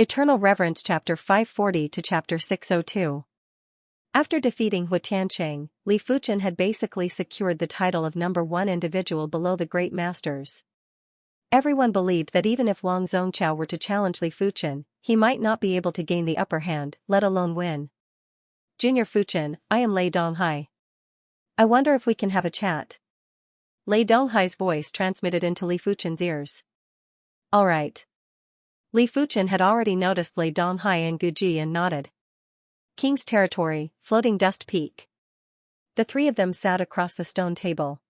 Eternal Reverence Chapter 540 to Chapter 602. After defeating Xianxia, Li Fuchen had basically secured the title of number one individual below the great masters. Everyone believed that even if Wang Zhongqiao were to challenge Li Fuchen, he might not be able to gain the upper hand, let alone win. Junior Fuchen, I am Lei Donghai. I wonder if we can have a chat. Lei Donghai's voice transmitted into Li Fuchen's ears. All right. Li Fuchen had already noticed Lei Donghai and Guji and nodded. King's Territory, Floating Dust Peak. The three of them sat across the stone table.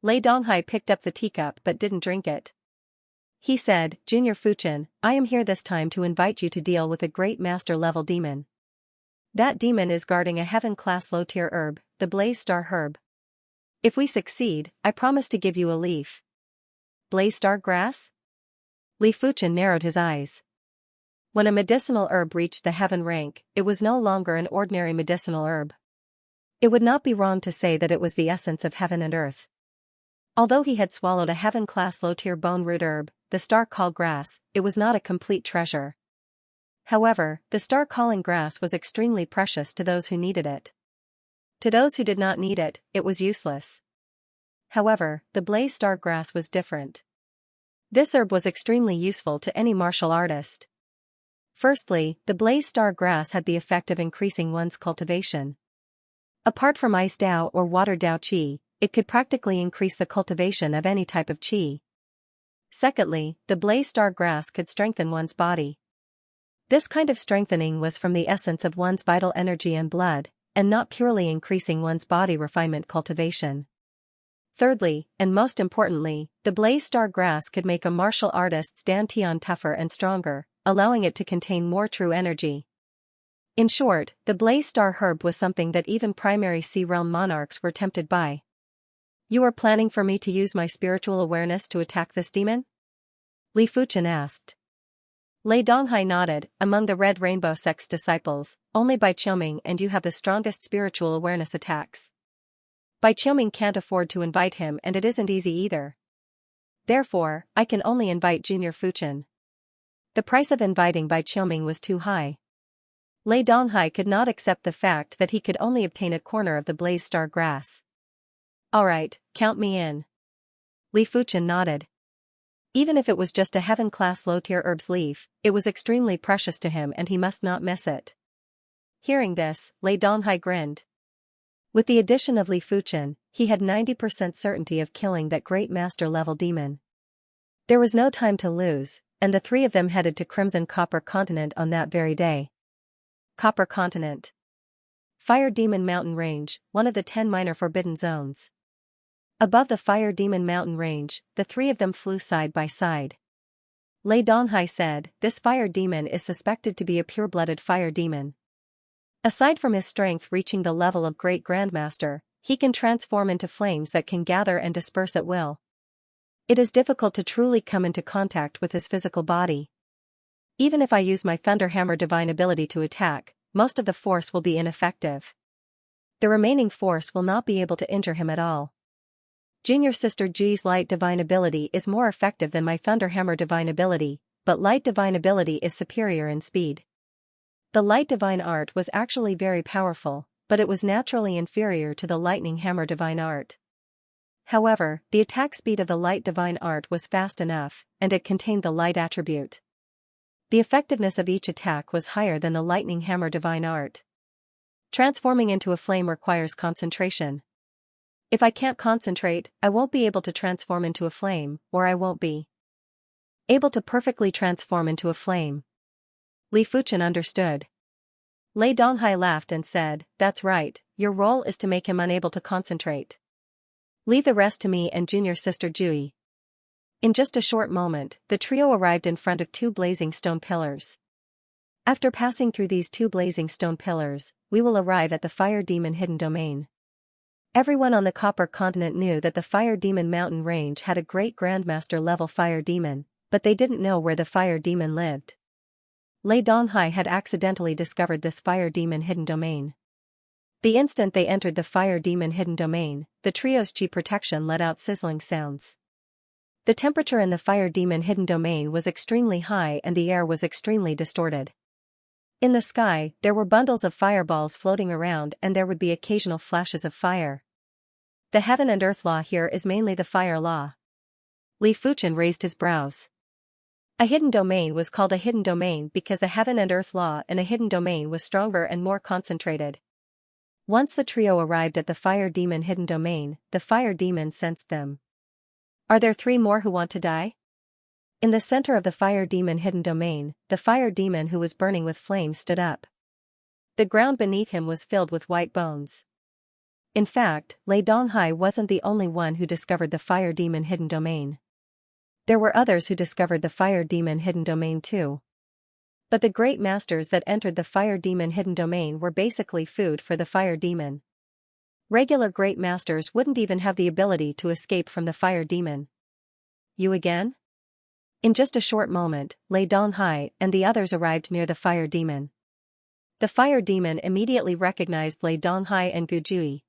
Lei Donghai picked up the teacup but didn't drink it. He said, Junior Fuchen, I am here this time to invite you to deal with a great master-level demon. That demon is guarding a heaven-class low-tier herb, the Blaze Star herb. If we succeed, I promise to give you a leaf. Blaze Star grass? Li Fuchen narrowed his eyes. When a medicinal herb reached the heaven rank, it was no longer an ordinary medicinal herb. It would not be wrong to say that it was the essence of heaven and earth. Although he had swallowed a heaven-class low-tier bone root herb, the star-called grass, it was not a complete treasure. However, the star-calling grass was extremely precious to those who needed it. To those who did not need it, it was useless. However, the Blaze Star grass was different. This herb was extremely useful to any martial artist. Firstly, the Blaze Star grass had the effect of increasing one's cultivation. Apart from Ice Dao or Water Dao Qi, it could practically increase the cultivation of any type of Qi. Secondly, the Blaze Star grass could strengthen one's body. This kind of strengthening was from the essence of one's vital energy and blood, and not purely increasing one's body refinement cultivation. Thirdly, and most importantly, the Blaze Star grass could make a martial artist's dantian tougher and stronger, allowing it to contain more true energy. In short, the Blaze Star herb was something that even primary Sea Realm monarchs were tempted by. You are planning for me to use my spiritual awareness to attack this demon? Li Fuchen asked. Lei Donghai nodded. Among the Red Rainbow sect's disciples, only Bai Qiuming and you have the strongest spiritual awareness attacks. Bai Qiuming can't afford to invite him and it isn't easy either. Therefore, I can only invite Junior Fuchen. The price of inviting Bai Qiuming was too high. Lei Donghai could not accept the fact that he could only obtain a corner of the Blaze Star grass. Alright, count me in. Li Fuchen nodded. Even if it was just a heaven-class low-tier herb's leaf, it was extremely precious to him and he must not miss it. Hearing this, Lei Donghai grinned. With the addition of Li Fuchen, he had 90% certainty of killing that great master-level demon. There was no time to lose, and the three of them headed to Crimson Copper Continent on that very day. Copper Continent. Fire Demon Mountain Range, one of the 10 minor forbidden zones. Above the Fire Demon Mountain Range, the three of them flew side by side. Lei Donghai said, this fire demon is suspected to be a pure-blooded fire demon. Aside from his strength reaching the level of Great Grandmaster, he can transform into flames that can gather and disperse at will. It is difficult to truly come into contact with his physical body. Even if I use my Thunder Hammer divine ability to attack, most of the force will be ineffective. The remaining force will not be able to injure him at all. Junior Sister Ji's Light Divine ability is more effective than my Thunder Hammer divine ability, but Light Divine ability is superior in speed. The Light Divine art was actually very powerful, but it was naturally inferior to the Lightning Hammer divine art. However, the attack speed of the Light Divine art was fast enough, and it contained the light attribute. The effectiveness of each attack was higher than the Lightning Hammer divine art. Transforming into a flame requires concentration. If I can't concentrate, I won't be able to transform into a flame, or I won't be able to perfectly transform into a flame. Li Fuchen understood. Lei Donghai laughed and said, that's right, your role is to make him unable to concentrate. Leave the rest to me and Junior Sister Jui. In just a short moment, the trio arrived in front of two blazing stone pillars. After passing through these two blazing stone pillars, we will arrive at the Fire Demon Hidden Domain. Everyone on the Copper Continent knew that the Fire Demon Mountain Range had a great Grandmaster-level fire demon, but they didn't know where the fire demon lived. Lei Donghai had accidentally discovered this Fire Demon Hidden Domain. The instant they entered the Fire Demon Hidden Domain, the trio's chi protection let out sizzling sounds. The temperature in the fire demon hidden domain was extremely high and the air was extremely distorted. In the sky, there were bundles of fireballs floating around and there would be occasional flashes of fire. The heaven and earth law here is mainly the fire law. Li Fuchen raised his brows. A hidden domain was called a hidden domain because the heaven and earth law in a hidden domain was stronger and more concentrated. Once the trio arrived at the fire demon hidden domain, the fire demon sensed them. Are there 3 more who want to die? In the center of the fire demon hidden domain, the fire demon who was burning with flames stood up. The ground beneath him was filled with white bones. In fact, Lei Donghai wasn't the only one who discovered the fire demon hidden domain. There were others who discovered the fire demon hidden domain too. But the great masters that entered the fire demon hidden domain were basically food for the fire demon. Regular great masters wouldn't even have the ability to escape from the fire demon. You again? In just a short moment, Lei Donghai and the others arrived near the fire demon. The fire demon immediately recognized Lei Donghai and Gujui.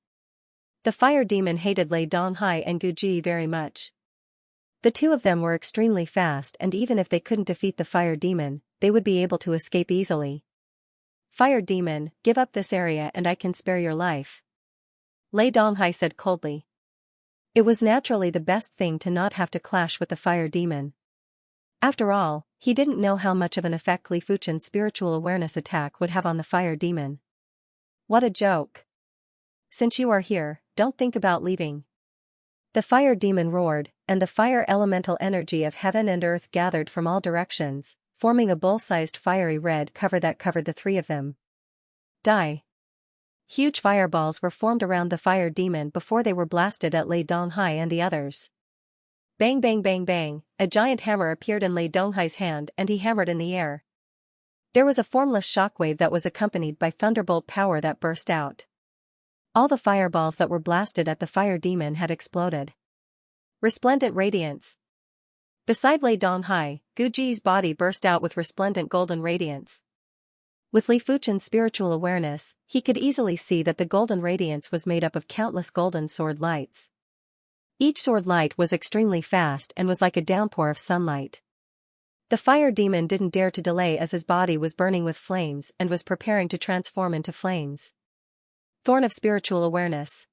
The fire demon hated Lei Donghai and Gujui very much. The two of them were extremely fast and even if they couldn't defeat the fire demon, they would be able to escape easily. Fire demon, give up this area and I can spare your life. Lei Donghai said coldly. It was naturally the best thing to not have to clash with the fire demon. After all, he didn't know how much of an effect Li Fuchen's spiritual awareness attack would have on the fire demon. What a joke. Since you are here, don't think about leaving. The fire demon roared, and the fire elemental energy of heaven and earth gathered from all directions, forming a bull-sized fiery red cover that covered the 3 of them. Die. Huge fireballs were formed around the fire demon before they were blasted at Lei Donghai and the others. Bang bang bang bang, a giant hammer appeared in Lei Donghai's hand and he hammered in the air. There was a formless shockwave that was accompanied by thunderbolt power that burst out. All the fireballs that were blasted at the fire demon had exploded. Resplendent radiance. Beside Lei Donghai, Guji's body burst out with resplendent golden radiance. With Li Fuchen's spiritual awareness, he could easily see that the golden radiance was made up of countless golden sword lights. Each sword light was extremely fast and was like a downpour of sunlight. The fire demon didn't dare to delay as his body was burning with flames and was preparing to transform into flames. Thorn of spiritual awareness.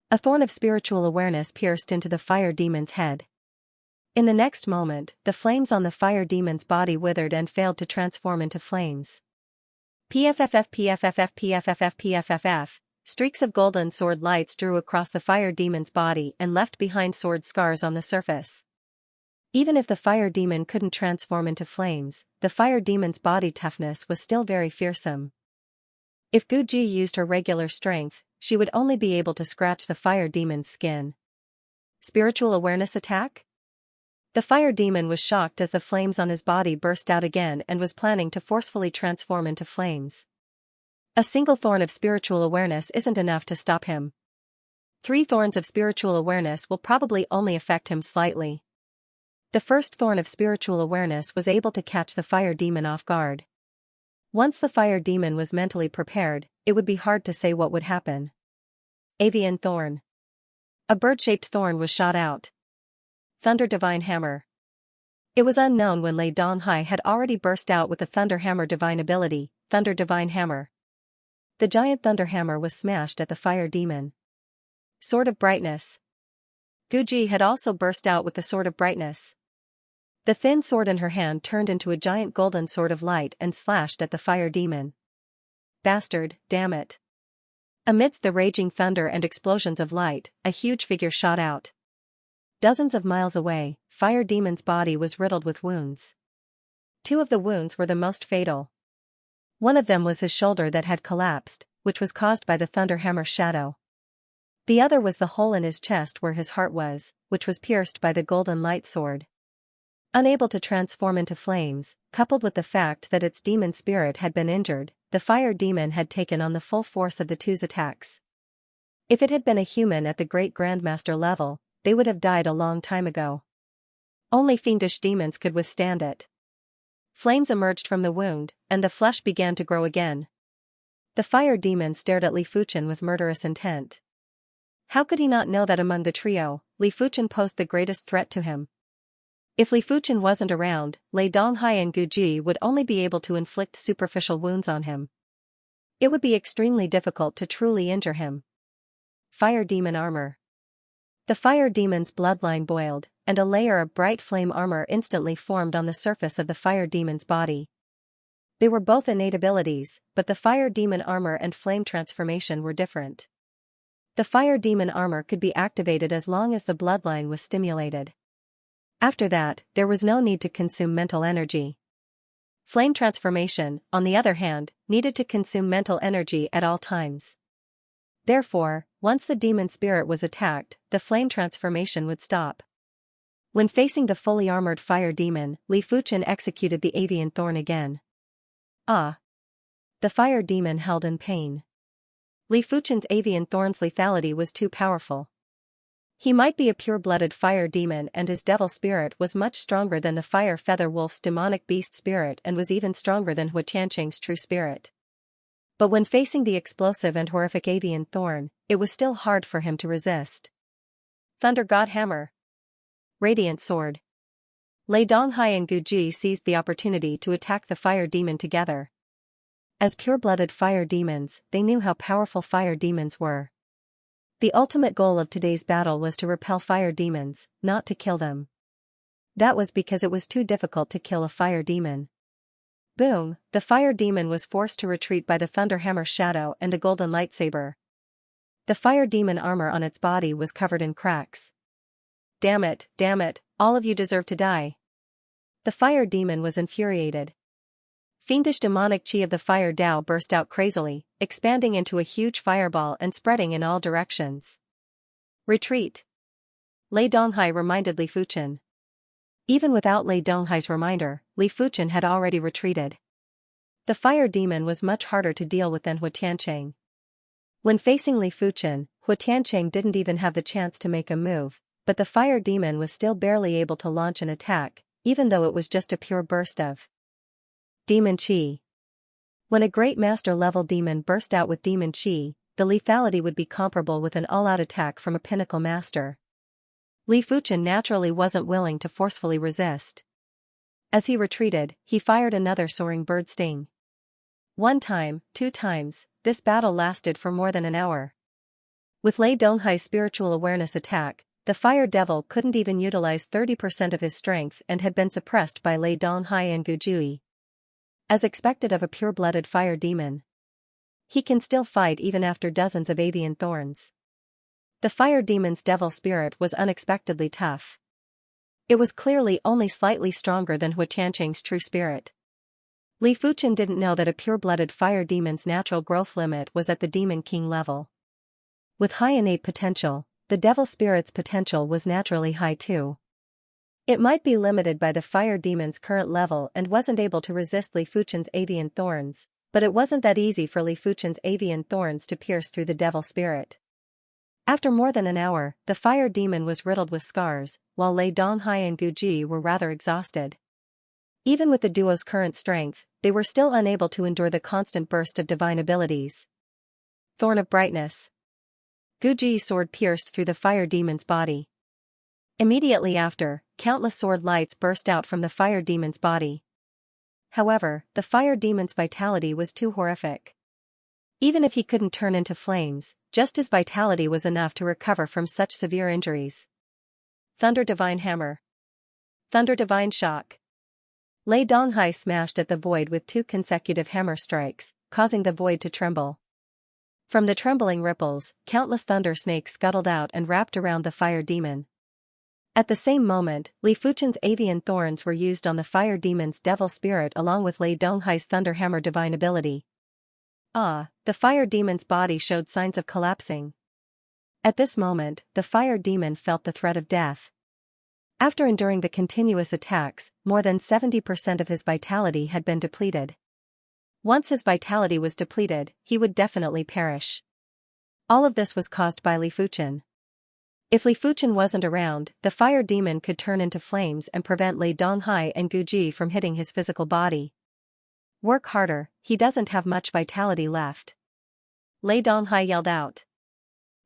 A thorn of spiritual awareness pierced into the fire demon's head. In the next moment, the flames on the fire demon's body withered and failed to transform into flames. PFFF PFFF PFFF PFFF, streaks of golden sword lights drew across the fire demon's body and left behind sword scars on the surface. Even if the fire demon couldn't transform into flames, the fire demon's body toughness was still very fearsome. If Guji used her regular strength, she would only be able to scratch the fire demon's skin. Spiritual awareness attack? The fire demon was shocked as the flames on his body burst out again and was planning to forcefully transform into flames. A single thorn of spiritual awareness isn't enough to stop him. 3 thorns of spiritual awareness will probably only affect him slightly. The first thorn of spiritual awareness was able to catch the fire demon off guard. Once the fire demon was mentally prepared, it would be hard to say what would happen. Avian thorn. A bird-shaped thorn was shot out. Thunder Divine Hammer. It was unknown when Lei Donghai had already burst out with the Thunder Hammer divine ability, Thunder Divine Hammer. The giant thunder hammer was smashed at the fire demon. Sword of Brightness. Guji had also burst out with the Sword of Brightness. The thin sword in her hand turned into a giant golden sword of light and slashed at the fire demon. Bastard, damn it. Amidst the raging thunder and explosions of light, a huge figure shot out. Dozens of miles away, fire demon's body was riddled with wounds. 2 of the wounds were the most fatal. One of them was his shoulder that had collapsed, which was caused by the thunder hammer's shadow. The other was the hole in his chest where his heart was, which was pierced by the golden light sword. Unable to transform into flames, coupled with the fact that its demon spirit had been injured, the fire demon had taken on the full force of the 2's attacks. If it had been a human at the great grandmaster level, they would have died a long time ago. Only fiendish demons could withstand it. Flames emerged from the wound, and the flesh began to grow again. The fire demon stared at Li Fuchen with murderous intent. How could he not know that among the trio, Li Fuchen posed the greatest threat to him? If Li Fuchen wasn't around, Lei Donghai and Guji would only be able to inflict superficial wounds on him. It would be extremely difficult to truly injure him. Fire Demon Armor. The fire demon's bloodline boiled, and a layer of bright flame armor instantly formed on the surface of the fire demon's body. They were both innate abilities, but the fire demon armor and flame transformation were different. The fire demon armor could be activated as long as the bloodline was stimulated. After that, there was no need to consume mental energy. Flame transformation, on the other hand, needed to consume mental energy at all times. Therefore, once the demon spirit was attacked, the flame transformation would stop. When facing the fully armored fire demon, Li Fuchen executed the avian thorn again. Ah! The fire demon held in pain. Li Fuchen's avian thorn's lethality was too powerful. He might be a pure-blooded fire demon, and his devil spirit was much stronger than the fire feather wolf's demonic beast spirit and was even stronger than Huatianqing's true spirit. But when facing the explosive and horrific avian thorn, it was still hard for him to resist. Thunder God Hammer. Radiant Sword. Lei Donghai and Guji seized the opportunity to attack the fire demon together. As pure-blooded fire demons, they knew how powerful fire demons were. The ultimate goal of today's battle was to repel fire demons, not to kill them. That was because it was too difficult to kill a fire demon. Boom! The fire demon was forced to retreat by the Thunderhammer's shadow and the golden lightsaber. The fire demon armor on its body was covered in cracks. Damn it, all of you deserve to die. The fire demon was infuriated. Fiendish demonic chi of the fire Dao burst out crazily, expanding into a huge fireball and spreading in all directions. Retreat! Lei Donghai reminded Li Fuchen. Even without Lei Donghai's reminder, Li Fuchen had already retreated. The fire demon was much harder to deal with than Huatianqing. When facing Li Fuchen, Huatianqing didn't even have the chance to make a move, but the fire demon was still barely able to launch an attack, even though it was just a pure burst of demon chi. When a great master-level demon burst out with demon chi, the lethality would be comparable with an all-out attack from a pinnacle master. Li Fuchen naturally wasn't willing to forcefully resist. As he retreated, he fired another soaring bird sting. 1 time, 2 times, this battle lasted for more than an hour. With Lei Donghai's spiritual awareness attack, the fire devil couldn't even utilize 30% of his strength and had been suppressed by Lei Donghai and Gujui. As expected of a pure-blooded fire demon, he can still fight even after dozens of avian thorns. The fire demon's devil spirit was unexpectedly tough. It was clearly only slightly stronger than Huatianqing's true spirit. Li Fuchen didn't know that a pure-blooded fire demon's natural growth limit was at the Demon King level. With high innate potential, the devil spirit's potential was naturally high too. It might be limited by the fire demon's current level and wasn't able to resist Li Fuchen's avian thorns, but it wasn't that easy for Li Fuchen's avian thorns to pierce through the devil spirit. After more than an hour, the fire demon was riddled with scars, while Lei Donghai and Guji were rather exhausted. Even with the duo's current strength, they were still unable to endure the constant burst of divine abilities. Thorn of Brightness. Guji's sword pierced through the fire demon's body. Immediately after, countless sword lights burst out from the fire demon's body. However, the fire demon's vitality was too horrific. Even if he couldn't turn into flames, just his vitality was enough to recover from such severe injuries. Thunder Divine Hammer. Thunder Divine Shock. Lei Donghai smashed at the void with 2 consecutive hammer strikes, causing the void to tremble. From the trembling ripples, countless thunder snakes scuttled out and wrapped around the fire demon. At the same moment, Li Fuchen's avian thorns were used on the fire demon's devil spirit along with Lei Donghai's thunder hammer divine ability. The fire demon's body showed signs of collapsing. At this moment, the fire demon felt the threat of death. After enduring the continuous attacks, more than 70% of his vitality had been depleted. Once his vitality was depleted, he would definitely perish. All of this was caused by Li Fuchen. If Li Fuchen wasn't around, the fire demon could turn into flames and prevent Lei Donghai and Guji from hitting his physical body. Work harder, he doesn't have much vitality left. Lei Donghai yelled out.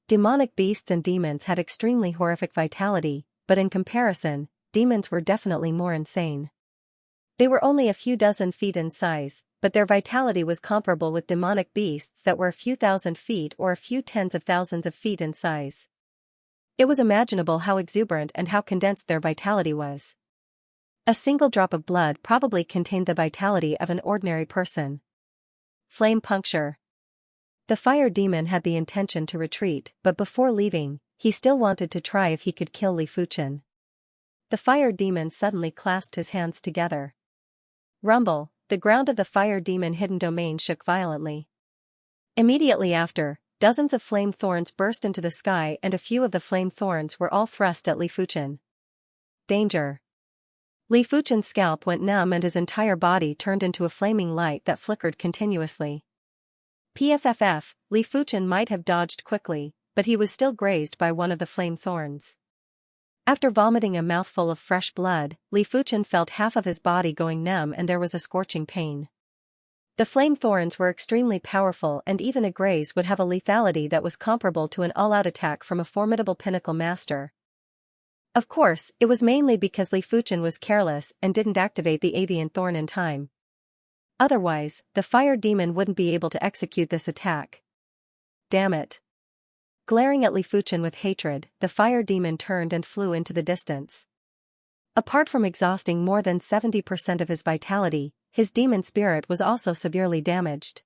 Demonic beasts and demons had extremely horrific vitality, but in comparison, demons were definitely more insane. They were only a few dozen feet in size, but their vitality was comparable with demonic beasts that were a few thousand feet or a few tens of thousands of feet in size. It was imaginable how exuberant and how condensed their vitality was. A single drop of blood probably contained the vitality of an ordinary person. Flame puncture. The fire demon had the intention to retreat, but before leaving, he still wanted to try if he could kill Li Fuchen. The fire demon suddenly clasped his hands together. Rumble, the ground of the fire demon hidden domain shook violently. Immediately after, dozens of flame thorns burst into the sky and a few of the flame thorns were all thrust at Li Fuchen. Danger. Li Fuchen's scalp went numb and his entire body turned into a flaming light that flickered continuously. PFFF, Li Fuchen might have dodged quickly, but he was still grazed by one of the flame thorns. After vomiting a mouthful of fresh blood, Li Fuchen felt half of his body going numb and there was a scorching pain. The flame thorns were extremely powerful and even a graze would have a lethality that was comparable to an all-out attack from a formidable pinnacle master. Of course, it was mainly because Li Fuchen was careless and didn't activate the avian thorn in time. Otherwise, the fire demon wouldn't be able to execute this attack. Damn it. Glaring at Li Fuchen with hatred, the fire demon turned and flew into the distance. Apart from exhausting more than 70% of his vitality, his demon spirit was also severely damaged.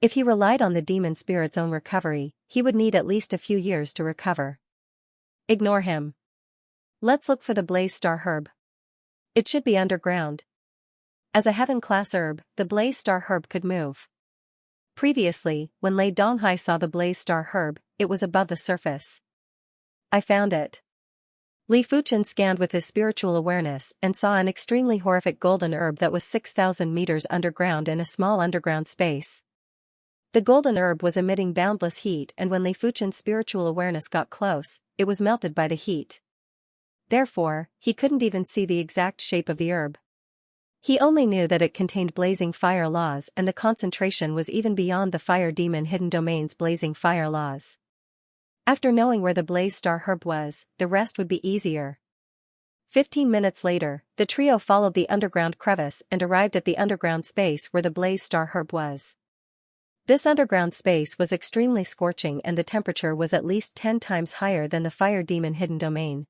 If he relied on the demon spirit's own recovery, he would need at least a few years to recover. Ignore him. Let's look for the Blaze Star Herb. It should be underground. As a heaven-class herb, the Blaze Star Herb could move. Previously, when Lei Donghai saw the Blaze Star Herb, it was above the surface. I found it. Li Fuchen scanned with his spiritual awareness and saw an extremely horrific golden herb that was 6,000 meters underground in a small underground space. The golden herb was emitting boundless heat and when Li Fuchen's spiritual awareness got close, it was melted by the heat. Therefore, he couldn't even see the exact shape of the herb. He only knew that it contained blazing fire laws and the concentration was even beyond the fire demon hidden domain's blazing fire laws. After knowing where the Blaze Star Herb was, the rest would be easier. 15 minutes later, the trio followed the underground crevice and arrived at the underground space where the Blaze Star Herb was. This underground space was extremely scorching and the temperature was at least 10 times higher than the fire demon hidden domain.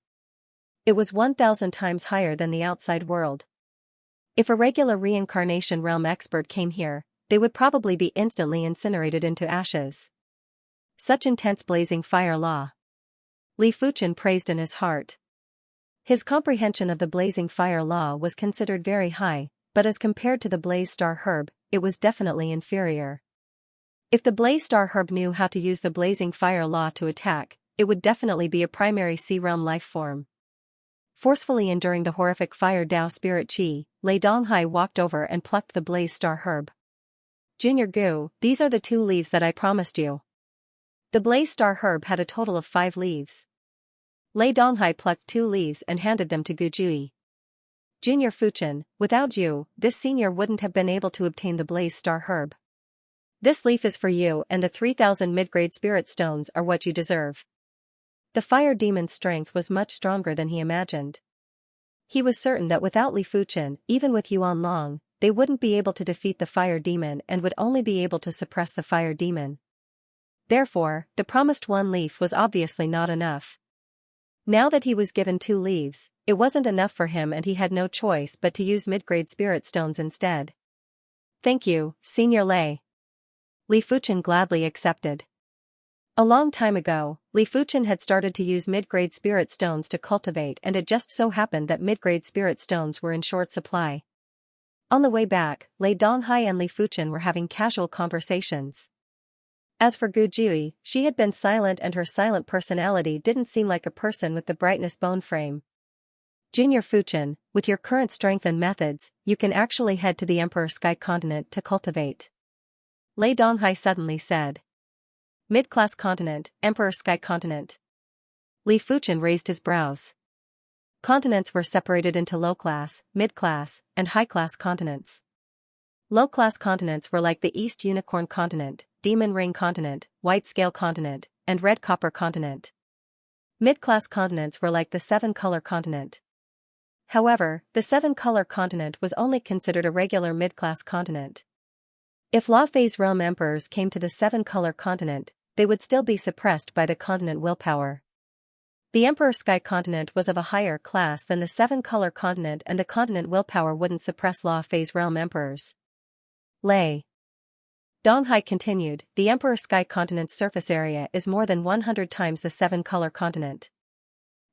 It was 1,000 times higher than the outside world. If a regular reincarnation realm expert came here, they would probably be instantly incinerated into ashes. Such intense blazing fire law. Li Fuchen praised in his heart. His comprehension of the blazing fire law was considered very high, but as compared to the Blaze Star Herb, it was definitely inferior. If the Blaze Star Herb knew how to use the blazing fire law to attack, it would definitely be a primary sea realm life form. Forcefully enduring the horrific fire Dao spirit chi, Lei Donghai walked over and plucked the Blaze Star Herb. Junior Gu, these are the 2 leaves that I promised you. The Blaze Star Herb had a total of 5 leaves. Lei Donghai plucked 2 leaves and handed them to Gu Jui. Junior Fuchen, without you, this senior wouldn't have been able to obtain the Blaze Star Herb. This leaf is for you and the 3,000 mid-grade spirit stones are what you deserve. The fire demon's strength was much stronger than he imagined. He was certain that without Li Fuchen, even with Yuan Long, they wouldn't be able to defeat the fire demon and would only be able to suppress the fire demon. Therefore, the promised 1 leaf was obviously not enough. Now that he was given 2 leaves, it wasn't enough for him and he had no choice but to use mid-grade spirit stones instead. Thank you, Senior Lei. Li Fuchen gladly accepted. A long time ago, Li Fuchen had started to use mid-grade spirit stones to cultivate and it just so happened that mid-grade spirit stones were in short supply. On the way back, Lei Donghai and Li Fuchen were having casual conversations. As for Gu Jui, she had been silent and her silent personality didn't seem like a person with the brightness bone frame. Junior Fuchen, with your current strength and methods, you can actually head to the Emperor Sky Continent to cultivate. Lei Donghai suddenly said. Mid-class continent, Emperor Sky Continent. Li Fuchen raised his brows. Continents were separated into low-class, mid-class, and high-class continents. Low-class continents were like the East Unicorn Continent, Demon Ring Continent, White Scale Continent, and Red Copper Continent. Mid-class continents were like the 7-Color Continent. However, the seven-color continent was only considered a regular mid-class continent. If law phase realm emperors came to the seven-color continent, they would still be suppressed by the continent willpower. The Emperor Sky continent was of a higher class than the seven-color continent, and the continent willpower wouldn't suppress law phase realm emperors. Lei Donghai continued, the Emperor Sky continent's surface area is more than 100 times the seven-color continent.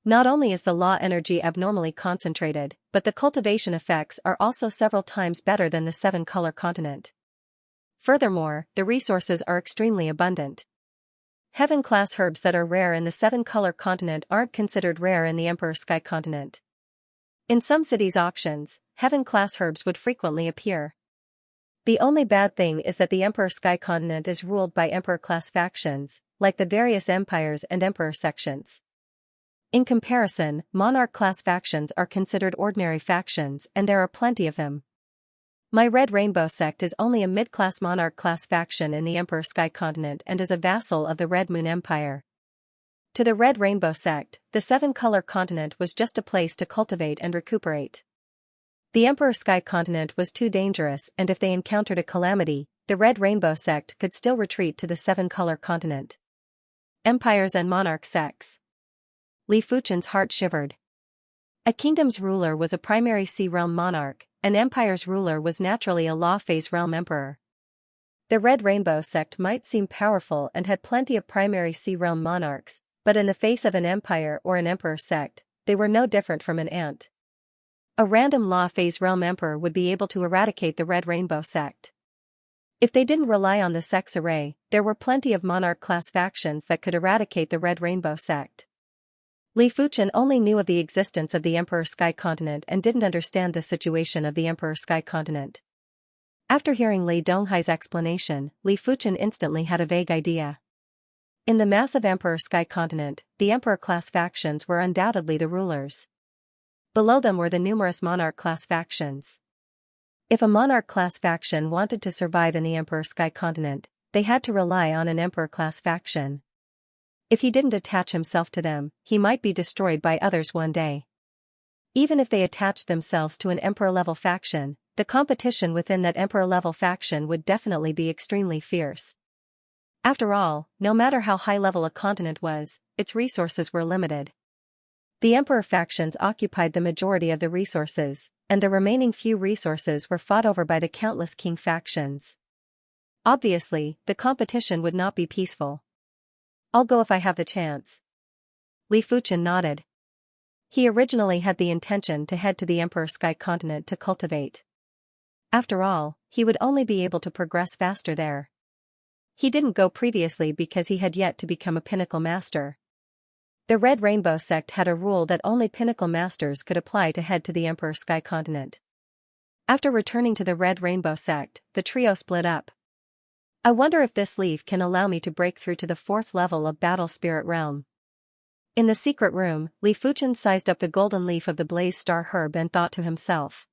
Not only is the law energy abnormally concentrated, but the cultivation effects are also several times better than the seven-color continent. Furthermore, the resources are extremely abundant. Heaven-class herbs that are rare in the seven-color continent aren't considered rare in the Emperor Sky continent. In some cities' auctions, heaven-class herbs would frequently appear. The only bad thing is that the Emperor Sky continent is ruled by Emperor-class factions, like the various empires and Emperor sections. In comparison, Monarch-class factions are considered ordinary factions, and there are plenty of them. My Red Rainbow sect is only a mid-class Monarch-class faction in the Emperor Sky continent and is a vassal of the Red Moon Empire. To the Red Rainbow sect, the seven-color continent was just a place to cultivate and recuperate. The Emperor Sky continent was too dangerous, and if they encountered a calamity, the Red Rainbow sect could still retreat to the seven-color continent. Empires and Monarch sects. Li Fuchen's heart shivered. A kingdom's ruler was a primary sea realm monarch, an empire's ruler was naturally a law phase realm emperor. The Red Rainbow sect might seem powerful and had plenty of primary sea realm monarchs, but in the face of an empire or an emperor sect, they were no different from an ant. A random law phase realm emperor would be able to eradicate the Red Rainbow sect. If they didn't rely on the sect's array, there were plenty of monarch-class factions that could eradicate the Red Rainbow sect. Li Fuchen only knew of the existence of the Emperor Sky continent and didn't understand the situation of the Emperor Sky continent. After hearing Lei Donghai's explanation, Li Fuchen instantly had a vague idea. In the massive Emperor Sky continent, the Emperor-class factions were undoubtedly the rulers. Below them were the numerous Monarch-class factions. If a Monarch-class faction wanted to survive in the Emperor Sky continent, they had to rely on an Emperor-class faction. If he didn't attach himself to them, he might be destroyed by others one day. Even if they attached themselves to an Emperor-level faction, the competition within that Emperor-level faction would definitely be extremely fierce. After all, no matter how high-level a continent was, its resources were limited. The Emperor factions occupied the majority of the resources, and the remaining few resources were fought over by the countless king factions. Obviously, the competition would not be peaceful. I'll go if I have the chance. Li Fuchen nodded. He originally had the intention to head to the Emperor Sky continent to cultivate. After all, he would only be able to progress faster there. He didn't go previously because he had yet to become a pinnacle master. The Red Rainbow sect had a rule that only pinnacle masters could apply to head to the Emperor Sky continent. After returning to the Red Rainbow sect, the trio split up. I wonder if this leaf can allow me to break through to the 4th level of Battle Spirit Realm. In the secret room, Li Fuchen sized up the golden leaf of the Blaze Star herb and thought to himself.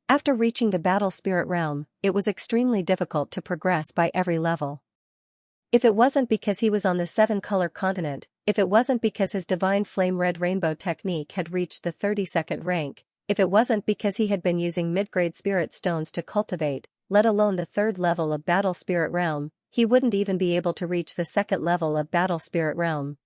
After reaching the Battle Spirit Realm, it was extremely difficult to progress by every level. If it wasn't because he was on the 7-color continent, if it wasn't because his Divine Flame Red Rainbow technique had reached the 32nd rank, if it wasn't because he had been using mid-grade spirit stones to cultivate, let alone the 3rd level of Battle Spirit Realm, he wouldn't even be able to reach the 2nd level of Battle Spirit Realm.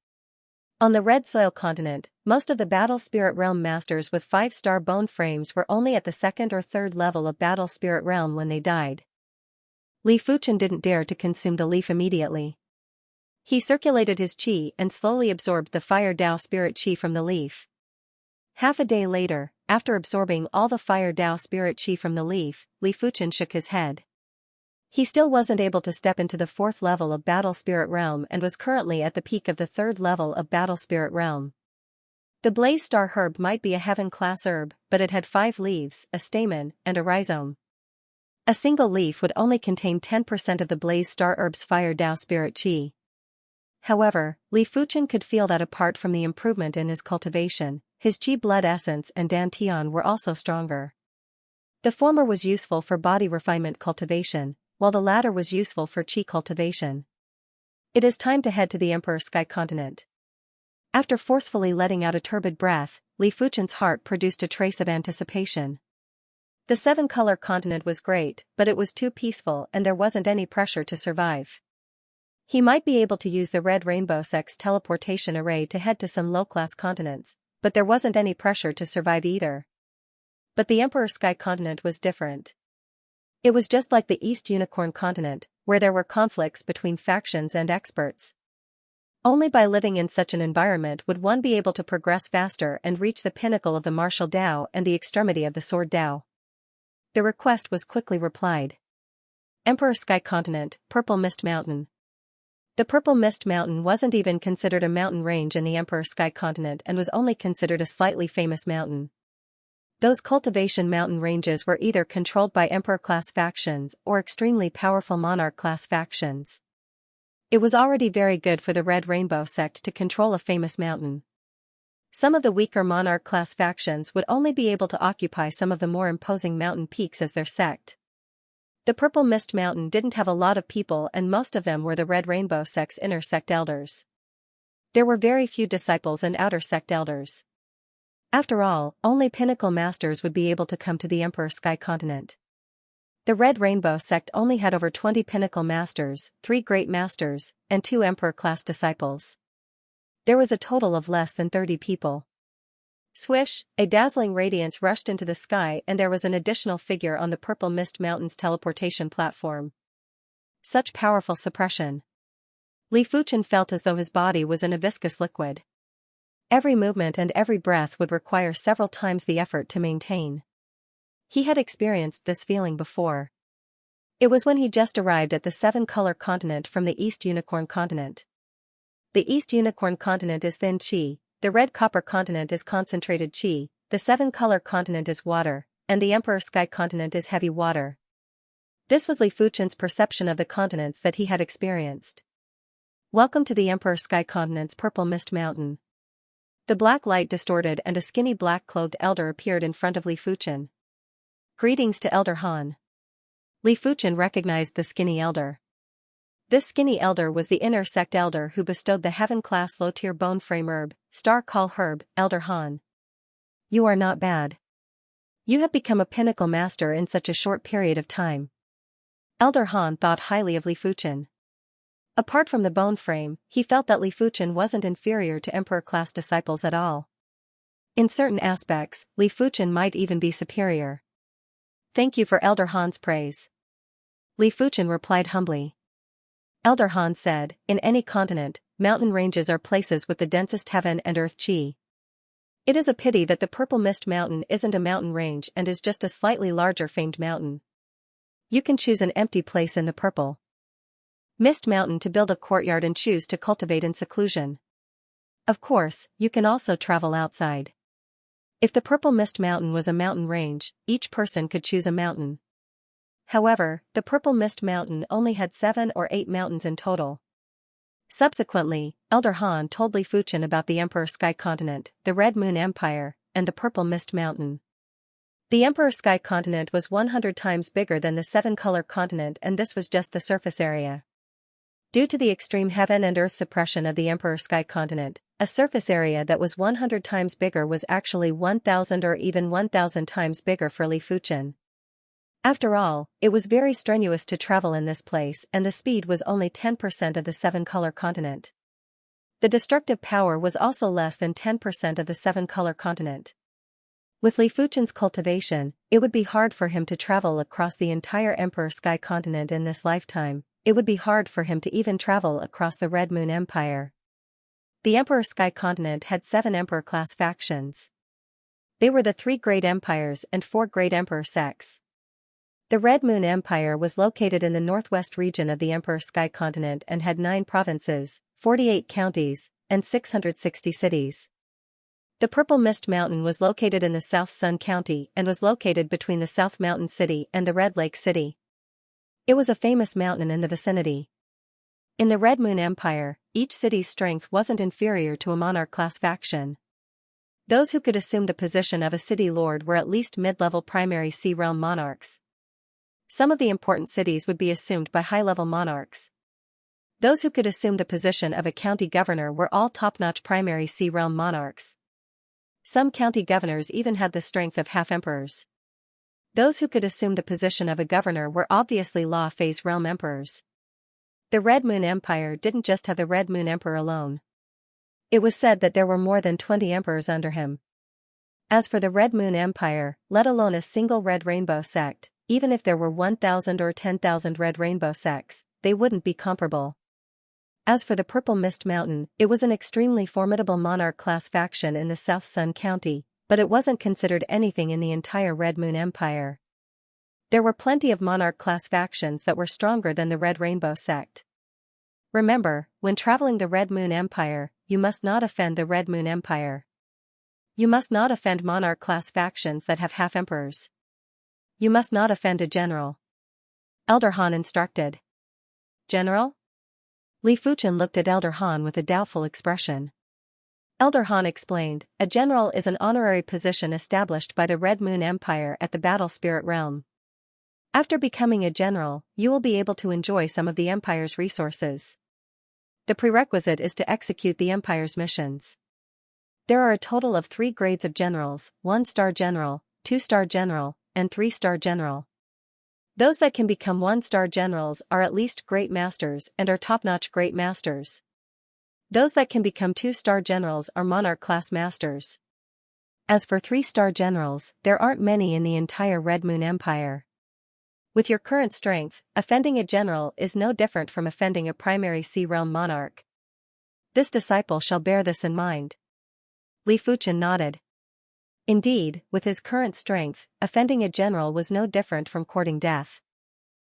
On the Red Soil continent, most of the Battle Spirit Realm masters with 5-star bone frames were only at the 2nd or 3rd level of Battle Spirit Realm when they died. Li Fuchen didn't dare to consume the leaf immediately. He circulated his qi and slowly absorbed the Fire Dao Spirit Qi from the leaf. Half a day later, after absorbing all the Fire Dao Spirit Qi from the leaf, Li Fuchen shook his head. He still wasn't able to step into the 4th level of Battle Spirit Realm and was currently at the peak of the 3rd level of Battle Spirit Realm. The Blaze Star herb might be a heaven-class herb, but it had 5 leaves, a stamen, and a rhizome. A single leaf would only contain 10% of the Blaze Star herb's Fire Dao Spirit Qi. However, Li Fuchen could feel that apart from the improvement in his cultivation, his Qi blood essence and Dantian were also stronger. The former was useful for body refinement cultivation, while the latter was useful for Qi cultivation. It is time to head to the Emperor Sky continent. After forcefully letting out a turbid breath, Li Fuchen's heart produced a trace of anticipation. The seven-color continent was great, but it was too peaceful and there wasn't any pressure to survive. He might be able to use the Red Rainbow Sect's teleportation array to head to some low-class continents, but there wasn't any pressure to survive either. But the Emperor Sky continent was different. It was just like the East Unicorn continent, where there were conflicts between factions and experts. Only by living in such an environment would one be able to progress faster and reach the pinnacle of the martial Dao and the extremity of the sword Dao. The request was quickly replied. Emperor Sky Continent, Purple Mist Mountain. The Purple Mist Mountain wasn't even considered a mountain range in the Emperor Sky Continent and was only considered a slightly famous mountain. Those Cultivation mountain ranges were either controlled by Emperor-class factions or extremely powerful Monarch-class factions. It was already very good for the Red Rainbow Sect to control a famous mountain. Some of the weaker Monarch-class factions would only be able to occupy some of the more imposing mountain peaks as their sect. The Purple Mist Mountain didn't have a lot of people and most of them were the Red Rainbow Sect's inner sect elders. There were very few disciples and outer sect elders. After all, only pinnacle masters would be able to come to the Emperor Sky Continent. The Red Rainbow Sect only had over 20 pinnacle masters, 3 great masters, and 2 emperor-class disciples. There was a total of less than 30 people. Swish, a dazzling radiance rushed into the sky and there was an additional figure on the Purple Mist Mountain's teleportation platform. Such powerful suppression. Li Fuchen felt as though his body was in a viscous liquid. Every movement and every breath would require several times the effort to maintain. He had experienced this feeling before. It was when he just arrived at the seven-color continent from the East Unicorn continent. The East Unicorn continent is thin qi, the Red Copper continent is concentrated qi, the seven-color continent is water, and the Emperor Sky continent is heavy water. This was Li Fuchen's perception of the continents that he had experienced. Welcome to the Emperor Sky continent's Purple Mist Mountain. The black light distorted and a skinny black-clothed elder appeared in front of Li Fuchen. Greetings to Elder Han. Li Fuchen recognized the skinny elder. This skinny elder was the inner sect elder who bestowed the heaven-class low-tier bone frame herb, Star Call Herb, Elder Han. You are not bad. You have become a pinnacle master in such a short period of time. Elder Han thought highly of Li Fuchen. Apart from the bone frame, he felt that Li Fuchen wasn't inferior to emperor-class disciples at all. In certain aspects, Li Fuchen might even be superior. Thank you for Elder Han's praise. Li Fuchen replied humbly. Elder Han said, in any continent, mountain ranges are places with the densest heaven and earth qi. It is a pity that the Purple Mist Mountain isn't a mountain range and is just a slightly larger famed mountain. You can choose an empty place in the Purple Mist Mountain to build a courtyard and choose to cultivate in seclusion. Of course, you can also travel outside. If the Purple Mist Mountain was a mountain range, each person could choose a mountain. However, the Purple Mist Mountain only had 7 or 8 mountains in total. Subsequently, Elder Han told Li Fuchen about the Emperor Sky Continent, the Red Moon Empire, and the Purple Mist Mountain. The Emperor Sky Continent was 100 times bigger than the seven-color continent and this was just the surface area. Due to the extreme heaven and earth suppression of the Emperor Sky Continent, a surface area that was 100 times bigger was actually 1,000 or even 1,000 times bigger for Li Fuchen. After all, it was very strenuous to travel in this place and the speed was only 10% of the seven-color continent. The destructive power was also less than 10% of the seven-color continent. With Li Fuchen's cultivation, it would be hard for him to travel across the entire Emperor Sky continent in this lifetime. It would be hard for him to even travel across the Red Moon Empire. The Emperor Sky continent had 7 emperor-class factions. They were the 3 great empires and 4 great emperor sects. The Red Moon Empire was located in the northwest region of the Emperor Sky Continent and had 9 provinces, 48 counties, and 660 cities. The Purple Mist Mountain was located in the South Sun County and was located between the South Mountain City and the Red Lake City. It was a famous mountain in the vicinity. In the Red Moon Empire, each city's strength wasn't inferior to a monarch-class faction. Those who could assume the position of a city lord were at least mid-level primary Sea Realm monarchs. Some of the important cities would be assumed by high-level monarchs. Those who could assume the position of a county governor were all top-notch primary sea realm monarchs. Some county governors even had the strength of half-emperors. Those who could assume the position of a governor were obviously law phase realm emperors. The Red Moon Empire didn't just have the Red Moon Emperor alone. It was said that there were more than 20 emperors under him. As for the Red Moon Empire, let alone a single Red Rainbow sect, even if there were 1,000 or 10,000 Red Rainbow sects, they wouldn't be comparable. As for the Purple Mist Mountain, it was an extremely formidable monarch-class faction in the South Sun County, but it wasn't considered anything in the entire Red Moon Empire. There were plenty of monarch-class factions that were stronger than the Red Rainbow sect. Remember, when traveling the Red Moon Empire, you must not offend the Red Moon Empire. You must not offend monarch-class factions that have half-emperors. You must not offend a general. Elder Han instructed. General? Li Fuchen looked at Elder Han with a doubtful expression. Elder Han explained, a general is an honorary position established by the Red Moon Empire at the Battle Spirit Realm. After becoming a general, you will be able to enjoy some of the Empire's resources. The prerequisite is to execute the Empire's missions. There are a total of 3 grades of generals: 1-star general, 2-star general, and 3-star general. Those that can become 1-star generals are at least great masters and are top-notch great masters. Those that can become 2-star generals are monarch-class masters. As for 3-star generals, there aren't many in the entire Red Moon Empire. With your current strength, offending a general is no different from offending a primary sea realm monarch. This disciple shall bear this in mind. Li Fuchen nodded. Indeed, with his current strength, offending a general was no different from courting death.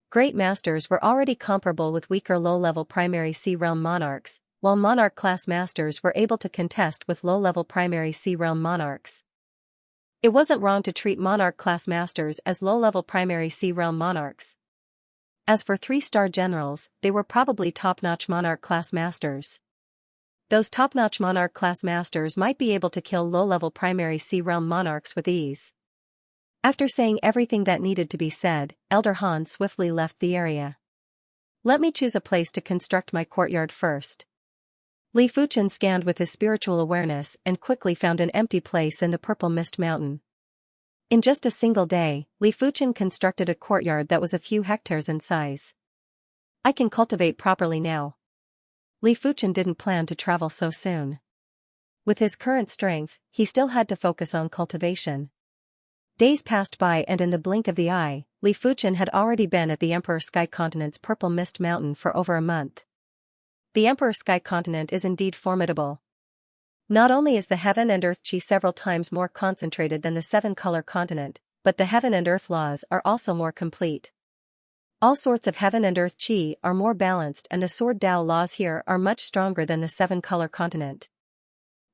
Great masters were already comparable with weaker low-level primary sea realm monarchs, while monarch-class masters were able to contest with low-level primary sea realm monarchs. It wasn't wrong to treat monarch-class masters as low-level primary sea realm monarchs. As for 3-star generals, they were probably top-notch monarch-class masters. Those top-notch monarch-class masters might be able to kill low-level primary sea realm monarchs with ease. After saying everything that needed to be said, Elder Han swiftly left the area. Let me choose a place to construct my courtyard first. Li Fuchen scanned with his spiritual awareness and quickly found an empty place in the Purple Mist Mountain. In just a single day, Li Fuchen constructed a courtyard that was a few hectares in size. I can cultivate properly now. Li Fuchen didn't plan to travel so soon. With his current strength, he still had to focus on cultivation. Days passed by and in the blink of the eye, Li Fuchen had already been at the Emperor Sky Continent's Purple Mist Mountain for over a month. The Emperor Sky Continent is indeed formidable. Not only is the Heaven and Earth Chi several times more concentrated than the 7-color continent, but the Heaven and Earth laws are also more complete. All sorts of Heaven and Earth Chi are more balanced, and the Sword Dao laws here are much stronger than the 7-color continent.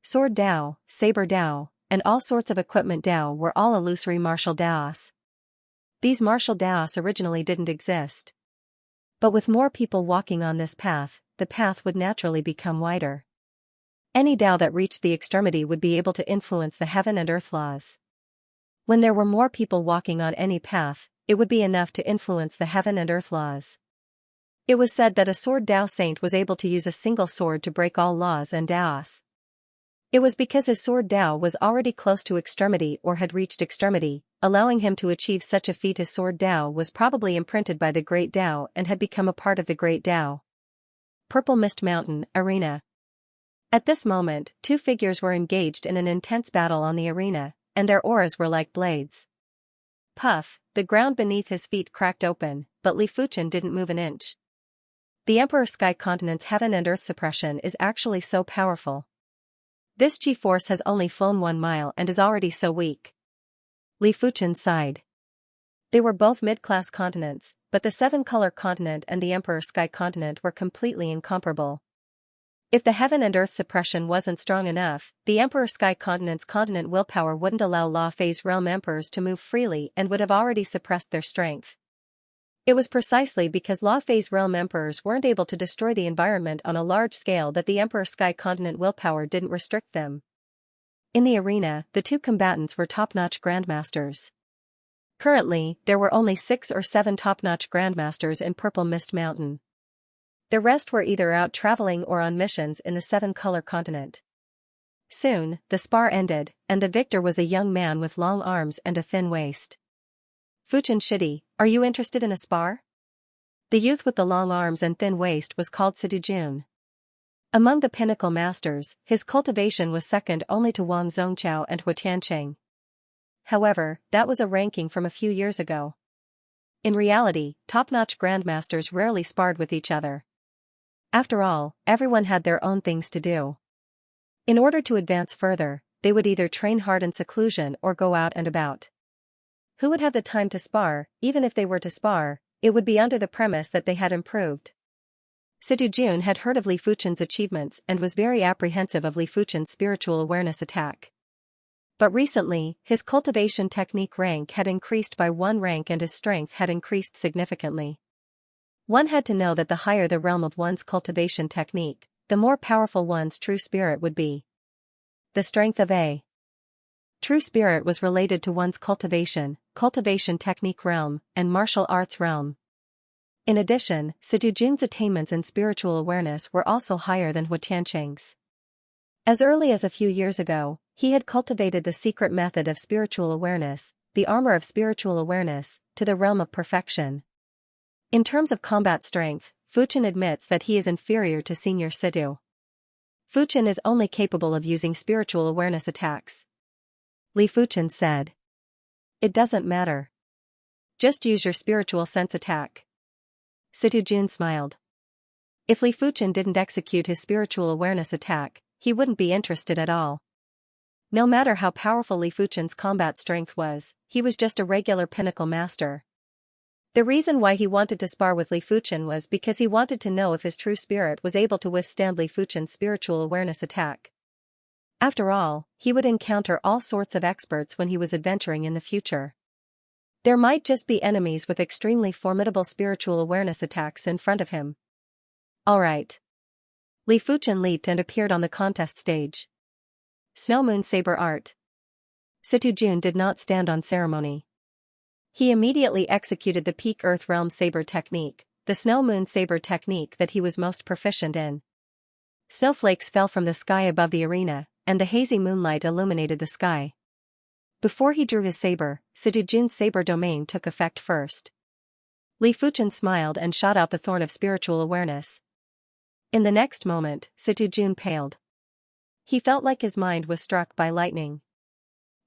Sword Dao, Saber Dao, and all sorts of equipment Dao were all illusory martial Daos. These martial Daos originally didn't exist. But with more people walking on this path, the path would naturally become wider. Any Dao that reached the extremity would be able to influence the Heaven and Earth laws. When there were more people walking on any path, it would be enough to influence the Heaven and Earth laws. It was said that a Sword Dao saint was able to use a single sword to break all laws and Daos. It was because his Sword Dao was already close to extremity or had reached extremity, allowing him to achieve such a feat. His Sword Dao was probably imprinted by the Great Dao and had become a part of the Great Dao. Purple Mist Mountain, Arena. At this moment, 2 figures were engaged in an intense battle on the arena, and their auras were like blades. Puff, the ground beneath his feet cracked open, but Li Fuchen didn't move an inch. The Emperor Sky Continent's Heaven and Earth suppression is actually so powerful. This Chi force has only flown 1 mile and is already so weak. Li Fuchen sighed. They were both mid-class continents, but the 7-color continent and the Emperor Sky Continent were completely incomparable. If the Heaven and Earth suppression wasn't strong enough, the Emperor Sky Continent's continent willpower wouldn't allow Law Phase Realm Emperors to move freely and would have already suppressed their strength. It was precisely because Law Phase Realm Emperors weren't able to destroy the environment on a large scale that the Emperor Sky Continent willpower didn't restrict them. In the arena, the 2 combatants were top-notch grandmasters. Currently, there were only 6 or 7 top-notch grandmasters in Purple Mist Mountain. The rest were either out traveling or on missions in the seven-color continent. Soon, the spar ended, and the victor was a young man with long arms and a thin waist. Fuchin Shidi, are you interested in a spar? The youth with the long arms and thin waist was called Sidujun. Among the pinnacle masters, his cultivation was second only to Wang Zongqiao and Huatiancheng. However, that was a ranking from a few years ago. In reality, top-notch grandmasters rarely sparred with each other. After all, everyone had their own things to do. In order to advance further, they would either train hard in seclusion or go out and about. Who would have the time to spar? Even if they were to spar, it would be under the premise that they had improved. Sidujun had heard of Li Fuchen's achievements and was very apprehensive of Li Fuchen's spiritual awareness attack. But recently, his cultivation technique rank had increased by 1 rank and his strength had increased significantly. One had to know that the higher the realm of one's cultivation technique, the more powerful one's true spirit would be. The strength of a true spirit was related to one's cultivation technique realm, and martial arts realm. In addition, Sidujun's attainments in spiritual awareness were also higher than Huatiancheng's. As early as a few years ago, he had cultivated the secret method of spiritual awareness, the armor of spiritual awareness, to the realm of perfection. In terms of combat strength, Fuchin admits that he is inferior to Senior Sidu. Fuchin is only capable of using spiritual awareness attacks. Li Fuchin said. It doesn't matter. Just use your spiritual sense attack. Sidujun smiled. If Li Fuchin didn't execute his spiritual awareness attack, he wouldn't be interested at all. No matter how powerful Li Fuchen's combat strength was, he was just a regular pinnacle master. The reason why he wanted to spar with Li Fuchen was because he wanted to know if his true spirit was able to withstand Li Fuchen's spiritual awareness attack. After all, he would encounter all sorts of experts when he was adventuring in the future. There might just be enemies with extremely formidable spiritual awareness attacks in front of him. Alright. Li Fuchen leaped and appeared on the contest stage. Snow Moon Saber Art. Sidujun did not stand on ceremony. He immediately executed the Peak Earth Realm Saber technique, the Snow Moon Saber technique that he was most proficient in. Snowflakes fell from the sky above the arena, and the hazy moonlight illuminated the sky. Before he drew his saber, Sidujun's saber domain took effect first. Li Fuchen smiled and shot out the thorn of spiritual awareness. In the next moment, Sidujun paled. He felt like his mind was struck by lightning.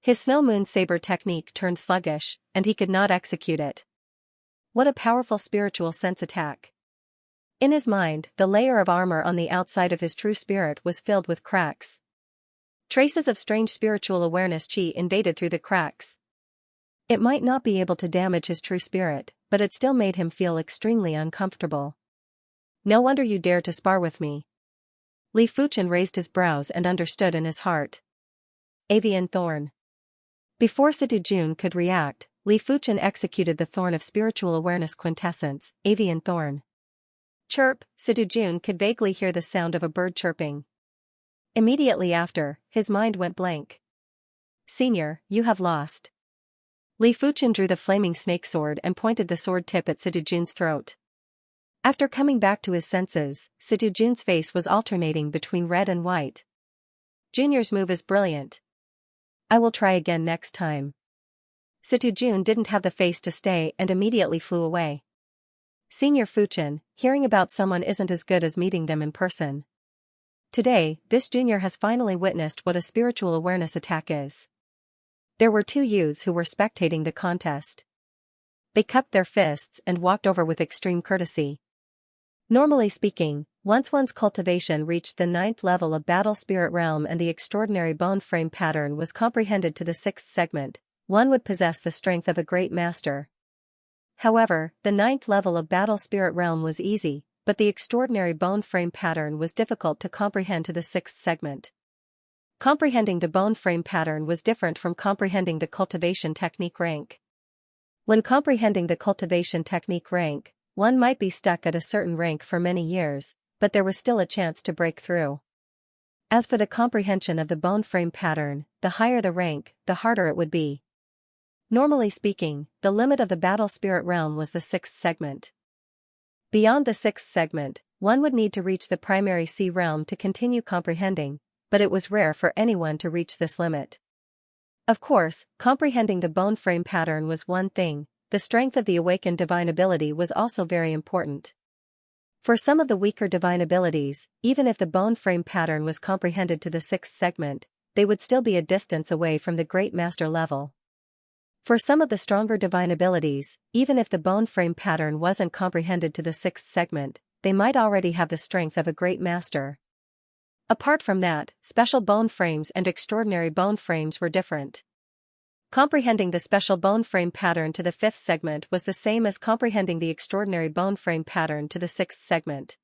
His Snow Moon Saber technique turned sluggish, and he could not execute it. What a powerful spiritual sense attack. In his mind, the layer of armor on the outside of his true spirit was filled with cracks. Traces of strange spiritual awareness chi invaded through the cracks. It might not be able to damage his true spirit, but it still made him feel extremely uncomfortable. No wonder you dare to spar with me. Li Fuchen raised his brows and understood in his heart. Avian Thorn. Before Sidujun could react, Li Fuchen executed the Thorn of Spiritual Awareness Quintessence, Avian Thorn. Chirp, Sidujun could vaguely hear the sound of a bird chirping. Immediately after, his mind went blank. Senior, you have lost. Li Fuchen drew the flaming snake sword and pointed the sword tip at Sidujun's throat. After coming back to his senses, Sidujun's face was alternating between red and white. Junior's move is brilliant. I will try again next time. Sidujun didn't have the face to stay and immediately flew away. Senior Fuchen, hearing about someone isn't as good as meeting them in person. Today, this junior has finally witnessed what a spiritual awareness attack is. There were 2 youths who were spectating the contest. They cupped their fists and walked over with extreme courtesy. Normally speaking, once one's cultivation reached the 9th level of Battle Spirit Realm and the extraordinary bone frame pattern was comprehended to the 6th segment, one would possess the strength of a great master. However, the 9th level of Battle Spirit Realm was easy, but the extraordinary bone frame pattern was difficult to comprehend to the 6th segment. Comprehending the bone frame pattern was different from comprehending the cultivation technique rank. When comprehending the cultivation technique rank, one might be stuck at a certain rank for many years, but there was still a chance to break through. As for the comprehension of the bone frame pattern, the higher the rank, the harder it would be. Normally speaking, the limit of the Battle Spirit Realm was the 6th segment. Beyond the 6th segment, one would need to reach the primary sea realm to continue comprehending, but it was rare for anyone to reach this limit. Of course, comprehending the bone frame pattern was one thing, the strength of the awakened divine ability was also very important. For some of the weaker divine abilities, even if the bone frame pattern was comprehended to the sixth segment, they would still be a distance away from the great master level. For some of the stronger divine abilities, even if the bone frame pattern wasn't comprehended to the sixth segment, they might already have the strength of a great master. Apart from that, special bone frames and extraordinary bone frames were different. Comprehending the special bone frame pattern to the fifth segment was the same as comprehending the extraordinary bone frame pattern to the sixth segment.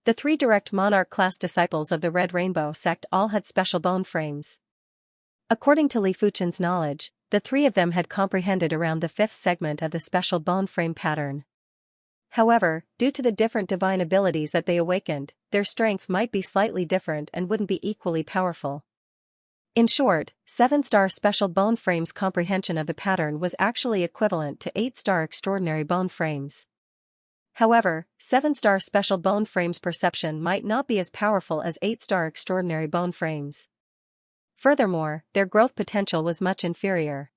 The three direct monarch class disciples of the Red Rainbow sect all had special bone frames. According to Li Fuchen's knowledge, the three of them had comprehended around the fifth segment of the special bone frame pattern. However, due to the different divine abilities that they awakened, their strength might be slightly different and wouldn't be equally powerful. In short, 7-star special bone frames comprehension of the pattern was actually equivalent to 8-star extraordinary bone frames. However, 7-star special bone frames perception might not be as powerful as 8-star extraordinary bone frames. Furthermore, their growth potential was much inferior.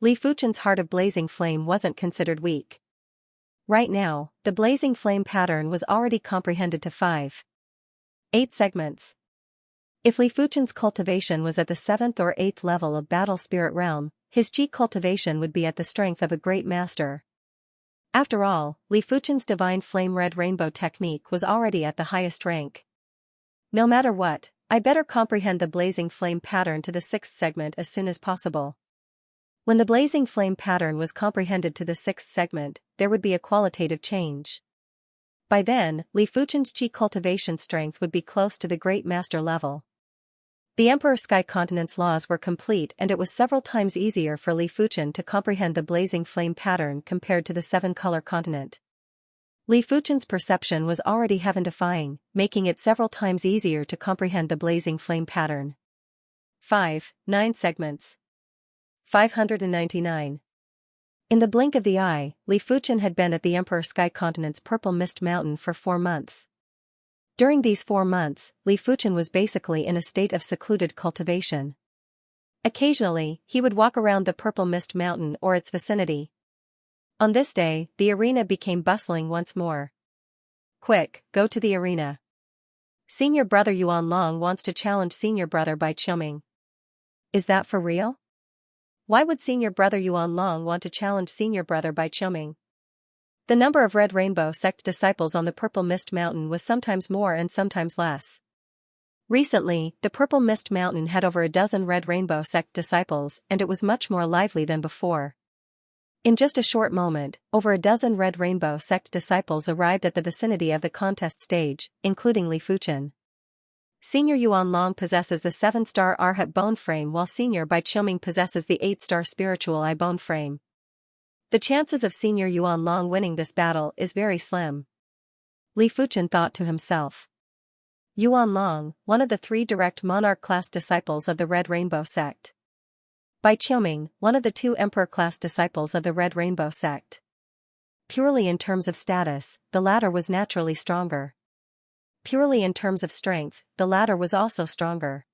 Li Fuchen's heart of blazing flame wasn't considered weak. Right now, the blazing flame pattern was already comprehended to 5.8 segments. If Li Fuchen's cultivation was at the 7th or 8th level of battle spirit realm, his Qi cultivation would be at the strength of a great master. After all, Li Fuchen's divine flame red rainbow technique was already at the highest rank. No matter what, I better comprehend the blazing flame pattern to the 6th segment as soon as possible. When the blazing flame pattern was comprehended to the 6th segment, there would be a qualitative change. By then, Li Fuchen's Qi cultivation strength would be close to the great master level. The Emperor Sky Continent's laws were complete and it was several times easier for Li Fuchen to comprehend the blazing flame pattern compared to the 7-color continent. Li Fuchen's perception was already heaven-defying, making it several times easier to comprehend the blazing flame pattern. 5.9 segments. 599. In the blink of the eye, Li Fuchen had been at the Emperor Sky Continent's Purple Mist Mountain for 4 months. During these 4 months, Li Fuchen was basically in a state of secluded cultivation. Occasionally, he would walk around the Purple Mist Mountain or its vicinity. On this day, the arena became bustling once more. Quick, go to the arena. Senior brother Yuan Long wants to challenge senior brother Bai Qiuming. Is that for real? Why would senior brother Yuan Long want to challenge senior brother Bai Qiuming? The number of Red Rainbow sect disciples on the Purple Mist Mountain was sometimes more and sometimes less. Recently, the Purple Mist Mountain had over a dozen Red Rainbow sect disciples and it was much more lively than before. In just a short moment, over a dozen Red Rainbow sect disciples arrived at the vicinity of the contest stage, including Li Fuchen. Senior Yuan Long possesses the 7-star Arhat bone frame while Senior Bai Qiuming possesses the 8-star spiritual eye bone frame. The chances of Senior Yuan Long winning this battle is very slim. Li Fuchen thought to himself. Yuan Long, one of the 3 direct monarch class disciples of the Red Rainbow sect. Bai Qiuming, one of the 2 emperor class disciples of the Red Rainbow sect. Purely in terms of status, the latter was naturally stronger. Purely in terms of strength, the latter was also stronger.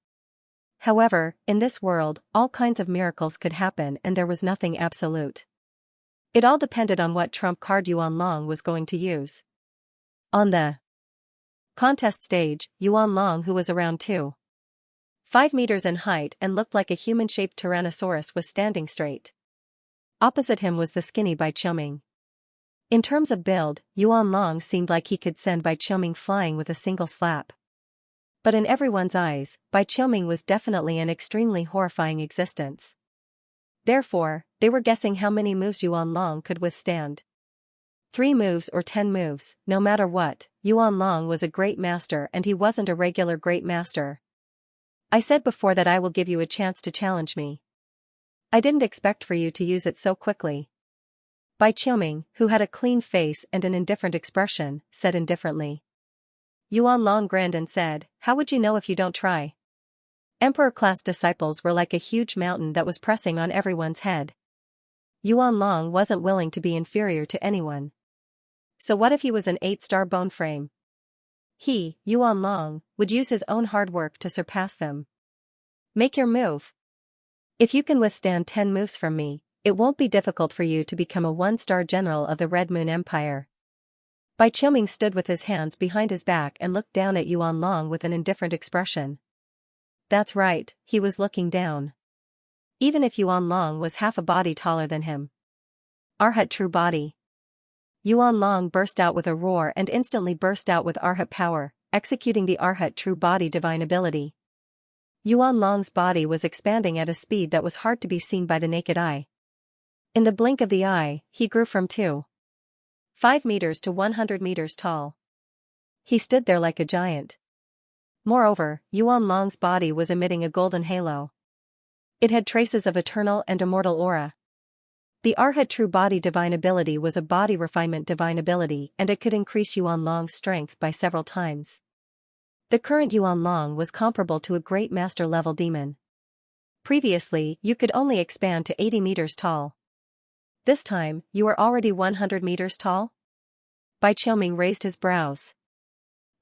However, in this world, all kinds of miracles could happen and there was nothing absolute. It all depended on what trump card Yuan Long was going to use. On the contest stage, Yuan Long, who was around 2.5 meters in height and looked like a human-shaped Tyrannosaurus, was standing straight. Opposite him was the skinny Bai Qiuming. In terms of build, Yuan Long seemed like he could send Bai Qiuming flying with a single slap. But in everyone's eyes, Bai Qiuming was definitely an extremely horrifying existence. Therefore, they were guessing how many moves Yuan Long could withstand. 3 moves or 10 moves, no matter what, Yuan Long was a great master and he wasn't a regular great master. I said before that I will give you a chance to challenge me. I didn't expect for you to use it so quickly. Bai Qiuming, who had a clean face and an indifferent expression, said indifferently. Yuan Long grinned and said, "How would you know if you don't try?" Emperor-class disciples were like a huge mountain that was pressing on everyone's head. Yuan Long wasn't willing to be inferior to anyone. So what if he was an 8-star bone frame? He, Yuan Long, would use his own hard work to surpass them. Make your move. If you can withstand 10 moves from me, it won't be difficult for you to become a 1-star general of the Red Moon Empire. Bai Qiuming stood with his hands behind his back and looked down at Yuan Long with an indifferent expression. That's right, he was looking down. Even if Yuan Long was half a body taller than him. Arhat true body. Yuan Long burst out with a roar and instantly burst out with Arhat power, executing the Arhat true body divine ability. Yuan Long's body was expanding at a speed that was hard to be seen by the naked eye. In the blink of the eye, he grew from 2.5 meters to 100 meters tall. He stood there like a giant. Moreover, Yuan Long's body was emitting a golden halo. It had traces of eternal and immortal aura. The Arhat True Body Divine Ability was a body refinement divine ability and it could increase Yuan Long's strength by several times. The current Yuan Long was comparable to a great master level demon. Previously, you could only expand to 80 meters tall. This time, you are already 100 meters tall? Bai Qiuming raised his brows.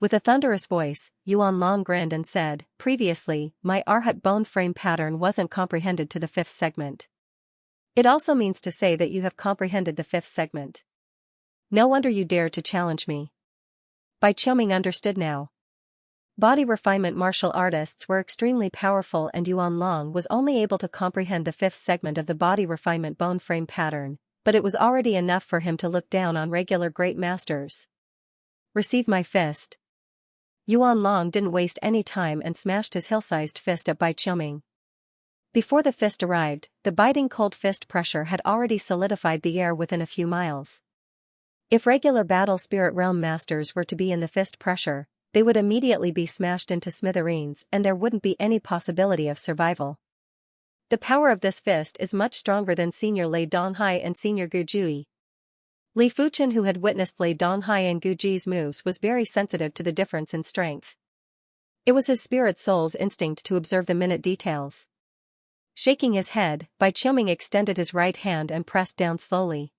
With a thunderous voice, Yuan Long grinned and said, previously, my Arhat bone frame pattern wasn't comprehended to the 5th segment. It also means to say that you have comprehended the 5th segment. No wonder you dare to challenge me. Bai Qiuming understood now. Body refinement martial artists were extremely powerful and Yuan Long was only able to comprehend the 5th segment of the body refinement bone frame pattern, but it was already enough for him to look down on regular great masters. Receive my fist. Yuan Long didn't waste any time and smashed his hill-sized fist at Bai Qiuming. Before the fist arrived, the biting cold fist pressure had already solidified the air within a few miles. If regular battle spirit realm masters were to be in the fist pressure, they would immediately be smashed into smithereens and there wouldn't be any possibility of survival. The power of this fist is much stronger than Senior Lei Donghai and Senior Gu Jui. Li Fuchen, who had witnessed Lei Donghai and Gu Ji's moves, was very sensitive to the difference in strength. It was his spirit soul's instinct to observe the minute details. Shaking his head, Bai Qiuming extended his right hand and pressed down slowly.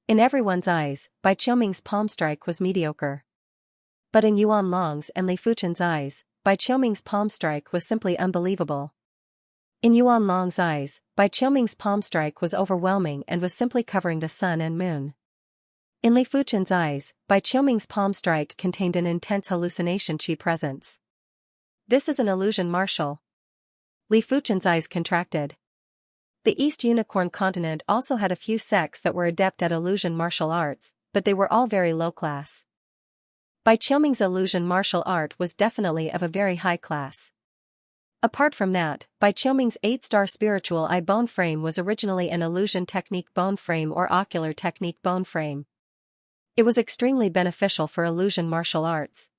In everyone's eyes, Bai Qiuming's palm strike was mediocre. But in Yuan Long's and Li Fuchen's eyes, Bai Qiuming's palm strike was simply unbelievable. In Yuan Long's eyes, Bai Qiuming's palm strike was overwhelming and was simply covering the sun and moon. In Li Fuchen's eyes, Bai Qiuming's palm strike contained an intense hallucination chi presence. This is an illusion martial. Li Fuchen's eyes contracted. The East Unicorn continent also had a few sects that were adept at illusion martial arts, but they were all very low class. Bai Qiuming's illusion martial art was definitely of a very high class. Apart from that, Bai Qiuming's 8-star spiritual eye bone frame was originally an illusion technique bone frame or ocular technique bone frame. It was extremely beneficial for illusion martial arts.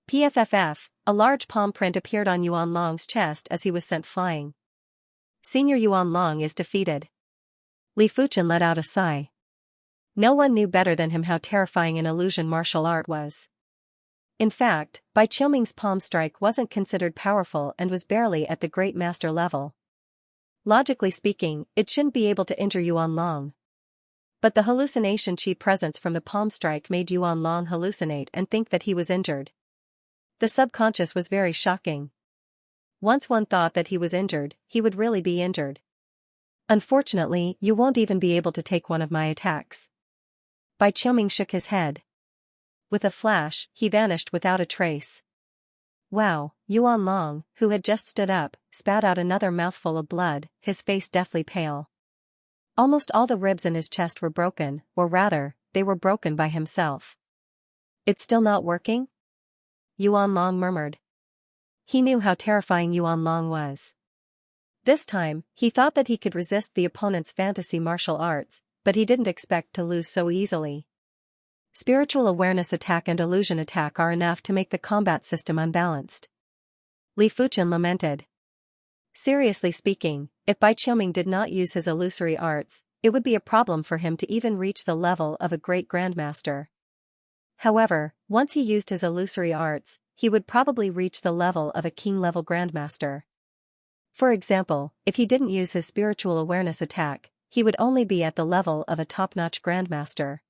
PFFF, a large palm print appeared on Yuan Long's chest as he was sent flying. Senior Yuan Long is defeated. Li Fuchen let out a sigh. No one knew better than him how terrifying an illusion martial art was. In fact, Bai Qiuming's palm strike wasn't considered powerful and was barely at the great master level. Logically speaking, it shouldn't be able to injure Yuan Long. But the hallucination chi presence from the palm strike made Yuan Long hallucinate and think that he was injured. The subconscious was very shocking. Once one thought that he was injured, he would really be injured. Unfortunately, you won't even be able to take one of my attacks. Bai Qiuming shook his head. With a flash, he vanished without a trace. Wow, Yuan Long, who had just stood up, spat out another mouthful of blood, his face deathly pale. Almost all the ribs in his chest were broken, or rather, they were broken by himself. It's still not working? Yuan Long murmured. He knew how terrifying Yuan Long was. This time, he thought that he could resist the opponent's fantasy martial arts, but he didn't expect to lose so easily. Spiritual awareness attack and illusion attack are enough to make the combat system unbalanced. Li Fuchen lamented. Seriously speaking, if Bai Qiuming did not use his illusory arts, it would be a problem for him to even reach the level of a great grandmaster. However, once he used his illusory arts, he would probably reach the level of a king-level grandmaster. For example, if he didn't use his spiritual awareness attack, he would only be at the level of a top-notch grandmaster.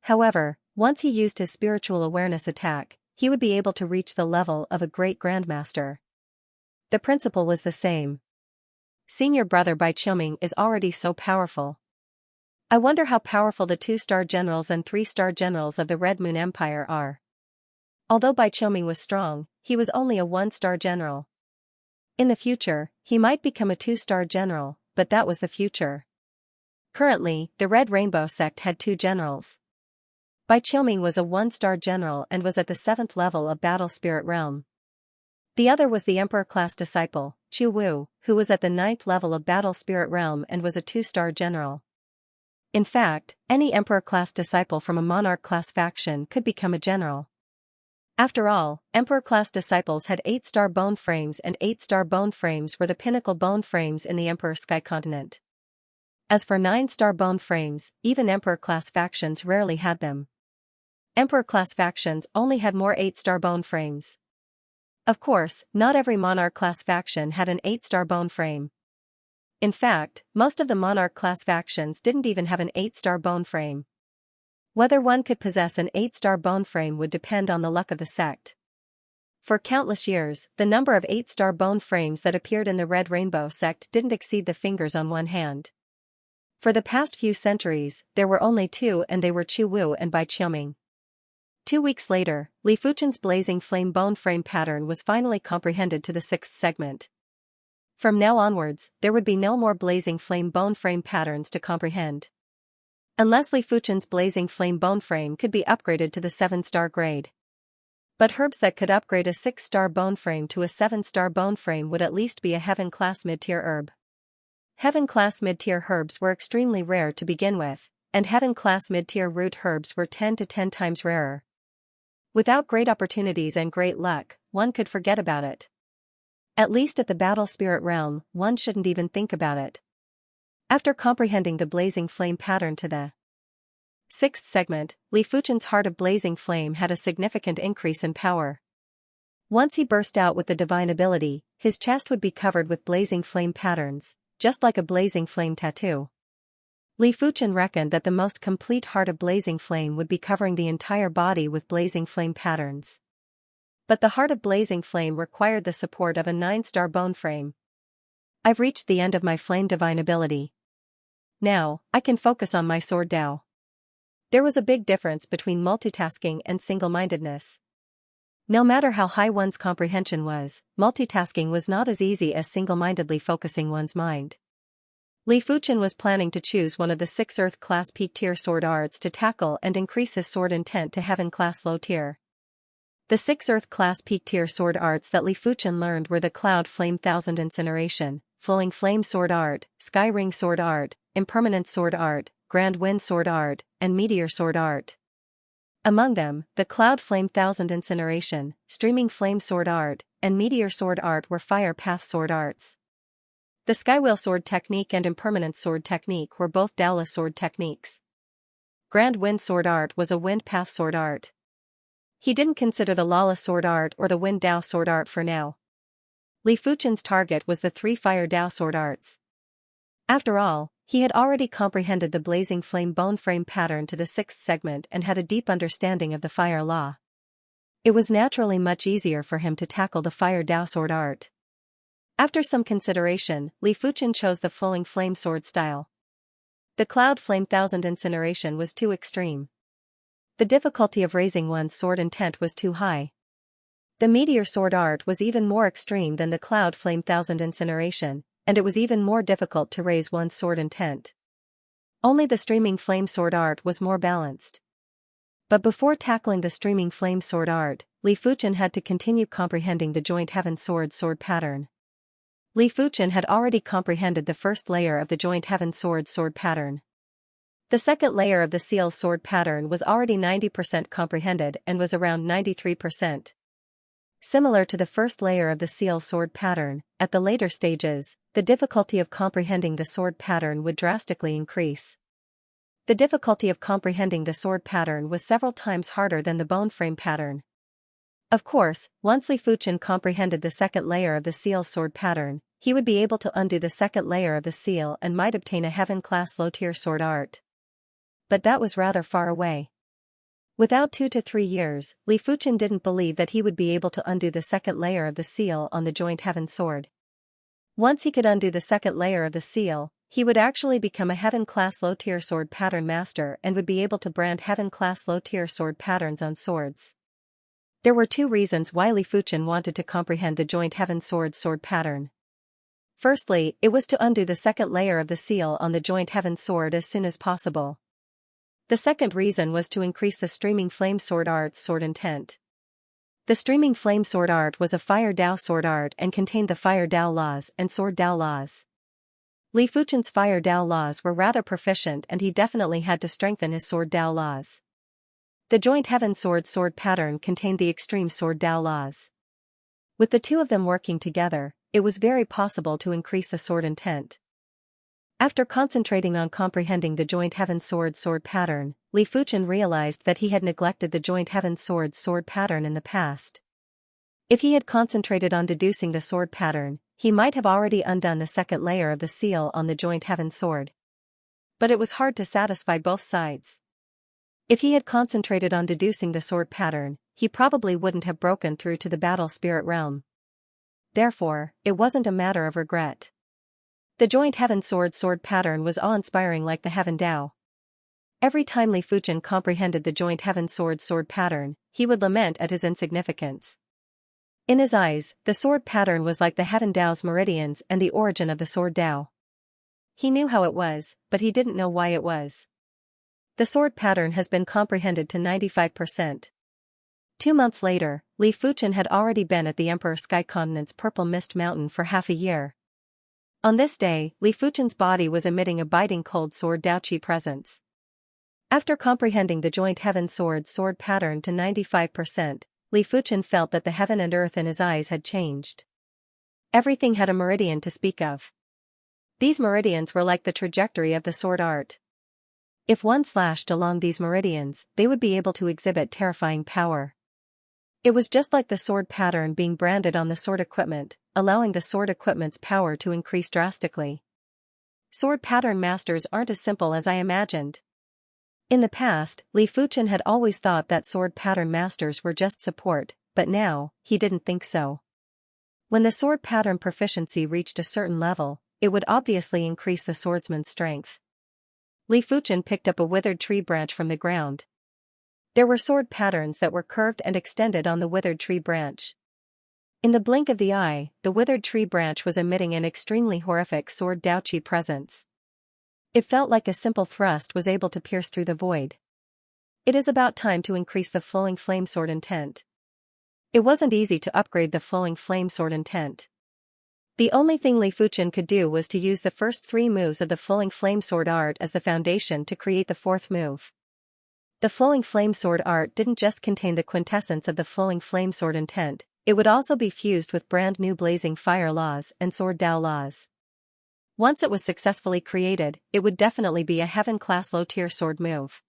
However, once he used his spiritual awareness attack, he would be able to reach the level of a great grandmaster. The principle was the same. Senior brother Bai Qiuming is already so powerful. I wonder how powerful the 2-star generals and 3-star generals of the Red Moon Empire are. Although Bai Qiuming was strong, he was only a 1-star general. In the future, he might become a 2-star general, but that was the future. Currently, the Red Rainbow sect had 2 generals. Bai Qiuming was a 1-star general and was at the 7th level of Battle Spirit Realm. The other was the Emperor-class disciple, Chu Wu, who was at the 9th level of Battle Spirit Realm and was a 2-star general. In fact, any Emperor-class disciple from a Monarch-class faction could become a general. After all, Emperor-class disciples had 8-star bone frames, and 8-star bone frames were the pinnacle bone frames in the Emperor Sky Continent. As for 9-star bone frames, even Emperor-class factions rarely had them. Emperor-class factions only had more 8-star bone frames. Of course, not every Monarch-class faction had an 8-star bone frame. In fact, most of the Monarch-class factions didn't even have an 8-star bone frame. Whether one could possess an 8-star bone frame would depend on the luck of the sect. For countless years, the number of 8-star bone frames that appeared in the Red Rainbow sect didn't exceed the fingers on one hand. For the past few centuries, there were only 2, and they were Chu Wu and Bai Qiuming. 2 weeks later, Li Fuchen's blazing flame bone frame pattern was finally comprehended to the 6th segment. From now onwards, there would be no more blazing flame bone frame patterns to comprehend. Unless Li Fuchen's blazing flame bone frame could be upgraded to the 7-star grade. But herbs that could upgrade a 6-star bone frame to a 7-star bone frame would at least be a Heaven-class mid-tier herb. Heaven-class mid-tier herbs were extremely rare to begin with, and Heaven-class mid-tier root herbs were 10 to 10 times rarer. Without great opportunities and great luck, one could forget about it. At least at the Battle Spirit Realm, one shouldn't even think about it. After comprehending the blazing flame pattern to the 6th segment, Li Fuchen's heart of blazing flame had a significant increase in power. Once he burst out with the divine ability, his chest would be covered with blazing flame patterns, just like a blazing flame tattoo. Li Fuchen reckoned that the most complete heart of blazing flame would be covering the entire body with blazing flame patterns. But the heart of blazing flame required the support of a 9-star bone frame. I've reached the end of my flame divine ability. Now, I can focus on my sword Dao. There was a big difference between multitasking and single-mindedness. No matter how high one's comprehension was, multitasking was not as easy as single-mindedly focusing one's mind. Li Fuchen was planning to choose one of the 6 Earth-class peak-tier sword arts to tackle and increase his sword intent to Heaven-class low-tier. The 6 Earth-class peak-tier sword arts that Li Fuchen learned were the Cloud Flame Thousand Incineration, Flowing Flame Sword Art, Sky Ring Sword Art, Impermanent Sword Art, Grand Wind Sword Art, and Meteor Sword Art. Among them, the Cloud Flame Thousand Incineration, Streaming Flame Sword Art, and Meteor Sword Art were Fire Path Sword Arts. The Skywheel Sword Technique and Impermanent Sword Technique were both Daola Sword Techniques. Grand Wind Sword Art was a Wind Path Sword Art. He didn't consider the Lala Sword Art or the Wind Dao Sword Art for now. Li Fuchen's target was the 3 Fire Dao Sword Arts. After all, he had already comprehended the blazing flame bone frame pattern to the 6th segment and had a deep understanding of the fire law. It was naturally much easier for him to tackle the Fire Dao Sword Art. After some consideration, Li Fuchen chose the Flowing Flame Sword style. The Cloud Flame Thousand Incineration was too extreme. The difficulty of raising one's sword intent was too high. The Meteor Sword Art was even more extreme than the Cloud Flame Thousand Incineration, and it was even more difficult to raise one's sword intent. Only the Streaming Flame Sword Art was more balanced. But before tackling the Streaming Flame Sword Art, Li Fuchen had to continue comprehending the Joint Heaven Sword pattern. Li Fuchen had already comprehended the first layer of the Joint Heaven Sword pattern. The second layer of the Seal Sword pattern was already 90% comprehended and was around 93%. Similar to the first layer of the Seal Sword pattern, at the later stages, the difficulty of comprehending the sword pattern would drastically increase. The difficulty of comprehending the sword pattern was several times harder than the bone frame pattern. Of course, once Li Fuchen comprehended the second layer of the Seal Sword pattern, he would be able to undo the second layer of the seal and might obtain a Heaven-class low-tier sword art. But that was rather far away. Without 2 to 3 years, Li Fuchen didn't believe that he would be able to undo the second layer of the seal on the joint heaven sword. Once he could undo the second layer of the seal, he would actually become a heaven-class low-tier sword pattern master and would be able to brand heaven-class low-tier sword patterns on swords. There were 2 reasons why Li Fuchen wanted to comprehend the joint heaven sword pattern. Firstly, it was to undo the second layer of the seal on the joint heaven sword as soon as possible. The second reason was to increase the streaming flame sword art's sword intent. The streaming flame sword art was a fire Dao sword art and contained the fire Dao laws and sword Dao laws. Li Fuchen's fire Dao laws were rather proficient and he definitely had to strengthen his sword Dao laws. The joint heaven sword pattern contained the extreme sword Dao laws. With the 2 of them working together, it was very possible to increase the sword intent. After concentrating on comprehending the joint heaven sword pattern, Li Fuchen realized that he had neglected the joint heaven sword pattern in the past. If he had concentrated on deducing the sword pattern, he might have already undone the second layer of the seal on the joint heaven sword. But it was hard to satisfy both sides. If he had concentrated on deducing the sword pattern, he probably wouldn't have broken through to the battle spirit realm. Therefore, it wasn't a matter of regret. The joint heaven sword pattern was awe-inspiring like the heaven Dao. Every time Li Fuchen comprehended the joint heaven sword pattern, he would lament at his insignificance. In his eyes, the sword pattern was like the heaven Dao's meridians and the origin of the sword Dao. He knew how it was, but he didn't know why it was. The sword pattern has been comprehended to 95%. 2 months later, Li Fuchen had already been at the Emperor Sky Continent's Purple Mist Mountain for half a year. On this day, Li Fuchen's body was emitting a biting cold sword Dao Qi presence. After comprehending the joint heaven sword pattern to 95%, Li Fuchen felt that the heaven and earth in his eyes had changed. Everything had a meridian to speak of. These meridians were like the trajectory of the sword art. If one slashed along these meridians, they would be able to exhibit terrifying power. It was just like the sword pattern being branded on the sword equipment, allowing the sword equipment's power to increase drastically. Sword pattern masters aren't as simple as I imagined. In the past, Li Fuchen had always thought that sword pattern masters were just support, but now, he didn't think so. When the sword pattern proficiency reached a certain level, it would obviously increase the swordsman's strength. Li Fuchen picked up a withered tree branch from the ground. There were sword patterns that were curved and extended on the withered tree branch. In the blink of the eye, the withered tree branch was emitting an extremely horrific sword Dao Qi presence. It felt like a simple thrust was able to pierce through the void. It is about time to increase the flowing flame sword intent. It wasn't easy to upgrade the flowing flame sword intent. The only thing Li Fuchen could do was to use the first 3 moves of the flowing flame sword art as the foundation to create the 4th move. The flowing flame sword art didn't just contain the quintessence of the flowing flame sword intent, it would also be fused with brand new blazing fire laws and sword Dao laws. Once it was successfully created, it would definitely be a heaven-class low-tier sword move.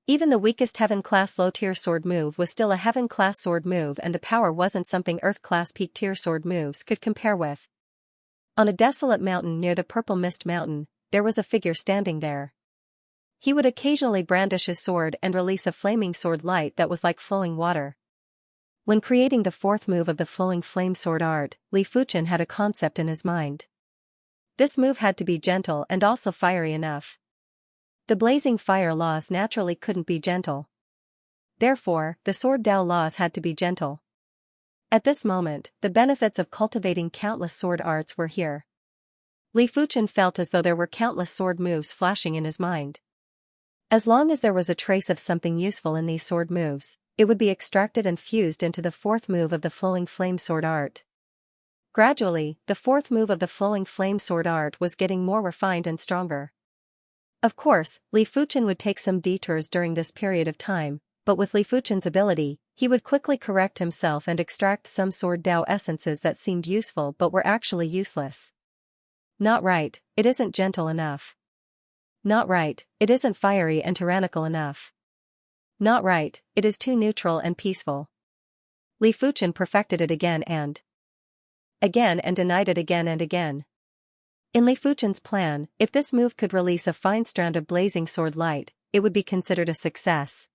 Even the weakest heaven-class low-tier sword move was still a heaven-class sword move, and the power wasn't something earth-class peak-tier sword moves could compare with. On a desolate mountain near the Purple Mist Mountain, there was a figure standing there. He would occasionally brandish his sword and release a flaming sword light that was like flowing water. When creating the 4th move of the flowing flame sword art, Li Fuchen had a concept in his mind. This move had to be gentle and also fiery enough. The blazing fire laws naturally couldn't be gentle. Therefore, the sword Dao laws had to be gentle. At this moment, the benefits of cultivating countless sword arts were here. Li Fuchen felt as though there were countless sword moves flashing in his mind. As long as there was a trace of something useful in these sword moves, it would be extracted and fused into the 4th move of the flowing flame sword art. Gradually, the 4th move of the flowing flame sword art was getting more refined and stronger. Of course, Li Fuchen would take some detours during this period of time, but with Li Fuchen's ability, he would quickly correct himself and extract some sword Dao essences that seemed useful but were actually useless. Not right, it isn't gentle enough. Not right, it isn't fiery and tyrannical enough. Not right, it is too neutral and peaceful. Li Fuchen perfected it again and denied it again and again. In Li Fuchen's plan, if this move could release a fine strand of blazing sword light, it would be considered a success.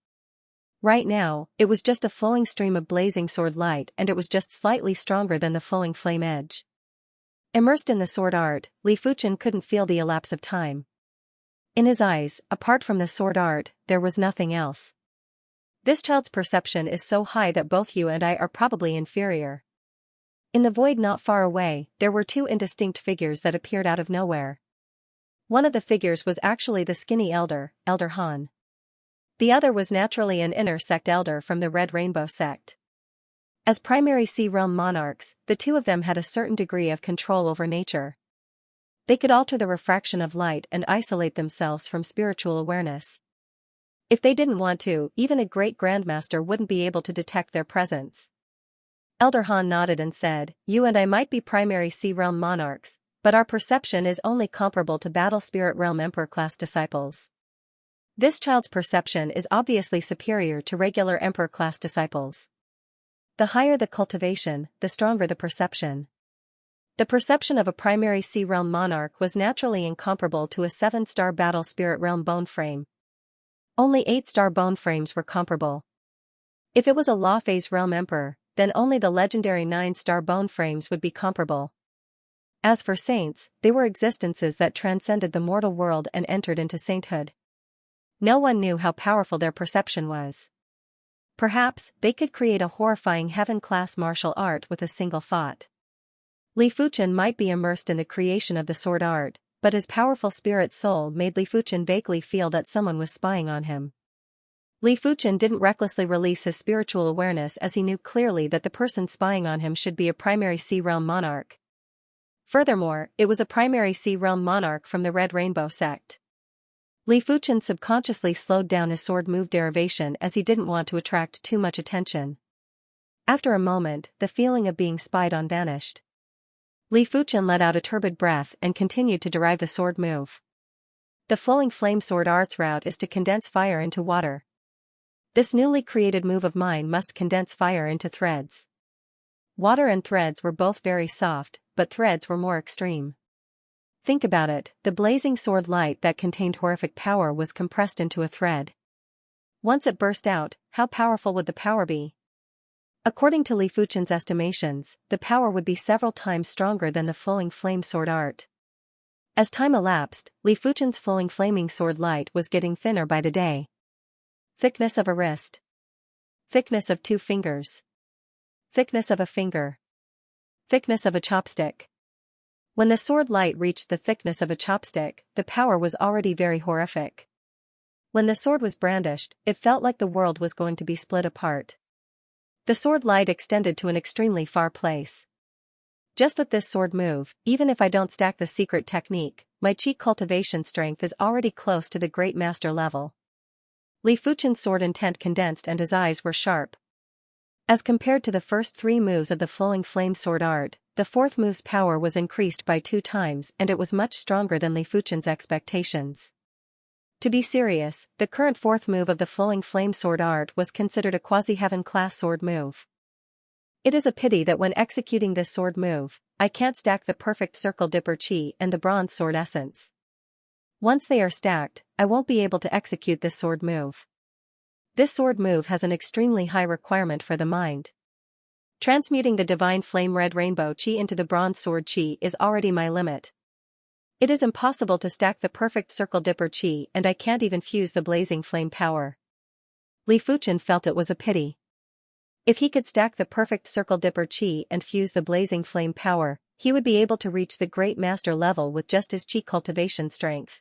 Right now, it was just a flowing stream of blazing sword light, and it was just slightly stronger than the flowing flame edge. Immersed in the sword art, Li Fuchen couldn't feel the elapse of time. In his eyes, apart from the sword art, there was nothing else. This child's perception is so high that both you and I are probably inferior. In the void not far away, there were two indistinct figures that appeared out of nowhere. One of the figures was actually the skinny elder, Elder Han. The other was naturally an inner sect elder from the Red Rainbow sect. As primary Sea Realm monarchs, the two of them had a certain degree of control over nature. They could alter the refraction of light and isolate themselves from spiritual awareness. If they didn't want to, even a great grandmaster wouldn't be able to detect their presence. Elder Han nodded and said, "You and I might be primary Sea Realm monarchs, but our perception is only comparable to Battle Spirit Realm Emperor-class disciples. This child's perception is obviously superior to regular Emperor-class disciples. The higher the cultivation, the stronger the perception." The perception of a primary Sea Realm monarch was naturally incomparable to a 7-star Battle Spirit Realm bone frame. Only 8-star bone frames were comparable. If it was a Law Phase Realm Emperor, then only the legendary 9-star bone frames would be comparable. As for saints, they were existences that transcended the mortal world and entered into sainthood. No one knew how powerful their perception was. Perhaps, they could create a horrifying heaven-class martial art with a single thought. Li Fuchen might be immersed in the creation of the sword art, but his powerful spirit soul made Li Fuchen vaguely feel that someone was spying on him. Li Fuchen didn't recklessly release his spiritual awareness as he knew clearly that the person spying on him should be a primary Sea Realm monarch. Furthermore, it was a primary Sea Realm monarch from the Red Rainbow sect. Li Fuchen subconsciously slowed down his sword move derivation as he didn't want to attract too much attention. After a moment, the feeling of being spied on vanished. Li Fuchen let out a turbid breath and continued to derive the sword move. The flowing flame sword art's route is to condense fire into water. This newly created move of mine must condense fire into threads. Water and threads were both very soft, but threads were more extreme. Think about it, the blazing sword light that contained horrific power was compressed into a thread. Once it burst out, how powerful would the power be? According to Li Fuchen's estimations, the power would be several times stronger than the flowing flame sword art. As time elapsed, Li Fuchen's flowing flaming sword light was getting thinner by the day. Thickness of a wrist. Thickness of 2 fingers. Thickness of a finger. Thickness of a chopstick. When the sword light reached the thickness of a chopstick, the power was already very horrific. When the sword was brandished, it felt like the world was going to be split apart. The sword light extended to an extremely far place. Just with this sword move, even if I don't stack the secret technique, my chi cultivation strength is already close to the great master level. Li Fuchen's sword intent condensed and his eyes were sharp. As compared to the first 3 moves of the flowing flame sword art, the 4th move's power was increased by 2 times and it was much stronger than Li Fuchen's expectations. To be serious, the current 4th move of the flowing flame sword art was considered a quasi-heaven class sword move. It is a pity that when executing this sword move, I can't stack the perfect circle dipper chi and the bronze sword essence. Once they are stacked, I won't be able to execute this sword move. This sword move has an extremely high requirement for the mind. Transmuting the divine flame red rainbow chi into the bronze sword chi is already my limit. It is impossible to stack the perfect circle dipper chi and I can't even fuse the blazing flame power. Li Fuchen felt it was a pity. If he could stack the perfect circle dipper chi and fuse the blazing flame power, he would be able to reach the great master level with just his chi cultivation strength.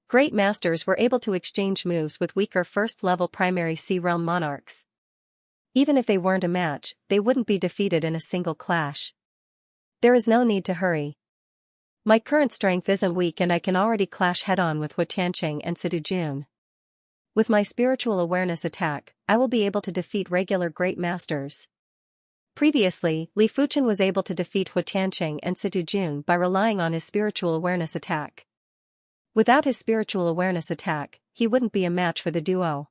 Great masters were able to exchange moves with weaker first-level primary Sea Realm monarchs. Even if they weren't a match, they wouldn't be defeated in a single clash. There is no need to hurry. My current strength isn't weak and I can already clash head-on with Xianxia and Sidu Jun. With my spiritual awareness attack, I will be able to defeat regular great masters. Previously, Li Fuchen was able to defeat Xianxia and Sidu Jun by relying on his spiritual awareness attack. Without his spiritual awareness attack, he wouldn't be a match for the duo.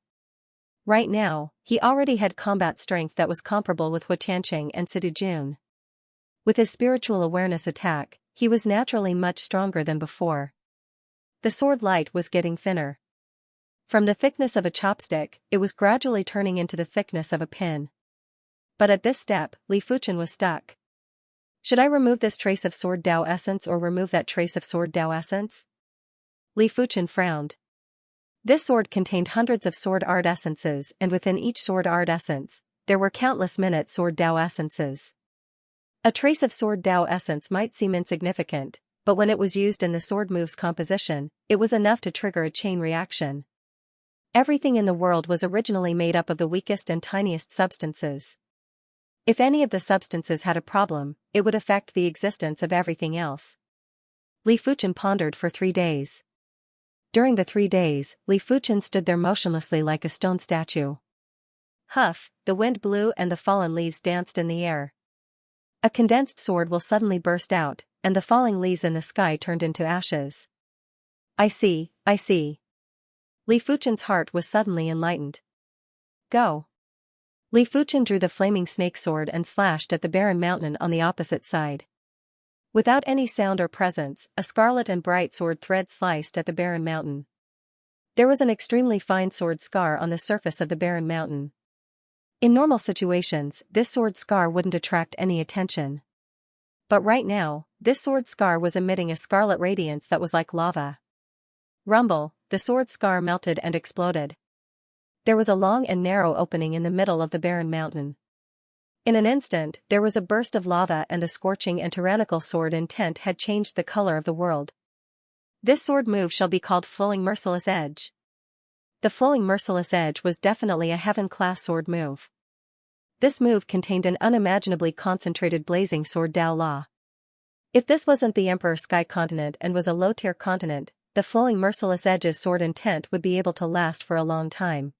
Right now, he already had combat strength that was comparable with Xianxia and Sidu Jun. With his spiritual awareness attack, he was naturally much stronger than before. The sword light was getting thinner. From the thickness of a chopstick, it was gradually turning into the thickness of a pin. But at this step, Li Fuchen was stuck. Should I remove this trace of sword Dao essence or remove that trace of sword Dao essence? Li Fuchen frowned. This sword contained hundreds of sword art essences, and within each sword art essence, there were countless minute sword Dao essences. A trace of sword Dao essence might seem insignificant, but when it was used in the sword move's composition, it was enough to trigger a chain reaction. Everything in the world was originally made up of the weakest and tiniest substances. If any of the substances had a problem, it would affect the existence of everything else. Li Fuchen pondered for 3 days. During the 3 days, Li Fuchen stood there motionlessly like a stone statue. Huff, the wind blew and the fallen leaves danced in the air. A condensed sword will suddenly burst out, and the falling leaves in the sky turned into ashes. I see. Li Fuchen's heart was suddenly enlightened. Go. Li Fuchen drew the flaming snake sword and slashed at the barren mountain on the opposite side. Without any sound or presence, a scarlet and bright sword thread sliced at the barren mountain. There was an extremely fine sword scar on the surface of the barren mountain. In normal situations, this sword scar wouldn't attract any attention. But right now, this sword scar was emitting a scarlet radiance that was like lava. Rumble, the sword scar melted and exploded. There was a long and narrow opening in the middle of the barren mountain. In an instant, there was a burst of lava and the scorching and tyrannical sword intent had changed the color of the world. This sword move shall be called Flowing Merciless Edge. The Flowing Merciless Edge was definitely a heaven-class sword move. This move contained an unimaginably concentrated blazing sword Dao law. If this wasn't the Emperor Sky continent and was a low-tier continent, the Flowing Merciless Edge's sword intent would be able to last for a long time.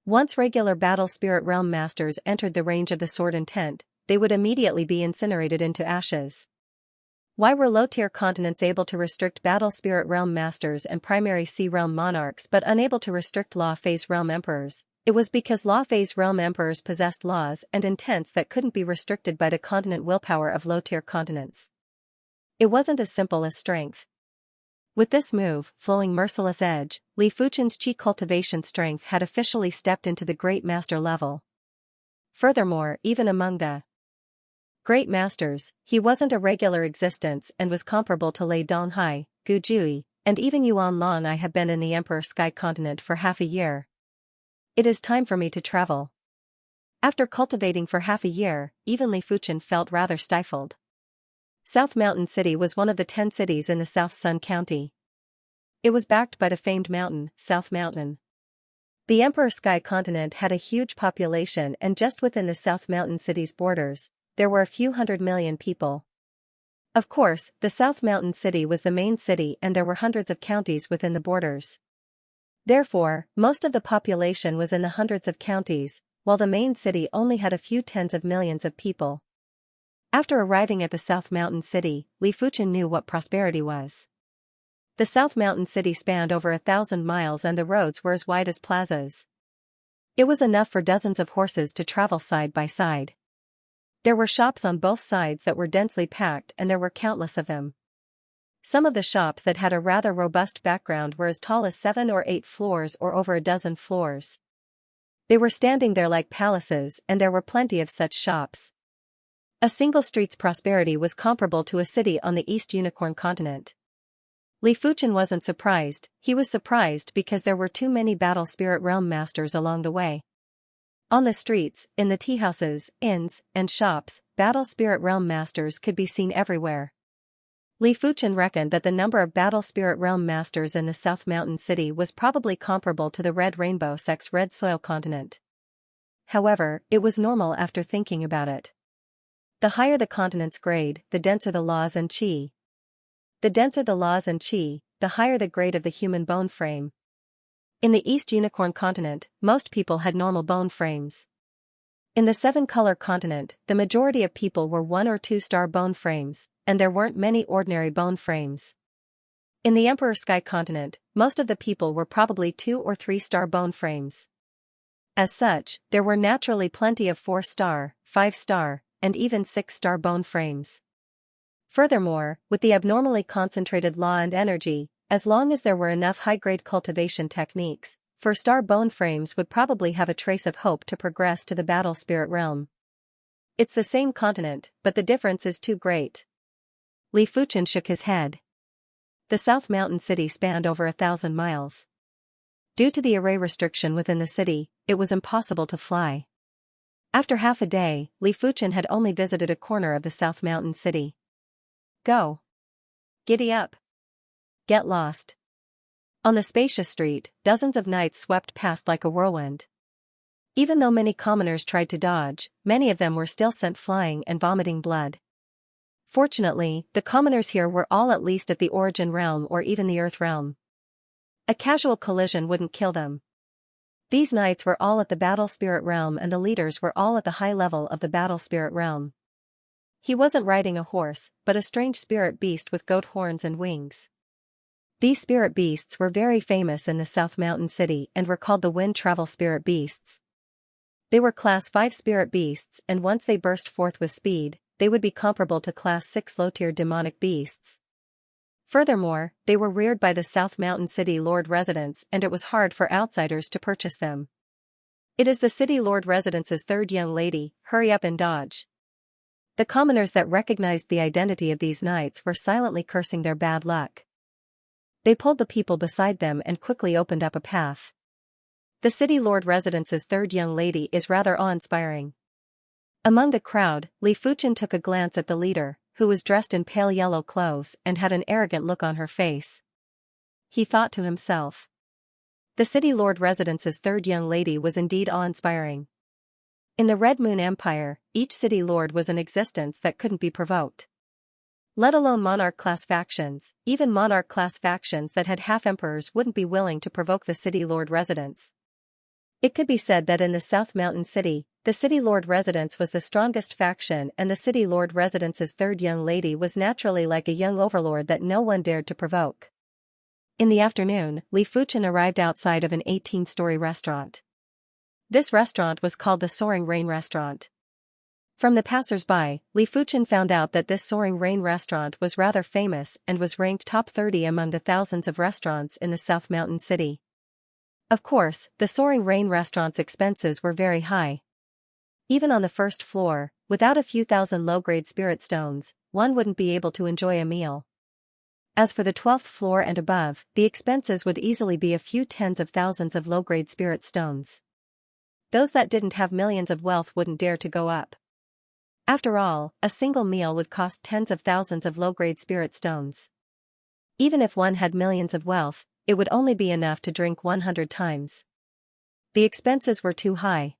Once regular Battle Spirit Realm Masters entered the range of the sword intent, they would immediately be incinerated into ashes. Why were low-tier continents able to restrict Battle Spirit Realm Masters and Primary Sea Realm Monarchs but unable to restrict Law Phase Realm Emperors? It was because Law Phase Realm Emperors possessed laws and intents that couldn't be restricted by the continent willpower of low-tier continents. It wasn't as simple as strength. With this move, Flowing Merciless Edge, Li Fuchen's Qi cultivation strength had officially stepped into the Great Master level. Furthermore, even among the Great Masters, he wasn't a regular existence and was comparable to Lei Donghai, Gu Jui, and even Yuan Long. I have been in the Emperor Sky continent for half a year. It is time for me to travel. After cultivating for half a year, even Li Fuchen felt rather stifled. South Mountain City was one of the 10 cities in the South Sun County. It was backed by the famed mountain, South Mountain. The Emperor Sky continent had a huge population, and just within the South Mountain City's borders, there were a few 100 million people. Of course, the South Mountain City was the main city and there were hundreds of counties within the borders. Therefore, most of the population was in the hundreds of counties, while the main city only had a few tens of millions of people. After arriving at the South Mountain City, Li Fuchen knew what prosperity was. The South Mountain City spanned over 1,000 miles and the roads were as wide as plazas. It was enough for dozens of horses to travel side by side. There were shops on both sides that were densely packed and there were countless of them. Some of the shops that had a rather robust background were as tall as 7 or 8 floors or over a dozen floors. They were standing there like palaces and there were plenty of such shops. A single street's prosperity was comparable to a city on the East Unicorn continent. Li Fuchen wasn't surprised, he was surprised because there were too many Battle Spirit Realm Masters along the way. On the streets, in the teahouses, inns, and shops, Battle Spirit Realm Masters could be seen everywhere. Li Fuchen reckoned that the number of Battle Spirit Realm Masters in the South Mountain City was probably comparable to the Red Rainbow Sex Red Soil continent. However, it was normal after thinking about it. The higher the continent's grade, the denser the laws and qi. The denser the laws and qi, the higher the grade of the human bone frame. In the East Unicorn continent, most people had normal bone frames. In the 7-color continent, the majority of people were 1 or 2-star bone frames, and there weren't many ordinary bone frames. In the Emperor Sky continent, most of the people were probably 2 or 3-star bone frames. As such, there were naturally plenty of 4-star, 5-star, and even 6-star bone frames. Furthermore, with the abnormally concentrated law and energy, as long as there were enough high-grade cultivation techniques, 4-star bone frames would probably have a trace of hope to progress to the battle spirit realm. It's the same continent, but the difference is too great. Li Fuchen shook his head. The South Mountain City spanned over 1,000 miles. Due to the array restriction within the city, it was impossible to fly. After half a day, Li Fuchen had only visited a corner of the South Mountain City. Go. Giddy up. Get lost. On the spacious street, dozens of knights swept past like a whirlwind. Even though many commoners tried to dodge, many of them were still sent flying and vomiting blood. Fortunately, the commoners here were all at least at the origin realm or even the earth realm. A casual collision wouldn't kill them. These knights were all at the battle spirit realm and the leaders were all at the high level of the battle spirit realm. He wasn't riding a horse, but a strange spirit beast with goat horns and wings. These spirit beasts were very famous in the South Mountain City and were called the Wind Travel Spirit Beasts. They were Class 5 spirit beasts and once they burst forth with speed, they would be comparable to Class 6 low-tier demonic beasts. Furthermore, they were reared by the South Mountain City Lord residents and it was hard for outsiders to purchase them. It is the City Lord Residence's third young lady, hurry up and dodge. The commoners that recognized the identity of these knights were silently cursing their bad luck. They pulled the people beside them and quickly opened up a path. The City Lord Residence's third young lady is rather awe-inspiring. Among the crowd, Li Fuchen took a glance at the leader, who was dressed in pale yellow clothes and had an arrogant look on her face. He thought to himself. The City Lord Residence's third young lady was indeed awe-inspiring. In the Red Moon Empire, each City Lord was an existence that couldn't be provoked. Let alone monarch-class factions, even monarch-class factions that had half-emperors wouldn't be willing to provoke the City Lord Residence. It could be said that in the South Mountain City, the City Lord Residence was the strongest faction and the City Lord Residence's third young lady was naturally like a young overlord that no one dared to provoke. In the afternoon, Li Fuchen arrived outside of an 18-story restaurant. This restaurant was called the Soaring Rain Restaurant. From the passers-by, Li Fuchen found out that this Soaring Rain restaurant was rather famous and was ranked top 30 among the thousands of restaurants in the South Mountain City. Of course, the Soaring Rain restaurant's expenses were very high. Even on the first floor, without a few thousand low-grade spirit stones, one wouldn't be able to enjoy a meal. As for the 12th floor and above, the expenses would easily be a few tens of thousands of low-grade spirit stones. Those that didn't have millions of wealth wouldn't dare to go up. After all, a single meal would cost tens of thousands of low-grade spirit stones. Even if one had millions of wealth, it would only be enough to drink 100 times. The expenses were too high.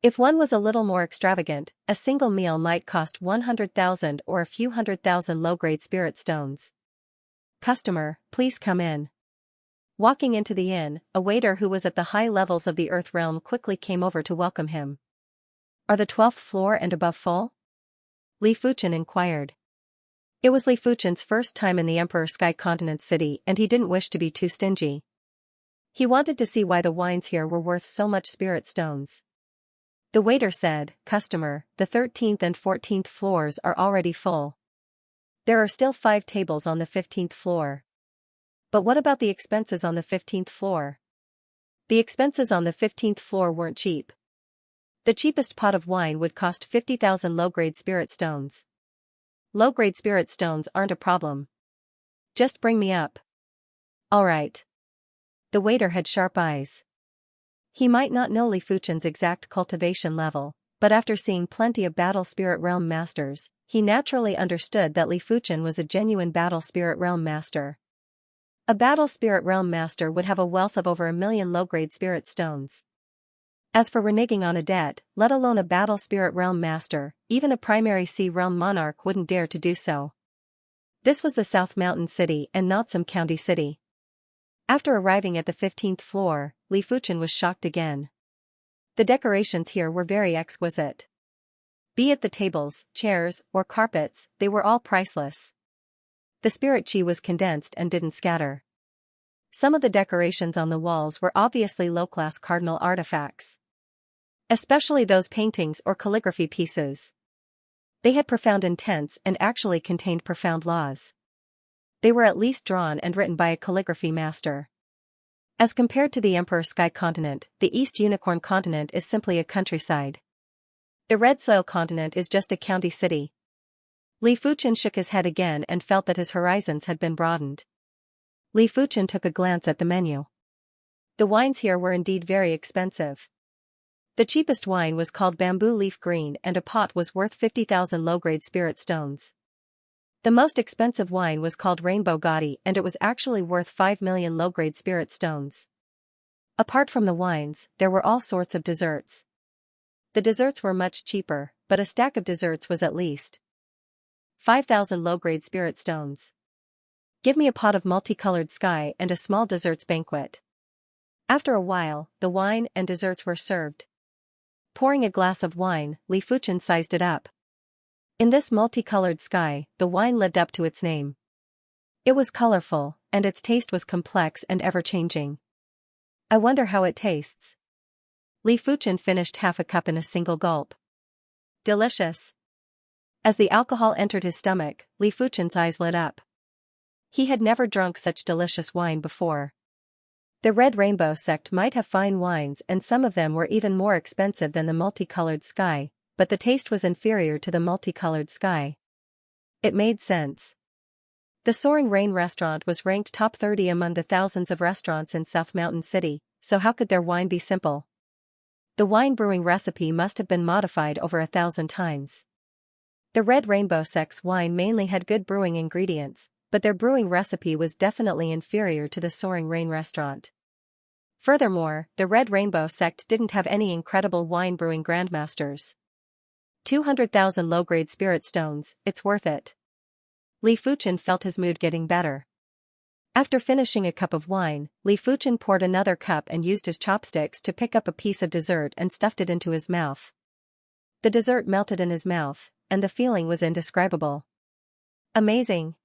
If one was a little more extravagant, a single meal might cost 100,000 or a few 100,000 low-grade spirit stones. Customer, please come in. Walking into the inn, a waiter who was at the high levels of the Earth realm quickly came over to welcome him. Are the 12th floor and above full? Li Fuchen inquired. It was Li Fuchen's first time in the Emperor Sky Continent City and he didn't wish to be too stingy. He wanted to see why the wines here were worth so much spirit stones. The waiter said, Customer, the 13th and 14th floors are already full. There are still 5 tables on the 15th floor. But what about the expenses on the 15th floor? The expenses on the 15th floor weren't cheap. The cheapest pot of wine would cost 50,000 low-grade spirit stones. Low-grade spirit stones aren't a problem. Just bring me up. All right. The waiter had sharp eyes. He might not know Li Fuchen's exact cultivation level, but after seeing plenty of Battle Spirit Realm masters, he naturally understood that Li Fuchen was a genuine Battle Spirit Realm master. A Battle Spirit Realm master would have a wealth of over 1 million low-grade spirit stones. As for reneging on a debt, let alone a Battle Spirit Realm master, even a Primary Sea Realm monarch wouldn't dare to do so. This was the South Mountain City and not some county city. After arriving at the 15th floor, Li Fuchen was shocked again. The decorations here were very exquisite. Be it the tables, chairs, or carpets, they were all priceless. The spirit chi was condensed and didn't scatter. Some of the decorations on the walls were obviously low-class cardinal artifacts. Especially those paintings or calligraphy pieces. They had profound intents and actually contained profound laws. They were at least drawn and written by a calligraphy master. As compared to the Emperor Sky continent, the East Unicorn continent is simply a countryside. The Red Soil continent is just a county city. Li Fuchen shook his head again and felt that his horizons had been broadened. Li Fuchen took a glance at the menu. The wines here were indeed very expensive. The cheapest wine was called Bamboo Leaf Green and a pot was worth 50,000 low-grade spirit stones. The most expensive wine was called Rainbow Gaudy and it was actually worth 5 million low-grade spirit stones. Apart from the wines, there were all sorts of desserts. The desserts were much cheaper, but a stack of desserts was at least 5,000 low-grade spirit stones. Give me a pot of multicolored sky and a small desserts banquet. After a while, the wine and desserts were served. Pouring a glass of wine, Li Fuchen sized it up. In this multicolored sky, the wine lived up to its name. It was colorful, and its taste was complex and ever-changing. I wonder how it tastes. Li Fuchen finished half a cup in a single gulp. Delicious. As the alcohol entered his stomach, Li Fuchen's eyes lit up. He had never drunk such delicious wine before. The Red Rainbow sect might have fine wines and some of them were even more expensive than the multicolored sky, but the taste was inferior to the multicolored sky. It made sense. The Soaring Rain restaurant was ranked top 30 among the thousands of restaurants in South Mountain City, so how could their wine be simple? The wine brewing recipe must have been modified over 1,000 times. The Red Rainbow sect's wine mainly had good brewing ingredients, but their brewing recipe was definitely inferior to the Soaring Rain restaurant. Furthermore, the Red Rainbow sect didn't have any incredible wine brewing grandmasters. 200,000 low-grade spirit stones, it's worth it. Li Fuchen felt his mood getting better. After finishing a cup of wine, Li Fuchen poured another cup and used his chopsticks to pick up a piece of dessert and stuffed it into his mouth. The dessert melted in his mouth, and the feeling was indescribable. Amazing.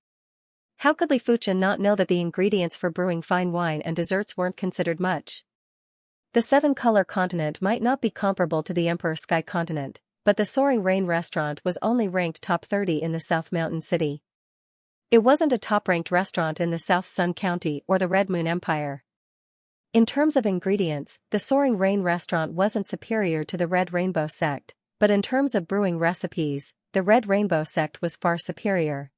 How could Li Fuchen not know that the ingredients for brewing fine wine and desserts weren't considered much? The Seven-Color continent might not be comparable to the Emperor Sky continent, but the Soaring Rain restaurant was only ranked top 30 in the South Mountain City. It wasn't a top-ranked restaurant in the South Sun County or the Red Moon Empire. In terms of ingredients, the Soaring Rain restaurant wasn't superior to the Red Rainbow sect, but in terms of brewing recipes, the Red Rainbow sect was far superior.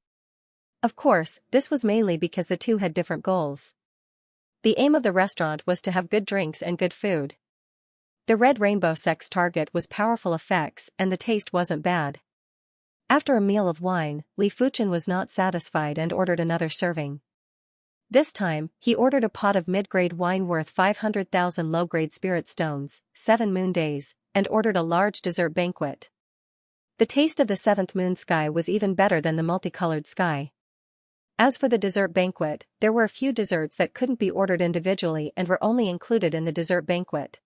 Of course, this was mainly because the two had different goals. The aim of the restaurant was to have good drinks and good food. The Red Rainbow sect's target was powerful effects and the taste wasn't bad. After a meal of wine, Li Fuchen was not satisfied and ordered another serving. This time, he ordered a pot of mid-grade wine worth 500,000 low-grade spirit stones, 7 moon days, and ordered a large dessert banquet. The taste of the 7th moon sky was even better than the multicolored sky. As for the dessert banquet, there were a few desserts that couldn't be ordered individually and were only included in the dessert banquet.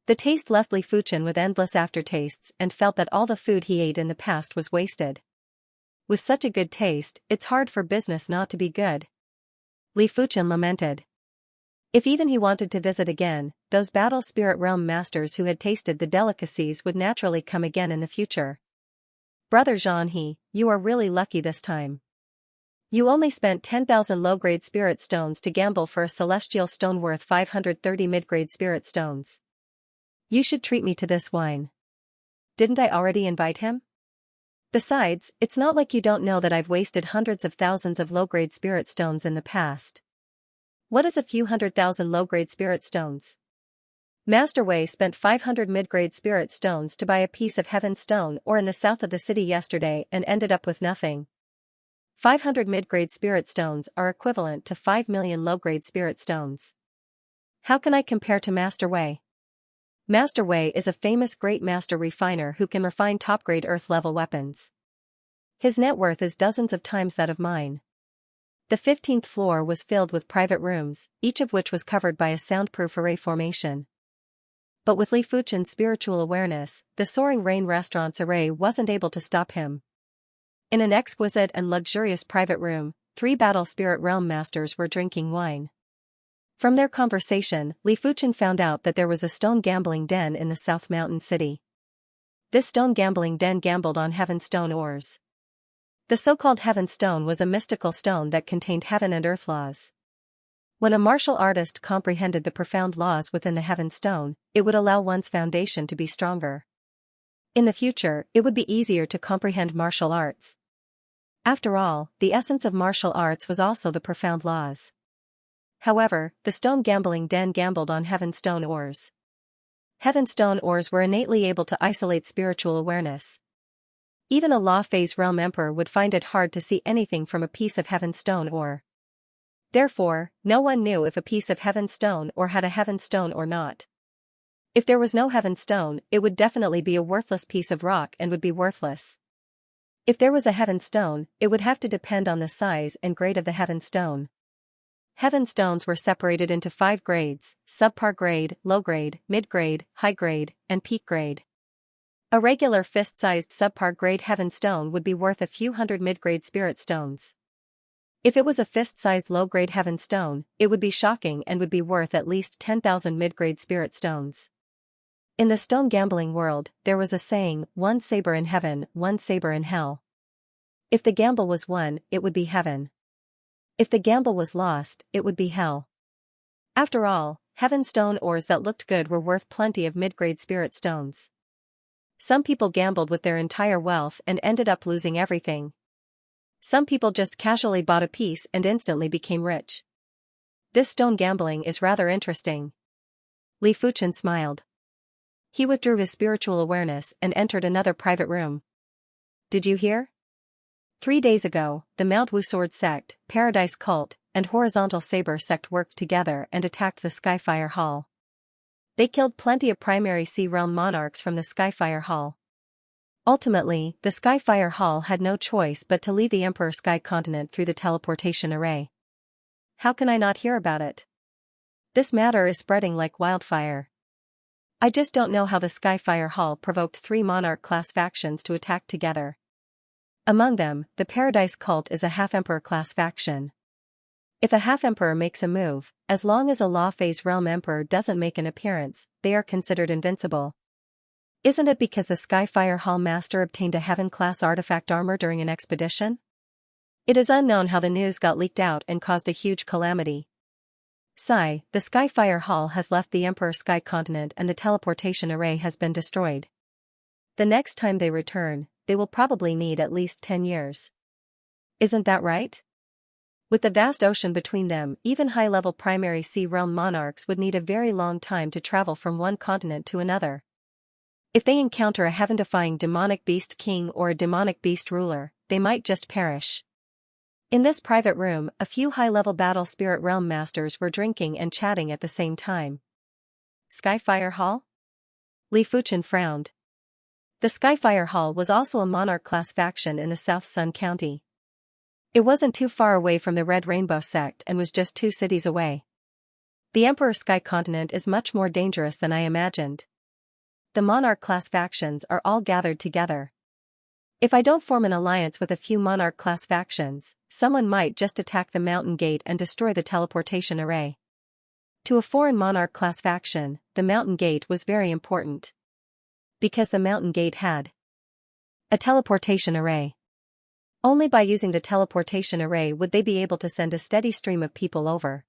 The taste left Li Fuchen with endless aftertastes and felt that all the food he ate in the past was wasted. With such a good taste, it's hard for business not to be good. Li Fuchen lamented. If even he wanted to visit again, those Battle Spirit Realm masters who had tasted the delicacies would naturally come again in the future. Brother Xianxia, you are really lucky this time. You only spent 10,000 low-grade spirit stones to gamble for a celestial stone worth 530 mid-grade spirit stones. You should treat me to this wine. Didn't I already invite him? Besides, it's not like you don't know that I've wasted hundreds of thousands of low-grade spirit stones in the past. What is a few 100,000 low-grade spirit stones? Master Wei spent 500 mid-grade spirit stones to buy a piece of heaven stone ore in the south of the city yesterday and ended up with nothing. 500 mid-grade spirit stones are equivalent to 5 million low-grade spirit stones. How can I compare to Master Wei? Master Wei is a famous great master refiner who can refine top-grade Earth-level weapons. His net worth is dozens of times that of mine. The 15th floor was filled with private rooms, each of which was covered by a soundproof array formation. But with Li Fuchen's spiritual awareness, the Soaring Rain restaurant's array wasn't able to stop him. In an exquisite and luxurious private room, 3 Battle Spirit Realm masters were drinking wine. From their conversation, Li Fuchen found out that there was a stone gambling den in the South Mountain City. This stone gambling den gambled on heaven stone ores. The so-called heaven stone was a mystical stone that contained heaven and earth laws. When a martial artist comprehended the profound laws within the Heaven Stone, it would allow one's foundation to be stronger. In the future, it would be easier to comprehend martial arts. After all, the essence of martial arts was also the profound laws. However, the stone gambling den gambled on Heaven Stone ores. Heaven Stone ores were innately able to isolate spiritual awareness. Even a Law Phase Realm Emperor would find it hard to see anything from a piece of Heaven Stone ore. Therefore, no one knew if a piece of Heaven Stone ore had a Heaven Stone or not. If there was no Heaven Stone, it would definitely be a worthless piece of rock and would be worthless. If there was a Heaven Stone, it would have to depend on the size and grade of the Heaven Stone. Heaven Stones were separated into 5 grades: subpar grade, low grade, mid-grade, high grade, and peak grade. A regular fist-sized subpar grade Heaven Stone would be worth a few hundred mid-grade spirit stones. If it was a fist-sized low-grade Heaven Stone, it would be shocking and would be worth at least 10,000 mid-grade spirit stones. In the stone gambling world, there was a saying, one saber in heaven, one saber in hell. If the gamble was won, it would be heaven. If the gamble was lost, it would be hell. After all, Heaven Stone ores that looked good were worth plenty of mid-grade spirit stones. Some people gambled with their entire wealth and ended up losing everything. Some people just casually bought a piece and instantly became rich. This stone gambling is rather interesting. Li Fuchen smiled. He withdrew his spiritual awareness and entered another private room. Did you hear? 3 days ago, the Mount Wu Sword Sect, Paradise Cult, and Horizontal Saber Sect worked together and attacked the Skyfire Hall. They killed plenty of primary Sea Realm monarchs from the Skyfire Hall. Ultimately, the Skyfire Hall had no choice but to leave the Emperor Sky Continent through the teleportation array. How can I not hear about it? This matter is spreading like wildfire. I just don't know how the Skyfire Hall provoked 3 monarch-class factions to attack together. Among them, the Paradise Cult is a half-emperor class faction. If a half-emperor makes a move, as long as a Law Phase Realm Emperor doesn't make an appearance, they are considered invincible. Isn't it because the Skyfire Hall Master obtained a Heaven-class artifact armor during an expedition? It is unknown how the news got leaked out and caused a huge calamity. The Skyfire Hall has left the Emperor Sky Continent and the teleportation array has been destroyed. The next time they return, they will probably need at least 10 years. Isn't that right? With the vast ocean between them, even high-level primary Sea Realm monarchs would need a very long time to travel from one continent to another. If they encounter a heaven-defying demonic beast king or a demonic beast ruler, they might just perish. In this private room, a few high-level battle spirit realm masters were drinking and chatting at the same time. Skyfire Hall? Li Fuchen frowned. The Skyfire Hall was also a monarch-class faction in the South Sun County. It wasn't too far away from the Red Rainbow Sect and was just 2 cities away. The Emperor Sky Continent is much more dangerous than I imagined. The monarch-class factions are all gathered together. If I don't form an alliance with a few monarch-class factions, someone might just attack the mountain gate and destroy the teleportation array. To a foreign monarch-class faction, the mountain gate was very important. Because the mountain gate had a teleportation array. Only by using the teleportation array would they be able to send a steady stream of people over.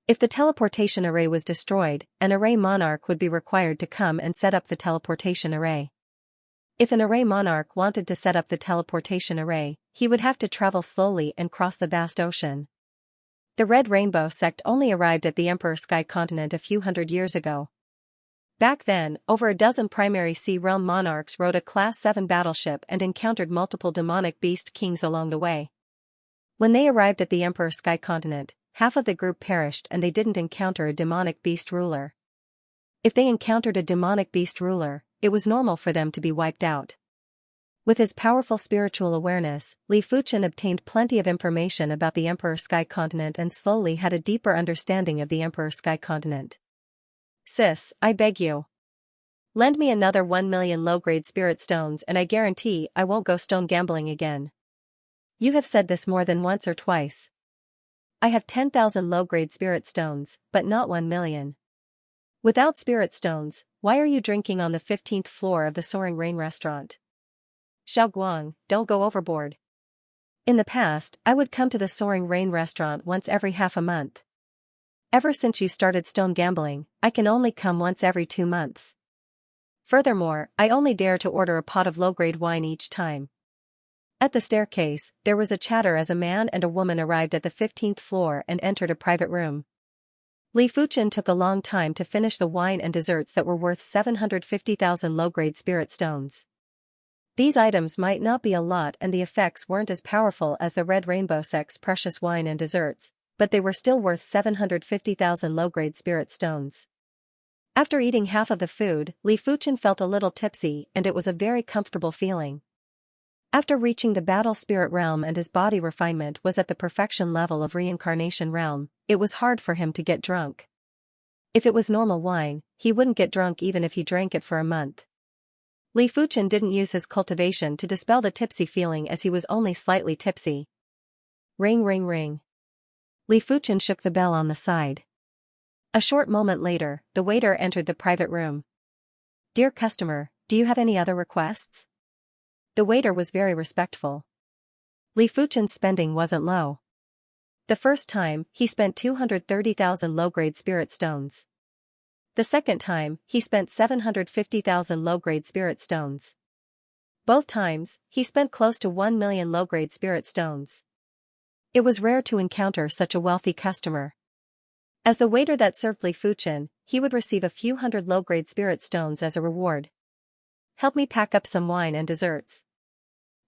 If the teleportation array was destroyed, an array monarch would be required to come and set up the teleportation array. If an array monarch wanted to set up the teleportation array, he would have to travel slowly and cross the vast ocean. The Red Rainbow Sect only arrived at the Emperor Sky Continent a few hundred years ago. Back then, over a dozen primary Sea Realm monarchs rode a Class 7 battleship and encountered multiple demonic beast kings along the way. When they arrived at the Emperor Sky Continent, half of the group perished and they didn't encounter a demonic beast ruler. If they encountered a demonic beast ruler, it was normal for them to be wiped out. With his powerful spiritual awareness, Li Fuchen obtained plenty of information about the Emperor Sky Continent and slowly had a deeper understanding of the Emperor Sky Continent. Sis, I beg you. Lend me another 1 million low-grade spirit stones and I guarantee I won't go stone gambling again. You have said this more than once or twice. I have 10,000 low-grade spirit stones, but not 1 million. Without spirit stones, why are you drinking on the 15th floor of the Soaring Rain restaurant? Xiaoguang, don't go overboard. In the past, I would come to the Soaring Rain restaurant once every half a month. Ever since you started stone gambling, I can only come once every 2 months. Furthermore, I only dare to order a pot of low-grade wine each time. At the staircase, there was a chatter as a man and a woman arrived at the 15th floor and entered a private room. Li Fuchen took a long time to finish the wine and desserts that were worth 750,000 low-grade spirit stones. These items might not be a lot and the effects weren't as powerful as the Red Rainbow Sect's precious wine and desserts, but they were still worth 750,000 low-grade spirit stones. After eating half of the food, Li Fuchen felt a little tipsy and it was a very comfortable feeling. After reaching the battle spirit realm and his body refinement was at the perfection level of reincarnation realm, it was hard for him to get drunk. If it was normal wine, he wouldn't get drunk even if he drank it for a month. Li Fuchen didn't use his cultivation to dispel the tipsy feeling as he was only slightly tipsy. Ring ring ring. Li Fuchen shook the bell on the side. A short moment later, the waiter entered the private room. "Dear customer, do you have any other requests?" The waiter was very respectful. Li Fuchen's spending wasn't low. The first time, he spent 230,000 low-grade spirit stones. The second time, he spent 750,000 low-grade spirit stones. Both times, he spent close to 1 million low-grade spirit stones. It was rare to encounter such a wealthy customer. As the waiter that served Li Fuchen, he would receive a few hundred low-grade spirit stones as a reward. "Help me pack up some wine and desserts."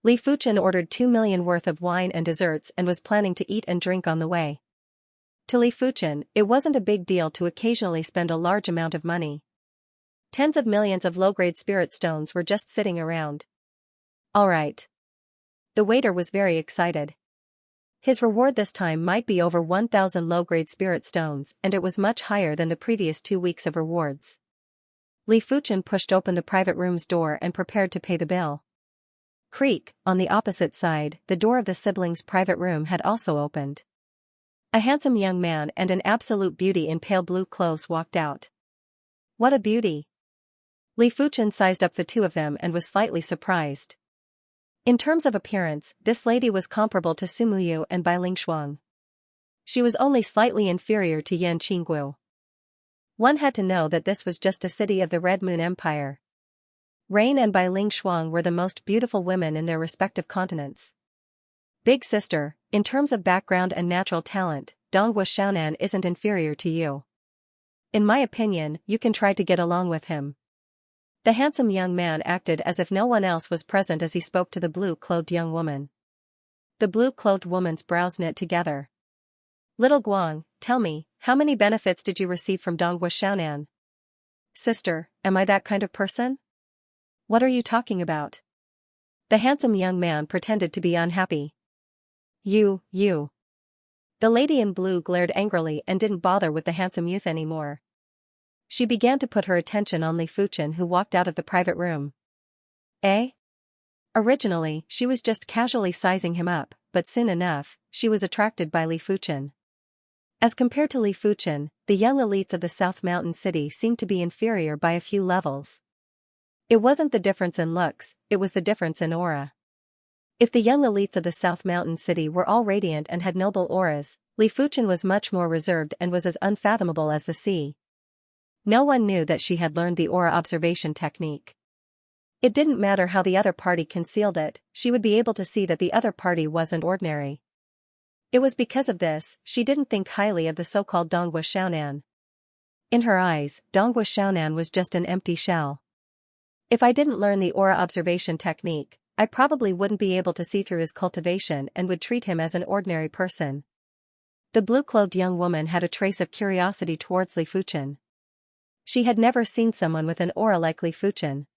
Li Fuchen ordered 2 million worth of wine and desserts and was planning to eat and drink on the way. To Li Fuchen, it wasn't a big deal to occasionally spend a large amount of money. Tens of millions of low-grade spirit stones were just sitting around. All right. The waiter was very excited. His reward this time might be over 1,000 low-grade spirit stones and it was much higher than the previous 2 weeks of rewards. Li Fuchen pushed open the private room's door and prepared to pay the bill. Creak, on the opposite side, the door of the siblings' private room had also opened. A handsome young man and an absolute beauty in pale blue clothes walked out. What a beauty! Li Fuchen sized up the two of them and was slightly surprised. In terms of appearance, this lady was comparable to Sumuyu and Bai Lingshuang. She was only slightly inferior to Yan Qingguo. One had to know that this was just a city of the Red Moon Empire. Rain and Bai Lingshuang were the most beautiful women in their respective continents. Big sister, in terms of background and natural talent, Donghua Xiaonan isn't inferior to you. In my opinion, you can try to get along with him. The handsome young man acted as if no one else was present as he spoke to the blue-clothed young woman. The blue-clothed woman's brows knit together. Little Guang, tell me, how many benefits did you receive from Donghua Xiaonan? Sister, am I that kind of person? What are you talking about? The handsome young man pretended to be unhappy. You. The lady in blue glared angrily and didn't bother with the handsome youth anymore. She began to put her attention on Li Fuchen who walked out of the private room. Eh? Originally, she was just casually sizing him up, but soon enough, she was attracted by Li Fuchen. As compared to Li Fuchen, the young elites of the South Mountain City seemed to be inferior by a few levels. It wasn't the difference in looks, it was the difference in aura. If the young elites of the South Mountain City were all radiant and had noble auras, Li Fuchen was much more reserved and was as unfathomable as the sea. No one knew that she had learned the aura observation technique. It didn't matter how the other party concealed it, she would be able to see that the other party wasn't ordinary. It was because of this, she didn't think highly of the so-called Donghua Xiaonan. In her eyes, Donghua Xiaonan was just an empty shell. If I didn't learn the aura observation technique, I probably wouldn't be able to see through his cultivation and would treat him as an ordinary person. The blue-clothed young woman had a trace of curiosity towards Li Fuchen. She had never seen someone with an aura like Li Fuchen.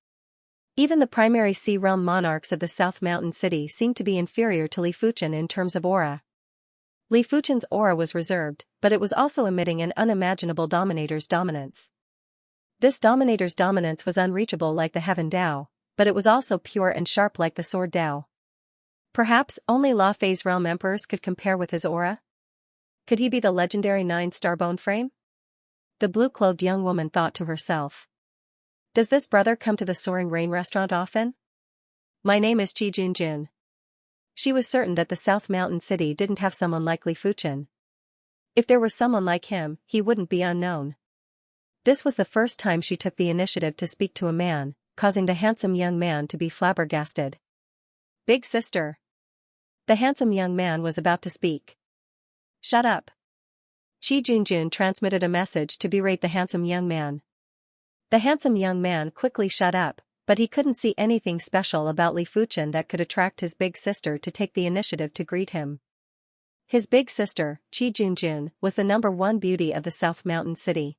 Even the primary sea realm monarchs of the South Mountain City seemed to be inferior to Li Fuchen in terms of aura. Li Fuchen's aura was reserved, but it was also emitting an unimaginable dominator's dominance. This dominator's dominance was unreachable like the heaven Tao, but it was also pure and sharp like the sword Tao. Perhaps only La Fei's realm emperors could compare with his aura? Could he be the legendary 9-star bone frame? The blue-clothed young woman thought to herself. Does this brother come to the Soaring Rain restaurant often? My name is Qi Junjun. She was certain that the South Mountain City didn't have someone like Li Fuchen. If there was someone like him, he wouldn't be unknown. This was the first time she took the initiative to speak to a man, causing the handsome young man to be flabbergasted. Big sister. The handsome young man was about to speak. Shut up. Qi Junjun transmitted a message to berate the handsome young man. The handsome young man quickly shut up, but he couldn't see anything special about Li Fuchen that could attract his big sister to take the initiative to greet him. His big sister, Qi Junjun, was the #1 beauty of the South Mountain City.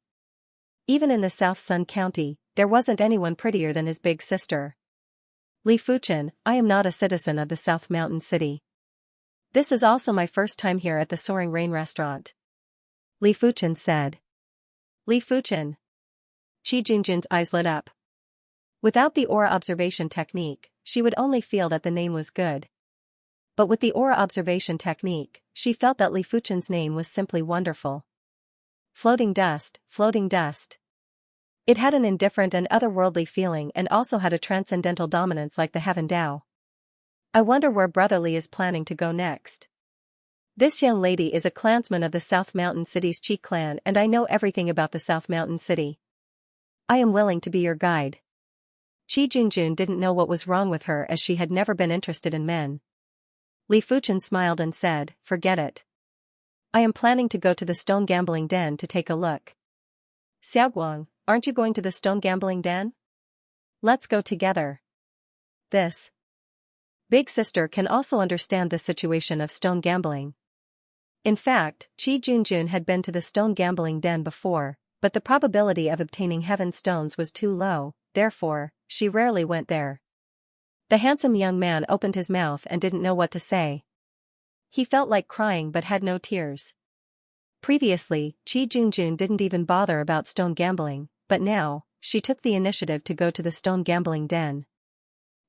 Even in the South Sun County, there wasn't anyone prettier than his big sister. Li Fuchen, I am not a citizen of the South Mountain City. This is also my first time here at the Soaring Rain restaurant. Li Fuchen said. Li Fuchen. Qi Junjun's eyes lit up. Without the aura observation technique, she would only feel that the name was good. But with the aura observation technique, she felt that Li Fuchen's name was simply wonderful. Floating dust, floating dust. It had an indifferent and otherworldly feeling and also had a transcendental dominance like the Heaven Tao. I wonder where Brother Li is planning to go next. This young lady is a clansman of the South Mountain City's Qi clan and I know everything about the South Mountain City. I am willing to be your guide. Qi Junjun didn't know what was wrong with her as she had never been interested in men. Li Fuchen smiled and said, forget it. I am planning to go to the stone gambling den to take a look. Xiaoguang, aren't you going to the stone gambling den? Let's go together. This big sister can also understand the situation of stone gambling. In fact, Qi Junjun had been to the stone gambling den before, but the probability of obtaining heaven stones was too low, therefore, she rarely went there. The handsome young man opened his mouth and didn't know what to say. He felt like crying but had no tears. Previously, Qi Junjun didn't even bother about stone gambling, but now, she took the initiative to go to the stone gambling den.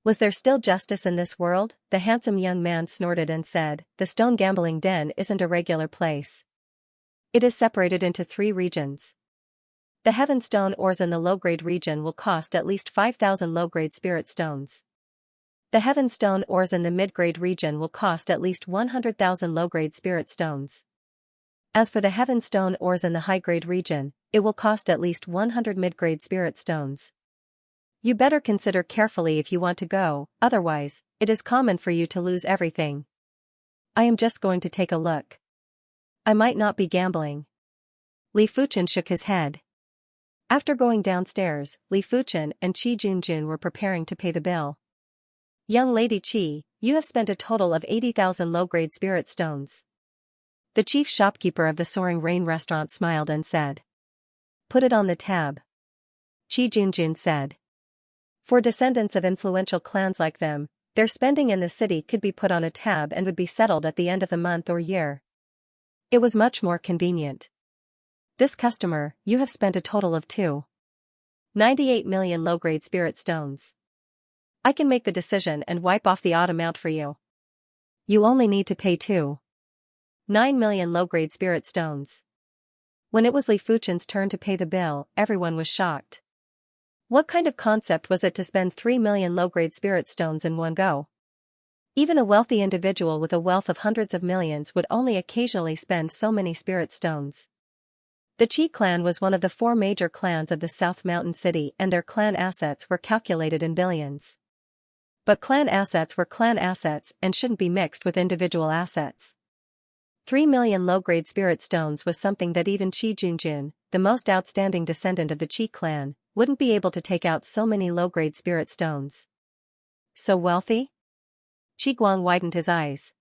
Was there still justice in this world? The handsome young man snorted and said, the stone gambling den isn't a regular place. It is separated into 3 regions. The heaven stone ores in the low-grade region will cost at least 5,000 low-grade spirit stones. The heaven stone ores in the mid-grade region will cost at least 100,000 low-grade spirit stones. As for the heaven stone ores in the high-grade region, it will cost at least 100 mid-grade spirit stones. You better consider carefully if you want to go, otherwise, it is common for you to lose everything. I am just going to take a look. I might not be gambling. Li Fuchen shook his head. After going downstairs, Li Fuchen and Qi Junjun were preparing to pay the bill. Young Lady Qi, you have spent a total of 80,000 low-grade spirit stones. The chief shopkeeper of the Soaring Rain restaurant smiled and said. Put it on the tab. Qi Junjun said. For descendants of influential clans like them, their spending in the city could be put on a tab and would be settled at the end of the month or year. It was much more convenient. This customer, you have spent a total of 2.98 million low-grade spirit stones. I can make the decision and wipe off the odd amount for you. You only need to pay 2.9 million low-grade spirit stones. When it was Li Fuchen's turn to pay the bill, everyone was shocked. What kind of concept was it to spend 3 million low-grade spirit stones in one go? Even a wealthy individual with a wealth of hundreds of millions would only occasionally spend so many spirit stones. The Qi clan was one of the 4 major clans of the South Mountain City and their clan assets were calculated in billions. But clan assets were clan assets and shouldn't be mixed with individual assets. 3 million low-grade spirit stones was something that even Qi Junjun, the most outstanding descendant of the Qi clan, wouldn't be able to take out so many low-grade spirit stones. So wealthy? Qi Guang widened his eyes.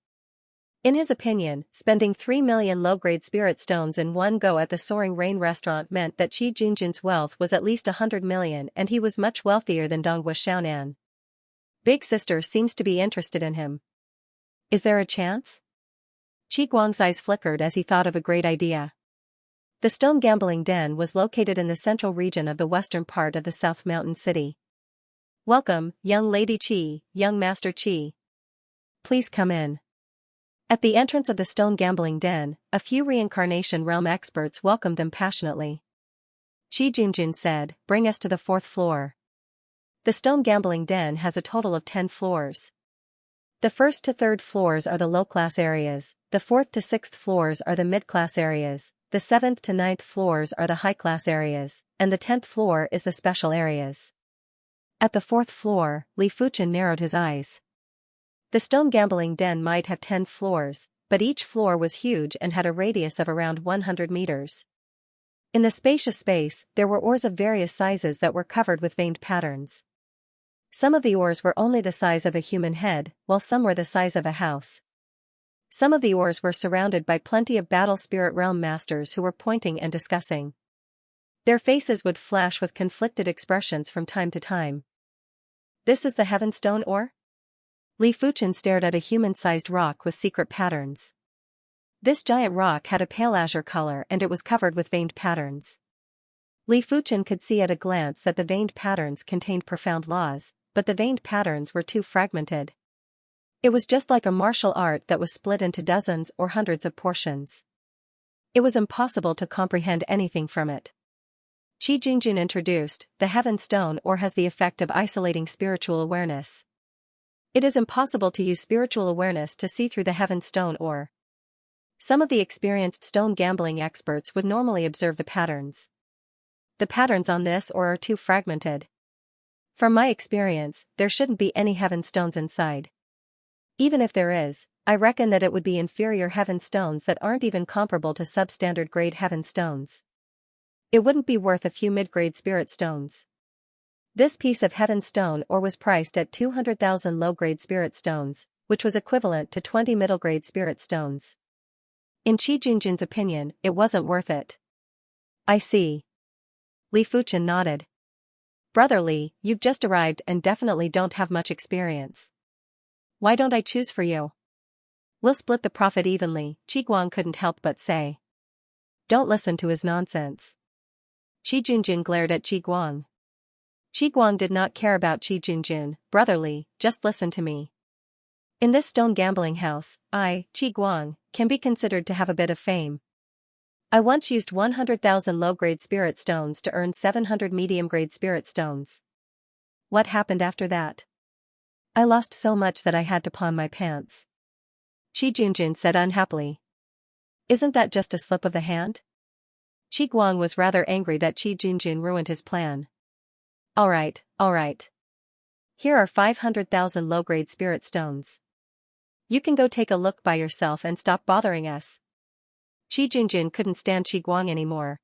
In his opinion, spending 3 million low-grade spirit stones in one go at the Soaring Rain restaurant meant that Qi Junjun's wealth was at least 100 million and he was much wealthier than Donghua Xiaonan. Big sister seems to be interested in him. Is there a chance? Qi Guang's eyes flickered as he thought of a great idea. The stone gambling den was located in the central region of the western part of the South Mountain City. Welcome, young Lady Qi, young Master Qi. Please come in. At the entrance of the stone gambling den, a few reincarnation realm experts welcomed them passionately. Qi Junjun said, bring us to the 4th floor. The stone gambling den has a total of 10 floors. The first to third floors are the low-class areas, the fourth to sixth floors are the mid-class areas, the seventh to ninth floors are the high-class areas, and the 10th floor is the special areas. At the 4th floor, Li Fuchen narrowed his eyes. The stone gambling den might have 10 floors, but each floor was huge and had a radius of around 100 meters. In the spacious space, there were ores of various sizes that were covered with veined patterns. Some of the ores were only the size of a human head, while some were the size of a house. Some of the ores were surrounded by plenty of battle spirit realm masters who were pointing and discussing. Their faces would flash with conflicted expressions from time to time. This is the Heavenstone ore? Li Fuchen stared at a human-sized rock with secret patterns. This giant rock had a pale azure color and it was covered with veined patterns. Li Fuchen could see at a glance that the veined patterns contained profound laws, but the veined patterns were too fragmented. It was just like a martial art that was split into dozens or hundreds of portions. It was impossible to comprehend anything from it. Qi Jingjun introduced, the Heavenstone ore has the effect of isolating spiritual awareness. It is impossible to use spiritual awareness to see through the Heavenstone ore. Some of the experienced stone gambling experts would normally observe the patterns. The patterns on this ore are too fragmented. From my experience, there shouldn't be any Heavenstones inside. Even if there is, I reckon that it would be inferior Heavenstones that aren't even comparable to substandard grade Heavenstones. It wouldn't be worth a few mid-grade spirit stones. This piece of Heavenstone ore was priced at 200,000 low-grade spirit stones, which was equivalent to 20 middle-grade spirit stones. In Qi Jingjun's opinion, it wasn't worth it. I see. Li Fuchen nodded. Brother Li, you've just arrived and definitely don't have much experience. Why don't I choose for you? We'll split the profit evenly, Qi Guang couldn't help but say. Don't listen to his nonsense. Qi Jingjun glared at Qi Guang. Qi Guang did not care about Qi Jingjun. Brother Li, just listen to me. In this stone gambling house, I, Qi Guang, can be considered to have a bit of fame. I once used 100,000 low-grade spirit stones to earn 700 medium-grade spirit stones. What happened after that? I lost so much that I had to pawn my pants. Qi Jingjun said unhappily. Isn't that just a slip of the hand? Qi Guang was rather angry that Qi Jingjun ruined his plan. Alright. Here are 500,000 low-grade spirit stones. You can go take a look by yourself and stop bothering us. Qi Jingjun couldn't stand Qi Guang anymore.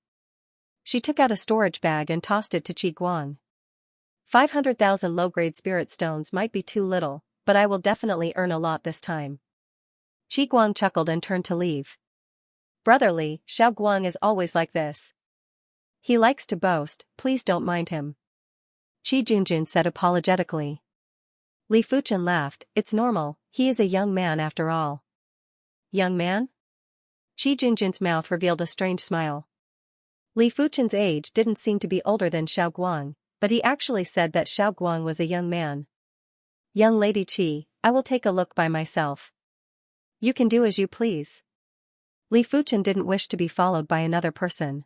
She took out a storage bag and tossed it to Qi Guang. 500,000 low-grade spirit stones might be too little, but I will definitely earn a lot this time. Qi Guang chuckled and turned to leave. Brother Li, Xiao Guang is always like this. He likes to boast, please don't mind him. Qi Jingjun said apologetically. Li Fuchen laughed, it's normal, he is a young man after all. Young man? Qi Jingjun's mouth revealed a strange smile. Li Fuchen's age didn't seem to be older than Xiao Guang, but he actually said that Xiao Guang was a young man. Young lady Qi, I will take a look by myself. You can do as you please. Li Fuchen didn't wish to be followed by another person.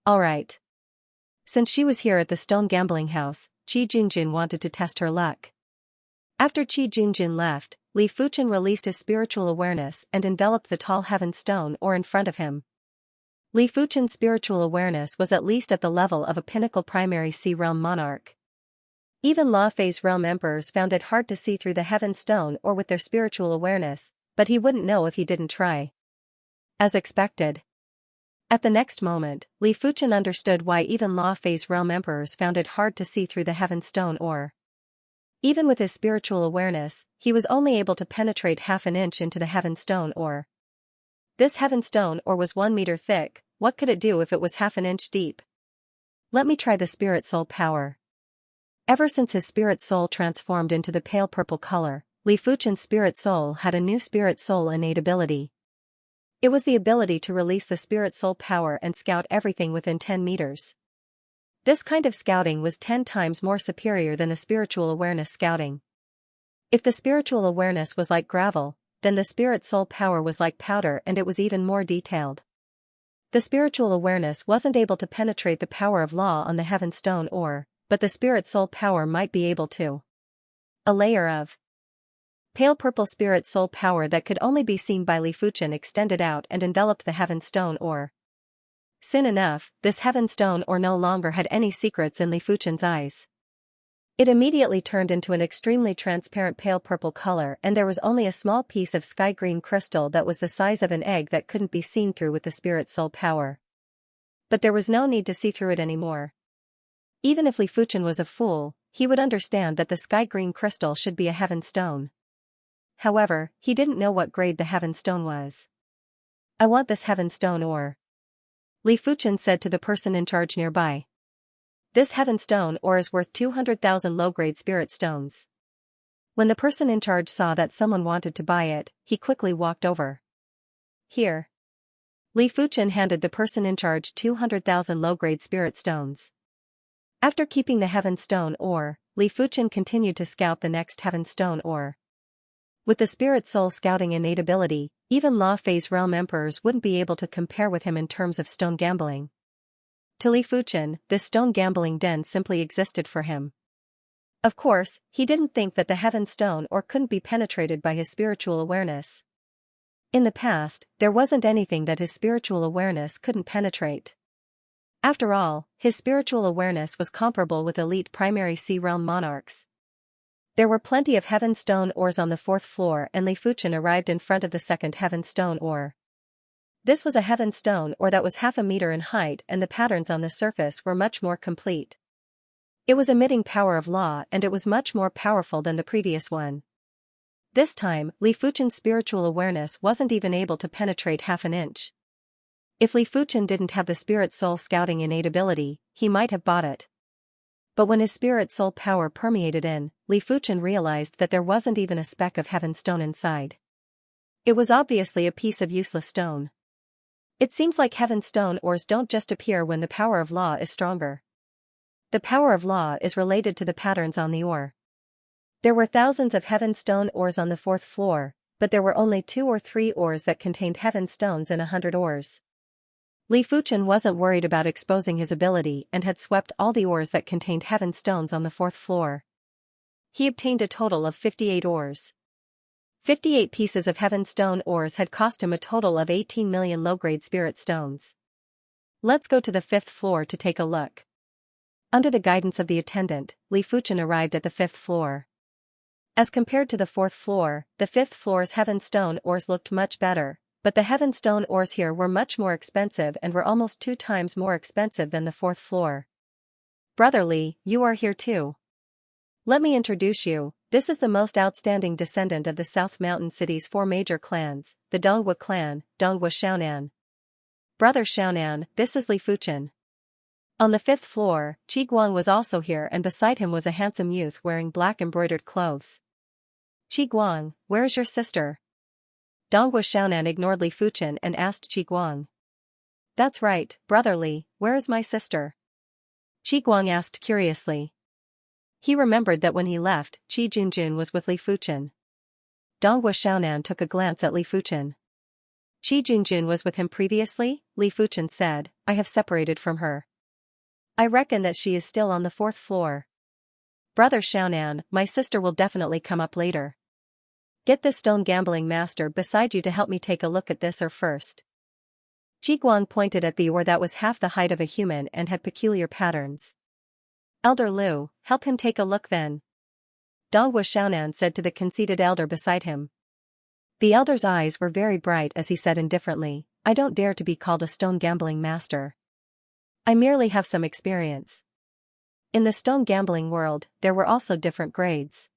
Alright. Since she was here at the stone gambling house, Qi Jingjun wanted to test her luck. After Qi Jingjun left, Li Fuchen released his spiritual awareness and enveloped the tall Heavenstone ore in front of him. Li Fuchen's spiritual awareness was at least at the level of a pinnacle primary sea realm monarch. Even Law Phase realm emperors found it hard to see through the Heavenstone ore with their spiritual awareness, but he wouldn't know if he didn't try. As expected. At the next moment, Li Fuchen understood why even Law Phase realm emperors found it hard to see through the Heavenstone ore. Even with his spiritual awareness, he was only able to penetrate half an inch into the Heavenstone ore. This Heavenstone ore was 1 meter thick, what could it do if it was half an inch deep? Let me try the spirit soul power. Ever since his spirit soul transformed into the pale purple color, Li Fuchen's spirit soul had a new spirit soul innate ability. It was the ability to release the spirit soul power and scout everything within 10 meters. This kind of scouting was 10 times more superior than the spiritual awareness scouting. If the spiritual awareness was like gravel, then the spirit soul power was like powder and it was even more detailed. The spiritual awareness wasn't able to penetrate the power of law on the Heavenstone ore, but the spirit soul power might be able to. A layer of Pale purple spirit soul power that could only be seen by Li Fuchen extended out and enveloped the heaven stone ore. Soon enough, this heaven stone ore no longer had any secrets in Li Fuchen's eyes. It immediately turned into an extremely transparent pale purple color, and there was only a small piece of sky green crystal that was the size of an egg that couldn't be seen through with the spirit soul power. But there was no need to see through it anymore. Even if Li Fuchen was a fool, he would understand that the sky green crystal should be a heaven stone. However, he didn't know what grade the heaven stone was. "I want this heaven stone ore," Li Fuchen said to the person in charge nearby. "This heaven stone ore is worth 200,000 low-grade spirit stones." When the person in charge saw that someone wanted to buy it, he quickly walked over. "Here." Li Fuchen handed the person in charge 200,000 low-grade spirit stones. After keeping the heaven stone ore, Li Fuchen continued to scout the next heaven stone ore. With the spirit soul scouting innate ability, even Law Phase realm emperors wouldn't be able to compare with him in terms of stone gambling. To Li Fuchen, this stone gambling den simply existed for him. Of course, he didn't think that the heaven stone ore couldn't be penetrated by his spiritual awareness. In the past, there wasn't anything that his spiritual awareness couldn't penetrate. After all, his spiritual awareness was comparable with elite primary sea realm monarchs. There were plenty of heaven stone ores on the 4th floor, and Li Fuchen arrived in front of the second heaven stone ore. This was a heaven stone ore that was half a meter in height, and the patterns on the surface were much more complete. It was emitting power of law, and it was much more powerful than the previous one. This time, Li Fuchen's spiritual awareness wasn't even able to penetrate half an inch. If Li Fuchen didn't have the spirit soul scouting innate ability, he might have bought it. But when his spirit soul power permeated in, Li Fuchen realized that there wasn't even a speck of heaven stone inside. It was obviously a piece of useless stone. It seems like heaven stone ores don't just appear when the power of law is stronger. The power of law is related to the patterns on the ore. There were thousands of heaven stone ores on the 4th floor, but there were only 2 or 3 ores that contained heaven stones in 100 ores. Li Fuchen wasn't worried about exposing his ability and had swept all the ores that contained heaven stones on the 4th floor. He obtained a total of 58 ores. 58 pieces of heaven stone ores had cost him a total of 18 million low-grade spirit stones. "Let's go to the 5th floor to take a look." Under the guidance of the attendant, Li Fuchen arrived at the 5th floor. As compared to the 4th floor, the 5th floor's heaven stone ores looked much better, but the heaven stone ores here were much more expensive and were almost 2 times more expensive than the 4th floor. "Brother Li, you are here too. Let me introduce you. This is the most outstanding descendant of the South Mountain City's 4 major clans, the Donghua clan, Donghua Xiaonan. Brother Xiaonan, this is Li Fuchen." On the 5th floor, Qi Guang was also here, and beside him was a handsome youth wearing black embroidered clothes. "Qi Guang, where is your sister?" Donghua Xiaonan ignored Li Fuchen and asked Qi Guang. "That's right, Brother Li, where is my sister?" Qi Guang asked curiously. He remembered that when he left, Qi Junjun was with Li Fuchen. Donghua Xiaonan took a glance at Li Fuchen. "Qi Junjun was with him previously," Li Fuchen said. "I have separated from her. I reckon that she is still on the 4th floor. Brother Xiaonan, my sister will definitely come up later. Get this stone gambling master beside you to help me take a look at this ore first." Qi Guang pointed at the ore that was half the height of a human and had peculiar patterns. "Elder Liu, help him take a look then," Donghua Xiaonan said to the conceited elder beside him. The elder's eyes were very bright as he said indifferently, "I don't dare to be called a stone gambling master. I merely have some experience." In the stone gambling world, there were also different grades.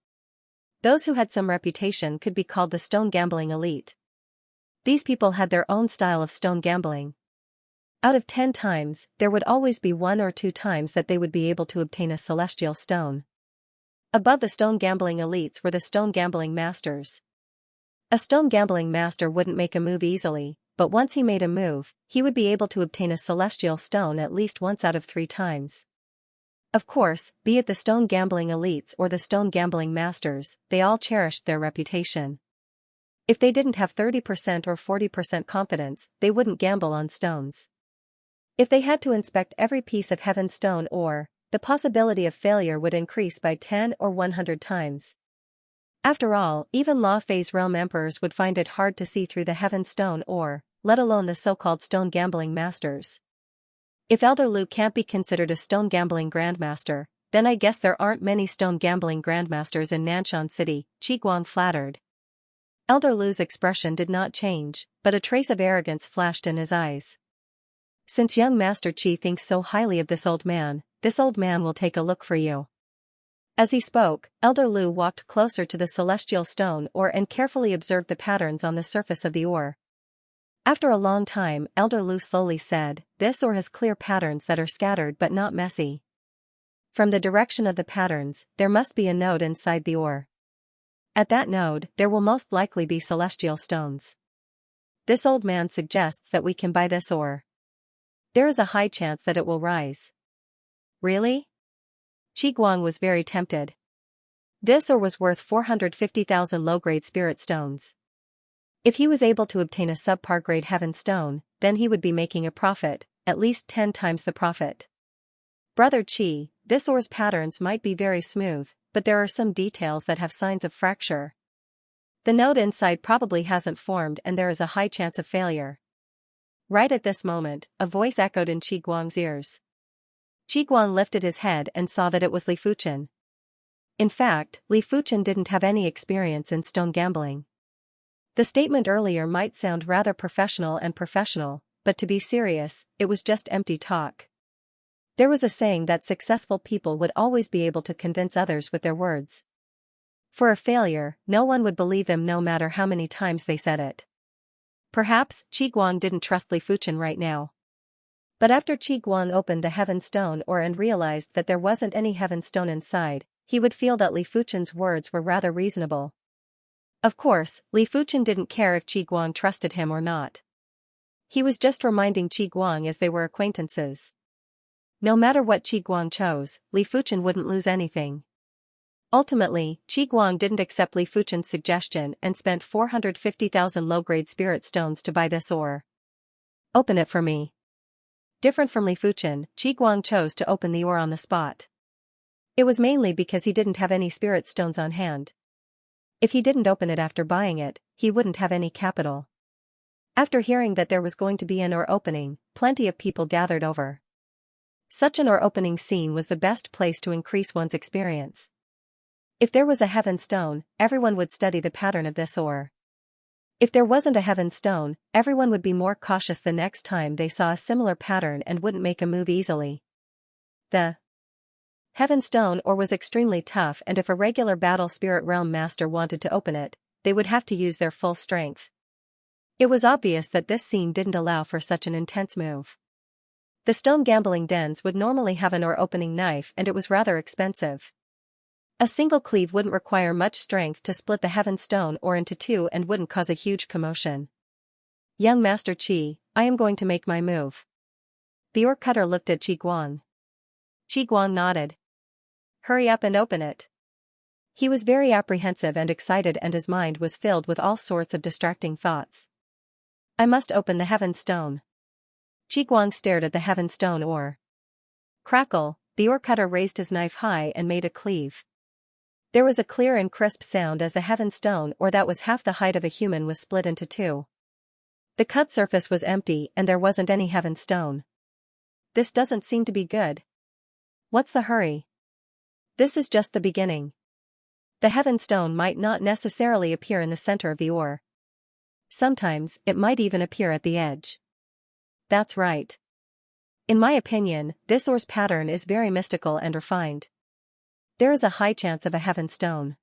Those who had some reputation could be called the stone gambling elite. These people had their own style of stone gambling. Out of 10 times, there would always be 1 or 2 times that they would be able to obtain a celestial stone. Above the stone gambling elites were the stone gambling masters. A stone gambling master wouldn't make a move easily, but once he made a move, he would be able to obtain a celestial stone at least once out of 3 times. Of course, be it the stone gambling elites or the stone gambling masters, they all cherished their reputation. If they didn't have 30% or 40% confidence, they wouldn't gamble on stones. If they had to inspect every piece of heaven stone ore, the possibility of failure would increase by 10 or 100 times. After all, even Law Phase realm emperors would find it hard to see through the heaven stone ore, let alone the so-called stone gambling masters. If Elder Lu can't be considered a stone gambling grandmaster, then I guess there aren't many stone gambling grandmasters in Nanshan City, Qiguang flattered. Elder Lu's expression did not change, but a trace of arrogance flashed in his eyes. Since young Master Qi thinks so highly of this old man will take a look for you. As he spoke, Elder Lu walked closer to the celestial stone ore and carefully observed the patterns on the surface of the ore. After a long time, Elder Lu slowly said, "This ore has clear patterns that are scattered but not messy. From the direction of the patterns, there must be a node inside the ore. At that node, there will most likely be celestial stones. This old man suggests that we can buy this ore. There is a high chance that it will rise." Really? Qiguang was very tempted. This ore was worth 450,000 low-grade spirit stones. If he was able to obtain a subpar-grade heaven stone, then he would be making a profit, at least 10 times the profit. Brother Qi, this ore's patterns might be very smooth, but there are some details that have signs of fracture. The node inside probably hasn't formed and there is a high chance of failure. Right at this moment, a voice echoed in Qiguang's ears. Qiguang lifted his head and saw that it was Li Fuchen. In fact, Li Fuchen didn't have any experience in stone gambling. The statement earlier might sound rather professional, but to be serious, it was just empty talk. There was a saying that successful people would always be able to convince others with their words. For a failure, no one would believe them no matter how many times they said it. Perhaps Qiguang didn't trust Li Fuchen right now. But after Qiguang opened the heaven stone ore and realized that there wasn't any heaven stone inside, he would feel that Li Fuchen's words were rather reasonable. Of course, Li Fuchen didn't care if Qiguang trusted him or not. He was just reminding Qiguang as they were acquaintances. No matter what Qiguang chose, Li Fuchen wouldn't lose anything. Ultimately, Qiguang didn't accept Li Fuchen's suggestion and spent 450,000 low-grade spirit stones to buy this ore. "Open it for me." Different from Li Fuchen, Qiguang chose to open the ore on the spot. It was mainly because he didn't have any spirit stones on hand. If he didn't open it after buying it, he wouldn't have any capital. After hearing that there was going to be an ore opening, plenty of people gathered over. Such an ore opening scene was the best place to increase one's experience. If there was a heaven stone, everyone would study the pattern of this ore. If there wasn't a heaven stone, everyone would be more cautious the next time they saw a similar pattern and wouldn't make a move easily. The heaven stone ore was extremely tough, and if a regular battle spirit realm master wanted to open it, they would have to use their full strength. It was obvious that this scene didn't allow for such an intense move. The stone gambling dens would normally have an ore opening knife, and it was rather expensive. A single cleave wouldn't require much strength to split the heaven stone ore into two and wouldn't cause a huge commotion. "Young Master Qi, I am going to make my move." The ore cutter looked at Qiguang. Qiguang nodded. "Hurry up and open it." He was very apprehensive and excited, and his mind was filled with all sorts of distracting thoughts. "I must open the heaven stone." Qiguang stared at the heaven stone ore. Crackle, the ore cutter raised his knife high and made a cleave. There was a clear and crisp sound as the heaven stone ore that was half the height of a human was split into two. The cut surface was empty and there wasn't any heaven stone. "This doesn't seem to be good. What's the hurry?" "This is just the beginning. The heaven stone might not necessarily appear in the center of the ore. Sometimes, it might even appear at the edge." "That's right. In my opinion, this ore's pattern is very mystical and refined. There is a high chance of a heaven stone.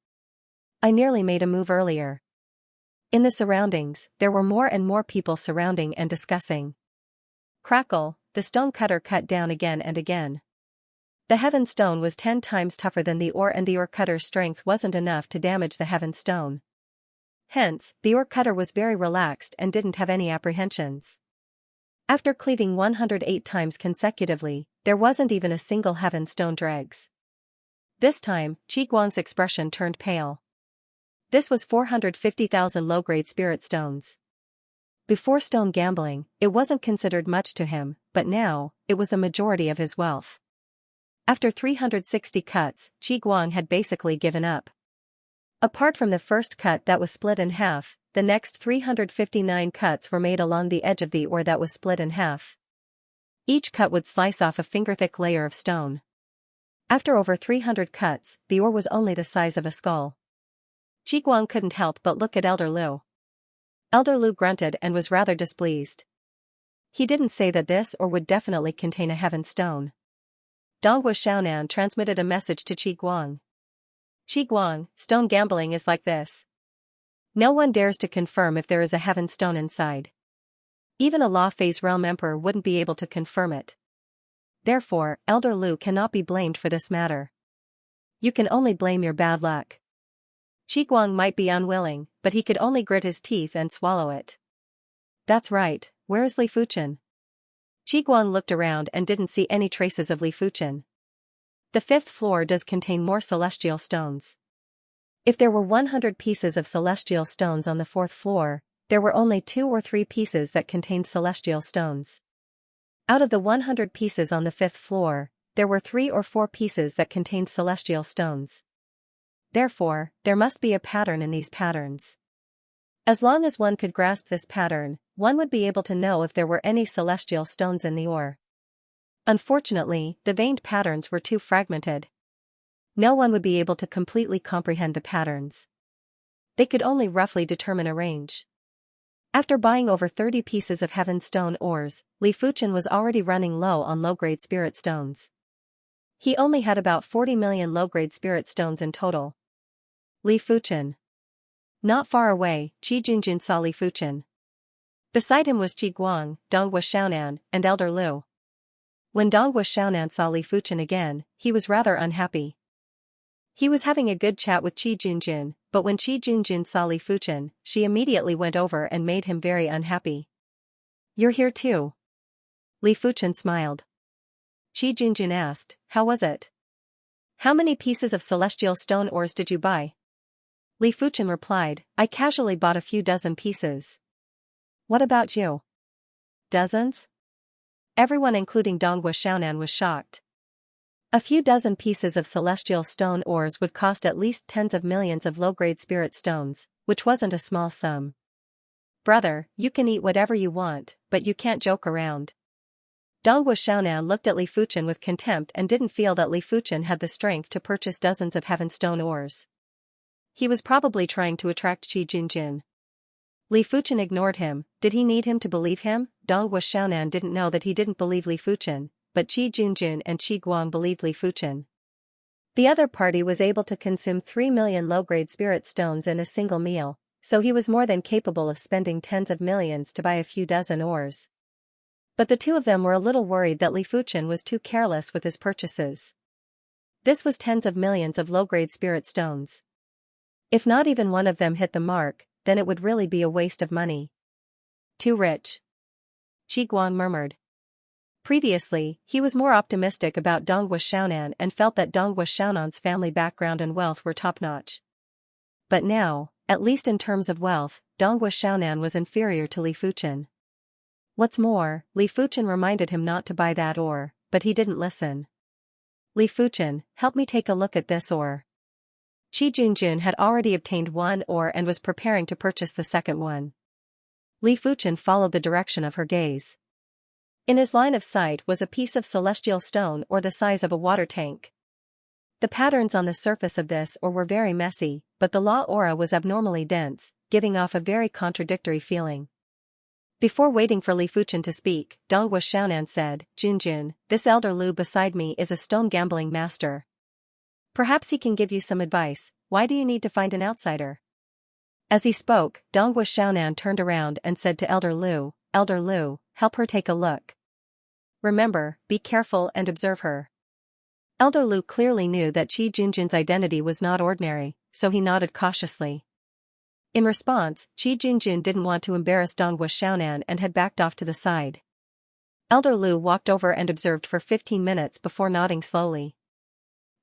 I nearly made a move earlier." In the surroundings, there were more and more people surrounding and discussing. Crackle, the stone cutter cut down again and again. The heaven stone was 10 times tougher than the ore, and the ore cutter's strength wasn't enough to damage the heaven stone. Hence, the ore cutter was very relaxed and didn't have any apprehensions. After cleaving 108 times consecutively, there wasn't even a single heaven stone dregs. This time, Qiguang's expression turned pale. This was 450,000 low-grade spirit stones. Before stone gambling, it wasn't considered much to him, but now, it was the majority of his wealth. After 360 cuts, Qiguang had basically given up. Apart from the first cut that was split in half, the next 359 cuts were made along the edge of the ore that was split in half. Each cut would slice off a finger-thick layer of stone. After over 300 cuts, the ore was only the size of a skull. Qiguang couldn't help but look at Elder Lu. Elder Lu grunted and was rather displeased. He didn't say that this ore would definitely contain a heaven stone. Donghua Xiaonan transmitted a message to Qiguang. Qiguang, stone gambling is like this. No one dares to confirm if there is a heaven stone inside. Even a law phase realm emperor wouldn't be able to confirm it. Therefore, Elder Lu cannot be blamed for this matter. You can only blame your bad luck. Qiguang might be unwilling, but he could only grit his teeth and swallow it. That's right, where is Li Fuchen? Qiguang looked around and didn't see any traces of Li Fuchen. The fifth floor does contain more celestial stones. If there were 100 pieces of celestial stones on the fourth floor, there were only 2 or 3 pieces that contained celestial stones. Out of the 100 pieces on the fifth floor, there were 3 or 4 pieces that contained celestial stones. Therefore, there must be a pattern in these patterns. As long as one could grasp this pattern, one would be able to know if there were any celestial stones in the ore. Unfortunately, the veined patterns were too fragmented. No one would be able to completely comprehend the patterns. They could only roughly determine a range. After buying over 30 pieces of heaven stone ores, Li Fuchen was already running low on low-grade spirit stones. He only had about 40 million low-grade spirit stones in total. Li Fuchen. Not far away, Qi Junjun saw Li Fuchen. Beside him was Qiguang, Donghua Xiaonan, and Elder Lu. When Donghua Xiaonan saw Li Fuchen again, he was rather unhappy. He was having a good chat with Qi Junjun, but when Qi Junjun saw Li Fuchen, she immediately went over and made him very unhappy. You're here too? Li Fuchen smiled. Qi Junjun asked, how was it? How many pieces of celestial stone ores did you buy? Li Fuchen replied, I casually bought a few dozen pieces. What about you? Dozens? Everyone including Donghua Xiaonan was shocked. A few dozen pieces of celestial stone ores would cost at least tens of millions of low-grade spirit stones, which wasn't a small sum. Brother, you can eat whatever you want, but you can't joke around. Donghua Xiaonan looked at Li Fuchen with contempt and didn't feel that Li Fuchen had the strength to purchase dozens of heaven stone ores. He was probably trying to attract Qi Junjun. Li Fuchen ignored him. Did he need him to believe him? Donghua Xiaonan didn't know that he didn't believe Li Fuchen, but Qi Junjun and Qiguang believed Li Fuchen. The other party was able to consume 3 million low-grade spirit stones in a single meal, so he was more than capable of spending tens of millions to buy a few dozen ores. But the two of them were a little worried that Li Fuchen was too careless with his purchases. This was tens of millions of low-grade spirit stones. If not even one of them hit the mark, then it would really be a waste of money. Too rich. Qiguang murmured. Previously, he was more optimistic about Donghua Xiaonan and felt that Donghua Xiaonan's family background and wealth were top-notch. But now, at least in terms of wealth, Donghua Xiaonan was inferior to Li Fuchen. What's more, Li Fuchen reminded him not to buy that ore, but he didn't listen. Li Fuchen, help me take a look at this ore. Qi Junjun had already obtained one ore and was preparing to purchase the second one. Li Fuchen followed the direction of her gaze. In his line of sight was a piece of celestial stone or the size of a water tank. The patterns on the surface of this ore were very messy, but the law aura was abnormally dense, giving off a very contradictory feeling. Before waiting for Li Fuchen to speak, Donghua Xiaonan said, Junjun, this Elder Lu beside me is a stone gambling master. Perhaps he can give you some advice. Why do you need to find an outsider? As he spoke, Donghua Xiaonan turned around and said to Elder Lu, help her take a look. Remember, be careful and observe her. Elder Lu clearly knew that Qi Junjun's identity was not ordinary, so he nodded cautiously. In response, Qi Junjun didn't want to embarrass Donghua Xiaonan and had backed off to the side. Elder Lu walked over and observed for 15 minutes before nodding slowly.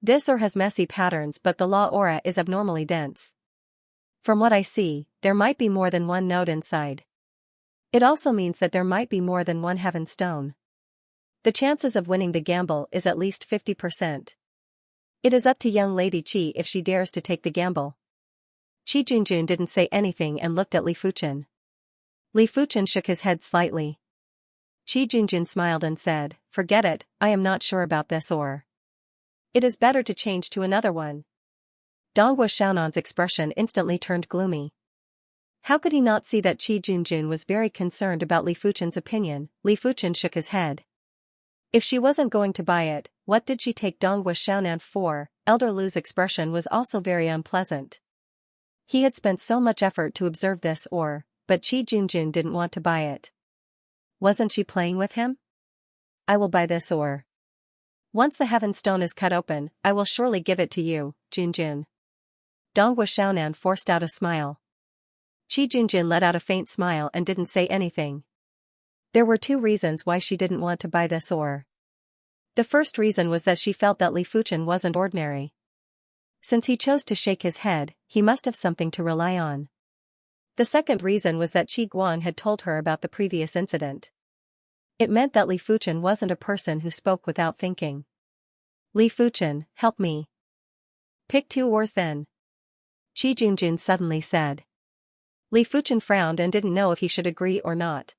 This ore has messy patterns, but the law aura is abnormally dense. From what I see, there might be more than one node inside. It also means that there might be more than one heaven stone. The chances of winning the gamble is at least 50%. It is up to young Lady Qi if she dares to take the gamble. Qi Junjun didn't say anything and looked at Li Fuchen. Li Fuchen shook his head slightly. Qi Junjun smiled and said, "Forget it, I am not sure about this or. It is better to change to another one." Donghua Xiaonan's expression instantly turned gloomy. How could he not see that Qi Junjun was very concerned about Li Fuchen's opinion? Li Fuchen shook his head. If she wasn't going to buy it, what did she take Donghua Xiaonan for? Elder Lu's expression was also very unpleasant. He had spent so much effort to observe this or, but Qi Junjun didn't want to buy it. Wasn't she playing with him? "I will buy this or. Once the heaven stone is cut open, I will surely give it to you, Junjun." Donghua Xiaonan forced out a smile. Qi Junjun let out a faint smile and didn't say anything. There were two reasons why she didn't want to buy this or. The first reason was that she felt that Li Fuchen wasn't ordinary. Since he chose to shake his head, he must have something to rely on. The second reason was that Qi Guang had told her about the previous incident. It meant that Li Fuchen wasn't a person who spoke without thinking. "Li Fuchen, help me." "Pick two oars then," Qi Junjun suddenly said. Li Fuchen frowned and didn't know if he should agree or not.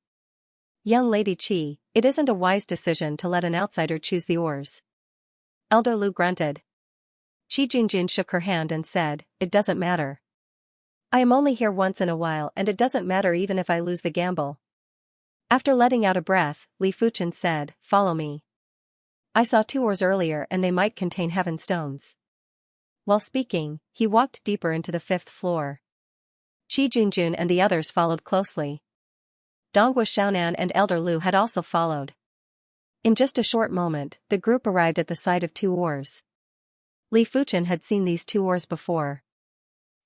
"Young Lady Qi, it isn't a wise decision to let an outsider choose the oars." Elder Lu grunted. Qi Junjun shook her hand and said, "It doesn't matter. I am only here once in a while and it doesn't matter even if I lose the gamble." After letting out a breath, Li Fuchen said, "Follow me. I saw two oars earlier and they might contain heaven stones." While speaking, he walked deeper into the 5th floor. Qi Junjun and the others followed closely. Donghua Xiaonan and Elder Lu had also followed. In just a short moment, the group arrived at the sight of two oars. Li Fuchen had seen these two oars before.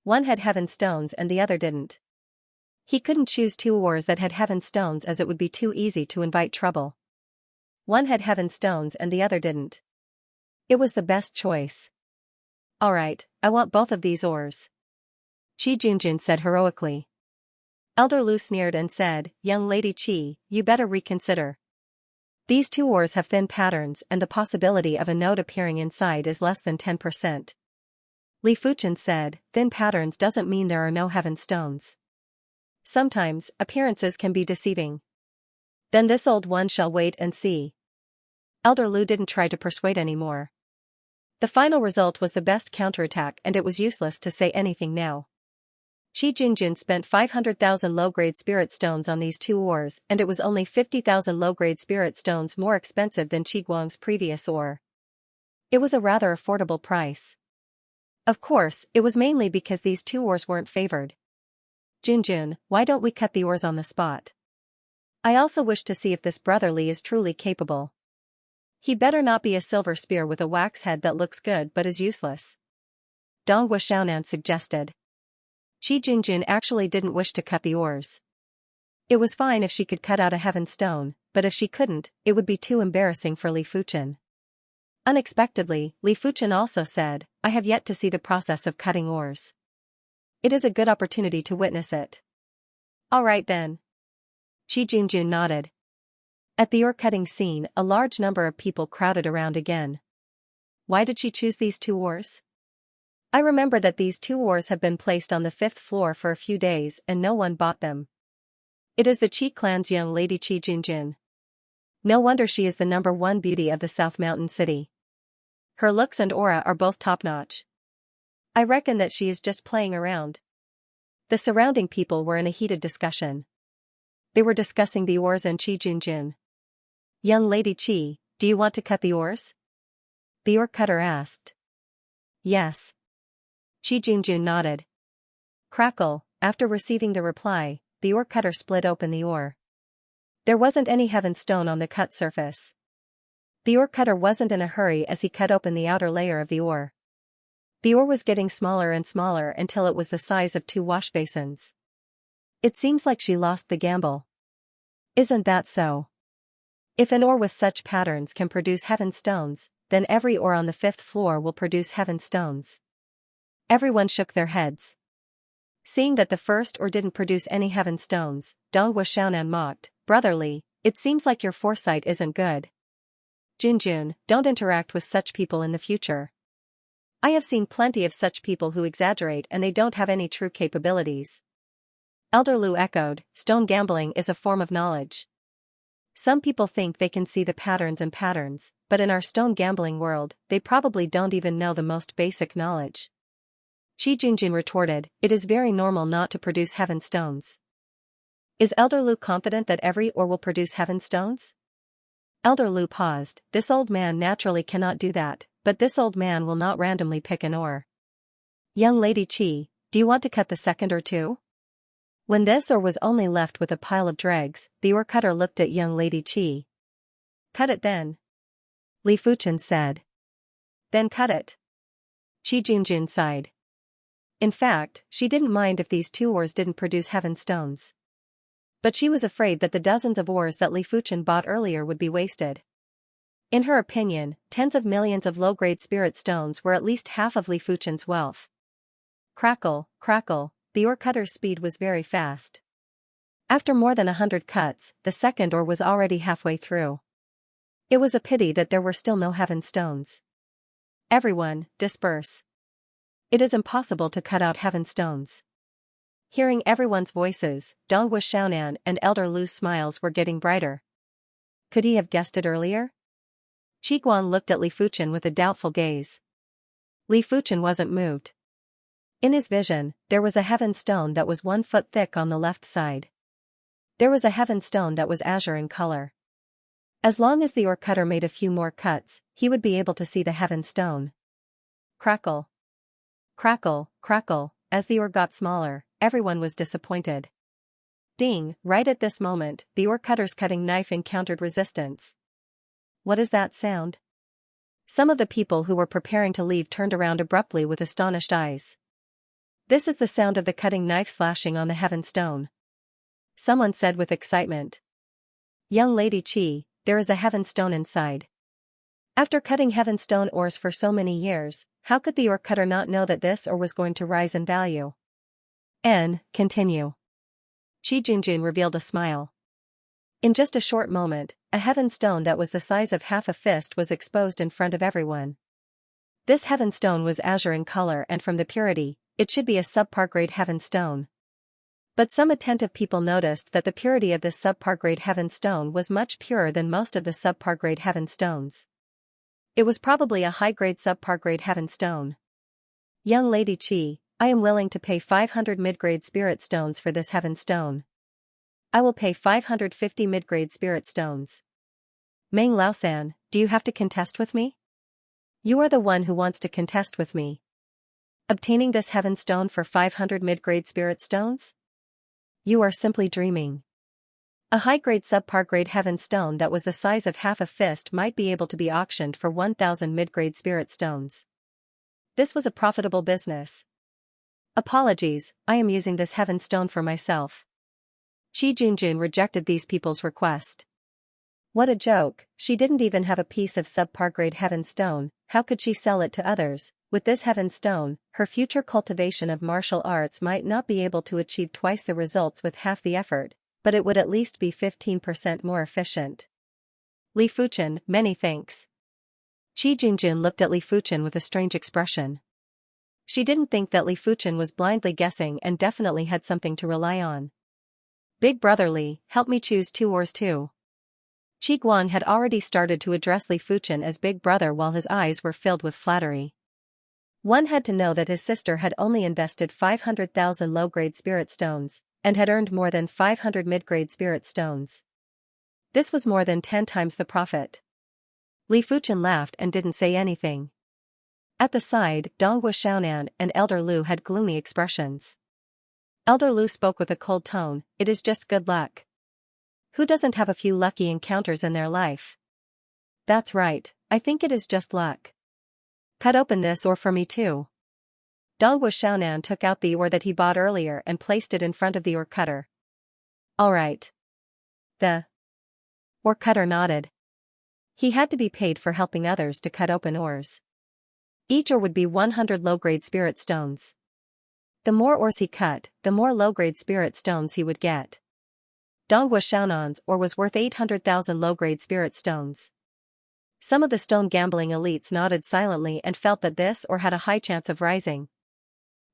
One had heaven stones and the other didn't. He couldn't choose two oars that had heaven stones as it would be too easy to invite trouble. One had heaven stones and the other didn't. It was the best choice. "Alright, I want both of these oars," Qi Junjun said heroically. Elder Lu sneered and said, "Young Lady Qi, you better reconsider. These two oars have thin patterns and the possibility of a note appearing inside is less than 10%. Li Fuchen said, "Thin patterns doesn't mean there are no heaven stones. Sometimes, appearances can be deceiving." "Then this old one shall wait and see." Elder Lu didn't try to persuade anymore. The final result was the best counterattack and it was useless to say anything now. Qi Junjun spent 500,000 low-grade spirit stones on these two oars and it was only 50,000 low-grade spirit stones more expensive than Qi Guang's previous oar. It was a rather affordable price. Of course, it was mainly because these two oars weren't favored. "Junjun, why don't we cut the oars on the spot? I also wish to see if this brother Li is truly capable. He better not be a silver spear with a wax head that looks good but is useless," Donghua Xiaonan suggested. Qi Junjun actually didn't wish to cut the oars. It was fine if she could cut out a heaven stone, but if she couldn't, it would be too embarrassing for Li Fuchen. Unexpectedly, Li Fuchen also said, "I have yet to see the process of cutting oars. It is a good opportunity to witness it." "Alright then." Qi Junjun nodded. At the oar-cutting scene, a large number of people crowded around again. Why did she choose these two oars? I remember that these two oars have been placed on the 5th floor for a few days and no one bought them. It is the Qi clan's young lady Qi Junjun. No wonder she is the #1 beauty of the South Mountain City. Her looks and aura are both top-notch. I reckon that she is just playing around. The surrounding people were in a heated discussion. They were discussing the oars and Qi Junjun. "Young Lady Qi, do you want to cut the oars?" the oar cutter asked. "Yes." Qi Junjun nodded. Crackle, after receiving the reply, the oar cutter split open the oar. There wasn't any heaven stone on the cut surface. The oar cutter wasn't in a hurry as he cut open the outer layer of the oar. The oar was getting smaller and smaller until it was the size of 2 wash basins. It seems like she lost the gamble. Isn't that so? If an oar with such patterns can produce heaven stones, then every oar on the 5th floor will produce heaven stones. Everyone shook their heads. Seeing that the first oar didn't produce any heaven stones, Donghua Xiaonan mocked, "Brother Li, it seems like your foresight isn't good. Junjun, don't interact with such people in the future." I have seen plenty of such people who exaggerate and they don't have any true capabilities. Elder Lu echoed, stone gambling is a form of knowledge. Some people think they can see the patterns, but in our stone gambling world, they probably don't even know the most basic knowledge. Qi Junjun retorted, it is very normal not to produce heaven stones. Is Elder Lu confident that every ore will produce heaven stones? Elder Lu paused, this old man naturally cannot do that, but this old man will not randomly pick an ore. Young Lady Qi, do you want to cut the second ore too? When this ore was only left with a pile of dregs, the ore cutter looked at young Lady Qi. Cut it then. Li Fuchen said. Then cut it. Qi Junjun sighed. In fact, she didn't mind if these two ores didn't produce heaven stones. But she was afraid that the dozens of ores that Li Fuchen bought earlier would be wasted. In her opinion, tens of millions of low-grade spirit stones were at least half of Li Fuchen's wealth. Crackle, crackle, the ore cutter's speed was very fast. After more than 100 cuts, the second ore was already halfway through. It was a pity that there were still no heaven stones. Everyone, disperse. It is impossible to cut out heaven stones. Hearing everyone's voices, Donghua Xiaonan and Elder Lu's smiles were getting brighter. Could he have guessed it earlier? Qi Guang looked at Li Fuchen with a doubtful gaze. Li Fuchen wasn't moved. In his vision, there was a heaven stone that was 1 foot thick on the left side. There was a heaven stone that was azure in color. As long as the ore cutter made a few more cuts, he would be able to see the heaven stone. Crackle. Crackle, crackle, as the ore got smaller, everyone was disappointed. Ding, right at this moment, the ore cutter's cutting knife encountered resistance. What is that sound? Some of the people who were preparing to leave turned around abruptly with astonished eyes. This is the sound of the cutting knife slashing on the heaven stone. Someone said with excitement. Young Lady Qi, there is a heaven stone inside. After cutting heaven stone ores for so many years, how could the ore cutter not know that this ore was going to rise in value? Continue. Qi Junjun revealed a smile. In just a short moment, a heaven stone that was the size of half a fist was exposed in front of everyone. This heaven stone was azure in color and from the purity, it should be a subpar grade heaven stone. But some attentive people noticed that the purity of this subpar grade heaven stone was much purer than most of the subpar grade heaven stones. It was probably a high-grade subpar grade heaven stone. Young Lady Qi, I am willing to pay 500 mid-grade spirit stones for this heaven stone. I will pay 550 mid-grade spirit stones. Meng Laosan, do you have to contest with me? You are the one who wants to contest with me. Obtaining this heaven stone for 500 mid-grade spirit stones? You are simply dreaming. A high-grade subpar grade heaven stone that was the size of half a fist might be able to be auctioned for 1,000 mid-grade spirit stones. This was a profitable business. Apologies, I am using this heaven stone for myself. Qi Junjun rejected these people's request. What a joke, she didn't even have a piece of subpar grade heaven stone, how could she sell it to others? With this heaven stone, her future cultivation of martial arts might not be able to achieve twice the results with half the effort, but it would at least be 15% more efficient. Li Fuchen, many thanks. Qi Junjun looked at Li Fuchen with a strange expression. She didn't think that Li Fuchen was blindly guessing and definitely had something to rely on. Big brother Li, help me choose 2 ores too. Qi Guang had already started to address Li Fuchen as big brother while his eyes were filled with flattery. One had to know that his sister had only invested 500,000 low-grade spirit stones, and had earned more than 500 mid-grade spirit stones. This was more than 10 times the profit. Li Fuchen laughed and didn't say anything. At the side, Donghua Xiaonan and Elder Lu had gloomy expressions. Elder Lu spoke with a cold tone, it is just good luck. Who doesn't have a few lucky encounters in their life? That's right, I think it is just luck. Cut open this ore for me too. Donghua Xiaonan took out the ore that he bought earlier and placed it in front of the ore cutter. Alright. The ore cutter nodded. He had to be paid for helping others to cut open ores. Each ore would be 100 low-grade spirit stones. The more ores he cut, the more low-grade spirit stones he would get. Donghua Xiaonan's ore was worth 800,000 low-grade spirit stones. Some of the stone gambling elites nodded silently and felt that this or had a high chance of rising.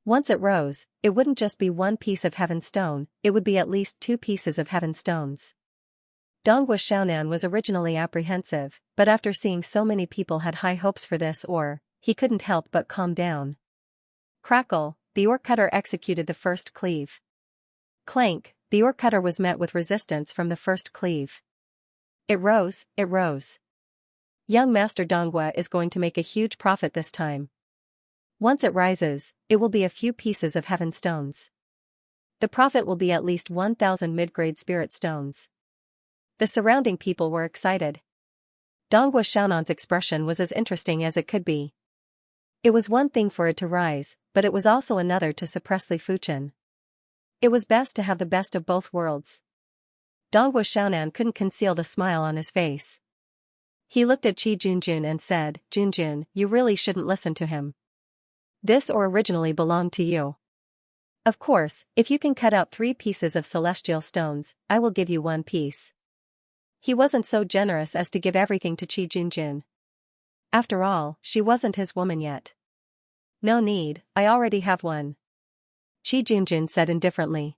Once it rose, it wouldn't just be one piece of heaven stone, it would be at least 2 pieces of heaven stones. Donghua Xiaonan was originally apprehensive, but after seeing so many people had high hopes for this ore, he couldn't help but calm down. Crackle, the ore cutter executed the first cleave. Clank, the ore cutter was met with resistance from the first cleave. It rose, it rose. Young Master Donghua is going to make a huge profit this time. Once it rises, it will be a few pieces of heaven stones. The profit will be at least 1,000 mid-grade spirit stones. The surrounding people were excited. Donghua Xiaonan's expression was as interesting as it could be. It was one thing for it to rise, but it was also another to suppress Li Fuchen. It was best to have the best of both worlds. Donghua Xiaonan couldn't conceal the smile on his face. He looked at Qi Junjun and said, "Junjun, you really shouldn't listen to him. This ore originally belonged to you. Of course, if you can cut out 3 pieces of celestial stones, I will give you 1 piece." He wasn't so generous as to give everything to Qi Junjun. After all, she wasn't his woman yet. "No need, I already have one," Qi Junjun said indifferently.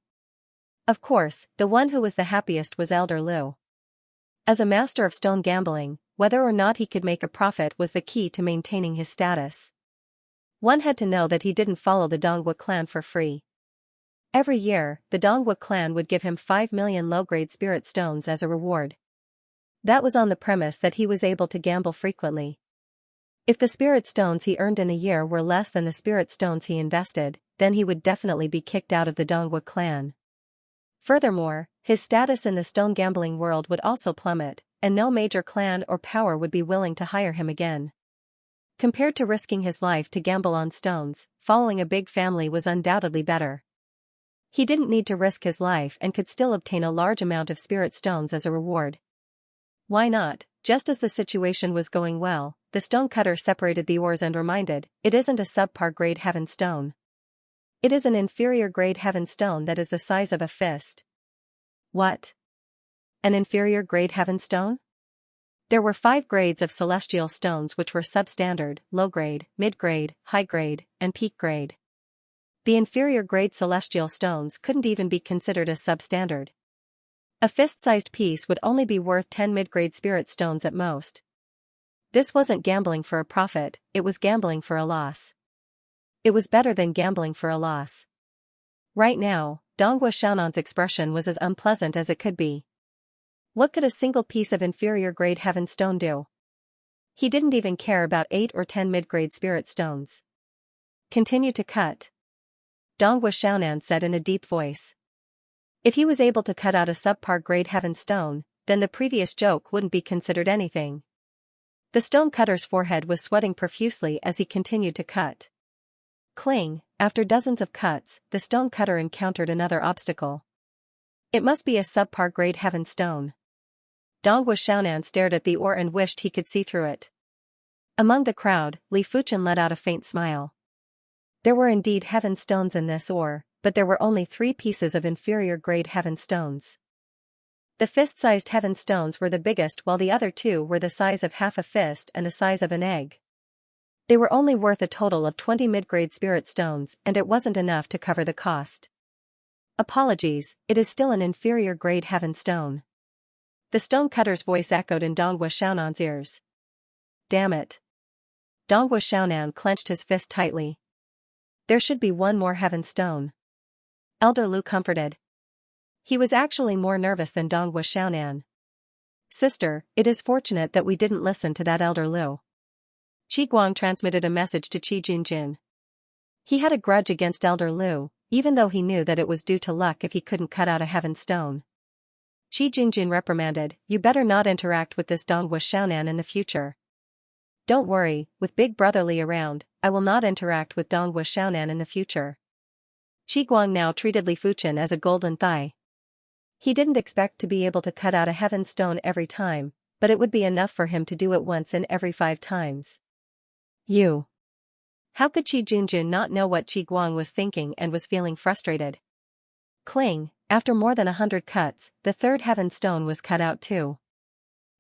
Of course, the one who was the happiest was Elder Lu. As a master of stone gambling, whether or not he could make a profit was the key to maintaining his status. One had to know that he didn't follow the Donghua clan for free. Every year, the Donghua clan would give him 5 million low-grade spirit stones as a reward. That was on the premise that he was able to gamble frequently. If the spirit stones he earned in a year were less than the spirit stones he invested, then he would definitely be kicked out of the Donghua clan. Furthermore, his status in the stone gambling world would also plummet, and no major clan or power would be willing to hire him again. Compared to risking his life to gamble on stones, following a big family was undoubtedly better. He didn't need to risk his life and could still obtain a large amount of spirit stones as a reward. Why not? Just as the situation was going well, the stone cutter separated the ores and reminded, "It isn't a subpar grade heaven stone. It is an inferior grade heaven stone that is the size of a fist." What? An inferior grade heaven stone? There were 5 grades of celestial stones which were substandard, low grade, mid grade, high grade, and peak grade. The inferior grade celestial stones couldn't even be considered as substandard. A fist-sized piece would only be worth 10 mid-grade spirit stones at most. This wasn't gambling for a profit, it was gambling for a loss. It was better than gambling for a loss. Right now, Donghua Xiaonan's expression was as unpleasant as it could be. What could a single piece of inferior grade heaven stone do? He didn't even care about 8 or 10 mid-grade spirit stones. "Continue to cut," Donghua Xiaonan said in a deep voice. If he was able to cut out a subpar grade heaven stone, then the previous joke wouldn't be considered anything. The stone cutter's forehead was sweating profusely as he continued to cut. Cling, after dozens of cuts, the stone cutter encountered another obstacle. It must be a subpar grade heaven stone. Donghua Xiaonan stared at the ore and wished he could see through it. Among the crowd, Li Fuchen let out a faint smile. There were indeed heaven stones in this ore, but there were only 3 pieces of inferior grade heaven stones. The fist-sized heaven stones were the biggest while the other 2 were the size of half a fist and the size of an egg. They were only worth a total of 20 mid-grade spirit stones and it wasn't enough to cover the cost. "Apologies, it is still an inferior grade heaven stone." The stone cutter's voice echoed in Donghua Xiaonan's ears. "Damn it." Donghua Xiaonan clenched his fist tightly. There should be 1 more heaven stone. Elder Lu comforted. He was actually more nervous than Donghua Xiaonan. "Sister, it is fortunate that we didn't listen to that Elder Lu." Qi Guang transmitted a message to Qi Junjun. He had a grudge against Elder Lu, even though he knew that it was due to luck if he couldn't cut out a heaven stone. Qi Junjun reprimanded, "You better not interact with this Donghua Xiaonan in the future." "Don't worry, with Big Brother Li around, I will not interact with Donghua Xiaonan in the future." Qi Guang now treated Li Fuchen as a golden thigh. He didn't expect to be able to cut out a heaven stone every time, but it would be enough for him to do it once in every 5 times. You. How could Qi Junjun not know what Qi Guang was thinking and was feeling frustrated? Cling, after more than 100 cuts, the 3rd heaven stone was cut out too.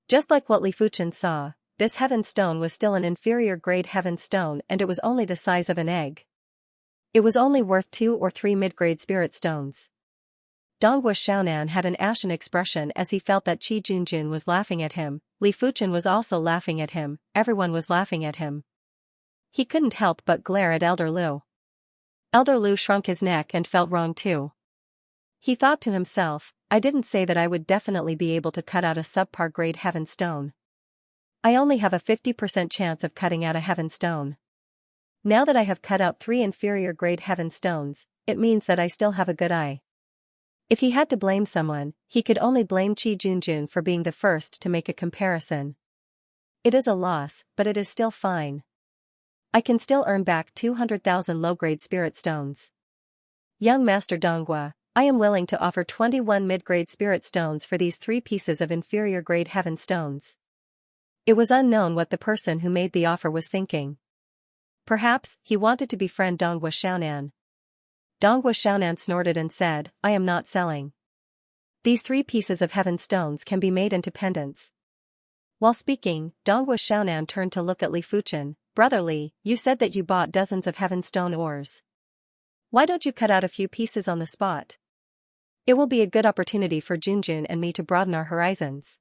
Just like what Li Fuchen saw, this heaven stone was still an inferior grade heaven stone and it was only the size of an egg. It was only worth 2 or 3 mid-grade spirit stones. Donghua Xiaonan had an ashen expression as he felt that Qi Junjun was laughing at him, Li Fuchen was also laughing at him, everyone was laughing at him. He couldn't help but glare at Elder Lu. Elder Lu shrunk his neck and felt wrong too. He thought to himself, I didn't say that I would definitely be able to cut out a subpar grade heaven stone. I only have a 50% chance of cutting out a heaven stone. Now that I have cut out 3 inferior grade heaven stones, it means that I still have a good eye. If he had to blame someone, he could only blame Qi Junjun for being the first to make a comparison. It is a loss, but it is still fine. I can still earn back 200,000 low-grade spirit stones. Young Master Donghua, I am willing to offer 21 mid-grade spirit stones for these 3 pieces of inferior grade heaven stones. It was unknown what the person who made the offer was thinking. Perhaps he wanted to befriend Donghua Xiaonan. Donghua Xiaonan snorted and said, I am not selling. These 3 pieces of heaven stones can be made into pendants. While speaking, Donghua Xiaonan turned to look at Li Fuchen. Brother Li, you said that you bought dozens of heaven stone ores. Why don't you cut out a few pieces on the spot? It will be a good opportunity for Junjun and me to broaden our horizons.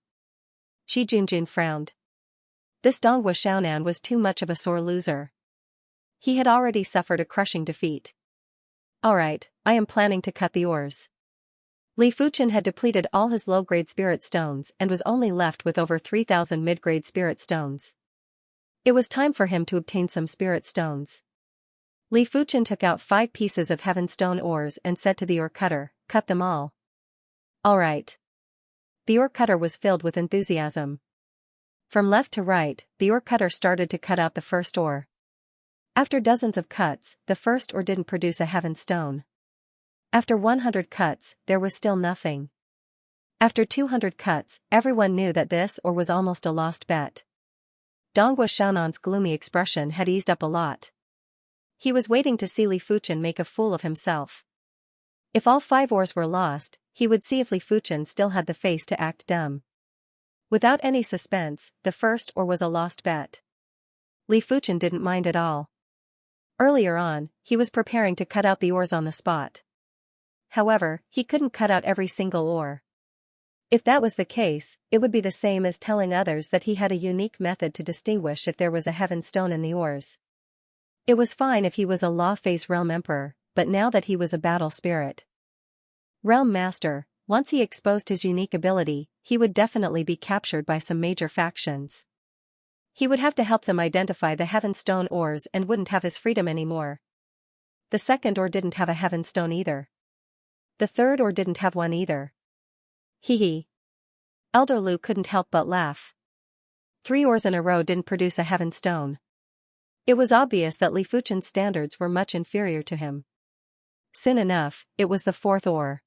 Qi Junjun frowned. This Donghua Xiaonan was too much of a sore loser. He had already suffered a crushing defeat. Alright, I am planning to cut the ores. Li Fuchen had depleted all his low-grade spirit stones and was only left with over 3,000 mid-grade spirit stones. It was time for him to obtain some spirit stones. Li Fuchen took out 5 pieces of heaven stone ores and said to the ore cutter, cut them all. Alright. The ore cutter was filled with enthusiasm. From left to right, the ore cutter started to cut out the first ore. After dozens of cuts, the first ore didn't produce a heaven stone. After 100 cuts, there was still nothing. After 200 cuts, everyone knew that this ore was almost a lost bet. Donghua Xiaonan's gloomy expression had eased up a lot. He was waiting to see Li Fuchen make a fool of himself. If all 5 ores were lost, he would see if Li Fuchen still had the face to act dumb. Without any suspense, the first ore was a lost bet. Li Fuchen didn't mind at all. Earlier on, he was preparing to cut out the ores on the spot. However, he couldn't cut out every single ore. If that was the case, it would be the same as telling others that he had a unique method to distinguish if there was a heaven stone in the ores. It was fine if he was a law-phase realm emperor, but now that he was a battle spirit realm master, once he exposed his unique ability, he would definitely be captured by some major factions. He would have to help them identify the heaven stone ores and wouldn't have his freedom anymore. The second ore didn't have a heaven stone either. The third ore didn't have one either. Hee hee. Elder Lu couldn't help but laugh. 3 ores in a row didn't produce a heaven stone. It was obvious that Li Fuchen's standards were much inferior to him. Soon enough, it was the 4th ore.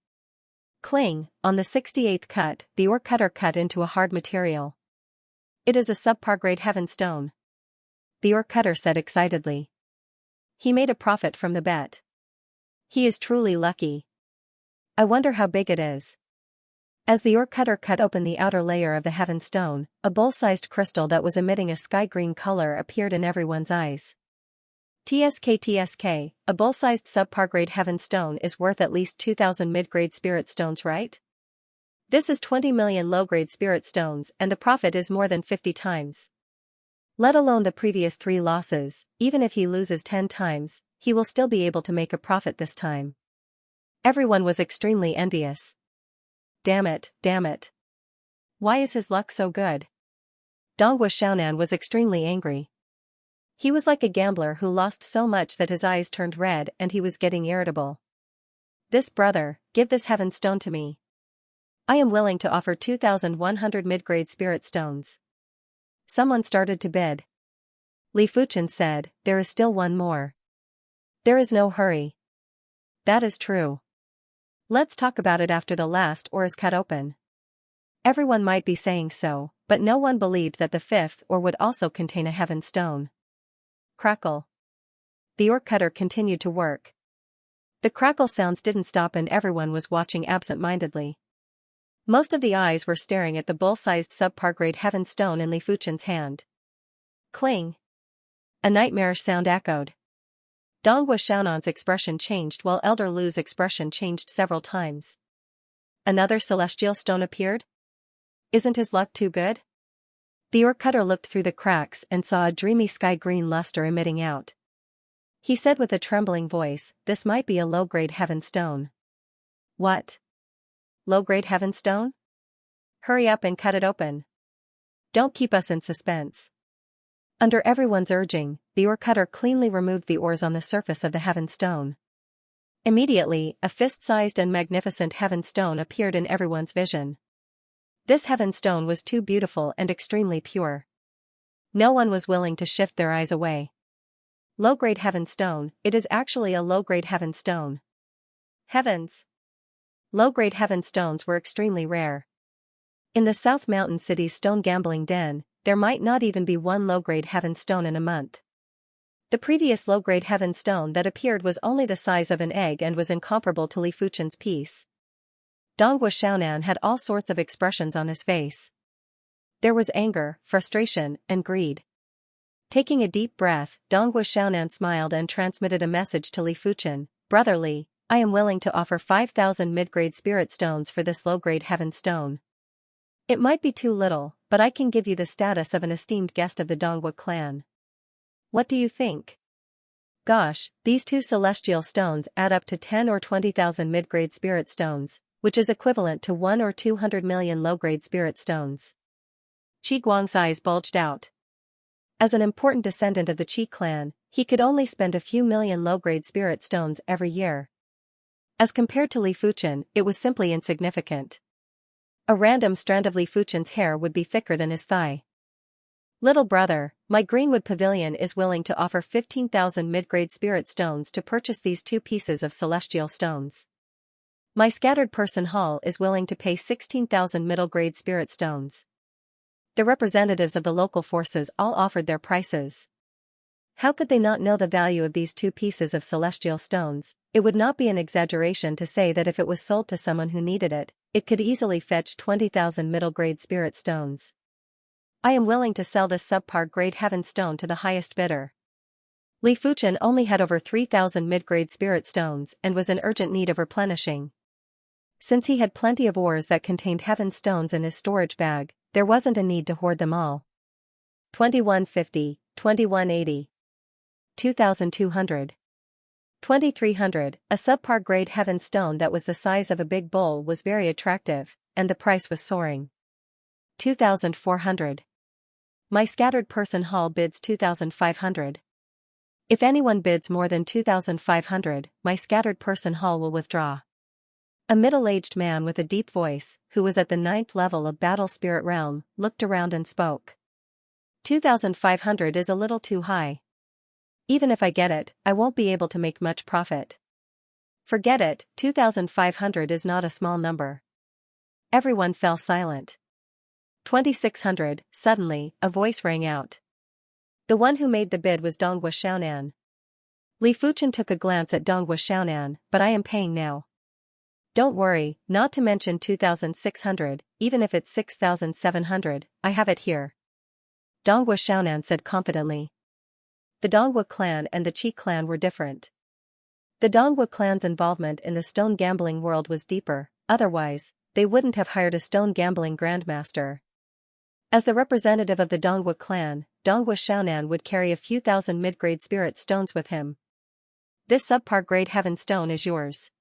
Cling, on the 68th cut, the ore cutter cut into a hard material. It is a subpar grade heaven stone. The ore cutter said excitedly. He made a profit from the bet. He is truly lucky. I wonder how big it is. As the ore cutter cut open the outer layer of the heaven stone, a bowl-sized crystal that was emitting a sky-green color appeared in everyone's eyes. TSK, a bowl-sized subpar grade heaven stone is worth at least 2,000 mid-grade spirit stones, right? This is 20 million low-grade spirit stones and the profit is more than 50 times. Let alone the previous 3 losses, even if he loses 10 times, he will still be able to make a profit this time. Everyone was extremely envious. Damn it. Why is his luck so good? Donghua Xiaonan was extremely angry. He was like a gambler who lost so much that his eyes turned red and he was getting irritable. This brother, give this heaven stone to me. I am willing to offer 2,100 mid-grade spirit stones. Someone started to bid. Li Fuchen said, there is still one more. There is no hurry. That is true. Let's talk about it after the last ore is cut open. Everyone might be saying so, but no one believed that the 5th ore would also contain a heaven stone. Crackle. The ore cutter continued to work. The crackle sounds didn't stop and everyone was watching absent-mindedly. Most of the eyes were staring at the bowl-sized subpar grade heaven stone in Li Fuchen's hand. Cling. A nightmarish sound echoed. Donghua Xiaonan's expression changed while Elder Lu's expression changed several times. Another celestial stone appeared? Isn't his luck too good? The ore-cutter looked through the cracks and saw a dreamy sky-green luster emitting out. He said with a trembling voice, "This might be a low-grade heaven stone." "What? Low-grade heaven stone? Hurry up and cut it open. Don't keep us in suspense." Under everyone's urging, the ore-cutter cleanly removed the ores on the surface of the heaven stone. Immediately, a fist-sized and magnificent heaven stone appeared in everyone's vision. This heaven stone was too beautiful and extremely pure. No one was willing to shift their eyes away. Low-grade heaven stone, it is actually a low-grade heaven stone. Heavens! Low-grade heaven stones were extremely rare. In the South Mountain City's stone gambling den, there might not even be one low-grade heaven stone in a month. The previous low-grade heaven stone that appeared was only the size of an egg and was incomparable to Li Fuchen's piece. Donghua Xiaonan had all sorts of expressions on his face. There was anger, frustration, and greed. Taking a deep breath, Donghua Xiaonan smiled and transmitted a message to Li Fuchen. "Brother Li, I am willing to offer 5,000 mid-grade spirit stones for this low-grade heaven stone. It might be too little, but I can give you the status of an esteemed guest of the Donghua clan. What do you think?" Gosh, these two celestial stones add up to 10 or 20,000 mid-grade spirit stones, which is equivalent to 1 or 200 million low-grade spirit stones. Qi Guang's eyes bulged out. As an important descendant of the Qi clan, he could only spend a few million low-grade spirit stones every year. As compared to Li Fuchen, it was simply insignificant. A random strand of Li Fuchen's hair would be thicker than his thigh. "Little brother, my Greenwood Pavilion is willing to offer 15,000 mid-grade spirit stones to purchase these two pieces of celestial stones. My Scattered Person Hall is willing to pay 16,000 middle-grade spirit stones." The representatives of the local forces all offered their prices. How could they not know the value of these two pieces of celestial stones? It would not be an exaggeration to say that if it was sold to someone who needed it, it could easily fetch 20,000 middle-grade spirit stones. "I am willing to sell this subpar grade heaven stone to the highest bidder." Li Fuchen only had over 3,000 mid-grade spirit stones and was in urgent need of replenishing. Since he had plenty of ores that contained heaven stones in his storage bag, there wasn't a need to hoard them all. 2150, 2180. 2200. 2300, a subpar grade heaven stone that was the size of a big bowl was very attractive, and the price was soaring. 2400. My Scattered Person Hall bids 2500. If anyone bids more than 2500, my Scattered Person Hall will withdraw. A middle-aged man with a deep voice, who was at the 9th level of Battle Spirit Realm, looked around and spoke. 2500 is a little too high. Even if I get it, I won't be able to make much profit. Forget it, 2500 is not a small number. Everyone fell silent. 2600, suddenly, a voice rang out. The one who made the bid was Donghua Xiaonan. Li Fuchen took a glance at Donghua Xiaonan, "But I am paying now." "Don't worry, not to mention 2600, even if it's 6700, I have it here," Donghua Xiaonan said confidently. The Donghua clan and the Qi clan were different. The Donghua clan's involvement in the stone gambling world was deeper, otherwise, they wouldn't have hired a stone gambling grandmaster. As the representative of the Donghua clan, Donghua Xiaonan would carry a few thousand mid-grade spirit stones with him. "This subpar grade heaven stone is yours."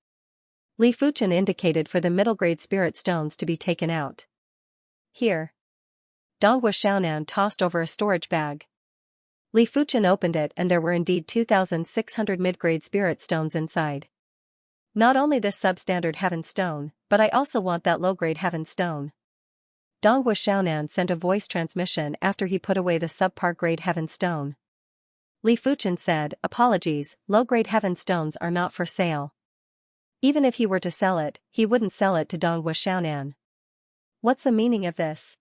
Li Fuchen indicated for the middle-grade spirit stones to be taken out. "Here." Donghua Xiaonan tossed over a storage bag. Li Fuchen opened it and there were indeed 2,600 mid-grade spirit stones inside. "Not only this substandard heaven stone, but I also want that low-grade heaven stone." Donghua Xiaonan sent a voice transmission after he put away the subpar grade heaven stone. Li Fuchen said, "Apologies, low-grade heaven stones are not for sale." Even if he were to sell it, he wouldn't sell it to Donghua Xiaonan. "What's the meaning of this?"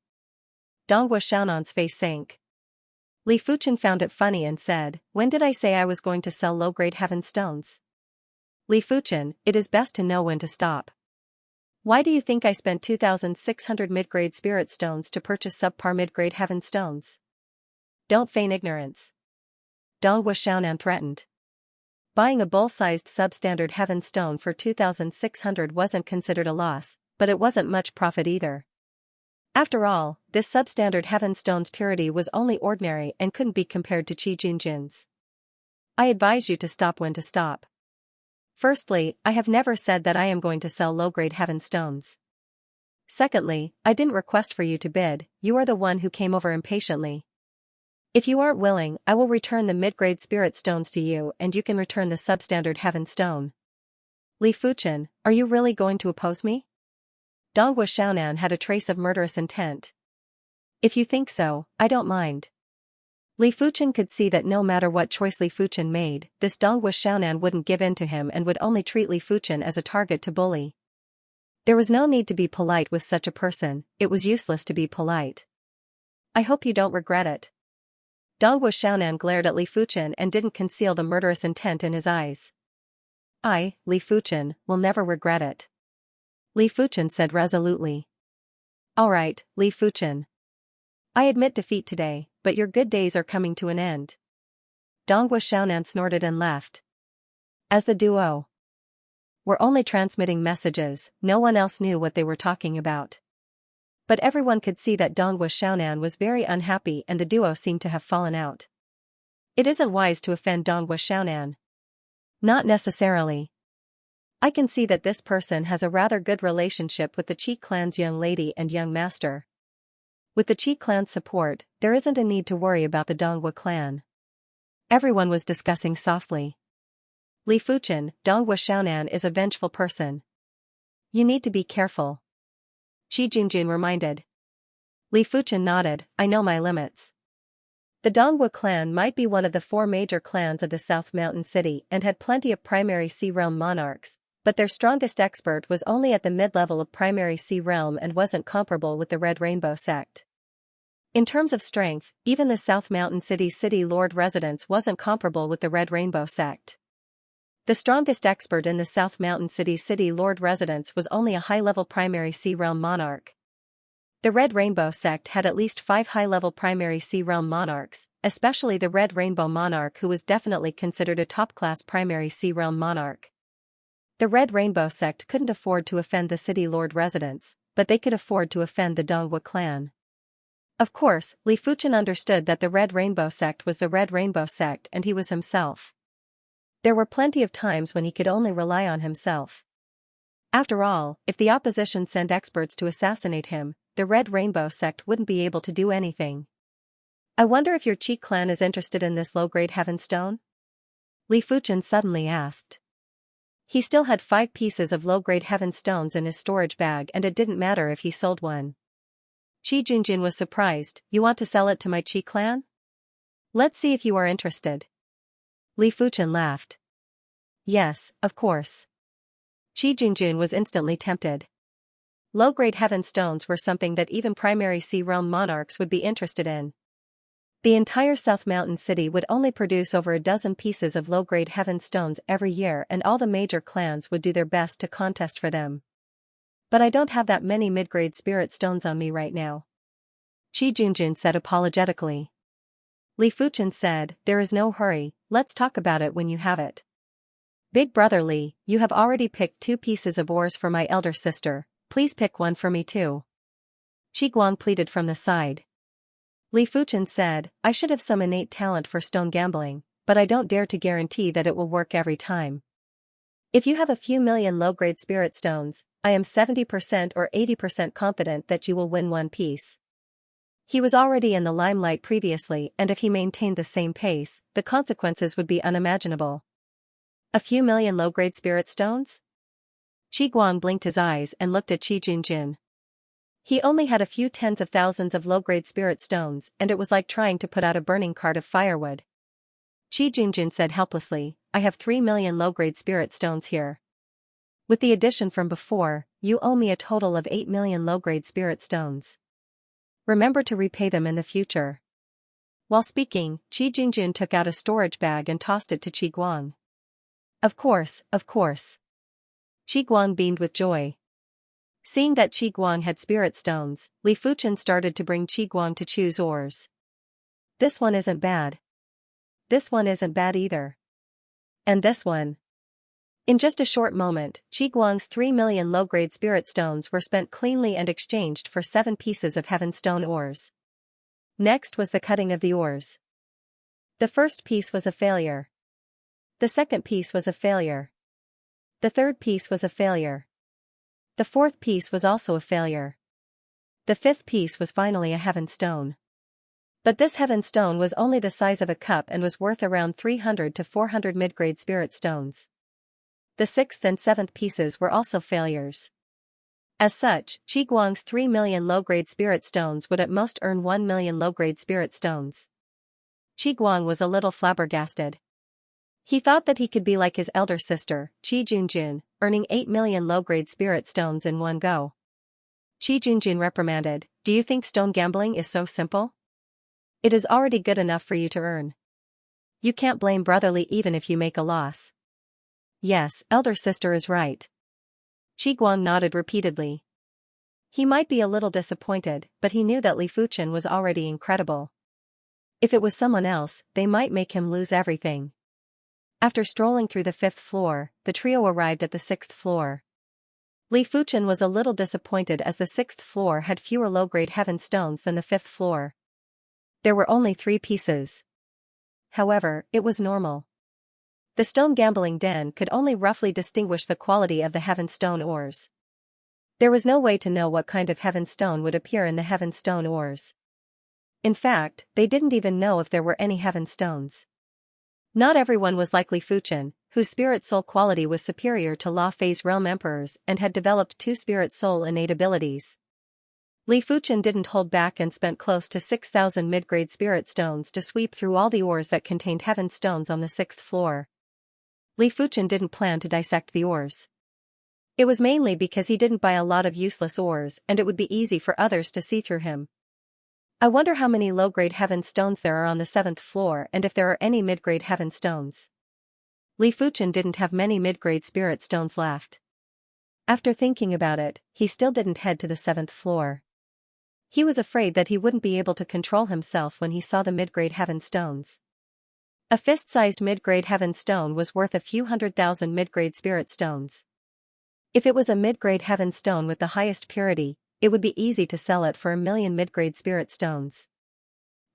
Donghua Xiaonan's face sank. Li Fuchen found it funny and said, "When did I say I was going to sell low-grade heaven stones?" "Li Fuchen, it is best to know when to stop. Why do you think I spent 2,600 mid-grade spirit stones to purchase subpar mid-grade heaven stones?" Don't feign ignorance. Donghua Xiaonan threatened. Buying a bowl-sized substandard heaven stone for 2,600 wasn't considered a loss, but it wasn't much profit either. After all, this substandard heaven stone's purity was only ordinary and couldn't be compared to Qi Junjin's. I advise you to stop when to stop. Firstly, I have never said that I am going to sell low-grade heaven stones. Secondly, I didn't request for you to bid, you are the one who came over impatiently. If you aren't willing, I will return the mid-grade spirit stones to you and you can return the substandard heaven stone. Li Fuchen, are you really going to oppose me? Donghua Xiaonan had a trace of murderous intent. If you think so, I don't mind. Li Fuchen could see that no matter what choice Li Fuchen made, this Donghua Xiaonan wouldn't give in to him and would only treat Li Fuchen as a target to bully. There was no need to be polite with such a person, it was useless to be polite. I hope you don't regret it. Donghua Xiaonan glared at Li Fuchen and didn't conceal the murderous intent in his eyes. I, Li Fuchen, will never regret it. Li Fuchen said resolutely. Alright, Li Fuchen. I admit defeat today, but your good days are coming to an end. Donghua Xiaonan snorted and left. As the duo were only transmitting messages, no one else knew what they were talking about. But everyone could see that Donghua Xiaonan was very unhappy and the duo seemed to have fallen out. It isn't wise to offend Donghua Xiaonan. Not necessarily. I can see that this person has a rather good relationship with the Qi clan's young lady and young master. With the Qi clan's support, there isn't a need to worry about the Donghua clan. Everyone was discussing softly. Li Fuchen, Donghua Xiaonan is a vengeful person. You need to be careful. Qi Junjun reminded. Li Fuchen nodded, I know my limits. The Donghua clan might be one of the 4 major clans of the South Mountain City and had plenty of primary Sea Realm monarchs, but their strongest expert was only at the mid-level of primary Sea Realm and wasn't comparable with the Red Rainbow sect. In terms of strength, even the South Mountain City's City Lord residence wasn't comparable with the Red Rainbow sect. The strongest expert in the South Mountain City's City Lord residence was only a high-level primary Sea Realm monarch. The Red Rainbow sect had at least 5 high-level primary Sea Realm monarchs, especially the Red Rainbow monarch who was definitely considered a top-class primary Sea Realm monarch. The Red Rainbow sect couldn't afford to offend the City Lord residents, but they could afford to offend the Donghua clan. Of course, Li Fuchen understood that the Red Rainbow sect was the Red Rainbow sect and he was himself. There were plenty of times when he could only rely on himself. After all, if the opposition sent experts to assassinate him, the Red Rainbow sect wouldn't be able to do anything. I wonder if your Qi clan is interested in this low-grade heaven stone? Li Fuchen suddenly asked. He still had 5 pieces of low-grade heaven stones in his storage bag and it didn't matter if he sold one. Qi Junjin was surprised, you want to sell it to my Qi clan? Let's see if you are interested. Li Fuchen laughed. Yes, of course. Qi Junjun was instantly tempted. Low-grade heaven stones were something that even primary Sea Realm monarchs would be interested in. The entire South Mountain City would only produce over a dozen pieces of low-grade heaven stones every year and all the major clans would do their best to contest for them. But I don't have that many mid-grade spirit stones on me right now. Qi Junjun said apologetically. Li Fuchen said, there is no hurry, let's talk about it when you have it. Big brother Li, you have already picked 2 pieces of ores for my elder sister, please pick one for me too. Qi Guang pleaded from the side. Li Fuchen said, I should have some innate talent for stone gambling, but I don't dare to guarantee that it will work every time. If you have a few million low-grade spirit stones, I am 70% or 80% confident that you will win one piece. He was already in the limelight previously and if he maintained the same pace, the consequences would be unimaginable. A few million low-grade spirit stones? Qi Guang blinked his eyes and looked at Qi Junjun. He only had a few tens of thousands of low-grade spirit stones and it was like trying to put out a burning cart of firewood. Qi Junjun said helplessly, I have 3 million low-grade spirit stones here. With the addition from before, you owe me a total of 8 million low-grade spirit stones. Remember to repay them in the future. While speaking, Qi Junjun took out a storage bag and tossed it to Qi Guang. Of course, of course. Qi Guang beamed with joy. Seeing that Qi Guang had spirit stones, Li Fuchen started to bring Qi Guang to choose ores. This one isn't bad. This one isn't bad either. And this one. In just a short moment, Qi Guang's 3 million low-grade spirit stones were spent cleanly and exchanged for 7 pieces of heaven stone ores. Next was the cutting of the ores. The first piece was a failure. The second piece was a failure. The third piece was a failure. The fourth piece was also a failure. The fifth piece was finally a heaven stone. But this heaven stone was only the size of a cup and was worth around 300 to 400 mid-grade spirit stones. The sixth and seventh pieces were also failures. As such, Qi Guang's 3 million low-grade spirit stones would at most earn 1 million low-grade spirit stones. Qi Guang was a little flabbergasted. He thought that he could be like his elder sister, Qi Junjun, earning 8 million low-grade spirit stones in one go. Qi Junjun reprimanded, "Do you think stone gambling is so simple? It is already good enough for you to earn. You can't blame brotherly even if you make a loss." "Yes, elder sister is right." Qi Guang nodded repeatedly. He might be a little disappointed, but he knew that Li Fuchen was already incredible. If it was someone else, they might make him lose everything. After strolling through the 5th floor, the trio arrived at the 6th floor. Li Fuchen was a little disappointed as the 6th floor had fewer low-grade heaven stones than the 5th floor. There were only 3 pieces. However, it was normal. The stone gambling den could only roughly distinguish the quality of the heaven stone ores. There was no way to know what kind of heaven stone would appear in the heaven stone ores. In fact, they didn't even know if there were any heaven stones. Not everyone was like Li Fuchen, whose spirit soul quality was superior to La Fei's realm emperors and had developed 2 spirit soul innate abilities. Li Fuchen didn't hold back and spent close to 6,000 mid-grade spirit stones to sweep through all the ores that contained heaven stones on the 6th floor. Li Fuchen didn't plan to dissect the ores. It was mainly because he didn't buy a lot of useless ores and it would be easy for others to see through him. I wonder how many low-grade heaven stones there are on the 7th floor and if there are any mid-grade heaven stones. Li Fuchen didn't have many mid-grade spirit stones left. After thinking about it, he still didn't head to the 7th floor. He was afraid that he wouldn't be able to control himself when he saw the mid-grade heaven stones. A fist-sized mid-grade heaven stone was worth a few 100,000 mid-grade spirit stones. If it was a mid-grade heaven stone with the highest purity, it would be easy to sell it for 1 million mid-grade spirit stones.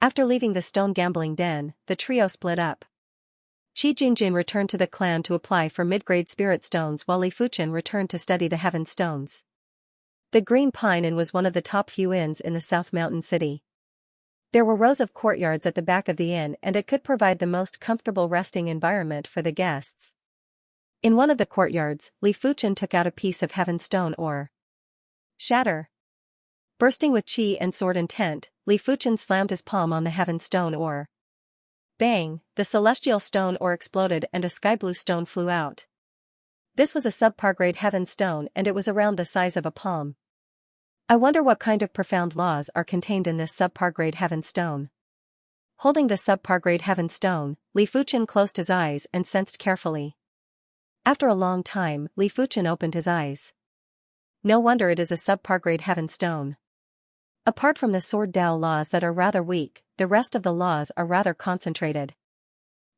After leaving the stone gambling den, the trio split up. Qi Junjun returned to the clan to apply for mid-grade spirit stones while Li Fuchen returned to study the heaven stones. The Green Pine Inn was one of the top few inns in the South Mountain City. There were rows of courtyards at the back of the inn and it could provide the most comfortable resting environment for the guests. In one of the courtyards, Li Fuchen took out a piece of heaven stone ore. Shatter. Bursting with qi and sword intent, Li Fuchen slammed his palm on the heaven stone ore. Bang, the celestial stone ore exploded and a sky blue stone flew out. This was a subpar grade heaven stone and it was around the size of a palm. I wonder what kind of profound laws are contained in this subpar grade heaven stone. Holding the subpar grade heaven stone, Li Fuchen closed his eyes and sensed carefully. After a long time, Li Fuchen opened his eyes. No wonder it is a subpar grade heaven stone. Apart from the sword Dao laws that are rather weak, the rest of the laws are rather concentrated.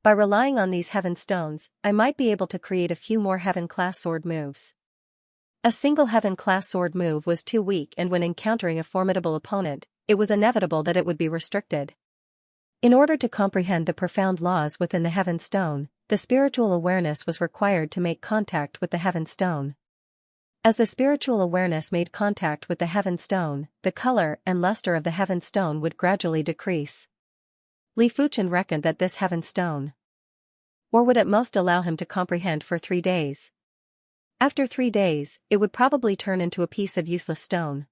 By relying on these heaven stones, I might be able to create a few more heaven class sword moves. A single heaven class sword move was too weak and when encountering a formidable opponent, it was inevitable that it would be restricted. In order to comprehend the profound laws within the heaven stone, the spiritual awareness was required to make contact with the heaven stone. As the spiritual awareness made contact with the heaven stone, the color and luster of the heaven stone would gradually decrease. Li Fuchen reckoned that this heaven stone would at most allow him to comprehend for 3 days. After 3 days, it would probably turn into a piece of useless stone.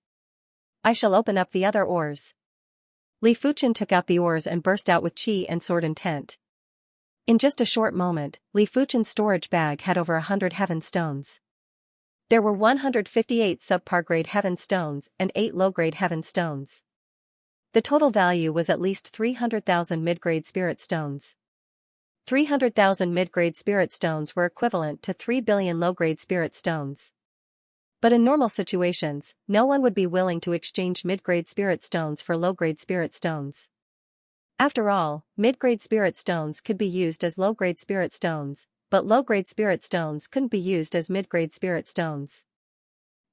I shall open up the other ores. Li Fuchen took out the ores and burst out with qi and sword intent. In just a short moment, Li Fuchen's storage bag had over 100 heaven stones. There were 158 subpar grade heaven stones and 8 low-grade heaven stones. The total value was at least 300,000 mid-grade spirit stones. 300,000 mid-grade spirit stones were equivalent to 3 billion low-grade spirit stones. But in normal situations, no one would be willing to exchange mid-grade spirit stones for low-grade spirit stones. After all, mid-grade spirit stones could be used as low-grade spirit stones, but low-grade spirit stones couldn't be used as mid-grade spirit stones.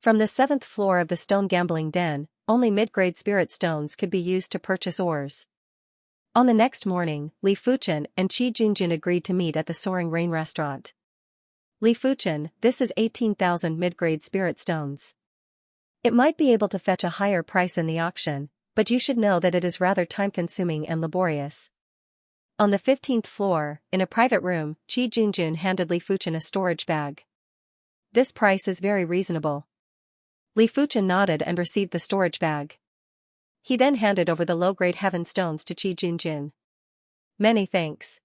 From the 7th floor of the stone gambling den, only mid-grade spirit stones could be used to purchase ores. On the next morning, Li Fuchen and Qi Junjun agreed to meet at the Soaring Rain restaurant. Li Fuchen, this is 18,000 mid-grade spirit stones. It might be able to fetch a higher price in the auction, but you should know that it is rather time-consuming and laborious. On the 15th floor, in a private room, Qi Junjun handed Li Fuchen a storage bag. This price is very reasonable. Li Fuchen nodded and received the storage bag. He then handed over the low-grade heaven stones to Qi Junjun. Many thanks.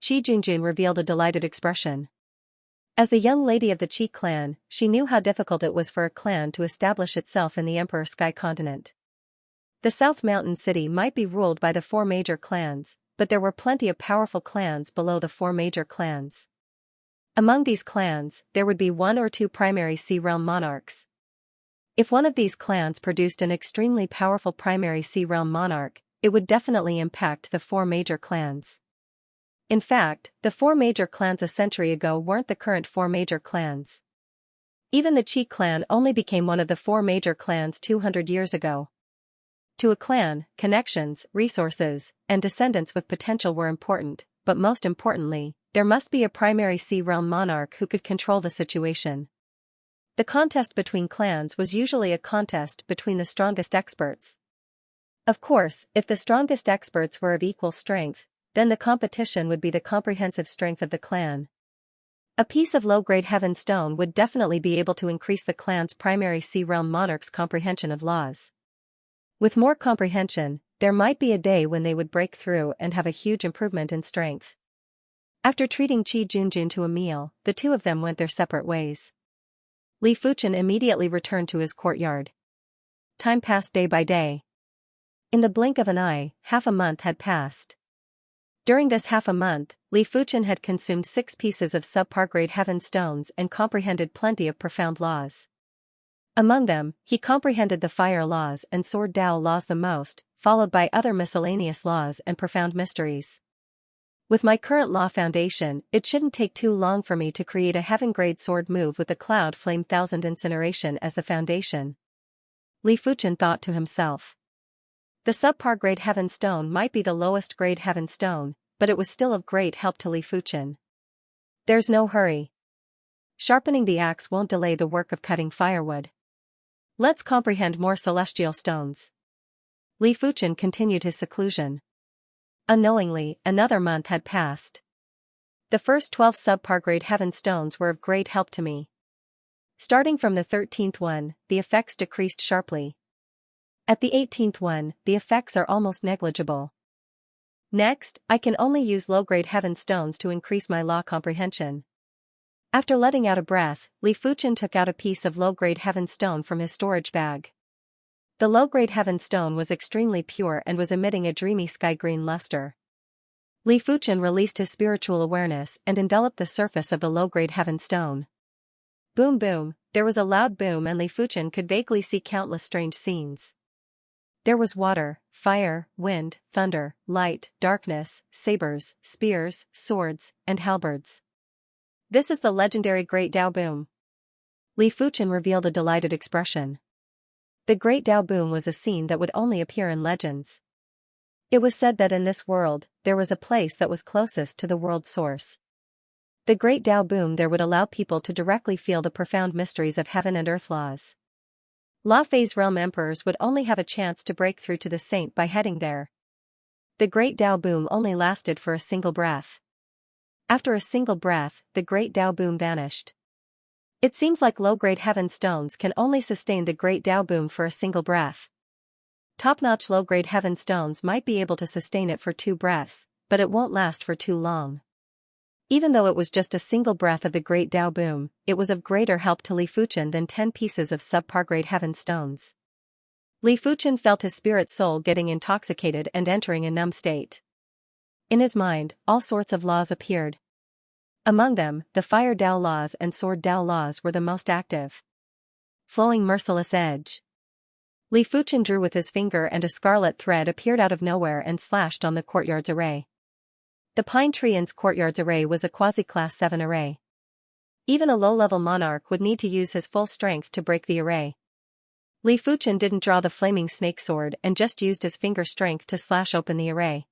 Qi Junjun revealed a delighted expression. As the young lady of the Qi clan, she knew how difficult it was for a clan to establish itself in the Emperor Sky continent. The South Mountain City might be ruled by the 4 major clans, but there were plenty of powerful clans below the 4 major clans. Among these clans, there would be 1 or 2 primary Sea Realm monarchs. If one of these clans produced an extremely powerful primary Sea Realm monarch, it would definitely impact the 4 major clans. In fact, the 4 major clans a century ago weren't the current 4 major clans. Even the Qi clan only became one of the 4 major clans 200 years ago. To a clan, connections, resources, and descendants with potential were important, but most importantly, there must be a primary Sea Realm monarch who could control the situation. The contest between clans was usually a contest between the strongest experts. Of course, if the strongest experts were of equal strength, then the competition would be the comprehensive strength of the clan. A piece of low-grade heaven stone would definitely be able to increase the clan's primary Sea Realm monarch's comprehension of laws. With more comprehension, there might be a day when they would break through and have a huge improvement in strength. After treating Qi Junjun to a meal, the two of them went their separate ways. Li Fuchen immediately returned to his courtyard. Time passed day by day. In the blink of an eye, half a month had passed. During this half a month, Li Fuchen had consumed 6 pieces of subpar-grade heaven stones and comprehended plenty of profound laws. Among them, he comprehended the fire laws and sword Dao laws the most, followed by other miscellaneous laws and profound mysteries. With my current law foundation, it shouldn't take too long for me to create a heaven-grade sword move with the Cloud Flame Thousand Incineration as the foundation. Li Fuchen thought to himself. The subpar-grade heaven stone might be the lowest-grade heaven stone, but it was still of great help to Li Fuchen. There's no hurry. Sharpening the axe won't delay the work of cutting firewood. Let's comprehend more celestial stones. Li Fuchen continued his seclusion. Unknowingly, another month had passed. The first 12 subpar-grade heaven stones were of great help to me. Starting from the 13th one, the effects decreased sharply. At the 18th one, the effects are almost negligible. Next, I can only use low-grade heaven stones to increase my law comprehension. After letting out a breath, Li Fuchen took out a piece of low-grade heaven stone from his storage bag. The low-grade heaven stone was extremely pure and was emitting a dreamy sky-green luster. Li Fuchen released his spiritual awareness and enveloped the surface of the low-grade heaven stone. Boom boom, there was a loud boom and Li Fuchen could vaguely see countless strange scenes. There was water, fire, wind, thunder, light, darkness, sabers, spears, swords, and halberds. This is the legendary Great Dao Boom. Li Fuchen revealed a delighted expression. The Great Dao Boom was a scene that would only appear in legends. It was said that in this world, there was a place that was closest to the world source. The Great Dao Boom there would allow people to directly feel the profound mysteries of heaven and earth laws. La Fei's realm emperors would only have a chance to break through to the saint by heading there. The Great Dao Boom only lasted for a single breath. After a single breath, the Great Dao Boom vanished. It seems like low-grade heaven stones can only sustain the Great Dao Boom for a single breath. Top-notch low-grade heaven stones might be able to sustain it for 2 breaths, but it won't last for too long. Even though it was just a single breath of the Great Dao Boom, it was of greater help to Li Fuchen than 10 pieces of subpar-grade heaven stones. Li Fuchen felt his spirit soul getting intoxicated and entering a numb state. In his mind, all sorts of laws appeared. Among them, the Fire Dao laws and Sword Dao laws were the most active. Flowing merciless edge. Li Fuchen drew with his finger and a scarlet thread appeared out of nowhere and slashed on the courtyard's array. The pine tree inn's courtyard's array was a quasi-class 7 array. Even a low-level monarch would need to use his full strength to break the array. Li Fuchen didn't draw the flaming snake sword and just used his finger strength to slash open the array.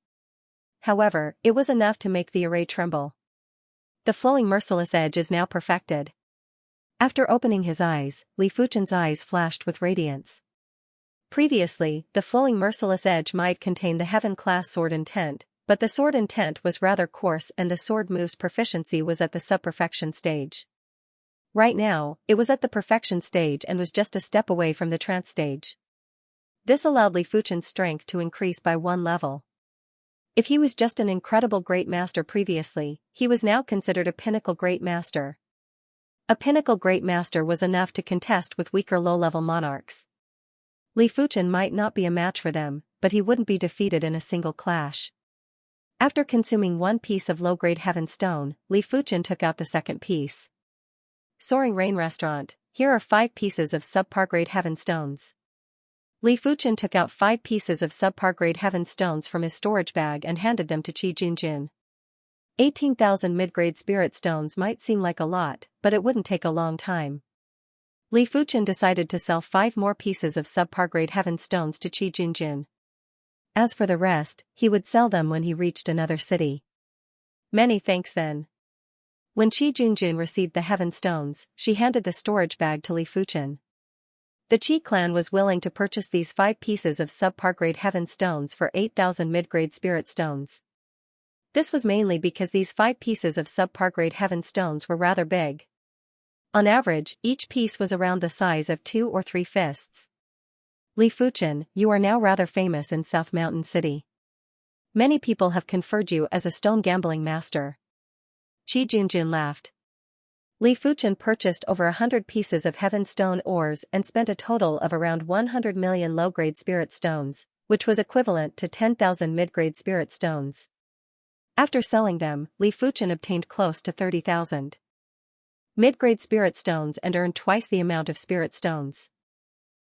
However, it was enough to make the array tremble. The flowing merciless edge is now perfected. After opening his eyes, Li Fuchen's eyes flashed with radiance. Previously, the flowing merciless edge might contain the heaven-class sword intent, but the sword intent was rather coarse and the sword move's proficiency was at the sub-perfection stage. Right now, it was at the perfection stage and was just a step away from the trance stage. This allowed Li Fuchen's strength to increase by 1 level. If he was just an incredible great master previously, he was now considered a pinnacle great master. A pinnacle great master was enough to contest with weaker low-level monarchs. Li Fuchen might not be a match for them, but he wouldn't be defeated in a single clash. After consuming 1 piece of low-grade heaven stone, Li Fuchen took out the second piece. Soaring Rain Restaurant, here are 5 pieces of subpar grade heaven stones. Li Fuchen took out 5 pieces of subpar grade heaven stones from his storage bag and handed them to Qi Junjun. 18,000 mid-grade spirit stones might seem like a lot, but it wouldn't take a long time. Li Fuchen decided to sell 5 more pieces of subpar grade heaven stones to Qi Junjun. As for the rest, he would sell them when he reached another city. Many thanks then. When Qi Junjun received the heaven stones, she handed the storage bag to Li Fuchen. The Qi clan was willing to purchase these 5 pieces of subpar grade heaven stones for 8,000 mid-grade spirit stones. This was mainly because these 5 pieces of subpar grade heaven stones were rather big. On average, each piece was around the size of 2 or 3 fists. Li Fuchen, you are now rather famous in South Mountain City. Many people have conferred you as a stone gambling master. Qi Junjun laughed. Li Fuchen purchased over 100 pieces of heaven stone ores and spent a total of around 100 million low-grade spirit stones, which was equivalent to 10,000 mid-grade spirit stones. After selling them, Li Fuchen obtained close to 30,000 mid-grade spirit stones and earned twice the amount of spirit stones.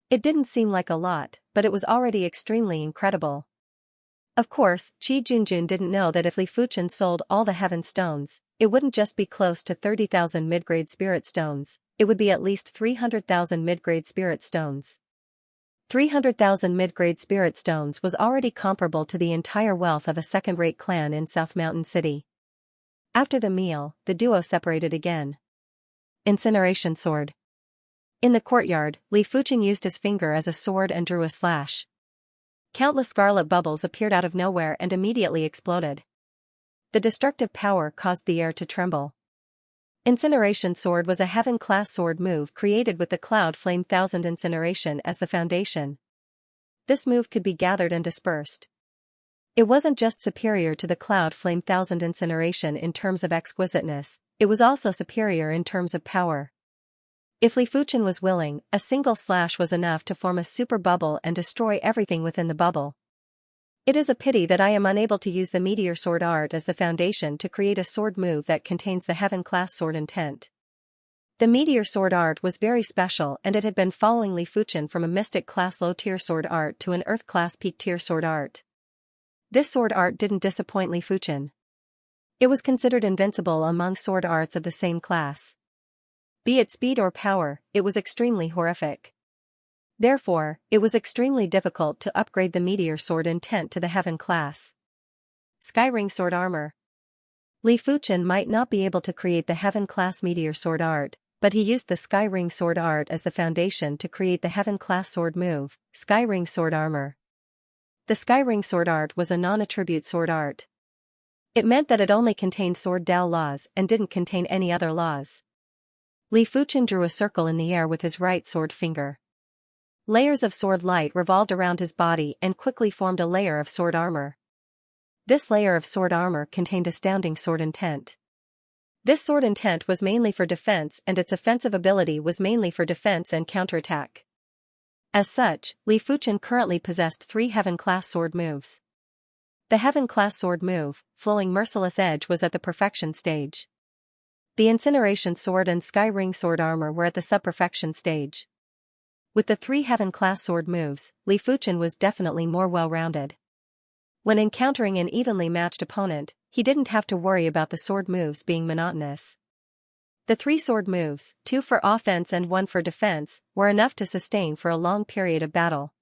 It didn't seem like a lot, but it was already extremely incredible. Of course, Qi Junjun didn't know that if Li Fuchen sold all the heaven stones, it wouldn't just be close to 30,000 mid-grade spirit stones, it would be at least 300,000 mid-grade spirit stones. 300,000 mid-grade spirit stones was already comparable to the entire wealth of a second-rate clan in South Mountain City. After the meal, the duo separated again. Incineration sword. In the courtyard, Li Fuchen used his finger as a sword and drew a slash. Countless scarlet bubbles appeared out of nowhere and immediately exploded. The destructive power caused the air to tremble. Incineration Sword was a heaven-class sword move created with the Cloud Flame 1000 Incineration as the foundation. This move could be gathered and dispersed. It wasn't just superior to the Cloud Flame 1000 Incineration in terms of exquisiteness, it was also superior in terms of power. If Li Fuchen was willing, a single slash was enough to form a super bubble and destroy everything within the bubble. It is a pity that I am unable to use the Meteor Sword art as the foundation to create a sword move that contains the heaven-class sword intent. The Meteor Sword art was very special and it had been following Li Fuchen from a Mystic-class low-tier sword art to an Earth-class peak-tier sword art. This sword art didn't disappoint Li Fuchen. It was considered invincible among sword arts of the same class. Be it speed or power, it was extremely horrific. Therefore, it was extremely difficult to upgrade the Meteor Sword intent to the Heaven class. Skyring Sword Armor. Li Fuchen might not be able to create the Heaven class Meteor Sword art, but he used the Skyring Sword art as the foundation to create the Heaven class sword move, Skyring Sword Armor. The Skyring Sword art was a non-attribute sword art. It meant that it only contained Sword Dao laws and didn't contain any other laws. Li Fuchen drew a circle in the air with his right sword finger. Layers of sword light revolved around his body and quickly formed a layer of sword armor. This layer of sword armor contained astounding sword intent. This sword intent was mainly for defense and its offensive ability was mainly for defense and counterattack. As such, Li Fuchen currently possessed 3 Heaven-class sword moves. The Heaven-class sword move, Flowing Merciless Edge, was at the perfection stage. The Incineration Sword and Skyring Sword Armor were at the sub-perfection stage. With the 3 heaven-class sword moves, Li Fuchen was definitely more well-rounded. When encountering an evenly matched opponent, he didn't have to worry about the sword moves being monotonous. The 3 sword moves, 2 for offense and 1 for defense, were enough to sustain for a long period of battle.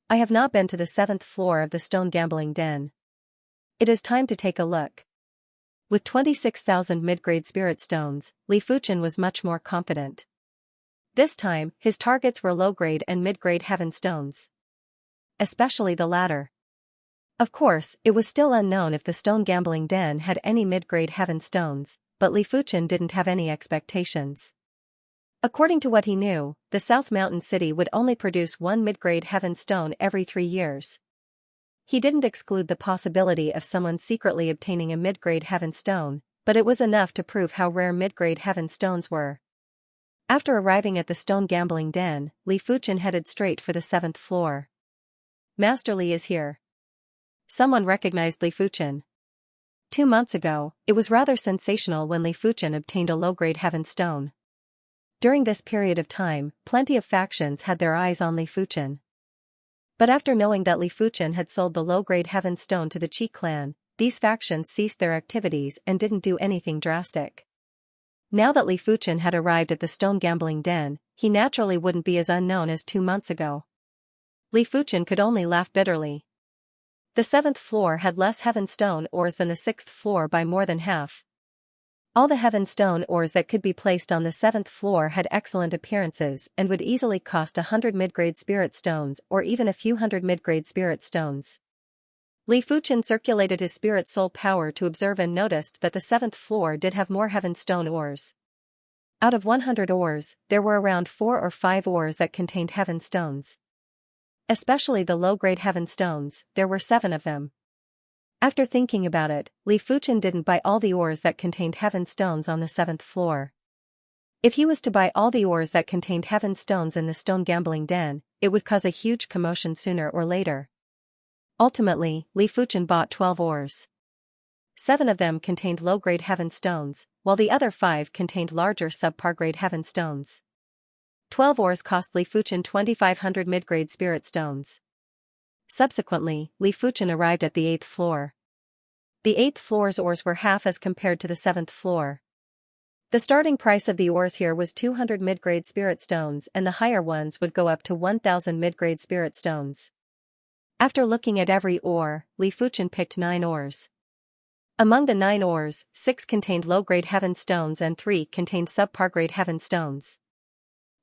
I have not been to the 7th floor of the stone gambling den. It is time to take a look. With 26,000 mid-grade spirit stones, Li Fuchen was much more confident. This time, his targets were low-grade and mid-grade heaven stones. Especially the latter. Of course, it was still unknown if the stone gambling den had any mid-grade heaven stones, but Li Fuchen didn't have any expectations. According to what he knew, the South Mountain City would only produce 1 mid-grade heaven stone every 3 years. He didn't exclude the possibility of someone secretly obtaining a mid-grade heaven stone, but it was enough to prove how rare mid-grade heaven stones were. After arriving at the stone gambling den, Li Fuchen headed straight for the 7th floor. Master Li is here. Someone recognized Li Fuchen. 2 months ago, it was rather sensational when Li Fuchen obtained a low-grade heaven stone. During this period of time, plenty of factions had their eyes on Li Fuchen. But after knowing that Li Fuchen had sold the low-grade heaven stone to the Qi clan, these factions ceased their activities and didn't do anything drastic. Now that Li Fuchen had arrived at the stone gambling den, he naturally wouldn't be as unknown as 2 months ago. Li Fuchen could only laugh bitterly. The 7th floor had less heaven stone ores than the 6th floor by more than half. All the heaven stone ores that could be placed on the 7th floor had excellent appearances and would easily cost 100 mid-grade spirit stones or even a few hundred mid-grade spirit stones. Li Fuchen circulated his spirit soul power to observe and noticed that the 7th floor did have more heaven stone ores. Out of 100 ores, there were around 4 or 5 ores that contained heaven stones. Especially the low-grade heaven stones, there were 7 of them. After thinking about it, Li Fuchen didn't buy all the ores that contained heaven stones on the 7th floor. If he was to buy all the ores that contained heaven stones in the stone gambling den, it would cause a huge commotion sooner or later. Ultimately, Li Fuchen bought 12 ores. 7 of them contained low-grade heaven stones, while the other 5 contained larger subpar-grade heaven stones. 12 ores cost Li Fuchen 2,500 mid-grade spirit stones. Subsequently, Li Fuchen arrived at the 8th floor. The 8th floor's ores were half as compared to the 7th floor. The starting price of the ores here was 200 mid-grade spirit stones and the higher ones would go up to 1,000 mid-grade spirit stones. After looking at every ore, Li Fuchen picked 9 ores. Among the 9 ores, 6 contained low-grade heaven stones and 3 contained subpar-grade heaven stones.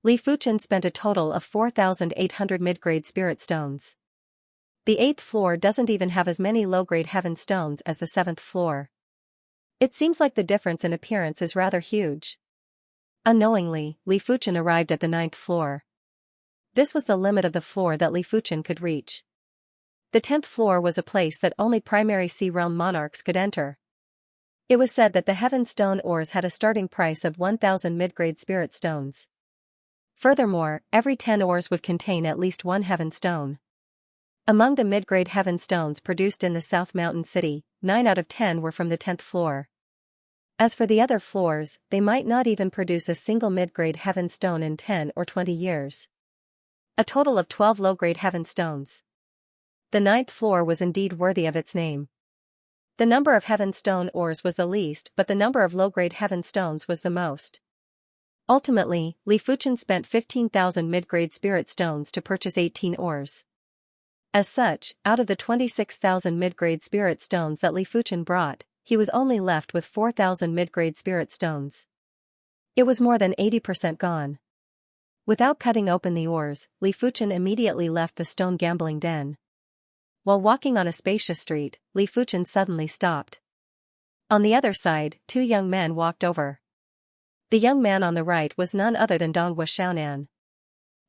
Li Fuchen spent a total of 4,800 mid-grade spirit stones. The 8th floor doesn't even have as many low-grade heaven stones as the 7th floor. It seems like the difference in appearance is rather huge. Unknowingly, Li Fuchen arrived at the 9th floor. This was the limit of the floor that Li Fuchen could reach. The 10th floor was a place that only primary Sea Realm monarchs could enter. It was said that the heaven stone ores had a starting price of 1,000 mid-grade spirit stones. Furthermore, every 10 ores would contain at least 1 heaven stone. Among the mid-grade heaven stones produced in the South Mountain City, 9 out of 10 were from the 10th floor. As for the other floors, they might not even produce a single mid-grade heaven stone in 10 or 20 years. A total of 12 low-grade heaven stones. The 9th floor was indeed worthy of its name. The number of heaven stone ores was the least but the number of low-grade heaven stones was the most. Ultimately, Li Fuchen spent 15,000 mid-grade spirit stones to purchase 18 ores. As such, out of the 26,000 mid-grade spirit stones that Li Fuchen brought, he was only left with 4,000 mid-grade spirit stones. It was more than 80% gone. Without cutting open the ores, Li Fuchen immediately left the stone gambling den. While walking on a spacious street, Li Fuchen suddenly stopped. On the other side, 2 young men walked over. The young man on the right was none other than Donghua Xiaonan.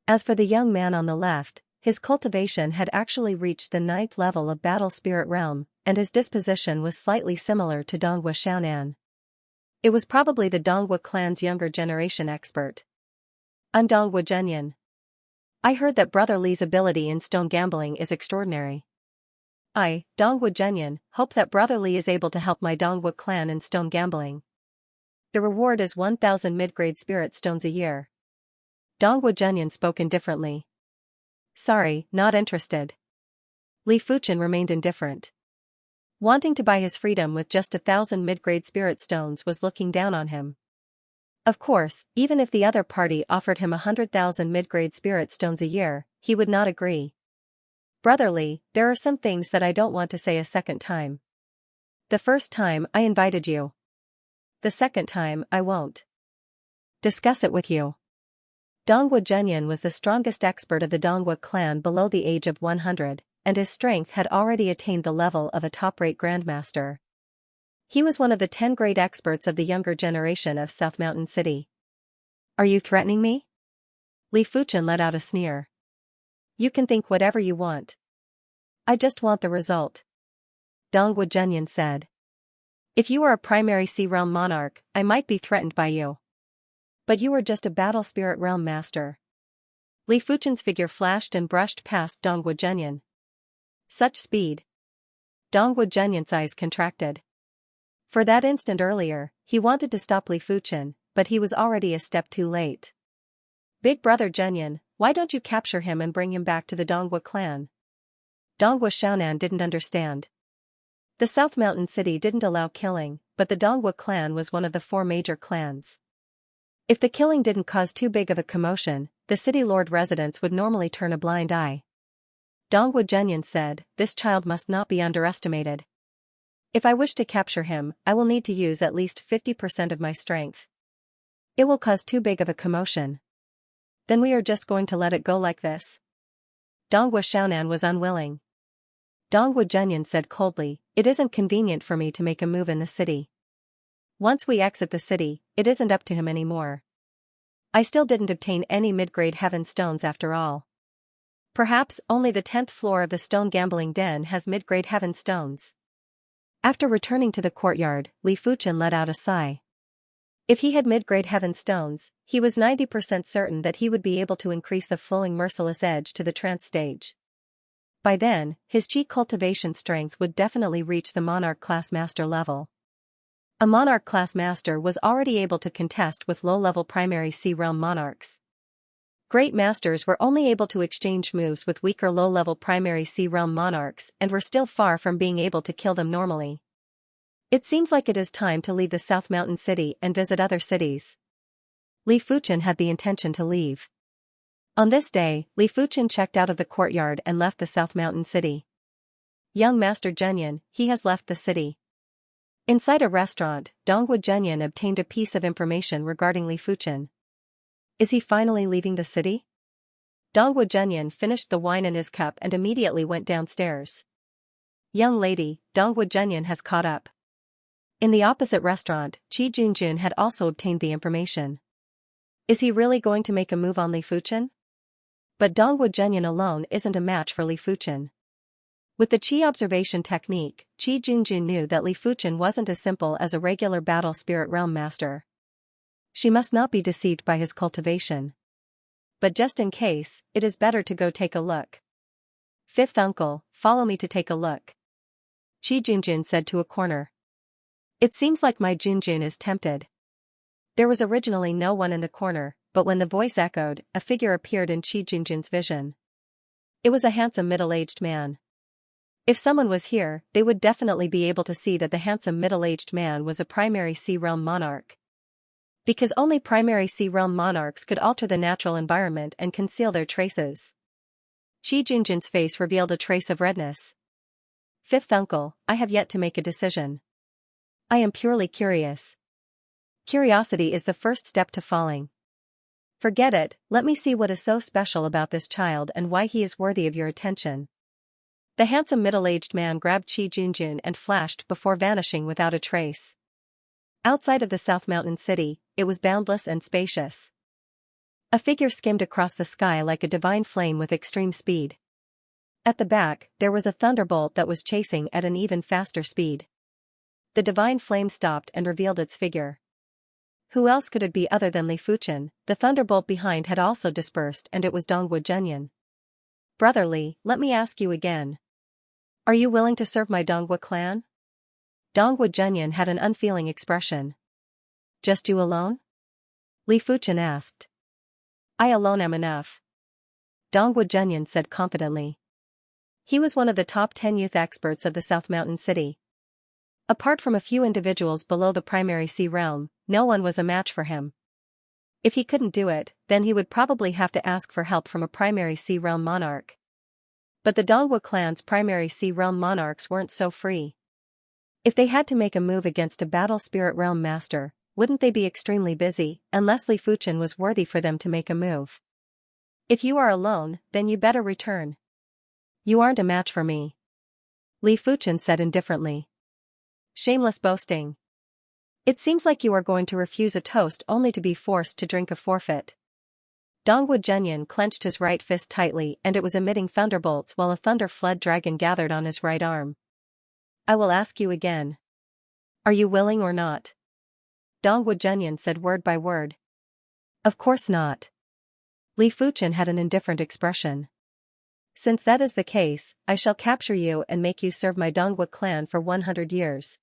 As for the young man on the left, his cultivation had actually reached the 9th level of Battle Spirit Realm, and his disposition was slightly similar to Donghua Xiaonan. It was probably the Donghua clan's younger generation expert. I'm Donghua Zhenyan. I heard that Brother Li's ability in stone gambling is extraordinary. I, Donghua Zhenyan, hope that Brother Li is able to help my Donghua clan in stone gambling. The reward is 1,000 mid-grade spirit stones a year. Dongwu Zhenyan spoke indifferently. Sorry, not interested. Li Fuchen remained indifferent. Wanting to buy his freedom with just 1,000 mid-grade spirit stones was looking down on him. Of course, even if the other party offered him 100,000 mid-grade spirit stones a year, he would not agree. Brotherly, there are some things that I don't want to say a second time. The first time I invited you. The second time I won't discuss it with you. Dongwu Zhenyan was the strongest expert of the Dongwu clan below the age of 100, and his strength had already attained the level of a top-rate grandmaster. He was one of the 10 great experts of the younger generation of South Mountain City. Are you threatening me? Li Fuchen let out a sneer. You can think whatever you want. I just want the result. Dongwu Zhenyan said. If you were a primary Sea Realm monarch, I might be threatened by you. But you were just a battle spirit realm master. Li Fuchen's figure flashed and brushed past Dongwu Zhenyan. Such speed. Dongwu Zhenyan's eyes contracted. For that instant earlier, he wanted to stop Li Fuchen, but he was already a step too late. Big brother Zhenyan, why don't you capture him and bring him back to the Dongwu clan? Dongwu Xiaonan didn't understand. The South Mountain City didn't allow killing, but the Dongwu clan was one of the 4 major clans. If the killing didn't cause too big of a commotion, the city lord residents would normally turn a blind eye. Dongwu Zhenyan said, this child must not be underestimated. If I wish to capture him, I will need to use at least 50% of my strength. It will cause too big of a commotion. Then we are just going to let it go like this. Dongwu Xiaonan was unwilling. Dongwu Zhenyan said coldly, it isn't convenient for me to make a move in the city. Once we exit the city, it isn't up to him anymore. I still didn't obtain any mid-grade heaven stones after all. Perhaps only the 10th floor of the stone gambling den has mid-grade heaven stones. After returning to the courtyard, Li Fuchen let out a sigh. If he had mid-grade heaven stones, he was 90% certain that he would be able to increase the flowing merciless edge to the trance stage. By then, his chi cultivation strength would definitely reach the monarch class master level. A monarch class master was already able to contest with low-level primary Sea Realm monarchs. Great masters were only able to exchange moves with weaker low-level primary Sea Realm monarchs and were still far from being able to kill them normally. It seems like it is time to leave the South Mountain City and visit other cities. Li Fuchen had the intention to leave. On this day, Li Fuchen checked out of the courtyard and left the South Mountain City. Young Master Zhenyan, he has left the city. Inside a restaurant, Dongwu Zhenyan obtained a piece of information regarding Li Fuchen. Is he finally leaving the city? Dongwu Zhenyan finished the wine in his cup and immediately went downstairs. Young lady, Dongwu Zhenyan has caught up. In the opposite restaurant, Qi Junjun had also obtained the information. Is he really going to make a move on Li Fuchen? But Dongwu Zhenyan alone isn't a match for Li Fuchen. With the Qi observation technique, Qi Junjun knew that Li Fuchen wasn't as simple as a regular battle spirit realm master. She must not be deceived by his cultivation. But just in case, it is better to go take a look. Fifth uncle, follow me to take a look. Qi Junjun said to a corner. It seems like my Junjun is tempted. There was originally no one in the corner, but when the voice echoed, a figure appeared in Qi Junjun's vision. It was a handsome middle-aged man. If someone was here, they would definitely be able to see that the handsome middle-aged man was a primary Sea Realm monarch. Because only primary Sea Realm monarchs could alter the natural environment and conceal their traces. Qi Junjun's face revealed a trace of redness. Fifth uncle, I have yet to make a decision. I am purely curious. Curiosity is the first step to falling. Forget it, let me see what is so special about this child and why he is worthy of your attention. The handsome middle-aged man grabbed Qi Junjun and flashed before vanishing without a trace. Outside of the South Mountain City, it was boundless and spacious. A figure skimmed across the sky like a divine flame with extreme speed. At the back, there was a thunderbolt that was chasing at an even faster speed. The divine flame stopped and revealed its figure. Who else could it be other than Li Fuchen? The thunderbolt behind had also dispersed and it was Dongwu Zhenyan. Brotherly, let me ask you again. Are you willing to serve my Dongwu clan? Dongwu Zhenyan had an unfeeling expression. Just you alone? Li Fuchen asked. I alone am enough, Dongwu Zhenyan said confidently. He was one of the top 10 youth experts of the South Mountain City. Apart from a few individuals below the primary sea realm, no one was a match for him. If he couldn't do it, then he would probably have to ask for help from a primary sea realm monarch. But the Dongwu clan's primary sea realm monarchs weren't so free. If they had to make a move against a battle spirit realm master, wouldn't they be extremely busy, unless Li Fuchen was worthy for them to make a move? If you are alone, then you better return. You aren't a match for me, Li Fuchen said indifferently. Shameless boasting. It seems like you are going to refuse a toast only to be forced to drink a forfeit. Dongwu Zhenyan clenched his right fist tightly and it was emitting thunderbolts while a thunder-flood dragon gathered on his right arm. I will ask you again. Are you willing or not? Dongwu Zhenyan said word by word. Of course not. Li Fuchen had an indifferent expression. Since that is the case, I shall capture you and make you serve my Dongwu clan for 100 years.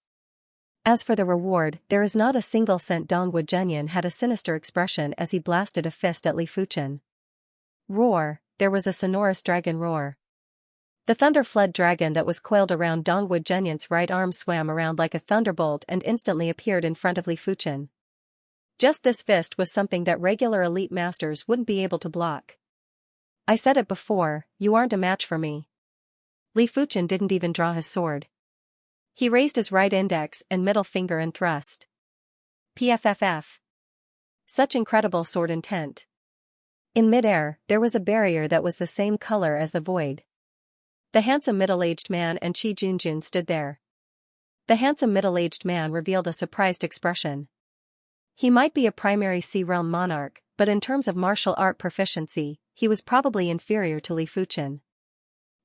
As for the reward, there is not a single cent. Dongwu Zhenyan had a sinister expression as he blasted a fist at Li Fuchen. Roar, there was a sonorous dragon roar. The thunder flood dragon that was coiled around Dongwu Zhenyan's right arm swam around like a thunderbolt and instantly appeared in front of Li Fuchen. Just this fist was something that regular elite masters wouldn't be able to block. I said it before, you aren't a match for me. Li Fuchen didn't even draw his sword. He raised his right index and middle finger and thrust. PFFF. Such incredible sword intent. In midair, there was a barrier that was the same color as the void. The handsome middle-aged man and Qi Junjun stood there. The handsome middle-aged man revealed a surprised expression. He might be a primary sea realm monarch, but in terms of martial art proficiency, he was probably inferior to Li Fuchen.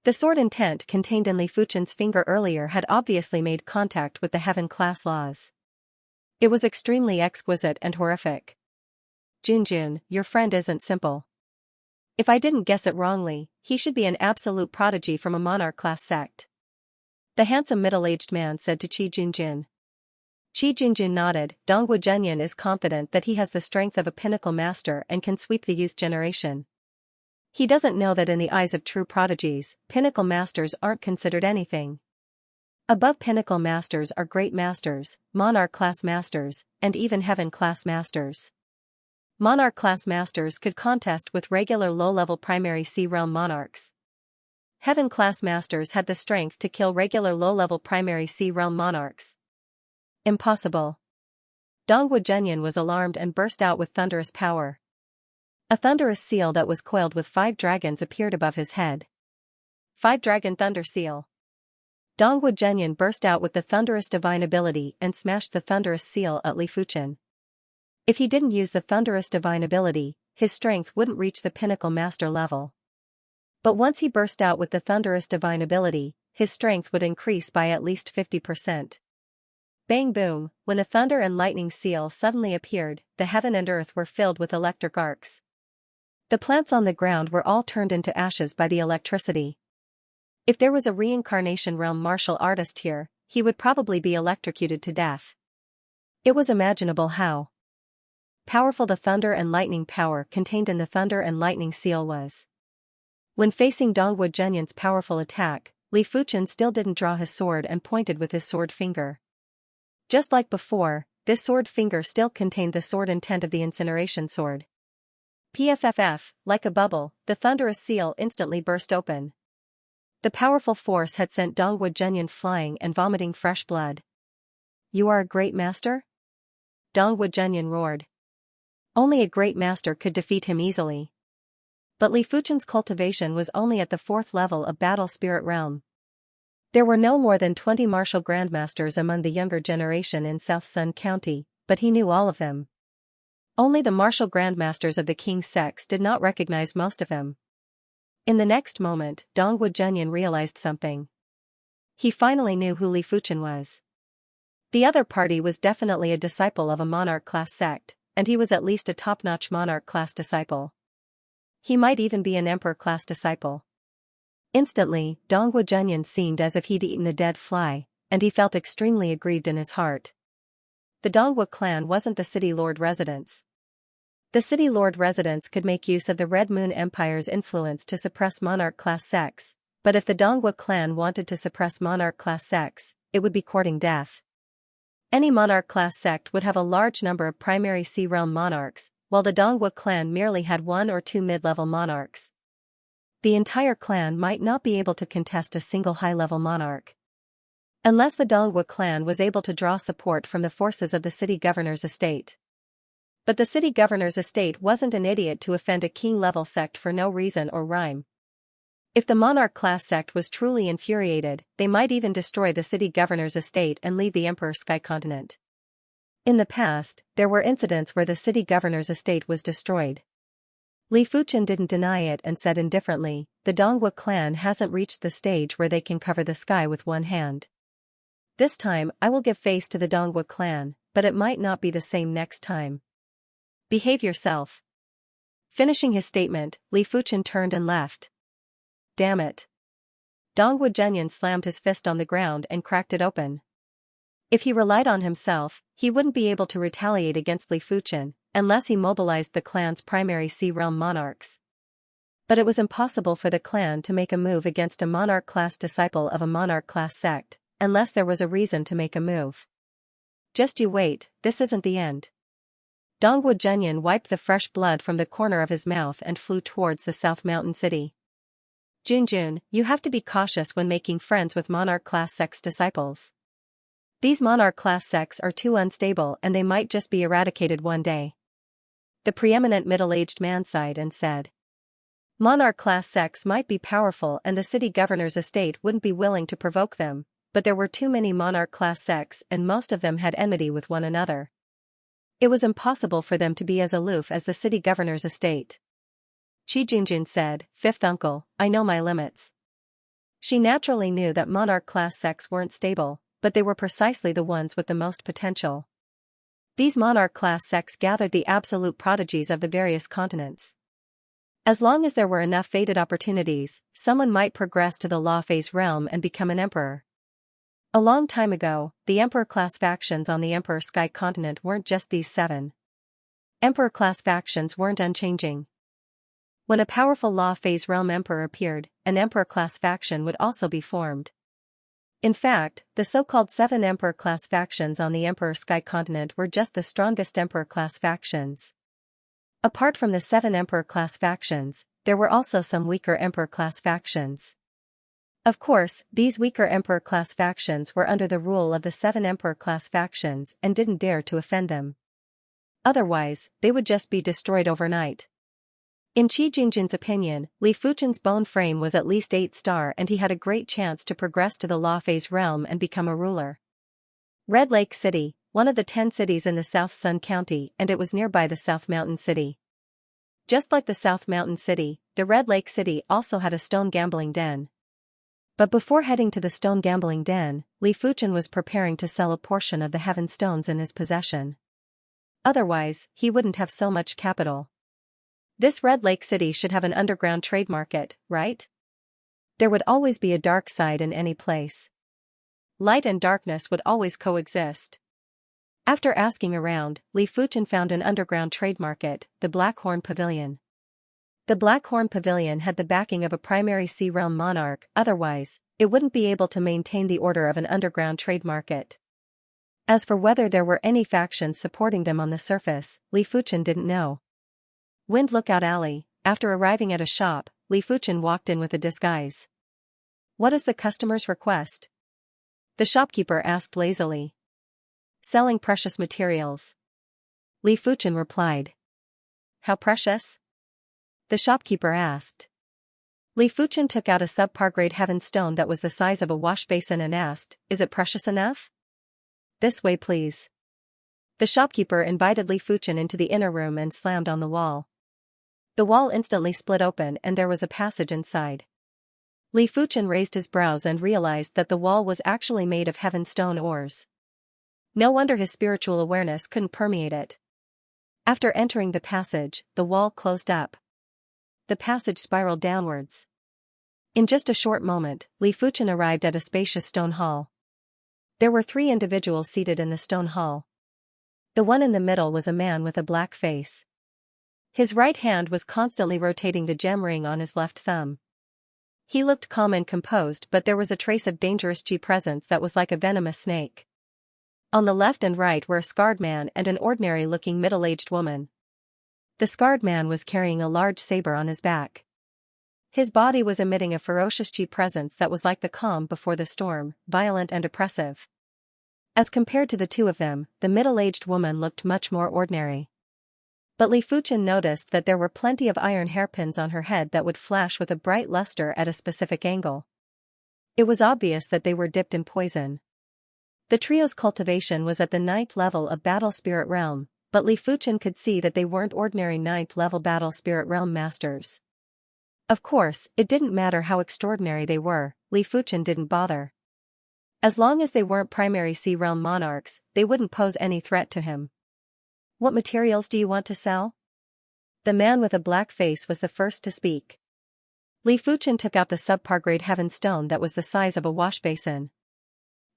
The sword intent contained in Li Fuchen's finger earlier had obviously made contact with the heaven-class laws. It was extremely exquisite and horrific. Junjun, your friend isn't simple. If I didn't guess it wrongly, he should be an absolute prodigy from a monarch-class sect. The handsome middle-aged man said to Qi Junjun. Qi Junjun nodded. Dongwu Zhenyan is confident that he has the strength of a pinnacle master and can sweep the youth generation. He doesn't know that in the eyes of true prodigies, pinnacle masters aren't considered anything. Above pinnacle masters are great masters, monarch-class masters, and even heaven-class masters. Monarch-class masters could contest with regular low-level primary sea realm monarchs. Heaven-class masters had the strength to kill regular low-level primary sea realm monarchs. Impossible. Dongwu Zhenyan was alarmed and burst out with thunderous power. A thunderous seal that was coiled with 5 dragons appeared above his head. 5-dragon thunder seal. Dongwu Zhenyan burst out with the thunderous divine ability and smashed the thunderous seal at Li Fuchen. If he didn't use the thunderous divine ability, his strength wouldn't reach the pinnacle master level. But once he burst out with the thunderous divine ability, his strength would increase by at least 50%. Bang boom, when the thunder and lightning seal suddenly appeared, the heaven and earth were filled with electric arcs. The plants on the ground were all turned into ashes by the electricity. If there was a reincarnation realm martial artist here, he would probably be electrocuted to death. It was imaginable how powerful the thunder and lightning power contained in the thunder and lightning seal was. When facing Dongwu Zhenyan's powerful attack, Li Fuchen still didn't draw his sword and pointed with his sword finger. Just like before, this sword finger still contained the sword intent of the incineration sword. PFFF, like a bubble, the thunderous seal instantly burst open. The powerful force had sent Dongwu Zhenyan flying and vomiting fresh blood. You are a great master? Dongwu Zhenyan roared. Only a great master could defeat him easily. But Li Fuchen's cultivation was only at the 4th level of Battle Spirit Realm. There were no more than 20 martial grandmasters among the younger generation in South Sun County, but he knew all of them. Only the martial grandmasters of the King's sects did not recognize most of them. In the next moment, Dongwu Zhenyan realized something. He finally knew who Li Fuchen was. The other party was definitely a disciple of a monarch-class sect, and he was at least a top-notch monarch-class disciple. He might even be an emperor-class disciple. Instantly, Dongwu Zhenyan seemed as if he'd eaten a dead fly, and he felt extremely aggrieved in his heart. The Dongwu clan wasn't the city lord residence. The city lord residents could make use of the Red Moon Empire's influence to suppress monarch-class sects, but if the Dongwu clan wanted to suppress monarch-class sects, it would be courting death. Any monarch-class sect would have a large number of primary Sea Realm monarchs, while the Dongwu clan merely had one or two mid-level monarchs. The entire clan might not be able to contest a single high-level monarch. Unless the Dongwu clan was able to draw support from the forces of the city governor's estate. But the city governor's estate wasn't an idiot to offend a king-level sect for no reason or rhyme. If the monarch-class sect was truly infuriated, they might even destroy the city governor's estate and leave the Emperor's sky continent. In the past, there were incidents where the city governor's estate was destroyed. Li Fuchen didn't deny it and said indifferently, the Dongwu clan hasn't reached the stage where they can cover the sky with one hand. This time I will give face to the Dongwu clan, but it might not be the same next time. Behave yourself. Finishing his statement, Li Fuchen turned and left. Damn it. Dongwu Zhenyan slammed his fist on the ground and cracked it open. If he relied on himself, he wouldn't be able to retaliate against Li Fuchen, unless he mobilized the clan's primary Sea Realm monarchs. But it was impossible for the clan to make a move against a monarch-class disciple of a monarch-class sect, unless there was a reason to make a move. Just you wait, this isn't the end. Dongwu Zhenyan wiped the fresh blood from the corner of his mouth and flew towards the South Mountain City. Junjun, you have to be cautious when making friends with monarch-class sects disciples. These monarch-class sects are too unstable and they might just be eradicated one day. The preeminent middle-aged man sighed and said. Monarch-class sects might be powerful and the city governor's estate wouldn't be willing to provoke them, but there were too many monarch-class sects and most of them had enmity with one another. It was impossible for them to be as aloof as the city governor's estate. Qi Junjun said, Fifth uncle, I know my limits. She naturally knew that monarch-class sects weren't stable, but they were precisely the ones with the most potential. These monarch-class sects gathered the absolute prodigies of the various continents. As long as there were enough fated opportunities, someone might progress to the law phase realm and become an emperor. A long time ago, the emperor-class factions on the Emperor Sky continent weren't just these 7. Emperor-class factions weren't unchanging. When a powerful law phase realm emperor appeared, an emperor-class faction would also be formed. In fact, the so-called 7 emperor-class factions on the Emperor Sky continent were just the strongest emperor-class factions. Apart from the 7 emperor-class factions, there were also some weaker emperor-class factions. Of course, these weaker emperor-class factions were under the rule of the 7 emperor-class factions and didn't dare to offend them. Otherwise, they would just be destroyed overnight. In Qi Junjun's opinion, Li Fuchen's bone frame was at least 8-star and he had a great chance to progress to the law phase realm and become a ruler. Red Lake City, one of the 10 cities in the South Sun County, and it was nearby the South Mountain City. Just like the South Mountain City, the Red Lake City also had a stone gambling den. But before heading to the stone gambling den, Li Fuchen was preparing to sell a portion of the heaven stones in his possession. Otherwise, he wouldn't have so much capital. This Red Lake City should have an underground trade market, right? There would always be a dark side in any place. Light and darkness would always coexist. After asking around, Li Fuchen found an underground trade market, the Blackhorn Pavilion. The Blackhorn Pavilion had the backing of a primary Sea Realm monarch, otherwise, it wouldn't be able to maintain the order of an underground trade market. As for whether there were any factions supporting them on the surface, Li Fuchen didn't know. Wind Lookout Alley, after arriving at a shop, Li Fuchen walked in with a disguise. What is the customer's request? The shopkeeper asked lazily. Selling precious materials. Li Fuchen replied. How precious? The shopkeeper asked. Li Fuchen took out a subpar-grade heaven stone that was the size of a wash basin and asked, Is it precious enough? This way please. The shopkeeper invited Li Fuchen into the inner room and slammed on the wall. The wall instantly split open and there was a passage inside. Li Fuchen raised his brows and realized that the wall was actually made of heaven stone ores. No wonder his spiritual awareness couldn't permeate it. After entering the passage, the wall closed up. The passage spiraled downwards. In just a short moment, Li Fuchen arrived at a spacious stone hall. There were 3 individuals seated in the stone hall. The one in the middle was a man with a black face. His right hand was constantly rotating the gem ring on his left thumb. He looked calm and composed, but there was a trace of dangerous Qi presence that was like a venomous snake. On the left and right were a scarred man and an ordinary-looking middle-aged woman. The scarred man was carrying a large saber on his back. His body was emitting a ferocious Qi presence that was like the calm before the storm, violent and oppressive. As compared to the two of them, the middle-aged woman looked much more ordinary. But Li Fuchen noticed that there were plenty of iron hairpins on her head that would flash with a bright luster at a specific angle. It was obvious that they were dipped in poison. The trio's cultivation was at the 9th level of Battle Spirit Realm, but Li Fuchen could see that they weren't ordinary 9th level Battle Spirit Realm masters. Of course, it didn't matter how extraordinary they were, Li Fuchen didn't bother. As long as they weren't primary Sea Realm monarchs, they wouldn't pose any threat to him. What materials do you want to sell? The man with a black face was the first to speak. Li Fuchen took out the subpar grade heaven stone that was the size of a wash basin.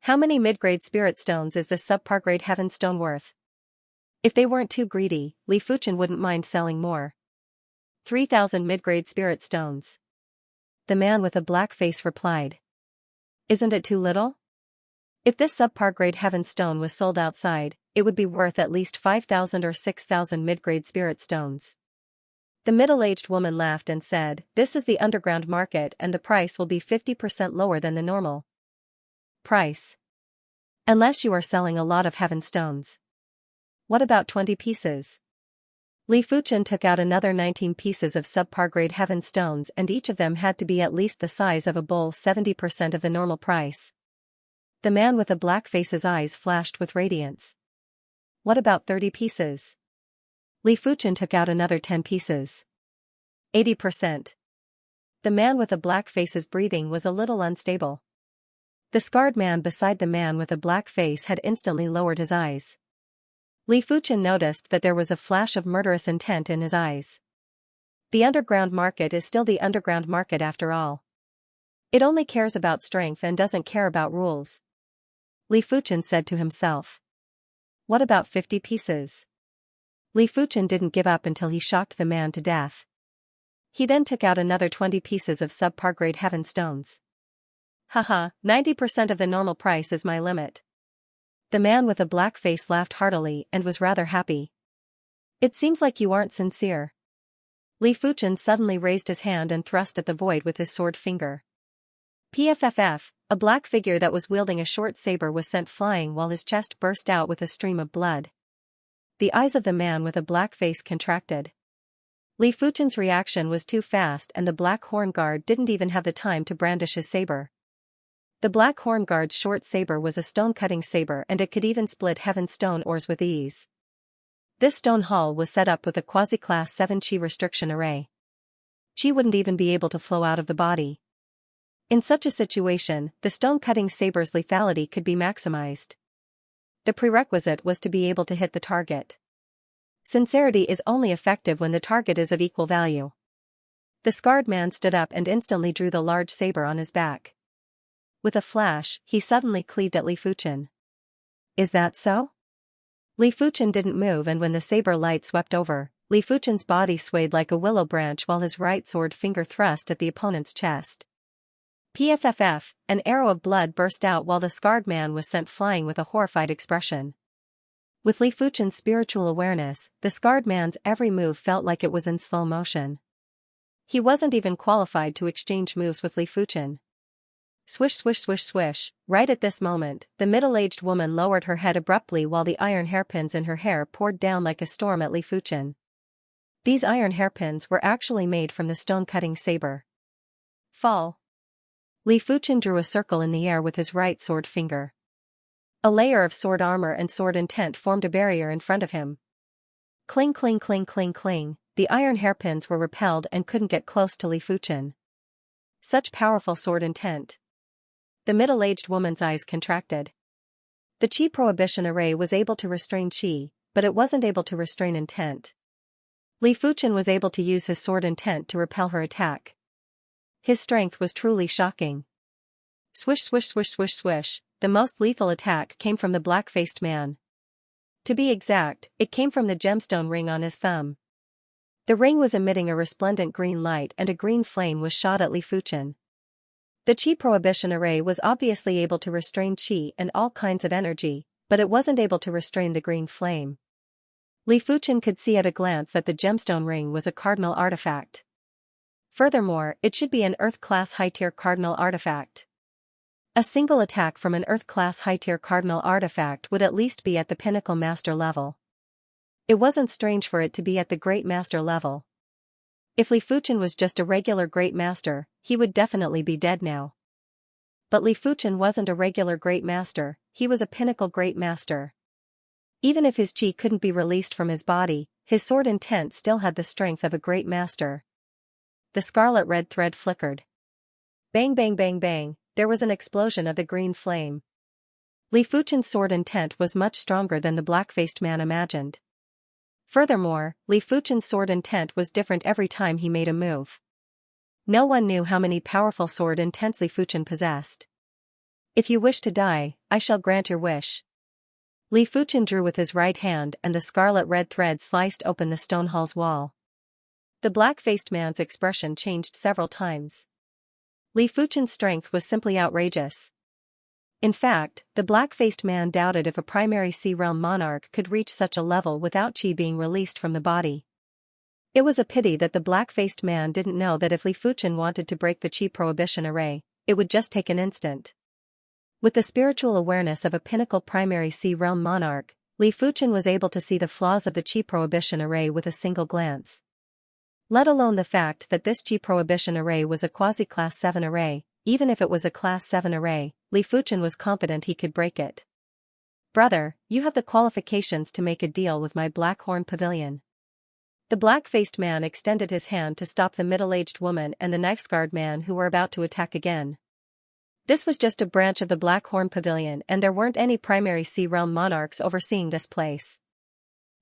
How many mid-grade spirit stones is this subpar grade heaven stone worth? If they weren't too greedy, Li Fuchen wouldn't mind selling more. 3,000 mid-grade spirit stones. The man with a black face replied. Isn't it too little? If this subpar grade heaven stone was sold outside, it would be worth at least 5,000 or 6,000 mid-grade spirit stones. The middle-aged woman laughed and said, "This is the underground market and the price will be 50% lower than the normal price. Unless you are selling a lot of heaven stones. What about 20 pieces? Li Fuchen took out another 19 pieces of subpar grade heaven stones and each of them had to be at least the size of a bowl, 70% of the normal price. The man with a black face's eyes flashed with radiance. What about 30 pieces? Li Fuchen took out another 10 pieces. 80%. The man with a black face's breathing was a little unstable. The scarred man beside the man with a black face had instantly lowered his eyes. Li Fuchen noticed that there was a flash of murderous intent in his eyes. The underground market is still the underground market after all. It only cares about strength and doesn't care about rules. Li Fuchen said to himself. What about 50 pieces? Li Fuchen didn't give up until he shocked the man to death. He then took out another 20 pieces of subpar grade heaven stones. Haha, 90% of the normal price is my limit. The man with a black face laughed heartily and was rather happy. It seems like you aren't sincere. Li Fuchen suddenly raised his hand and thrust at the void with his sword finger. Pfff, a black figure that was wielding a short saber was sent flying while his chest burst out with a stream of blood. The eyes of the man with a black face contracted. Li Fuchen's reaction was too fast and the black horn guard didn't even have the time to brandish his saber. The black horn guard's short saber was a stone-cutting saber and it could even split heaven stone ores with ease. This stone hull was set up with a quasi-class 7 Qi restriction array. Qi wouldn't even be able to flow out of the body. In such a situation, the stone-cutting saber's lethality could be maximized. The prerequisite was to be able to hit the target. Sincerity is only effective when the target is of equal value. The scarred man stood up and instantly drew the large saber on his back. With a flash, he suddenly cleaved at Li Fuchen. Is that so? Li Fuchen didn't move and when the saber light swept over, Li Fuchen's body swayed like a willow branch while his right sword finger thrust at the opponent's chest. Pfff, an arrow of blood burst out while the scarred man was sent flying with a horrified expression. With Li Fuchen's spiritual awareness, the scarred man's every move felt like it was in slow motion. He wasn't even qualified to exchange moves with Li Fuchen. Swish swish swish swish, right at this moment, the middle-aged woman lowered her head abruptly while the iron hairpins in her hair poured down like a storm at Li Fuchen. These iron hairpins were actually made from the stone-cutting saber. Fall. Li Fuchen drew a circle in the air with his right sword finger. A layer of sword armor and sword intent formed a barrier in front of him. Cling cling cling cling cling, the iron hairpins were repelled and couldn't get close to Li Fuchen. Such powerful sword intent. The middle-aged woman's eyes contracted. The Qi prohibition array was able to restrain Qi, but it wasn't able to restrain intent. Li Fuchen was able to use his sword intent to repel her attack. His strength was truly shocking. Swish swish swish swish swish, the most lethal attack came from the black-faced man. To be exact, it came from the gemstone ring on his thumb. The ring was emitting a resplendent green light and a green flame was shot at Li Fuchen. The Qi Prohibition Array was obviously able to restrain Qi and all kinds of energy, but it wasn't able to restrain the green flame. Li Fuchen could see at a glance that the gemstone ring was a cardinal artifact. Furthermore, it should be an Earth-class high-tier cardinal artifact. A single attack from an Earth-class high-tier cardinal artifact would at least be at the pinnacle master level. It wasn't strange for it to be at the great master level. If Li Fuchen was just a regular great master, he would definitely be dead now. But Li Fuchen wasn't a regular great master, he was a pinnacle great master. Even if his qi couldn't be released from his body, his sword intent still had the strength of a great master. The scarlet red thread flickered. Bang bang bang bang, there was an explosion of the green flame. Li Fuchen's sword intent was much stronger than the black-faced man imagined. Furthermore, Li Fuchen's sword intent was different every time he made a move. No one knew how many powerful sword intents Li Fuchen possessed. If you wish to die, I shall grant your wish. Li Fuchen drew with his right hand and the scarlet red thread sliced open the stone hall's wall. The black-faced man's expression changed several times. Li Fuchen's strength was simply outrageous. In fact, the black-faced man doubted if a primary Sea Realm monarch could reach such a level without qi being released from the body. It was a pity that the black-faced man didn't know that if Li Fuchen wanted to break the Qi Prohibition Array, it would just take an instant. With the spiritual awareness of a pinnacle primary Sea Realm monarch, Li Fuchen was able to see the flaws of the Qi Prohibition Array with a single glance. Let alone the fact that this Qi Prohibition Array was a quasi-class 7 array. Even if it was a class 7 array, Li Fuchen was confident he could break it. Brother, you have the qualifications to make a deal with my Blackhorn Pavilion. The black-faced man extended his hand to stop the middle-aged woman and the knife-scarred man who were about to attack again. This was just a branch of the Blackhorn Pavilion and there weren't any primary Sea Realm monarchs overseeing this place.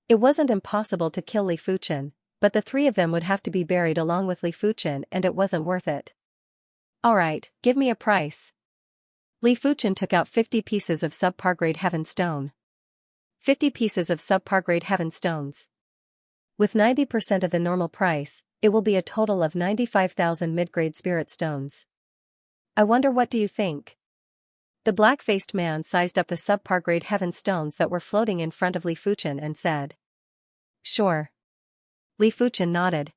It wasn't impossible to kill Li Fuchen, but the three of them would have to be buried along with Li Fuchen and it wasn't worth it. Alright, give me a price. Li Fuchen took out 50 pieces of subpar grade heaven stone. 50 pieces of subpar grade heaven stones. With 90% of the normal price, it will be a total of 95,000 mid-grade spirit stones. I wonder what do you think? The black-faced man sized up the subpar grade heaven stones that were floating in front of Li Fuchen and said. Sure. Li Fuchen nodded.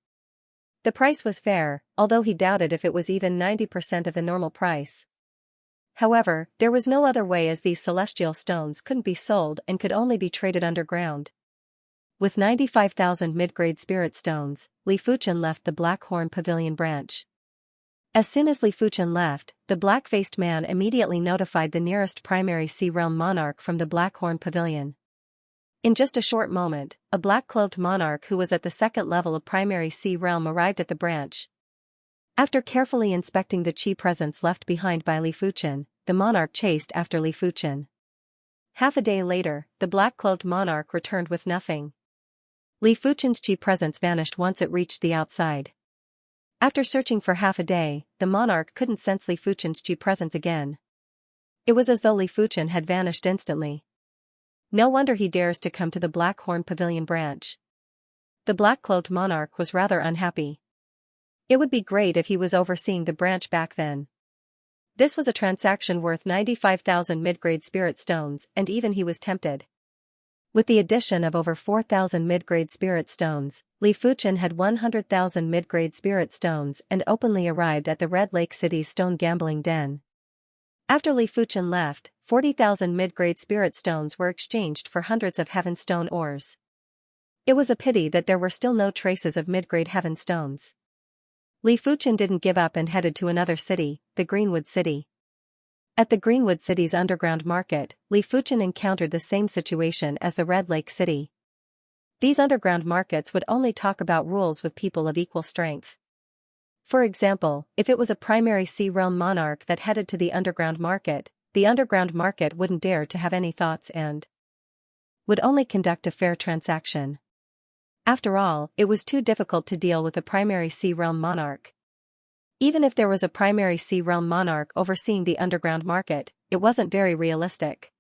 The price was fair, although he doubted if it was even 90% of the normal price. However, there was no other way as these celestial stones couldn't be sold and could only be traded underground. With 95,000 mid-grade spirit stones, Li Fuchen left the Blackhorn Pavilion branch. As soon as Li Fuchen left, the black-faced man immediately notified the nearest primary Sea Realm monarch from the Blackhorn Pavilion. In just a short moment, a black-clothed monarch who was at the second level of primary Sea Realm arrived at the branch. After carefully inspecting the qi presence left behind by Li Fuchen, the monarch chased after Li Fuchen. Half a day later, the black-clothed monarch returned with nothing. Li Fuchen's qi presence vanished once it reached the outside. After searching for half a day, the monarch couldn't sense Li Fuchen's qi presence again. It was as though Li Fuchen had vanished instantly. No wonder he dares to come to the Blackhorn Pavilion branch. The black-clothed monarch was rather unhappy. It would be great if he was overseeing the branch back then. This was a transaction worth 95,000 mid-grade spirit stones and even he was tempted. With the addition of over 4,000 mid-grade spirit stones, Li Fuchen had 100,000 mid-grade spirit stones and openly arrived at the Red Lake City's stone gambling den. After Li Fuchen left, 40,000 mid-grade spirit stones were exchanged for hundreds of heaven stone ores. It was a pity that there were still no traces of mid-grade heaven stones. Li Fuchen didn't give up and headed to another city, the Greenwood City. At the Greenwood City's underground market, Li Fuchen encountered the same situation as the Red Lake City. These underground markets would only talk about rules with people of equal strength. For example, if it was a primary Sea Realm monarch that headed to the underground market wouldn't dare to have any thoughts and would only conduct a fair transaction. After all, it was too difficult to deal with a primary Sea Realm monarch. Even if there was a primary Sea Realm monarch overseeing the underground market, it wasn't very realistic.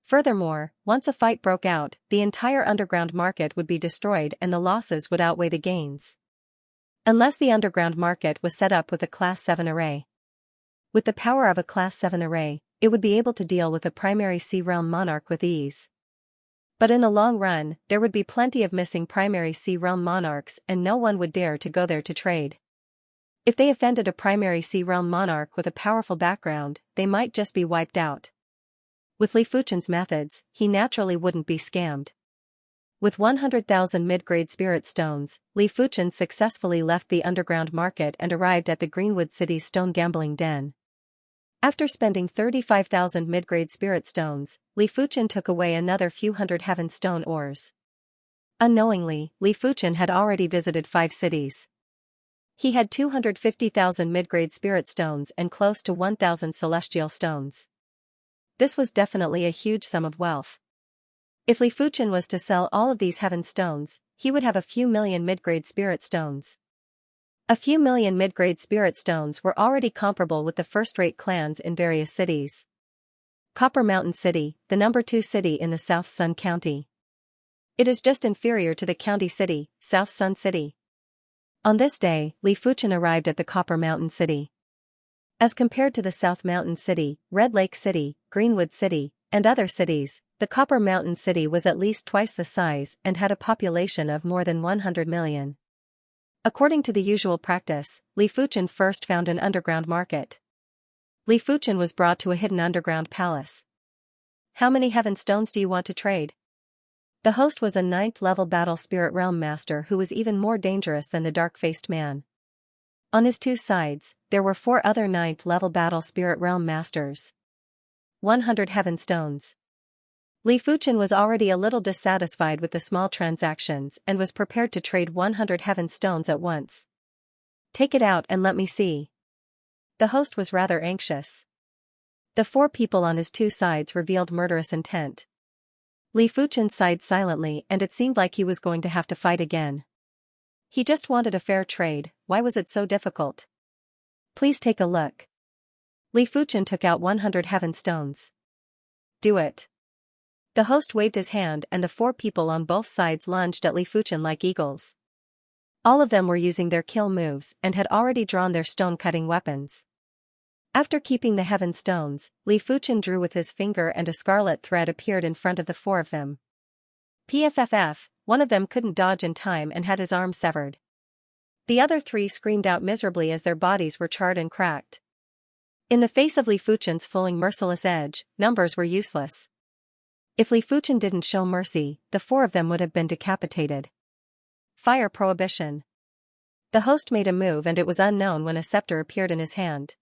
Furthermore, once a fight broke out, the entire underground market would be destroyed and the losses would outweigh the gains. Unless the underground market was set up with a Class 7 array. With the power of a Class 7 array, it would be able to deal with a primary Sea Realm monarch with ease. But in the long run, there would be plenty of missing primary Sea Realm monarchs and no one would dare to go there to trade. If they offended a primary Sea Realm monarch with a powerful background, they might just be wiped out. With Li Fuchen's methods, he naturally wouldn't be scammed. With 100,000 mid-grade spirit stones, Li Fuchen successfully left the underground market and arrived at the Greenwood City's stone gambling den. After spending 35,000 mid-grade spirit stones, Li Fuchen took away another few hundred heaven stone ores. Unknowingly, Li Fuchen had already visited 5 cities. He had 250,000 mid-grade spirit stones and close to 1,000 celestial stones. This was definitely a huge sum of wealth. If Li Fuchen was to sell all of these heaven stones, he would have a few million mid-grade spirit stones. A few million mid-grade spirit stones were already comparable with the first-rate clans in various cities. Copper Mountain City, the number 2 city in the South Sun County. It is just inferior to the county city, South Sun City. On this day, Li Fuchen arrived at the Copper Mountain City. As compared to the South Mountain City, Red Lake City, Greenwood City, and other cities, the Copper Mountain City was at least twice the size and had a population of more than 100 million. According to the usual practice, Li Fuchen first found an underground market. Li Fuchen was brought to a hidden underground palace. How many heaven stones do you want to trade? The host was a 9th level battle spirit realm master who was even more dangerous than the dark-faced man. On his 2 sides, there were 4 other 9th level battle spirit realm masters. 100 heaven stones. Li Fuchen was already a little dissatisfied with the small transactions and was prepared to trade 100 heaven stones at once. Take it out and let me see. The host was rather anxious. The 4 people on his 2 sides revealed murderous intent. Li Fuchen sighed silently and it seemed like he was going to have to fight again. He just wanted a fair trade, why was it so difficult? Please take a look. Li Fuchen took out 100 heaven stones. Do it. The host waved his hand and the 4 people on both sides lunged at Li Fuchen like eagles. All of them were using their kill moves and had already drawn their stone-cutting weapons. After keeping the heaven stones, Li Fuchen drew with his finger and a scarlet thread appeared in front of the 4 of them. PFFF, one of them couldn't dodge in time and had his arm severed. The other 3 screamed out miserably as their bodies were charred and cracked. In the face of Li Fuchen's fulling merciless edge, numbers were useless. If Li Fuchen didn't show mercy, the 4 of them would have been decapitated. Fire prohibition. The host made a move and it was unknown when a scepter appeared in his hand.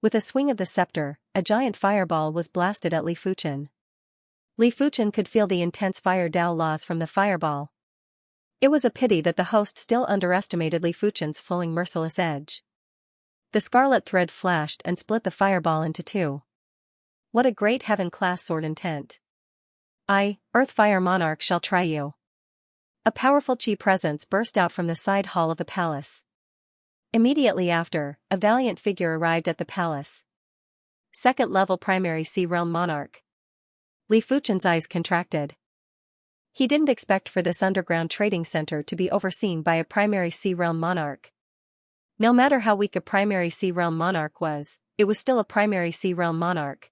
With a swing of the scepter, a giant fireball was blasted at Li Fuchen. Li Fuchen could feel the intense fire Dao laws from the fireball. It was a pity that the host still underestimated Li Fuchen's flowing merciless edge. The scarlet thread flashed and split the fireball into 2. What a great heaven-class sword intent. I, Earth Fire Monarch, shall try you. A powerful chi presence burst out from the side hall of the palace. Immediately after, a valiant figure arrived at the palace. 2nd level primary Sea Realm Monarch. Li Fuchen's eyes contracted. He didn't expect for this underground trading center to be overseen by a primary Sea Realm Monarch. No matter how weak a primary Sea Realm Monarch was, it was still a primary Sea Realm Monarch.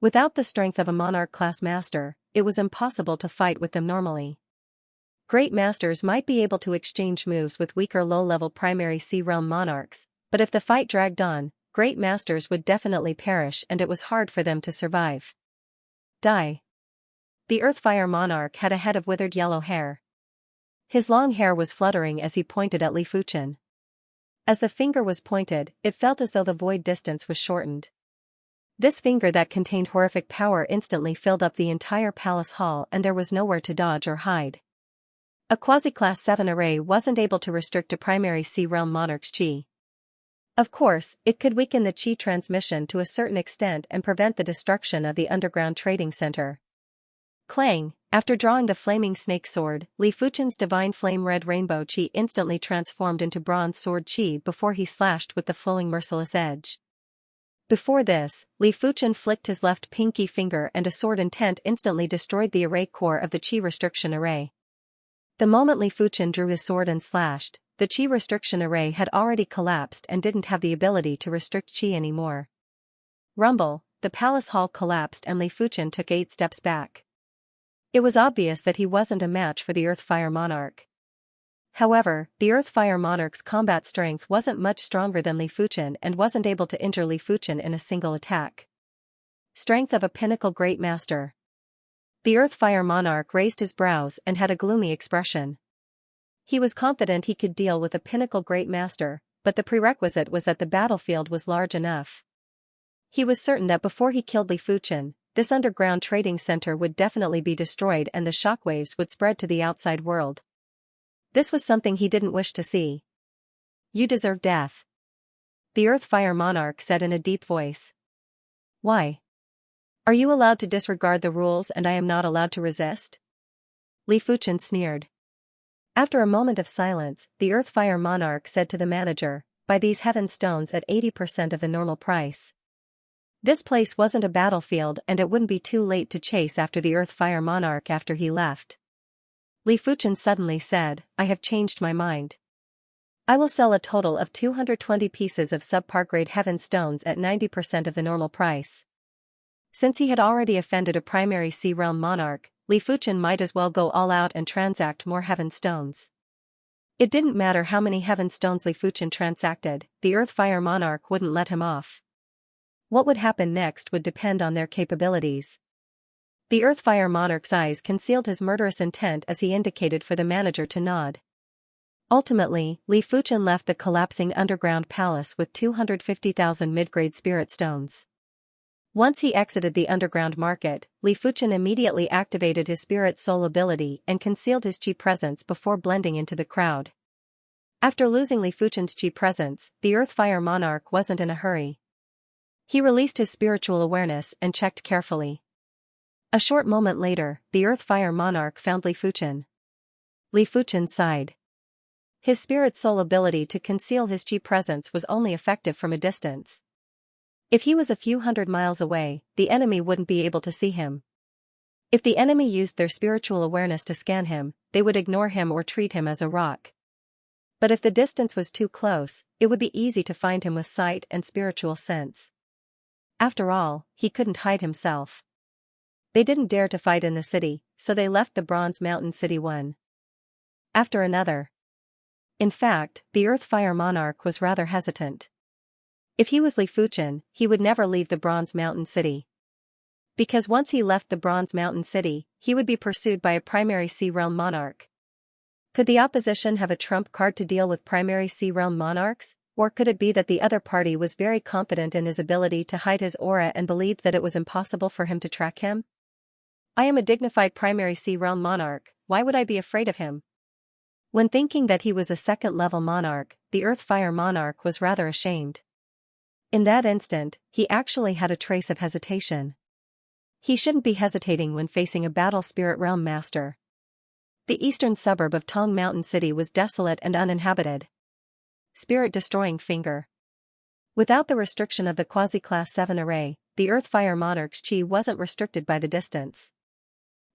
Without the strength of a Monarch-class master, it was impossible to fight with them normally. Great masters might be able to exchange moves with weaker low-level primary Sea Realm Monarchs, but if the fight dragged on, great masters would definitely perish and it was hard for them to survive. Die. The Earthfire Monarch had a head of withered yellow hair. His long hair was fluttering as he pointed at Li Fuchen. As the finger was pointed, it felt as though the void distance was shortened. This finger that contained horrific power instantly filled up the entire palace hall and there was nowhere to dodge or hide. A quasi-class 7 array wasn't able to restrict a primary Sea Realm Monarch's chi. Of course, it could weaken the chi transmission to a certain extent and prevent the destruction of the underground trading center. Clang! After drawing the flaming snake sword, Li Fuchen's divine flame red rainbow chi instantly transformed into bronze sword chi before he slashed with the flowing merciless edge. Before this, Li Fuchen flicked his left pinky finger and a sword intent instantly destroyed the array core of the Qi restriction array. The moment Li Fuchen drew his sword and slashed, the Qi restriction array had already collapsed and didn't have the ability to restrict Qi anymore. Rumble, the palace hall collapsed and Li Fuchen took 8 steps back. It was obvious that he wasn't a match for the Earth-Fire Monarch. However, the Earth-Fire Monarch's combat strength wasn't much stronger than Li Fuchen and wasn't able to injure Li Fuchen in a single attack. Strength of a pinnacle great master. The Earth-Fire Monarch raised his brows and had a gloomy expression. He was confident he could deal with a pinnacle great master, but the prerequisite was that the battlefield was large enough. He was certain that before he killed Li Fuchen, this underground trading center would definitely be destroyed and the shockwaves would spread to the outside world. This was something he didn't wish to see. You deserve death. The Earth-Fire Monarch said in a deep voice. Why? Are you allowed to disregard the rules and I am not allowed to resist? Li Fuchen sneered. After a moment of silence, the Earth-Fire Monarch said to the manager, buy these heaven stones at 80% of the normal price. This place wasn't a battlefield and it wouldn't be too late to chase after the Earth-Fire Monarch after he left. Li Fuchen suddenly said, I have changed my mind. I will sell a total of 220 pieces of subpar grade heaven stones at 90% of the normal price. Since he had already offended a primary Sea Realm monarch, Li Fuchen might as well go all out and transact more heaven stones. It didn't matter how many heaven stones Li Fuchen transacted, the Earth-Fire Monarch wouldn't let him off. What would happen next would depend on their capabilities. The Earth-Fire Monarch's eyes concealed his murderous intent as he indicated for the manager to nod. Ultimately, Li Fuchen left the collapsing underground palace with 250,000 mid-grade spirit stones. Once he exited the underground market, Li Fuchen immediately activated his spirit soul ability and concealed his Qi presence before blending into the crowd. After losing Li Fuchen's Qi presence, the Earth-Fire Monarch wasn't in a hurry. He released his spiritual awareness and checked carefully. A short moment later, the Earth-Fire Monarch found Li Fuchen. Li Fuchen sighed. His spirit soul ability to conceal his Qi presence was only effective from a distance. If he was a few hundred miles away, the enemy wouldn't be able to see him. If the enemy used their spiritual awareness to scan him, they would ignore him or treat him as a rock. But if the distance was too close, it would be easy to find him with sight and spiritual sense. After all, he couldn't hide himself. They didn't dare to fight in the city, so they left the Bronze Mountain City one after another. In fact, the Earth-Fire Monarch was rather hesitant. If he was Li Fuchen, he would never leave the Bronze Mountain City. Because once he left the Bronze Mountain City, he would be pursued by a primary Sea Realm monarch. Could the opposition have a trump card to deal with primary Sea Realm monarchs? Or could it be that the other party was very confident in his ability to hide his aura and believed that it was impossible for him to track him? I am a dignified primary Sea Realm monarch, why would I be afraid of him? When thinking that he was a second-level monarch, the Earth-Fire Monarch was rather ashamed. In that instant, he actually had a trace of hesitation. He shouldn't be hesitating when facing a battle spirit realm master. The eastern suburb of Tong Mountain City was desolate and uninhabited. Spirit-destroying finger. Without the restriction of the Quasi-Class 7 array, the Earth-Fire Monarch's Qi wasn't restricted by the distance.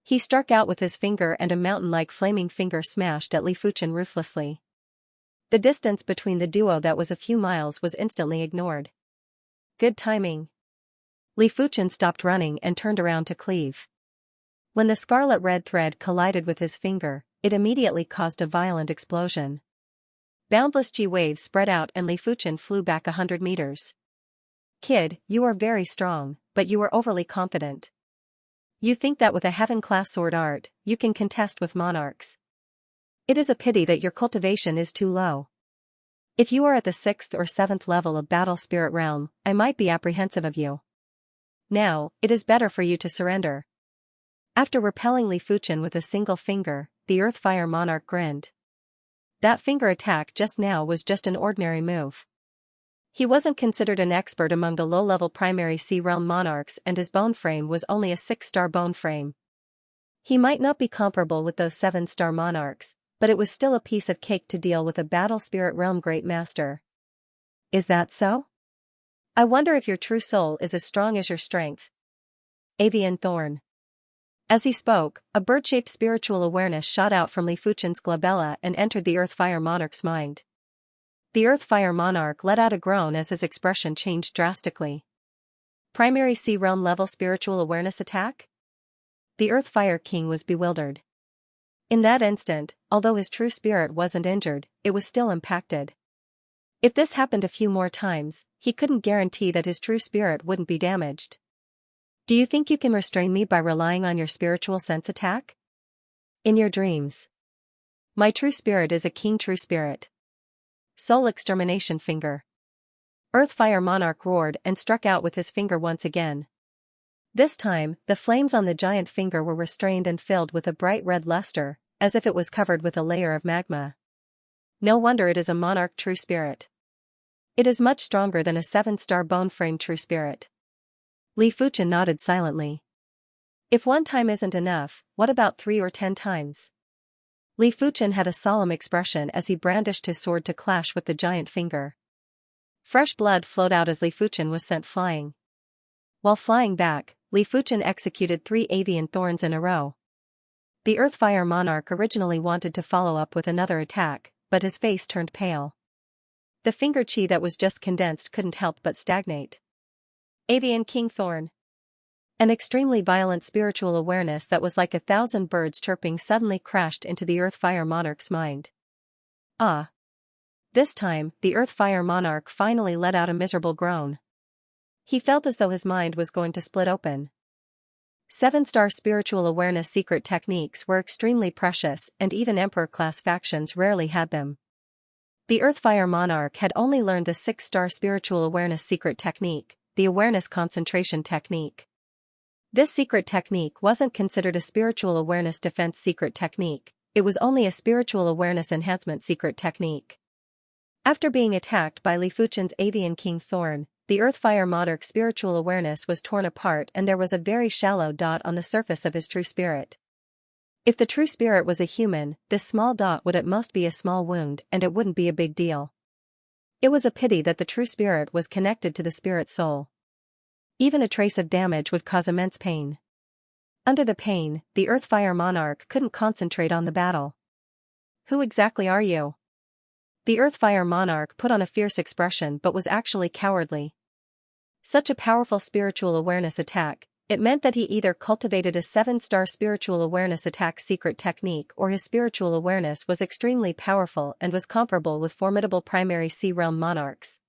He struck out with his finger and a mountain-like flaming finger smashed at Li Fuchen ruthlessly. The distance between the duo that was a few miles was instantly ignored. Good timing. Li Fuchen stopped running and turned around to cleave. When the scarlet red thread collided with his finger, it immediately caused a violent explosion. Boundless Qi waves spread out and Li Fuchen flew back 100 meters. Kid, you are very strong, but you are overly confident. You think that with a heaven-class sword art, you can contest with monarchs. It is a pity that your cultivation is too low. If you are at the 6th or 7th level of Battle Spirit Realm, I might be apprehensive of you. Now, it is better for you to surrender. After repelling Li Fuchen with a single finger, the Earth-Fire Monarch grinned. That finger attack just now was just an ordinary move. He wasn't considered an expert among the low-level primary Sea Realm monarchs and his bone frame was only a 6-star bone frame. He might not be comparable with those 7-star monarchs, but it was still a piece of cake to deal with a Battle Spirit Realm Great Master. Is that so? I wonder if your true soul is as strong as your strength. Avian Thorn. As he spoke, a bird-shaped spiritual awareness shot out from Li Fuchen's glabella and entered the Earth-Fire Monarch's mind. The Earth-Fire Monarch let out a groan as his expression changed drastically. Primary Sea Realm level spiritual awareness attack? The Earth-Fire King was bewildered. In that instant, although his true spirit wasn't injured, it was still impacted. If this happened a few more times, he couldn't guarantee that his true spirit wouldn't be damaged. Do you think you can restrain me by relying on your spiritual sense attack? In your dreams. My true spirit is a king true spirit. Soul extermination finger. Earth-Fire Monarch roared and struck out with his finger once again. This time, the flames on the giant finger were restrained and filled with a bright red luster, as if it was covered with a layer of magma. No wonder it is a monarch true spirit. It is much stronger than a 7-star bone-frame true spirit. Li Fuchen nodded silently. If one time isn't enough, what about 3 or 10 times? Li Fuchen had a solemn expression as he brandished his sword to clash with the giant finger. Fresh blood flowed out as Li Fuchen was sent flying. While flying back, Li Fuchen executed 3 avian thorns in a row. The Earth-Fire Monarch originally wanted to follow up with another attack, but his face turned pale. The finger chi that was just condensed couldn't help but stagnate. Avian King Thorn. An extremely violent spiritual awareness that was like 1,000 birds chirping suddenly crashed into the Earth-Fire Monarch's mind. Ah! This time, the Earth-Fire Monarch finally let out a miserable groan. He felt as though his mind was going to split open. 7-star spiritual awareness secret techniques were extremely precious and even Emperor-class factions rarely had them. The Earth-Fire Monarch had only learned the 6-star spiritual awareness secret technique, the awareness concentration technique. This secret technique wasn't considered a spiritual awareness defense secret technique, it was only a spiritual awareness enhancement secret technique. After being attacked by Li Fuchen's Avian King Thorn, the Earth-Fire Monarch's spiritual awareness was torn apart and there was a very shallow dot on the surface of his true spirit. If the true spirit was a human, this small dot would at most be a small wound and it wouldn't be a big deal. It was a pity that the true spirit was connected to the spirit soul. Even a trace of damage would cause immense pain. Under the pain, the Earth-Fire Monarch couldn't concentrate on the battle. Who exactly are you? The Earth-Fire Monarch put on a fierce expression but was actually cowardly. Such a powerful spiritual awareness attack, it meant that he either cultivated a 7-star spiritual awareness attack secret technique or his spiritual awareness was extremely powerful and was comparable with formidable primary sea realm monarchs.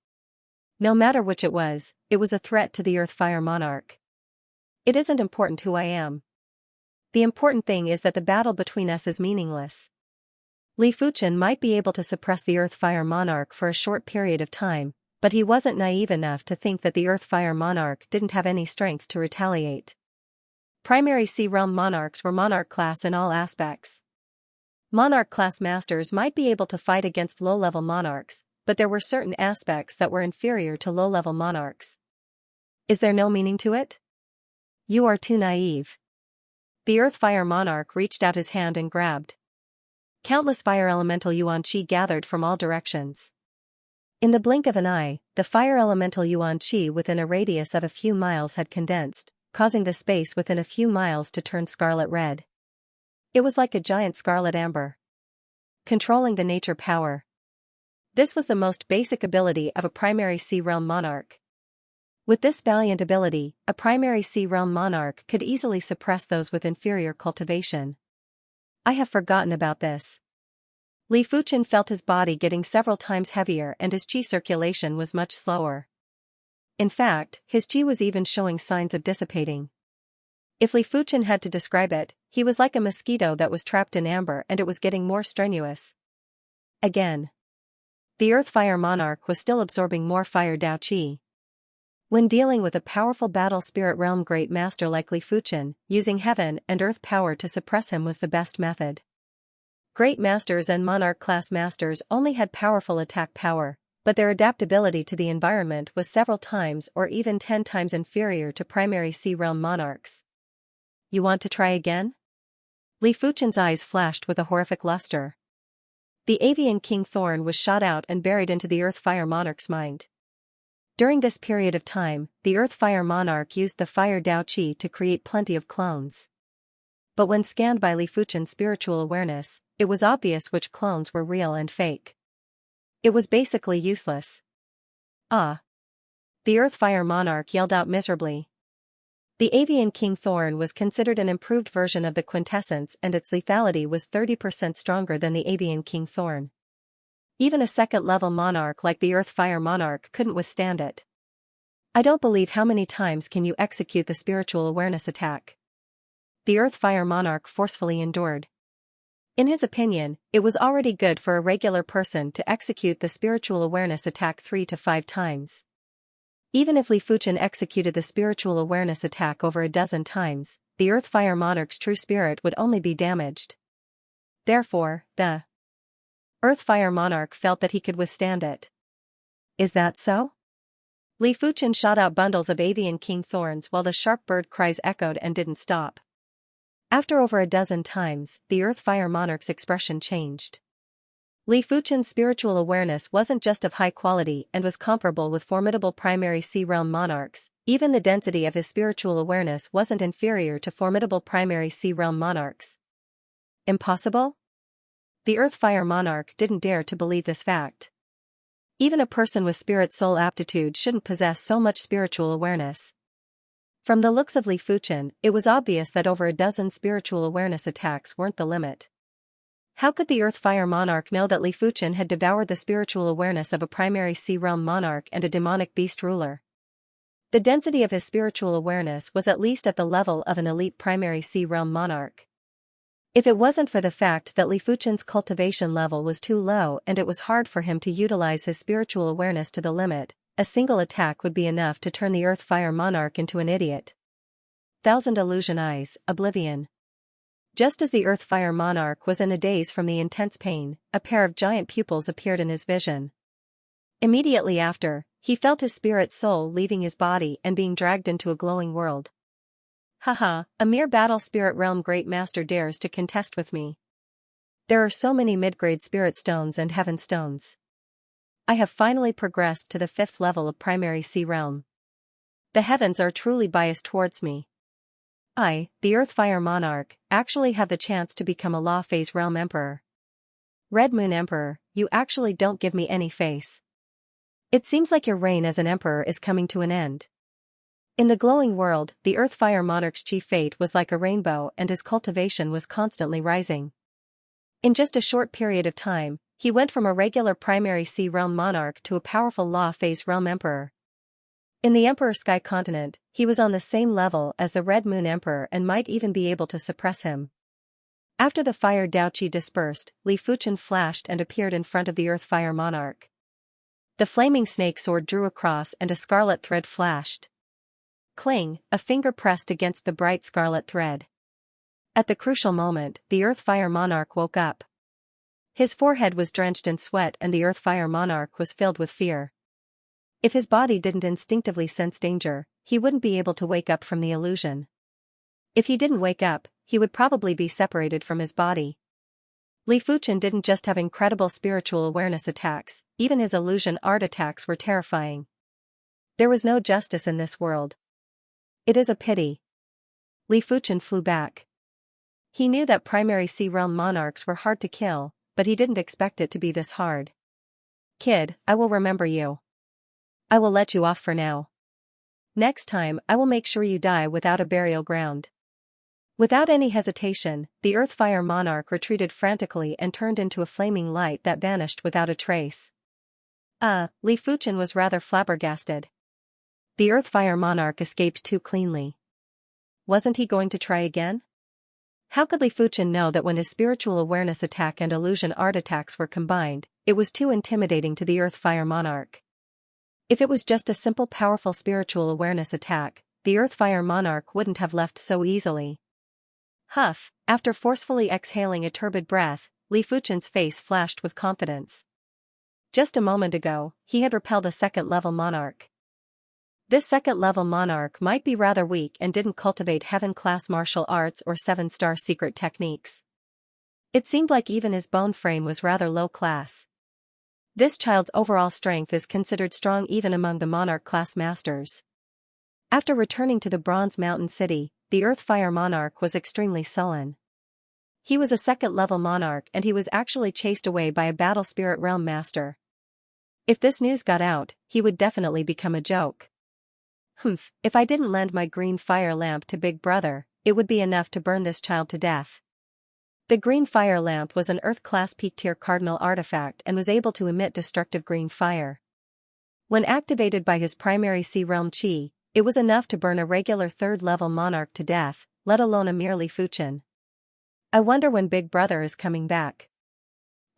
No matter which it was a threat to the Earth-Fire Monarch. It isn't important who I am. The important thing is that the battle between us is meaningless. Li Fuchen might be able to suppress the Earth-Fire Monarch for a short period of time, but he wasn't naive enough to think that the Earth-Fire Monarch didn't have any strength to retaliate. Primary Sea Realm monarchs were monarch class in all aspects. Monarch class masters might be able to fight against low-level monarchs, but there were certain aspects that were inferior to low-level monarchs. Is there no meaning to it? You are too naive. The Earth-Fire Monarch reached out his hand and grabbed. Countless fire elemental yuan qi gathered from all directions. In the blink of an eye, the fire elemental yuan qi within a radius of a few miles had condensed, causing the space within a few miles to turn scarlet red. It was like a giant scarlet amber. Controlling the nature power. This was the most basic ability of a primary sea realm monarch. With this valiant ability, a primary sea realm monarch could easily suppress those with inferior cultivation. I have forgotten about this. Li Fuchen felt his body getting several times heavier and his qi circulation was much slower. In fact, his qi was even showing signs of dissipating. If Li Fuchen had to describe it, he was like a mosquito that was trapped in amber and it was getting more strenuous. Again. The Earth-Fire Monarch was still absorbing more fire Dao qi. When dealing with a powerful battle spirit realm great master like Li Fuchen, using heaven and earth power to suppress him was the best method. Great masters and monarch class masters only had powerful attack power, but their adaptability to the environment was several times or even 10 times inferior to primary sea realm monarchs. You want to try again? Li Fuchen's eyes flashed with a horrific luster. The Avian King Thorn was shot out and buried into the Earth-Fire Monarch's mind. During this period of time, the Earth Fire Monarch used the Fire Dao Qi to create plenty of clones. But when scanned by Li Fuchen's spiritual awareness, it was obvious which clones were real and fake. It was basically useless. Ah! The Earth Fire Monarch yelled out miserably. The Avian King Thorn was considered an improved version of the quintessence, and its lethality was 30% stronger than the Avian King Thorn. Even a second-level monarch like the Earth Fire Monarch couldn't withstand it. I don't believe how many times can you execute the spiritual awareness attack. The Earth Fire Monarch forcefully endured. In his opinion, it was already good for a regular person to execute the spiritual awareness attack 3 to 5 times. Even if Li Fuchen executed the spiritual awareness attack over a dozen times, the Earth Fire Monarch's true spirit would only be damaged. Therefore, the Earth Fire Monarch felt that he could withstand it. Is that so? Li Fuchen shot out bundles of Avian King Thorns while the sharp bird cries echoed and didn't stop. After over a dozen times, the Earth Fire Monarch's expression changed. Li Fuchen's spiritual awareness wasn't just of high quality and was comparable with formidable primary Sea Realm monarchs. Even the density of his spiritual awareness wasn't inferior to formidable primary Sea Realm monarchs. Impossible? The Earth Fire Monarch didn't dare to believe this fact. Even a person with spirit soul aptitude shouldn't possess so much spiritual awareness. From the looks of Li Fuchen, it was obvious that over a dozen spiritual awareness attacks weren't the limit. How could the Earth Fire Monarch know that Li Fuchen had devoured the spiritual awareness of a primary Sea Realm monarch and a demonic beast ruler? The density of his spiritual awareness was at least at the level of an elite primary Sea Realm monarch. If it wasn't for the fact that Li Fuchen's cultivation level was too low and it was hard for him to utilize his spiritual awareness to the limit, a single attack would be enough to turn the Earth Fire Monarch into an idiot. Thousand Illusion Eyes, Oblivion. Just as the Earth Fire Monarch was in a daze from the intense pain, a pair of giant pupils appeared in his vision. Immediately after, he felt his spirit soul leaving his body and being dragged into a glowing world. Haha, a mere battle spirit realm great master dares to contest with me. There are so many mid-grade spirit stones and heaven stones. I have finally progressed to the 5th level of primary Sea Realm. The heavens are truly biased towards me. I, the Earth Fire Monarch, actually have the chance to become a Law Phase Realm Emperor. Red Moon Emperor, you actually don't give me any face. It seems like your reign as an emperor is coming to an end. In the glowing world, the Earth Fire Monarch's chief fate was like a rainbow and his cultivation was constantly rising. In just a short period of time, he went from a regular primary Sea Realm monarch to a powerful Law Phase Realm Emperor. In the Emperor Sky Continent, he was on the same level as the Red Moon Emperor and might even be able to suppress him. After the Fire Dao Qi dispersed, Li Fuchen flashed and appeared in front of the Earth Fire Monarch. The flaming snake sword drew across and a scarlet thread flashed. Cling, a finger pressed against the bright scarlet thread. At the crucial moment, the Earth Fire Monarch woke up. His forehead was drenched in sweat and the Earth Fire Monarch was filled with fear. If his body didn't instinctively sense danger, he wouldn't be able to wake up from the illusion. If he didn't wake up, he would probably be separated from his body. Li Fuchen didn't just have incredible spiritual awareness attacks, even his illusion art attacks were terrifying. There was no justice in this world. It is a pity. Li Fuchen flew back. He knew that primary Sea Realm monarchs were hard to kill, but he didn't expect it to be this hard. Kid, I will remember you. I will let you off for now. Next time I will make sure you die without a burial ground. Without any hesitation, the Earth Fire Monarch retreated frantically and turned into a flaming light that vanished without a trace. Li Fuchen was rather flabbergasted. The Earth Fire Monarch escaped too cleanly. Wasn't he going to try again? How could Li Fuchen know that when his spiritual awareness attack and illusion art attacks were combined, it was too intimidating to the Earth Fire Monarch? If it was just a simple powerful spiritual awareness attack, the Earth Fire Monarch wouldn't have left so easily. Huff, after forcefully exhaling a turbid breath, Li Fuchen's face flashed with confidence. Just a moment ago, he had repelled a second-level monarch. This second-level monarch might be rather weak and didn't cultivate heaven-class martial arts or 7-star secret techniques. It seemed like even his bone frame was rather low class. This child's overall strength is considered strong even among the monarch-class masters. After returning to the Bronze Mountain City, the Earth-Fire Monarch was extremely sullen. He was a second-level monarch and he was actually chased away by a Battle Spirit Realm master. If this news got out, he would definitely become a joke. If I didn't lend my green fire lamp to Big Brother, it would be enough to burn this child to death. The green fire lamp was an Earth-class peak-tier cardinal artifact and was able to emit destructive green fire. When activated by his primary Sea Realm Chi, it was enough to burn a regular third-level monarch to death, let alone a mere Li Fuchen. I wonder when Big Brother is coming back.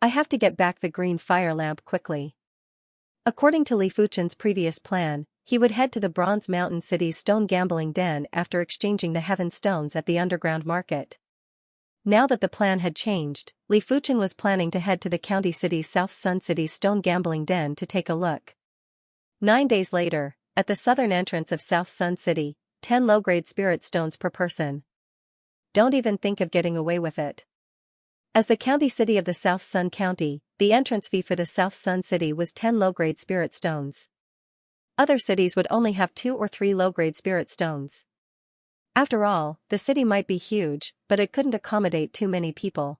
I have to get back the green fire lamp quickly. According to Li Fuchen's previous plan, he would head to the Bronze Mountain City's stone gambling den after exchanging the Heaven Stones at the underground market. Now that the plan had changed, Li Fuchen was planning to head to the county city's South Sun City's stone gambling den to take a look. 9 days later, at the southern entrance of South Sun City, 10 low-grade spirit stones per person. Don't even think of getting away with it. As the county city of the South Sun County, the entrance fee for the South Sun City was 10 low-grade spirit stones. Other cities would only have 2 or 3 low-grade spirit stones. After all, the city might be huge, but it couldn't accommodate too many people.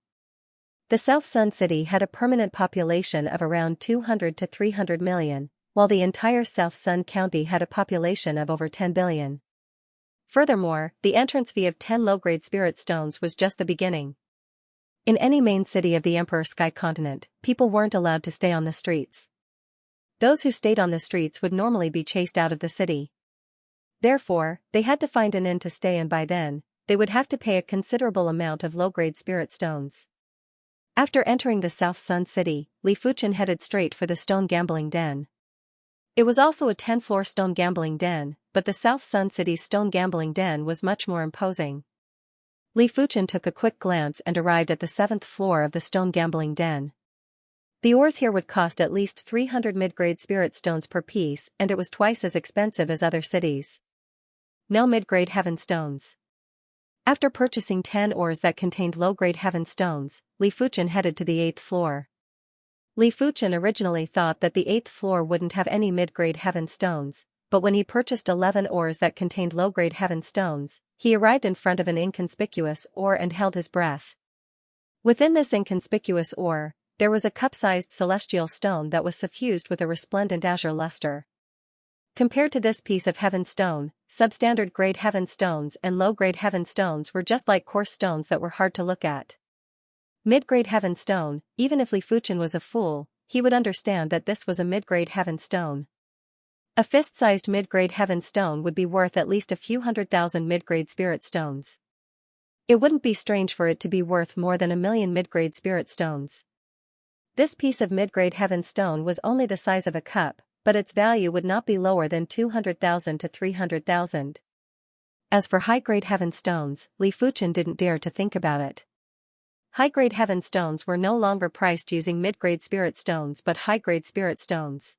The South Sun City had a permanent population of around 200 to 300 million, while the entire South Sun County had a population of over 10 billion. Furthermore, the entrance fee of 10 low-grade spirit stones was just the beginning. In any main city of the Emperor Sky Continent, people weren't allowed to stay on the streets. Those who stayed on the streets would normally be chased out of the city. Therefore, they had to find an inn to stay and by then, they would have to pay a considerable amount of low-grade spirit stones. After entering the South Sun City, Li Fuchen headed straight for the stone gambling den. It was also a 10-floor stone gambling den, but the South Sun City's stone gambling den was much more imposing. Li Fuchen took a quick glance and arrived at the 7th floor of the stone gambling den. The ores here would cost at least 300 mid-grade spirit stones per piece and it was twice as expensive as other cities. No mid-grade heaven stones. After purchasing 10 ores that contained low-grade heaven stones, Li Fuchen headed to the 8th floor. Li Fuchen originally thought that the 8th floor wouldn't have any mid-grade heaven stones, but when he purchased 11 ores that contained low-grade heaven stones, he arrived in front of an inconspicuous ore and held his breath. Within this inconspicuous ore, there was a cup-sized celestial stone that was suffused with a resplendent azure luster. Compared to this piece of heaven stone, substandard grade heaven stones and low-grade heaven stones were just like coarse stones that were hard to look at. Mid-grade heaven stone, even if Li Fuchen was a fool, he would understand that this was a mid-grade heaven stone. A fist-sized mid-grade heaven stone would be worth at least a few 100,000 mid-grade spirit stones. It wouldn't be strange for it to be worth more than 1 million mid-grade spirit stones. This piece of mid-grade heaven stone was only the size of a cup, but its value would not be lower than 200,000 to 300,000. As for high-grade heaven stones, Li Fuchen didn't dare to think about it. High-grade heaven stones were no longer priced using mid-grade spirit stones but high-grade spirit stones.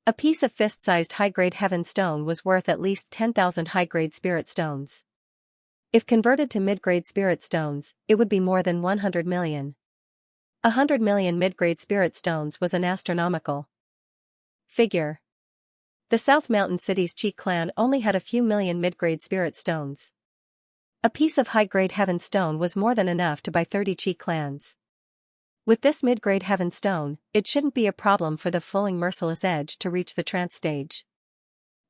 A piece of fist-sized high-grade heaven stone was worth at least 10,000 high-grade spirit stones. If converted to mid-grade spirit stones, it would be more than 100 million. 100 million mid-grade spirit stones was an astronomical figure. The South Mountain City's Chi clan only had a few million mid-grade spirit stones. A piece of high-grade heaven stone was more than enough to buy 30 Chi clans. With this mid-grade heaven stone, it shouldn't be a problem for the flowing merciless edge to reach the trance stage.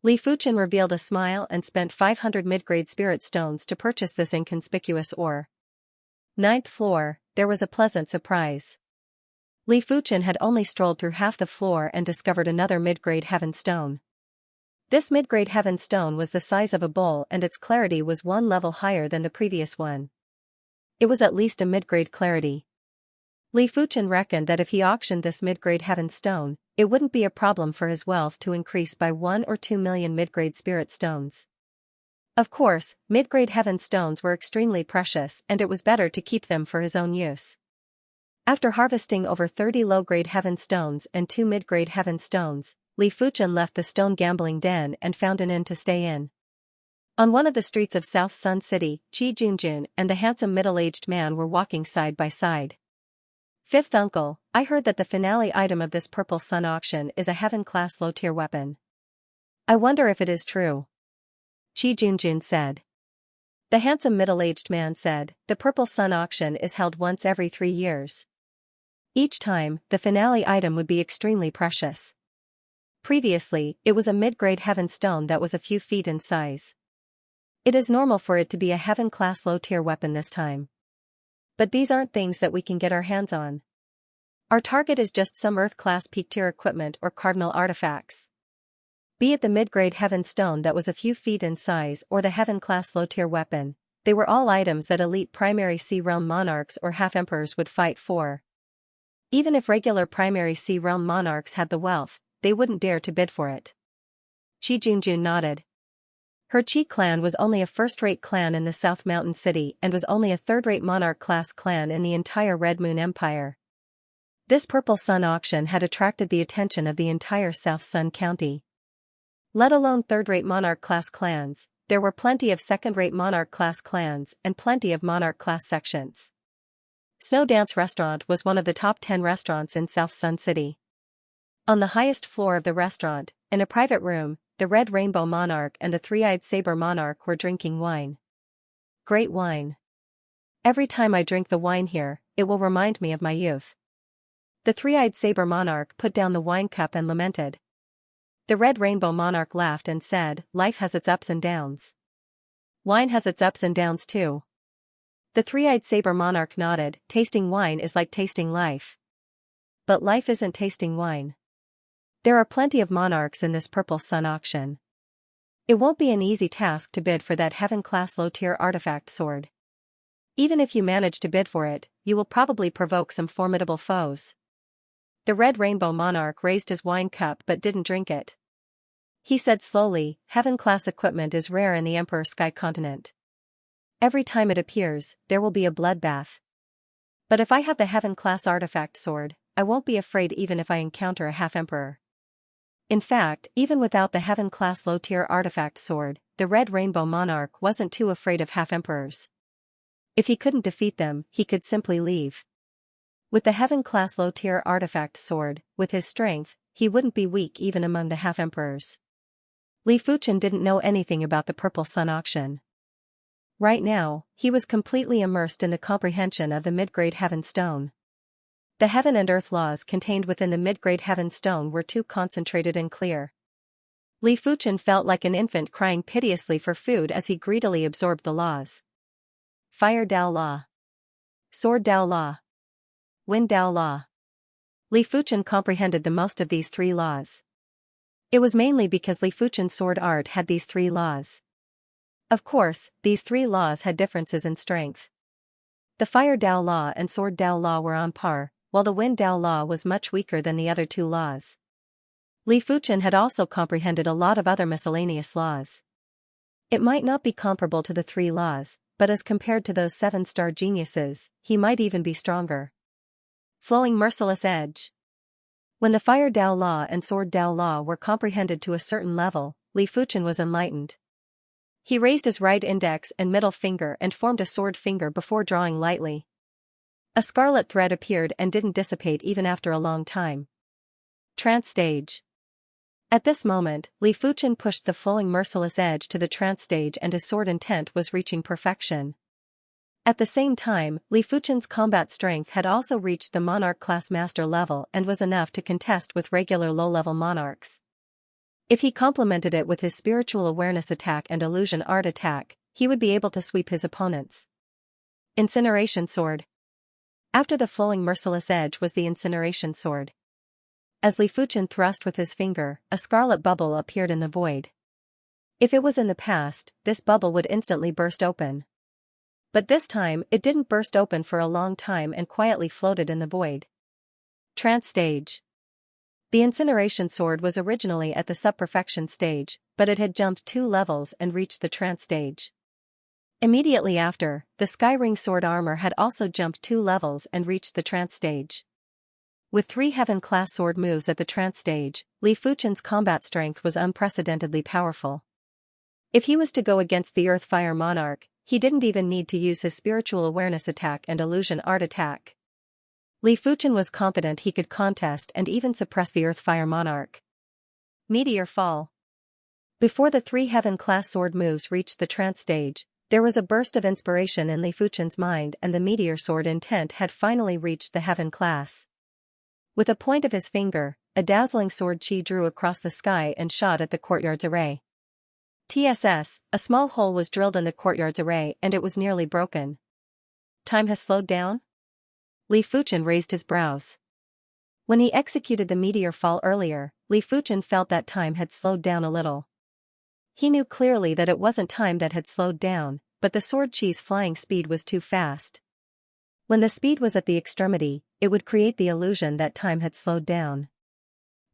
Li Fuchen revealed a smile and spent 500 mid-grade spirit stones to purchase this inconspicuous ore. 9th floor, there was a pleasant surprise. Li Fuchen had only strolled through half the floor and discovered another mid-grade heaven stone. This mid-grade heaven stone was the size of a bowl and its clarity was 1 level higher than the previous one. It was at least a mid-grade clarity. Li Fuchen reckoned that if he auctioned this mid-grade heaven stone, it wouldn't be a problem for his wealth to increase by 1 or 2 million mid-grade spirit stones. Of course, mid-grade heaven stones were extremely precious and it was better to keep them for his own use. After harvesting over 30 low-grade heaven stones and 2 mid-grade heaven stones, Li Fuchen left the stone gambling den and found an inn to stay in. On one of the streets of South Sun City, Qi Junjun and the handsome middle-aged man were walking side by side. Fifth uncle, I heard that the finale item of this Purple Sun auction is a heaven-class low-tier weapon. I wonder if it is true. Qi Junjun said. The handsome middle-aged man said, the Purple Sun auction is held once every 3 years. Each time, the finale item would be extremely precious. Previously, it was a mid-grade heaven stone that was a few feet in size. It is normal for it to be a heaven-class low-tier weapon this time. But these aren't things that we can get our hands on. Our target is just some Earth-class peak-tier equipment or cardinal artifacts. Be it the mid-grade heaven stone that was a few feet in size or the heaven-class low-tier weapon, they were all items that elite primary Sea Realm monarchs or half-emperors would fight for. Even if regular primary Sea Realm monarchs had the wealth, they wouldn't dare to bid for it. Qi Junjun nodded. Her Qi clan was only a first-rate clan in the South Mountain City and was only a third-rate monarch-class clan in the entire Red Moon Empire. This Purple Sun auction had attracted the attention of the entire South Sun County. Let alone third-rate monarch-class clans, there were plenty of second-rate monarch-class clans and plenty of monarch-class sections. Snow Dance Restaurant was one of the top 10 restaurants in South Sun City. On the highest floor of the restaurant, in a private room, the Red Rainbow Monarch and the Three-Eyed Saber Monarch were drinking wine. Great wine. Every time I drink the wine here, it will remind me of my youth. The Three-Eyed Saber Monarch put down the wine cup and lamented. The Red Rainbow Monarch laughed and said, life has its ups and downs. Wine has its ups and downs too. The Three-Eyed Saber Monarch nodded, tasting wine is like tasting life. But life isn't tasting wine. There are plenty of monarchs in this Purple Sun auction. It won't be an easy task to bid for that heaven-class low-tier artifact sword. Even if you manage to bid for it, you will probably provoke some formidable foes. The Red Rainbow Monarch raised his wine cup but didn't drink it. He said slowly, heaven-class equipment is rare in the Emperor Sky Continent. Every time it appears, there will be a bloodbath. But if I have the heaven-class artifact sword, I won't be afraid even if I encounter a half-emperor. In fact, even without the heaven-class low-tier artifact sword, the Red Rainbow Monarch wasn't too afraid of half-emperors. If he couldn't defeat them, he could simply leave. With the heaven-class low-tier artifact sword, with his strength, he wouldn't be weak even among the half-emperors. Li Fuchen didn't know anything about the Purple Sun auction. Right now, he was completely immersed in the comprehension of the mid-grade heaven stone. The heaven and earth laws contained within the mid-grade heaven stone were too concentrated and clear. Li Fuchen felt like an infant crying piteously for food as he greedily absorbed the laws. Fire Dao Law. Sword Dao Law. Wind Dao Law. Li Fuchen comprehended the most of these 3 laws. It was mainly because Li Fuchen's sword art had these 3 laws. Of course, these 3 laws had differences in strength. The Fire Dao Law and Sword Dao Law were on par, while the Wind Dao Law was much weaker than the other 2 laws. Li Fuchen had also comprehended a lot of other miscellaneous laws. It might not be comparable to the 3 laws, but as compared to those 7-star geniuses, he might even be stronger. Flowing Merciless Edge. When the Fire Dao Law and Sword Dao Law were comprehended to a certain level, Li Fuchen was enlightened. He raised his right index and middle finger and formed a sword finger before drawing lightly. A scarlet thread appeared and didn't dissipate even after a long time. Trance Stage. At this moment, Li Fuchen pushed the Flowing Merciless Edge to the trance stage and his sword intent was reaching perfection. At the same time, Li Fuchen's combat strength had also reached the monarch-class master level and was enough to contest with regular low-level monarchs. If he complemented it with his spiritual awareness attack and illusion art attack, he would be able to sweep his opponents. Incineration Sword. After the Flowing Merciless Edge was the Incineration Sword. As Li Fuchen thrust with his finger, a scarlet bubble appeared in the void. If it was in the past, this bubble would instantly burst open. But this time, it didn't burst open for a long time and quietly floated in the void. Trance Stage. The Incineration Sword was originally at the Sub-Perfection stage, but it had jumped 2 levels and reached the Trance Stage. Immediately after, the Skyring Sword armor had also jumped 2 levels and reached the Trance Stage. With 3 Heaven-class sword moves at the Trance Stage, Li Fuchen's combat strength was unprecedentedly powerful. If he was to go against the Earth-Fire Monarch, he didn't even need to use his spiritual awareness attack and illusion art attack. Li Fuchen was confident he could contest and even suppress the Earth-Fire Monarch. Meteor Fall. Before the 3 Heaven-class sword moves reached the trance stage, there was a burst of inspiration in Li Fuchen's mind, and the meteor sword intent had finally reached the Heaven class. With a point of his finger, a dazzling sword chi drew across the sky and shot at the courtyard's array. TSS, a small hole was drilled in the courtyard's array and it was nearly broken. Time has slowed down? Li Fuchen raised his brows. When he executed the meteor fall earlier, Li Fuchen felt that time had slowed down a little. He knew clearly that it wasn't time that had slowed down, but the sword chi's flying speed was too fast. When the speed was at the extremity, it would create the illusion that time had slowed down.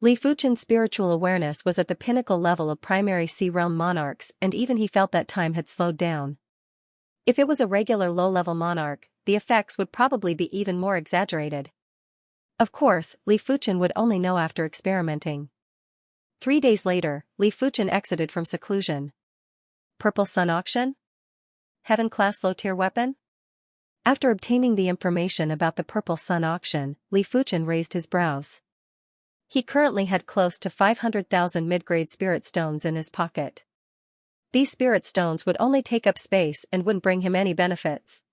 Li Fuchen's spiritual awareness was at the pinnacle level of primary Sea Realm monarchs, and even he felt that time had slowed down. If it was a regular low-level monarch, the effects would probably be even more exaggerated. Of course, Li Fuchen would only know after experimenting. 3 days later, Li Fuchen exited from seclusion. Purple Sun Auction? Heaven-class low-tier weapon? After obtaining the information about the Purple Sun Auction, Li Fuchen raised his brows. He currently had close to 500,000 mid-grade spirit stones in his pocket. These spirit stones would only take up space and wouldn't bring him any benefits.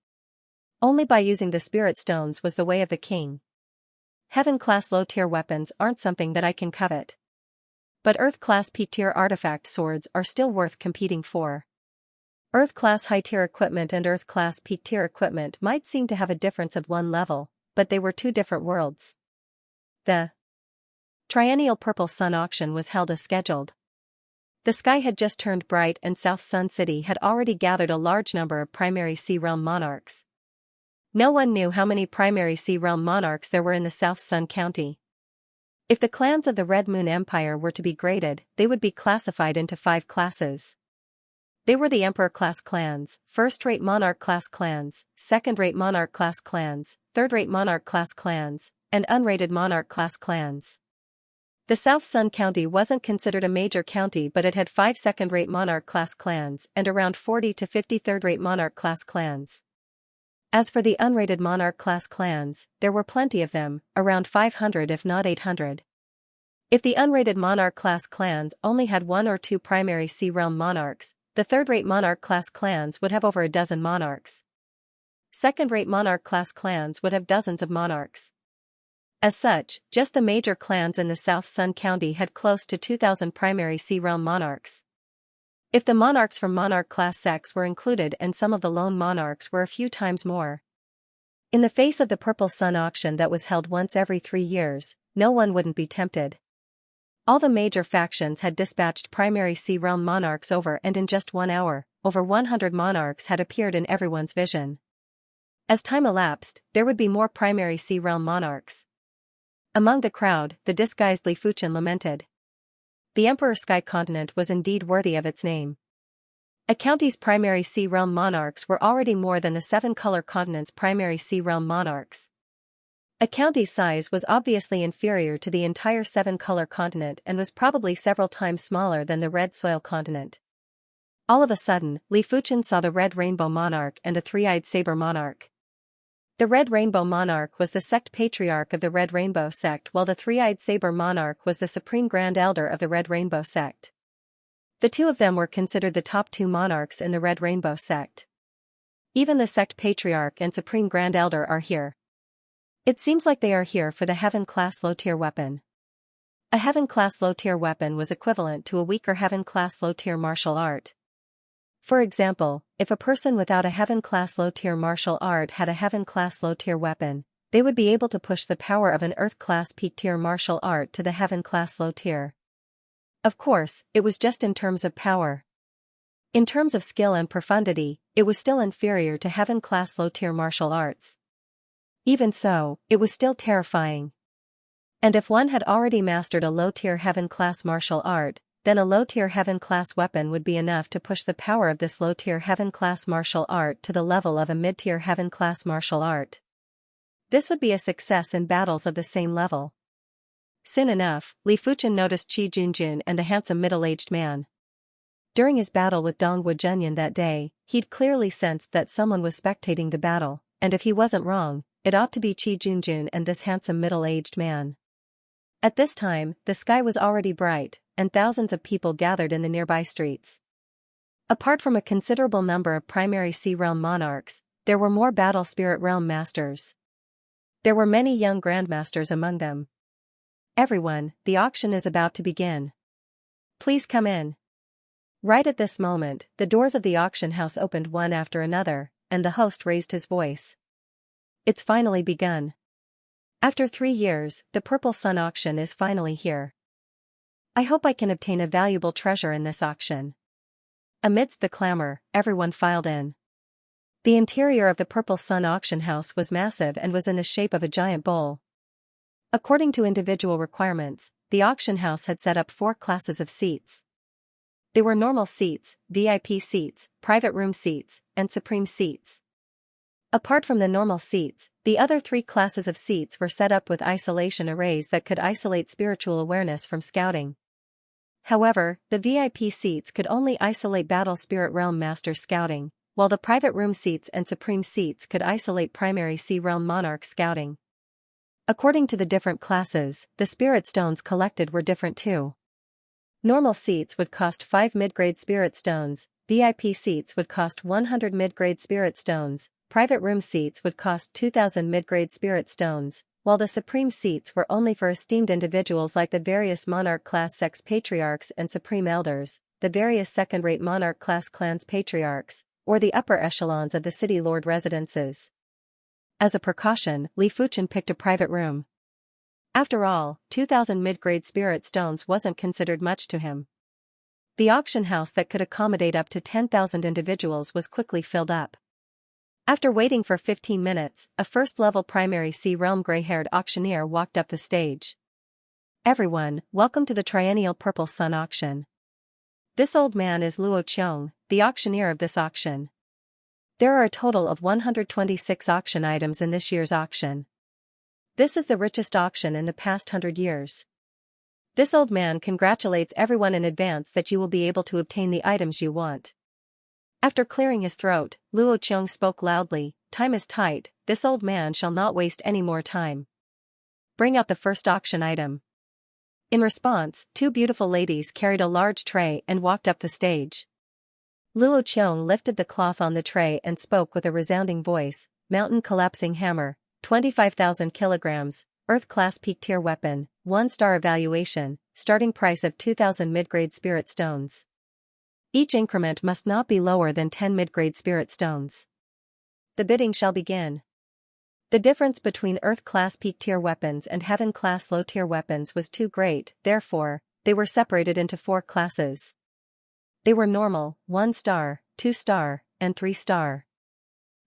Only by using the spirit stones was the way of the king. Heaven-class low-tier weapons aren't something that I can covet. But Earth-class P-tier artifact swords are still worth competing for. Earth-class high-tier equipment and Earth-class P-tier equipment might seem to have a difference of 1 level, but they were 2 different worlds. The triennial Purple Sun Auction was held as scheduled. The sky had just turned bright and South Sun City had already gathered a large number of primary Sea Realm monarchs. No one knew how many primary Sea Realm monarchs there were in the South Sun County. If the clans of the Red Moon Empire were to be graded, they would be classified into 5 classes. They were the Emperor-class clans, first-rate Monarch-class clans, second-rate Monarch-class clans, third-rate Monarch-class clans, and unrated Monarch-class clans. The South Sun County wasn't considered a major county, but it had 5 second-rate Monarch-class clans and around 40 to 50 third-rate Monarch-class clans. As for the unrated Monarch-class clans, there were plenty of them, around 500 if not 800. If the unrated Monarch-class clans only had 1 or 2 primary Sea Realm monarchs, the third-rate Monarch-class clans would have over a dozen monarchs. Second-rate Monarch-class clans would have dozens of monarchs. As such, just the major clans in the South Sun County had close to 2,000 primary Sea Realm monarchs. If the monarchs from Monarch-class sects were included, and some of the lone monarchs were a few times more. In the face of the Purple Sun Auction that was held once every 3 years, no one wouldn't be tempted. All the major factions had dispatched primary Sea Realm monarchs over, and in just 1 hour, over 100 monarchs had appeared in everyone's vision. As time elapsed, there would be more primary Sea Realm monarchs. Among the crowd, the disguised Li Fuchen lamented. The Emperor Sky Continent was indeed worthy of its name. A county's primary Sea Realm monarchs were already more than the 7-color continent's primary Sea Realm monarchs. A county's size was obviously inferior to the entire 7-color continent and was probably several times smaller than the Red Soil continent. All of a sudden, Li Fuchen saw the Red Rainbow Monarch and the 3-eyed Saber Monarch. The Red Rainbow Monarch was the sect patriarch of the Red Rainbow sect, while the 3-eyed Saber Monarch was the supreme grand elder of the Red Rainbow sect. The 2 of them were considered the top 2 monarchs in the Red Rainbow sect. Even the sect patriarch and supreme grand elder are here. It seems like they are here for the Heaven-class low-tier weapon. A Heaven-class low-tier weapon was equivalent to a weaker Heaven-class low-tier martial art. For example, if a person without a Heaven-class low-tier martial art had a Heaven-class low-tier weapon, they would be able to push the power of an Earth-class peak-tier martial art to the Heaven-class low-tier. Of course, it was just in terms of power. In terms of skill and profundity, it was still inferior to Heaven-class low-tier martial arts. Even so, it was still terrifying. And if one had already mastered a low-tier Heaven-class martial art, then a low-tier Heaven-class weapon would be enough to push the power of this low-tier Heaven-class martial art to the level of a mid-tier Heaven-class martial art. This would be a success in battles of the same level. Soon enough, Li Fuchen noticed Qi Junjun and the handsome middle-aged man. During his battle with Dongwu Junyan that day, he'd clearly sensed that someone was spectating the battle, and if he wasn't wrong, it ought to be Qi Junjun and this handsome middle-aged man. At this time, the sky was already bright, and thousands of people gathered in the nearby streets. Apart from a considerable number of primary Sea Realm monarchs, there were more Battle Spirit Realm masters. There were many young grandmasters among them. Everyone, the auction is about to begin. Please come in. Right at this moment, the doors of the auction house opened one after another, and the host raised his voice. It's finally begun. After 3 years, the Purple Sun auction is finally here. I hope I can obtain a valuable treasure in this auction. Amidst the clamor, everyone filed in. The interior of the Purple Sun auction house was massive and was in the shape of a giant bowl. According to individual requirements, the auction house had set up 4 classes of seats. They were normal seats, VIP seats, private room seats, and supreme seats. Apart from the normal seats, the other 3 classes of seats were set up with isolation arrays that could isolate spiritual awareness from scouting. However, the VIP seats could only isolate Battle Spirit Realm Master scouting, while the private room seats and supreme seats could isolate primary Sea Realm Monarch scouting. According to the different classes, the spirit stones collected were different too. Normal seats would cost 5 mid-grade spirit stones, VIP seats would cost 100 mid-grade spirit stones, private room seats would cost 2,000 mid-grade spirit stones, while the supreme seats were only for esteemed individuals like the various monarch class sects patriarchs and supreme elders, the various second-rate monarch class clans patriarchs, or the upper echelons of the city lord residences. As a precaution, Li Fuchen picked a private room. After all, 2,000 mid-grade spirit stones wasn't considered much to him. The auction house that could accommodate up to 10,000 individuals was quickly filled up. After waiting for 15 minutes, a first-level primary Sea Realm gray-haired auctioneer walked up the stage. Everyone, welcome to the Triennial Purple Sun auction. This old man is Luo Qiong, the auctioneer of this auction. There are a total of 126 auction items in this year's auction. This is the richest auction in the past 100 years. This old man congratulates everyone in advance that you will be able to obtain the items you want. After clearing his throat, Luo Qiong spoke loudly, "Time is tight, this old man shall not waste any more time. Bring out the first auction item." In response, 2 beautiful ladies carried a large tray and walked up the stage. Luo Qiong lifted the cloth on the tray and spoke with a resounding voice, "Mountain collapsing hammer, 25,000 kilograms, Earth-class peak-tier weapon, 1-star evaluation, starting price of 2,000 mid-grade spirit stones. Each increment must not be lower than 10 mid-grade spirit stones. The bidding shall begin." The difference between Earth-class peak-tier weapons and Heaven-class low-tier weapons was too great, therefore, they were separated into 4 classes. They were normal, 1-star, 2-star, and 3-star.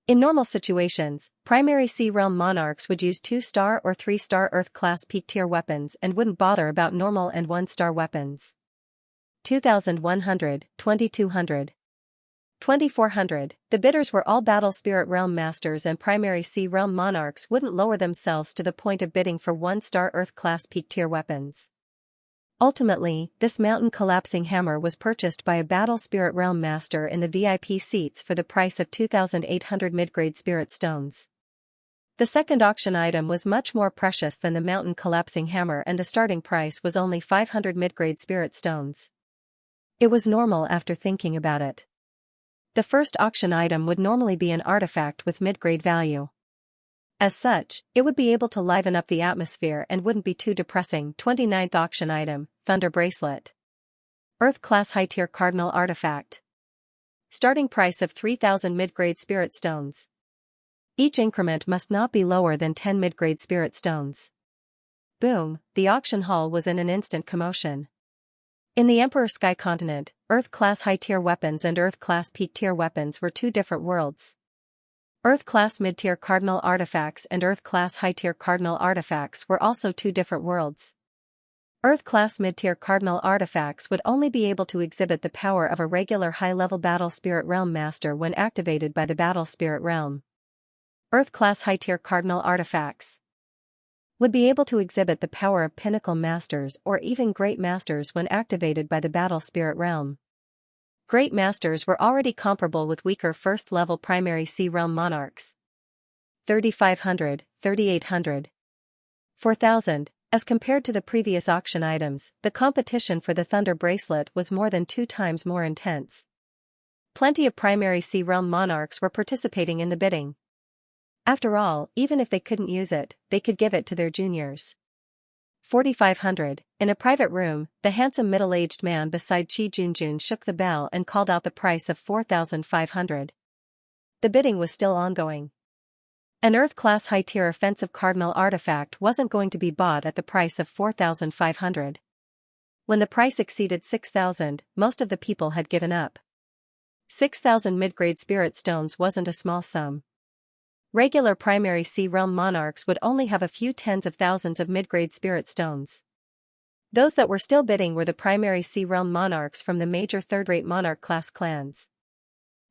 In normal situations, primary Sea Realm monarchs would use 2-star or 3-star Earth-class peak-tier weapons and wouldn't bother about normal and 1-star weapons. 2,100, 2,200. 2,400, the bidders were all Battle Spirit Realm Masters and primary Sea Realm monarchs wouldn't lower themselves to the point of bidding for 1-star Earth-class peak-tier weapons. Ultimately, this mountain collapsing hammer was purchased by a Battle Spirit Realm Master in the VIP seats for the price of 2,800 mid-grade spirit stones. The second auction item was much more precious than the mountain collapsing hammer and the starting price was only 500 mid-grade spirit stones. It was normal after thinking about it. The first auction item would normally be an artifact with mid-grade value. As such, it would be able to liven up the atmosphere and wouldn't be too depressing. 29th auction item, Thunder Bracelet. Earth-class high-tier cardinal artifact. Starting price of 3,000 mid-grade spirit stones. Each increment must not be lower than 10 mid-grade spirit stones. Boom, the auction hall was in an instant commotion. In the Emperor Sky Continent, Earth-class high-tier weapons and Earth-class peak-tier weapons were 2 different worlds. Earth-class mid-tier cardinal artifacts and Earth-class high-tier cardinal artifacts were also 2 different worlds. Earth-class mid-tier cardinal artifacts would only be able to exhibit the power of a regular high-level Battle Spirit Realm Master when activated by the Battle Spirit Realm. Earth-class high-tier cardinal artifacts would be able to exhibit the power of Pinnacle Masters or even Great Masters when activated by the Battle Spirit Realm. Great Masters were already comparable with weaker first-level primary Sea Realm monarchs. 3,500, 3,800. 4,000. As compared to the previous auction items, the competition for the Thunder Bracelet was more than 2 times more intense. Plenty of primary Sea Realm monarchs were participating in the bidding. After all, even if they couldn't use it, they could give it to their juniors. 4,500. In a private room, the handsome middle-aged man beside Qi Junjun shook the bell and called out the price of 4,500. The bidding was still ongoing. An Earth-class high-tier offensive cardinal artifact wasn't going to be bought at the price of 4,500. When the price exceeded 6,000, most of the people had given up. 6,000 mid-grade spirit stones wasn't a small sum. Regular primary Sea Realm monarchs would only have a few tens of thousands of mid-grade spirit stones. Those that were still bidding were the primary Sea Realm monarchs from the major third-rate monarch class clans.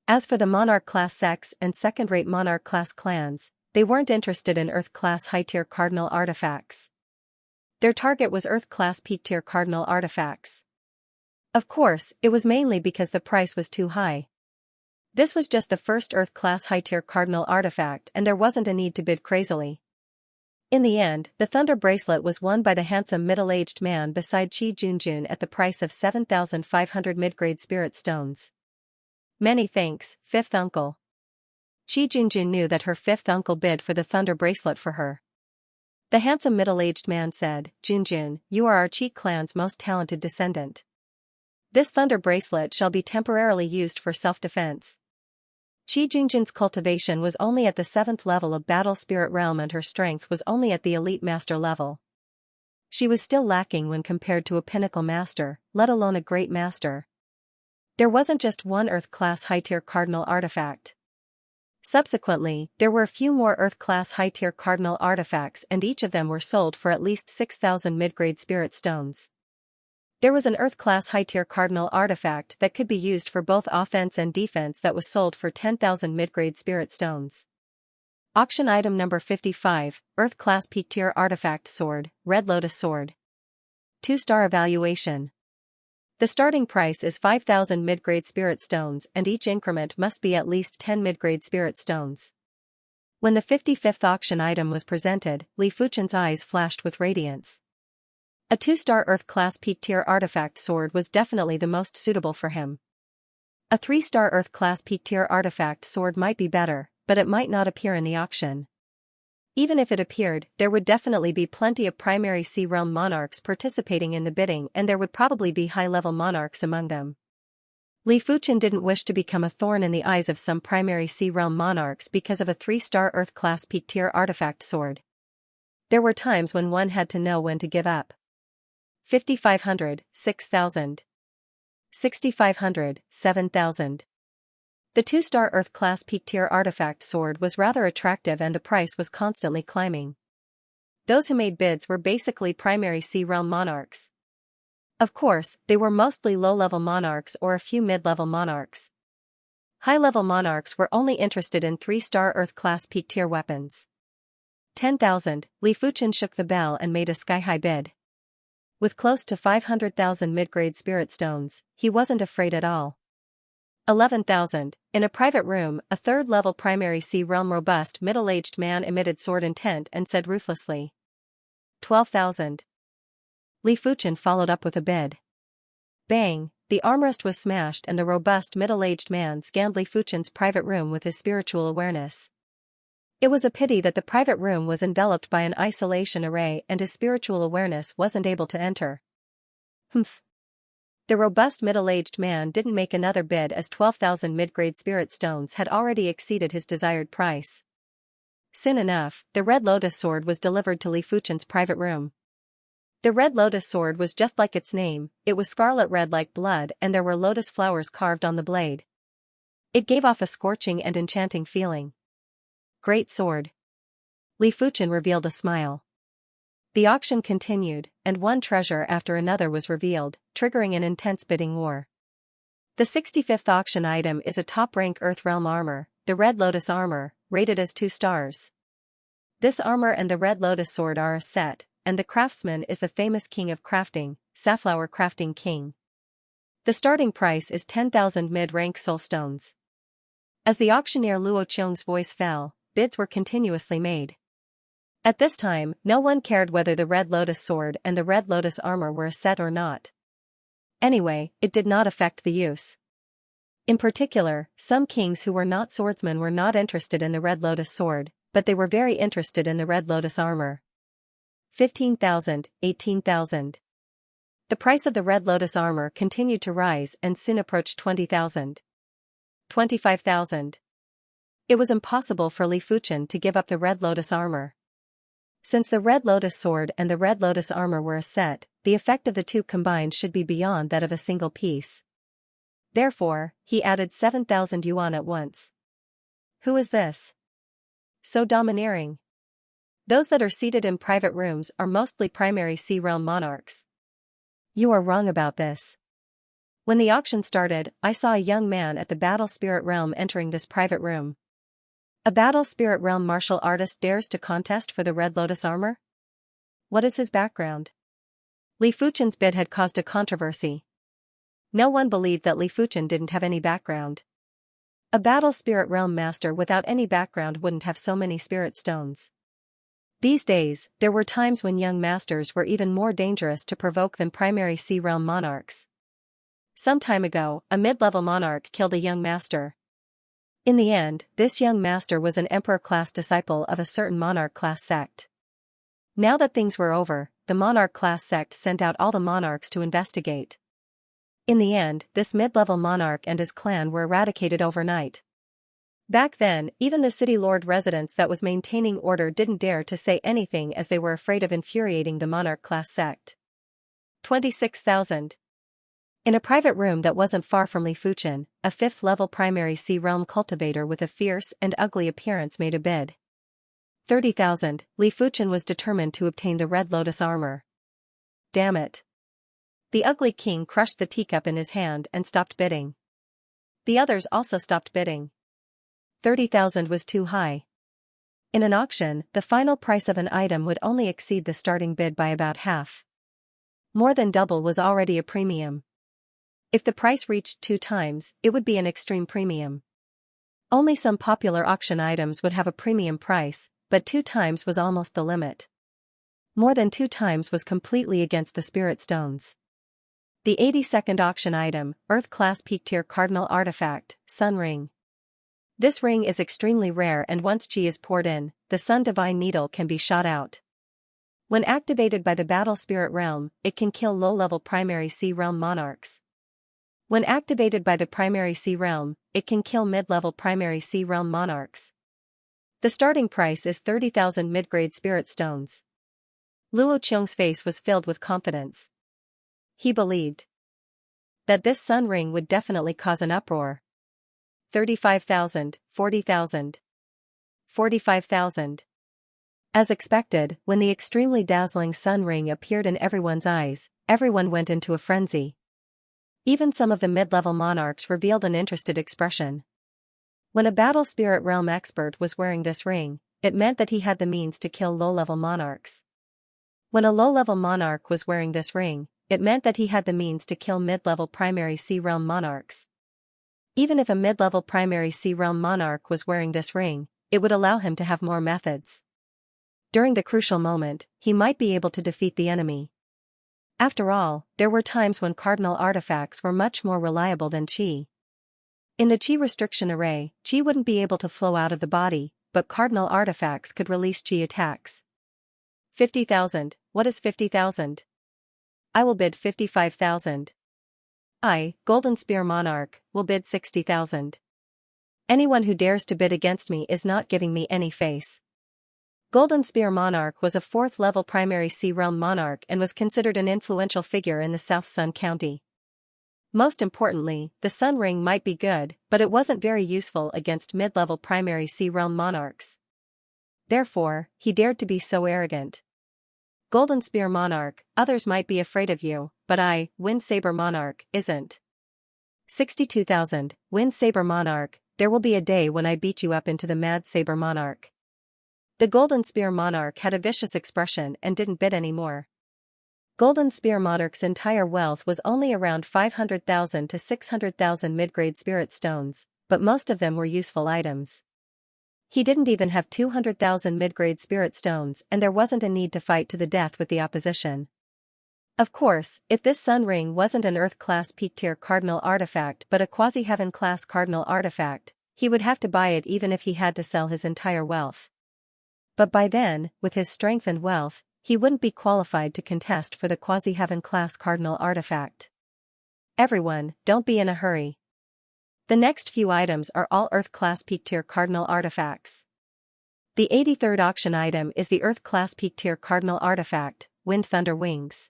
As for the monarch class sects and second-rate monarch class clans, they weren't interested in Earth-class high-tier cardinal artifacts. Their target was Earth-class peak-tier cardinal artifacts. Of course, it was mainly because the price was too high. This was just the first Earth-class high-tier cardinal artifact and there wasn't a need to bid crazily. In the end, the Thunder Bracelet was won by the handsome middle-aged man beside Qi Junjun at the price of 7,500 mid-grade spirit stones. Many thanks, fifth uncle. Qi Junjun knew that her fifth uncle bid for the Thunder Bracelet for her. The handsome middle-aged man said, Junjun, you are our Qi clan's most talented descendant. This Thunder Bracelet shall be temporarily used for self-defense. Qi Junjun's cultivation was only at the 7th level of Battle Spirit Realm and her strength was only at the Elite Master level. She was still lacking when compared to a Pinnacle Master, let alone a Great Master. There wasn't just one Earth-class high-tier cardinal artifact. Subsequently, there were a few more Earth-class high-tier cardinal artifacts and each of them were sold for at least 6,000 mid-grade spirit stones. There was an Earth-class high-tier cardinal artifact that could be used for both offense and defense that was sold for 10,000 mid-grade spirit stones. Auction item number 55, Earth-class peak-tier artifact sword, Red Lotus sword. 2-star evaluation. The starting price is 5,000 mid-grade spirit stones and each increment must be at least 10 mid-grade spirit stones. When the 55th auction item was presented, Li Fuchen's eyes flashed with radiance. A 2-star Earth-class peak-tier artifact sword was definitely the most suitable for him. A 3-star Earth-class peak-tier artifact sword might be better, but it might not appear in the auction. Even if it appeared, there would definitely be plenty of primary Sea Realm monarchs participating in the bidding and there would probably be high-level monarchs among them. Li Fuchen didn't wish to become a thorn in the eyes of some primary Sea Realm monarchs because of a 3-star Earth-class peak-tier artifact sword. There were times when one had to know when to give up. 5,500, 6,000. 6,500, 7,000. The 2-star Earth-class peak-tier artifact sword was rather attractive and the price was constantly climbing. Those who made bids were basically primary Sea Realm monarchs. Of course, they were mostly low-level monarchs or a few mid-level monarchs. High-level monarchs were only interested in 3-star Earth-class peak-tier weapons. 10,000, Li Fuchen shook the bell and made a sky-high bid. With close to 500,000 mid-grade spirit stones, he wasn't afraid at all. 11,000. In a private room, a third-level primary Sea Realm robust middle-aged man emitted sword intent and said ruthlessly. 12,000. Li Fuchen followed up with a bid. Bang, the armrest was smashed and the robust middle-aged man scanned Li Fuchen's private room with his spiritual awareness. It was a pity that the private room was enveloped by an isolation array and his spiritual awareness wasn't able to enter. Humph. The robust middle-aged man didn't make another bid as 12,000 mid-grade spirit stones had already exceeded his desired price. Soon enough, the Red Lotus sword was delivered to Li Fuchen's private room. The Red Lotus sword was just like its name, it was scarlet red like blood and there were lotus flowers carved on the blade. It gave off a scorching and enchanting feeling. Great sword. Li Fuchen revealed a smile. The auction continued, and one treasure after another was revealed, triggering an intense bidding war. The 65th auction item is a top-rank Earth Realm armor, the Red Lotus armor, rated as 2 stars. This armor and the Red Lotus sword are a set, and the craftsman is the famous king of crafting, Safflower Crafting King. The starting price is 10,000 mid-rank soul stones. As the auctioneer Luo Qiong's voice fell, bids were continuously made. At this time, no one cared whether the Red Lotus sword and the Red Lotus armor were a set or not. Anyway, it did not affect the use. In particular, some kings who were not swordsmen were not interested in the Red Lotus sword, but they were very interested in the Red Lotus armor. 15,000, 18,000. The price of the Red Lotus armor continued to rise and soon approached 20,000. 25,000. It was impossible for Li Fuchen to give up the Red Lotus armor. Since the Red Lotus sword and the Red Lotus armor were a set, the effect of the two combined should be beyond that of a single piece. Therefore, he added 7,000 yuan at once. Who is this? So domineering. Those that are seated in private rooms are mostly primary sea realm monarchs. You are wrong about this. When the auction started, I saw a young man at the Battle Spirit Realm entering this private room. A Battle Spirit Realm martial artist dares to contest for the Red Lotus armor? What is his background? Li Fuchen's bid had caused a controversy. No one believed that Li Fuchen didn't have any background. A Battle Spirit Realm master without any background wouldn't have so many spirit stones. These days, there were times when young masters were even more dangerous to provoke than primary sea realm monarchs. Some time ago, a mid-level monarch killed a young master. In the end, this young master was an emperor-class disciple of a certain monarch-class sect. Now that things were over, the monarch-class sect sent out all the monarchs to investigate. In the end, this mid-level monarch and his clan were eradicated overnight. Back then, even the city lord residents that was maintaining order didn't dare to say anything as they were afraid of infuriating the monarch-class sect. 26,000. In a private room that wasn't far from Li Fuchen, a 5th-level primary sea realm cultivator with a fierce and ugly appearance made a bid. 30,000. Li Fuchen was determined to obtain the Red Lotus armor. Damn it. The ugly king crushed the teacup in his hand and stopped bidding. The others also stopped bidding. 30,000 was too high. In an auction, the final price of an item would only exceed the starting bid by about half. More than double was already a premium. If the price reached 2 times, it would be an extreme premium. Only some popular auction items would have a premium price, but 2 times was almost the limit. More than 2 times was completely against the spirit stones. The 82nd auction item, Earth-class peak-tier cardinal artifact, Sun Ring. This ring is extremely rare and once chi is poured in, the Sun Divine Needle can be shot out. When activated by the Battle Spirit Realm, it can kill low-level primary sea realm monarchs. When activated by the primary sea realm, it can kill mid-level primary sea realm monarchs. The starting price is 30,000 mid-grade spirit stones. Luo Qiong's face was filled with confidence. He believed that this sun ring would definitely cause an uproar. 35,000, 40,000. 45,000. As expected, when the extremely dazzling sun ring appeared in everyone's eyes, everyone went into a frenzy. Even some of the mid-level monarchs revealed an interested expression. When a Battle Spirit Realm expert was wearing this ring, it meant that he had the means to kill low-level monarchs. When a low-level monarch was wearing this ring, it meant that he had the means to kill mid-level primary sea realm monarchs. Even if a mid-level primary sea realm monarch was wearing this ring, it would allow him to have more methods. During the crucial moment, he might be able to defeat the enemy. After all, there were times when cardinal artifacts were much more reliable than chi. In the chi restriction array, chi wouldn't be able to flow out of the body, but cardinal artifacts could release chi attacks. 50,000. What is 50,000? I will bid 55,000. I, Golden Spear Monarch, will bid 60,000. Anyone who dares to bid against me is not giving me any face. Golden Spear Monarch was a 4th-level primary sea realm monarch and was considered an influential figure in the South Sun County. Most importantly, the Sun Ring might be good, but it wasn't very useful against mid-level primary sea realm monarchs. Therefore, he dared to be so arrogant. Golden Spear Monarch, others might be afraid of you, but I, Wind Saber Monarch, isn't. 62,000, Wind Saber Monarch, there will be a day when I beat you up into the Mad Saber Monarch. The Golden Spear Monarch had a vicious expression and didn't bid any more. Golden Spear Monarch's entire wealth was only around 500,000 to 600,000 mid-grade spirit stones, but most of them were useful items. He didn't even have 200,000 mid-grade spirit stones, and there wasn't a need to fight to the death with the opposition. Of course, if this sun ring wasn't an Earth-class peak-tier cardinal artifact but a quasi-heaven-class cardinal artifact, he would have to buy it even if he had to sell his entire wealth. But by then, with his strength and wealth, he wouldn't be qualified to contest for the quasi-heaven-class cardinal artifact. Everyone, don't be in a hurry. The next few items are all Earth-class peak-tier cardinal artifacts. The 83rd auction item is the Earth-class peak-tier cardinal artifact, Wind Thunder Wings.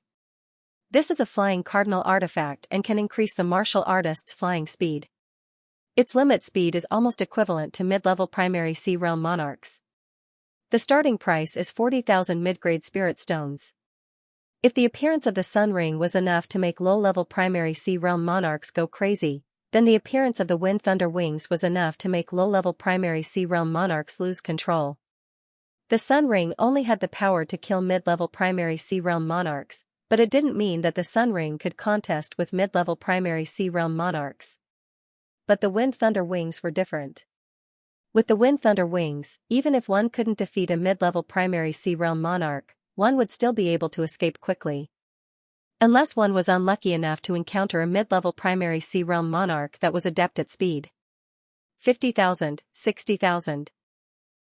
This is a flying cardinal artifact and can increase the martial artist's flying speed. Its limit speed is almost equivalent to mid-level primary Sea Realm monarchs. The starting price is 40,000 mid-grade spirit stones. If the appearance of the Sun Ring was enough to make low-level primary Sea Realm monarchs go crazy, then the appearance of the Wind Thunder Wings was enough to make low-level primary Sea Realm monarchs lose control. The Sun Ring only had the power to kill mid-level primary Sea Realm monarchs, but it didn't mean that the Sun Ring could contest with mid-level primary Sea Realm monarchs. But the Wind Thunder Wings were different. With the Wind Thunder Wings, even if one couldn't defeat a mid-level primary Sea Realm monarch, one would still be able to escape quickly. Unless one was unlucky enough to encounter a mid-level primary Sea Realm monarch that was adept at speed. 50,000, 60,000,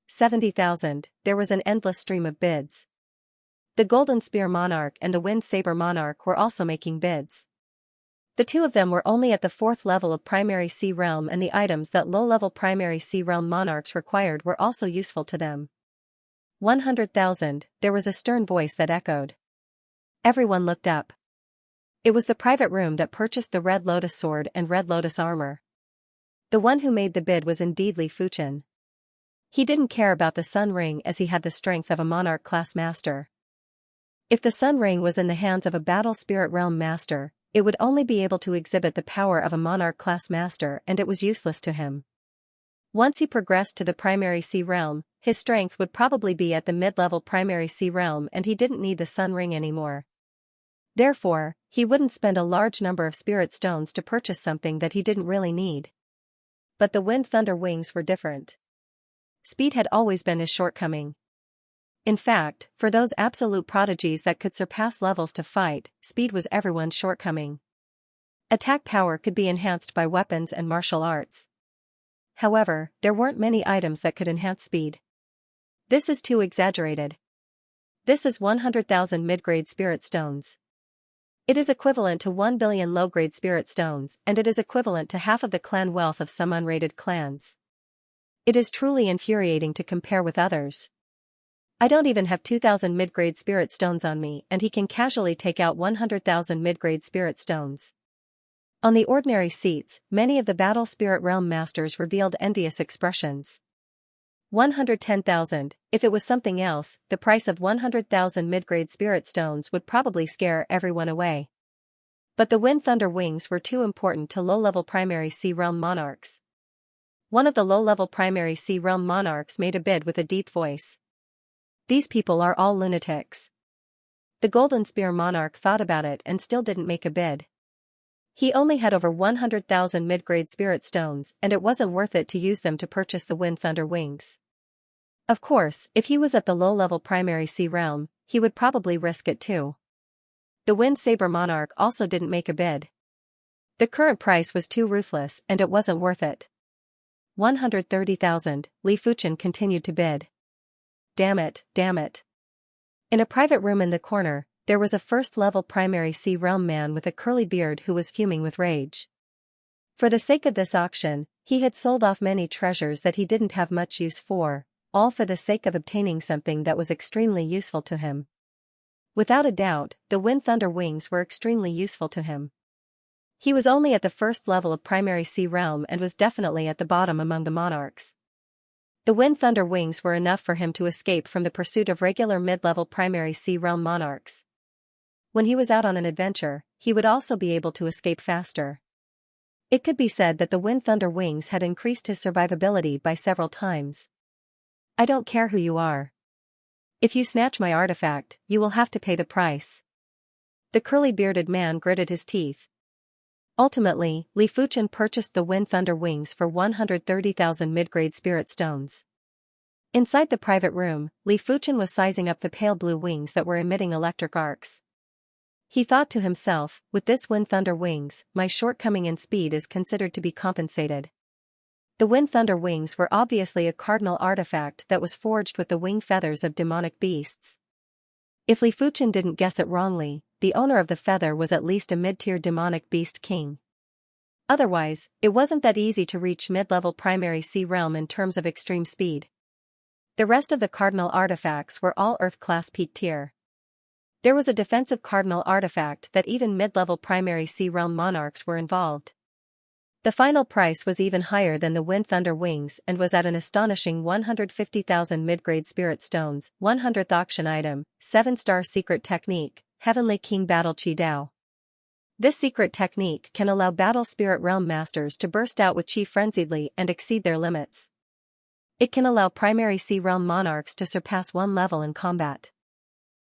70,000, there was an endless stream of bids. The Golden Spear Monarch and the Wind Saber Monarch were also making bids. The two of them were only at the 4th level of primary Sea Realm, and the items that low-level primary Sea Realm monarchs required were also useful to them. 100,000, there was a stern voice that echoed. Everyone looked up. It was the private room that purchased the Red Lotus sword and Red Lotus armor. The one who made the bid was indeed Li Fuchen. He didn't care about the Sun Ring as he had the strength of a monarch-class master. If the Sun Ring was in the hands of a Battle Spirit Realm master, it would only be able to exhibit the power of a monarch-class master, and it was useless to him. Once he progressed to the primary Sea Realm, his strength would probably be at the mid-level primary Sea Realm, and he didn't need the Sun Ring anymore. Therefore, he wouldn't spend a large number of spirit stones to purchase something that he didn't really need. But the Wind Thunder Wings were different. Speed had always been his shortcoming. In fact, for those absolute prodigies that could surpass levels to fight, speed was everyone's shortcoming. Attack power could be enhanced by weapons and martial arts. However, there weren't many items that could enhance speed. This is too exaggerated. This is 100,000 mid-grade spirit stones. It is equivalent to 1 billion low-grade spirit stones, and it is equivalent to half of the clan wealth of some unrated clans. It is truly infuriating to compare with others. I don't even have 2,000 mid-grade spirit stones on me, and he can casually take out 100,000 mid-grade spirit stones. On the ordinary seats, many of the Battle Spirit Realm masters revealed envious expressions. 110,000, if it was something else, the price of 100,000 mid-grade spirit stones would probably scare everyone away. But the Wind Thunder Wings were too important to low-level primary Sea Realm monarchs. One of the low-level primary Sea Realm monarchs made a bid with a deep voice. These people are all lunatics. The Golden Spear Monarch thought about it and still didn't make a bid. He only had over 100,000 mid-grade spirit stones, and it wasn't worth it to use them to purchase the Wind Thunder Wings. Of course, if he was at the low-level primary Sea Realm, he would probably risk it too. The Wind Saber Monarch also didn't make a bid. The current price was too ruthless, and it wasn't worth it. 130,000, Li Fuchen continued to bid. Damn it, damn it. In a private room in the corner, there was a first-level primary Sea Realm man with a curly beard who was fuming with rage. For the sake of this auction, he had sold off many treasures that he didn't have much use for, all for the sake of obtaining something that was extremely useful to him. Without a doubt, the Wind Thunder Wings were extremely useful to him. He was only at the first level of primary Sea Realm and was definitely at the bottom among the monarchs. The Wind Thunder Wings were enough for him to escape from the pursuit of regular mid-level primary Sea Realm monarchs. When he was out on an adventure, he would also be able to escape faster. It could be said that the Wind Thunder Wings had increased his survivability by several times. I don't care who you are. If you snatch my artifact, you will have to pay the price. The curly-bearded man gritted his teeth. Ultimately, Li Fuchen purchased the Wind Thunder Wings for 130,000 mid-grade spirit stones. Inside the private room, Li Fuchen was sizing up the pale blue wings that were emitting electric arcs. He thought to himself, with this wind thunder wings, my shortcoming in speed is considered to be compensated. The wind thunder wings were obviously a cardinal artifact that was forged with the wing feathers of demonic beasts. If Li Fuchen didn't guess it wrongly, the owner of the feather was at least a mid-tier demonic beast king. Otherwise, it wasn't that easy to reach mid-level primary sea realm in terms of extreme speed. The rest of the cardinal artifacts were all Earth-class peak tier. There was a defensive cardinal artifact that even mid-level primary sea realm monarchs were involved. The final price was even higher than the Wind Thunder Wings and was at an astonishing 150,000 mid-grade spirit stones, 100th auction item, 7-star secret technique, Heavenly King Battle Chi Dao. This secret technique can allow battle spirit realm masters to burst out with chi frenziedly and exceed their limits. It can allow primary sea realm monarchs to surpass one level in combat.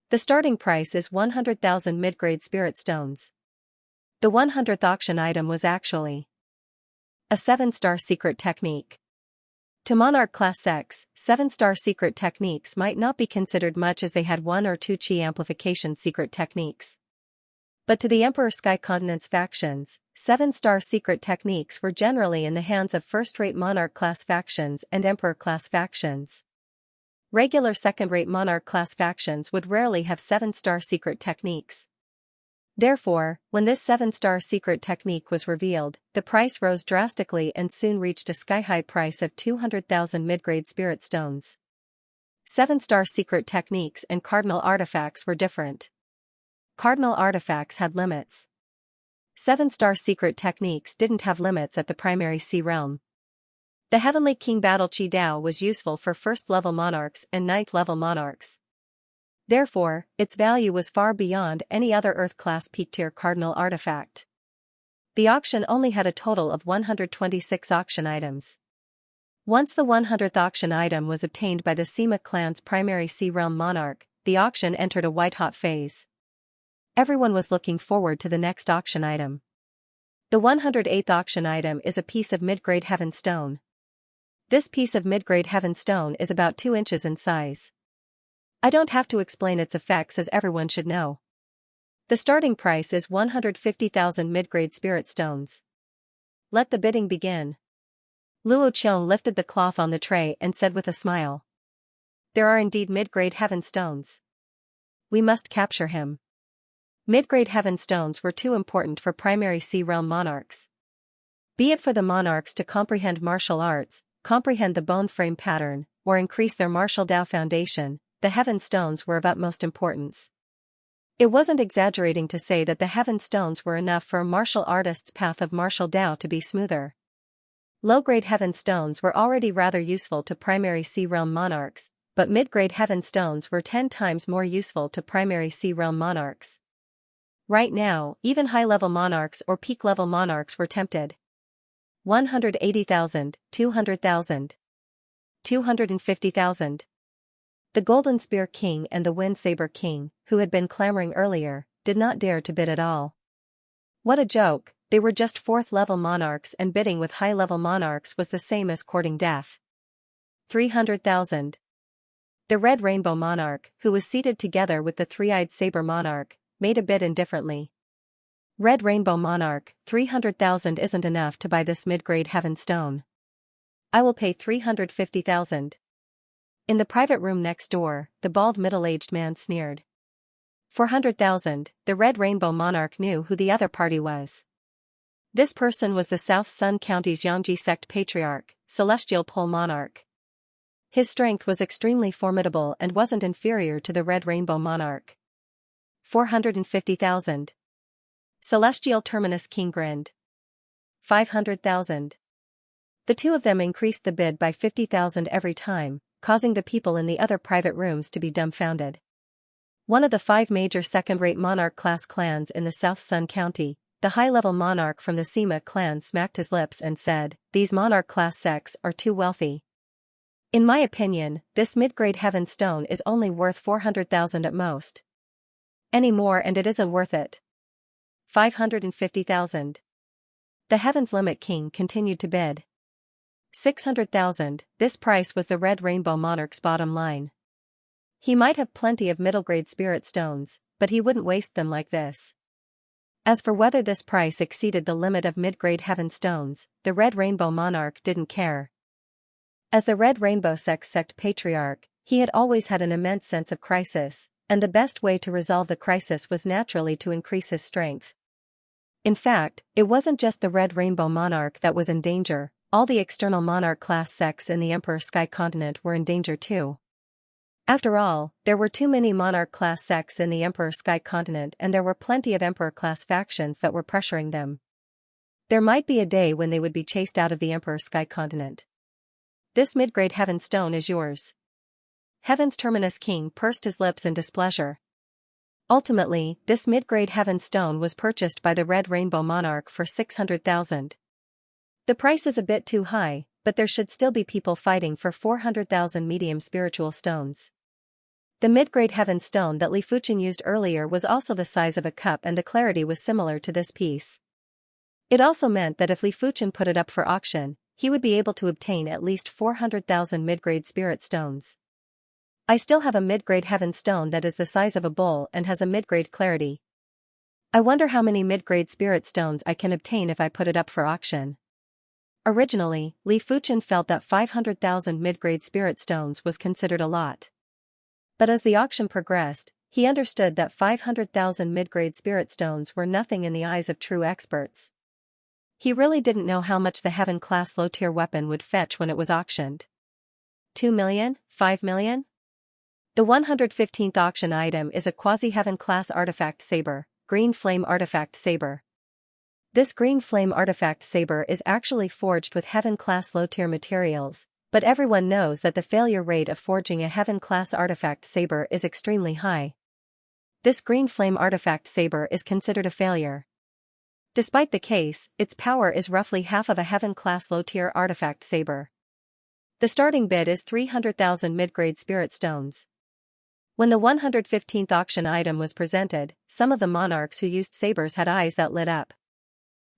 The starting price is 100,000 mid-grade spirit stones. The 100th auction item was actually a 7-star secret technique. To monarch class sects, 7-star secret techniques might not be considered much as they had 1 or 2 chi amplification secret techniques. But to the Emperor Sky Continent's factions, 7-star secret techniques were generally in the hands of first-rate monarch class factions and emperor class factions. Regular second-rate monarch class factions would rarely have 7-star secret techniques. Therefore, when this 7-star secret technique was revealed, the price rose drastically and soon reached a sky-high price of 200,000 mid-grade spirit stones. 7-star secret techniques and cardinal artifacts were different. Cardinal artifacts had limits. 7-star secret techniques didn't have limits at the primary sea realm. The Heavenly King Battle Chi Dao was useful for 1st-level monarchs and 9th-level monarchs. Therefore, its value was far beyond any other Earth-class peak-tier cardinal artifact. The auction only had a total of 126 auction items. Once the 100th auction item was obtained by the Sima clan's primary sea realm monarch, the auction entered a white-hot phase. Everyone was looking forward to the next auction item. The 108th auction item is a piece of mid-grade heaven stone. This piece of mid-grade heaven stone is about 2 inches in size. I don't have to explain its effects as everyone should know. The starting price is 150,000 mid-grade spirit stones. Let the bidding begin. Luo Qiong lifted the cloth on the tray and said with a smile. There are indeed mid-grade heaven stones. We must capture him. Mid-grade heaven stones were too important for primary sea realm monarchs. Be it for the monarchs to comprehend martial arts, comprehend the bone frame pattern, or increase their martial Dao foundation, the heaven stones were of utmost importance. It wasn't exaggerating to say that the heaven stones were enough for a martial artist's path of martial Dao to be smoother. Low-grade heaven stones were already rather useful to primary sea realm monarchs, but mid-grade heaven stones were 10 times more useful to primary sea realm monarchs. Right now, even high-level monarchs or peak-level monarchs were tempted. 180,000, 200,000, 250,000. The Golden Spear King and the Wind Saber King, who had been clamoring earlier, did not dare to bid at all. What a joke, they were just 4th-level monarchs and bidding with high-level monarchs was the same as courting death. 300,000. The Red Rainbow Monarch, who was seated together with the Three-Eyed Saber Monarch, made a bid indifferently. Red Rainbow Monarch, 300,000 isn't enough to buy this mid-grade heaven stone. I will pay 350,000. In the private room next door, the bald middle-aged man sneered. 400,000, the Red Rainbow Monarch knew who the other party was. This person was the South Sun County's Xianxia sect patriarch, Celestial Pole Monarch. His strength was extremely formidable and wasn't inferior to the Red Rainbow Monarch. 450,000. Celestial Terminus King grinned. 500,000. The two of them increased the bid by 50,000 every time, causing the people in the other private rooms to be dumbfounded. One of the 5 major second-rate monarch class clans in the South Sun County, the high-level monarch from the Sima clan smacked his lips and said, "These monarch class sects are too wealthy. In my opinion, this mid-grade heaven stone is only worth 400,000 at most. Any more and it isn't worth it." 550,000. The Heaven's Limit King continued to bid. 600,000, this price was the Red Rainbow Monarch's bottom line. He might have plenty of middle-grade spirit stones, but he wouldn't waste them like this. As for whether this price exceeded the limit of mid-grade heaven stones, the Red Rainbow Monarch didn't care. As the Red Rainbow sect patriarch, he had always had an immense sense of crisis, and the best way to resolve the crisis was naturally to increase his strength. In fact, it wasn't just the Red Rainbow Monarch that was in danger, all the external monarch-class sects in the Emperor Sky Continent were in danger too. After all, there were too many monarch-class sects in the Emperor Sky Continent and there were plenty of Emperor-class factions that were pressuring them. There might be a day when they would be chased out of the Emperor Sky Continent. This mid-grade heaven stone is yours. Heaven's Terminus King pursed his lips in displeasure. Ultimately, this mid-grade heaven stone was purchased by the Red Rainbow Monarch for 600,000. The price is a bit too high, but there should still be people fighting for 400,000 medium spiritual stones. The mid-grade heaven stone that Li Fuchen used earlier was also the size of a cup and the clarity was similar to this piece. It also meant that if Li Fuchen put it up for auction, he would be able to obtain at least 400,000 mid-grade spirit stones. I still have a mid-grade heaven stone that is the size of a bowl and has a mid-grade clarity. I wonder how many mid-grade spirit stones I can obtain if I put it up for auction. Originally, Li Fuchen felt that 500,000 mid-grade spirit stones was considered a lot. But as the auction progressed, he understood that 500,000 mid-grade spirit stones were nothing in the eyes of true experts. He really didn't know how much the heaven-class low-tier weapon would fetch when it was auctioned. 2 million? 5 million? The 115th auction item is a quasi-heaven-class artifact saber, green flame artifact saber. This green flame artifact saber is actually forged with heaven-class low-tier materials, but everyone knows that the failure rate of forging a heaven-class artifact saber is extremely high. This green flame artifact saber is considered a failure. Despite the case, its power is roughly half of a heaven-class low-tier artifact saber. The starting bid is 300,000 mid-grade spirit stones. When the 115th auction item was presented, some of the monarchs who used sabers had eyes that lit up.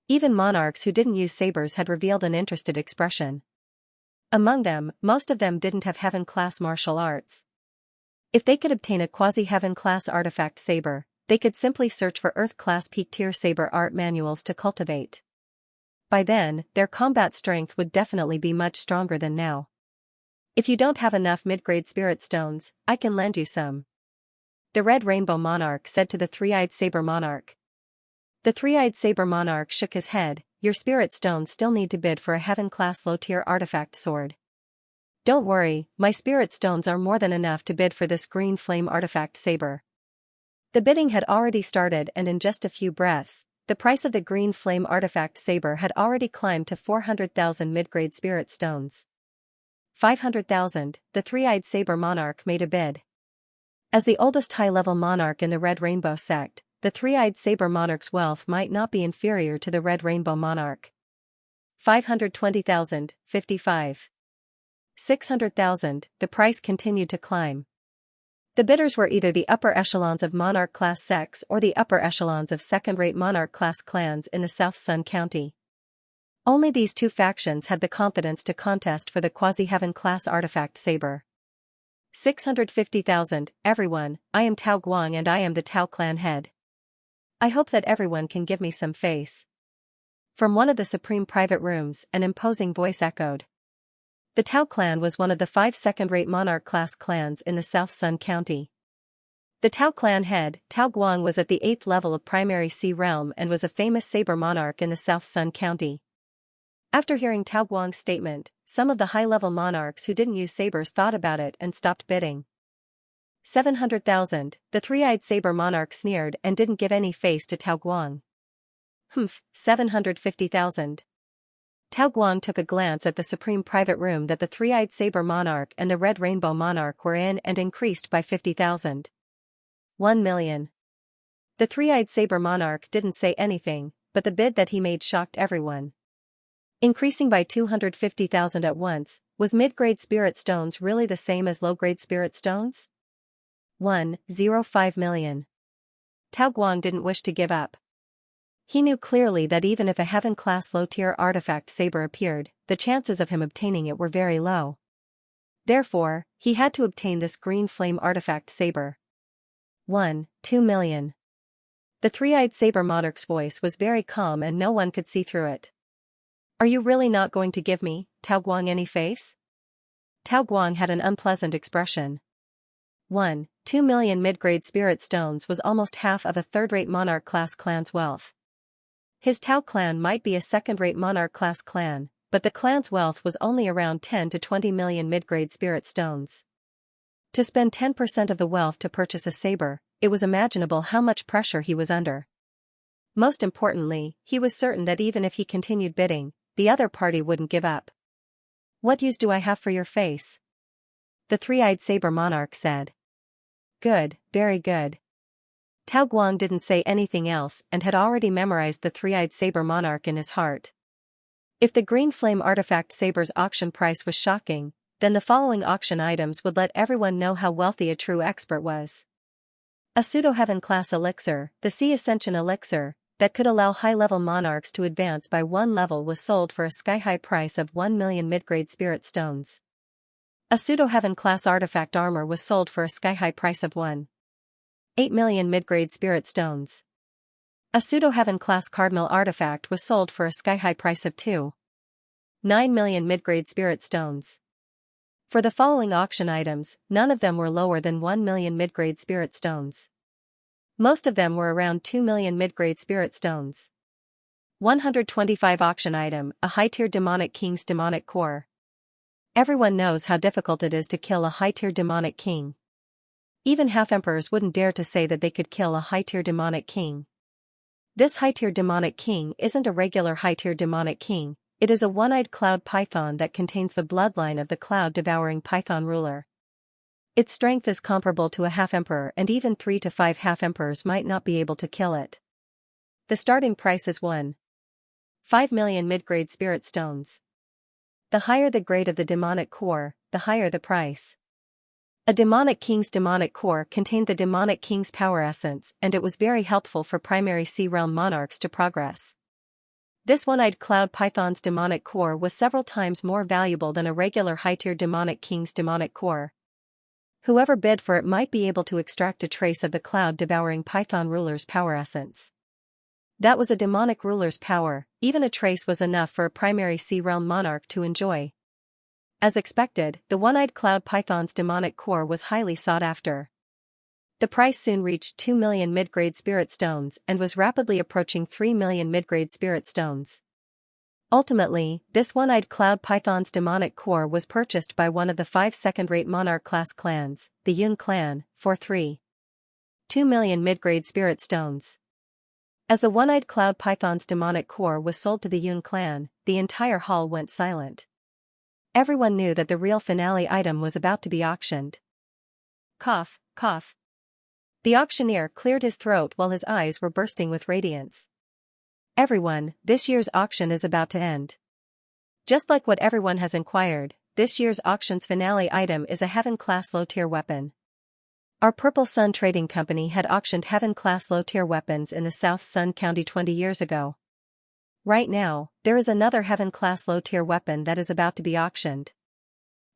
Even monarchs who didn't use sabers had revealed an interested expression. Among them, most of them didn't have heaven-class martial arts. If they could obtain a quasi-heaven-class artifact saber, they could simply search for Earth-class peak-tier saber art manuals to cultivate. By then, their combat strength would definitely be much stronger than now. If you don't have enough mid-grade spirit stones, I can lend you some. The Red Rainbow Monarch said to the Three-Eyed Saber Monarch. The Three-Eyed Saber Monarch shook his head. Your spirit stones still need to bid for a heaven-class low-tier artifact sword. Don't worry, my spirit stones are more than enough to bid for this green flame artifact saber. The bidding had already started and in just a few breaths, the price of the green flame artifact saber had already climbed to 400,000 mid-grade spirit stones. 500,000, the Three-Eyed Saber Monarch made a bid. As the oldest high-level monarch in the Red Rainbow sect, the Three-Eyed Saber Monarch's wealth might not be inferior to the Red Rainbow Monarch. 520,000, 55. 600,000, the price continued to climb. The bidders were either the upper echelons of monarch-class sects or the upper echelons of second-rate monarch-class clans in the South Sun County. Only these two factions had the confidence to contest for the quasi-heaven-class artifact saber. 650,000, everyone, I am Tao Guang and I am the Tao clan head. I hope that everyone can give me some face. From one of the supreme private rooms, an imposing voice echoed. The Tao clan was one of the 5 second-rate monarch-class clans in the South Sun County. The Tao clan head, Tao Guang, was at the 8th level of Primary Sea Realm and was a famous saber monarch in the South Sun County. After hearing Tao Guang's statement, some of the high-level monarchs who didn't use sabers thought about it and stopped bidding. 700,000, the Three-Eyed Saber Monarch sneered and didn't give any face to Tao Guang. 750,000. Tao Guang took a glance at the supreme private room that the Three-Eyed Saber Monarch and the Red Rainbow Monarch were in and increased by 50,000. 1 million. The Three-Eyed Saber Monarch didn't say anything, but the bid that he made shocked everyone. Increasing by 250,000 at once, was mid-grade spirit stones really the same as low-grade spirit stones? 1.05 million. Tao Guang didn't wish to give up. He knew clearly that even if a heaven-class low-tier artifact saber appeared, the chances of him obtaining it were very low. Therefore, he had to obtain this green flame artifact saber. 2 million. The three-eyed saber monarch's voice was very calm and no one could see through it. Are you really not going to give me, Tao Guang, any face? Tao Guang had an unpleasant expression. 2 million mid-grade spirit stones was almost half of a third-rate monarch-class clan's wealth. His Tao clan might be a second-rate monarch-class clan, but the clan's wealth was only around 10 to 20 million mid-grade spirit stones. To spend 10% of the wealth to purchase a saber, it was imaginable how much pressure he was under. Most importantly, he was certain that even if he continued bidding, the other party wouldn't give up. What use do I have for your face? The three-eyed saber monarch said. Good, very good. Tao Guang didn't say anything else and had already memorized the three-eyed saber monarch in his heart. If the green flame artifact saber's auction price was shocking, then the following auction items would let everyone know how wealthy a true expert was. A pseudo-heaven class elixir, the Sea Ascension elixir, that could allow high-level monarchs to advance by one level was sold for a sky-high price of 1 million mid-grade spirit stones. A pseudo-heaven class artifact armor was sold for a sky-high price of 1.8 million mid-grade spirit stones. A pseudo-heaven class cardinal artifact was sold for a sky-high price of 2.9 million mid-grade spirit stones. For the following auction items, none of them were lower than 1 million mid-grade spirit stones. Most of them were around 2 million mid-grade spirit stones. 125 auction item, a high-tier demonic king's demonic core. Everyone knows how difficult it is to kill a high-tier demonic king. Even half-emperors wouldn't dare to say that they could kill a high-tier demonic king. This high-tier demonic king isn't a regular high-tier demonic king, it is a one-eyed cloud python that contains the bloodline of the cloud-devouring python ruler. Its strength is comparable to a half-emperor and even 3 to 5 half-emperors might not be able to kill it. The starting price is 1.5 million mid-grade spirit stones. The higher the grade of the demonic core, the higher the price. A demonic king's demonic core contained the demonic king's power essence and it was very helpful for primary sea realm monarchs to progress. This one-eyed cloud python's demonic core was several times more valuable than a regular high-tier demonic king's demonic core. Whoever bid for it might be able to extract a trace of the cloud-devouring python ruler's power essence. That was a demonic ruler's power, even a trace was enough for a primary sea realm monarch to enjoy. As expected, the one-eyed cloud python's demonic core was highly sought after. The price soon reached 2 million mid-grade spirit stones and was rapidly approaching 3 million mid-grade spirit stones. Ultimately, this one-eyed cloud python's demonic core was purchased by one of the 5 second-rate monarch-class clans, the Yun clan, for 3.2 million mid-grade spirit stones. As the one-eyed cloud python's demonic core was sold to the Yun clan, the entire hall went silent. Everyone knew that the real finale item was about to be auctioned. Cough, cough. The auctioneer cleared his throat while his eyes were bursting with radiance. Everyone, this year's auction is about to end. Just like what everyone has inquired, this year's auction's finale item is a heaven-class low-tier weapon. Our Purple Sun Trading Company had auctioned heaven-class low-tier weapons in the South Sun County 20 years ago. Right now, there is another heaven-class low-tier weapon that is about to be auctioned.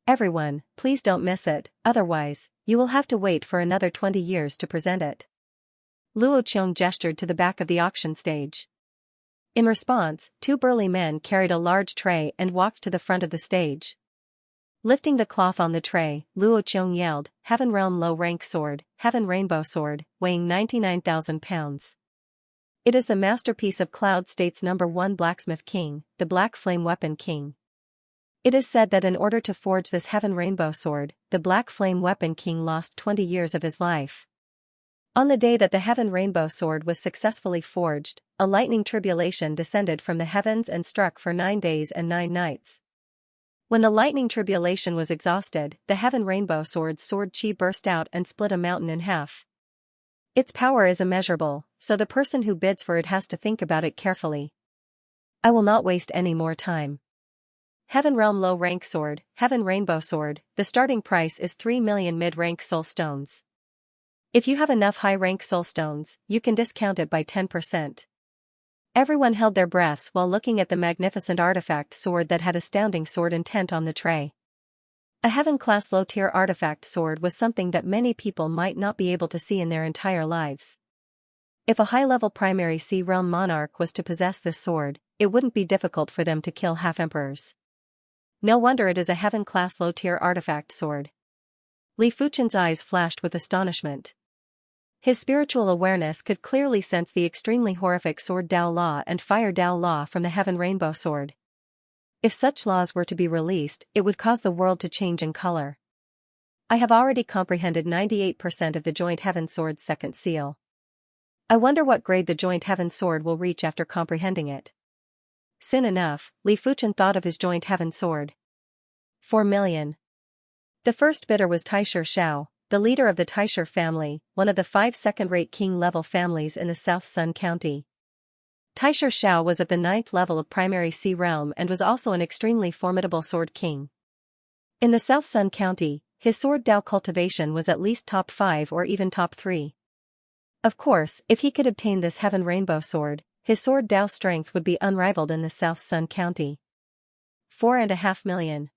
Everyone, please don't miss it, otherwise, you will have to wait for another 20 years to present it. Luo Qiong gestured to the back of the auction stage. In response, 2 burly men carried a large tray and walked to the front of the stage. Lifting the cloth on the tray, Luo Qiong yelled, Heaven Realm Low Rank Sword, Heaven Rainbow Sword, weighing 99,000 pounds. It is the masterpiece of Cloud State's #1 blacksmith king, the Black Flame Weapon King. It is said that in order to forge this Heaven Rainbow Sword, the Black Flame Weapon King lost 20 years of his life. On the day that the Heaven Rainbow Sword was successfully forged, a lightning tribulation descended from the heavens and struck for 9 days and 9 nights. When the lightning tribulation was exhausted, the Heaven Rainbow Sword's sword chi burst out and split a mountain in half. Its power is immeasurable, so the person who bids for it has to think about it carefully. I will not waste any more time. Heaven Realm Low Rank Sword, Heaven Rainbow Sword, the starting price is 3 million mid-rank soul stones. If you have enough high-rank soul stones, you can discount it by 10%. Everyone held their breaths while looking at the magnificent artifact sword that had astounding sword intent on the tray. A heaven-class low-tier artifact sword was something that many people might not be able to see in their entire lives. If a high-level primary sea realm monarch was to possess this sword, it wouldn't be difficult for them to kill half-emperors. No wonder it is a heaven-class low-tier artifact sword. Li Fuchen's eyes flashed with astonishment. His spiritual awareness could clearly sense the extremely horrific sword Dao law and fire Dao law from the heaven rainbow sword. If such laws were to be released, it would cause the world to change in color. I have already comprehended 98% of the joint heaven sword's second seal. I wonder what grade the joint heaven sword will reach after comprehending it. Soon enough, Li Fuchen thought of his joint heaven sword. 4 million. The first bidder was Taisher Shao, the leader of the Taisher family, one of the 5 second-rate king-level families in the South Sun County. Taisher Shao was at the 9th level of primary sea realm and was also an extremely formidable sword king. In the South Sun County, his sword Dao cultivation was at least top 5 or even top 3. Of course, if he could obtain this heaven rainbow sword, his sword Dao strength would be unrivaled in the South Sun County. 4.5 million.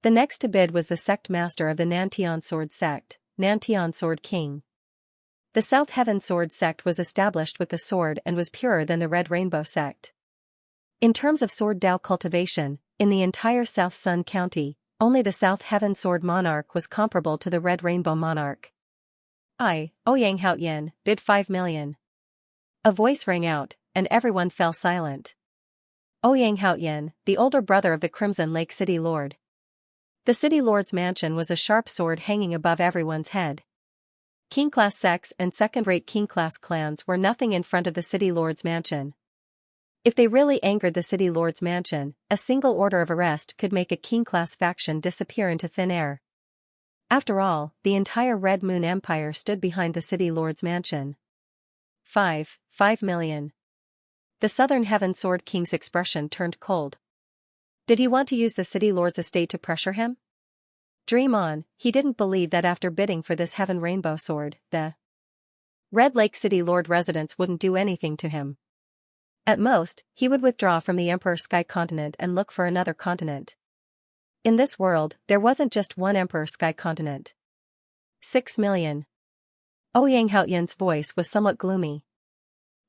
The next to bid was the sect master of the Nantian Sword Sect, Nantian Sword King. The South Heaven Sword Sect was established with the sword and was purer than the Red Rainbow Sect. In terms of sword Dao cultivation, in the entire South Sun County, only the South Heaven Sword Monarch was comparable to the Red Rainbow Monarch. Ouyang Haoyan, bid 5 million. A voice rang out, and everyone fell silent. Ouyang Haoyan, the older brother of the Crimson Lake City Lord. The City Lord's mansion was a sharp sword hanging above everyone's head. King-class sects and second-rate king-class clans were nothing in front of the City Lord's mansion. If they really angered the City Lord's mansion, a single order of arrest could make a king-class faction disappear into thin air. After all, the entire Red Moon Empire stood behind the City Lord's mansion. 5 million. The Southern Heaven Sword King's expression turned cold. Did he want to use the City Lord's estate to pressure him? Dream on, he didn't believe that after bidding for this Heaven Rainbow Sword, the Red Lake City Lord residents wouldn't do anything to him. At most, he would withdraw from the Emperor Sky Continent and look for another continent. In this world, there wasn't just one Emperor Sky Continent. 6 million. Ouyang Haoyan's voice was somewhat gloomy.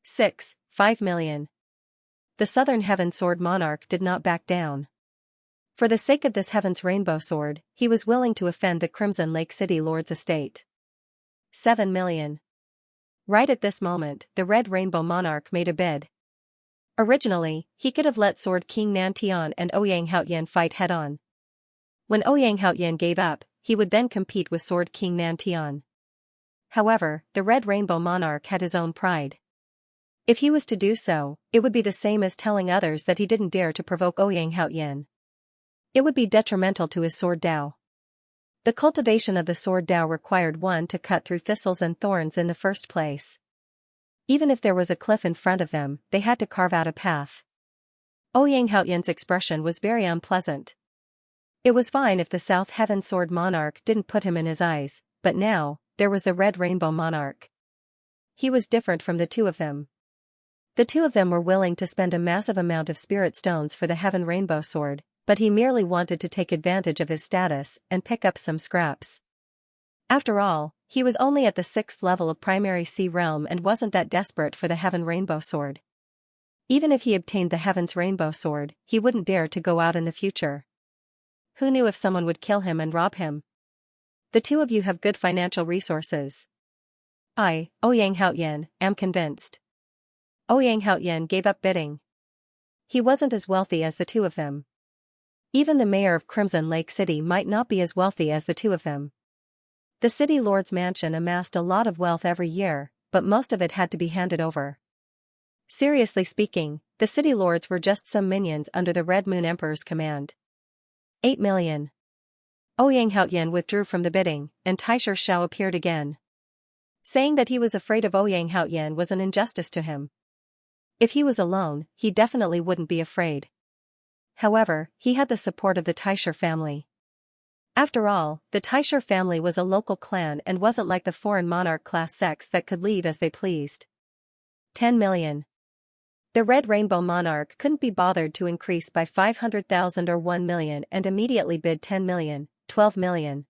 5 million. The Southern Heaven Sword Monarch did not back down. For the sake of this Heaven's Rainbow Sword, he was willing to offend the Crimson Lake City Lord's estate. 7 million. Right at this moment, the Red Rainbow Monarch made a bid. Originally, he could have let Sword King Nantian and Ouyang Haoyan fight head-on. When Ouyang Haoyan gave up, he would then compete with Sword King Nantian. However, the Red Rainbow Monarch had his own pride. If he was to do so, it would be the same as telling others that he didn't dare to provoke Ouyang Haoyan. It would be detrimental to his sword Dao. The cultivation of the sword Dao required one to cut through thistles and thorns in the first place. Even if there was a cliff in front of them, they had to carve out a path. Ouyang Haoyan's expression was very unpleasant. It was fine if the South Heaven Sword Monarch didn't put him in his eyes, but now, there was the Red Rainbow Monarch. He was different from the two of them. The two of them were willing to spend a massive amount of spirit stones for the Heaven Rainbow Sword, but he merely wanted to take advantage of his status and pick up some scraps. After all, he was only at the 6th level of primary sea realm and wasn't that desperate for the Heaven Rainbow Sword. Even if he obtained the Heaven's Rainbow Sword, he wouldn't dare to go out in the future. Who knew if someone would kill him and rob him? The two of you have good financial resources. I, Ouyang Haoyan, am convinced. Ouyang Haoyan gave up bidding. He wasn't as wealthy as the two of them. Even the mayor of Crimson Lake City might not be as wealthy as the two of them. The City Lord's mansion amassed a lot of wealth every year, but most of it had to be handed over. Seriously speaking, the City Lords were just some minions under the Red Moon Emperor's command. 8 million. Ouyang Haoyan withdrew from the bidding, and Taisher Shao appeared again. Saying that he was afraid of Ouyang Haoyan was an injustice to him. If he was alone, he definitely wouldn't be afraid. However, he had the support of the Taisher family. After all, the Taisher family was a local clan and wasn't like the foreign monarch-class sects that could leave as they pleased. 10 million. The Red Rainbow Monarch couldn't be bothered to increase by 500,000 or 1 million and immediately bid 10 million, 12 million.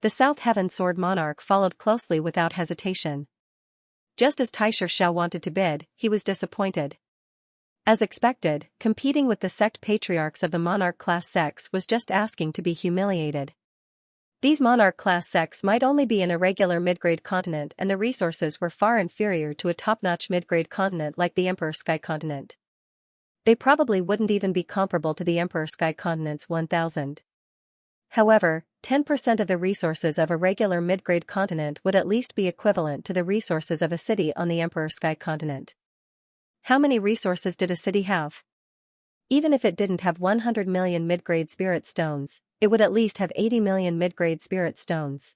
The South Heaven Sword Monarch followed closely without hesitation. Just as Xianxia wanted to bid, he was disappointed. As expected, competing with the sect patriarchs of the monarch-class sects was just asking to be humiliated. These monarch-class sects might only be an irregular mid-grade continent, and the resources were far inferior to a top-notch mid-grade continent like the Emperor Sky Continent. They probably wouldn't even be comparable to the Emperor Sky Continent's 1,000. However, 10% of the resources of a regular mid-grade continent would at least be equivalent to the resources of a city on the Emperor Sky Continent. How many resources did a city have? Even if it didn't have 100 million mid-grade spirit stones, it would at least have 80 million mid-grade spirit stones.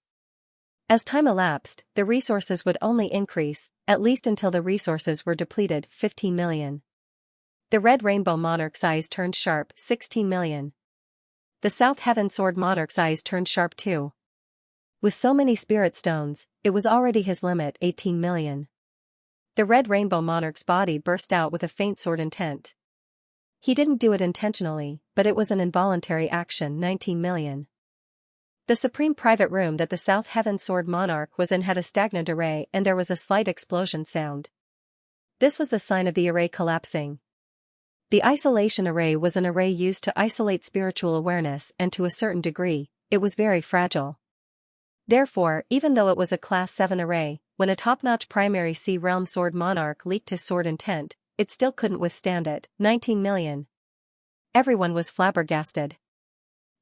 As time elapsed, the resources would only increase, at least until the resources were depleted, 15 million. The Red Rainbow Monarch's eyes turned sharp, 16 million. The South Heaven Sword Monarch's eyes turned sharp too. With so many spirit stones, it was already his limit, 18 million. The Red Rainbow Monarch's body burst out with a faint sword intent. He didn't do it intentionally, but it was an involuntary action, 19 million. The supreme private room that the South Heaven Sword Monarch was in had a stagnant array, and there was a slight explosion sound. This was the sign of the array collapsing. The isolation array was an array used to isolate spiritual awareness, and to a certain degree, it was very fragile. Therefore, even though it was a Class 7 array, when a top-notch primary Sea Realm Sword Monarch leaked his sword intent, it still couldn't withstand it, 19 million. Everyone was flabbergasted.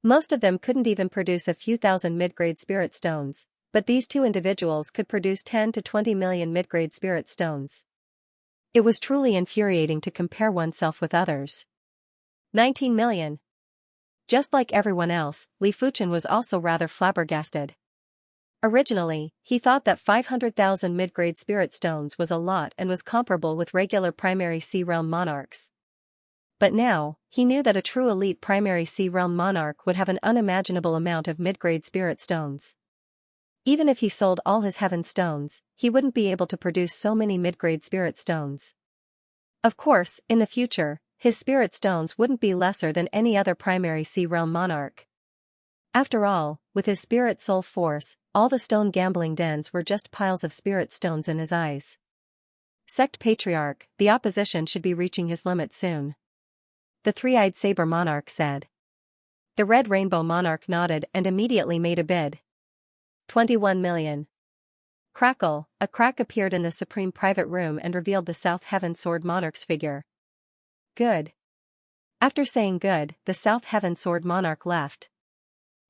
Most of them couldn't even produce a few thousand mid-grade spirit stones, but these two individuals could produce 10 to 20 million mid-grade spirit stones. It was truly infuriating to compare oneself with others. 19 million. Just like everyone else, Li Fuchen was also rather flabbergasted. Originally, he thought that 500,000 mid-grade spirit stones was a lot and was comparable with regular primary Sea Realm monarchs. But now, he knew that a true elite primary Sea Realm monarch would have an unimaginable amount of mid-grade spirit stones. Even if he sold all his heaven stones, he wouldn't be able to produce so many mid-grade spirit stones. Of course, in the future, his spirit stones wouldn't be lesser than any other primary Sea Realm monarch. After all, with his spirit soul force, all the stone gambling dens were just piles of spirit stones in his eyes. Sect Patriarch, the opposition should be reaching his limit soon. The three-eyed saber monarch said. The Red Rainbow Monarch nodded and immediately made a bid. 21 million. Crackle, a crack appeared in the supreme private room and revealed the South Heaven Sword Monarch's figure. Good. After saying good, the South Heaven Sword Monarch left.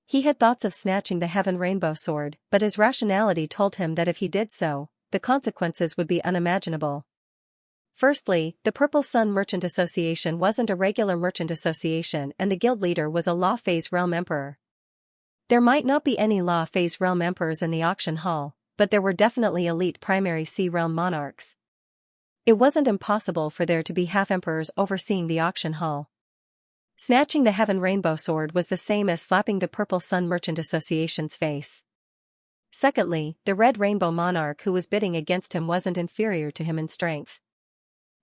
He had thoughts of snatching the Heaven Rainbow Sword, but his rationality told him that if he did so, the consequences would be unimaginable. Firstly, the Purple Sun Merchant Association wasn't a regular merchant association, and the guild leader was a Law Phase Realm Emperor. There might not be any Law Phase Realm Emperors in the auction hall, but there were definitely elite primary Sea Realm monarchs. It wasn't impossible for there to be half-emperors overseeing the auction hall. Snatching the Heaven Rainbow Sword was the same as slapping the Purple Sun Merchant Association's face. Secondly, the Red Rainbow Monarch who was bidding against him wasn't inferior to him in strength.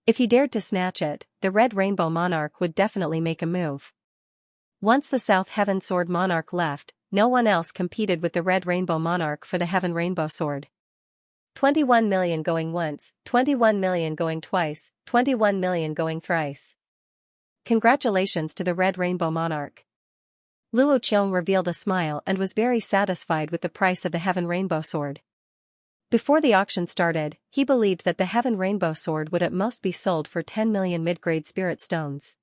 If he dared to snatch it, the Red Rainbow Monarch would definitely make a move. Once the South Heaven Sword Monarch left, no one else competed with the Red Rainbow Monarch for the Heaven Rainbow Sword. 21 million going once, 21 million going twice, 21 million going thrice. Congratulations to the Red Rainbow Monarch. Luo Qiong revealed a smile and was very satisfied with the price of the Heaven Rainbow Sword. Before the auction started, he believed that the Heaven Rainbow Sword would at most be sold for 10 million mid-grade spirit stones.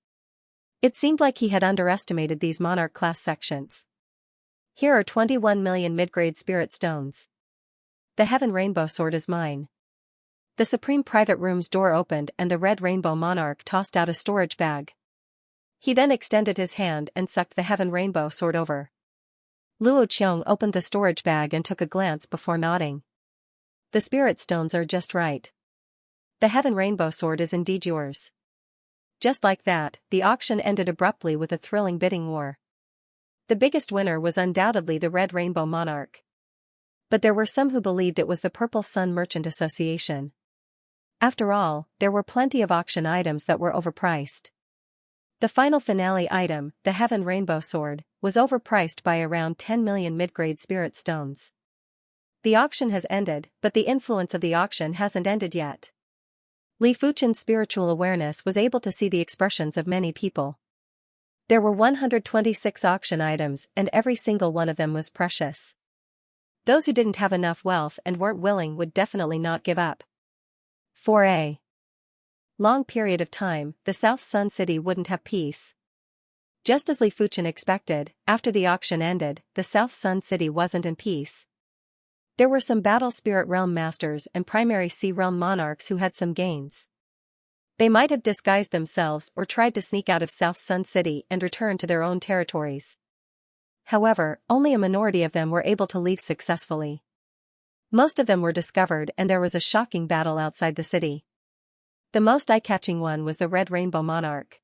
It seemed like he had underestimated these monarch class sections. Here are 21 million mid-grade spirit stones. The Heaven Rainbow Sword is mine. The supreme private room's door opened and the Red Rainbow Monarch tossed out a storage bag. He then extended his hand and sucked the Heaven Rainbow Sword over. Luo Qiong opened the storage bag and took a glance before nodding. The spirit stones are just right. The Heaven Rainbow Sword is indeed yours. Just like that, the auction ended abruptly with a thrilling bidding war. The biggest winner was undoubtedly the Red Rainbow Monarch. But there were some who believed it was the Purple Sun Merchant Association. After all, there were plenty of auction items that were overpriced. The final finale item, the Heaven Rainbow Sword, was overpriced by around 10 million mid-grade spirit stones. The auction has ended, but the influence of the auction hasn't ended yet. Li Fuchen's spiritual awareness was able to see the expressions of many people. There were 126 auction items and every single one of them was precious. Those who didn't have enough wealth and weren't willing would definitely not give up. For a long period of time, the South Sun City wouldn't have peace. Just as Li Fuchen expected, after the auction ended, the South Sun City wasn't in peace. There were some Battle Spirit Realm Masters and Primary Sea Realm Monarchs who had some gains. They might have disguised themselves or tried to sneak out of South Sun City and return to their own territories. However, only a minority of them were able to leave successfully. Most of them were discovered and there was a shocking battle outside the city. The most eye-catching one was the Red Rainbow Monarch.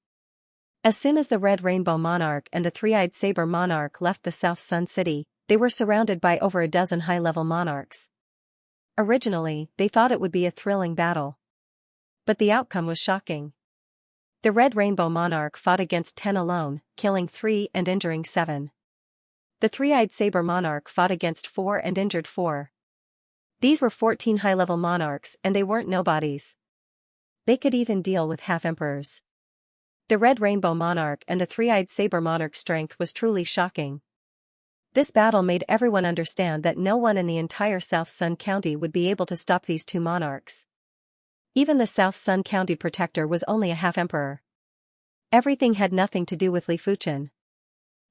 As soon as the Red Rainbow Monarch and the Three-Eyed Saber Monarch left the South Sun City, they were surrounded by over a dozen high-level monarchs. Originally, they thought it would be a thrilling battle. But the outcome was shocking. The Red Rainbow Monarch fought against 10 alone, killing 3 and injuring 7. The Three-Eyed Saber Monarch fought against 4 and injured 4. These were 14 high-level monarchs and they weren't nobodies. They could even deal with half-emperors. The Red Rainbow Monarch and the Three-Eyed Saber Monarch's strength was truly shocking. This battle made everyone understand that no one in the entire South Sun County would be able to stop these two monarchs. Even the South Sun County protector was only a half-emperor. Everything had nothing to do with Li Fuchen.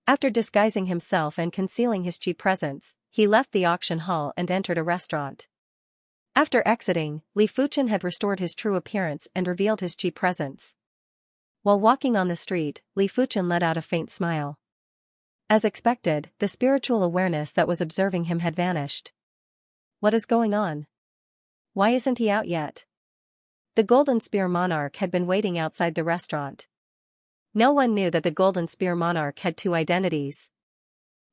After disguising himself and concealing his chi presence, he left the auction hall and entered a restaurant. After exiting, Li Fuchen had restored his true appearance and revealed his chi presence. While walking on the street, Li Fuchen let out a faint smile. As expected, the spiritual awareness that was observing him had vanished. What is going on? Why isn't he out yet? The Golden Spear Monarch had been waiting outside the restaurant. No one knew that the Golden Spear Monarch had two identities.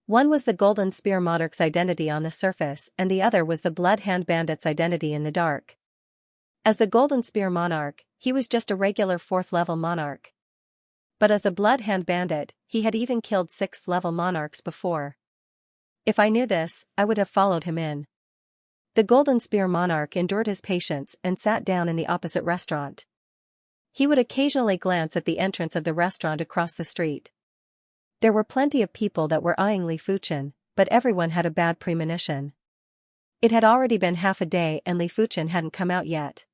One was the Golden Spear Monarch's identity on the surface and the other was the Blood Hand Bandit's identity in the dark. As the Golden Spear Monarch, he was just a regular 4th-level monarch. But as the Blood Hand Bandit, he had even killed 6th-level monarchs before. If I knew this, I would have followed him in. The Golden Spear Monarch endured his patience and sat down in the opposite restaurant. He would occasionally glance at the entrance of the restaurant across the street. There were plenty of people that were eyeing Li Fuchen, but everyone had a bad premonition. It had already been half a day and Li Fuchen hadn't come out yet.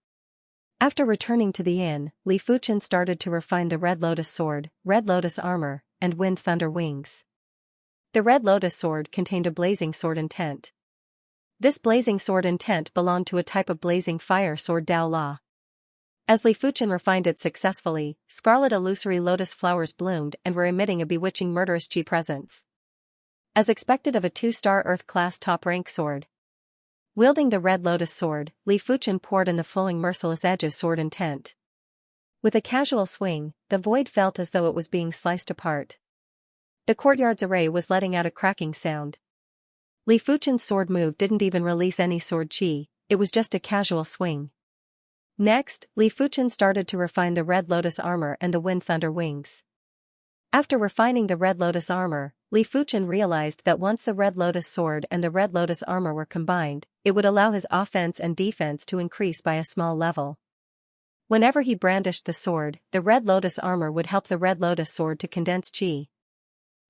After returning to the inn, Li Fuchen started to refine the Red Lotus Sword, Red Lotus Armor, and Wind Thunder Wings. The Red Lotus Sword contained a blazing sword intent. This blazing sword intent belonged to a type of blazing fire sword Dao La. As Li Fuchen refined it successfully, scarlet illusory lotus flowers bloomed and were emitting a bewitching murderous chi presence. As expected of a 2-star Earth-class top-rank sword. Wielding the Red Lotus Sword, Li Fuchen poured in the flowing merciless edges sword intent. With a casual swing, the void felt as though it was being sliced apart. The courtyard's array was letting out a cracking sound. Li Fuchen's sword move didn't even release any sword chi, it was just a casual swing. Next, Li Fuchen started to refine the Red Lotus Armor and the Wind Thunder Wings. After refining the Red Lotus Armor, Li Fuchen realized that once the Red Lotus Sword and the Red Lotus Armor were combined, it would allow his offense and defense to increase by a small level. Whenever he brandished the sword, the Red Lotus Armor would help the Red Lotus Sword to condense chi.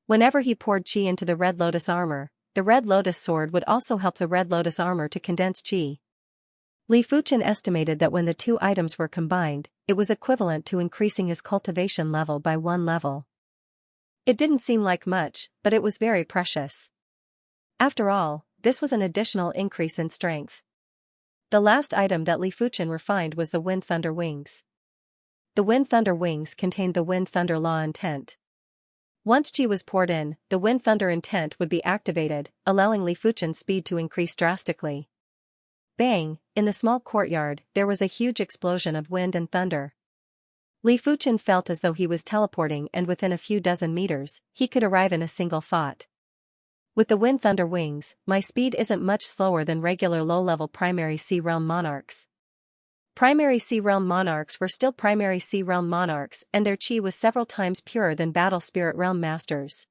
Whenever he poured chi into the Red Lotus Armor, the Red Lotus Sword would also help the Red Lotus Armor to condense chi. Li Fuchen estimated that when the two items were combined, it was equivalent to increasing his cultivation level by 1 level. It didn't seem like much, but it was very precious. After all, this was an additional increase in strength. The last item that Li Fuchen refined was the Wind Thunder Wings. The Wind Thunder Wings contained the Wind Thunder Law intent. Once chi was poured in, the Wind Thunder intent would be activated, allowing Li Fuchen's speed to increase drastically. Bang! In the small courtyard, there was a huge explosion of wind and thunder. Li Fuchen felt as though he was teleporting and within a few dozen meters, he could arrive in a single thought. With the Wind Thunder Wings, my speed isn't much slower than regular low-level Primary Sea Realm monarchs. Primary Sea Realm monarchs were still Primary Sea Realm monarchs, and their chi was several times purer than Battle Spirit Realm masters.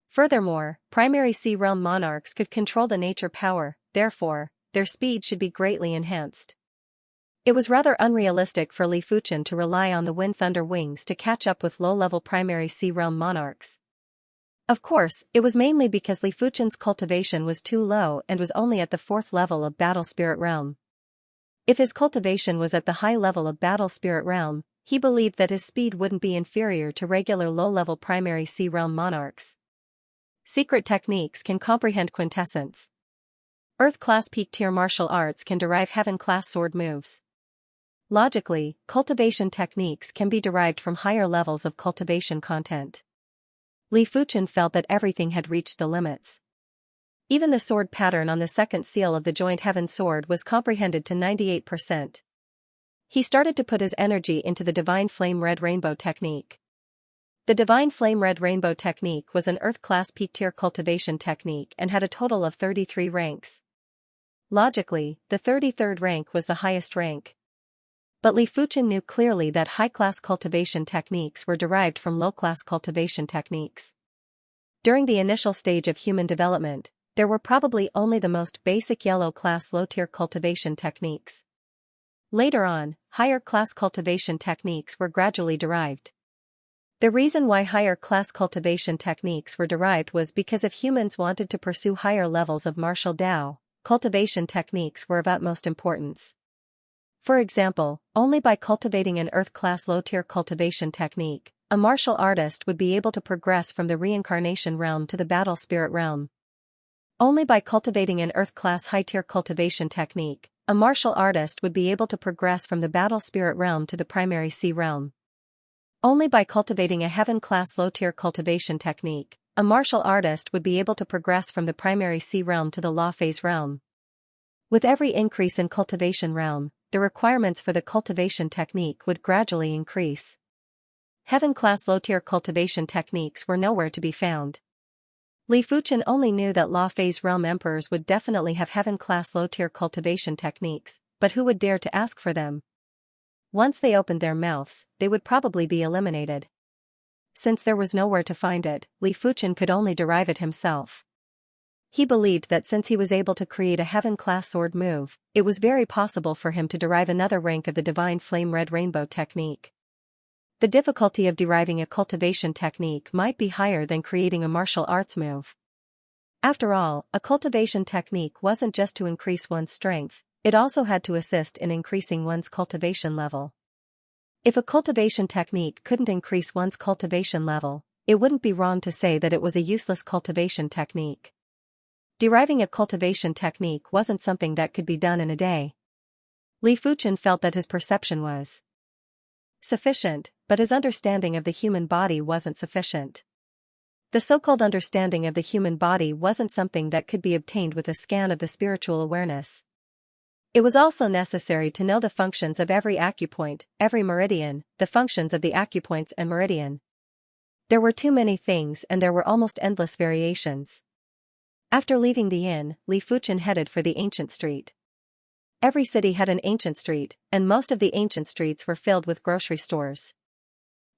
Furthermore, Primary Sea Realm monarchs could control the nature power, therefore, their speed should be greatly enhanced. It was rather unrealistic for Li Fuchen to rely on the Wind Thunder Wings to catch up with low-level Primary Sea Realm monarchs. Of course, it was mainly because Li Fuchen's cultivation was too low and was only at the 4th level of Battle Spirit Realm. If his cultivation was at the high level of Battle Spirit Realm, he believed that his speed wouldn't be inferior to regular low-level Primary Sea Realm monarchs. Secret techniques can comprehend quintessence. Earth-class peak-tier martial arts can derive heaven-class sword moves. Logically, cultivation techniques can be derived from higher levels of cultivation content. Li Fuchen felt that everything had reached the limits. Even the sword pattern on the second seal of the joint heaven sword was comprehended to 98%. He started to put his energy into the Divine Flame Red Rainbow technique. The Divine Flame Red Rainbow technique was an Earth-class peak-tier cultivation technique and had a total of 33 ranks. Logically, the 33rd rank was the highest rank. But Li Fuchen knew clearly that high-class cultivation techniques were derived from low-class cultivation techniques. During the initial stage of human development, there were probably only the most basic yellow-class low-tier cultivation techniques. Later on, higher-class cultivation techniques were gradually derived. The reason why higher-class cultivation techniques were derived was because if humans wanted to pursue higher levels of martial Dao, cultivation techniques were of utmost importance. For example, only by cultivating an Earth-class low-tier cultivation technique, a martial artist would be able to progress from the reincarnation realm to the battle spirit realm. Only by cultivating an Earth-class high-tier cultivation technique, a martial artist would be able to progress from the battle spirit realm to the primary sea realm. Only by cultivating a heaven-class low-tier cultivation technique, a martial artist would be able to progress from the primary sea realm to the law phase realm. With every increase in cultivation realm, the requirements for the cultivation technique would gradually increase. Heaven-class low-tier cultivation techniques were nowhere to be found. Li Fuchen only knew that law phase realm emperors would definitely have heaven-class low-tier cultivation techniques, but who would dare to ask for them? Once they opened their mouths, they would probably be eliminated. Since there was nowhere to find it, Li Fuchen could only derive it himself. He believed that since he was able to create a heaven-class sword move, it was very possible for him to derive another rank of the Divine Flame Red Rainbow technique. The difficulty of deriving a cultivation technique might be higher than creating a martial arts move. After all, a cultivation technique wasn't just to increase one's strength, it also had to assist in increasing one's cultivation level. If a cultivation technique couldn't increase one's cultivation level, it wouldn't be wrong to say that it was a useless cultivation technique. Deriving a cultivation technique wasn't something that could be done in a day. Li Fuchen felt that his perception was sufficient, but his understanding of the human body wasn't sufficient. The so-called understanding of the human body wasn't something that could be obtained with a scan of the spiritual awareness. It was also necessary to know the functions of every acupoint, every meridian, the functions of the acupoints and meridian. There were too many things and there were almost endless variations. After leaving the inn, Li Fuchen headed for the ancient street. Every city had an ancient street, and most of the ancient streets were filled with grocery stores.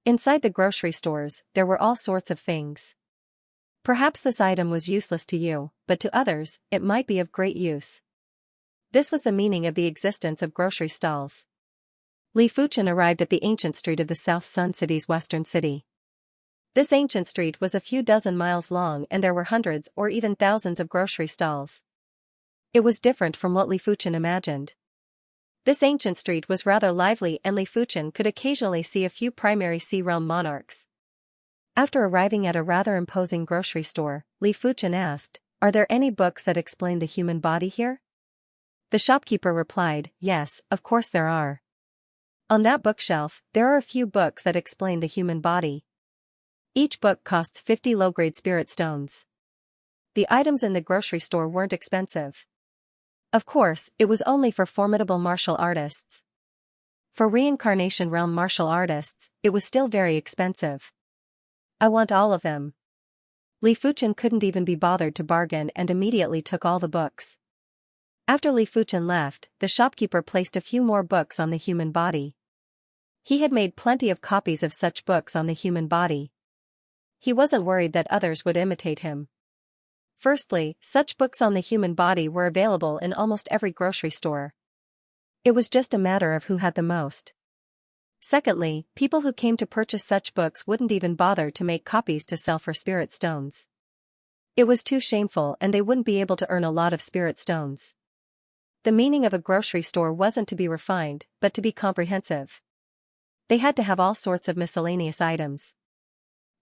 Inside the grocery stores, there were all sorts of things. Perhaps this item was useless to you, but to others, it might be of great use. This was the meaning of the existence of grocery stalls. Li Fuchen arrived at the ancient street of the South Sun City's western city. This ancient street was a few dozen miles long and there were hundreds or even thousands of grocery stalls. It was different from what Li Fuchen imagined. This ancient street was rather lively and Li Fuchen could occasionally see a few primary sea realm monarchs. After arriving at a rather imposing grocery store, Li Fuchen asked, "Are there any books that explain the human body here?" The shopkeeper replied, "Yes, of course there are. On that bookshelf, there are a few books that explain the human body. Each book costs 50 low-grade spirit stones." The items in the grocery store weren't expensive. Of course, it was only for formidable martial artists. For reincarnation realm martial artists, it was still very expensive. "I want all of them." Li Fuchen couldn't even be bothered to bargain and immediately took all the books. After Li Fuchen left, the shopkeeper placed a few more books on the human body. He had made plenty of copies of such books on the human body. He wasn't worried that others would imitate him. Firstly, such books on the human body were available in almost every grocery store. It was just a matter of who had the most. Secondly, people who came to purchase such books wouldn't even bother to make copies to sell for spirit stones. It was too shameful, and they wouldn't be able to earn a lot of spirit stones. The meaning of a grocery store wasn't to be refined, but to be comprehensive. They had to have all sorts of miscellaneous items.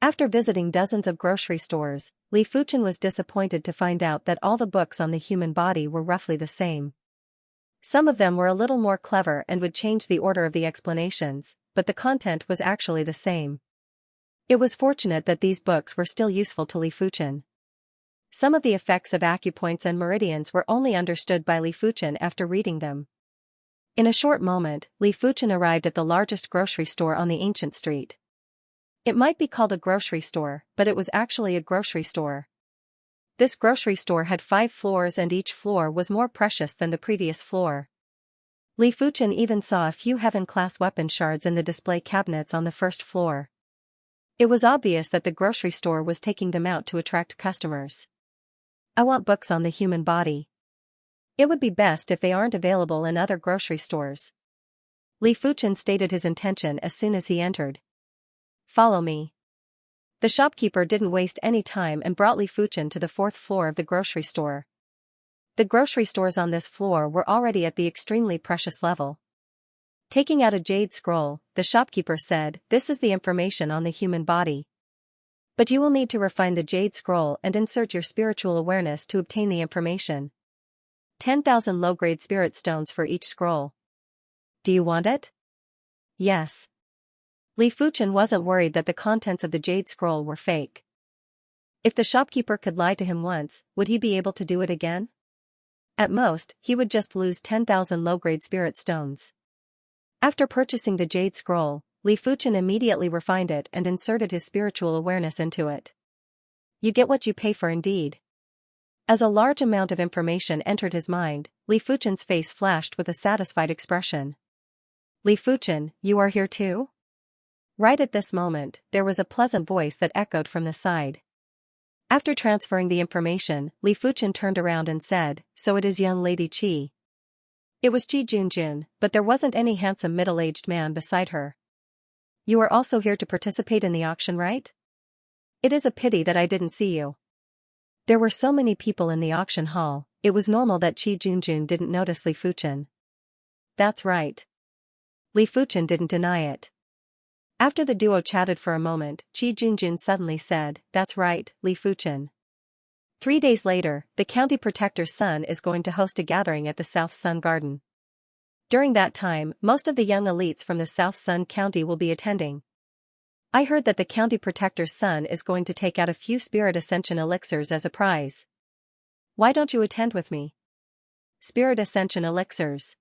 After visiting dozens of grocery stores, Li Fuchen was disappointed to find out that all the books on the human body were roughly the same. Some of them were a little more clever and would change the order of the explanations, but the content was actually the same. It was fortunate that these books were still useful to Li Fuchen. Some of the effects of acupoints and meridians were only understood by Li Fuchen after reading them. In a short moment, Li Fuchen arrived at the largest grocery store on the ancient street. It might be called a grocery store, but it was actually a grocery store. This grocery store had 5 floors, and each floor was more precious than the previous floor. Li Fuchen even saw a few heaven-class weapon shards in the display cabinets on the first floor. It was obvious that the grocery store was taking them out to attract customers. I want books on the human body. It would be best if they aren't available in other grocery stores. Li Fuchen stated his intention as soon as he entered. Follow me. The shopkeeper didn't waste any time and brought Li Fuchen to the 4th floor of the grocery store. The grocery stores on this floor were already at the extremely precious level. Taking out a jade scroll, the shopkeeper said, "This is the information on the human body. But you will need to refine the jade scroll and insert your spiritual awareness to obtain the information. 10,000 low-grade spirit stones for each scroll. Do you want it?" Yes. Li Fuchen wasn't worried that the contents of the jade scroll were fake. If the shopkeeper could lie to him once, would he be able to do it again? At most, he would just lose 10,000 low-grade spirit stones. After purchasing the jade scroll, Li Fuchen immediately refined it and inserted his spiritual awareness into it. You get what you pay for indeed. As a large amount of information entered his mind, Li Fuchen's face flashed with a satisfied expression. Li Fuchen, you are here too? Right at this moment, there was a pleasant voice that echoed from the side. After transferring the information, Li Fuchen turned around and said, "So it is young Lady Qi." It was Qi Junjun, but there wasn't any handsome middle-aged man beside her. You are also here to participate in the auction, right? It is a pity that I didn't see you. There were so many people in the auction hall, it was normal that Qi Junjun didn't notice Li Fuchen. That's right. Li Fuchen didn't deny it. After the duo chatted for a moment, Qi Junjun suddenly said, "That's right, Li Fuchen. 3 days later, the county protector's son is going to host a gathering at the South Sun Garden. During that time, most of the young elites from the South Sun County will be attending. I heard that the county protector's son is going to take out a few spirit ascension elixirs as a prize. Why don't you attend with me?" Spirit ascension elixirs.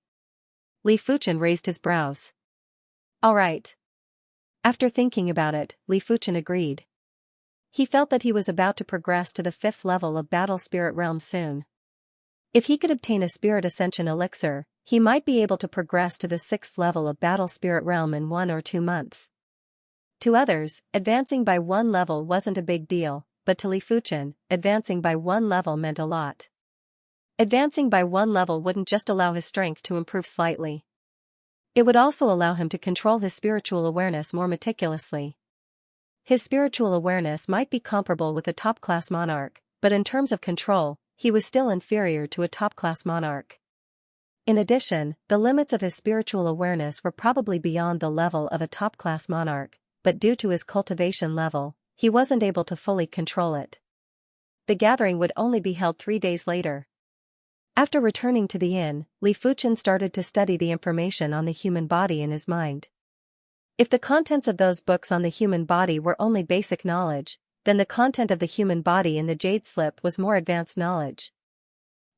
Li Fuchen raised his brows. All right. After thinking about it, Li Fuchen agreed. He felt that he was about to progress to the 5th level of Battle Spirit Realm soon. If he could obtain a Spirit Ascension elixir, he might be able to progress to the 6th level of Battle Spirit Realm in 1 or 2 months. To others, advancing by 1 level wasn't a big deal, but to Li Fuchen, advancing by 1 level meant a lot. Advancing by 1 level wouldn't just allow his strength to improve slightly. It would also allow him to control his spiritual awareness more meticulously. His spiritual awareness might be comparable with a top-class monarch, but in terms of control, he was still inferior to a top-class monarch. In addition, the limits of his spiritual awareness were probably beyond the level of a top-class monarch, but due to his cultivation level, he wasn't able to fully control it. The gathering would only be held 3 days later. After returning to the inn, Li Fuchen started to study the information on the human body in his mind. If the contents of those books on the human body were only basic knowledge, then the content of the human body in the jade slip was more advanced knowledge.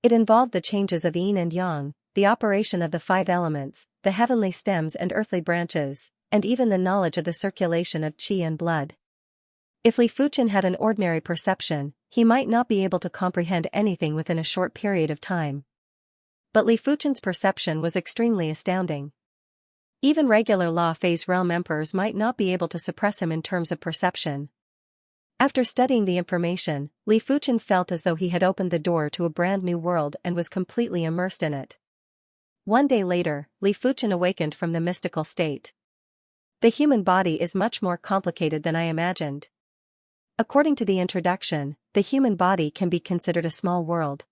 It involved the changes of yin and yang, the operation of the 5 elements, the heavenly stems and earthly branches, and even the knowledge of the circulation of qi and blood. If Li Fuchen had an ordinary perception, he might not be able to comprehend anything within a short period of time. But Li Fuchen's perception was extremely astounding. Even regular law phase realm emperors might not be able to suppress him in terms of perception. After studying the information, Li Fuchen felt as though he had opened the door to a brand new world and was completely immersed in it. One day later, Li Fuchen awakened from the mystical state. The human body is much more complicated than I imagined. According to the introduction, the human body can be considered a small world.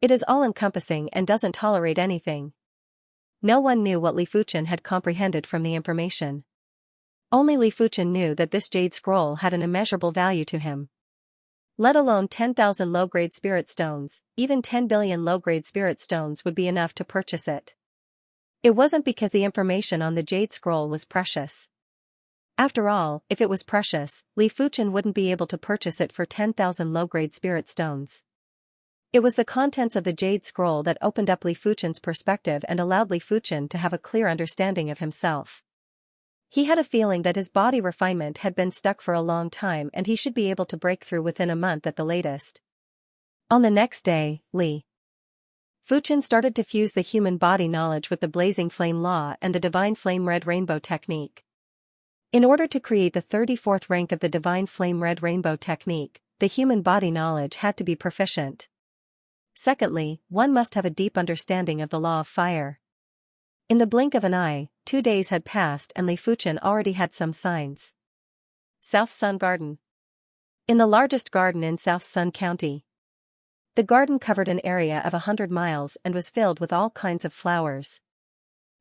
It is all-encompassing and doesn't tolerate anything. No one knew what Li Fuchen had comprehended from the information. Only Li Fuchen knew that this jade scroll had an immeasurable value to him. Let alone 10,000 low-grade spirit stones, even 10 billion low-grade spirit stones would be enough to purchase it. It wasn't because the information on the jade scroll was precious. After all, if it was precious, Li Fuchen wouldn't be able to purchase it for 10,000 low-grade spirit stones. It was the contents of the jade scroll that opened up Li Fuchen's perspective and allowed Li Fuchen to have a clear understanding of himself. He had a feeling that his body refinement had been stuck for a long time and he should be able to break through within a month at the latest. On the next day, Li Fuchen started to fuse the human body knowledge with the blazing flame law and the divine flame red rainbow technique. In order to create the 34th rank of the divine flame red rainbow technique, the human body knowledge had to be proficient. Secondly, one must have a deep understanding of the law of fire. In the blink of an eye, 2 days had passed and Li Fuchen already had some signs. South Sun Garden. In the largest garden in South Sun County. The garden covered an area of 100 miles and was filled with all kinds of flowers.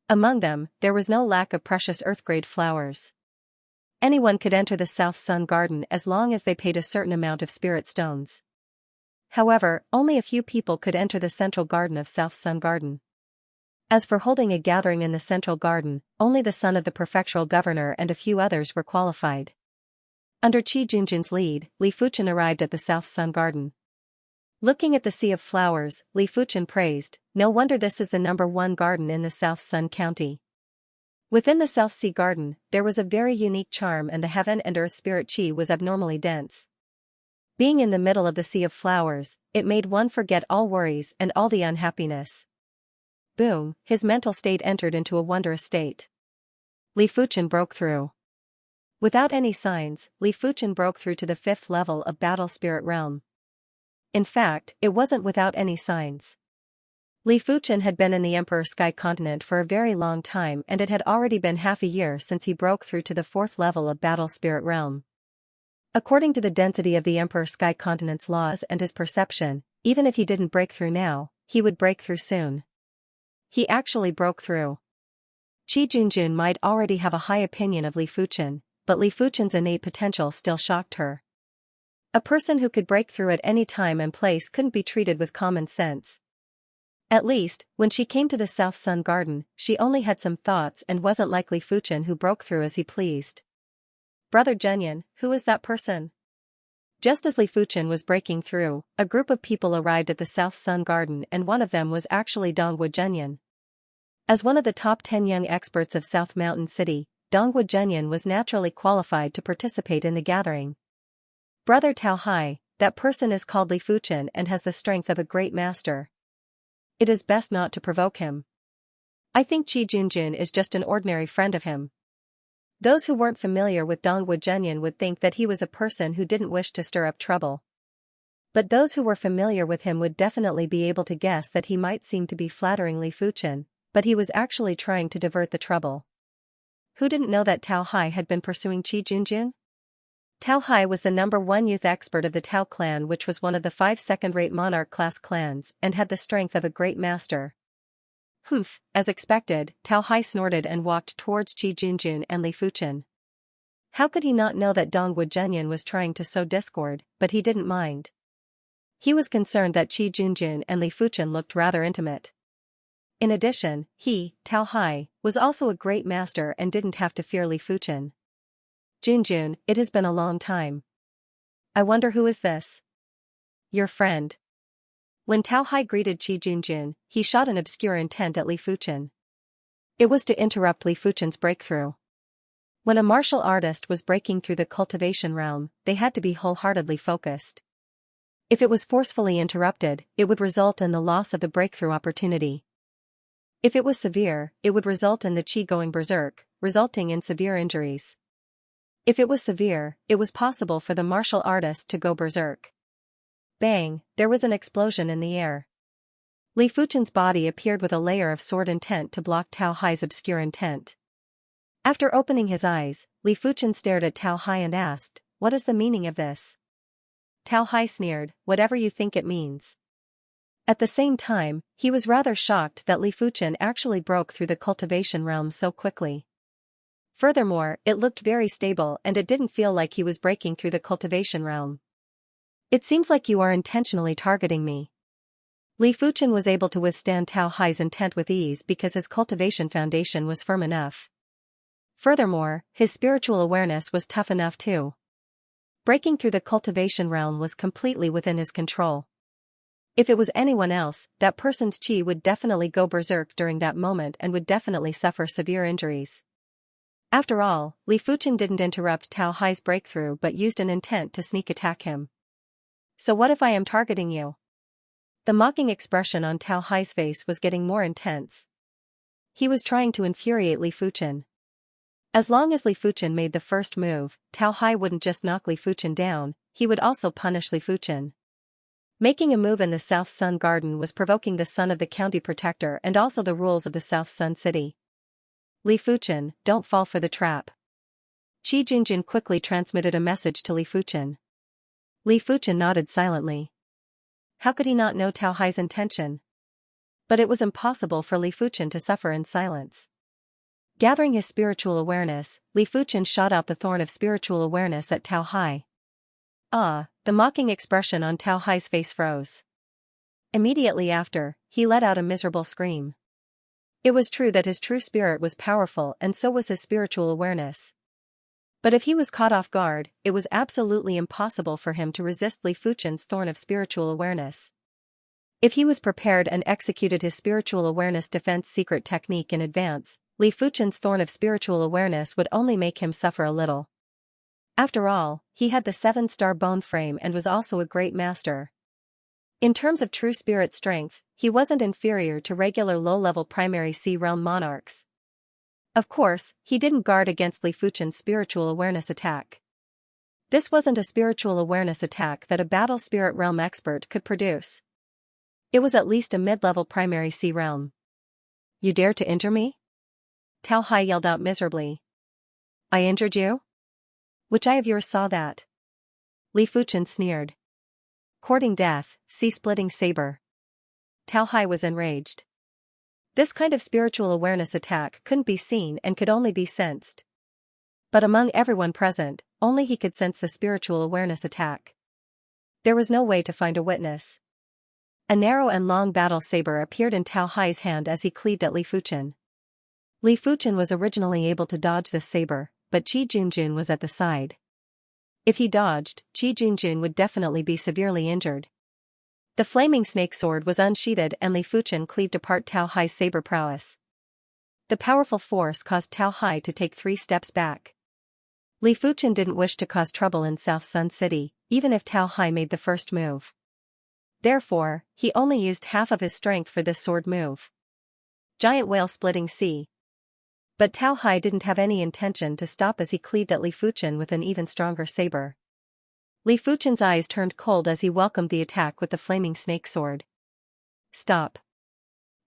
Among them, there was no lack of precious earth-grade flowers. Anyone could enter the South Sun Garden as long as they paid a certain amount of spirit stones. However, only a few people could enter the central garden of South Sun Garden. As for holding a gathering in the central garden, only the son of the prefectural governor and a few others were qualified. Under Qi Junjun's lead, Li Fuchen arrived at the South Sun Garden. Looking at the sea of flowers, Li Fuchen praised, "No wonder this is the #1 garden in the South Sun County." Within the South Sea Garden, there was a very unique charm and the heaven and earth spirit qi was abnormally dense. Being in the middle of the sea of flowers, it made one forget all worries and all the unhappiness. Boom, his mental state entered into a wondrous state. Li Fuchen broke through. Without any signs, Li Fuchen broke through to the 5th level of Battle Spirit Realm. In fact, it wasn't without any signs. Li Fuchen had been in the Emperor Sky Continent for a very long time and it had already been half a year since he broke through to the 4th level of Battle Spirit Realm. According to the density of the Emperor Sky Continent's laws and his perception, even if he didn't break through now, he would break through soon. He actually broke through. Qi Junjun might already have a high opinion of Li Fuchen, but Li Fuchen's innate potential still shocked her. A person who could break through at any time and place couldn't be treated with common sense. At least, when she came to the South Sun Garden, she only had some thoughts and wasn't like Li Fuchen who broke through as he pleased. "Brother Zhenyan, who is that person?" Just as Li Fuchen was breaking through, a group of people arrived at the South Sun Garden and one of them was actually Dongwu Zhenyan. As one of the top 10 young experts of South Mountain City, Dongwu Zhenyan was naturally qualified to participate in the gathering. "Brother Tao Hai, that person is called Li Fuchen and has the strength of a great master. It is best not to provoke him. I think Qi Junjun is just an ordinary friend of him." Those who weren't familiar with Dongwu Zhenyan would think that he was a person who didn't wish to stir up trouble. But those who were familiar with him would definitely be able to guess that he might seem to be flattering Li Fuchen, but he was actually trying to divert the trouble. Who didn't know that Tao Hai had been pursuing Qi Junjun? Tao Hai was the #1 youth expert of the Tao clan, which was one of the 5 second-rate monarch class clans and had the strength of a great master. Humph, as expected, Tao Hai snorted and walked towards Qi Junjun and Li Fuchen. How could he not know that Dongwu Zhenyan was trying to sow discord, but he didn't mind. He was concerned that Qi Junjun and Li Fuchen looked rather intimate. In addition, he, Tao Hai, was also a great master and didn't have to fear Li Fuchen. "Junjun, it has been a long time. I wonder who is this?" "Your friend." When Tao Hai greeted Qi Junjun, he shot an obscure intent at Li Fuchen. It was to interrupt Li Fuchen's breakthrough. When a martial artist was breaking through the cultivation realm, they had to be wholeheartedly focused. If it was forcefully interrupted, it would result in the loss of the breakthrough opportunity. If it was severe, it would result in the qi going berserk, resulting in severe injuries. If it was severe, it was possible for the martial artist to go berserk. Bang, there was an explosion in the air. Li Fuchen's body appeared with a layer of sword intent to block Tao Hai's obscure intent. After opening his eyes, Li Fuchen stared at Tao Hai and asked, "What is the meaning of this?" Tao Hai sneered, "Whatever you think it means." At the same time, he was rather shocked that Li Fuchen actually broke through the cultivation realm so quickly. Furthermore, it looked very stable and it didn't feel like he was breaking through the cultivation realm. "It seems like you are intentionally targeting me." Li Fuchen was able to withstand Tao Hai's intent with ease because his cultivation foundation was firm enough. Furthermore, his spiritual awareness was tough enough too. Breaking through the cultivation realm was completely within his control. If it was anyone else, that person's qi would definitely go berserk during that moment and would definitely suffer severe injuries. After all, Li Fuchen didn't interrupt Tao Hai's breakthrough but used an intent to sneak attack him. "So what if I am targeting you?" The mocking expression on Tao Hai's face was getting more intense. He was trying to infuriate Li Fuchen. As long as Li Fuchen made the first move, Tao Hai wouldn't just knock Li Fuchen down, he would also punish Li Fuchen. Making a move in the South Sun Garden was provoking the son of the county protector and also the rules of the South Sun City. "Li Fuchen, don't fall for the trap." Qi Junjun quickly transmitted a message to Li Fuchen. Li Fuchen nodded silently. How could he not know Tao Hai's intention? But it was impossible for Li Fuchen to suffer in silence. Gathering his spiritual awareness, Li Fuchen shot out the thorn of spiritual awareness at Tao Hai. Ah, the mocking expression on Tao Hai's face froze. Immediately after, he let out a miserable scream. It was true that his true spirit was powerful and so was his spiritual awareness. But if he was caught off guard, it was absolutely impossible for him to resist Li Fuchen's thorn of spiritual awareness. If he was prepared and executed his spiritual awareness defense secret technique in advance, Li Fuchen's thorn of spiritual awareness would only make him suffer a little. After all, he had the 7-star bone frame and was also a great master. In terms of true spirit strength, he wasn't inferior to regular low-level primary Sea realm monarchs. Of course, he didn't guard against Li Fuchen's spiritual awareness attack. This wasn't a spiritual awareness attack that a battle spirit realm expert could produce. It was at least a mid-level primary Sea realm. "You dare to injure me?" Tao Hai yelled out miserably. "I injured you? Which eye of yours saw that?" Li Fuchen sneered. "Courting death, sea-splitting saber." Tao Hai was enraged. This kind of spiritual awareness attack couldn't be seen and could only be sensed. But among everyone present, only he could sense the spiritual awareness attack. There was no way to find a witness. A narrow and long battle saber appeared in Tao Hai's hand as he cleaved at Li Fuchen. Li Fuchen was originally able to dodge this saber, but Qi Junjun was at the side. If he dodged, Qi Junjun would definitely be severely injured. The flaming snake sword was unsheathed and Li Fuchen cleaved apart Tao Hai's saber prowess. The powerful force caused Tao Hai to take 3 steps back. Li Fuchen didn't wish to cause trouble in South Sun City, even if Tao Hai made the first move. Therefore, he only used half of his strength for this sword move. Giant whale splitting sea. But Tao Hai didn't have any intention to stop as he cleaved at Li Fuchen with an even stronger saber. Li Fuchen's eyes turned cold as he welcomed the attack with the flaming snake sword. "Stop."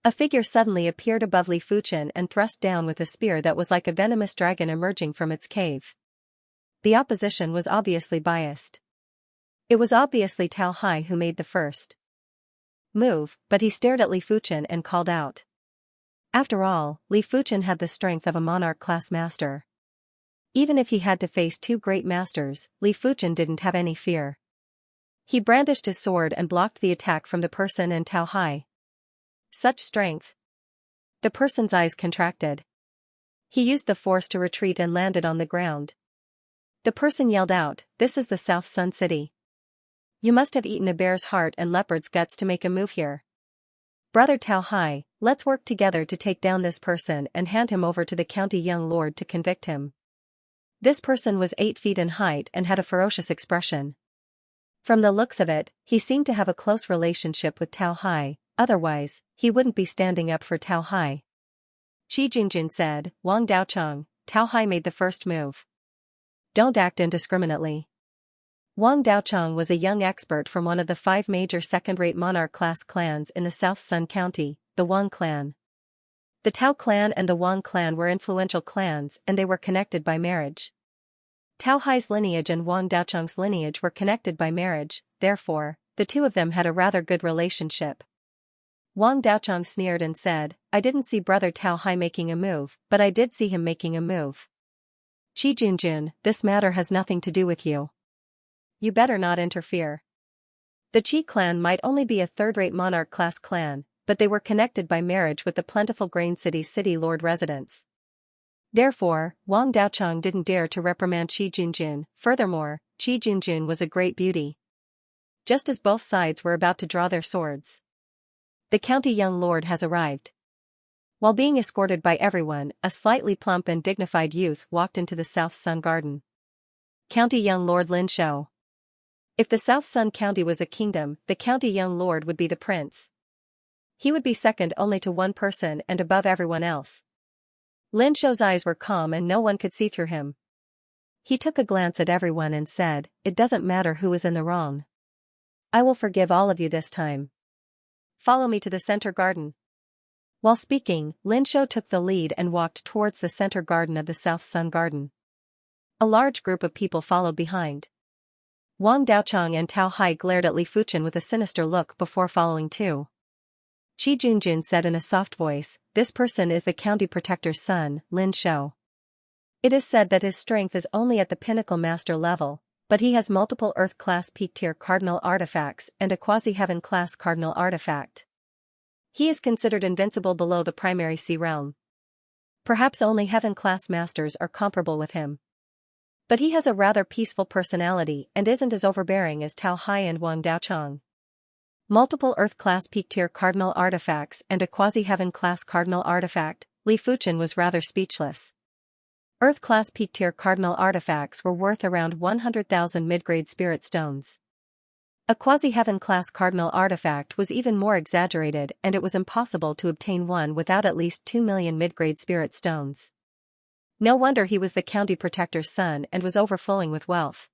A figure suddenly appeared above Li Fuchen and thrust down with a spear that was like a venomous dragon emerging from its cave. The opposition was obviously biased. It was obviously Tao Hai who made the first move, but he stared at Li Fuchen and called out. After all, Li Fuchen had the strength of a monarch-class master. Even if he had to face 2 great masters, Li Fuchen didn't have any fear. He brandished his sword and blocked the attack from the person and Tao Hai. Such strength! The person's eyes contracted. He used the force to retreat and landed on the ground. The person yelled out, "This is the South Sun City. You must have eaten a bear's heart and leopard's guts to make a move here. Brother Tao Hai, let's work together to take down this person and hand him over to the county young lord to convict him." This person was 8 feet in height and had a ferocious expression. From the looks of it, he seemed to have a close relationship with Tao Hai, otherwise, he wouldn't be standing up for Tao Hai. Qi Jingjin said, Wang Daocheng, Tao Hai made the first move. Don't act indiscriminately. Wang Daocheng was a young expert from one of the 5 major second-rate monarch-class clans in the South Sun County, the Wang clan. The Tao clan and the Wang clan were influential clans and they were connected by marriage. Tao Hai's lineage and Wang Daocheng's lineage were connected by marriage, therefore, the two of them had a rather good relationship. Wang Daocheng sneered and said, I didn't see brother Tao Hai making a move, but I did see him making a move. Qi Junjun, this matter has nothing to do with you. You better not interfere. The Qi clan might only be a third-rate monarch-class clan, but they were connected by marriage with the plentiful Grain City's city lord residents. Therefore, Wang Daocheng didn't dare to reprimand Qi Junjun. Furthermore, Qi Junjun was a great beauty. Just as both sides were about to draw their swords, the county young lord has arrived. While being escorted by everyone, a slightly plump and dignified youth walked into the South Sun Garden. County young lord Lin Shou. If the South Sun County was a kingdom, the county young lord would be the prince. He would be second only to one person and above everyone else. Lin Shou's eyes were calm and no one could see through him. He took a glance at everyone and said, it doesn't matter who is in the wrong. I will forgive all of you this time. Follow me to the center garden. While speaking, Lin Shou took the lead and walked towards the center garden of the South Sun Garden. A large group of people followed behind. Wang Daocheng and Tao Hai glared at Li Fuchen with a sinister look before following too. Qi Junjun said in a soft voice, this person is the county protector's son, Lin Shou. It is said that his strength is only at the pinnacle master level, but he has multiple Earth-class peak-tier cardinal artifacts and a quasi-heaven-class cardinal artifact. He is considered invincible below the primary sea realm. Perhaps only heaven-class masters are comparable with him. But he has a rather peaceful personality and isn't as overbearing as Tao Hai and Wang Daocheng. Multiple Earth-class peak-tier cardinal artifacts and a quasi-heaven-class cardinal artifact, Li Fuchen was rather speechless. Earth-class peak-tier cardinal artifacts were worth around 100,000 mid-grade spirit stones. A quasi-heaven-class cardinal artifact was even more exaggerated and it was impossible to obtain one without at least 2 million mid-grade spirit stones. No wonder he was the county protector's son and was overflowing with wealth.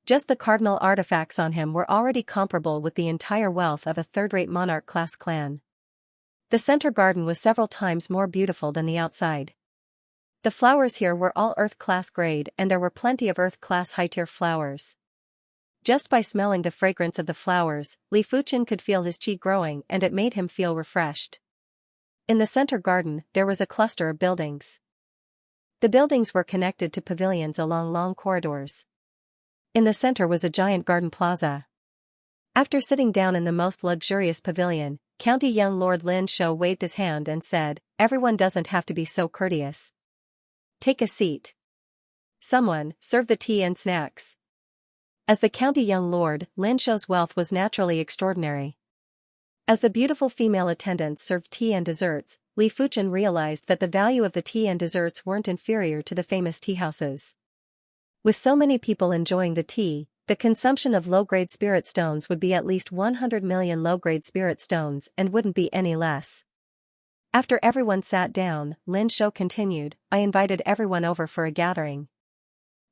Just the cardinal artifacts on him were already comparable with the entire wealth of a third-rate monarch-class clan. The center garden was several times more beautiful than the outside. The flowers here were all Earth-class grade and there were plenty of Earth-class high-tier flowers. Just by smelling the fragrance of the flowers, Li Fuchen could feel his qi growing and it made him feel refreshed. In the center garden, there was a cluster of buildings. The buildings were connected to pavilions along long corridors. In the center was a giant garden plaza. After sitting down in the most luxurious pavilion, County young Lord Lin Shou waved his hand and said, everyone doesn't have to be so courteous. Take a seat. Someone, serve the tea and snacks. As the county young lord, Lin Shou's wealth was naturally extraordinary. As the beautiful female attendants served tea and desserts, Li Fuchen realized that the value of the tea and desserts weren't inferior to the famous tea houses. With so many people enjoying the tea, the consumption of low-grade spirit stones would be at least 100 million low-grade spirit stones and wouldn't be any less. After everyone sat down, Lin Shou continued, I invited everyone over for a gathering.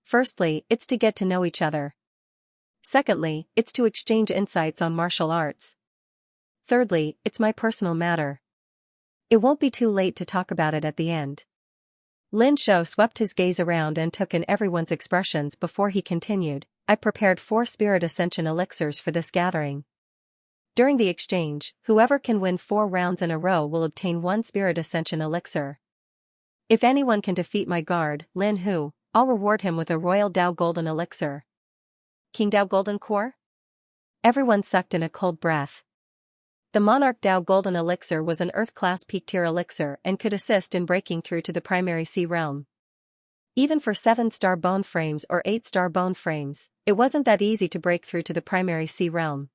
Firstly, it's to get to know each other. Secondly, it's to exchange insights on martial arts. Thirdly, it's my personal matter. It won't be too late to talk about it at the end. Lin Shou swept his gaze around and took in everyone's expressions before he continued, I prepared 4 spirit ascension elixirs for this gathering. During the exchange, whoever can win 4 rounds in a row will obtain 1 spirit ascension elixir. If anyone can defeat my guard, Lin Hu, I'll reward him with a royal Dao golden elixir. King Dao golden core? Everyone sucked in a cold breath. The Monarch Dao Golden Elixir was an Earth-class peak-tier elixir and could assist in breaking through to the primary sea realm. Even for 7-star bone frames or 8-star bone frames, it wasn't that easy to break through to the primary sea realm.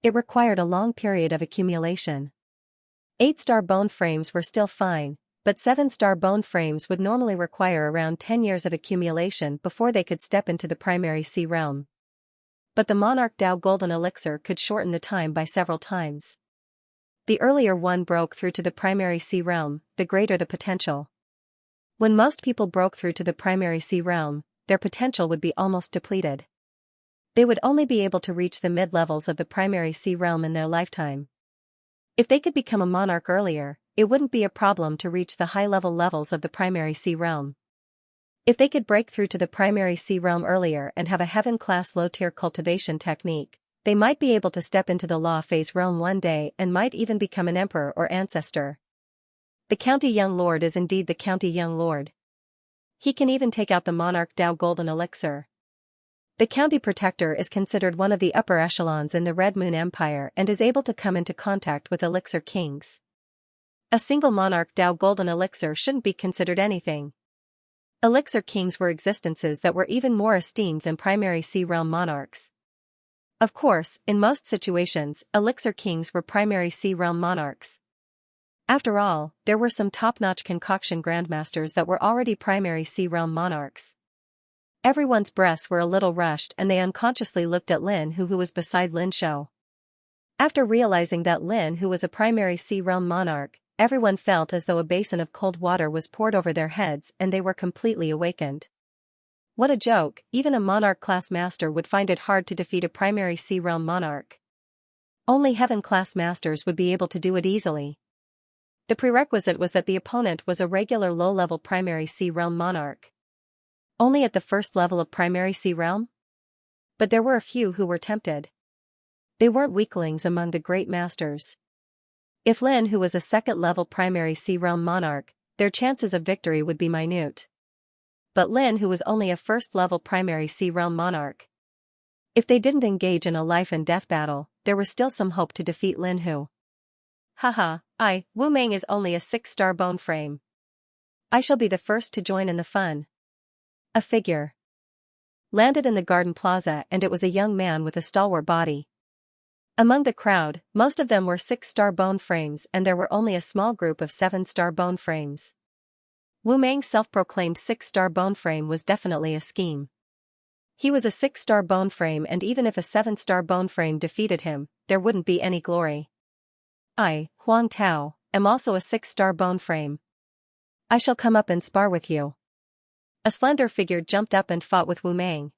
It required a long period of accumulation. 8-star bone frames were still fine, but 7-star bone frames would normally require around 10 years of accumulation before they could step into the primary sea realm. But the Monarch Dao Golden Elixir could shorten the time by several times. The earlier one broke through to the primary C realm, the greater the potential. When most people broke through to the primary C realm, their potential would be almost depleted. They would only be able to reach the mid-levels of the primary C realm in their lifetime. If they could become a monarch earlier, it wouldn't be a problem to reach the high-level levels of the primary C realm. If they could break through to the primary C realm earlier and have a heaven-class low-tier cultivation technique, they might be able to step into the law phase realm one day and might even become an emperor or ancestor. The County Young Lord is indeed the County Young Lord. He can even take out the Monarch Dao Golden Elixir. The County Protector is considered one of the upper echelons in the Red Moon Empire and is able to come into contact with Elixir Kings. A single Monarch Dao Golden Elixir shouldn't be considered anything. Elixir Kings were existences that were even more esteemed than primary C realm monarchs. Of course, in most situations, Elixir Kings were primary C realm monarchs. After all, there were some top-notch concoction grandmasters that were already primary C realm monarchs. Everyone's breaths were a little rushed and they unconsciously looked at Lin who was beside Lin Shou. After realizing that Lin who was a primary C realm monarch, everyone felt as though a basin of cold water was poured over their heads and they were completely awakened. What a joke, even a monarch-class master would find it hard to defeat a primary C realm monarch. Only heaven-class masters would be able to do it easily. The prerequisite was that the opponent was a regular low-level primary C realm monarch. Only at the first level of primary C realm? But there were a few who were tempted. They weren't weaklings among the great masters. If Lin who was a second-level primary C realm monarch, their chances of victory would be minute. But Lin who was only a first-level primary C realm monarch. If they didn't engage in a life-and-death battle, there was still some hope to defeat Lin who. Haha, Wu Meng is only a 6-star bone frame. I shall be the first to join in the fun. A figure landed in the garden plaza and it was a young man with a stalwart body. Among the crowd, most of them were 6-star bone frames and there were only a small group of 7-star bone frames. Wu Meng's self-proclaimed 6-star bone frame was definitely a scheme. He was a 6-star bone frame and even if a 7-star bone frame defeated him, there wouldn't be any glory. I, Huang Tao, am also a 6-star bone frame. I shall come up and spar with you. A slender figure jumped up and fought with Wu Meng.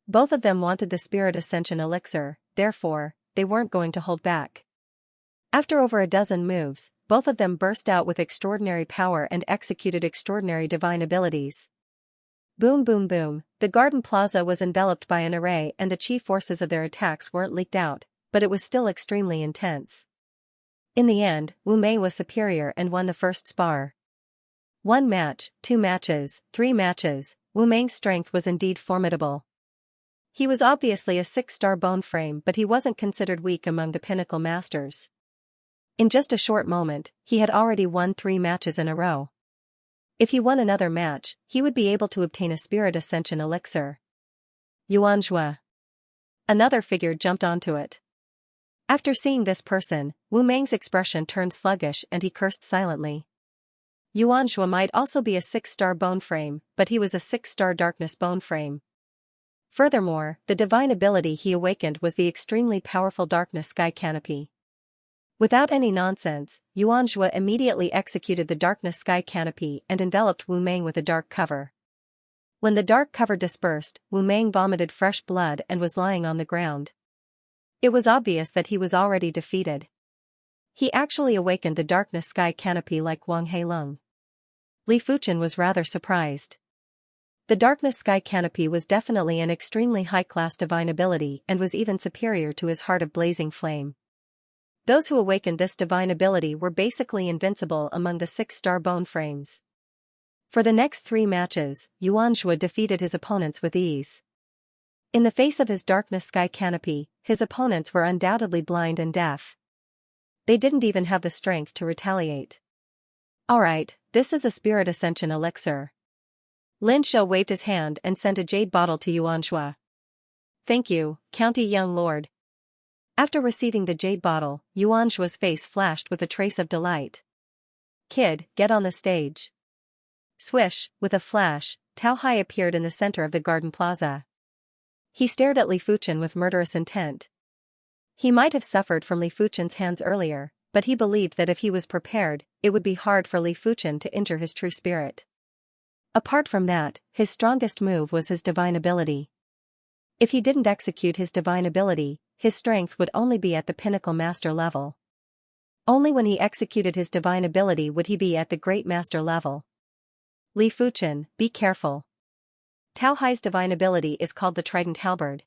Both of them wanted the Spirit Ascension Elixir, therefore, they weren't going to hold back. After over a dozen moves, both of them burst out with extraordinary power and executed extraordinary divine abilities. Boom boom boom, the garden plaza was enveloped by an array and the chief forces of their attacks weren't leaked out, but it was still extremely intense. In the end, Wu Mei was superior and won the first spar. 1 match, 2 matches, 3 matches, Wu Meng's strength was indeed formidable. He was obviously a 6-star bone frame but he wasn't considered weak among the pinnacle masters. In just a short moment, he had already won 3 matches in a row. If he won another match, he would be able to obtain a Spirit Ascension Elixir. Yuanzhua. Another figure jumped onto it. After seeing this person, Wu Meng's expression turned sluggish and he cursed silently. Yuanzhua might also be a 6-star bone frame, but he was a 6-star darkness bone frame. Furthermore, the divine ability he awakened was the extremely powerful darkness sky canopy. Without any nonsense, Yuanzhua immediately executed the darkness sky canopy and enveloped Wu Meng with a dark cover. When the dark cover dispersed, Wu Meng vomited fresh blood and was lying on the ground. It was obvious that he was already defeated. He actually awakened the darkness sky canopy like Wang Heilong. Li Fuchen was rather surprised. The darkness sky canopy was definitely an extremely high-class divine ability and was even superior to his heart of blazing flame. Those who awakened this divine ability were basically invincible among the 6-star bone frames. For the next 3 matches, Yuanzhua defeated his opponents with ease. In the face of his darkness sky canopy, his opponents were undoubtedly blind and deaf. They didn't even have the strength to retaliate. Alright, this is a Spirit Ascension Elixir. Lin Shou waved his hand and sent a jade bottle to Yuanzhua. Thank you, County Young Lord. After receiving the jade bottle, Yuanzhua's face flashed with a trace of delight. Kid, get on the stage. Swish, with a flash, Tao Hai appeared in the center of the garden plaza. He stared at Li Fuchen with murderous intent. He might have suffered from Li Fuchen's hands earlier, but he believed that if he was prepared, it would be hard for Li Fuchen to injure his true spirit. Apart from that, his strongest move was his divine ability. If he didn't execute his divine ability, his strength would only be at the pinnacle master level. Only when he executed his divine ability would he be at the great master level. Li Fuchen, be careful. Tao Hai's divine ability is called the Trident Halberd.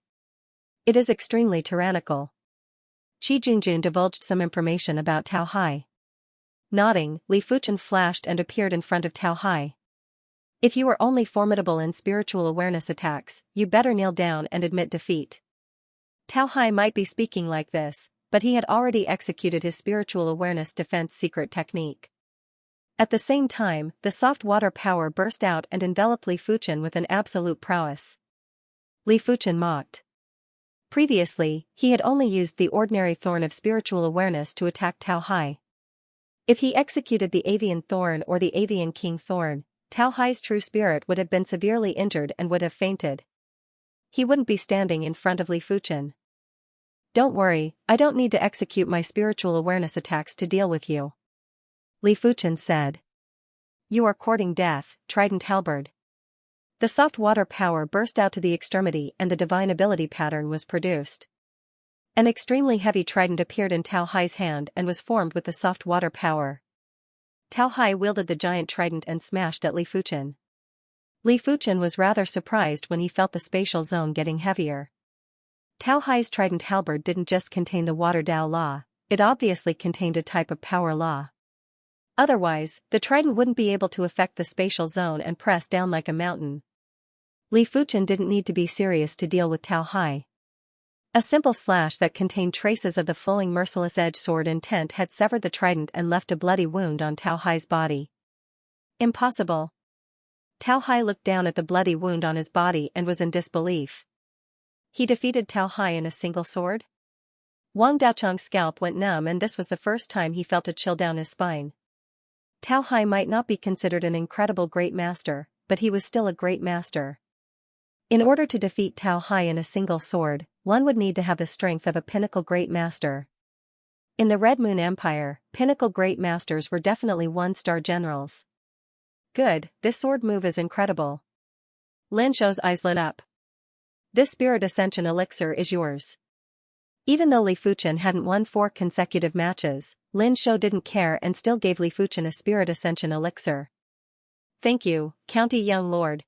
It is extremely tyrannical. Qi Junjun divulged some information about Tao Hai. Nodding, Li Fuchen flashed and appeared in front of Tao Hai. If you are only formidable in spiritual awareness attacks, you better kneel down and admit defeat. Tao Hai might be speaking like this, but he had already executed his spiritual awareness defense secret technique. At the same time, the soft water power burst out and enveloped Li Fuchen with an absolute prowess. Li Fuchen mocked. Previously, he had only used the ordinary thorn of spiritual awareness to attack Tao Hai. If he executed the avian thorn or the avian king thorn, Tao Hai's true spirit would have been severely injured and would have fainted. He wouldn't be standing in front of Li Fuchen. Don't worry, I don't need to execute my spiritual awareness attacks to deal with you. Li Fuchen said. You are courting death, Trident Halberd. The soft water power burst out to the extremity and the divine ability pattern was produced. An extremely heavy trident appeared in Tao Hai's hand and was formed with the soft water power. Tao Hai wielded the giant trident and smashed at Li Fuchen. Li Fuchen was rather surprised when he felt the spatial zone getting heavier. Tao Hai's Trident Halberd didn't just contain the Water Dao Law, it obviously contained a type of power law. Otherwise, the trident wouldn't be able to affect the spatial zone and press down like a mountain. Li Fuchen didn't need to be serious to deal with Tao Hai. A simple slash that contained traces of the flowing merciless edge sword intent had severed the trident and left a bloody wound on Tao Hai's body. Impossible. Tao Hai looked down at the bloody wound on his body and was in disbelief. He defeated Tao Hai in a single sword? Wang Daocheng's scalp went numb and this was the first time he felt a chill down his spine. Tao Hai might not be considered an incredible great master, but he was still a great master. In order to defeat Tao Hai in a single sword, one would need to have the strength of a pinnacle great master. In the Red Moon Empire, pinnacle great masters were definitely one-star generals. Good, this sword move is incredible. Lin Shou's eyes lit up. This spirit ascension elixir is yours. Even though Li Fuchen hadn't won 4 consecutive matches, Lin Shou didn't care and still gave Li Fuchen a spirit ascension elixir. Thank you, County Young Lord.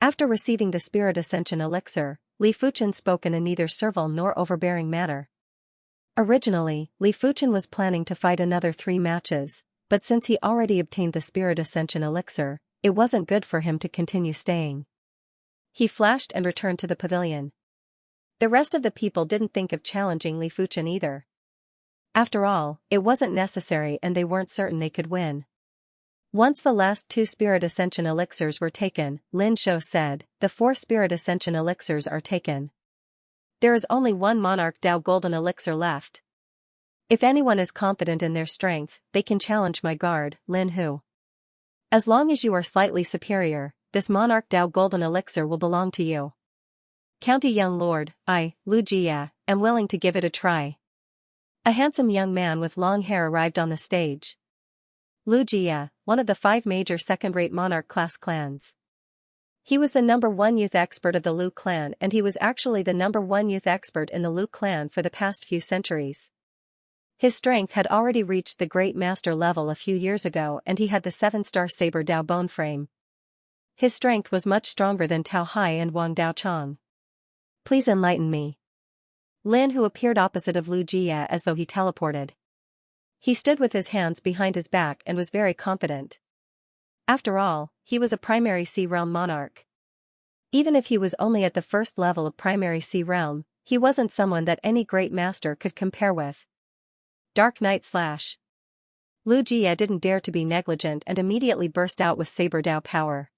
After receiving the spirit ascension elixir, Li Fuchen spoke in a neither servile nor overbearing manner. Originally, Li Fuchen was planning to fight another 3 matches, but since he already obtained the spirit ascension elixir, it wasn't good for him to continue staying. He flashed and returned to the pavilion. The rest of the people didn't think of challenging Li Fuchen either. After all, it wasn't necessary and they weren't certain they could win. Once the last 2 spirit ascension elixirs were taken, Lin Shou said, the 4 spirit ascension elixirs are taken. There is only 1 Monarch Dao Golden elixir left. If anyone is confident in their strength, they can challenge my guard, Lin Hu. As long as you are slightly superior, this Monarch Dao Golden elixir will belong to you. County Young Lord, I, Lu Jia, am willing to give it a try. A handsome young man with long hair arrived on the stage. Lu Jia, one of the 5 major second-rate monarch class clans. He was the #1 youth expert of the Lu clan and he was actually the #1 youth expert in the Lu clan for the past few centuries. His strength had already reached the great master level a few years ago and he had the 7-star saber Dao bone frame. His strength was much stronger than Tao Hai and Wang Daocheng. Please enlighten me. Lin Hu appeared opposite of Lu Jia as though he teleported. He stood with his hands behind his back and was very confident. After all, he was a primary Sea Realm monarch. Even if he was only at the first level of primary Sea Realm, he wasn't someone that any great master could compare with. Dark Knight Slash. Lu Jia didn't dare to be negligent and immediately burst out with Saber Dao power.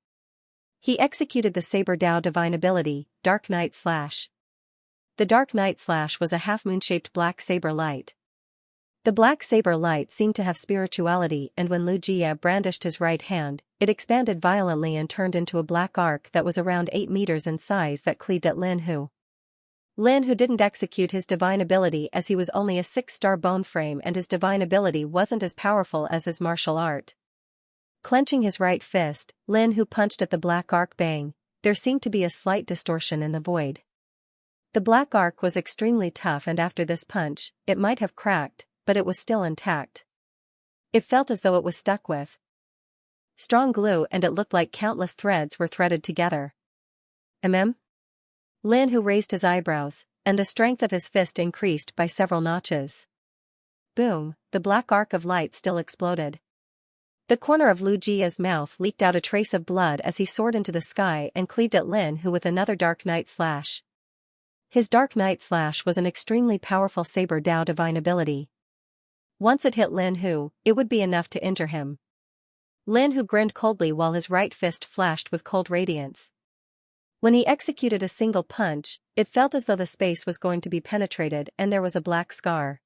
He executed the Saber Dao divine ability, Dark Knight Slash. The Dark Knight Slash was a half-moon-shaped black saber light. The black saber light seemed to have spirituality, and when Lu Jie brandished his right hand, it expanded violently and turned into a black arc that was around 8 meters in size that cleaved at Lin Hu. Lin Hu didn't execute his divine ability as he was only a 6-star bone frame, and his divine ability wasn't as powerful as his martial art. Clenching his right fist, Lin Hu punched at the black arc. Bang! There seemed to be a slight distortion in the void. The black arc was extremely tough, and after this punch, it might have cracked, but it was still intact. It felt as though it was stuck with strong glue, and it looked like countless threads were threaded together. Lin Hu raised his eyebrows, and the strength of his fist increased by several notches. Boom! The black arc of light still exploded. The corner of Lu Jie's mouth leaked out a trace of blood as he soared into the sky and cleaved at Lin Hu with another Dark Night Slash. His Dark Night Slash was an extremely powerful Saber Dao divine ability. Once it hit Lin Hu, it would be enough to injure him. Lin Hu grinned coldly while his right fist flashed with cold radiance. When he executed a single punch, it felt as though the space was going to be penetrated and there was a black scar.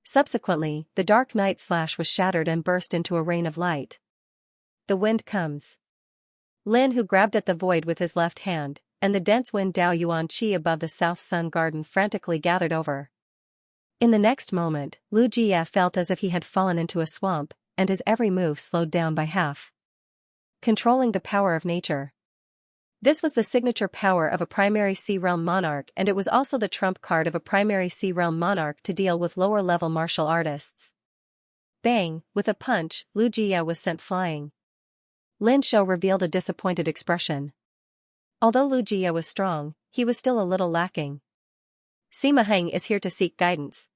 Subsequently, the Dark Night Slash was shattered and burst into a rain of light. The wind comes. Lin Hu grabbed at the void with his left hand, and the dense wind Dao Yuan Qi above the South Sun Garden frantically gathered over. In the next moment, Lu Jie felt as if he had fallen into a swamp, and his every move slowed down by half. Controlling the power of nature. This was the signature power of a primary Sea-realm monarch, and it was also the trump card of a primary Sea-realm monarch to deal with lower-level martial artists. Bang! With a punch, Lu Jie was sent flying. Lin Shou revealed a disappointed expression. Although Lu Jie was strong, he was still a little lacking. Sima Heng is here to seek guidance.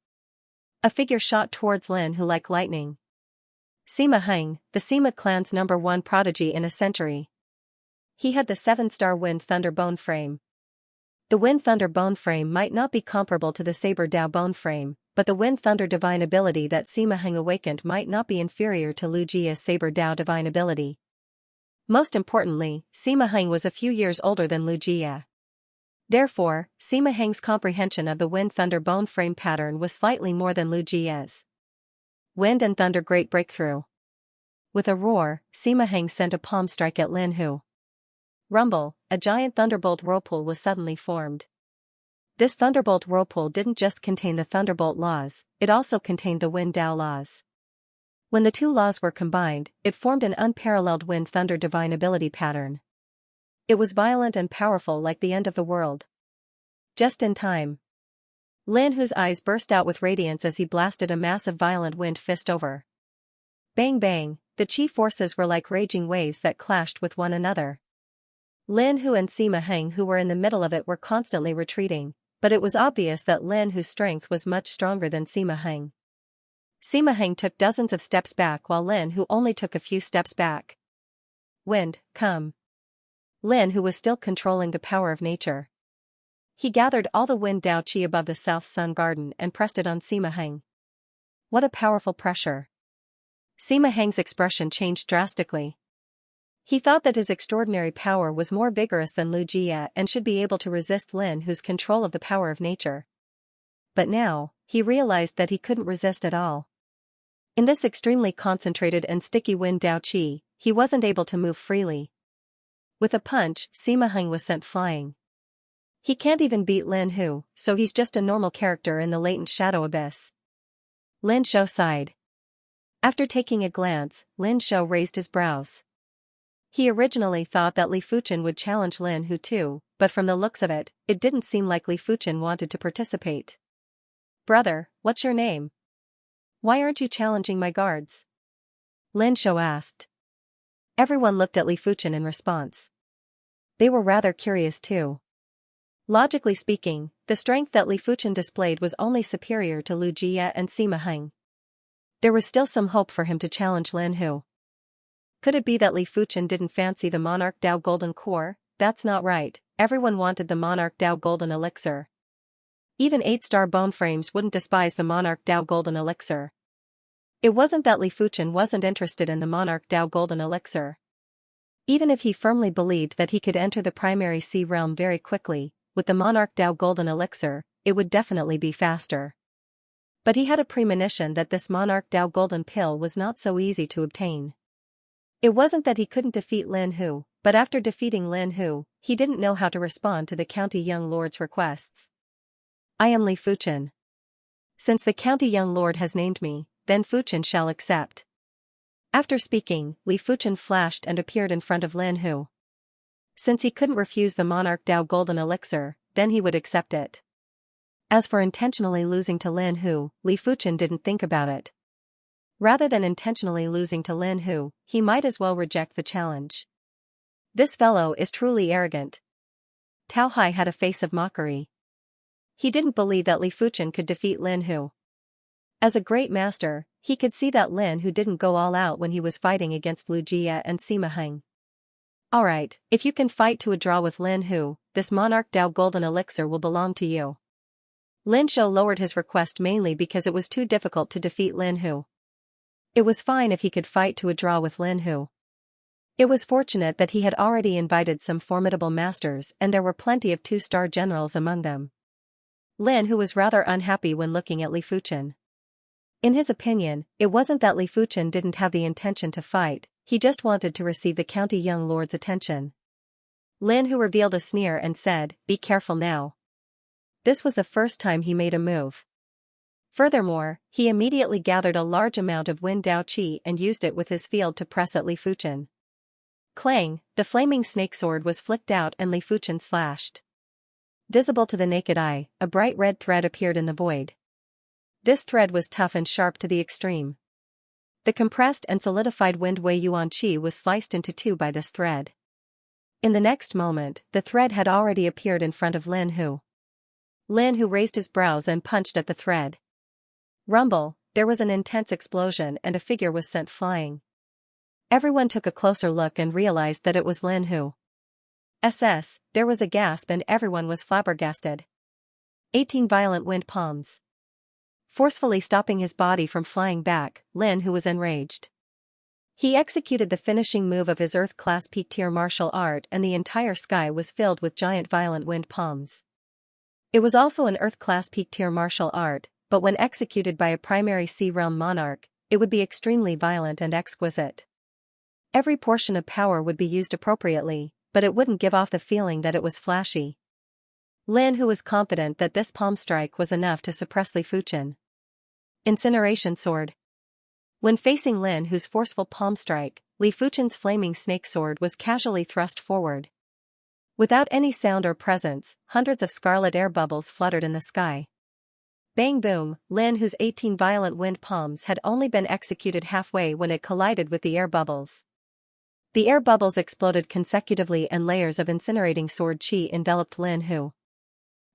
A figure shot towards Lin Hu like lightning. Sima Heng, the Sima clan's #1 prodigy in a century. He had the 7-star Wind Thunder bone frame. The Wind Thunder bone frame might not be comparable to the Saber Dao bone frame, but the Wind Thunder divine ability that Sima Heng awakened might not be inferior to Lu Jie's Saber Dao divine ability. Most importantly, Sima Heng was a few years older than Lu Jie. Therefore, Sima Heng's comprehension of the Wind Thunder bone frame pattern was slightly more than Lu Jie's. Wind and Thunder Great Breakthrough. With a roar, Sima Heng sent a palm strike at Lin Hu. Rumble, a giant thunderbolt whirlpool was suddenly formed. This thunderbolt whirlpool didn't just contain the thunderbolt laws, it also contained the Wind Dao laws. When the two laws were combined, it formed an unparalleled Wind Thunder divine ability pattern. It was violent and powerful like the end of the world. Just in time. Lin Hu's eyes burst out with radiance as he blasted a massive violent wind fist over. Bang bang, the chi forces were like raging waves that clashed with one another. Lin Hu and Sima Heng, who were in the middle of it, were constantly retreating, but it was obvious that Lin Hu's strength was much stronger than Sima Heng. Sima Heng took dozens of steps back while Lin Hu only took a few steps back. Wind, come. Lin Hu was still controlling the power of nature. He gathered all the Wind Dao Qi above the South Sun Garden and pressed it on Sima Heng. What a powerful pressure. Sima Heng's expression changed drastically. He thought that his extraordinary power was more vigorous than Lu Jie and should be able to resist Lin Hu's control of the power of nature. But now, he realized that he couldn't resist at all. In this extremely concentrated and sticky Wind Dao Qi, he wasn't able to move freely. With a punch, Sima Heng was sent flying. He can't even beat Lin Hu, so he's just a normal character in the latent shadow abyss. Lin Shou sighed. After taking a glance, Lin Shou raised his brows. He originally thought that Li Fuchen would challenge Lin Hu too, but from the looks of it, it didn't seem like Li Fuchen wanted to participate. Brother, what's your name? Why aren't you challenging my guards? Lin Shou asked. Everyone looked at Li Fuchen in response. They were rather curious too. Logically speaking, the strength that Li Fuchen displayed was only superior to Lu Jie and Sima Heng. There was still some hope for him to challenge Lin Hu. Could it be that Li Fuchen didn't fancy the Monarch Dao Golden Core? That's not right, everyone wanted the Monarch Dao Golden Elixir. Even 8-star bone frames wouldn't despise the Monarch Dao Golden Elixir. It wasn't that Li Fuchen wasn't interested in the Monarch Dao Golden Elixir. Even if he firmly believed that he could enter the primary Sea realm very quickly, with the Monarch Dao Golden Elixir, it would definitely be faster. But he had a premonition that this monarch Dao golden pill was not so easy to obtain. It wasn't that he couldn't defeat Lin Hu, but after defeating Lin Hu, he didn't know how to respond to the county young lord's requests. I am Li Fuchen. Since the county young lord has named me, then Fuchen shall accept. After speaking, Li Fuchen flashed and appeared in front of Lin Hu. Since he couldn't refuse the monarch Dao golden elixir, then he would accept it. As for intentionally losing to Lin Hu, Li Fuchen didn't think about it. Rather than intentionally losing to Lin Hu, he might as well reject the challenge. This fellow is truly arrogant. Tao Hai had a face of mockery. He didn't believe that Li Fuchen could defeat Lin Hu. As a great master, he could see that Lin Hu didn't go all out when he was fighting against Lu Jia and Sima Heng. Alright, if you can fight to a draw with Lin Hu, this monarch Dao golden elixir will belong to you. Lin Shou lowered his request mainly because it was too difficult to defeat Lin Hu. It was fine if he could fight to a draw with Lin Hu. It was fortunate that he had already invited some formidable masters and there were plenty of 2-star generals among them. Lin Hu was rather unhappy when looking at Li Fuchen. In his opinion, it wasn't that Li Fuchen didn't have the intention to fight, he just wanted to receive the county young lord's attention. Lin Hu revealed a sneer and said, "Be careful now." This was the first time he made a move. Furthermore, he immediately gathered a large amount of Wind Dao Qi and used it with his field to press at Li Fuchen. Clang, the flaming snake sword was flicked out and Li Fuchen slashed. Visible to the naked eye, a bright red thread appeared in the void. This thread was tough and sharp to the extreme. The compressed and solidified Wind Wei Yuan Qi was sliced into two by this thread. In the next moment, the thread had already appeared in front of Lin Hu. Lin Hu raised his brows and punched at the thread. Rumble, there was an intense explosion and a figure was sent flying. Everyone took a closer look and realized that it was Lin Hu. There was a gasp and everyone was flabbergasted. 18 violent wind palms. Forcefully stopping his body from flying back, Lin Hu was enraged. He executed the finishing move of his Earth-class peak-tier martial art and the entire sky was filled with giant violent wind palms. It was also an Earth-class peak-tier martial art, but when executed by a primary Sea Realm monarch, it would be extremely violent and exquisite. Every portion of power would be used appropriately, but it wouldn't give off the feeling that it was flashy. Lin Hu was confident that this palm strike was enough to suppress Li Fuchen. Incineration Sword. When facing Lin Hu's forceful palm strike, Li Fuchen's flaming snake sword was casually thrust forward. Without any sound or presence, hundreds of scarlet air bubbles fluttered in the sky. Bang boom, Lin Hu's 18 violent wind palms had only been executed halfway when it collided with the air bubbles. The air bubbles exploded consecutively and layers of incinerating sword chi enveloped Lin Hu.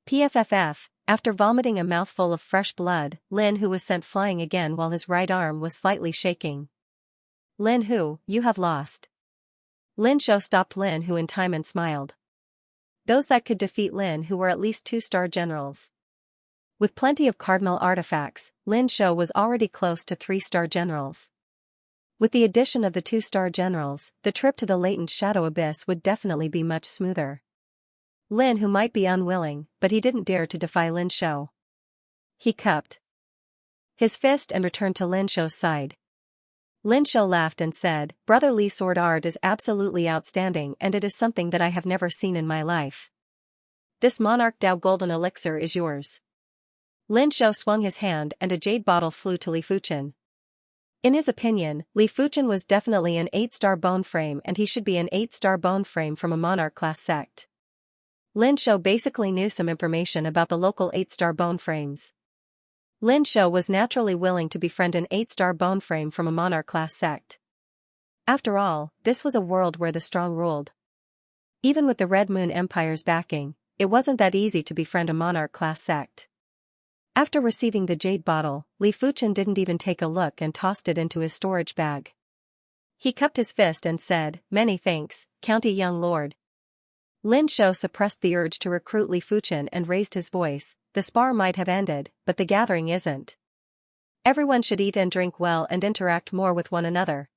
PFFF, after vomiting a mouthful of fresh blood, Lin Hu was sent flying again while his right arm was slightly shaking. Lin Hu, you have lost. Lin Shou stopped Lin Hu in time and smiled. Those that could defeat Lin Hu were at least 2-star generals. With plenty of cardinal artifacts, Lin Shou was already close to 3-star generals. With the addition of the 2-star generals, the trip to the latent shadow abyss would definitely be much smoother. Lin Hu might be unwilling, but he didn't dare to defy Lin Shou. He cupped his fist and returned to Lin Shou's side. Lin Shou laughed and said, "Brother Li's sword art is absolutely outstanding and it is something that I have never seen in my life. This monarch Dao golden elixir is yours." Lin Shou swung his hand and a jade bottle flew to Li Fuchen. In his opinion, Li Fuchen was definitely an 8-star bone frame and he should be an 8-star bone frame from a monarch-class sect. Lin Shou basically knew some information about the local 8-star bone frames. Lin Shou was naturally willing to befriend an 8-star bone frame from a monarch-class sect. After all, this was a world where the strong ruled. Even with the Red Moon Empire's backing, it wasn't that easy to befriend a monarch-class sect. After receiving the jade bottle, Li Fuchen didn't even take a look and tossed it into his storage bag. He cupped his fist and said, "Many thanks, County Young Lord." Lin Shou suppressed the urge to recruit Li Fuchen and raised his voice, "The spar might have ended, but the gathering isn't. Everyone should eat and drink well and interact more with one another.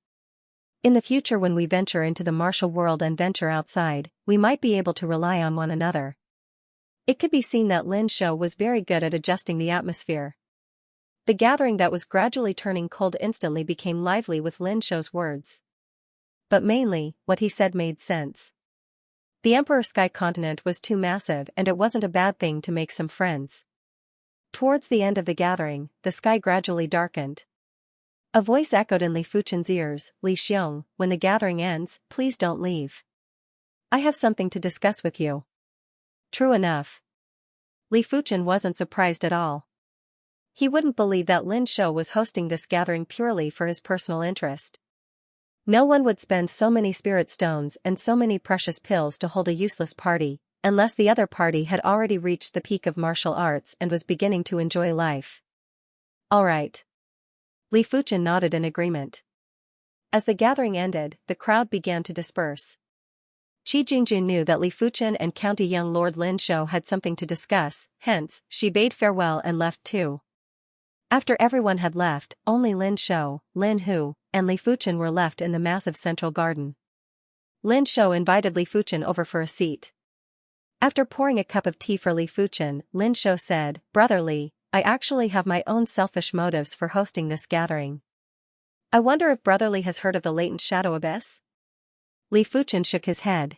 In the future when we venture into the martial world and venture outside, we might be able to rely on one another." It could be seen that Lin Shou was very good at adjusting the atmosphere. The gathering that was gradually turning cold instantly became lively with Lin Shou's words. But mainly, what he said made sense. The Emperor Sky Continent was too massive and it wasn't a bad thing to make some friends. Towards the end of the gathering, the sky gradually darkened. A voice echoed in Li Fuchen's ears, "Li Xiong, when the gathering ends, please don't leave. I have something to discuss with you." True enough. Li Fuchen wasn't surprised at all. He wouldn't believe that Lin Shou was hosting this gathering purely for his personal interest. No one would spend so many spirit stones and so many precious pills to hold a useless party, unless the other party had already reached the peak of martial arts and was beginning to enjoy life. All right. Li Fuchen nodded in agreement. As the gathering ended, the crowd began to disperse. Qi Jingjun knew that Li Fuchen and County Young Lord Lin Shou had something to discuss, hence, she bade farewell and left too. After everyone had left, only Lin Shou, Lin Hu, and Li Fuchen were left in the massive central garden. Lin Shou invited Li Fuchen over for a seat. After pouring a cup of tea for Li Fuchen, Lin Shou said, "Brother Li, I actually have my own selfish motives for hosting this gathering. I wonder if Brother Li has heard of the latent shadow abyss?" Li Fuchen shook his head.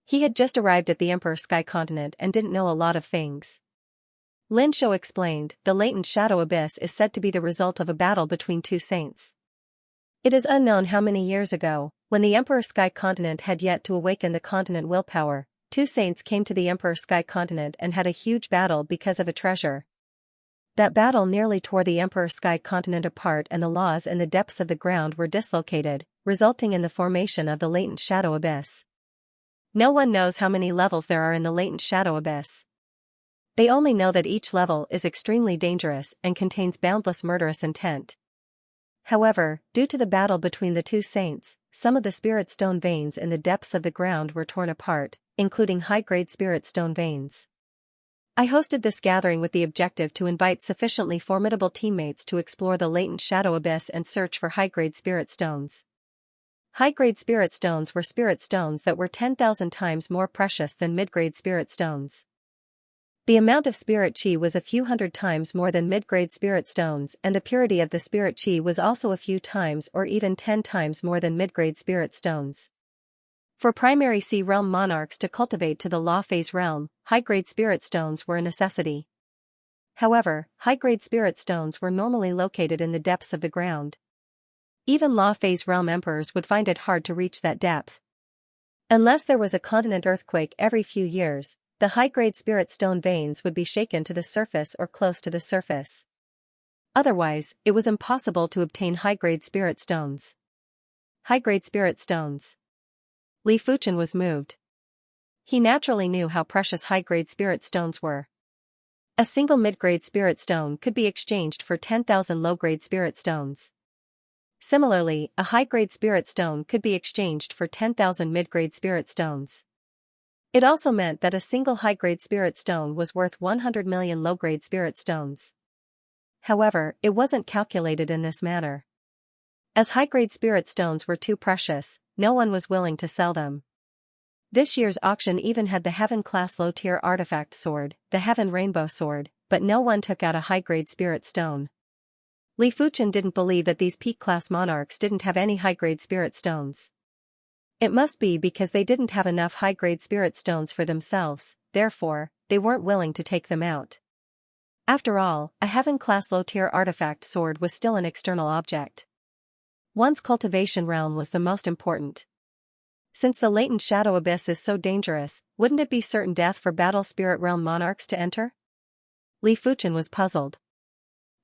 He had just arrived at the Emperor Sky Continent and didn't know a lot of things. Lin Shou explained, "The latent shadow abyss is said to be the result of a battle between two saints. It is unknown how many years ago, when the Emperor Sky Continent had yet to awaken the continent willpower, two saints came to the Emperor Sky Continent and had a huge battle because of a treasure. That battle nearly tore the Emperor Sky Continent apart and the laws in the depths of the ground were dislocated, resulting in the formation of the latent shadow abyss. No one knows how many levels there are in the latent shadow abyss. They only know that each level is extremely dangerous and contains boundless murderous intent. However, due to the battle between the two saints, some of the spirit stone veins in the depths of the ground were torn apart, including high-grade spirit stone veins. I hosted this gathering with the objective to invite sufficiently formidable teammates to explore the latent shadow abyss and search for high-grade spirit stones. High-grade spirit stones were spirit stones that were 10,000 times more precious than mid-grade spirit stones. The amount of spirit chi was a few hundred times more than mid-grade spirit stones, and the purity of the spirit chi was also a few times or even 10 times more than mid-grade spirit stones. For primary sea realm monarchs to cultivate to the law phase realm, high-grade spirit stones were a necessity. However, high-grade spirit stones were normally located in the depths of the ground. Even law phase realm emperors would find it hard to reach that depth. Unless there was a continent earthquake every few years, the high-grade spirit stone veins would be shaken to the surface or close to the surface. Otherwise, it was impossible to obtain high-grade spirit stones. High-grade spirit stones. Li Fuchen was moved. He naturally knew how precious high-grade spirit stones were. A single mid-grade spirit stone could be exchanged for 10,000 low-grade spirit stones. Similarly, a high-grade spirit stone could be exchanged for 10,000 mid-grade spirit stones. It also meant that a single high-grade spirit stone was worth 100 million low-grade spirit stones. However, it wasn't calculated in this manner. As high-grade spirit stones were too precious, no one was willing to sell them. This year's auction even had the Heaven-class low-tier artifact sword, the Heaven Rainbow Sword, but no one took out a high-grade spirit stone. Li Fuchen didn't believe that these peak-class monarchs didn't have any high-grade spirit stones. It must be because they didn't have enough high-grade spirit stones for themselves, therefore, they weren't willing to take them out. After all, a Heaven-class low-tier artifact sword was still an external object. One's cultivation realm was the most important. Since the latent shadow abyss is so dangerous, wouldn't it be certain death for battle spirit realm monarchs to enter? Li Fuchen was puzzled.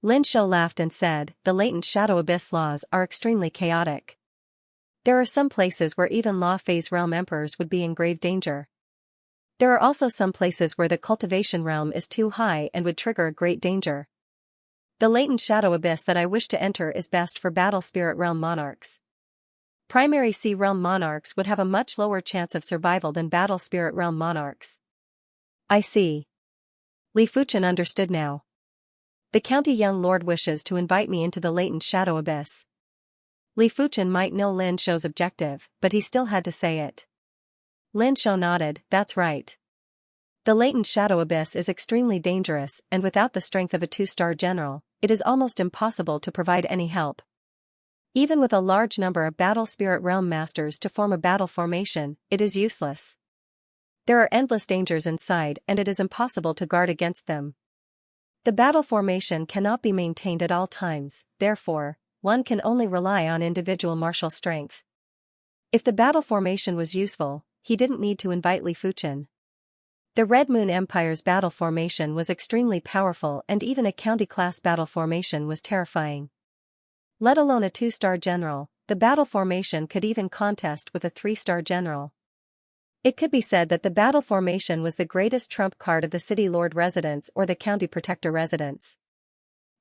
Lin Shou laughed and said, "The latent shadow abyss laws are extremely chaotic. There are some places where even law phase realm emperors would be in grave danger. There are also some places where the cultivation realm is too high and would trigger a great danger. The latent shadow abyss that I wish to enter is best for battle spirit realm monarchs. Primary sea realm monarchs would have a much lower chance of survival than battle spirit realm monarchs." I see. Li Fuchen understood now. The county young lord wishes to invite me into the latent shadow abyss. Li Fuchen might know Lin Shou's objective, but he still had to say it. Lin Shou nodded, "That's right. The latent shadow abyss is extremely dangerous, and without the strength of a 2-star general, it is almost impossible to provide any help. Even with a large number of battle spirit realm masters to form a battle formation, it is useless. There are endless dangers inside and it is impossible to guard against them. The battle formation cannot be maintained at all times, therefore, one can only rely on individual martial strength. If the battle formation was useful, he didn't need to invite Li Fuchen. The Red Moon Empire's battle formation was extremely powerful and even a county-class battle formation was terrifying. Let alone a 2-star general, the battle formation could even contest with a 3-star general. It could be said that the battle formation was the greatest trump card of the City Lord residence or the County Protector residence.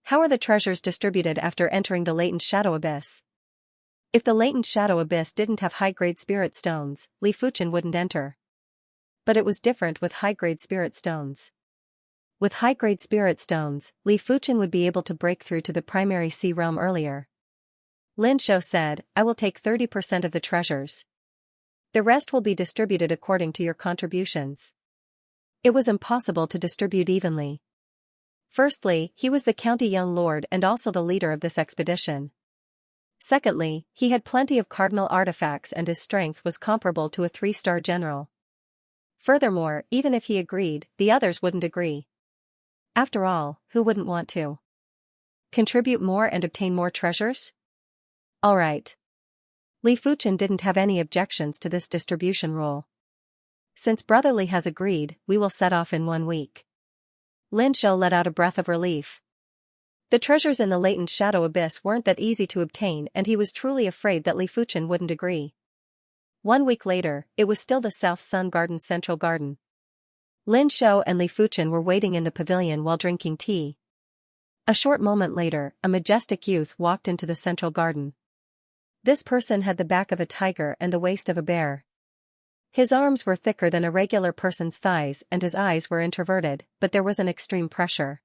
How are the treasures distributed after entering the Latent Shadow Abyss? If the Latent Shadow Abyss didn't have high-grade spirit stones, Li Fuchen wouldn't enter. But it was different with high-grade spirit stones. With high-grade spirit stones, Li Fuchen would be able to break through to the primary sea realm earlier. Lin Shou said, "I will take 30% of the treasures. The rest will be distributed according to your contributions." It was impossible to distribute evenly. Firstly, he was the county young lord and also the leader of this expedition. Secondly, he had plenty of cardinal artifacts and his strength was comparable to a 3-star general. Furthermore, even if he agreed, the others wouldn't agree. After all, who wouldn't want to contribute more and obtain more treasures? Alright. Li Fuchen didn't have any objections to this distribution rule. Since Brother Li has agreed, we will set off in 1 week. Lin Shou let out a breath of relief. The treasures in the Latent Shadow Abyss weren't that easy to obtain and he was truly afraid that Li Fuchen wouldn't agree. 1 week later, it was still the South Sun Garden's central garden. Lin Shou and Li Fuchen were waiting in the pavilion while drinking tea. A short moment later, a majestic youth walked into the central garden. This person had the back of a tiger and the waist of a bear. His arms were thicker than a regular person's thighs and his eyes were introverted, but there was an extreme pressure.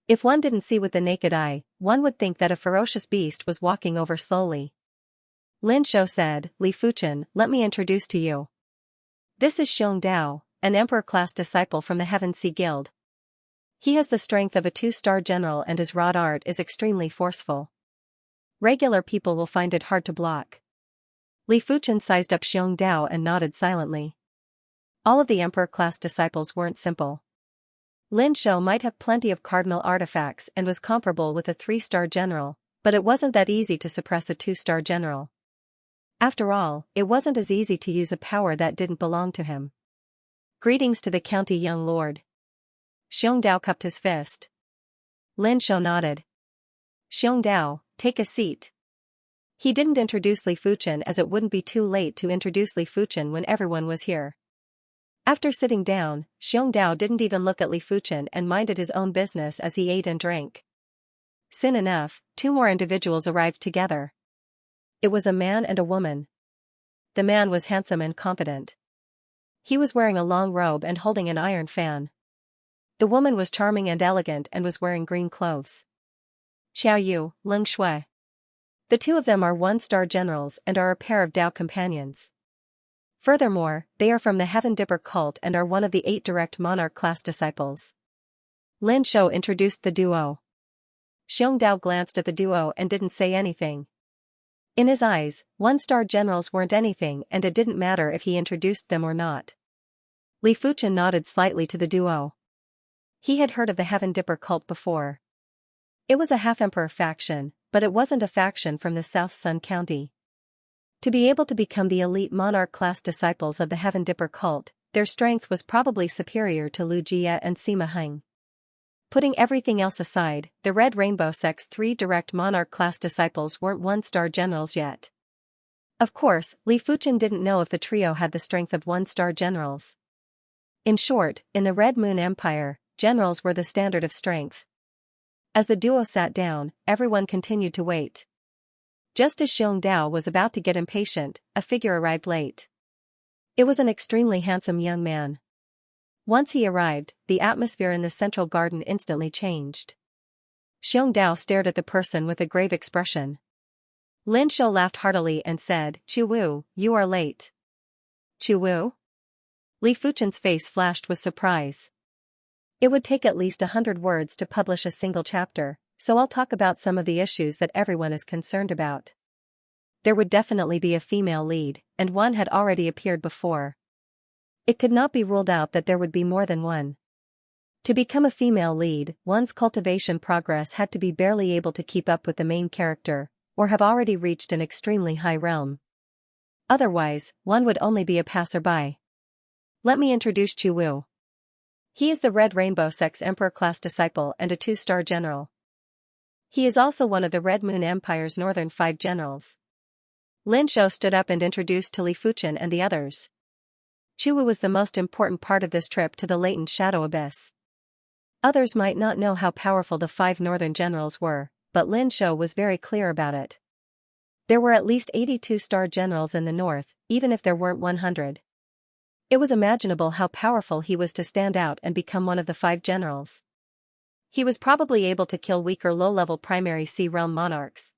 If one didn't see with the naked eye, one would think that a ferocious beast was walking over slowly. Lin Shou said, "Li Fuchen, let me introduce to you. This is Xianxia, an emperor-class disciple from the Heaven Sea Guild. He has the strength of a 2-star general and his rod art is extremely forceful. Regular people will find it hard to block." Li Fuchen sized up Xianxia and nodded silently. All of the emperor-class disciples weren't simple. Lin Shou might have plenty of cardinal artifacts and was comparable with a 3-star general, but it wasn't that easy to suppress a 2-star general. After all, it wasn't as easy to use a power that didn't belong to him. "Greetings to the county young lord." Xianxia cupped his fist. Lin Shou nodded. "Xianxia, take a seat." He didn't introduce Li Fuchen as it wouldn't be too late to introduce Li Fuchen when everyone was here. After sitting down, Xianxia didn't even look at Li Fuchen and minded his own business as he ate and drank. Soon enough, 2 more individuals arrived together. It was a man and a woman. The man was handsome and confident. He was wearing a long robe and holding an iron fan. The woman was charming and elegant and was wearing green clothes. Qiao Yu, Leng Shui. The 2 of them are 1-star generals and are a pair of Dao companions. Furthermore, they are from the Heaven Dipper cult and are one of the 8 direct monarch class disciples. Lin Shou introduced the duo. Xianxia glanced at the duo and didn't say anything. In his eyes, 1-star generals weren't anything and it didn't matter if he introduced them or not. Li Fuchen nodded slightly to the duo. He had heard of the Heaven Dipper cult before. It was a half-emperor faction, but it wasn't a faction from the South Sun County. To be able to become the elite monarch-class disciples of the Heaven Dipper cult, their strength was probably superior to Lu Jia and Sima Heng. Putting everything else aside, the Red Rainbow Sect's 3 direct monarch-class disciples weren't 1-star generals yet. Of course, Li Fuchen didn't know if the trio had the strength of 1-star generals. In short, in the Red Moon Empire, generals were the standard of strength. As the duo sat down, everyone continued to wait. Just as Xianxia was about to get impatient, a figure arrived late. It was an extremely handsome young man. Once he arrived, the atmosphere in the central garden instantly changed. Xianxia stared at the person with a grave expression. Lin Shou laughed heartily and said, "Chu Wu, you are late." "Chu Wu?" Li Fuchen's face flashed with surprise. It would take at least 100 words to publish a single chapter, So I'll talk about some of the issues that everyone is concerned about. There would definitely be a female lead, and one had already appeared before. It could not be ruled out that there would be more than one. To become a female lead, one's cultivation progress had to be barely able to keep up with the main character, or have already reached an extremely high realm. Otherwise, one would only be a passerby. Let me introduce Chu Wu. He is the Red Rainbow Sex Emperor class disciple and a 2-star general. He is also one of the Red Moon Empire's Northern 5 generals. Lin Shou stood up and introduced to Li Fuchen and the others. Chu Wu was the most important part of this trip to the latent shadow abyss. Others might not know how powerful the 5 northern generals were, but Lin Shou was very clear about it. There were at least 82-star generals in the north, even if there weren't 100. It was imaginable how powerful he was to stand out and become one of the 5 generals. He was probably able to kill weaker low-level primary Sea Realm monarchs.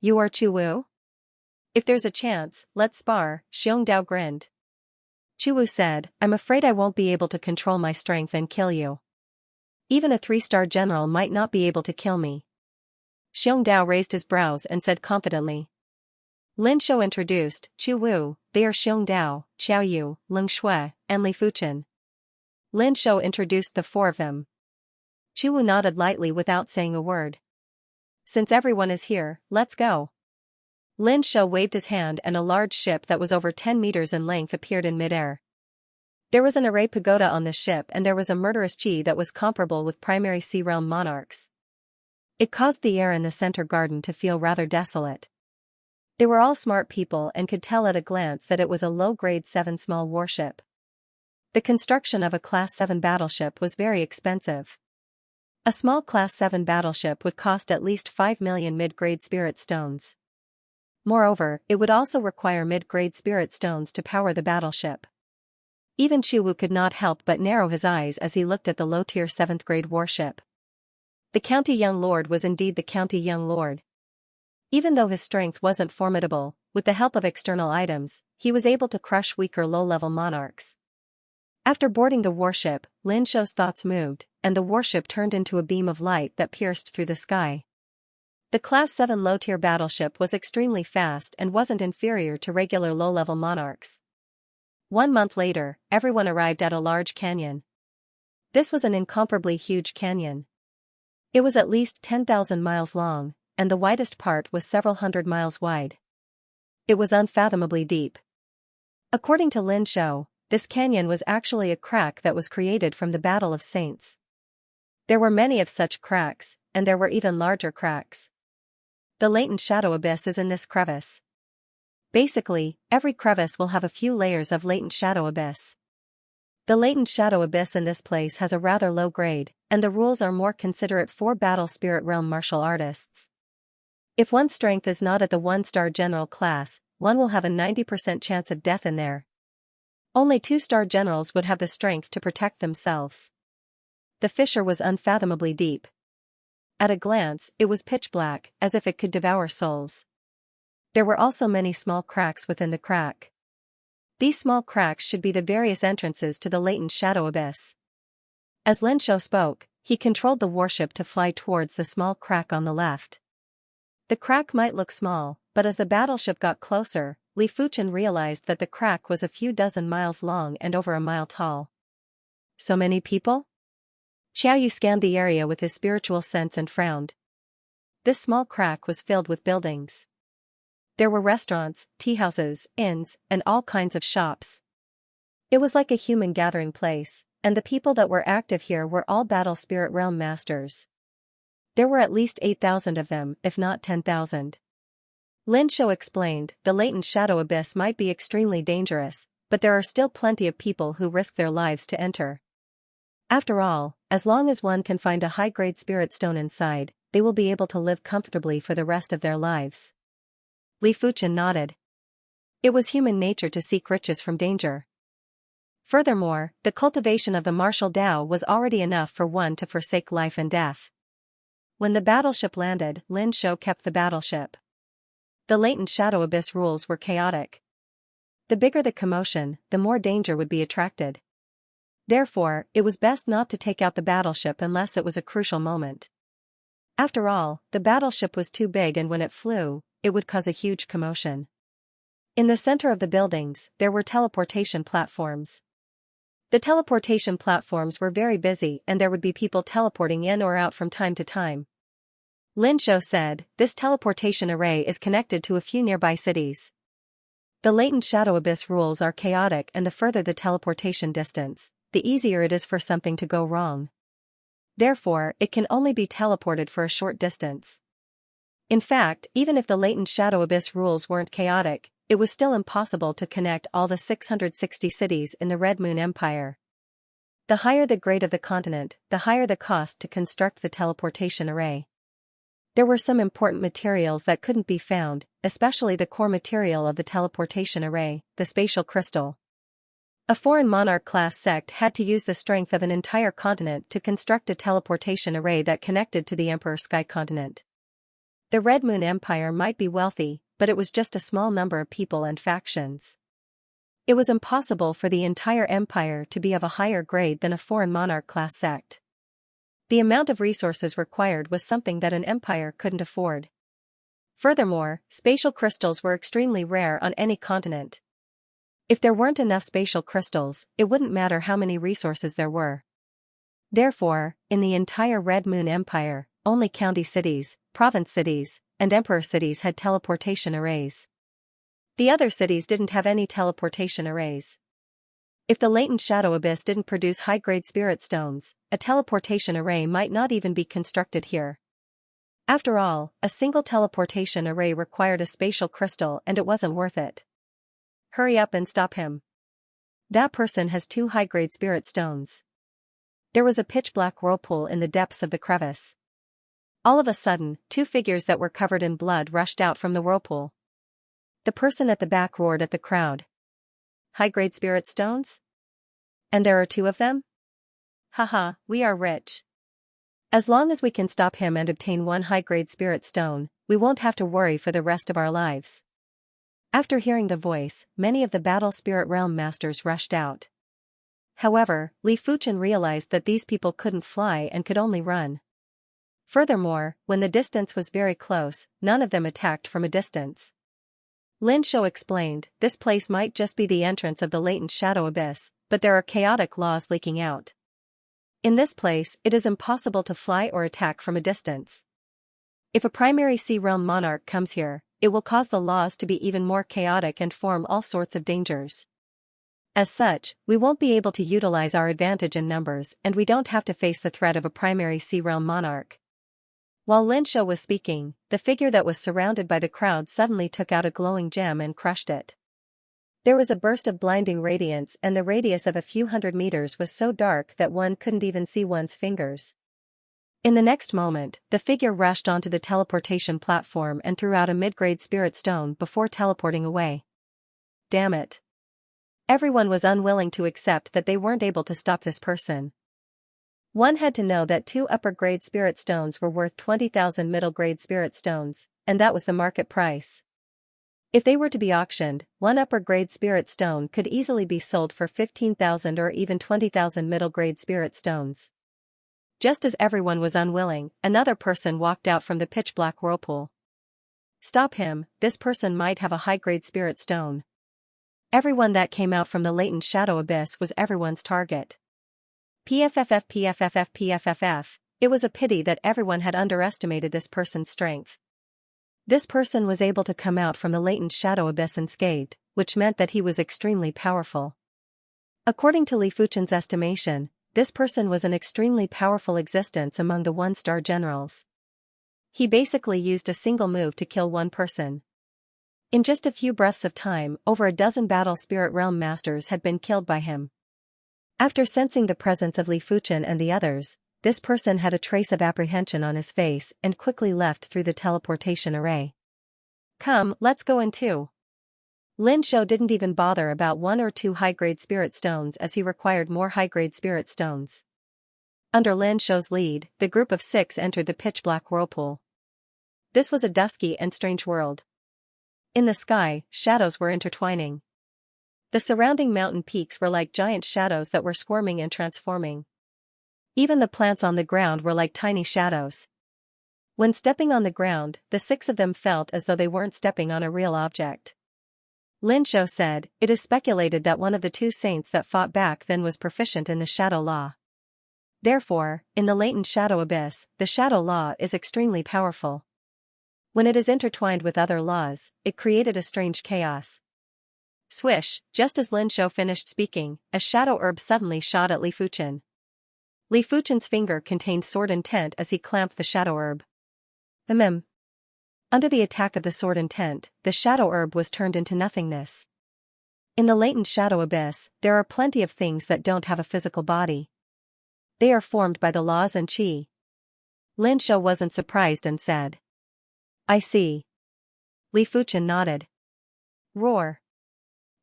You are Chu Wu? If there's a chance, let's spar, Xiongdao grinned. Chu Wu said, I'm afraid I won't be able to control my strength and kill you. Even a 3-star general might not be able to kill me. Xiongdao raised his brows and said confidently. Lin Shou introduced Chu Wu, they are Xiongdao, Qiao Yu, Leng Shui, and Li Fuchen. Lin Shou introduced the 4 of them. Chu Wu nodded lightly without saying a word. Since everyone is here, let's go. Lin Shou waved his hand and a large ship that was over 10 meters in length appeared in midair. There was an array pagoda on the ship and there was a murderous chi that was comparable with primary Sea Realm monarchs. It caused the air in the center garden to feel rather desolate. They were all smart people and could tell at a glance that it was a low-grade 7 small warship. The construction of a Class 7 battleship was very expensive. A small Class 7 battleship would cost at least 5 million mid-grade spirit stones. Moreover, it would also require mid-grade spirit stones to power the battleship. Even Chu Wu could not help but narrow his eyes as he looked at the low-tier 7th-grade warship. The County Young Lord was indeed the County Young Lord. Even though his strength wasn't formidable, with the help of external items, he was able to crush weaker low-level monarchs. After boarding the warship, Lin Shou's thoughts moved, and the warship turned into a beam of light that pierced through the sky. The Class 7 low-tier battleship was extremely fast and wasn't inferior to regular low-level monarchs. 1 month later, everyone arrived at a large canyon. This was an incomparably huge canyon. It was at least 10,000 miles long, and the widest part was several hundred miles wide. It was unfathomably deep. According to Lin Shou, this canyon was actually a crack that was created from the Battle of Saints. There were many of such cracks, and there were even larger cracks. The latent shadow abyss is in this crevice. Basically, every crevice will have a few layers of latent shadow abyss. The latent shadow abyss in this place has a rather low grade, and the rules are more considerate for battle spirit realm martial artists. If one's strength is not at the 1-star general class, one will have a 90% chance of death in there. Only 2-star generals would have the strength to protect themselves. The fissure was unfathomably deep. At a glance, it was pitch black, as if it could devour souls. There were also many small cracks within the crack. These small cracks should be the various entrances to the latent shadow abyss. As Lin Shou spoke, he controlled the warship to fly towards the small crack on the left. The crack might look small, but as the battleship got closer, Li Fuchen realized that the crack was a few dozen miles long and over a mile tall. So many people? Qiao Yu scanned the area with his spiritual sense and frowned. This small crack was filled with buildings. There were restaurants, teahouses, inns, and all kinds of shops. It was like a human gathering place, and the people that were active here were all battle spirit realm masters. There were at least 8,000 of them, if not 10,000. Lin Shou explained, the latent shadow abyss might be extremely dangerous, but there are still plenty of people who risk their lives to enter. After all, as long as one can find a high-grade spirit stone inside, they will be able to live comfortably for the rest of their lives. Li Fuchen nodded. It was human nature to seek riches from danger. Furthermore, the cultivation of the martial Tao was already enough for one to forsake life and death. When the battleship landed, Lin Shou kept the battleship. The latent shadow abyss rules were chaotic. The bigger the commotion, the more danger would be attracted. Therefore, it was best not to take out the battleship unless it was a crucial moment. After all, the battleship was too big, and when it flew, it would cause a huge commotion. In the center of the buildings, there were teleportation platforms. The teleportation platforms were very busy, and there would be people teleporting in or out from time to time. Lin Shou said, "This teleportation array is connected to a few nearby cities. The latent shadow abyss rules are chaotic, and the further the teleportation distance, the easier it is for something to go wrong. Therefore, it can only be teleported for a short distance." In fact, even if the latent shadow abyss rules weren't chaotic, it was still impossible to connect all the 660 cities in the Red Moon Empire. The higher the grade of the continent, the higher the cost to construct the teleportation array. There were some important materials that couldn't be found, especially the core material of the teleportation array, the spatial crystal. A foreign monarch-class sect had to use the strength of an entire continent to construct a teleportation array that connected to the Emperor Sky continent. The Red Moon Empire might be wealthy, but it was just a small number of people and factions. It was impossible for the entire empire to be of a higher grade than a foreign monarch-class sect. The amount of resources required was something that an empire couldn't afford. Furthermore, spatial crystals were extremely rare on any continent. If there weren't enough spatial crystals, it wouldn't matter how many resources there were. Therefore, in the entire Red Moon Empire, only county cities, province cities, and emperor cities had teleportation arrays. The other cities didn't have any teleportation arrays. If the latent shadow abyss didn't produce high-grade spirit stones, a teleportation array might not even be constructed here. After all, a single teleportation array required a spatial crystal, and it wasn't worth it. Hurry up and stop him. That person has 2 high-grade spirit stones. There was a pitch-black whirlpool in the depths of the crevice. All of a sudden, 2 figures that were covered in blood rushed out from the whirlpool. The person at the back roared at the crowd. "High-grade spirit stones? And there are 2 of them? Haha, we are rich. As long as we can stop him and obtain 1 high-grade spirit stone, we won't have to worry for the rest of our lives." After hearing the voice, many of the battle spirit realm masters rushed out. However, Li Fuchen realized that these people couldn't fly and could only run. Furthermore, when the distance was very close, none of them attacked from a distance. Lin Shou explained, "This place might just be the entrance of the latent shadow abyss, but there are chaotic laws leaking out. In this place, it is impossible to fly or attack from a distance. If a primary sea realm monarch comes here, it will cause the laws to be even more chaotic and form all sorts of dangers. As such, we won't be able to utilize our advantage in numbers, and we don't have to face the threat of a primary sea realm monarch." While Lin Shou was speaking, the figure that was surrounded by the crowd suddenly took out a glowing gem and crushed it. There was a burst of blinding radiance, and the radius of a few hundred meters was so dark that one couldn't even see one's fingers. In the next moment, the figure rushed onto the teleportation platform and threw out a mid-grade spirit stone before teleporting away. Damn it. Everyone was unwilling to accept that they weren't able to stop this person. One had to know that 2 upper-grade spirit stones were worth 20,000 middle-grade spirit stones, and that was the market price. If they were to be auctioned, 1 upper-grade spirit stone could easily be sold for 15,000 or even 20,000 middle-grade spirit stones. Just as everyone was unwilling, another person walked out from the pitch-black whirlpool. "Stop him, this person might have a high-grade spirit stone." Everyone that came out from the latent shadow abyss was everyone's target. PFFF. It was a pity that everyone had underestimated this person's strength. This person was able to come out from the latent shadow abyss unscathed, which meant that he was extremely powerful. According to Li Fuchen's estimation, this person was an extremely powerful existence among the 1-star generals. He basically used a single move to kill one person. In just a few breaths of time, over a dozen battle spirit realm masters had been killed by him. After sensing the presence of Li Fuchen and the others, this person had a trace of apprehension on his face and quickly left through the teleportation array. "Come, let's go in too." Lin Shou didn't even bother about 1 or 2 high-grade spirit stones as he required more high-grade spirit stones. Under Lin Shou's lead, the group of 6 entered the pitch-black whirlpool. This was a dusky and strange world. In the sky, shadows were intertwining. The surrounding mountain peaks were like giant shadows that were squirming and transforming. Even the plants on the ground were like tiny shadows. When stepping on the ground, the 6 of them felt as though they weren't stepping on a real object. Lin Shou said, "It is speculated that one of the 2 saints that fought back then was proficient in the shadow law. Therefore, in the latent shadow abyss, the shadow law is extremely powerful. When it is intertwined with other laws, it created a strange chaos." Swish, just as Lin Shou finished speaking, a shadow herb suddenly shot at Li Fuchen. Li Fuchen's finger contained sword intent as he clamped the shadow herb. Under the attack of the sword intent, the shadow herb was turned into nothingness. In the latent shadow abyss, there are plenty of things that don't have a physical body. They are formed by the laws and qi. Lin Shou wasn't surprised and said, "I see." Li Fuchen nodded. Roar.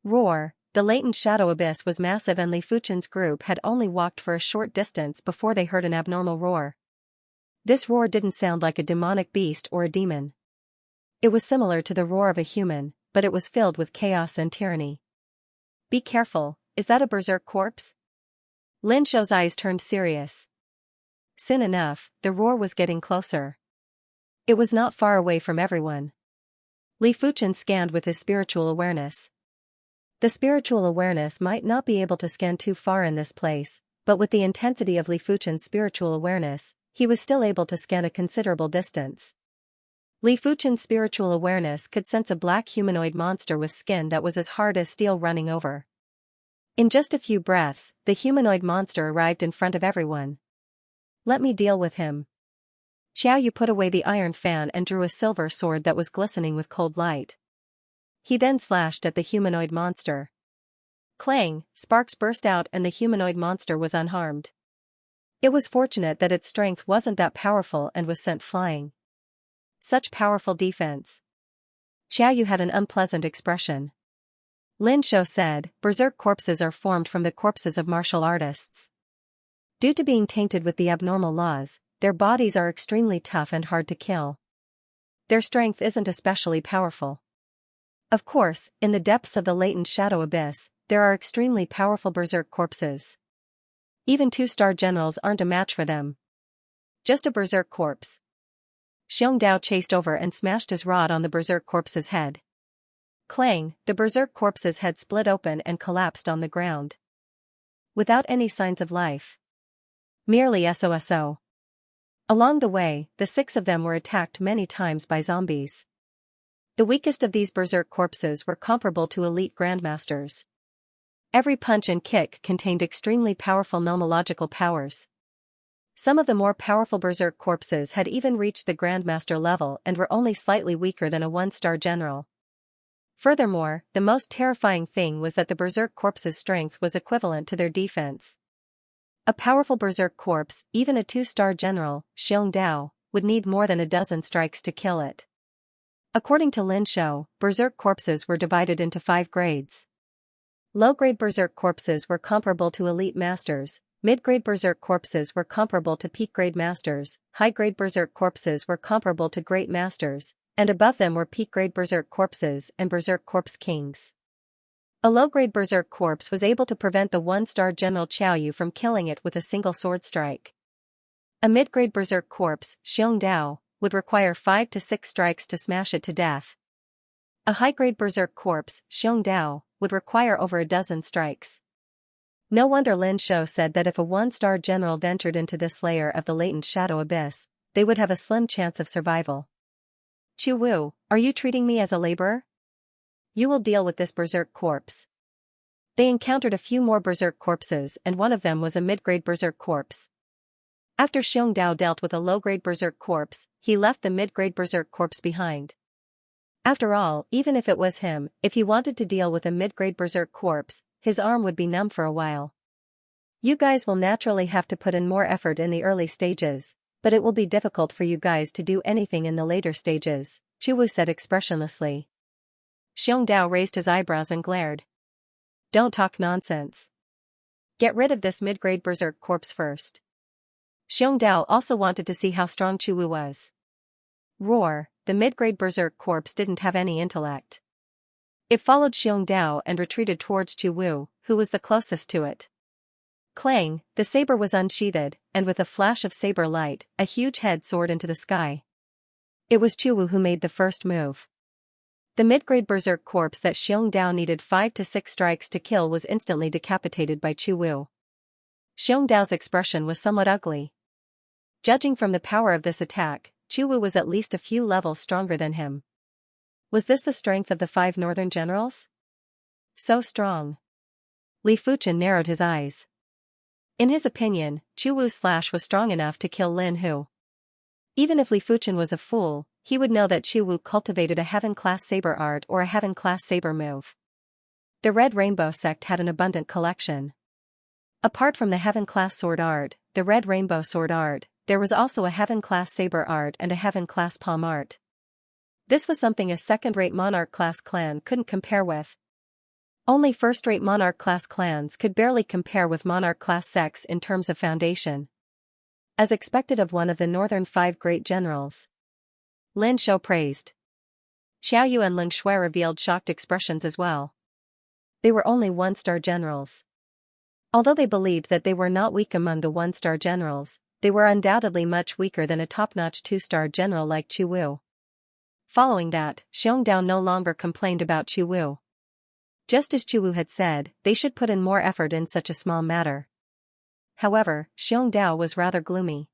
Roar. The latent shadow abyss was massive and Li Fuchen's group had only walked for a short distance before they heard an abnormal roar. This roar didn't sound like a demonic beast or a demon. It was similar to the roar of a human, but it was filled with chaos and tyranny. "Be careful, is that a berserk corpse?" Lin Shou's eyes turned serious. Soon enough, the roar was getting closer. It was not far away from everyone. Li Fuchen scanned with his spiritual awareness. The spiritual awareness might not be able to scan too far in this place, but with the intensity of Li Fuchen's spiritual awareness, he was still able to scan a considerable distance. Li Fuchen's spiritual awareness could sense a black humanoid monster with skin that was as hard as steel running over. In just a few breaths, the humanoid monster arrived in front of everyone. "Let me deal with him." Xiao Yu put away the iron fan and drew a silver sword that was glistening with cold light. He then slashed at the humanoid monster. Clang, sparks burst out and the humanoid monster was unharmed. It was fortunate that its strength wasn't that powerful and was sent flying. Such powerful defense. Xiao Yu had an unpleasant expression. Lin Shou said, "Berserk corpses are formed from the corpses of martial artists. Due to being tainted with the abnormal laws, their bodies are extremely tough and hard to kill. Their strength isn't especially powerful. Of course, in the depths of the latent shadow abyss, there are extremely powerful berserk corpses. Even 2-star generals aren't a match for them. Just a berserk corpse." Xianxia chased over and smashed his rod on the berserk corpse's head. Clang, the berserk corpse's head split open and collapsed on the ground. Without any signs of life. Merely SOSO. Along the way, the 6 of them were attacked many times by zombies. The weakest of these berserk corpses were comparable to elite grandmasters. Every punch and kick contained extremely powerful nomological powers. Some of the more powerful berserk corpses had even reached the grandmaster level and were only slightly weaker than a 1-star general. Furthermore, the most terrifying thing was that the berserk corpse's strength was equivalent to their defense. A powerful berserk corpse, even a 2-star general, Xianxia, would need more than a dozen strikes to kill it. According to Lin Shou, berserk corpses were divided into 5 grades. Low-grade berserk corpses were comparable to elite masters, mid-grade berserk corpses were comparable to peak-grade masters, high-grade berserk corpses were comparable to great masters, and above them were peak-grade berserk corpses and berserk corpse kings. A low-grade berserk corpse was able to prevent the 1-star general Xiao Yu from killing it with a single sword strike. A mid-grade berserk corpse, Xianxia, would require 5 to 6 strikes to smash it to death. A high-grade berserk corpse, Xianxia, would require over a dozen strikes. No wonder Lin Shou said that if a 1-star general ventured into this layer of the latent shadow abyss, they would have a slim chance of survival. "Chu Wu, are you treating me as a laborer? You will deal with this berserk corpse." They encountered a few more berserk corpses and one of them was a mid-grade berserk corpse. After Xianxia dealt with a low-grade berserk corpse, he left the mid-grade berserk corpse behind. After all, even if it was him, if he wanted to deal with a mid-grade berserk corpse, his arm would be numb for a while. "You guys will naturally have to put in more effort in the early stages, but it will be difficult for you guys to do anything in the later stages," Chu Wu said expressionlessly. Xianxia raised his eyebrows and glared. "Don't talk nonsense. Get rid of this mid-grade berserk corpse first." Xianxia also wanted to see how strong Chu Wu was. Roar, the mid-grade berserk corpse didn't have any intellect. It followed Xianxia and retreated towards Chu Wu, who was the closest to it. Clang, the saber was unsheathed, and with a flash of saber light, a huge head soared into the sky. It was Chuwu who made the first move. The mid-grade berserk corpse that Xiongdao needed 5 to 6 strikes to kill was instantly decapitated by Chuwu. Xiongdao's expression was somewhat ugly. Judging from the power of this attack, Chuwu was at least a few levels stronger than him. Was this the strength of the 5 northern generals? So strong. Li Fuchen narrowed his eyes. In his opinion, Chuwu's slash was strong enough to kill Lin Hu. Even if Li Fuchen was a fool, he would know that Chuwu cultivated a heaven-class saber art or a heaven-class saber move. The Red Rainbow sect had an abundant collection. Apart from the heaven-class sword art, the Red Rainbow sword art, there was also a heaven-class saber art and a heaven-class palm art. This was something a second-rate monarch-class clan couldn't compare with. Only first-rate monarch-class clans could barely compare with monarch-class sects in terms of foundation. As expected of one of the northern 5 great generals, Lin Shou praised. Xiao Yu and Ling Shui revealed shocked expressions as well. They were only 1-star generals. Although they believed that they were not weak among the 1-star generals, they were undoubtedly much weaker than a top-notch 2-star general like Chuwu. Following that, Xiongdao no longer complained about Chuwu. Just as Chuwu had said, they should put in more effort in such a small matter. However, Xiongdao was rather gloomy.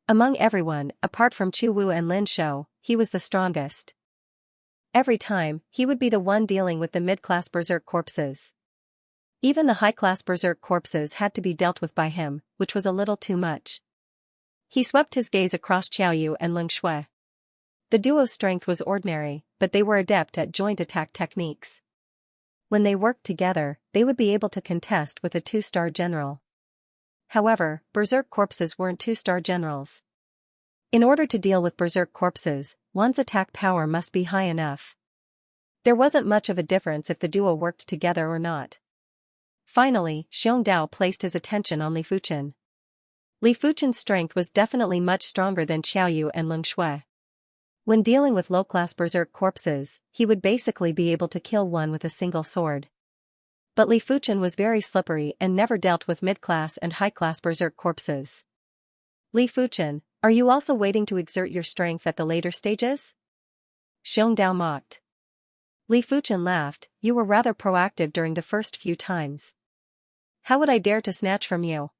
Among everyone, apart from Chuwu and Lin Shou, he was the strongest. Every time, he would be the one dealing with the mid-class berserk corpses. Even the high-class berserk corpses had to be dealt with by him, which was a little too much. He swept his gaze across Xiao Yu and Ling Shui. The duo's strength was ordinary, but they were adept at joint attack techniques. When they worked together, they would be able to contest with a 2-star general. However, berserk corpses weren't 2-star generals. In order to deal with berserk corpses, one's attack power must be high enough. There wasn't much of a difference if the duo worked together or not. Finally, Xiongdao placed his attention on Li Fuchen. Li Fuchen's strength was definitely much stronger than Xiao Yu and Ling Shui. When dealing with low-class berserk corpses, he would basically be able to kill one with a single sword. But Li Fuchen was very slippery and never dealt with mid-class and high-class berserk corpses. Li Fuchen, are you also waiting to exert your strength at the later stages? Xiongdao mocked. Li Fuchen laughed, you were rather proactive during the first few times. How would I dare to snatch from you?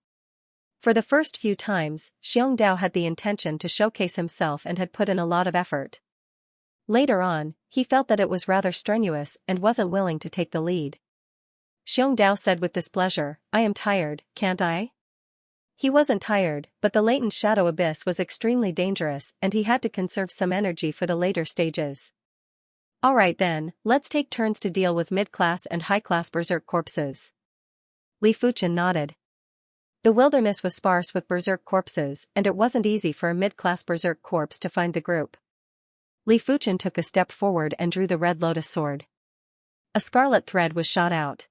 For the first few times, Xiongdao had the intention to showcase himself and had put in a lot of effort. Later on, he felt that it was rather strenuous and wasn't willing to take the lead. Xiongdao said with displeasure, I am tired, can't I? He wasn't tired, but the latent shadow abyss was extremely dangerous and he had to conserve some energy for the later stages. Alright then, let's take turns to deal with mid-class and high-class berserk corpses. Li Fuchen nodded. The wilderness was sparse with berserk corpses and it wasn't easy for a mid-class berserk corpse to find the group. Li Fuchen took a step forward and drew the red lotus sword. A scarlet thread was shot out.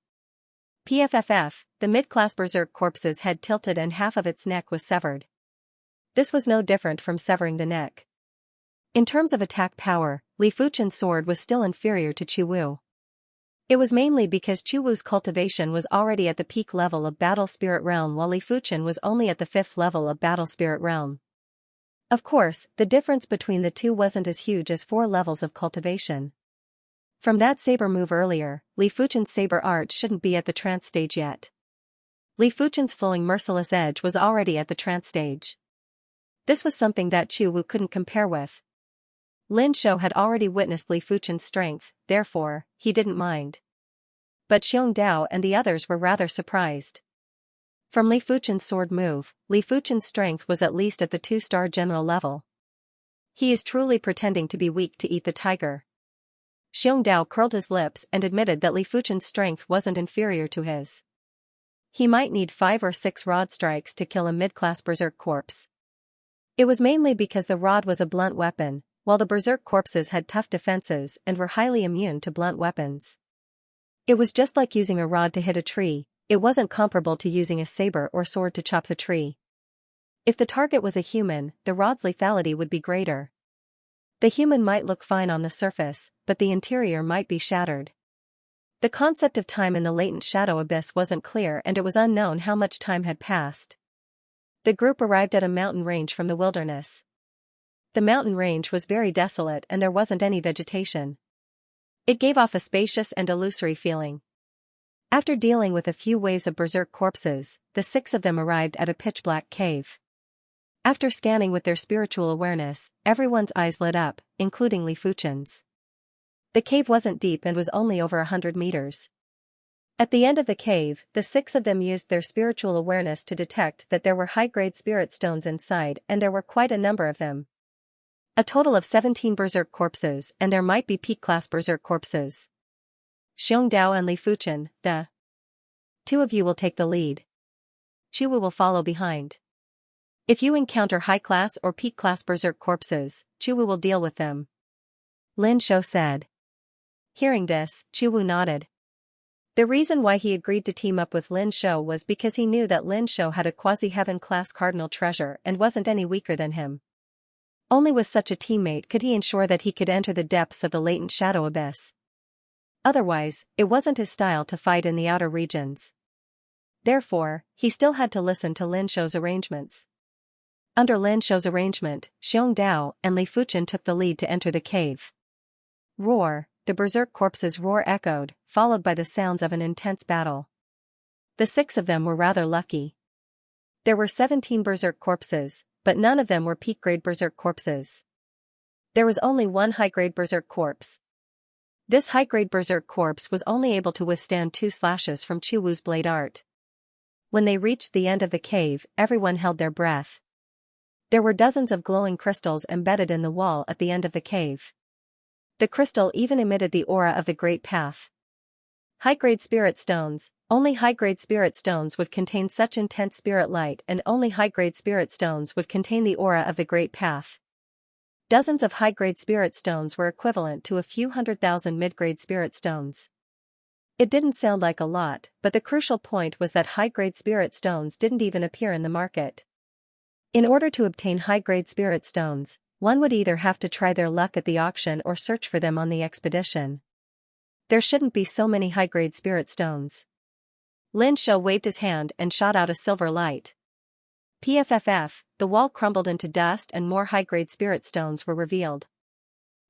PFFF, the mid-class berserk corpse's head tilted and half of its neck was severed. This was no different from severing the neck. In terms of attack power, Li Fuchen's sword was still inferior to Chuwu. It was mainly because Chuwu's cultivation was already at the peak level of Battle Spirit Realm while Li Fuchen was only at the 5th level of Battle Spirit Realm. Of course, the difference between the two wasn't as huge as 4 levels of cultivation. From that saber move earlier, Li Fuchen's saber art shouldn't be at the trance stage yet. Li Fuchen's flowing merciless edge was already at the trance stage. This was something that Chuwu couldn't compare with. Lin Shou had already witnessed Li Fuchen's strength, therefore, he didn't mind. But Xiongdao and the others were rather surprised. From Li Fuchen's sword move, Li Fuchen's strength was at least at the 2-star general level. He is truly pretending to be weak to eat the tiger. Xiongdao curled his lips and admitted that Li Fuchen's strength wasn't inferior to his. He might need 5 or 6 rod strikes to kill a mid-class berserk corpse. It was mainly because the rod was a blunt weapon, while the berserk corpses had tough defenses and were highly immune to blunt weapons. It was just like using a rod to hit a tree, it wasn't comparable to using a saber or sword to chop the tree. If the target was a human, the rod's lethality would be greater. The human might look fine on the surface, but the interior might be shattered. The concept of time in the latent shadow abyss wasn't clear and it was unknown how much time had passed. The group arrived at a mountain range from the wilderness. The mountain range was very desolate and there wasn't any vegetation. It gave off a spacious and illusory feeling. After dealing with a few waves of berserk corpses, the 6 of them arrived at a pitch-black cave. After scanning with their spiritual awareness, everyone's eyes lit up, including Li Fuchen's. The cave wasn't deep and was only over 100 meters. At the end of the cave, the 6 of them used their spiritual awareness to detect that there were high-grade spirit stones inside, and there were quite a number of them. A total of 17 berserk corpses, and there might be peak-class berserk corpses. Xianxia and Li Fuchen, the 2 of you will take the lead. Chiwu will follow behind. If you encounter high-class or peak-class berserk corpses, Chiwu will deal with them. Lin Shou said. Hearing this, Chiwu nodded. The reason why he agreed to team up with Lin Shou was because he knew that Lin Shou had a quasi-heaven-class cardinal treasure and wasn't any weaker than him. Only with such a teammate could he ensure that he could enter the depths of the latent shadow abyss. Otherwise, it wasn't his style to fight in the outer regions. Therefore, he still had to listen to Lin Shou's arrangements. Under Lin Shou's arrangement, Xianxia and Li Fuchen took the lead to enter the cave. Roar, the berserk corpses' roar echoed, followed by the sounds of an intense battle. The 6 of them were rather lucky. There were 17 berserk corpses, but none of them were peak-grade berserk corpses. There was only one high-grade berserk corpse. This high-grade berserk corpse was only able to withstand 2 slashes from Chiwu's blade art. When they reached the end of the cave, everyone held their breath. There were dozens of glowing crystals embedded in the wall at the end of the cave. The crystal even emitted the aura of the Great Path. High-grade spirit stones. Only high-grade spirit stones would contain such intense spirit light, and only high-grade spirit stones would contain the aura of the Great Path. Dozens of high-grade spirit stones were equivalent to a few 100,000 mid-grade spirit stones. It didn't sound like a lot, but the crucial point was that high-grade spirit stones didn't even appear in the market. In order to obtain high-grade spirit stones, one would either have to try their luck at the auction or search for them on the expedition. There shouldn't be so many high-grade spirit stones. Lin Shou waved his hand and shot out a silver light. PFFF, the wall crumbled into dust and more high-grade spirit stones were revealed.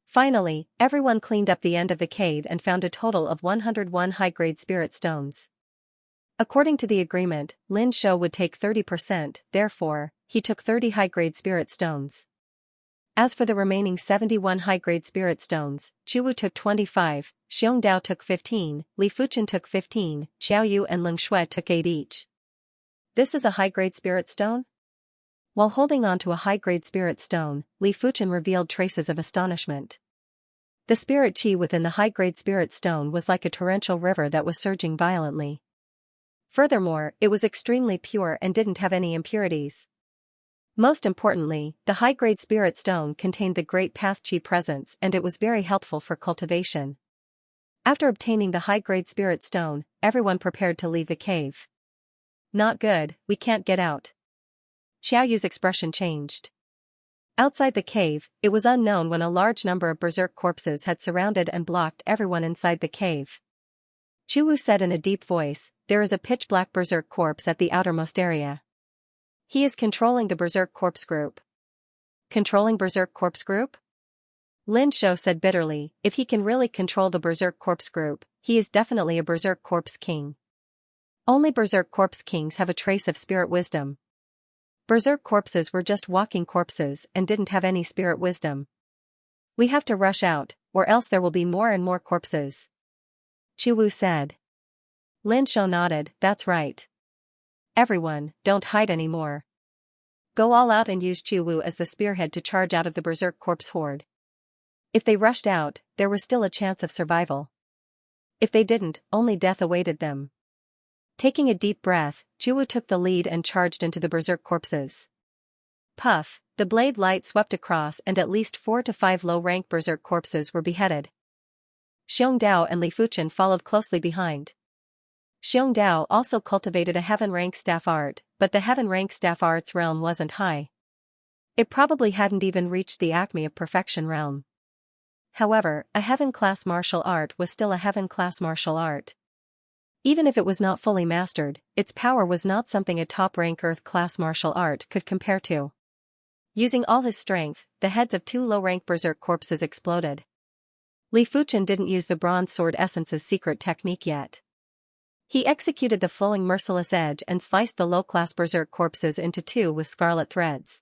Finally, everyone cleaned up the end of the cave and found a total of 101 high-grade spirit stones. According to the agreement, Lin Shou would take 30%, therefore, he took 30 high-grade spirit stones. As for the remaining 71 high-grade spirit stones, Chiwu took 25, Xianxia took 15, Li Fuchen took 15, Xiaoyu and Ling Shui took 8 each. This is a high-grade spirit stone? While holding on to a high-grade spirit stone, Li Fuchen revealed traces of astonishment. The spirit chi within the high-grade spirit stone was like a torrential river that was surging violently. Furthermore, it was extremely pure and didn't have any impurities. Most importantly, the high-grade spirit stone contained the Great Path Chi presence and it was very helpful for cultivation. After obtaining the high-grade spirit stone, everyone prepared to leave the cave. Not good, we can't get out. Xiaoyu's expression changed. Outside the cave, it was unknown when a large number of berserk corpses had surrounded and blocked everyone inside the cave. Chiwu said in a deep voice, "There is a pitch-black berserk corpse at the outermost area. He is controlling the berserk corpse group." Controlling berserk corpse group? Lin Shou said bitterly, if he can really control the berserk corpse group, he is definitely a berserk corpse king. Only berserk corpse kings have a trace of spirit wisdom. Berserk corpses were just walking corpses and didn't have any spirit wisdom. We have to rush out, or else there will be more and more corpses. Chiwu said. Lin Shou nodded, that's right. Everyone, don't hide anymore. Go all out and use Chiwu as the spearhead to charge out of the berserk corpse horde. If they rushed out, there was still a chance of survival. If they didn't, only death awaited them. Taking a deep breath, Chiwu took the lead and charged into the berserk corpses. Puff, the blade light swept across and at least 4 to 5 low-rank berserk corpses were beheaded. Xianxia and Li Fuchen followed closely behind. Xianxia also cultivated a heaven-rank staff art, but the heaven-rank staff art's realm wasn't high. It probably hadn't even reached the acme of perfection realm. However, a heaven-class martial art was still a heaven-class martial art. Even if it was not fully mastered, its power was not something a top-rank Earth-class martial art could compare to. Using all his strength, the heads of 2 low-rank berserk corpses exploded. Li Fuchen didn't use the bronze sword essence's secret technique yet. He executed the flowing merciless edge and sliced the low-class berserk corpses into 2 with scarlet threads.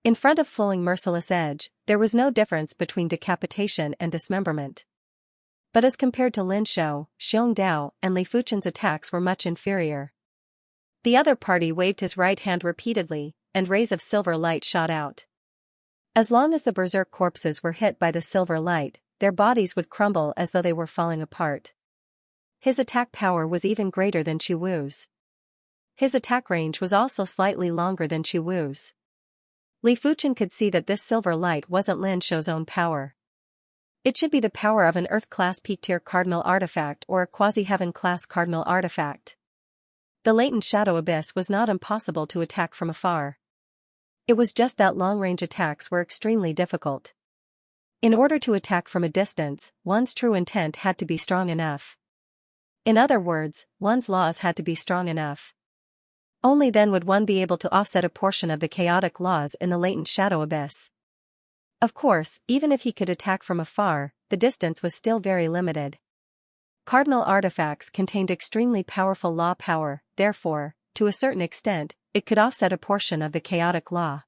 In front of flowing merciless edge, there was no difference between decapitation and dismemberment. But as compared to Lin Shou, Xiong Dao, and Li Fuchen's attacks were much inferior. The other party waved his right hand repeatedly, and rays of silver light shot out. As long as the berserk corpses were hit by the silver light, their bodies would crumble as though they were falling apart. His attack power was even greater than Qi Wu's. His attack range was also slightly longer than Qi Wu's. Li Fuchen could see that this silver light wasn't Lin Shou's own power. It should be the power of an Earth-class peak-tier cardinal artifact or a quasi-heaven-class cardinal artifact. The latent shadow abyss was not impossible to attack from afar. It was just that long-range attacks were extremely difficult. In order to attack from a distance, one's true intent had to be strong enough. In other words, one's laws had to be strong enough. Only then would one be able to offset a portion of the chaotic laws in the latent shadow abyss. Of course, even if he could attack from afar, the distance was still very limited. Cardinal artifacts contained extremely powerful law power, therefore, to a certain extent, it could offset a portion of the chaotic law.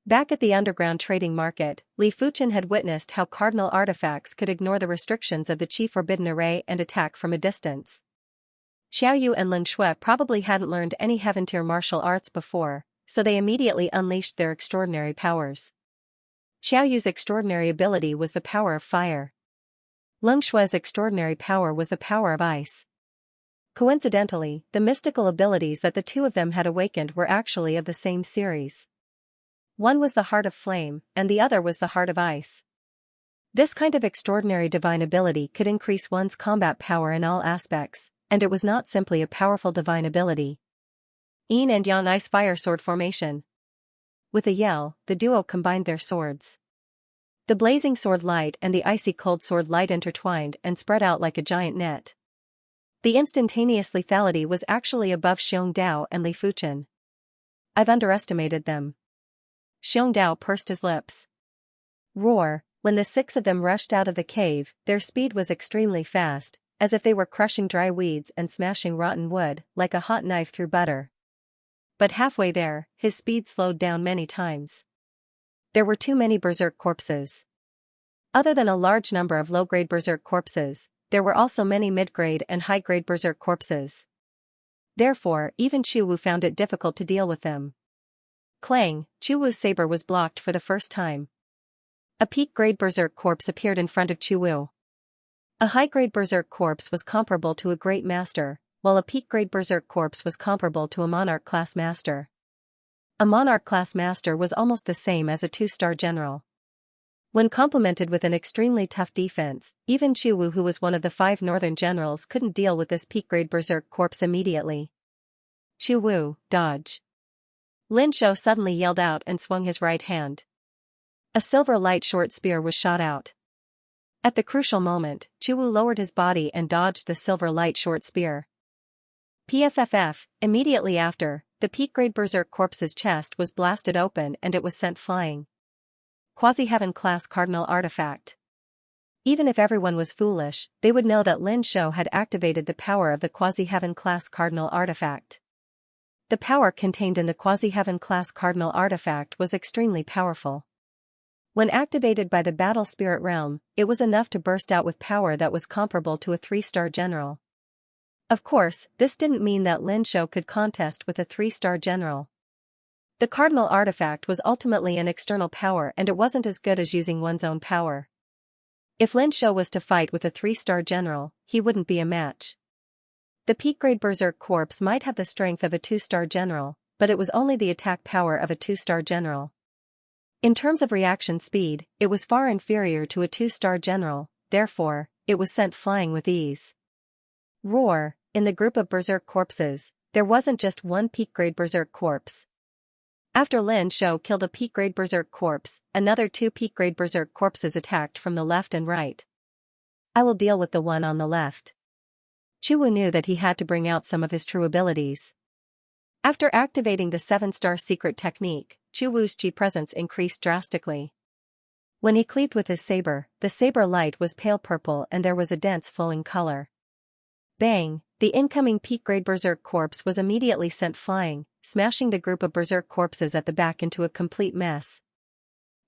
Back at the underground trading market, Li Fuchen had witnessed how cardinal artifacts could ignore the restrictions of the Qi Forbidden Array and attack from a distance. Xiaoyu and Lin Shui probably hadn't learned any heaven-tier martial arts before, so they immediately unleashed their extraordinary powers. Xiaoyu's extraordinary ability was the power of fire. Lin Shui's extraordinary power was the power of ice. Coincidentally, the mystical abilities that the 2 of them had awakened were actually of the same series. One was the heart of flame, and the other was the heart of ice. This kind of extraordinary divine ability could increase one's combat power in all aspects, and it was not simply a powerful divine ability. Yin and Yang ice fire sword formation. With a yell, the duo combined their swords. The blazing sword light and the icy cold sword light intertwined and spread out like a giant net. The instantaneous lethality was actually above Xiong Dao and Li Fuchen. I've underestimated them. Xiong Dao pursed his lips. Roar! When the 6 of them rushed out of the cave, their speed was extremely fast, as if they were crushing dry weeds and smashing rotten wood, like a hot knife through butter. But halfway there, his speed slowed down many times. There were too many berserk corpses. Other than a large number of low-grade berserk corpses, there were also many mid-grade and high-grade berserk corpses. Therefore, even Qi Wu found it difficult to deal with them. Clang! Qi Wu's saber was blocked for the first time. A peak-grade berserk corpse appeared in front of Qi Wu. A high-grade berserk corpse was comparable to a great master, while a peak-grade berserk corpse was comparable to a monarch-class master. A monarch-class master was almost the same as a 2-star general. When complemented with an extremely tough defense, even Qi Wu, who was one of the 5 northern generals, couldn't deal with this peak-grade berserk corpse immediately. Qi Wu, dodge! Lin Shou suddenly yelled out and swung his right hand. A silver light short spear was shot out. At the crucial moment, Qi Wu lowered his body and dodged the silver light short spear. PFFF, immediately after, the peak-grade berserk corpse's chest was blasted open and it was sent flying. Quasi-heaven class cardinal artifact. Even if everyone was foolish, they would know that Lin Shou had activated the power of the quasi-heaven class cardinal artifact. The power contained in the quasi-heaven class cardinal artifact was extremely powerful. When activated by the battle spirit realm, it was enough to burst out with power that was comparable to a 3-star general. Of course, this didn't mean that Lin Shou could contest with a 3-star general. The cardinal artifact was ultimately an external power and it wasn't as good as using one's own power. If Lin Shou was to fight with a 3-star general, he wouldn't be a match. The peak-grade berserk corpse might have the strength of a 2-star general, but it was only the attack power of a 2-star general. In terms of reaction speed, it was far inferior to a 2-star general, therefore, it was sent flying with ease. Roar! In the group of berserk corpses, there wasn't just one peak-grade berserk corpse. After Lin Shou killed a peak-grade berserk corpse, another 2 peak-grade berserk corpses attacked from the left and right. I will deal with the one on the left. Qi Wu knew that he had to bring out some of his true abilities. After activating the 7-star secret technique, Chu Wu's chi presence increased drastically. When he cleaved with his saber, the saber light was pale purple and there was a dense flowing color. Bang! The incoming peak-grade berserk corpse was immediately sent flying, smashing the group of berserk corpses at the back into a complete mess.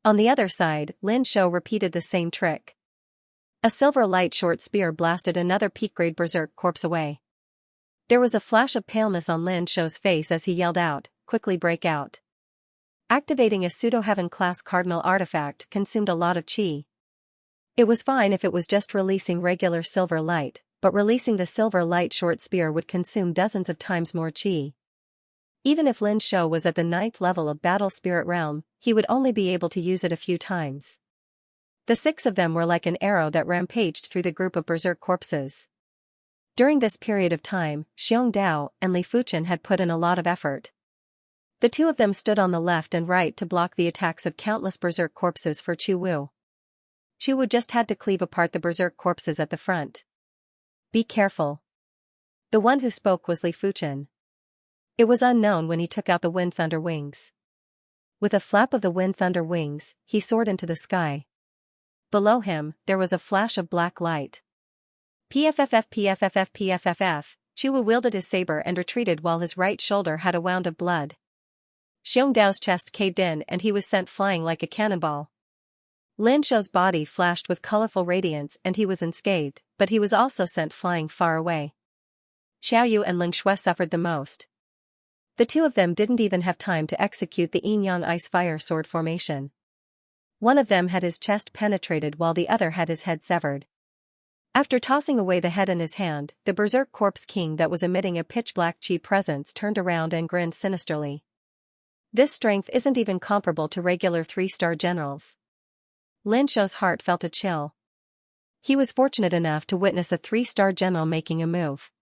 On the other side, Lin Shou repeated the same trick. A silver light short spear blasted another peak-grade berserk corpse away. There was a flash of paleness on Lin Shou's face as he yelled out, "Quickly break out." Activating a pseudo-heaven class cardinal artifact consumed a lot of chi. It was fine if it was just releasing regular silver light, but releasing the silver light short spear would consume dozens of times more chi. Even if Lin Shou was at the 9th level of Battle Spirit Realm, he would only be able to use it a few times. The 6 of them were like an arrow that rampaged through the group of berserk corpses. During this period of time, Xianxia and Li Fuchen had put in a lot of effort. The 2 of them stood on the left and right to block the attacks of countless berserk corpses for Chu Wu. Chu Wu just had to cleave apart the berserk corpses at the front. Be careful. The one who spoke was Li Fuchen. It was unknown when he took out the Wind Thunder wings. With a flap of the Wind Thunder wings, he soared into the sky. Below him, there was a flash of black light. PFFF. Chu Wu wielded his saber and retreated while his right shoulder had a wound of blood. Xiongdao's chest caved in and he was sent flying like a cannonball. Lin Shou's body flashed with colorful radiance and he was unscathed, but he was also sent flying far away. Xiaoyu and Ling Shui suffered the most. The 2 of them didn't even have time to execute the Yin-Yang Ice-Fire sword formation. One of them had his chest penetrated while the other had his head severed. After tossing away the head in his hand, the berserk corpse king that was emitting a pitch-black chi presence turned around and grinned sinisterly. This strength isn't even comparable to regular 3-star generals. Lin Shou's heart felt a chill. He was fortunate enough to witness a 3-star general making a move.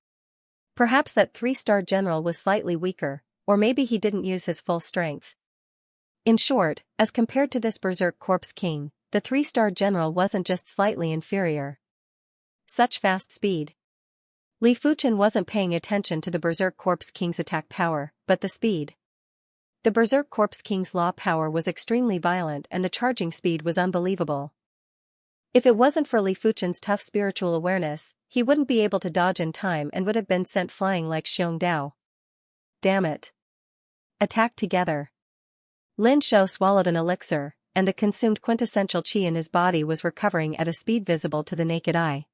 Perhaps that 3-star general was slightly weaker, or maybe he didn't use his full strength. In short, as compared to this berserk corpse king, the 3-star general wasn't just slightly inferior. Such fast speed. Li Fuchen wasn't paying attention to the berserk corpse king's attack power, but the speed. The berserk corpse king's law power was extremely violent and the charging speed was unbelievable. If it wasn't for Li Fuchen's tough spiritual awareness, he wouldn't be able to dodge in time and would have been sent flying like Xiongdao. Damn it. Attack together. Lin Shou swallowed an elixir, and the consumed quintessential chi in his body was recovering at a speed visible to the naked eye.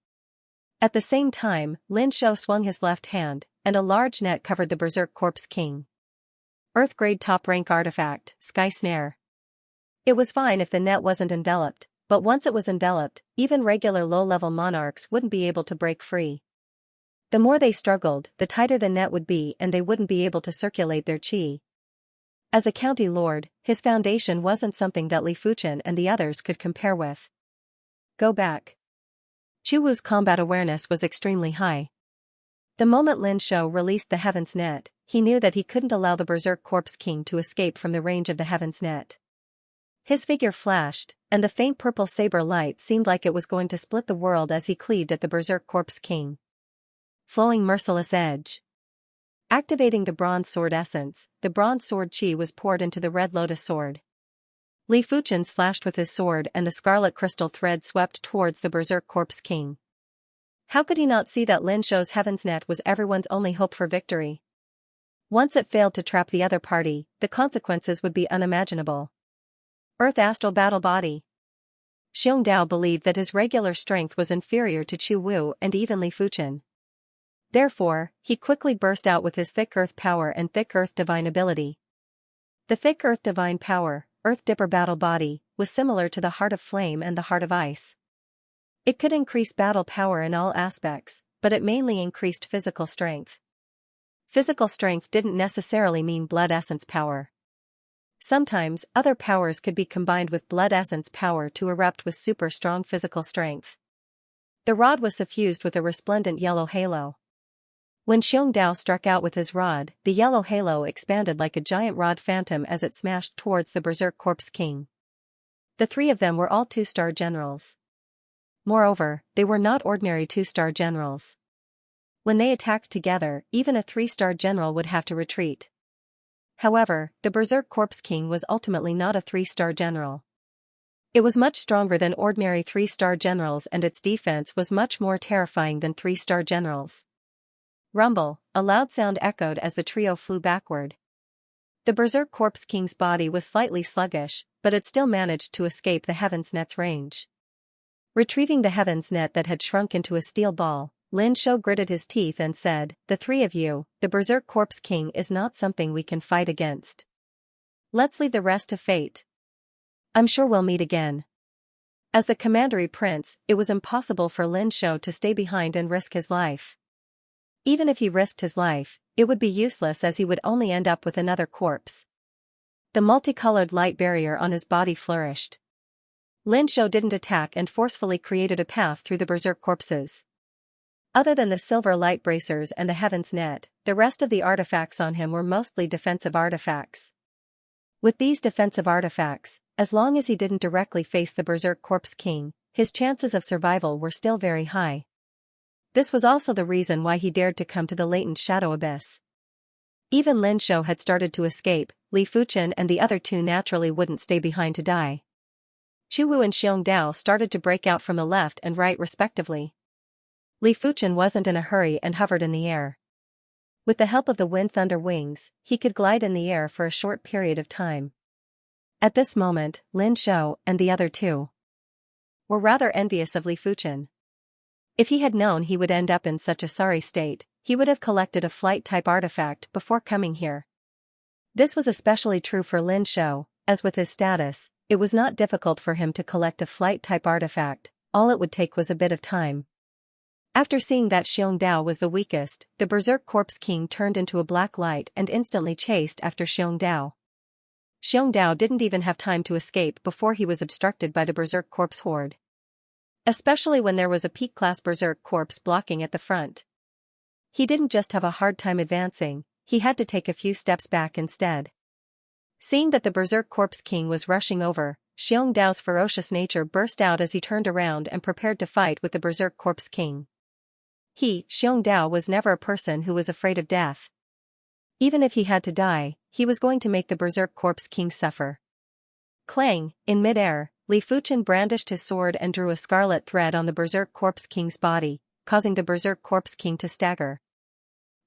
At the same time, Lin Shou swung his left hand, and a large net covered the berserk corpse king. Earth-grade top-rank artifact, Sky Snare. It was fine if the net wasn't enveloped, but once it was enveloped, even regular low-level monarchs wouldn't be able to break free. The more they struggled, the tighter the net would be and they wouldn't be able to circulate their chi. As a county lord, his foundation wasn't something that Li Fuchen and the others could compare with. Go back. Chu Wu's combat awareness was extremely high. The moment Lin Shou released the Heaven's Net, he knew that he couldn't allow the berserk corpse king to escape from the range of the Heaven's Net. His figure flashed, and the faint purple saber light seemed like it was going to split the world as he cleaved at the berserk corpse king. Flowing merciless edge. Activating the bronze sword essence, the bronze sword chi was poured into the red lotus sword. Li Fuchen slashed with his sword and the scarlet crystal thread swept towards the berserk corpse king. How could he not see that Lin Shou's Heaven's Net was everyone's only hope for victory? Once it failed to trap the other party, the consequences would be unimaginable. Earth Astral Battle Body. Xiongdao believed that his regular strength was inferior to Chu Wu and even Li Fuchen. Therefore, he quickly burst out with his thick earth power and thick earth divine ability. The thick earth divine power, Earth Dipper Battle Body, was similar to the Heart of Flame and the Heart of Ice. It could increase battle power in all aspects, but it mainly increased physical strength. Physical strength didn't necessarily mean blood essence power. Sometimes, other powers could be combined with blood essence power to erupt with super strong physical strength. The rod was suffused with a resplendent yellow halo. When Xiongdao struck out with his rod, the yellow halo expanded like a giant rod phantom as it smashed towards the berserk corpse king. The 3 of them were all 2-star generals. Moreover, they were not ordinary 2-star generals. When they attacked together, even a 3-star general would have to retreat. However, the Berserk Corpse King was ultimately not a 3-star general. It was much stronger than ordinary 3-star generals, and its defense was much more terrifying than 3-star generals. Rumble, a loud sound echoed as the trio flew backward. The Berserk Corpse King's body was slightly sluggish, but it still managed to escape the Heaven's Net's range. Retrieving the Heaven's Net that had shrunk into a steel ball, Lin Shou gritted his teeth and said, "The three of you, the Berserk Corpse King is not something we can fight against. Let's leave the rest to fate. I'm sure we'll meet again." As the Commandery Prince, it was impossible for Lin Shou to stay behind and risk his life. Even if he risked his life, it would be useless as he would only end up with another corpse. The multicolored light barrier on his body flourished. Lin Shou didn't attack and forcefully created a path through the Berserk corpses. Other than the silver light bracers and the Heaven's Net, the rest of the artifacts on him were mostly defensive artifacts. With these defensive artifacts, as long as he didn't directly face the Berserk Corpse King, his chances of survival were still very high. This was also the reason why he dared to come to the latent shadow abyss. Even Lin Shou had started to escape, Li Fuchen and the other two naturally wouldn't stay behind to die. Chu Wu and Xianxia started to break out from the left and right respectively. Li Fuchen wasn't in a hurry and hovered in the air. With the help of the wind thunder wings, he could glide in the air for a short period of time. At this moment, Lin Shou and the other two were rather envious of Li Fuchen. If he had known he would end up in such a sorry state, he would have collected a flight-type artifact before coming here. This was especially true for Lin Shou, as with his status, it was not difficult for him to collect a flight-type artifact, all it would take was a bit of time. After seeing that Xianxia was the weakest, the Berserk Corpse King turned into a black light and instantly chased after Xianxia. Xianxia didn't even have time to escape before he was obstructed by the Berserk Corpse horde. Especially when there was a peak-class Berserk Corpse blocking at the front. He didn't just have a hard time advancing, he had to take a few steps back instead. Seeing that the Berserk Corpse King was rushing over, Xianxia's ferocious nature burst out as he turned around and prepared to fight with the Berserk Corpse King. Xianxia was never a person who was afraid of death. Even if he had to die, he was going to make the Berserk Corpse King suffer. Clang, in mid-air, Li Fuchen brandished his sword and drew a scarlet thread on the Berserk Corpse King's body, causing the Berserk Corpse King to stagger.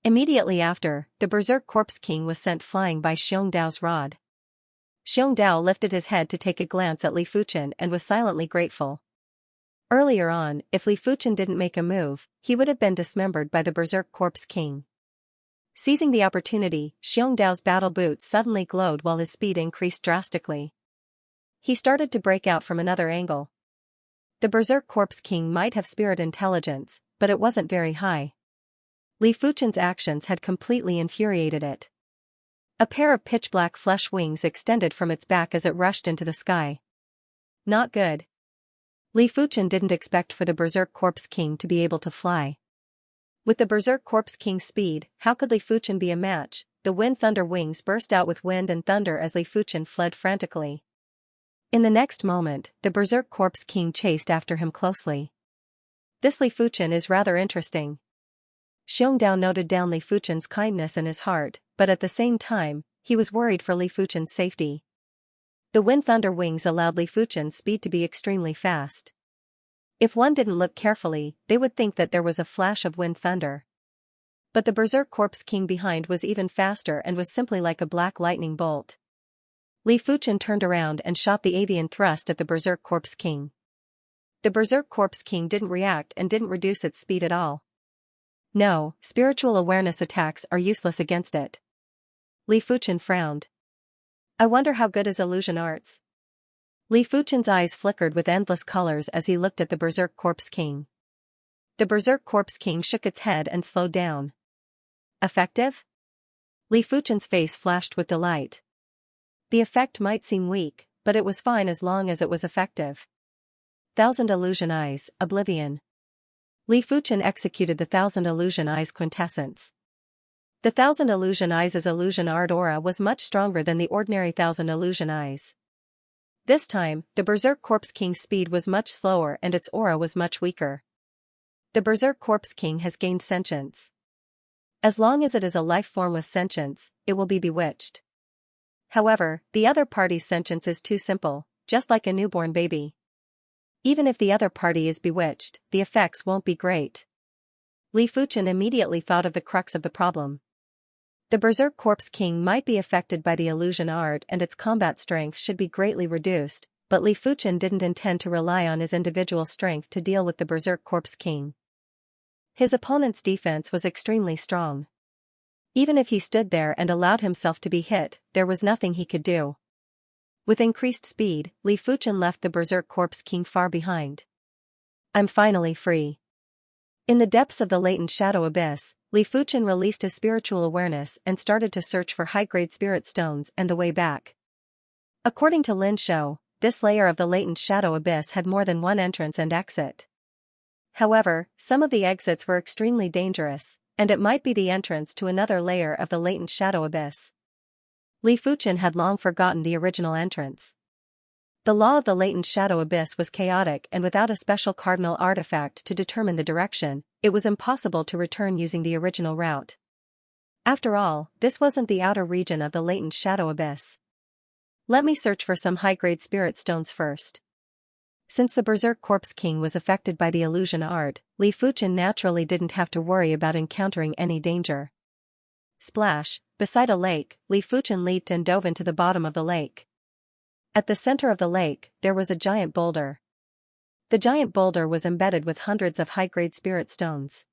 Immediately after, the Berserk Corpse King was sent flying by Xianxia's rod. Xianxia lifted his head to take a glance at Li Fuchen and was silently grateful. Earlier on, if Li Fuchen didn't make a move, he would have been dismembered by the Berserk Corpse King. Seizing the opportunity, Xianxia's battle boots suddenly glowed while his speed increased drastically. He started to break out from another angle. The Berserk Corpse King might have spirit intelligence, but it wasn't very high. Li Fuchen's actions had completely infuriated it. A pair of pitch-black flesh wings extended from its back as it rushed into the sky. Not good. Li Fuchen didn't expect for the Berserk Corpse King to be able to fly. With the Berserk Corpse King's speed, how could Li Fuchen be a match? The wind thunder wings burst out with wind and thunder as Li Fuchen fled frantically. In the next moment, the Berserk Corpse King chased after him closely. This Li Fuchen is rather interesting. Xianxia noted down Li Fuchen's kindness in his heart, but at the same time, he was worried for Li Fuchen's safety. The wind thunder wings allowed Li Fuchen's speed to be extremely fast. If one didn't look carefully, they would think that there was a flash of wind thunder. But the Berserk Corpse King behind was even faster and was simply like a black lightning bolt. Li Fuchen turned around and shot the avian thrust at the Berserk Corpse King. The Berserk Corpse King didn't react and didn't reduce its speed at all. No, spiritual awareness attacks are useless against it. Li Fuchen frowned. I wonder how good is illusion arts. Li Fuchen's eyes flickered with endless colors as he looked at the Berserk Corpse King. The Berserk Corpse King shook its head and slowed down. Effective? Li Fuchen's face flashed with delight. The effect might seem weak, but it was fine as long as it was effective. 1,000 Illusion Eyes, Oblivion. Li Fuchen executed the 1,000 Illusion Eyes quintessence. The 1,000 Illusion Eyes' illusion art aura was much stronger than the ordinary 1,000 Illusion Eyes. This time, the Berserk Corpse King's speed was much slower and its aura was much weaker. The Berserk Corpse King has gained sentience. As long as it is a life form with sentience, it will be bewitched. However, the other party's sentience is too simple, just like a newborn baby. Even if the other party is bewitched, the effects won't be great. Li Fuchen immediately thought of the crux of the problem. The Berserk Corpse King might be affected by the illusion art and its combat strength should be greatly reduced, but Li Fuchen didn't intend to rely on his individual strength to deal with the Berserk Corpse King. His opponent's defense was extremely strong. Even if he stood there and allowed himself to be hit, there was nothing he could do. With increased speed, Li Fuchen left the Berserk Corpse King far behind. I'm finally free. In the depths of the latent shadow abyss, Li Fuchen released his spiritual awareness and started to search for high-grade spirit stones and the way back. According to Lin Shou, this layer of the latent shadow abyss had more than one entrance and exit. However, some of the exits were extremely dangerous, and it might be the entrance to another layer of the latent shadow abyss. Li Fuchen had long forgotten the original entrance. The law of the latent shadow abyss was chaotic and without a special cardinal artifact to determine the direction, it was impossible to return using the original route. After all, this wasn't the outer region of the latent shadow abyss. Let me search for some high-grade spirit stones first. Since the Berserk Corpse King was affected by the illusion art, Li Fuchen naturally didn't have to worry about encountering any danger. Splash, beside a lake, Li Fuchen leaped and dove into the bottom of the lake. At the center of the lake, there was a giant boulder. The giant boulder was embedded with hundreds of high-grade spirit stones.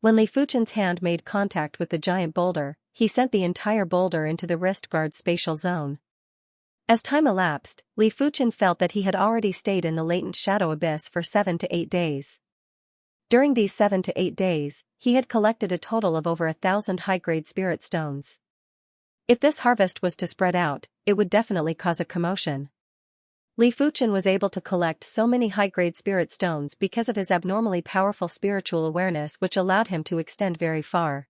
When Li Fuchen's hand made contact with the giant boulder, he sent the entire boulder into the wrist guard spatial zone. As time elapsed, Li Fuchen felt that he had already stayed in the latent shadow abyss for 7 to 8 days. During these 7 to 8 days, he had collected a total of over 1,000 high-grade spirit stones. If this harvest was to spread out, it would definitely cause a commotion. Li Fuchen was able to collect so many high-grade spirit stones because of his abnormally powerful spiritual awareness which allowed him to extend very far.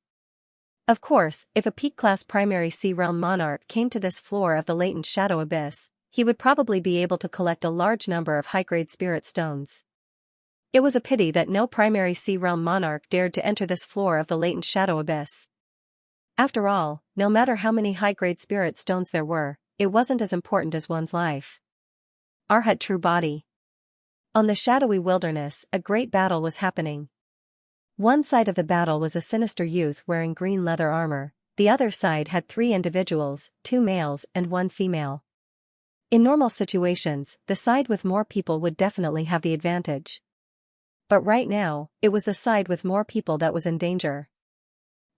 Of course, if a peak-class primary sea realm monarch came to this floor of the latent shadow abyss, he would probably be able to collect a large number of high-grade spirit stones. It was a pity that no primary sea realm monarch dared to enter this floor of the latent shadow abyss. After all, no matter how many high-grade spirit stones there were, it wasn't as important as one's life. Arhat True Body. On the shadowy wilderness, a great battle was happening. One side of the battle was a sinister youth wearing green leather armor, the other side had 3 individuals, 2 males and 1 female. In normal situations, the side with more people would definitely have the advantage. But right now, it was the side with more people that was in danger.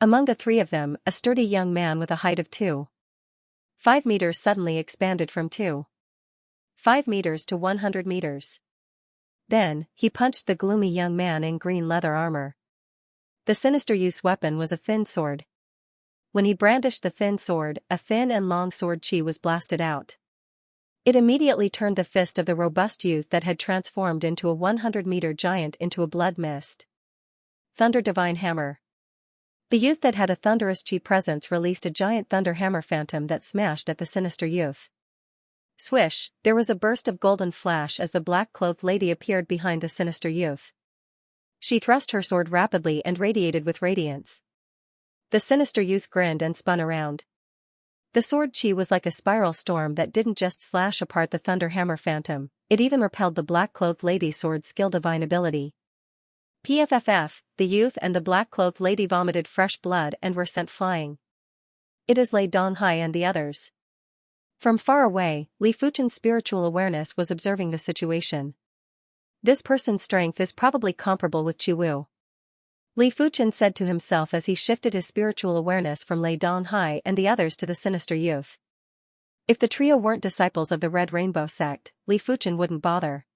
Among the 3 of them, a sturdy young man with a height of 2.5 meters suddenly expanded from 2.5 meters to 100 meters. Then, he punched the gloomy young man in green leather armor. The sinister youth's weapon was a thin sword. When he brandished the thin sword, a thin and long sword chi was blasted out. It immediately turned the fist of the robust youth that had transformed into a 100-meter giant into a blood mist. Thunder Divine Hammer. The youth that had a thunderous chi presence released a giant thunder hammer phantom that smashed at the sinister youth. Swish, there was a burst of golden flash as the black-clothed lady appeared behind the sinister youth. She thrust her sword rapidly and radiated with radiance. The sinister youth grinned and spun around. The sword chi was like a spiral storm that didn't just slash apart the thunder hammer phantom, it even repelled the black-clothed lady's sword's skill divine ability. PFFF, the youth and the black-clothed lady vomited fresh blood and were sent flying. It is Lei Donghai and the others. From far away, Li Fuchen's spiritual awareness was observing the situation. This person's strength is probably comparable with Chi Wu. Li Fuchen said to himself as he shifted his spiritual awareness from Lei Donghai and the others to the sinister youth. If the trio weren't disciples of the Red Rainbow sect, Li Fuchen wouldn't bother.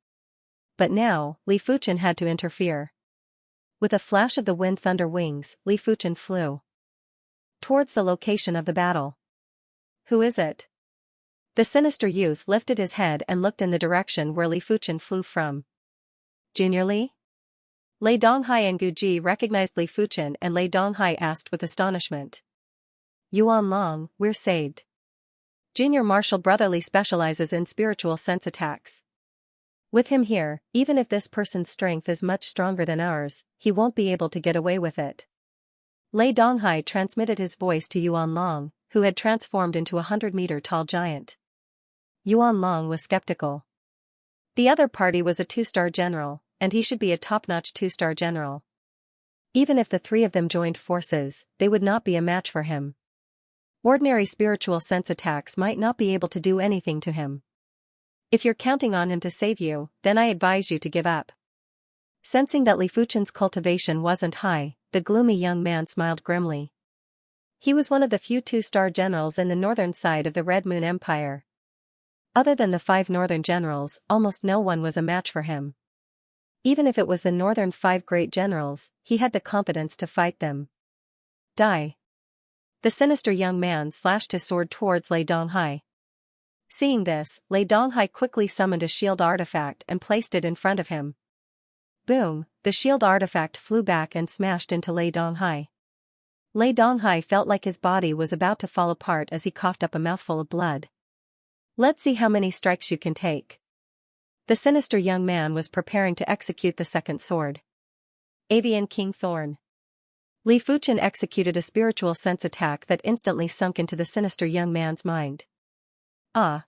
But now, Li Fuchen had to interfere. With a flash of the wind thunder wings, Li Fuchen flew towards the location of the battle. Who is it? The sinister youth lifted his head and looked in the direction where Li Fuchen flew from. Junior Li? Lei Donghai and Guji recognized Li Fuchen and Lei Donghai asked with astonishment. Yuan Long, we're saved. Junior Marshal Brother Li specializes in spiritual sense attacks. With him here, even if this person's strength is much stronger than ours, he won't be able to get away with it. Lei Donghai transmitted his voice to Yuan Long, who had transformed into a 100-meter-tall giant. Yuan Long was skeptical. The other party was a 2-star general, and he should be a top-notch 2-star general. Even if the three of them joined forces, they would not be a match for him. Ordinary spiritual sense attacks might not be able to do anything to him. If you're counting on him to save you, then I advise you to give up. Sensing that Li Fuchen's cultivation wasn't high, the gloomy young man smiled grimly. He was one of the few 2-star generals in the northern side of the Red Moon Empire. Other than the 5 northern generals, almost no one was a match for him. Even if it was the northern 5 great generals, he had the competence to fight them. Die. The sinister young man slashed his sword towards Lei Donghai. Seeing this, Lei Donghai quickly summoned a shield artifact and placed it in front of him. Boom, the shield artifact flew back and smashed into Lei Donghai. Lei Donghai felt like his body was about to fall apart as he coughed up a mouthful of blood. Let's see how many strikes you can take. The sinister young man was preparing to execute the second sword. Avian King Thorn. Li Fuchen executed a spiritual sense attack that instantly sunk into the sinister young man's mind. Ah!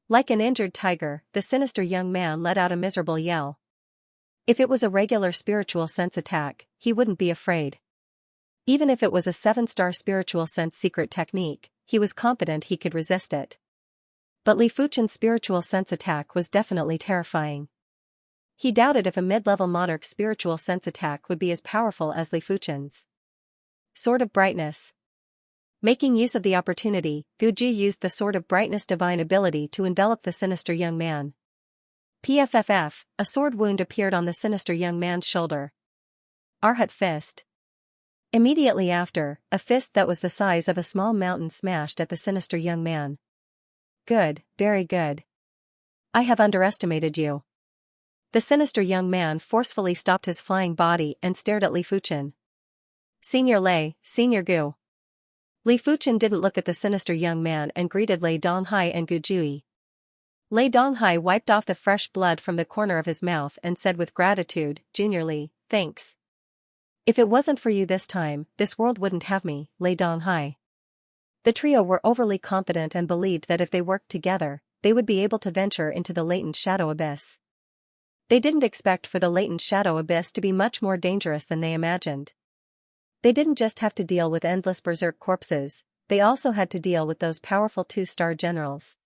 Like an injured tiger, the sinister young man let out a miserable yell. If it was a regular spiritual sense attack, he wouldn't be afraid. Even if it was a 7-star spiritual sense secret technique, he was confident he could resist it. But Li Fuchen's spiritual sense attack was definitely terrifying. He doubted if a mid-level monarch's spiritual sense attack would be as powerful as Li Fuchen's. Sword of Brightness. Making use of the opportunity, Guji used the Sword of Brightness divine ability to envelop the sinister young man. PFFF, a sword wound appeared on the sinister young man's shoulder. Arhat Fist. Immediately after, a fist that was the size of a small mountain smashed at the sinister young man. Good, very good. I have underestimated you. The sinister young man forcefully stopped his flying body and stared at Li Fuchen. Senior Lei, Senior Gu. Li Fuchen didn't look at the sinister young man and greeted Lei Donghai and Gu Jui. Lei Donghai wiped off the fresh blood from the corner of his mouth and said with gratitude, Junior Li, thanks. If it wasn't for you this time, this world wouldn't have me, Lei Donghai. The trio were overly confident and believed that if they worked together, they would be able to venture into the latent shadow abyss. They didn't expect for the latent shadow abyss to be much more dangerous than they imagined. They didn't just have to deal with endless berserk corpses, they also had to deal with those powerful 2-star generals.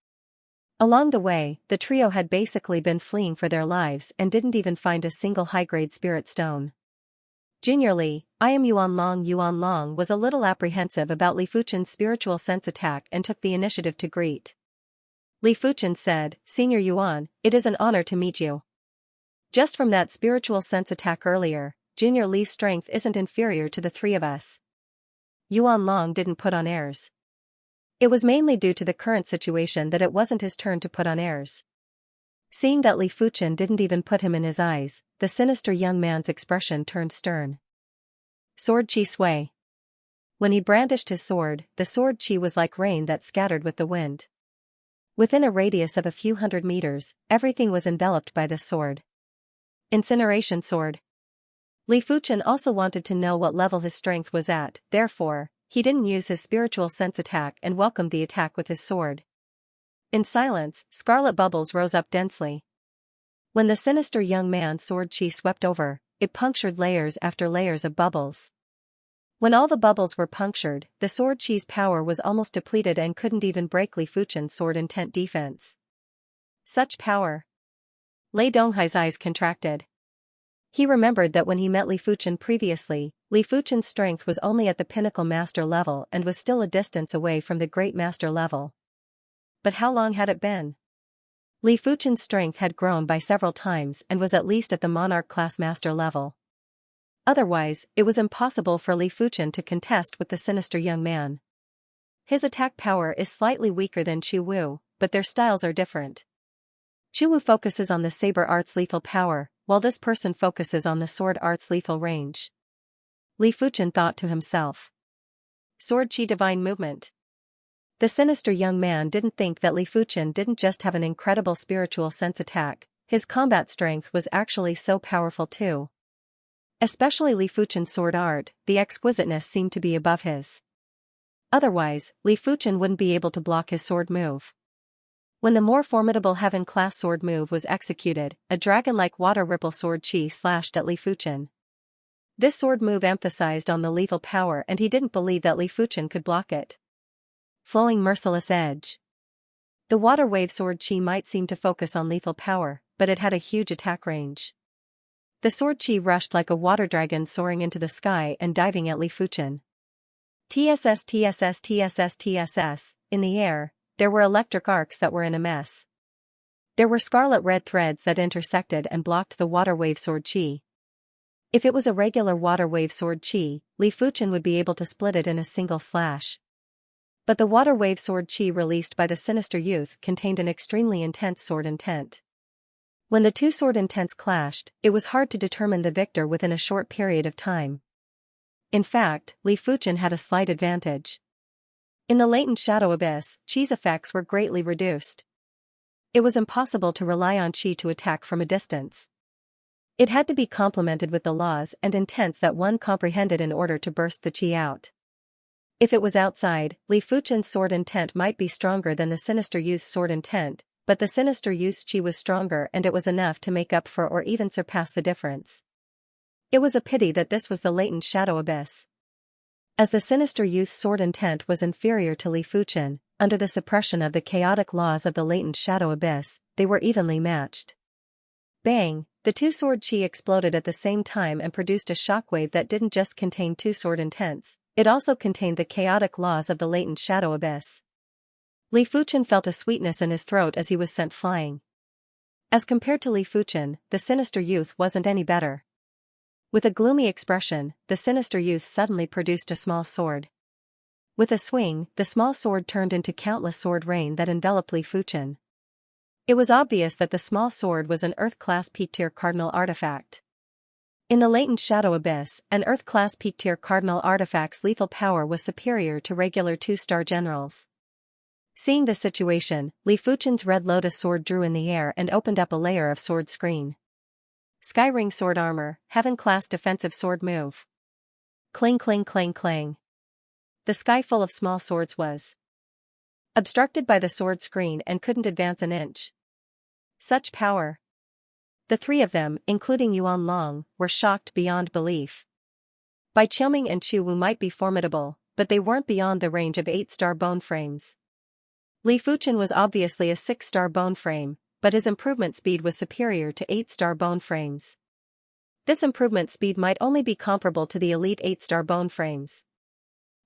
Along the way, the trio had basically been fleeing for their lives and didn't even find a single high-grade spirit stone. Junior Li, I am Yuan Long. Yuan Long was a little apprehensive about Li Fuchen's spiritual sense attack and took the initiative to greet. Li Fuchen said, Senior Yuan, it is an honor to meet you. Just from that spiritual sense attack earlier, Junior Li's strength isn't inferior to the three of us. Yuan Long didn't put on airs. It was mainly due to the current situation that it wasn't his turn to put on airs. Seeing that Li Fuchen didn't even put him in his eyes, the sinister young man's expression turned stern. Sword Chi Sui. When he brandished his sword, the sword chi was like rain that scattered with the wind. Within a radius of a few hundred meters, everything was enveloped by this sword. Incineration Sword. Li Fuchen also wanted to know what level his strength was at, therefore, he didn't use his spiritual sense attack and welcomed the attack with his sword. In silence, scarlet bubbles rose up densely. When the sinister young man's sword chi swept over, it punctured layers after layers of bubbles. When all the bubbles were punctured, the sword chi's power was almost depleted and couldn't even break Li Fuchen's sword intent defense. Such power! Lei Donghai's eyes contracted. He remembered that when he met Li Fuchen previously, Li Fuchen's strength was only at the pinnacle master level and was still a distance away from the great master level. But how long had it been? Li Fuchen's strength had grown by several times and was at least at the monarch class master level. Otherwise, it was impossible for Li Fuchen to contest with the sinister young man. His attack power is slightly weaker than Chu Wu, but their styles are different. Chu Wu focuses on the saber art's lethal power, while this person focuses on the sword art's lethal range. Li Fuchen thought to himself. Sword Chi Divine Movement. The sinister young man didn't think that Li Fuchen didn't just have an incredible spiritual sense attack, his combat strength was actually so powerful too. Especially Li Fuchen's sword art, the exquisiteness seemed to be above his. Otherwise, Li Fuchen wouldn't be able to block his sword move. When the more formidable Heaven-class sword move was executed, a dragon-like water ripple sword chi slashed at Li Fuchen. This sword move emphasized on the lethal power, and he didn't believe that Li Fuchen could block it. Flowing merciless edge. The water wave sword chi might seem to focus on lethal power, but it had a huge attack range. The sword chi rushed like a water dragon soaring into the sky and diving at Li Fuchen. TSS TSS TSS TSS, in the air, there were electric arcs that were in a mess. There were scarlet-red threads that intersected and blocked the water wave sword chi. If it was a regular water wave sword chi, Li Fuchen would be able to split it in a single slash. But the water wave sword chi released by the sinister youth contained an extremely intense sword intent. When the two sword intents clashed, it was hard to determine the victor within a short period of time. In fact, Li Fuchen had a slight advantage. In the latent shadow abyss, chi's effects were greatly reduced. It was impossible to rely on chi to attack from a distance. It had to be complemented with the laws and intents that one comprehended in order to burst the chi out. If it was outside, Li Fuchen's sword intent might be stronger than the sinister youth's sword intent, but the sinister youth's chi was stronger and it was enough to make up for or even surpass the difference. It was a pity that this was the latent shadow abyss. As the sinister youth's sword intent was inferior to Li Fuchen, under the suppression of the chaotic laws of the latent shadow abyss, they were evenly matched. Bang! The two sword chi exploded at the same time and produced a shockwave that didn't just contain two sword intents, it also contained the chaotic laws of the latent shadow abyss. Li Fuchen felt a sweetness in his throat as he was sent flying. As compared to Li Fuchen, the sinister youth wasn't any better. With a gloomy expression, the sinister youth suddenly produced a small sword. With a swing, the small sword turned into countless sword rain that enveloped Li Fuchen. It was obvious that the small sword was an Earth-class peak-tier cardinal artifact. In the latent shadow abyss, an Earth-class peak-tier cardinal artifact's lethal power was superior to regular two-star generals. Seeing the situation, Li Fuchen's red lotus sword drew in the air and opened up a layer of sword screen. Sky Ring sword armor, Heaven-class defensive sword move. Cling cling clang clang. The sky full of small swords was obstructed by the sword screen and couldn't advance an inch. Such power. The three of them, including Yuan Long, were shocked beyond belief. Bai Qiuming and Chu Wu might be formidable, but they weren't beyond the range of 8-star bone frames. Li Fuchen was obviously a 6-star bone frame, but his improvement speed was superior to 8-star bone frames. This improvement speed might only be comparable to the elite 8-star bone frames.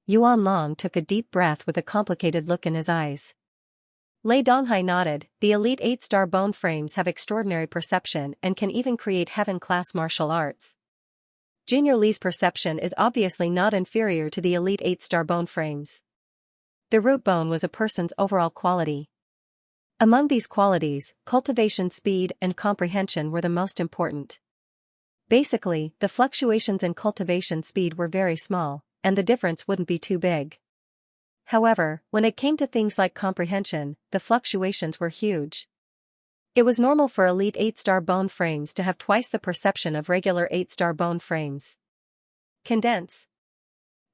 Yuan Long took a deep breath with a complicated look in his eyes. Lei Donghai nodded. The elite 8-star bone frames have extraordinary perception and can even create heaven-class martial arts. Junior Li's perception is obviously not inferior to the elite 8-star bone frames. The root bone was a person's overall quality. Among these qualities, cultivation speed and comprehension were the most important. Basically, the fluctuations in cultivation speed were very small, and the difference wouldn't be too big. However, when it came to things like comprehension, the fluctuations were huge. It was normal for elite 8-star bone frames to have twice the perception of regular 8-star bone frames. Condense.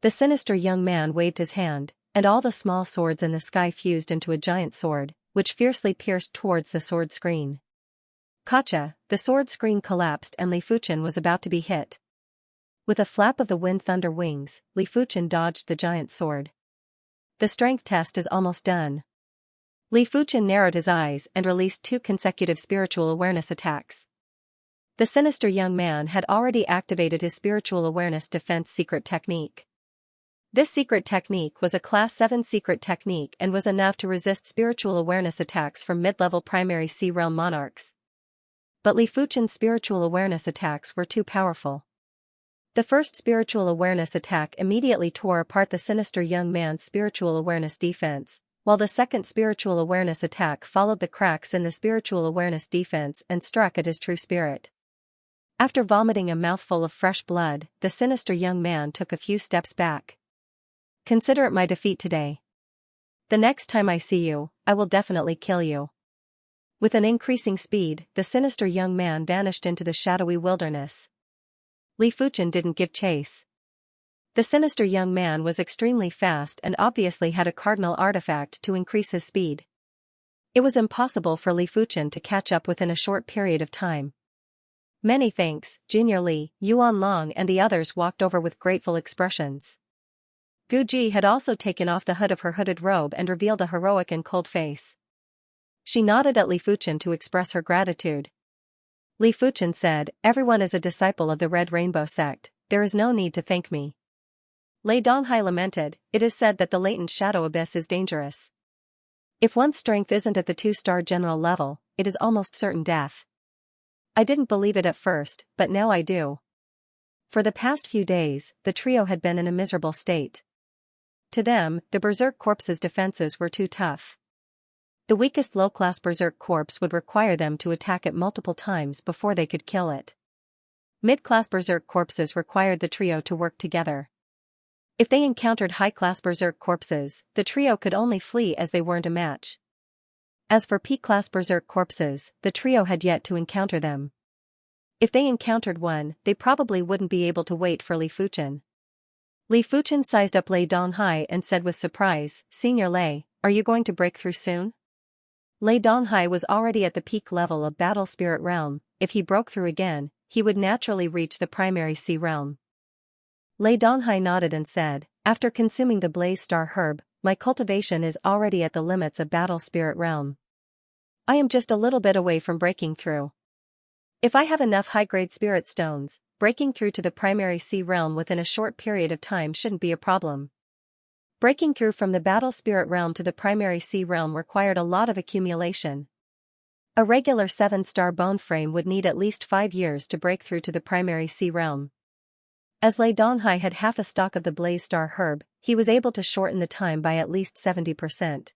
The sinister young man waved his hand, and all the small swords in the sky fused into a giant sword, which fiercely pierced towards the sword screen. Gotcha! The sword screen collapsed and Li Fuchen was about to be hit. With a flap of the wind thunder wings, Li Fuchen dodged the giant sword. The strength test is almost done. Li Fuchen narrowed his eyes and released 2 consecutive spiritual awareness attacks. The sinister young man had already activated his spiritual awareness defense secret technique. This secret technique was a Class 7 secret technique and was enough to resist spiritual awareness attacks from mid-level primary Sea Realm monarchs. But Li Fuchen's spiritual awareness attacks were too powerful. The first spiritual awareness attack immediately tore apart the sinister young man's spiritual awareness defense, while the second spiritual awareness attack followed the cracks in the spiritual awareness defense and struck at his true spirit. After vomiting a mouthful of fresh blood, the sinister young man took a few steps back. Consider it my defeat today. The next time I see you, I will definitely kill you. With an increasing speed, the sinister young man vanished into the shadowy wilderness. Li Fuchen didn't give chase. The sinister young man was extremely fast and obviously had a cardinal artifact to increase his speed. It was impossible for Li Fuchen to catch up within a short period of time. Many thanks, Junior Li, Yuan Long and the others walked over with grateful expressions. Gu Ji had also taken off the hood of her hooded robe and revealed a heroic and cold face. She nodded at Li Fuchen to express her gratitude. Li Fuchen said, "Everyone is a disciple of the Red Rainbow sect, there is no need to thank me." Lei Donghai lamented, "It is said that the latent shadow abyss is dangerous. If one's strength isn't at the 2-star general level, it is almost certain death. I didn't believe it at first, but now I do." For the past few days, the trio had been in a miserable state. To them, the Berserk Corpse's defenses were too tough. The weakest low-class Berserk Corpse would require them to attack it multiple times before they could kill it. Mid-class Berserk Corpses required the trio to work together. If they encountered high-class Berserk Corpses, the trio could only flee as they weren't a match. As for peak-class Berserk Corpses, the trio had yet to encounter them. If they encountered one, they probably wouldn't be able to wait for Li Fuchen. Li Fuchen sized up Lei Donghai and said with surprise, "Senior Lei, are you going to break through soon?" Lei Donghai was already at the peak level of Battle Spirit Realm. If he broke through again, he would naturally reach the primary sea realm. Lei Donghai nodded and said, "After consuming the Blaze Star Herb, my cultivation is already at the limits of Battle Spirit Realm. I am just a little bit away from breaking through. If I have enough high-grade spirit stones, breaking through to the primary sea realm within a short period of time shouldn't be a problem." Breaking through from the Battle Spirit Realm to the primary sea realm required a lot of accumulation. A regular 7-star bone frame would need at least 5 years to break through to the primary sea realm. As Lei Donghai had half a stock of the Blaze Star Herb, he was able to shorten the time by at least 70%.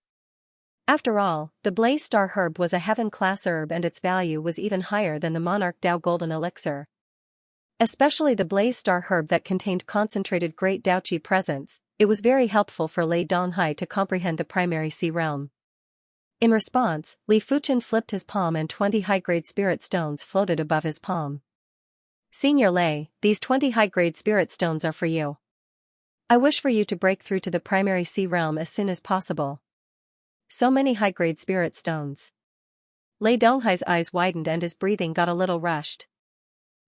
After all, the Blaze Star Herb was a heaven-class herb and its value was even higher than the Monarch Dao Golden Elixir. Especially the Blaze Star Herb that contained concentrated Great Dao Qi presence, it was very helpful for Lei Donghai to comprehend the primary sea realm. In response, Li Fuchen flipped his palm and 20 high-grade spirit stones floated above his palm. "Senior Lei, these 20 high-grade spirit stones are for you. I wish for you to break through to the primary sea realm as soon as possible." So many high-grade spirit stones. Lei Donghai's eyes widened and his breathing got a little rushed.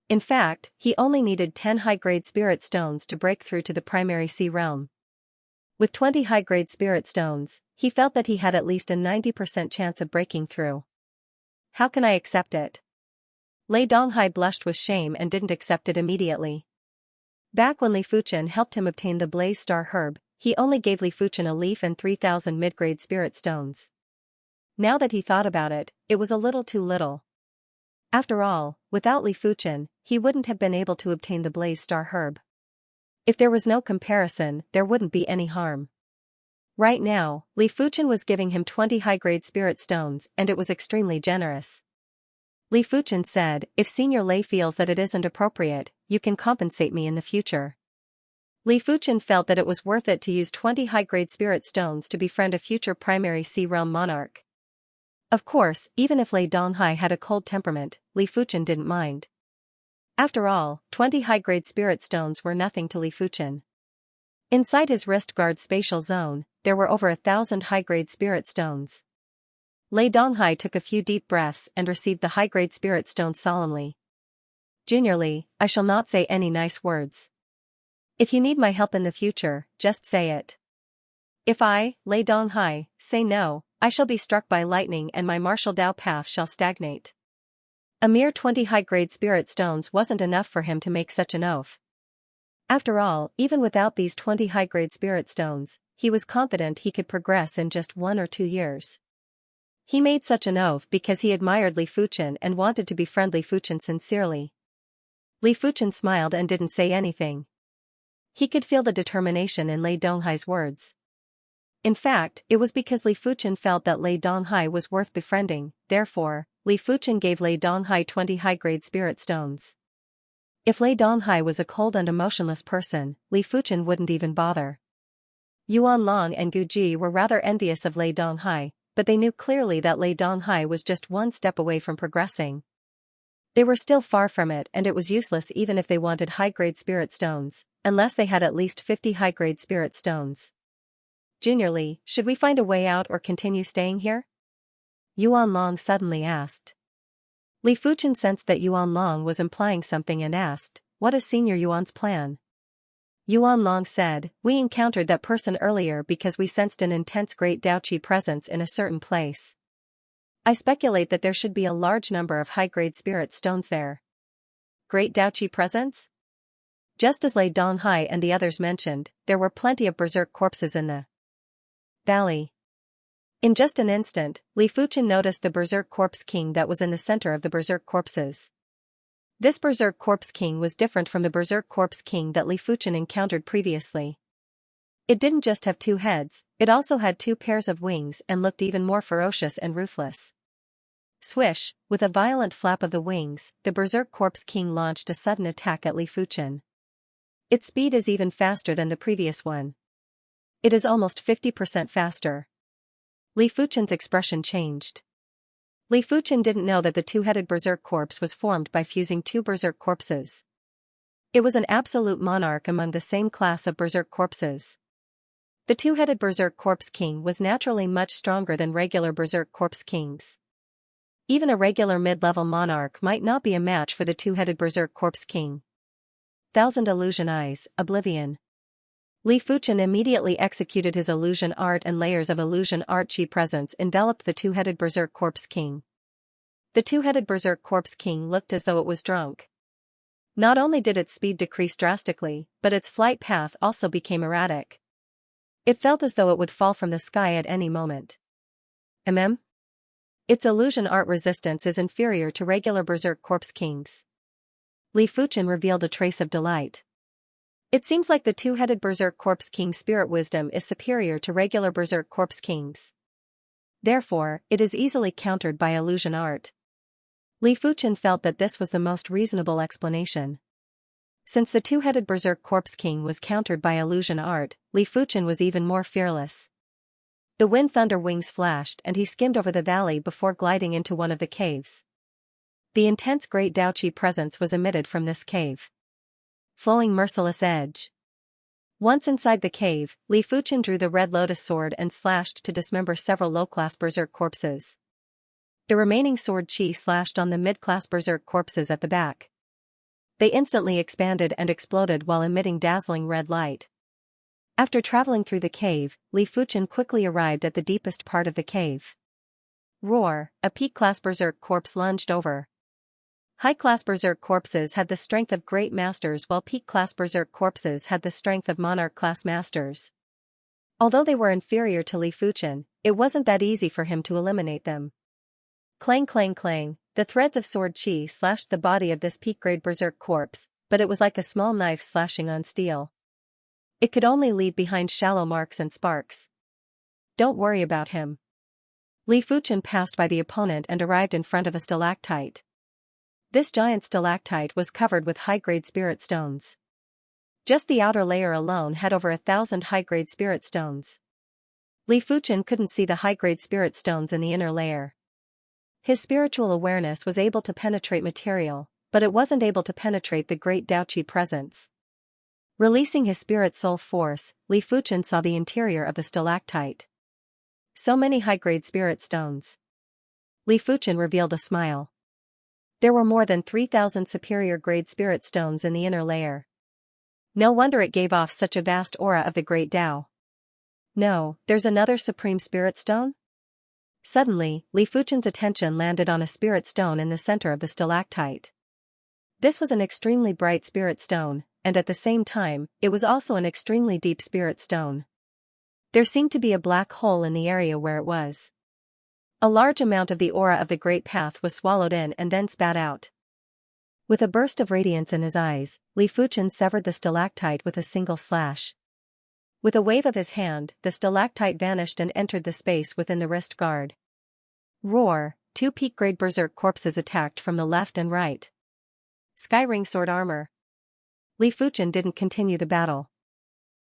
In fact, he only needed 10 high-grade spirit stones to break through to the primary sea realm. With 20 high-grade spirit stones, he felt that he had at least a 90% chance of breaking through. "How can I accept it?" Lei Donghai blushed with shame and didn't accept it immediately. Back when Li Fuchen helped him obtain the Blaze Star Herb, he only gave Li Fuchen a leaf and 3,000 mid-grade spirit stones. Now that he thought about it, it was a little too little. After all, without Li Fuchen, he wouldn't have been able to obtain the Blaze Star Herb. If there was no comparison, there wouldn't be any harm. Right now, Li Fuchen was giving him 20 high-grade spirit stones and it was extremely generous. Li Fuchen said, "If Senior Lei feels that it isn't appropriate, you can compensate me in the future." Li Fuchen felt that it was worth it to use 20 high-grade spirit stones to befriend a future primary sea realm monarch. Of course, even if Lei Donghai had a cold temperament, Li Fuchen didn't mind. After all, 20 high-grade spirit stones were nothing to Li Fuchen. Inside his wrist guard spatial zone, there were over 1,000 high-grade spirit stones. Lei Donghai took a few deep breaths and received the high-grade spirit stones solemnly. "Junior Li, I shall not say any nice words. If you need my help in the future, just say it. If I, Lei Donghai, say no, I shall be struck by lightning and my martial Dao path shall stagnate." A mere 20 high-grade spirit stones wasn't enough for him to make such an oath. After all, even without these 20 high-grade spirit stones, he was confident he could progress in just 1 or 2 years. He made such an oath because he admired Li Fuchen and wanted to befriend Li Fuchen sincerely. Li Fuchen smiled and didn't say anything. He could feel the determination in Lei Donghai's words. In fact, it was because Li Fuchen felt that Lei Donghai was worth befriending, therefore, Li Fuchen gave Lei Donghai 20 high-grade spirit stones. If Lei Donghai was a cold and emotionless person, Li Fuchen wouldn't even bother. Yuan Long and Gu Ji were rather envious of Lei Donghai, but they knew clearly that Lei Donghai was just one step away from progressing. They were still far from it, and it was useless even if they wanted high-grade spirit stones, unless they had at least 50 high-grade spirit stones. Junior Li, should we find a way out or continue staying here? Yuan Long suddenly asked. Li Fuchen sensed that Yuan Long was implying something and asked, what is Senior Yuan's plan? Yuan Long said, we encountered that person earlier because we sensed an intense great Daoqi presence in a certain place. I speculate that there should be a large number of high-grade spirit stones there. Great Daoqi presence? Just as Lei Donghai and the others mentioned, there were plenty of berserk corpses in the valley. In just an instant, Li Fuchen noticed the berserk corpse king that was in the center of the berserk corpses. This berserk corpse king was different from the berserk corpse king that Li Fuchen encountered previously. It didn't just have 2 heads, it also had 2 pairs of wings and looked even more ferocious and ruthless. Swish, with a violent flap of the wings, the berserk corpse king launched a sudden attack at Li Fuchen. Its speed is even faster than the previous one. It is almost 50% faster. Li Fuchen's expression changed. Li Fuchen didn't know that the 2-headed berserk corpse was formed by fusing 2 berserk corpses. It was an absolute monarch among the same class of berserk corpses. The 2-headed berserk corpse king was naturally much stronger than regular berserk corpse kings. Even a regular mid-level monarch might not be a match for the 2-headed berserk corpse king. Thousand Illusion Eyes, Oblivion. Li Fuchen immediately executed his illusion art, and layers of illusion art chi presence enveloped the 2-headed berserk corpse king. The 2-headed berserk corpse king looked as though it was drunk. Not only did its speed decrease drastically, but its flight path also became erratic. It felt as though it would fall from the sky at any moment. Its illusion art resistance is inferior to regular berserk corpse kings. Li Fuchen revealed a trace of delight. It seems like the 2-headed berserk corpse king's spirit wisdom is superior to regular berserk corpse kings. Therefore, it is easily countered by illusion art. Li Fuchen felt that this was the most reasonable explanation. Since the 2-headed berserk corpse king was countered by illusion art, Li Fuchen was even more fearless. The wind thunder wings flashed and he skimmed over the valley before gliding into one of the caves. The intense great Daoqi presence was emitted from this cave. Flowing merciless edge. Once inside the cave, Li Fuchen drew the red lotus sword and slashed to dismember several low-class berserk corpses. The remaining sword chi slashed on the mid-class berserk corpses at the back. They instantly expanded and exploded while emitting dazzling red light. After traveling through the cave, Li Fuchen quickly arrived at the deepest part of the cave. Roar, a peak-class berserk corpse lunged over. High-class berserk corpses had the strength of great masters, while peak-class berserk corpses had the strength of monarch-class masters. Although they were inferior to Li Fuchen, it wasn't that easy for him to eliminate them. Clang clang clang, the threads of sword chi slashed the body of this peak-grade berserk corpse, but it was like a small knife slashing on steel. It could only leave behind shallow marks and sparks. Don't worry about him. Li Fuchen passed by the opponent and arrived in front of a stalactite. This giant stalactite was covered with high-grade spirit stones. Just the outer layer alone had over 1,000 high-grade spirit stones. Li Fuchen couldn't see the high-grade spirit stones in the inner layer. His spiritual awareness was able to penetrate material, but it wasn't able to penetrate the great Daoqi presence. Releasing his spirit soul force, Li Fuchen saw the interior of the stalactite. So many high-grade spirit stones. Li Fuchen revealed a smile. There were more than 3,000 superior-grade spirit stones in the inner layer. No wonder it gave off such a vast aura of the great Tao. No, there's another supreme spirit stone? Suddenly, Li Fuchen's attention landed on a spirit stone in the center of the stalactite. This was an extremely bright spirit stone, and at the same time, it was also an extremely deep spirit stone. There seemed to be a black hole in the area where it was. A large amount of the aura of the Great Path was swallowed in and then spat out. With a burst of radiance in his eyes, Li Fuchen severed the stalactite with a single slash. With a wave of his hand, the stalactite vanished and entered the space within the wrist guard. Roar, 2 peak-grade berserk corpses attacked from the left and right. Skyring sword armor. Li Fuchen didn't continue the battle.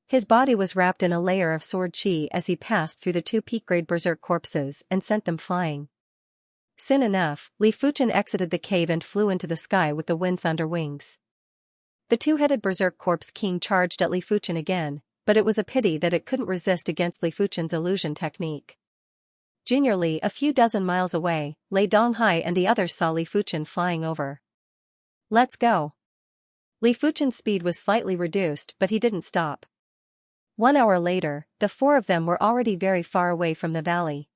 His body was wrapped in a layer of sword chi as he passed through the 2 peak-grade berserk corpses and sent them flying. Soon enough, Li Fuchen exited the cave and flew into the sky with the wind thunder wings. The two-headed berserk corpse king charged at Li Fuchen again, but it was a pity that it couldn't resist against Li Fuchen's illusion technique. Junior Li, a few dozen miles away, Lei Donghai and the others saw Li Fuchen flying over. "Let's go." Li Fuchen's speed was slightly reduced, but he didn't stop. 1 hour later, the four of them were already very far away from the valley.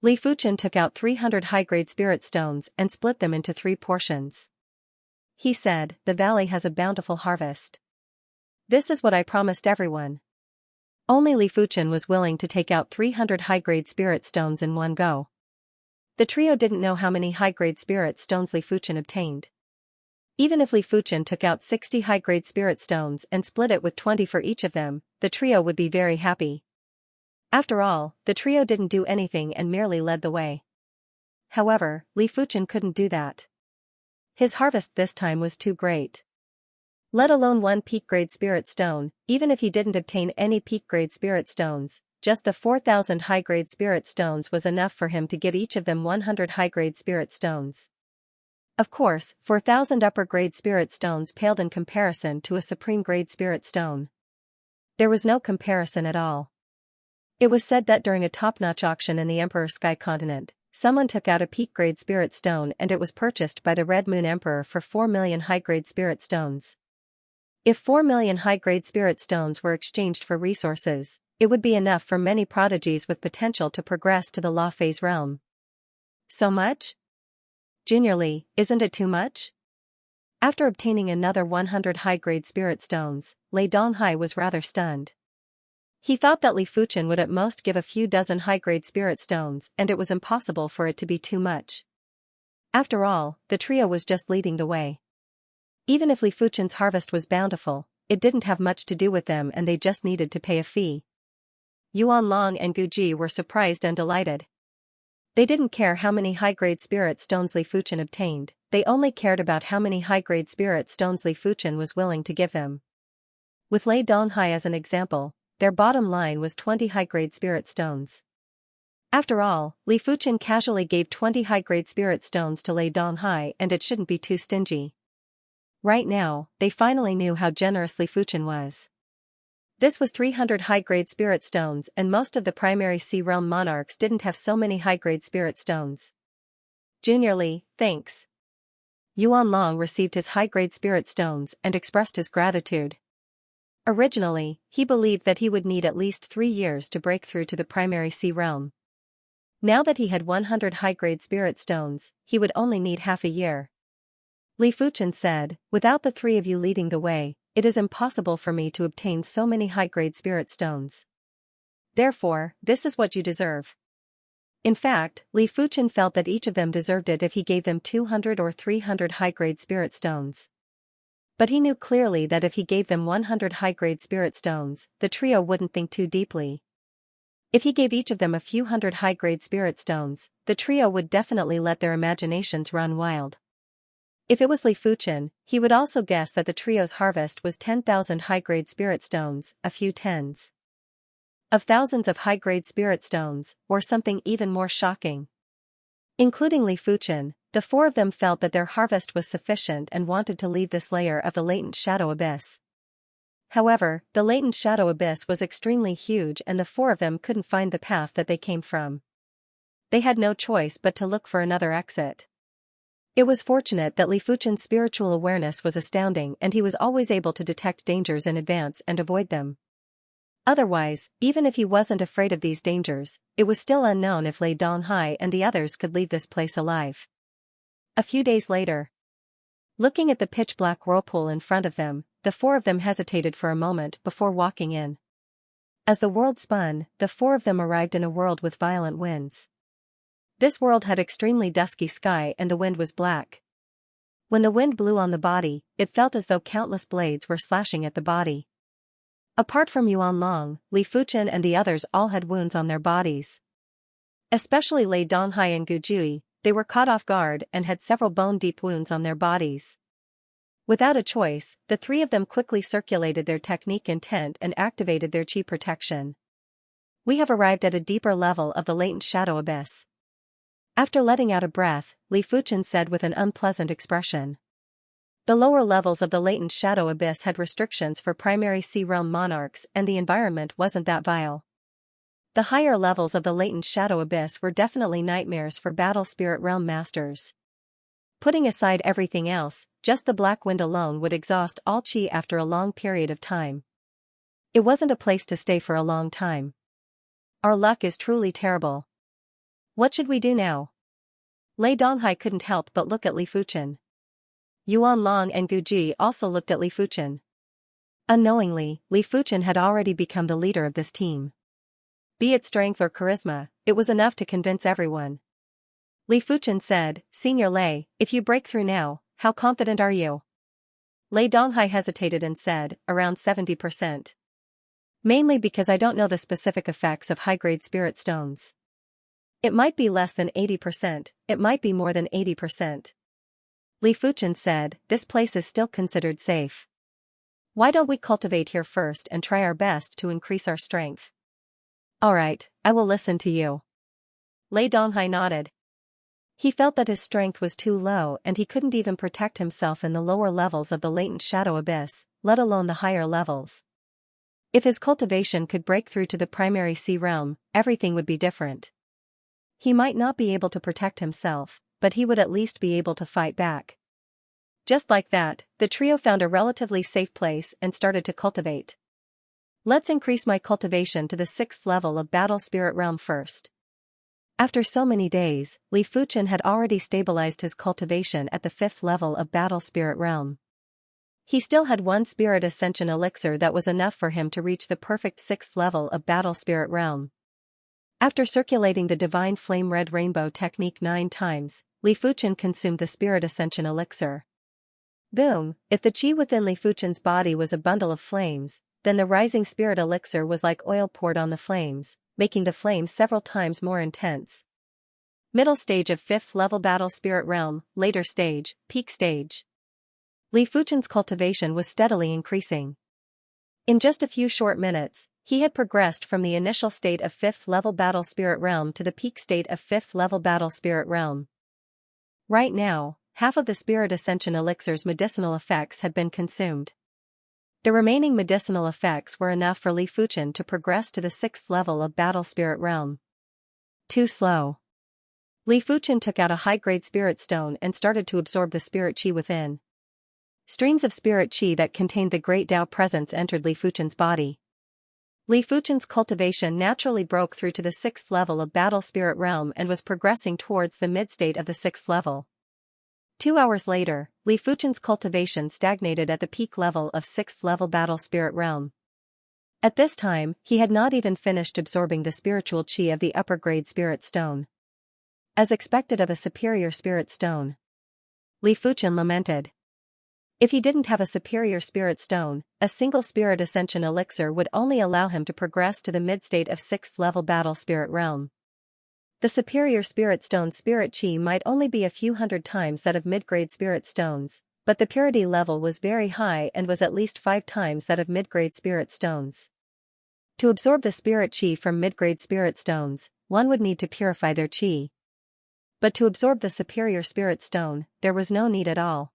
Li Fuchen took out 300 high-grade spirit stones and split them into 3 portions. He said, "The valley has a bountiful harvest. This is what I promised everyone." Only Li Fuchen was willing to take out 300 high-grade spirit stones in one go. The trio didn't know how many high-grade spirit stones Li Fuchen obtained. Even if Li Fuchen took out 60 high-grade spirit stones and split it with 20 for each of them, the trio would be very happy. After all, the trio didn't do anything and merely led the way. However, Li Fuchen couldn't do that. His harvest this time was too great. Let alone 1 peak-grade spirit stone, even if he didn't obtain any peak-grade spirit stones, just the 4,000 high-grade spirit stones was enough for him to give each of them 100 high-grade spirit stones. Of course, 4,000 upper-grade spirit stones paled in comparison to a supreme-grade spirit stone. There was no comparison at all. It was said that during a top-notch auction in the Emperor's Sky Continent, someone took out a peak-grade spirit stone and it was purchased by the Red Moon Emperor for 4 million high-grade spirit stones. If 4 million high-grade spirit stones were exchanged for resources, it would be enough for many prodigies with potential to progress to the law phase realm. So much? Junior Li, isn't it too much? After obtaining another 100 high-grade spirit stones, Lei Donghai was rather stunned. He thought that Li Fuchen would at most give a few dozen high-grade spirit stones and it was impossible for it to be too much. After all, the trio was just leading the way. Even if Li Fuchen's harvest was bountiful, it didn't have much to do with them and they just needed to pay a fee. Yuan Long and Gu Ji were surprised and delighted. They didn't care how many high-grade spirit stones Li Fuchen obtained, they only cared about how many high-grade spirit stones Li Fuchen was willing to give them. With Lei Donghai as an example, their bottom line was 20 high-grade spirit stones. After all, Li Fuchen casually gave 20 high-grade spirit stones to Lei Donghai and it shouldn't be too stingy. Right now, they finally knew how generous Li Fuchen was. This was 300 high-grade spirit stones and most of the primary sea realm monarchs didn't have so many high-grade spirit stones. Junior Li, thanks. Yuan Long received his high-grade spirit stones and expressed his gratitude. Originally, he believed that he would need at least 3 years to break through to the primary sea realm. Now that he had 100 high-grade spirit stones, he would only need half a year. Li Fuchen said, "Without the 3 of you leading the way, it is impossible for me to obtain so many high-grade spirit stones. Therefore, this is what you deserve." In fact, Li Fuchen felt that each of them deserved it if he gave them 200 or 300 high-grade spirit stones. But he knew clearly that if he gave them 100 high-grade spirit stones, the trio wouldn't think too deeply. If he gave each of them a few hundred high-grade spirit stones, the trio would definitely let their imaginations run wild. If it was Li Fuchen, he would also guess that the trio's harvest was 10,000 high-grade spirit stones, a few tens of thousands of high-grade spirit stones, or something even more shocking. Including Li Fuchen, the 4 of them felt that their harvest was sufficient and wanted to leave this layer of the latent shadow abyss. However, the latent shadow abyss was extremely huge and the 4 of them couldn't find the path that they came from. They had no choice but to look for another exit. It was fortunate that Li Fuchen's spiritual awareness was astounding and he was always able to detect dangers in advance and avoid them. Otherwise, even if he wasn't afraid of these dangers, it was still unknown if Lei Donghai and the others could leave this place alive. A few days later, looking at the pitch-black whirlpool in front of them, the 4 of them hesitated for a moment before walking in. As the world spun, the 4 of them arrived in a world with violent winds. This world had extremely dusky sky and the wind was black. When the wind blew on the body, it felt as though countless blades were slashing at the body. Apart from Yuan Long, Li Fuchen and the others all had wounds on their bodies. Especially Lei Donghai and Gu Ji, they were caught off guard and had several bone-deep wounds on their bodies. Without a choice, the 3 of them quickly circulated their technique intent and activated their chi protection. "We have arrived at a deeper level of the latent shadow abyss. After letting out a breath, Li Fuchen said with an unpleasant expression. The lower levels of the latent shadow abyss had restrictions for primary sea realm monarchs, and the environment wasn't that vile. The higher levels of the latent shadow abyss were definitely nightmares for battle spirit realm masters. Putting aside everything else, just the black wind alone would exhaust all chi after a long period of time. It wasn't a place to stay for a long time. Our luck is truly terrible. What should we do now? Lei Donghai couldn't help but look at Li Fuchen. Yuan Long and Gu Ji also looked at Li Fuchen. Unknowingly, Li Fuchen had already become the leader of this team. Be it strength or charisma, it was enough to convince everyone. Li Fuchen said, Senior Lei, if you break through now, how confident are you? Lei Donghai hesitated and said, around 70%. Mainly because I don't know the specific effects of high-grade spirit stones. It might be less than 80%, it might be more than 80%. Li Fuchen said, this place is still considered safe. Why don't we cultivate here first and try our best to increase our strength? Alright, I will listen to you. Lei Donghai nodded. He felt that his strength was too low and he couldn't even protect himself in the lower levels of the latent shadow abyss, let alone the higher levels. If his cultivation could break through to the primary sea realm, everything would be different. He might not be able to protect himself, but he would at least be able to fight back. Just like that, the trio found a relatively safe place and started to cultivate. Let's increase my cultivation to the 6th level of Battle Spirit Realm first. After so many days, Li Fuchen had already stabilized his cultivation at the 5th level of Battle Spirit Realm. He still had one Spirit Ascension elixir that was enough for him to reach the perfect 6th level of Battle Spirit Realm. After circulating the Divine Flame Red Rainbow technique 9 times, Li Fuchen consumed the Spirit Ascension elixir. Boom! If the chi within Li Fuchen's body was a bundle of flames, then the Rising Spirit elixir was like oil poured on the flames, making the flames several times more intense. Middle stage of 5th level Battle Spirit Realm, later stage, peak stage. Li Fuchen's cultivation was steadily increasing. In just a few short minutes, he had progressed from the initial state of 5th level Battle Spirit Realm to the peak state of 5th level Battle Spirit Realm. Right now, half of the Spirit Ascension elixir's medicinal effects had been consumed. The remaining medicinal effects were enough for Li Fuchen to progress to the 6th level of Battle Spirit Realm. Too slow. Li Fuchen took out a high-grade spirit stone and started to absorb the spirit chi within. Streams of spirit chi that contained the Great Tao presence entered Li Fuchen's body. Li Fuchen's cultivation naturally broke through to the 6th level of Battle Spirit Realm and was progressing towards the mid-state of the 6th level. 2 hours later, Li Fuchen's cultivation stagnated at the peak level of 6th level Battle Spirit Realm. At this time, he had not even finished absorbing the spiritual chi of the upper-grade spirit stone. As expected of a superior spirit stone. Li Fuchen lamented. If he didn't have a superior spirit stone, a single Spirit Ascension elixir would only allow him to progress to the mid-state of 6th level Battle Spirit Realm. The superior spirit stone's spirit chi might only be a few hundred times that of mid-grade spirit stones, but the purity level was very high and was at least 5 times that of mid-grade spirit stones. To absorb the spirit chi from mid-grade spirit stones, one would need to purify their chi. But to absorb the superior spirit stone, there was no need at all.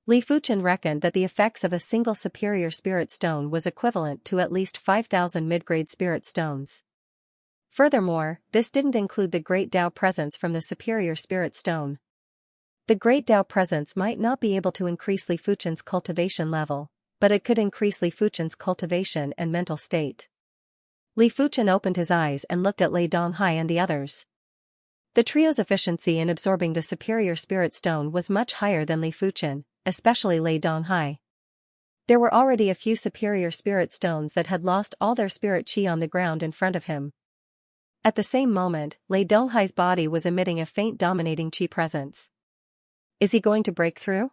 Li Fuchen reckoned that the effects of a single superior spirit stone was equivalent to at least 5,000 mid-grade spirit stones. Furthermore, this didn't include the Great Tao presence from the superior spirit stone. The Great Tao presence might not be able to increase Li Fuchen's cultivation level, but it could increase Li Fuchen's cultivation and mental state. Li Fuchen opened his eyes and looked at Lei Donghai and the others. The trio's efficiency in absorbing the superior spirit stone was much higher than Li Fuchen, especially Lei Donghai. There were already a few superior spirit stones that had lost all their spirit chi on the ground in front of him. At the same moment, Lei Donghai's body was emitting a faint dominating chi presence. Is he going to break through?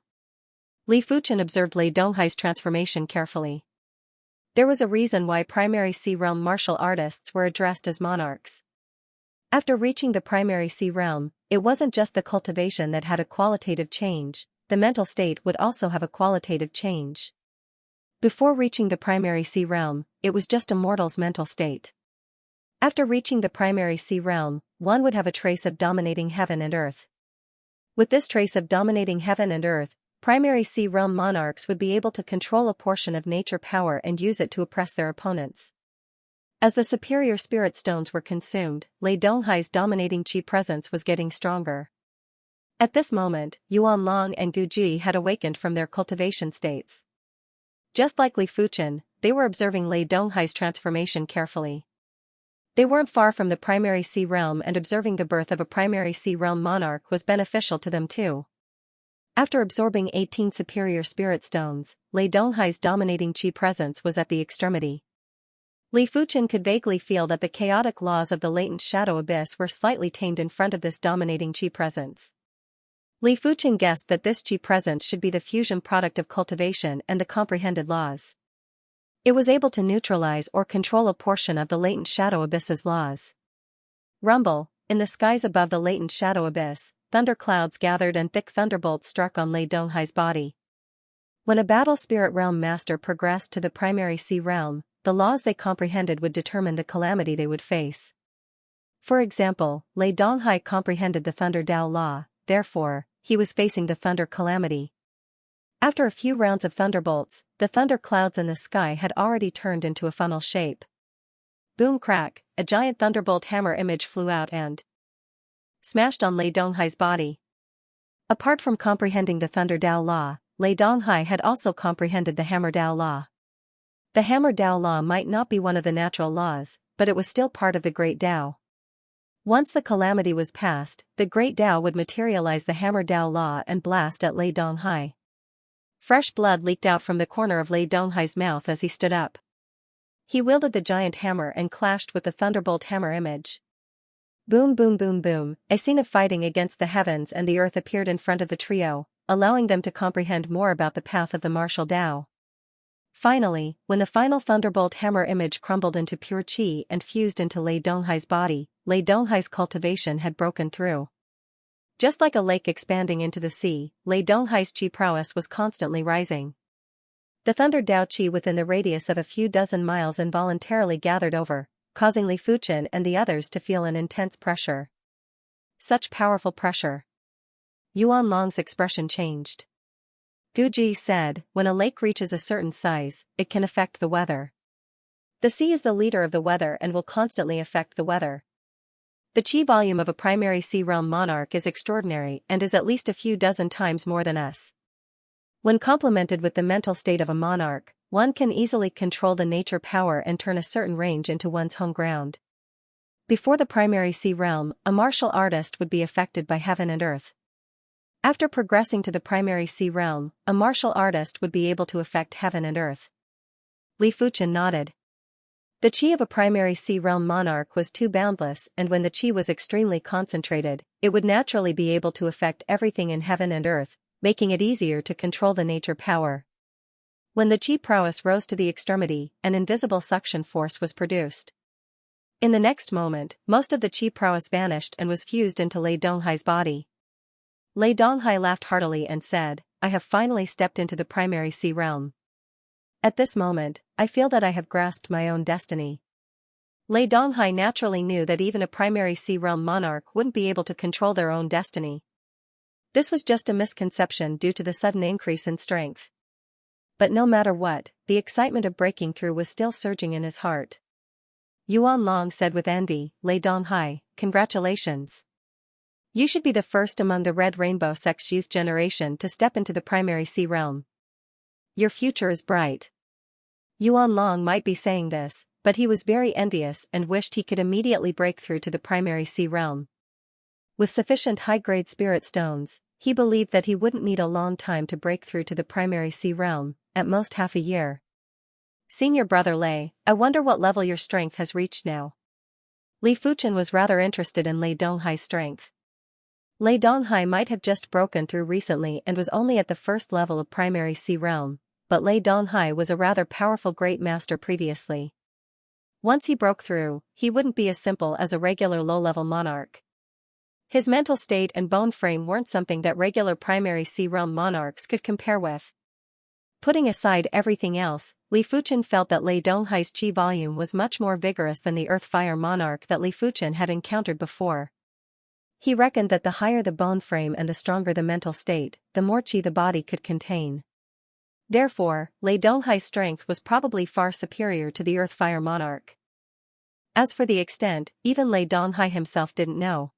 Li Fuchen observed Lei Donghai's transformation carefully. There was a reason why primary sea realm martial artists were addressed as monarchs. After reaching the primary sea realm, it wasn't just the cultivation that had a qualitative change, the mental state would also have a qualitative change. Before reaching the primary sea realm, it was just a mortal's mental state. After reaching the primary sea realm, one would have a trace of dominating heaven and earth. With this trace of dominating heaven and earth, primary sea realm monarchs would be able to control a portion of nature power and use it to oppress their opponents. As the superior spirit stones were consumed, Lei Donghai's dominating qi presence was getting stronger. At this moment, Yuan Long and Gu Ji had awakened from their cultivation states. Just like Li Fuchen, they were observing Lei Donghai's transformation carefully. They weren't far from the primary sea realm, and observing the birth of a primary sea realm monarch was beneficial to them too. After absorbing 18 superior spirit stones, Lei Donghai's dominating qi presence was at the extremity. Li Fuchen could vaguely feel that the chaotic laws of the latent shadow abyss were slightly tamed in front of this dominating qi presence. Li Fuchen guessed that this qi presence should be the fusion product of cultivation and the comprehended laws. It was able to neutralize or control a portion of the latent shadow abyss's laws. Rumble, in the skies above the latent shadow abyss, thunder clouds gathered and thick thunderbolts struck on Lei Donghai's body. When a battle spirit realm master progressed to the primary sea realm, the laws they comprehended would determine the calamity they would face. For example, Lei Donghai comprehended the Thunder Dao law, therefore, he was facing the thunder calamity. After a few rounds of thunderbolts, the thunder clouds in the sky had already turned into a funnel shape. Boom crack, a giant thunderbolt hammer image flew out and smashed on Lei Donghai's body. Apart from comprehending the Thunder Dao law, Lei Donghai had also comprehended the Hammer Dao law. The Hammer Dao law might not be one of the natural laws, but it was still part of the Great Dao. Once the calamity was past, the Great Dao would materialize the Hammer Dao law and blast at Lei Donghai. Fresh blood leaked out from the corner of Lei Donghai's mouth as he stood up. He wielded the giant hammer and clashed with the thunderbolt hammer image. Boom boom boom boom, a scene of fighting against the heavens and the earth appeared in front of the trio, allowing them to comprehend more about the path of the martial Dao. Finally, when the final thunderbolt hammer image crumbled into pure qi and fused into Lei Donghai's body, Lei Donghai's cultivation had broken through. Just like a lake expanding into the sea, Lei Donghai's qi prowess was constantly rising. The Thunder Dao qi within the radius of a few dozen miles involuntarily gathered over, causing Li Fuchen and the others to feel an intense pressure. Such powerful pressure. Yuan Long's expression changed. Gu Ji said, when a lake reaches a certain size, it can affect the weather. The sea is the leader of the weather and will constantly affect the weather. The qi volume of a primary sea realm monarch is extraordinary and is at least a few dozen times more than us. When complemented with the mental state of a monarch, one can easily control the nature power and turn a certain range into one's home ground. Before the primary sea realm, a martial artist would be affected by heaven and earth. After progressing to the primary sea realm, a martial artist would be able to affect heaven and earth. Li Fuchen nodded. The qi of a primary sea realm monarch was too boundless, and when the qi was extremely concentrated, it would naturally be able to affect everything in heaven and earth, making it easier to control the nature power. When the qi prowess rose to the extremity, an invisible suction force was produced. In the next moment, most of the qi prowess vanished and was fused into Lei Donghai's body. Lei Donghai laughed heartily and said, I have finally stepped into the primary sea realm. At this moment, I feel that I have grasped my own destiny. Lei Donghai naturally knew that even a primary sea realm monarch wouldn't be able to control their own destiny. This was just a misconception due to the sudden increase in strength. But no matter what, the excitement of breaking through was still surging in his heart. Yuan Long said with envy, Lei Donghai, congratulations. You should be the first among the Red Rainbow Sect's youth generation to step into the primary sea realm. Your future is bright. Yuan Long might be saying this, but he was very envious and wished he could immediately break through to the primary sea realm. With sufficient high-grade spirit stones, he believed that he wouldn't need a long time to break through to the primary sea realm, at most half a year. Senior brother Lei, I wonder what level your strength has reached now. Li Fuchen was rather interested in Lei Donghai's strength. Lei Donghai might have just broken through recently and was only at the first level of primary sea realm, but Lei Donghai was a rather powerful great master previously. Once he broke through, he wouldn't be as simple as a regular low-level monarch. His mental state and bone frame weren't something that regular primary sea realm monarchs could compare with. Putting aside everything else, Li Fuchen felt that Lei Donghai's qi volume was much more vigorous than the earth-fire monarch that Li Fuchen had encountered before. He reckoned that the higher the bone frame and the stronger the mental state, the more qi the body could contain. Therefore, Lei Donghai's strength was probably far superior to the earth-fire monarch. As for the extent, even Lei Donghai himself didn't know.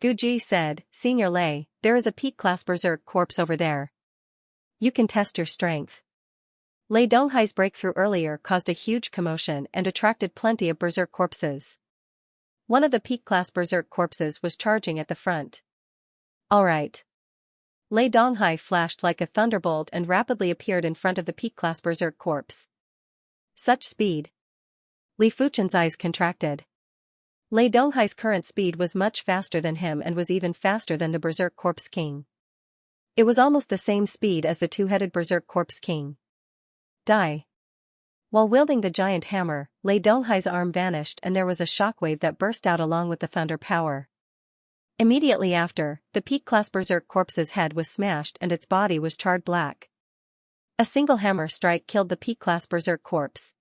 Gu Ji said, "Senior Lei, there is a peak-class berserk corpse over there. You can test your strength." Lei Donghai's breakthrough earlier caused a huge commotion and attracted plenty of berserk corpses. One of the peak-class berserk corpses was charging at the front. "Alright." Lei Donghai flashed like a thunderbolt and rapidly appeared in front of the peak-class berserk corpse. Such speed. Li Fuchen's eyes contracted. Lei Donghai's current speed was much faster than him and was even faster than the berserk corpse king. It was almost the same speed as the two-headed berserk corpse king. Die. While wielding the giant hammer, Lei Donghai's arm vanished and there was a shockwave that burst out along with the thunder power. Immediately after, the peak-class berserk corpse's head was smashed and its body was charred black. A single hammer strike killed the peak-class berserk corpse.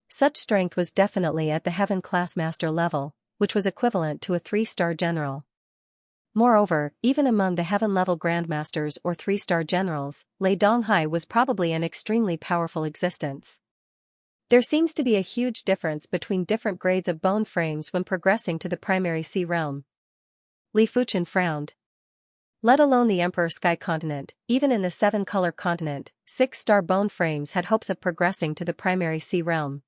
Such strength was definitely at the heaven-class master level, which was equivalent to a 3-star general. Moreover, even among the heaven-level grandmasters or 3-star generals, Lei Donghai was probably an extremely powerful existence. There seems to be a huge difference between different grades of bone frames when progressing to the primary sea realm. Li Fuchen frowned. Let alone the Emperor Sky Continent, even in the 7-color continent, 6-star bone frames had hopes of progressing to the primary sea realm.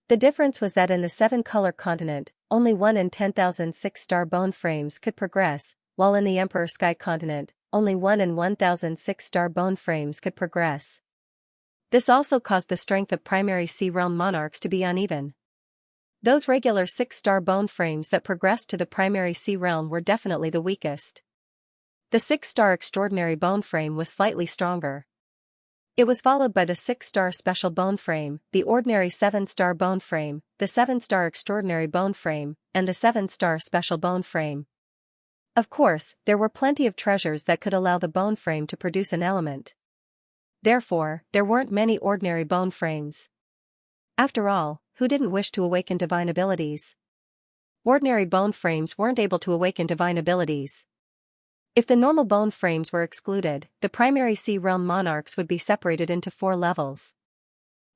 The difference was that in the 7-color continent, only 1 in 10,000 6-star bone frames could progress, while in the Emperor Sky Continent, only 1 in 1,000 6-star bone frames could progress. This also caused the strength of primary sea realm monarchs to be uneven. Those regular 6-star bone frames that progressed to the primary sea realm were definitely the weakest. The 6-star extraordinary bone frame was slightly stronger. It was followed by the 6-star special bone frame, the ordinary 7-star bone frame, the 7-star extraordinary bone frame, and the 7-star special bone frame. Of course, there were plenty of treasures that could allow the bone frame to produce an element. Therefore, there weren't many ordinary bone frames. After all, who didn't wish to awaken divine abilities? Ordinary bone frames weren't able to awaken divine abilities. If the normal bone frames were excluded, the primary sea realm monarchs would be separated into 4 levels.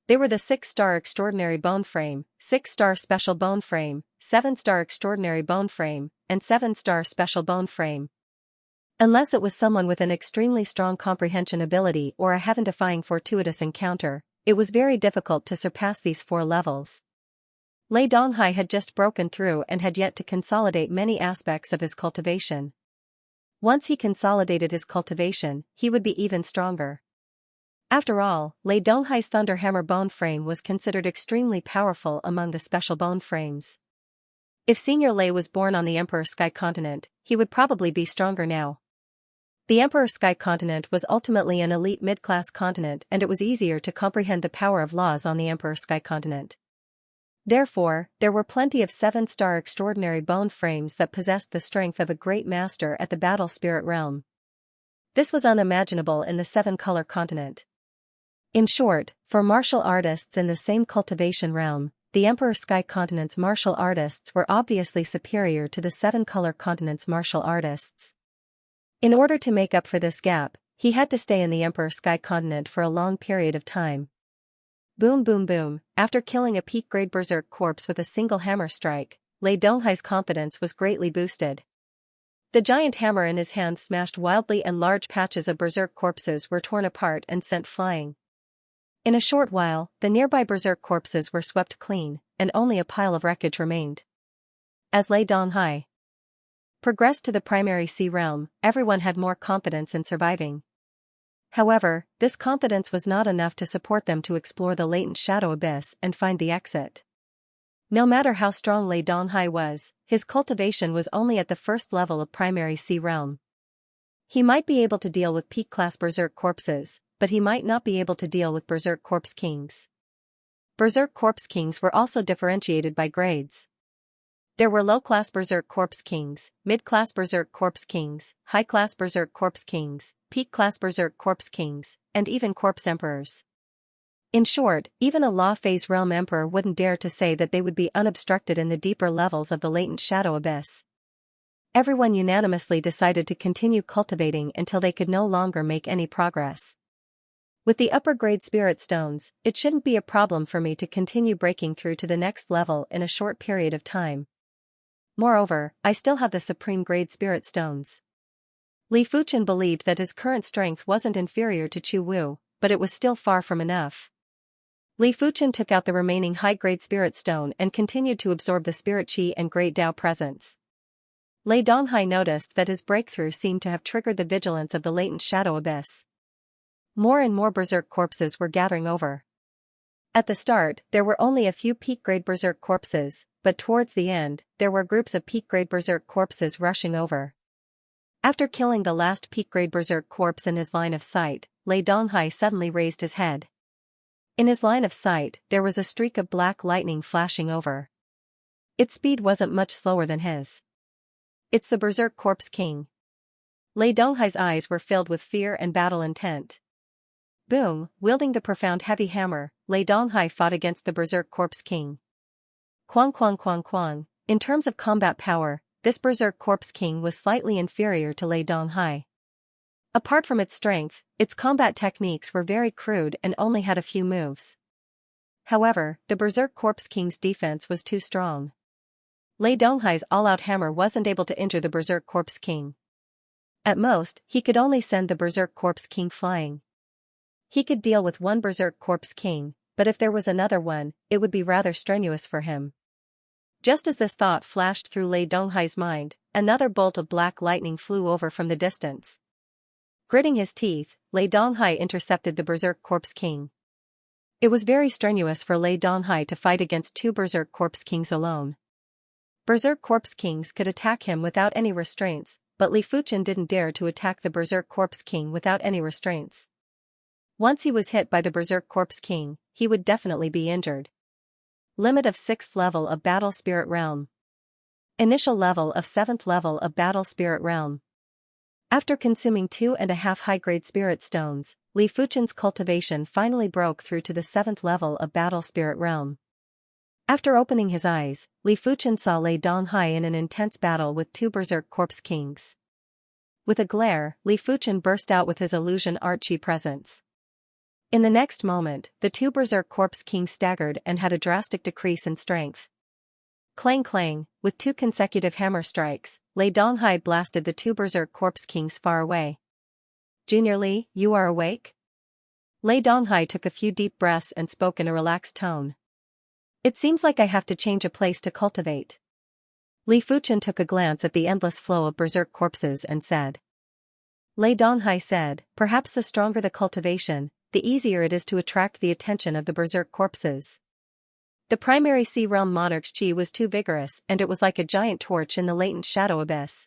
They were the 6-star extraordinary bone frame, 6-star special bone frame, 7-star extraordinary bone frame, and 7-star special bone frame. Unless it was someone with an extremely strong comprehension ability or a heaven-defying fortuitous encounter, it was very difficult to surpass these 4 levels. Lei Donghai had just broken through and had yet to consolidate many aspects of his cultivation. Once he consolidated his cultivation, he would be even stronger. After all, Lei Donghai's Thunder Hammer bone frame was considered extremely powerful among the special bone frames. If Senior Lei was born on the Emperor Sky Continent, he would probably be stronger now. The Emperor Sky Continent was ultimately an elite mid-class continent and it was easier to comprehend the power of laws on the Emperor Sky Continent. Therefore, there were plenty of 7-star extraordinary bone frames that possessed the strength of a great master at the battle spirit realm. This was unimaginable in the 7-color continent. In short, for martial artists in the same cultivation realm, the Emperor Sky Continent's martial artists were obviously superior to the 7-color continent's martial artists. In order to make up for this gap, he had to stay in the Emperor Sky Continent for a long period of time. Boom boom boom, after killing a peak-grade berserk corpse with a single hammer strike, Lei Donghai's confidence was greatly boosted. The giant hammer in his hand smashed wildly and large patches of berserk corpses were torn apart and sent flying. In a short while, the nearby berserk corpses were swept clean, and only a pile of wreckage remained. As Lei Donghai progressed to the primary sea realm, everyone had more confidence in surviving. However, this confidence was not enough to support them to explore the latent shadow abyss and find the exit. No matter how strong Lei Donghai was, his cultivation was only at the first level of primary sea realm. He might be able to deal with peak-class berserk corpses, but he might not be able to deal with berserk corpse kings. Berserk corpse kings were also differentiated by grades. There were low-class Berserk Corpse Kings, mid-class Berserk Corpse Kings, high-class Berserk Corpse Kings, peak-class Berserk Corpse Kings, and even Corpse Emperors. In short, even a Law Phase Realm Emperor wouldn't dare to say that they would be unobstructed in the deeper levels of the latent shadow abyss. Everyone unanimously decided to continue cultivating until they could no longer make any progress. With the upper-grade spirit stones, it shouldn't be a problem for me to continue breaking through to the next level in a short period of time. Moreover, I still have the supreme-grade spirit stones. Li Fuchen believed that his current strength wasn't inferior to Chu Wu, but it was still far from enough. Li Fuchen took out the remaining high-grade spirit stone and continued to absorb the spirit qi and great Dao presence. Lei Donghai noticed that his breakthrough seemed to have triggered the vigilance of the latent shadow abyss. More and more berserk corpses were gathering over. At the start, there were only a few peak-grade berserk corpses, but towards the end, there were groups of peak-grade berserk corpses rushing over. After killing the last peak-grade berserk corpse in his line of sight, Lei Donghai suddenly raised his head. In his line of sight, there was a streak of black lightning flashing over. Its speed wasn't much slower than his. It's the Berserk Corpse King. Lei Donghai's eyes were filled with fear and battle intent. Boom, wielding the profound heavy hammer, Lei Donghai fought against the Berserk Corpse King. Quang quang quang quang. In terms of combat power, this Berserk Corpse King was slightly inferior to Lei Donghai. Apart from its strength, its combat techniques were very crude and only had a few moves. However, the Berserk Corpse King's defense was too strong. Lei Donghai's all-out hammer wasn't able to injure the Berserk Corpse King. At most, he could only send the Berserk Corpse King flying. He could deal with one Berserk Corpse King, but if there was another one, it would be rather strenuous for him. Just as this thought flashed through Lei Donghai's mind, another bolt of black lightning flew over from the distance. Gritting his teeth, Lei Donghai intercepted the Berserk Corpse King. It was very strenuous for Lei Donghai to fight against two Berserk Corpse Kings alone. Berserk Corpse Kings could attack him without any restraints, but Li Fuchen didn't dare to attack the Berserk Corpse King without any restraints. Once he was hit by the Berserk Corpse King, he would definitely be injured. Limit of 6th level of Battle Spirit Realm. Initial level of 7th level of Battle Spirit Realm. After consuming 2.5 high-grade spirit stones, Li Fuchen's cultivation finally broke through to the 7th level of Battle Spirit Realm. After opening his eyes, Li Fuchen saw Lei Donghai in an intense battle with two Berserk Corpse Kings. With a glare, Li Fuchen burst out with his illusion art chi presence. In the next moment, the two Berserk Corpse Kings staggered and had a drastic decrease in strength. Clang clang, with two consecutive hammer strikes, Lei Donghai blasted the two Berserk Corpse Kings far away. Junior Li, you are awake? Lei Donghai took a few deep breaths and spoke in a relaxed tone. It seems like I have to change a place to cultivate. Li Fuchen took a glance at the endless flow of Berserk corpses and said. Lei Donghai said, perhaps the stronger the cultivation, the easier it is to attract the attention of the Berserk corpses. The primary Sea Realm Monarch's chi was too vigorous and it was like a giant torch in the latent shadow abyss.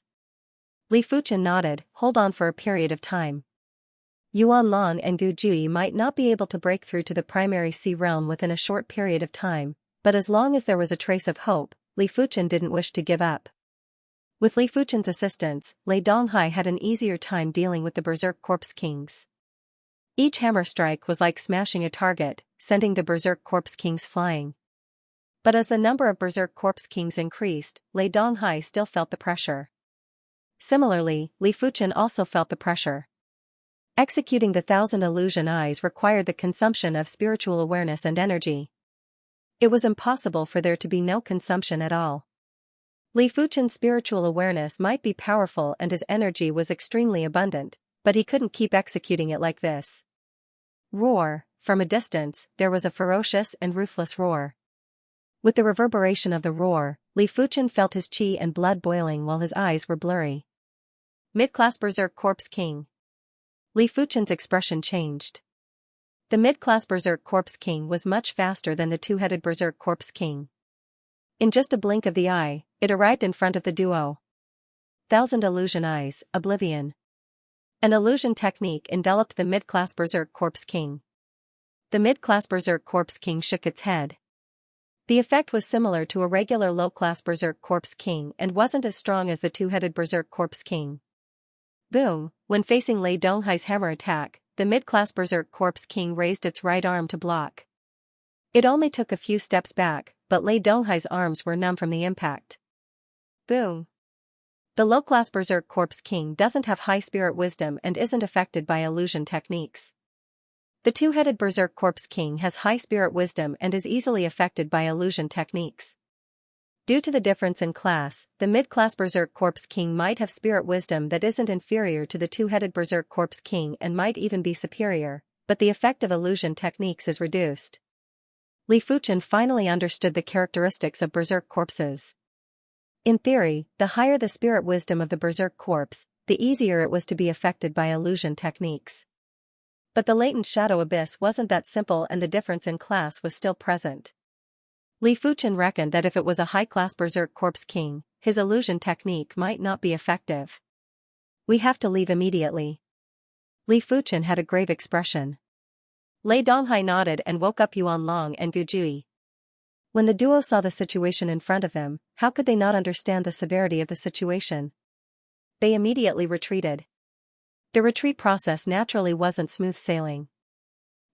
Li Fuchen nodded, hold on for a period of time. Yuan Lan and Gu Jui might not be able to break through to the primary Sea Realm within a short period of time, but as long as there was a trace of hope, Li Fuchen didn't wish to give up. With Li Fuchen's assistance, Lei Donghai had an easier time dealing with the Berserk Corpse Kings. Each hammer strike was like smashing a target, sending the Berserk Corpse Kings flying. But as the number of Berserk Corpse Kings increased, Lei Donghai still felt the pressure. Similarly, Li Fuchen also felt the pressure. Executing the 1,000 illusion eyes required the consumption of spiritual awareness and energy. It was impossible for there to be no consumption at all. Li Fuchen's spiritual awareness might be powerful and his energy was extremely abundant, but he couldn't keep executing it like this. Roar! From a distance, there was a ferocious and ruthless roar. With the reverberation of the roar, Li Fuchen felt his chi and blood boiling while his eyes were blurry. Mid-class Berserk Corpse King. Li Fuchen's expression changed. The mid-class Berserk Corpse King was much faster than the two-headed Berserk Corpse King. In just a blink of the eye, it arrived in front of the duo. 1,000 illusion eyes, oblivion. An illusion technique enveloped the mid-class Berserk Corpse King. The mid-class Berserk Corpse King shook its head. The effect was similar to a regular low-class Berserk Corpse King and wasn't as strong as the two-headed Berserk Corpse King. Boom! When facing Lei Donghai's hammer attack, the mid-class Berserk Corpse King raised its right arm to block. It only took a few steps back, but Lei Donghai's arms were numb from the impact. Boom! The low-class Berserk Corpse King doesn't have high spirit wisdom and isn't affected by illusion techniques. The two-headed Berserk Corpse King has high spirit wisdom and is easily affected by illusion techniques. Due to the difference in class, the mid-class Berserk Corpse King might have spirit wisdom that isn't inferior to the two-headed Berserk Corpse King and might even be superior, but the effect of illusion techniques is reduced. Li Fuchen finally understood the characteristics of Berserk corpses. In theory, the higher the spirit wisdom of the Berserk corpse, the easier it was to be affected by illusion techniques. But the latent shadow abyss wasn't that simple and the difference in class was still present. Li Fuchen reckoned that if it was a high-class Berserk Corpse King, his illusion technique might not be effective. We have to leave immediately. Li Fuchen had a grave expression. Lei Donghai nodded and woke up Yuan Long and Gu Jui. When the duo saw the situation in front of them, how could they not understand the severity of the situation? They immediately retreated. The retreat process naturally wasn't smooth sailing.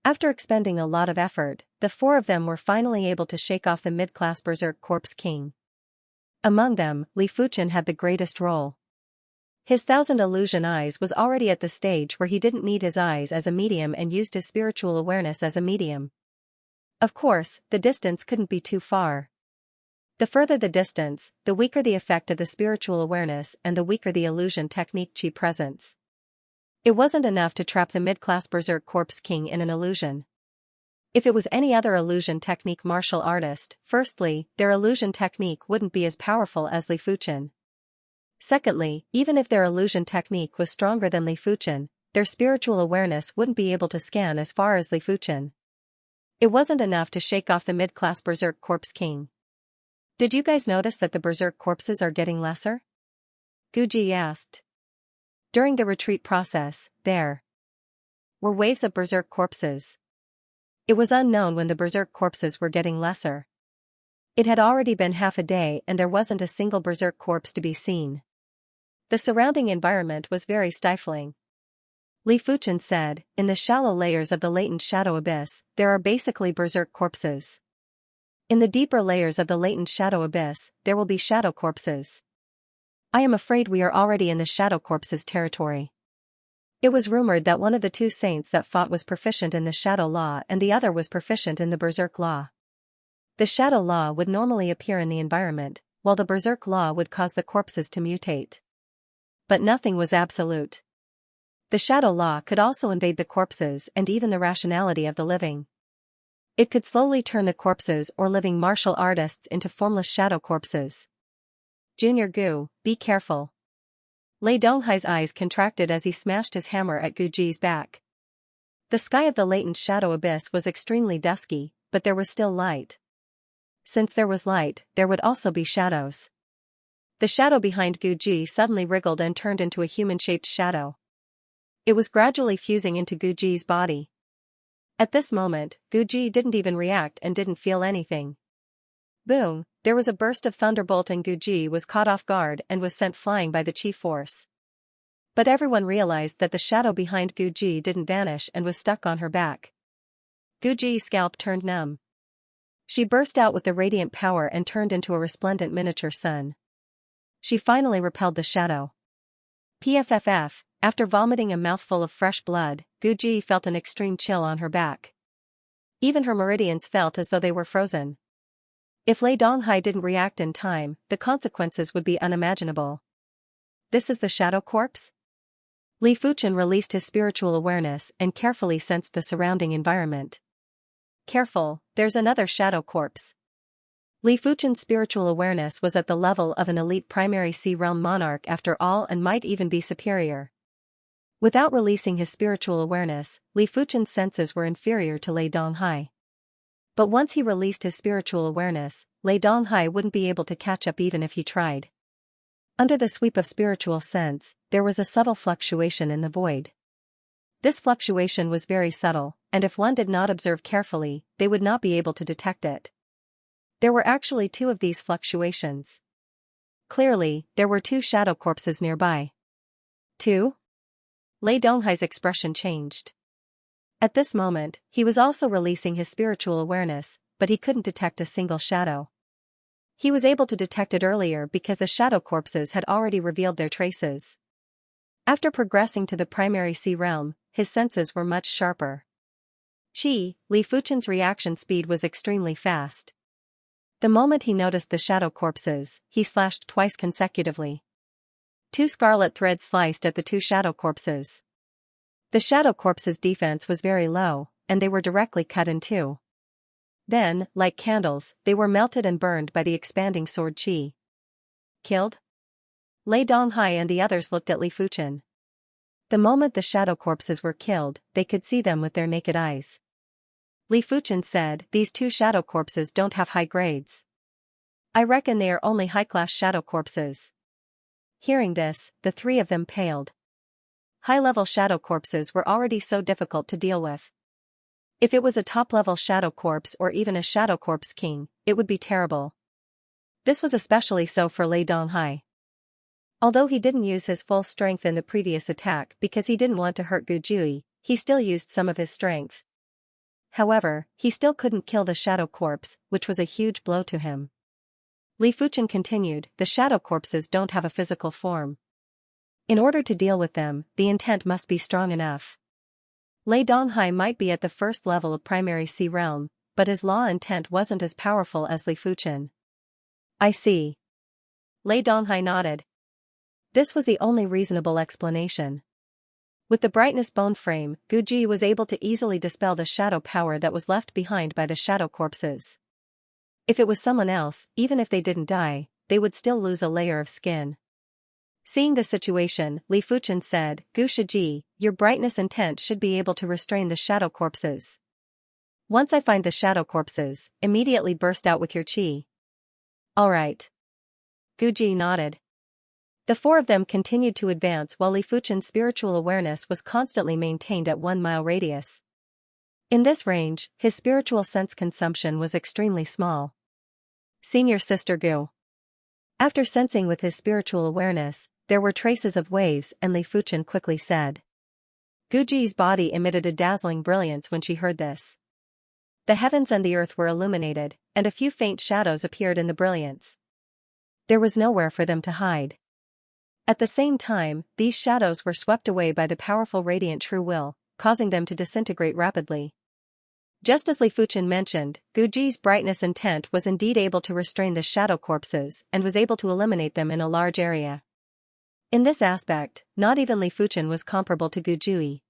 After expending a lot of effort, the four of them were finally able to shake off the mid-class Berserk Corpse King. Among them, Li Fuchen had the greatest role. His thousand illusion eyes was already at the stage where he didn't need his eyes as a medium and used his spiritual awareness as a medium. Of course, the distance couldn't be too far. The further the distance, the weaker the effect of the spiritual awareness and the weaker the illusion technique chi presence. It wasn't enough to trap the mid-class Berserk Corpse King in an illusion. If it was any other illusion technique martial artist, firstly, their illusion technique wouldn't be as powerful as Li Fuchen. Secondly, even if their illusion technique was stronger than Li Fuchen, their spiritual awareness wouldn't be able to scan as far as Li Fuchen. It wasn't enough to shake off the mid-class Berserk Corpse King. Did you guys notice that the Berserk corpses are getting lesser? Gu Ji asked. During the retreat process, there were waves of Berserk corpses. It was unknown when the Berserk corpses were getting lesser. It had already been half a day and there wasn't a single Berserk corpse to be seen. The surrounding environment was very stifling. Li Fuchen said, in the shallow layers of the latent shadow abyss, there are basically Berserk corpses. In the deeper layers of the latent shadow abyss, there will be shadow corpses. I am afraid we are already in the shadow corpses territory. It was rumored that one of the two saints that fought was proficient in the shadow law and the other was proficient in the Berserk law. The shadow law would normally appear in the environment, while the Berserk law would cause the corpses to mutate. But nothing was absolute. The shadow law could also invade the corpses and even the rationality of the living. It could slowly turn the corpses or living martial artists into formless shadow corpses. Junior Gu, be careful. Lei Donghai's eyes contracted as he smashed his hammer at Gu Ji's back. The sky of the latent shadow abyss was extremely dusky, but there was still light. Since there was light, there would also be shadows. The shadow behind Gu Ji suddenly wriggled and turned into a human-shaped shadow. It was gradually fusing into Gu Ji's body. At this moment, Gu Ji didn't even react and didn't feel anything. Boom, there was a burst of thunderbolt and Gu Ji was caught off guard and was sent flying by the chi force. But everyone realized that the shadow behind Gu Ji didn't vanish and was stuck on her back. Gu Ji's scalp turned numb. She burst out with the radiant power and turned into a resplendent miniature sun. She finally repelled the shadow. PFFF, after vomiting a mouthful of fresh blood, Gu Ji felt an extreme chill on her back. Even her meridians felt as though they were frozen. If Lei Donghai didn't react in time, the consequences would be unimaginable. This is the shadow corpse? Li Fuchen released his spiritual awareness and carefully sensed the surrounding environment. Careful, there's another shadow corpse. Li Fuchen's spiritual awareness was at the level of an elite primary Sea Realm monarch after all and might even be superior. Without releasing his spiritual awareness, Li Fuchen's senses were inferior to Lei Donghai. But once he released his spiritual awareness, Lei Donghai wouldn't be able to catch up even if he tried. Under the sweep of spiritual sense, there was a subtle fluctuation in the void. This fluctuation was very subtle, and if one did not observe carefully, they would not be able to detect it. There were actually two of these fluctuations. Clearly, there were two shadow corpses nearby. Two? Lei Donghai's expression changed. At this moment, he was also releasing his spiritual awareness, but he couldn't detect a single shadow. He was able to detect it earlier because the shadow corpses had already revealed their traces. After progressing to the primary sea realm, his senses were much sharper. Li Fuchen's reaction speed was extremely fast. The moment he noticed the shadow corpses, he slashed twice consecutively. Two scarlet threads sliced at the two shadow corpses. The shadow corpses' defense was very low, and they were directly cut in two. Then, like candles, they were melted and burned by the expanding sword qi. Killed? Lei Donghai and the others looked at Li Fuchen. The moment the shadow corpses were killed, they could see them with their naked eyes. Li Fuchen said, "These two shadow corpses don't have high grades. I reckon they are only high-class shadow corpses." Hearing this, the three of them paled. High-level shadow corpses were already so difficult to deal with. If it was a top-level shadow corpse or even a shadow corpse king, it would be terrible. This was especially so for Lei Donghai. Although he didn't use his full strength in the previous attack because he didn't want to hurt Gujui, he still used some of his strength. However, he still couldn't kill the shadow corpse, which was a huge blow to him. Li Fuchen continued, "The shadow corpses don't have a physical form. In order to deal with them, the intent must be strong enough. Lei Donghai might be at the first level of primary sea realm, but his law intent wasn't as powerful as Li Fuchen." "I see." Lei Donghai nodded. This was the only reasonable explanation. With the brightness bone frame, Guji was able to easily dispel the shadow power that was left behind by the shadow corpses. If it was someone else, even if they didn't die, they would still lose a layer of skin. Seeing the situation, Li Fuchen said, "Gu Shiji, your brightness intent should be able to restrain the shadow corpses. Once I find the shadow corpses, immediately burst out with your qi." "All right." Guji nodded. The four of them continued to advance while Li Fuchen's spiritual awareness was constantly maintained at 1 mile radius. In this range, his spiritual sense consumption was extremely small. "Senior Sister Gu." After sensing with his spiritual awareness, there were traces of waves and Li Fuchen quickly said. Guji's body emitted a dazzling brilliance when she heard this. The heavens and the earth were illuminated, and a few faint shadows appeared in the brilliance. There was nowhere for them to hide. At the same time, these shadows were swept away by the powerful radiant true will, causing them to disintegrate rapidly. Just as Li Fuchen mentioned, Guji's brightness intent was indeed able to restrain the shadow corpses and was able to eliminate them in a large area. In this aspect, not even Li Fuchen was comparable to Gujui.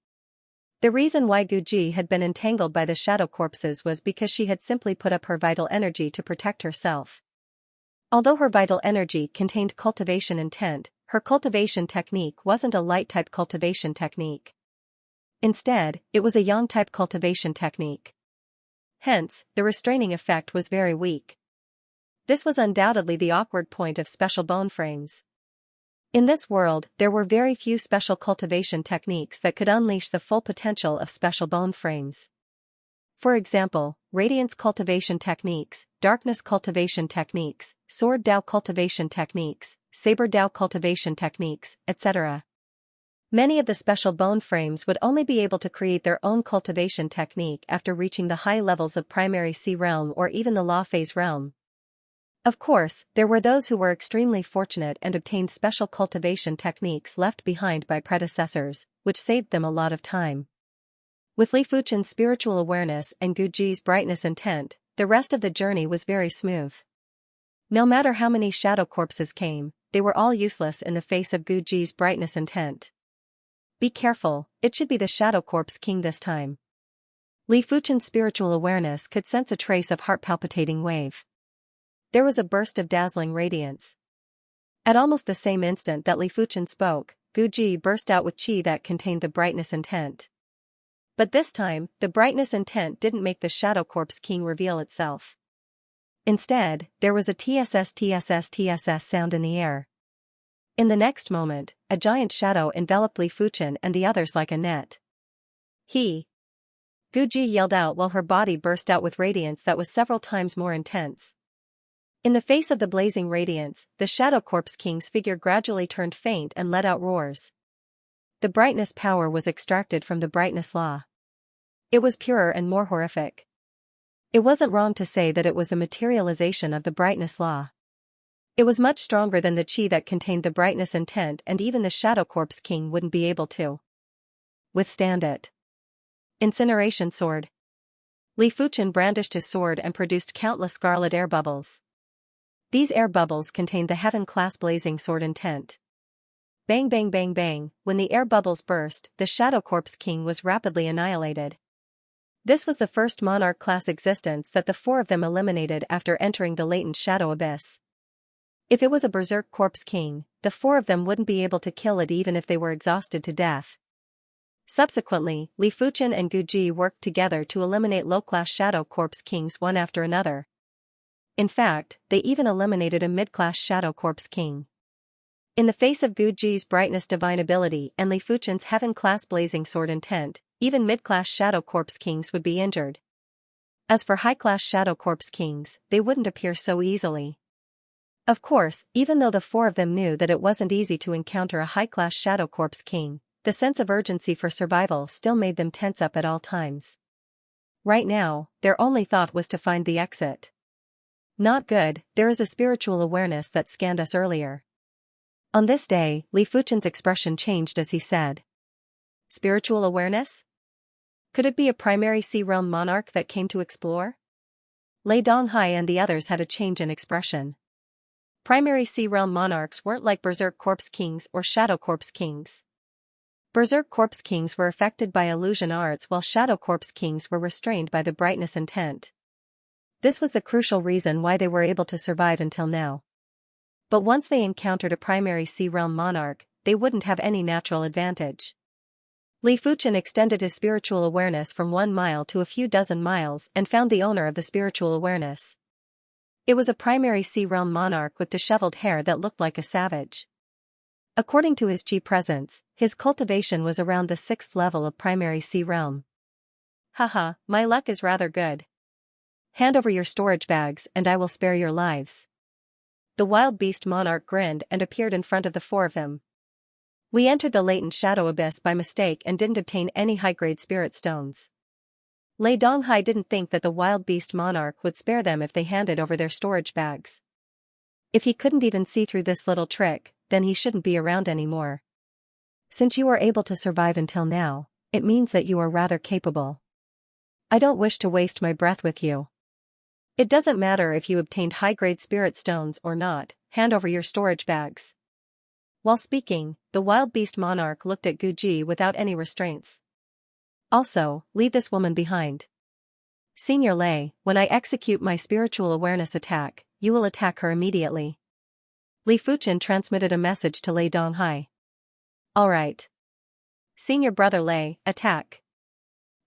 The reason why Guji had been entangled by the shadow corpses was because she had simply put up her vital energy to protect herself. Although her vital energy contained cultivation intent, her cultivation technique wasn't a light-type cultivation technique. Instead, it was a yang-type cultivation technique. Hence, the restraining effect was very weak. This was undoubtedly the awkward point of special bone frames. In this world, there were very few special cultivation techniques that could unleash the full potential of special bone frames. For example, radiance cultivation techniques, darkness cultivation techniques, sword Dao cultivation techniques, saber Dao cultivation techniques, etc. Many of the special bone frames would only be able to create their own cultivation technique after reaching the high levels of primary sea realm or even the law phase realm. Of course, there were those who were extremely fortunate and obtained special cultivation techniques left behind by predecessors, which saved them a lot of time. With Li Fuchen's spiritual awareness and Guji's brightness intent, the rest of the journey was very smooth. No matter how many shadow corpses came, they were all useless in the face of Guji's brightness intent. "Be careful, it should be the shadow corpse king this time." Li Fuchen's spiritual awareness could sense a trace of heart-palpitating wave. There was a burst of dazzling radiance. At almost the same instant that Li Fuchen spoke, Guji burst out with qi that contained the brightness intent. But this time, the brightness intent didn't make the shadow corpse king reveal itself. Instead, there was a tss sound in the air. In the next moment, a giant shadow enveloped Li Fuchen and the others like a net. Guji yelled out while her body burst out with radiance that was several times more intense. In the face of the blazing radiance, the Shadow Corpse King's figure gradually turned faint and let out roars. The brightness power was extracted from the brightness law. It was purer and more horrific. It wasn't wrong to say that it was the materialization of the brightness law. It was much stronger than the chi that contained the brightness intent, and even the Shadow Corpse King wouldn't be able to withstand it. Incineration Sword. Li Fuchen brandished his sword and produced countless scarlet air bubbles. These air bubbles contained the heaven-class blazing sword intent. Bang bang bang bang, when the air bubbles burst, the Shadow Corpse King was rapidly annihilated. This was the first monarch-class existence that the four of them eliminated after entering the latent shadow abyss. If it was a Berserk Corpse King, the four of them wouldn't be able to kill it even if they were exhausted to death. Subsequently, Li Fuchen and Gu Ji worked together to eliminate low-class Shadow Corpse Kings one after another. In fact, they even eliminated a mid-class Shadow Corpse King. In the face of Gu Ji's brightness divine ability and Li Fuchen's heaven-class blazing sword intent, even mid-class Shadow Corpse Kings would be injured. As for high-class Shadow Corpse Kings, they wouldn't appear so easily. Of course, even though the four of them knew that it wasn't easy to encounter a high-class Shadow Corpse King, the sense of urgency for survival still made them tense up at all times. Right now, their only thought was to find the exit. Not good, there is a spiritual awareness that scanned us earlier. On this day, Li Fuchen's expression changed as he said. Spiritual awareness? Could it be a primary Sea Realm monarch that came to explore? Lei Donghai and the others had a change in expression. Primary Sea Realm monarchs weren't like Berserk Corpse Kings or Shadow Corpse Kings. Berserk Corpse Kings were affected by illusion arts while Shadow Corpse Kings were restrained by the brightness intent. This was the crucial reason why they were able to survive until now. But once they encountered a primary Sea Realm monarch, they wouldn't have any natural advantage. Li Fuchen extended his spiritual awareness from 1 mile to a few dozen miles and found the owner of the spiritual awareness. It was a primary Sea Realm monarch with disheveled hair that looked like a savage. According to his chi presence, his cultivation was around the 6th level of primary Sea Realm. Haha, my luck is rather good. Hand over your storage bags and I will spare your lives. The wild beast monarch grinned and appeared in front of the four of them. We entered the latent shadow abyss by mistake and didn't obtain any high-grade spirit stones. Lei Donghai didn't think that the wild beast monarch would spare them if they handed over their storage bags. If he couldn't even see through this little trick, then he shouldn't be around anymore. Since you are able to survive until now, it means that you are rather capable. I don't wish to waste my breath with you. It doesn't matter if you obtained high-grade spirit stones or not, hand over your storage bags. While speaking, the wild beast monarch looked at Gu Ji without any restraints. Also, leave this woman behind. Senior Lei, when I execute my spiritual awareness attack, you will attack her immediately. Li Fuchen transmitted a message to Lei Donghai. Alright. Senior Brother Lei, attack.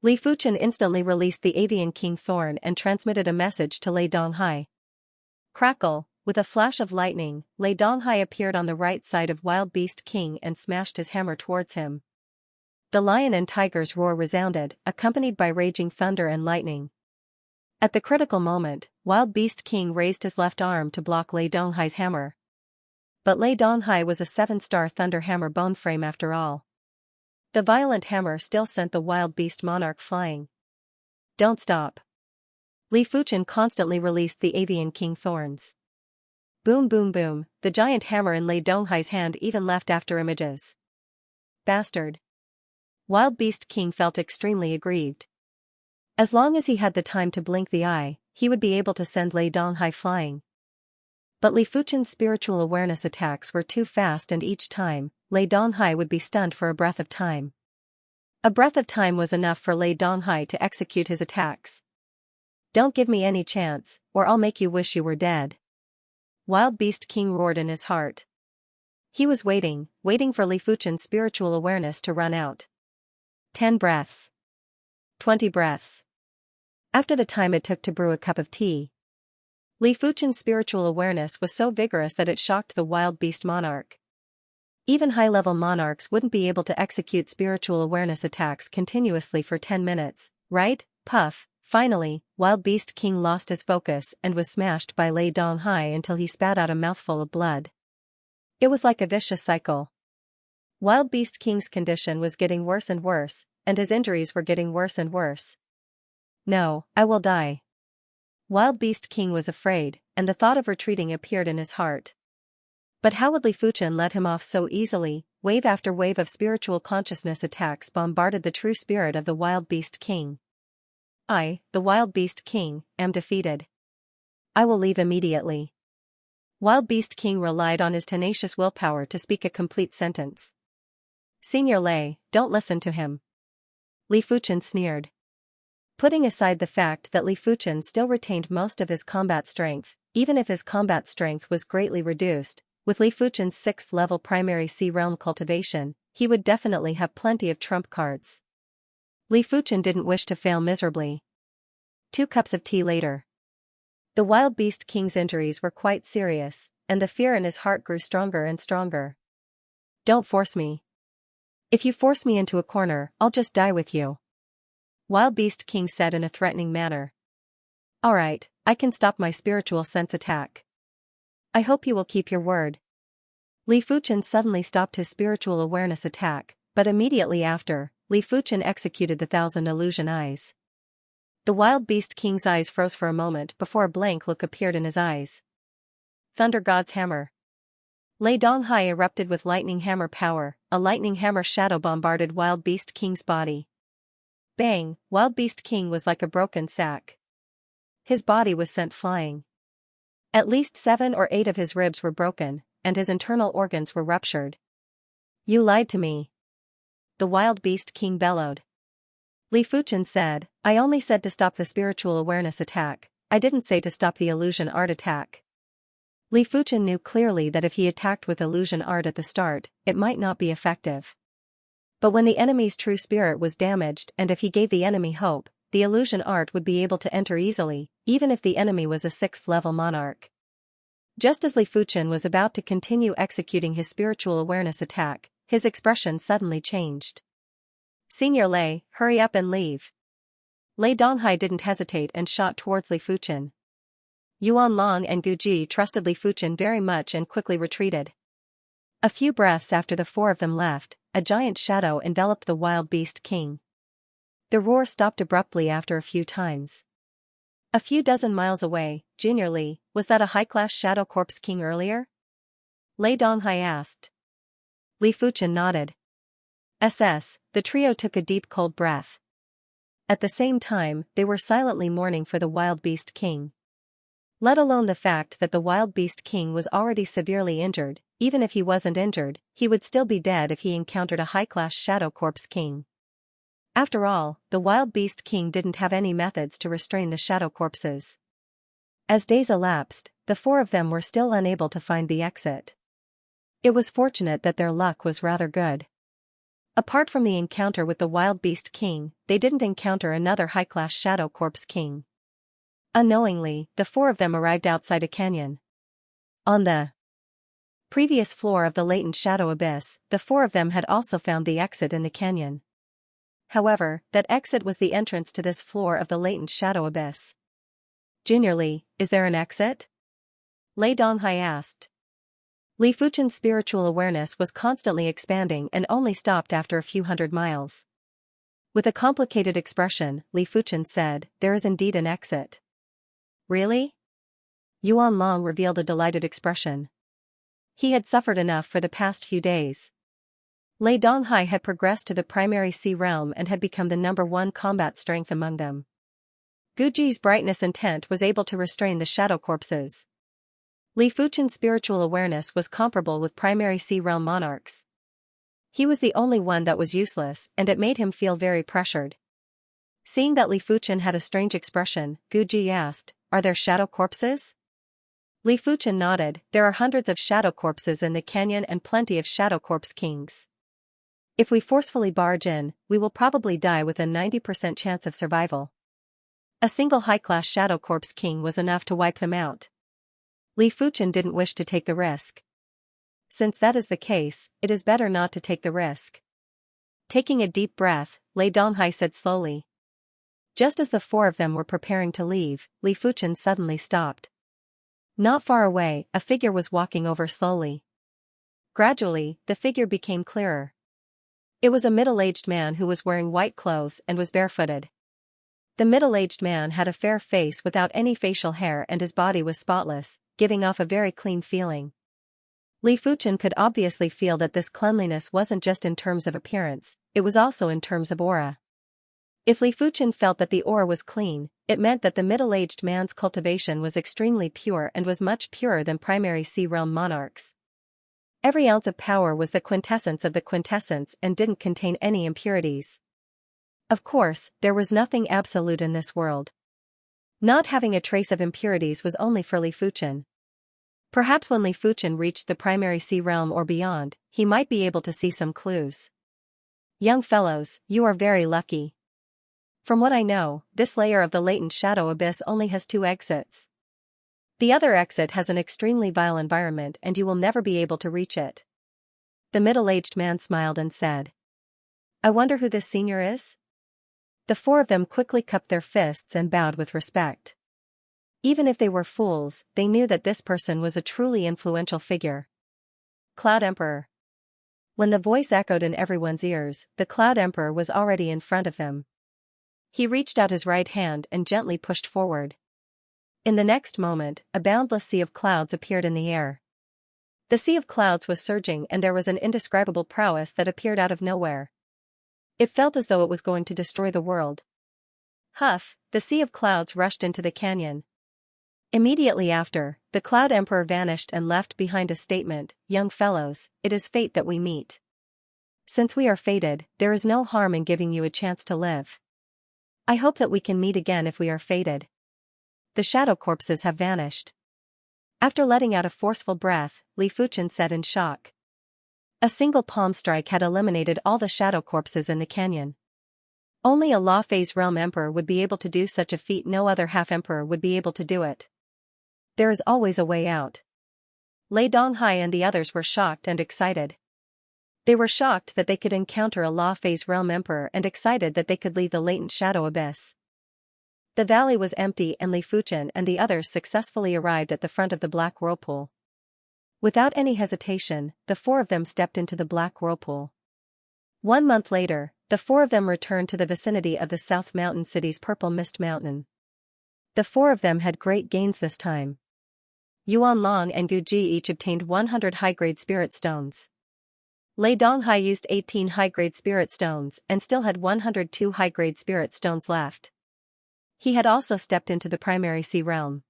Li Fuchen instantly released the Avian King Thorn and transmitted a message to Lei Donghai. Crackle, with a flash of lightning, Lei Donghai appeared on the right side of Wild Beast King and smashed his hammer towards him. The lion and tiger's roar resounded, accompanied by raging thunder and lightning. At the critical moment, Wild Beast King raised his left arm to block Lei Donghai's hammer. But Lei Donghai was a 7-star thunder hammer bone frame after all. The violent hammer still sent the wild beast monarch flying. Don't stop. Li Fuchen constantly released the Avian King Thorns. Boom boom boom, the giant hammer in Lei Donghai's hand even left after images. Bastard. Wild Beast King felt extremely aggrieved. As long as he had the time to blink the eye, he would be able to send Lei Donghai flying. But Li Fuchen's spiritual awareness attacks were too fast and each time, Lei Donghai would be stunned for a breath of time. A breath of time was enough for Lei Donghai to execute his attacks. Don't give me any chance, or I'll make you wish you were dead. Wild Beast King roared in his heart. He was waiting for Li Fuchen's spiritual awareness to run out. 10 breaths. 20 breaths. After the time it took to brew a cup of tea, Li Fuchen's spiritual awareness was so vigorous that it shocked the wild beast monarch. Even high-level monarchs wouldn't be able to execute spiritual awareness attacks continuously for 10 minutes, right? Puff, Finally, Wild Beast King lost his focus and was smashed by Lei Donghai until he spat out a mouthful of blood. It was like a vicious cycle. Wild Beast King's condition was getting worse and worse, and his injuries were getting worse and worse. No, I will die. Wild Beast King was afraid, and the thought of retreating appeared in his heart. But how would Li Fuchen let him off so easily? Wave after wave of spiritual consciousness attacks bombarded the true spirit of the Wild Beast King. I, the Wild Beast King, am defeated. I will leave immediately. Wild Beast King relied on his tenacious willpower to speak a complete sentence. Senior Lei, don't listen to him. Li Fuchen sneered. Putting aside the fact that Li Fuchen still retained most of his combat strength, even if his combat strength was greatly reduced, with Li Fuchen's 6th level primary sea realm cultivation, he would definitely have plenty of trump cards. Li Fuchen didn't wish to fail miserably. 2 cups of tea later. The Wild Beast King's injuries were quite serious, and the fear in his heart grew stronger and stronger. Don't force me. If you force me into a corner, I'll just die with you. Wild Beast King said in a threatening manner. Alright, I can stop my spiritual sense attack. I hope you will keep your word. Li Fuchen suddenly stopped his spiritual awareness attack, but immediately after, Li Fuchen executed the 1,000 illusion eyes. The Wild Beast King's eyes froze for a moment before a blank look appeared in his eyes. Thunder God's Hammer. Lei Donghai erupted with lightning hammer power, a lightning hammer shadow bombarded Wild Beast King's body. Bang, Wild Beast King was like a broken sack. His body was sent flying. At least 7 or 8 of his ribs were broken, and his internal organs were ruptured. You lied to me. The Wild Beast King bellowed. Li Fuchen said, I only said to stop the spiritual awareness attack, I didn't say to stop the illusion art attack. Li Fuchen knew clearly that if he attacked with illusion art at the start, it might not be effective. But when the enemy's true spirit was damaged and if he gave the enemy hope, the illusion art would be able to enter easily, even if the enemy was a 6th level monarch. Just as Li Fuchen was about to continue executing his spiritual awareness attack, his expression suddenly changed. Senior Lei, hurry up and leave. Lei Donghai didn't hesitate and shot towards Li Fuchen. Yuan Long and Gu Ji trusted Li Fuchen very much and quickly retreated. A few breaths after the 4 of them left, a giant shadow enveloped the Wild Beast King. The roar stopped abruptly after a few times. A few dozen miles away, Junior Li, was that a high-class Shadow Corpse King earlier? Lei Donghai asked. Li Fuchen nodded. The trio took a deep cold breath. At the same time, they were silently mourning for the Wild Beast King. Let alone the fact that the Wild Beast King was already severely injured, even if he wasn't injured, he would still be dead if he encountered a high-class Shadow Corpse King. After all, the Wild Beast King didn't have any methods to restrain the shadow corpses. As days elapsed, the 4 of them were still unable to find the exit. It was fortunate that their luck was rather good. Apart from the encounter with the Wild Beast King, they didn't encounter another high-class Shadow Corpse King. Unknowingly, the 4 of them arrived outside a canyon. On the previous floor of the latent shadow abyss, the 4 of them had also found the exit in the canyon. However, that exit was the entrance to this floor of the latent shadow abyss. Junior Li, is there an exit? Lei Donghai asked. Li Fuchen's spiritual awareness was constantly expanding and only stopped after a few hundred miles. With a complicated expression, Li Fuchen said, there is indeed an exit. Really? Yuan Long revealed a delighted expression. He had suffered enough for the past few days. Lei Donghai had progressed to the primary sea realm and had become the #1 combat strength among them. Gu Ji's brightness intent was able to restrain the shadow corpses. Li Fuchen's spiritual awareness was comparable with primary sea realm monarchs. He was the only one that was useless, and it made him feel very pressured. Seeing that Li Fuchen had a strange expression, Gu Ji asked, are there shadow corpses? Li Fuchen nodded, there are hundreds of shadow corpses in the canyon and plenty of shadow corpse kings. If we forcefully barge in, we will probably die with a 90% chance of survival. A single high-class Shadow Corpse King was enough to wipe them out. Li Fuchen didn't wish to take the risk. Since that is the case, it is better not to take the risk. Taking a deep breath, Lei Donghai said slowly. Just as the four of them were preparing to leave, Li Fuchen suddenly stopped. Not far away, a figure was walking over slowly. Gradually, the figure became clearer. It was a middle-aged man who was wearing white clothes and was barefooted. The middle-aged man had a fair face without any facial hair and his body was spotless, giving off a very clean feeling. Li Fuchen could obviously feel that this cleanliness wasn't just in terms of appearance, it was also in terms of aura. If Li Fuchen felt that the aura was clean, it meant that the middle-aged man's cultivation was extremely pure and was much purer than primary Sea Realm monarchs. Every ounce of power was the quintessence of the quintessence and didn't contain any impurities. Of course, there was nothing absolute in this world. Not having a trace of impurities was only for Li Fuchen. Perhaps when Li Fuchen reached the primary Sea Realm or beyond, he might be able to see some clues. Young fellows, you are very lucky. From what I know, this layer of the latent shadow abyss only has 2 exits. The other exit has an extremely vile environment and you will never be able to reach it. The middle-aged man smiled and said. I wonder who this senior is? The four of them quickly cupped their fists and bowed with respect. Even if they were fools, they knew that this person was a truly influential figure. Cloud Emperor. When the voice echoed in everyone's ears, the Cloud Emperor was already in front of them. He reached out his right hand and gently pushed forward. In the next moment, a boundless sea of clouds appeared in the air. The sea of clouds was surging and there was an indescribable prowess that appeared out of nowhere. It felt as though it was going to destroy the world. Huff, the sea of clouds rushed into the canyon. Immediately after, the Cloud Emperor vanished and left behind a statement, young fellows, it is fate that we meet. Since we are fated, there is no harm in giving you a chance to live. I hope that we can meet again if we are fated. The shadow corpses have vanished. After letting out a forceful breath, Li Fuchen said in shock. A single palm strike had eliminated all the shadow corpses in the canyon. Only a Law Phase Realm Emperor would be able to do such a feat, no other half-emperor would be able to do it. There is always a way out. Lei Donghai and the others were shocked and excited. They were shocked that they could encounter a Law Phase Realm Emperor and excited that they could leave the latent shadow abyss. The valley was empty and Li Fuchen and the others successfully arrived at the front of the black whirlpool. Without any hesitation, the four of them stepped into the black whirlpool. 1 month later, the four of them returned to the vicinity of the South Mountain City's Purple Mist Mountain. The four of them had great gains this time. Yuan Long and Gu Ji each obtained 100 high-grade spirit stones. Lei Donghai used 18 high-grade spirit stones and still had 102 high-grade spirit stones left. He had also stepped into the primary Sea Realm.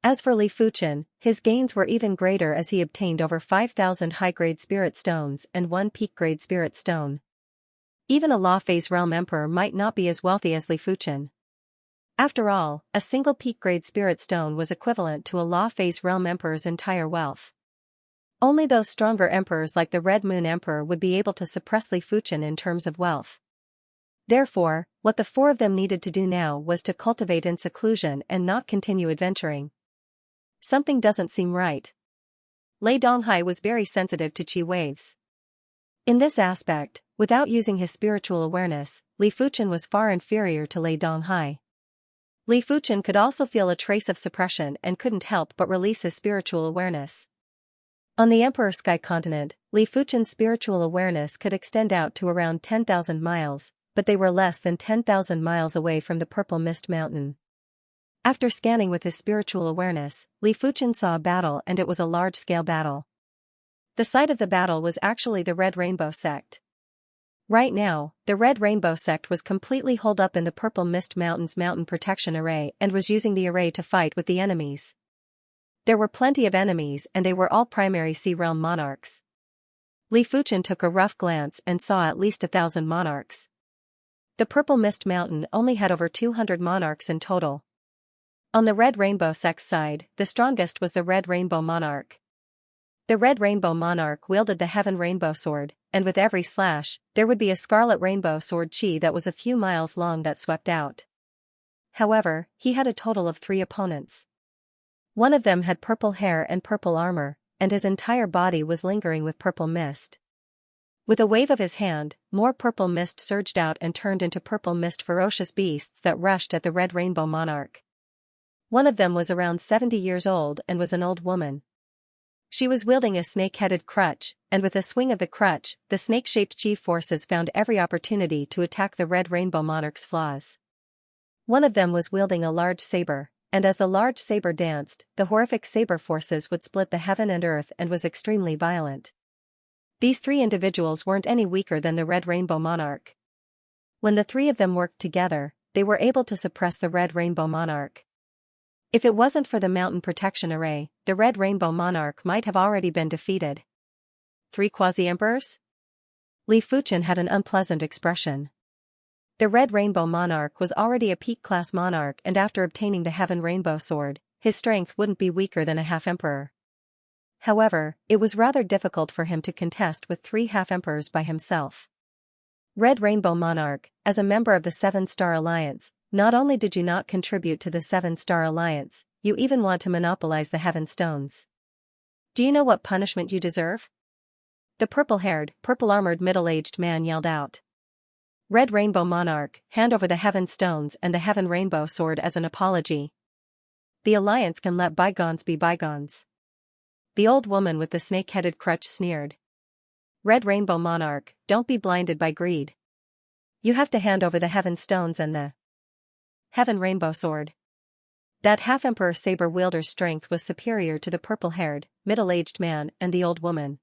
As for Li Fuchen, his gains were even greater as he obtained over 5,000 high-grade spirit stones and 1 peak-grade spirit stone. Even a Law Phase Realm Emperor might not be as wealthy as Li Fuchen. After all, a single peak-grade spirit stone was equivalent to a Law Phase Realm Emperor's entire wealth. Only those stronger emperors like the Red Moon Emperor would be able to suppress Li Fuchen in terms of wealth. Therefore, what the four of them needed to do now was to cultivate in seclusion and not continue adventuring. Something doesn't seem right. Lei Donghai was very sensitive to chi waves. In this aspect, without using his spiritual awareness, Li Fuchen was far inferior to Lei Donghai. Li Fuchen could also feel a trace of suppression and couldn't help but release his spiritual awareness. On the Emperor Sky Continent, Li Fuchen's spiritual awareness could extend out to around 10,000 miles, but they were less than 10,000 miles away from the Purple Mist Mountain. After scanning with his spiritual awareness, Li Fuchen saw a battle and it was a large-scale battle. The site of the battle was actually the Red Rainbow Sect. Right now, the Red Rainbow Sect was completely holed up in the Purple Mist Mountain's mountain protection array and was using the array to fight with the enemies. There were plenty of enemies and they were all primary Sea Realm monarchs. Li Fuchen took a rough glance and saw at least 1,000 monarchs. The Purple Mist Mountain only had over 200 monarchs in total. On the Red Rainbow Sect's side, the strongest was the Red Rainbow Monarch. The Red Rainbow Monarch wielded the Heaven Rainbow Sword, and with every slash, there would be a Scarlet Rainbow Sword chi that was a few miles long that swept out. However, he had a total of 3 opponents. One of them had purple hair and purple armor, and his entire body was lingering with purple mist. With a wave of his hand, more purple mist surged out and turned into purple mist ferocious beasts that rushed at the Red Rainbow Monarch. One of them was around 70 years old and was an old woman. She was wielding a snake-headed crutch, and with a swing of the crutch, the snake-shaped chief forces found every opportunity to attack the Red Rainbow Monarch's flaws. One of them was wielding a large saber, and as the large saber danced, the horrific saber forces would split the heaven and earth and was extremely violent. These three individuals weren't any weaker than the Red Rainbow Monarch. When the three of them worked together, they were able to suppress the Red Rainbow Monarch. If it wasn't for the mountain protection array, the Red Rainbow Monarch might have already been defeated. 3 quasi-emperors? Li Fuchen had an unpleasant expression. The Red Rainbow Monarch was already a peak-class monarch, and after obtaining the Heaven Rainbow Sword, his strength wouldn't be weaker than a half-emperor. However, it was rather difficult for him to contest with 3 half-emperors by himself. Red Rainbow Monarch, as a member of the Seven-Star Alliance, not only did you not contribute to the Seven-Star Alliance, you even want to monopolize the Heaven Stones. Do you know what punishment you deserve? The purple-haired, purple-armored middle-aged man yelled out. Red Rainbow Monarch, hand over the Heaven Stones and the Heaven Rainbow Sword as an apology. The Alliance can let bygones be bygones. The old woman with the snake-headed crutch sneered. Red Rainbow Monarch, don't be blinded by greed. You have to hand over the Heaven Stones and the Heaven Rainbow Sword. That half-emperor saber-wielder's strength was superior to the purple-haired, middle-aged man and the old woman.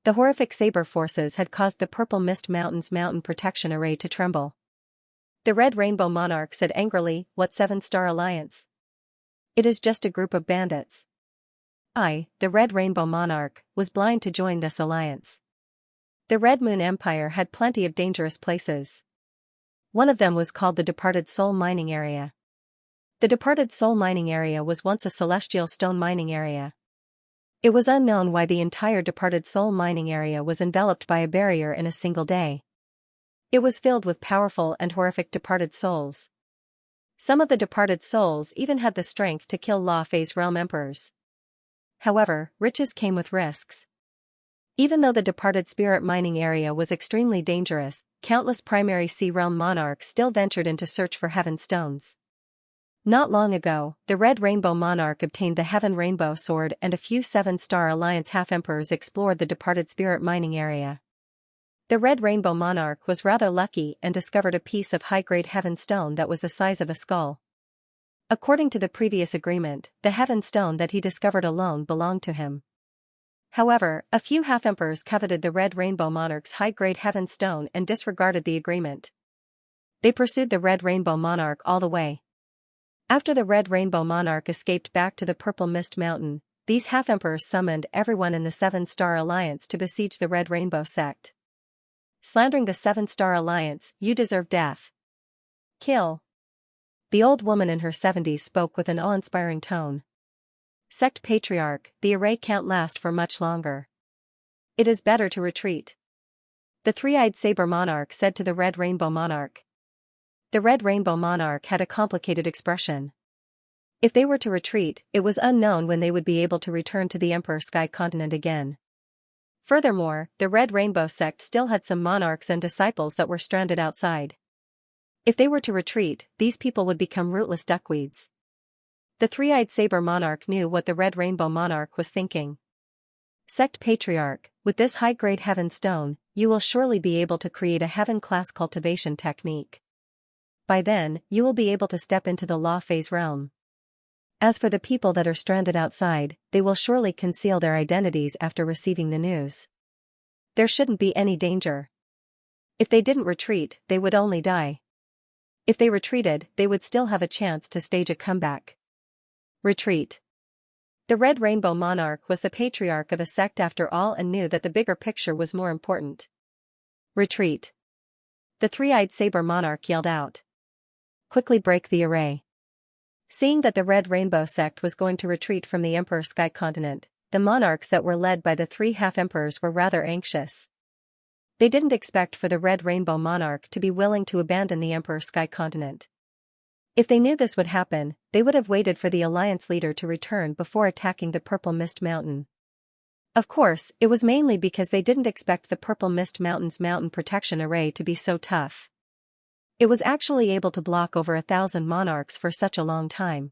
The horrific saber forces had caused the Purple Mist Mountain's mountain protection array to tremble. The Red Rainbow Monarch said angrily, "What Seven-Star Alliance? It is just a group of bandits." I, the Red Rainbow Monarch, was blind to join this alliance. The Red Moon Empire had plenty of dangerous places. One of them was called the Departed Soul Mining Area. The Departed Soul Mining Area was once a celestial stone mining area. It was unknown why the entire Departed Soul Mining Area was enveloped by a barrier in a single day. It was filled with powerful and horrific departed souls. Some of the departed souls even had the strength to kill La Fei's realm emperors. However, riches came with risks. Even though the departed spirit mining area was extremely dangerous, countless primary sea realm monarchs still ventured into search for Heaven Stones. Not long ago, the Red Rainbow Monarch obtained the Heaven Rainbow Sword, and a few Seven-Star Alliance half-emperors explored the departed spirit mining area. The Red Rainbow Monarch was rather lucky and discovered a piece of high-grade Heaven Stone that was the size of a skull. According to the previous agreement, the Heaven Stone that he discovered alone belonged to him. However, a few half-emperors coveted the Red Rainbow Monarch's high-grade Heaven Stone and disregarded the agreement. They pursued the Red Rainbow Monarch all the way. After the Red Rainbow Monarch escaped back to the Purple Mist Mountain, these half-emperors summoned everyone in the Seven-Star Alliance to besiege the Red Rainbow sect. Slandering the Seven-Star Alliance, you deserve death. Kill. The old woman in her 70s spoke with an awe-inspiring tone. Sect Patriarch, the array can't last for much longer. It is better to retreat. The three-eyed saber monarch said to the Red Rainbow Monarch. The Red Rainbow Monarch had a complicated expression. If they were to retreat, it was unknown when they would be able to return to the Emperor Sky Continent again. Furthermore, the Red Rainbow sect still had some monarchs and disciples that were stranded outside. If they were to retreat, these people would become rootless duckweeds. The three-eyed saber monarch knew what the Red Rainbow Monarch was thinking. Sect Patriarch, with this high-grade Heaven Stone, you will surely be able to create a Heaven-class cultivation technique. By then, you will be able to step into the Law Phase realm. As for the people that are stranded outside, they will surely conceal their identities after receiving the news. There shouldn't be any danger. If they didn't retreat, they would only die. If they retreated, they would still have a chance to stage a comeback. Retreat. The Red Rainbow Monarch was the patriarch of a sect after all and knew that the bigger picture was more important. Retreat. The three-eyed saber monarch yelled out. Quickly break the array. Seeing that the Red Rainbow sect was going to retreat from the Emperor Sky Continent, the monarchs that were led by the 3 half-emperors were rather anxious. They didn't expect for the Red Rainbow Monarch to be willing to abandon the Emperor Sky Continent. If they knew this would happen, they would have waited for the Alliance leader to return before attacking the Purple Mist Mountain. Of course, it was mainly because they didn't expect the Purple Mist Mountain's mountain protection array to be so tough. It was actually able to block over 1,000 monarchs for such a long time.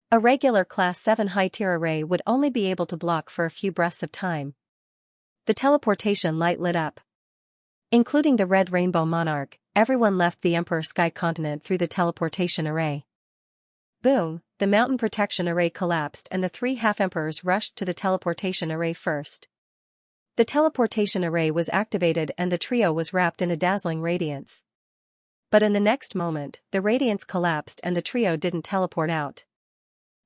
A regular Class 7 high-tier array would only be able to block for a few breaths of time. The teleportation light lit up. Including the Red Rainbow Monarch, everyone left the Emperor Sky Continent through the teleportation array. Boom, the mountain protection array collapsed and the 3 half-emperors rushed to the teleportation array first. The teleportation array was activated and the trio was wrapped in a dazzling radiance. But in the next moment, the radiance collapsed and the trio didn't teleport out.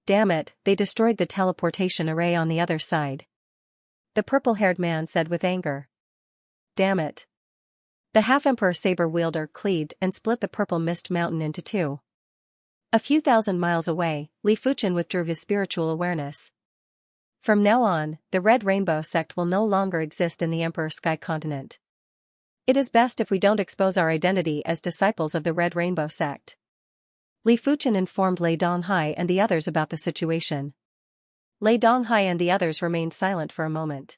Damn it, they destroyed the teleportation array on the other side. The purple-haired man said with anger. Damn it. The half-emperor saber-wielder cleaved and split the Purple Mist Mountain into 2. A few thousand miles away, Li Fuchen withdrew his spiritual awareness. From now on, the Red Rainbow sect will no longer exist in the Emperor Sky Continent. It is best if we don't expose our identity as disciples of the Red Rainbow sect. Li Fuchen informed Lei Donghai and the others about the situation. Lei Donghai and the others remained silent for a moment.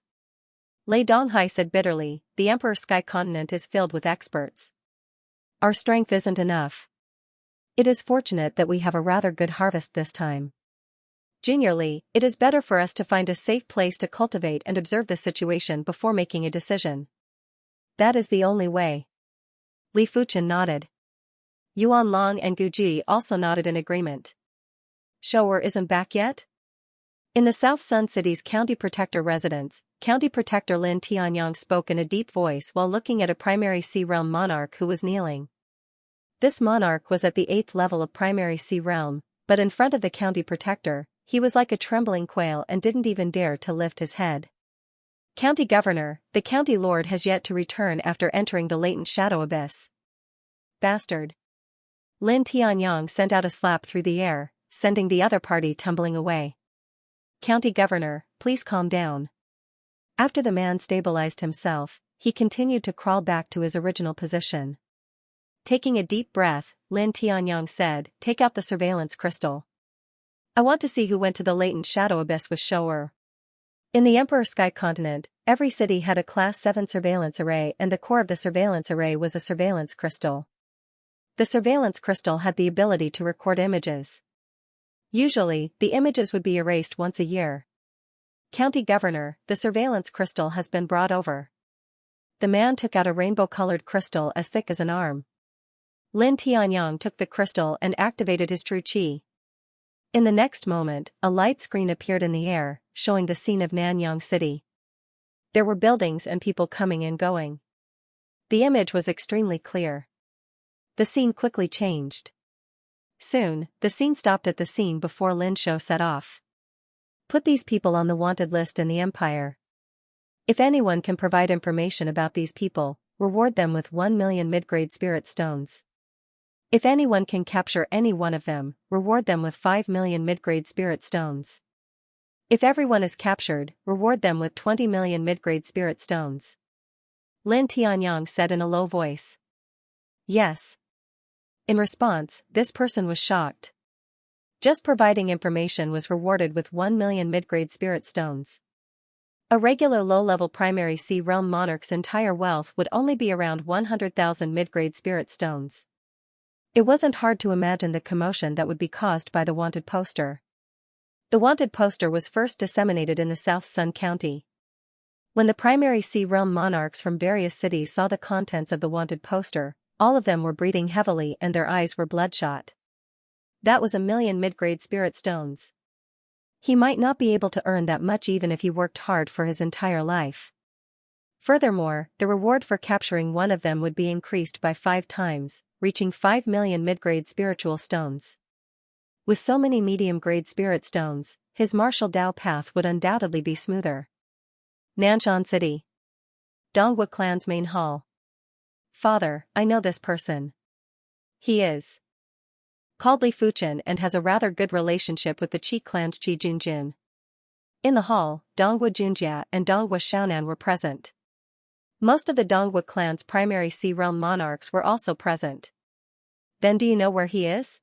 Lei Donghai said bitterly, the Emperor Sky Continent is filled with experts. Our strength isn't enough. It is fortunate that we have a rather good harvest this time. Junior Li, it is better for us to find a safe place to cultivate and observe the situation before making a decision. That is the only way. Li Fuchen nodded. Yuan Long and Guji also nodded in agreement. Shou'er isn't back yet? In the South Sun City's County Protector residence, County Protector Lin Tianyang spoke in a deep voice while looking at a Primary Sea Realm monarch who was kneeling. This monarch was at the 8th level of Primary Sea Realm, but in front of the County Protector, he was like a trembling quail and didn't even dare to lift his head. County Governor, the County Lord has yet to return after entering the latent shadow abyss. Bastard. Lin Tianyang sent out a slap through the air, sending the other party tumbling away. County Governor, please calm down. After the man stabilized himself, he continued to crawl back to his original position. Taking a deep breath, Lin Tianyang said, take out the surveillance crystal. I want to see who went to the latent shadow abyss with Shou'er. In the Emperor Sky Continent, every city had a Class 7 surveillance array and the core of the surveillance array was a surveillance crystal. The surveillance crystal had the ability to record images. Usually, the images would be erased once a year. County Governor, the surveillance crystal has been brought over. The man took out a rainbow-colored crystal as thick as an arm. Lin Tianyang took the crystal and activated his true qi. In the next moment, a light screen appeared in the air, showing the scene of Nanyang City. There were buildings and people coming and going. The image was extremely clear. The scene quickly changed. Soon, the scene stopped at the scene before Lin Shou set off. Put these people on the wanted list in the Empire. If anyone can provide information about these people, reward them with 1 million mid-grade spirit stones. If anyone can capture any one of them, reward them with 5 million mid-grade spirit stones. If everyone is captured, reward them with 20 million mid-grade spirit stones. Lin Tianyang said in a low voice. Yes. In response, this person was shocked. Just providing information was rewarded with 1 million mid-grade spirit stones. A regular low-level Primary Sea Realm monarch's entire wealth would only be around 100,000 mid-grade spirit stones. It wasn't hard to imagine the commotion that would be caused by the wanted poster. The wanted poster was first disseminated in the South Sun County. When the Primary Sea Realm monarchs from various cities saw the contents of the wanted poster, all of them were breathing heavily and their eyes were bloodshot. That was 1 million mid-grade spirit stones. He might not be able to earn that much even if he worked hard for his entire life. Furthermore, the reward for capturing one of them would be increased by 5 times, reaching 5 million mid-grade spiritual stones. With so many medium-grade spirit stones, his martial Dao path would undoubtedly be smoother. Nanshan City. Donghua Clan's main hall. Father, I know this person. He is called Li Fuchen and has a rather good relationship with the Qi clan's Qi Junjun. In the hall, Donghua Junjia and Donghua Xiaonan were present. Most of the Donghua clan's Primary Sea Realm monarchs were also present. Then do you know where he is?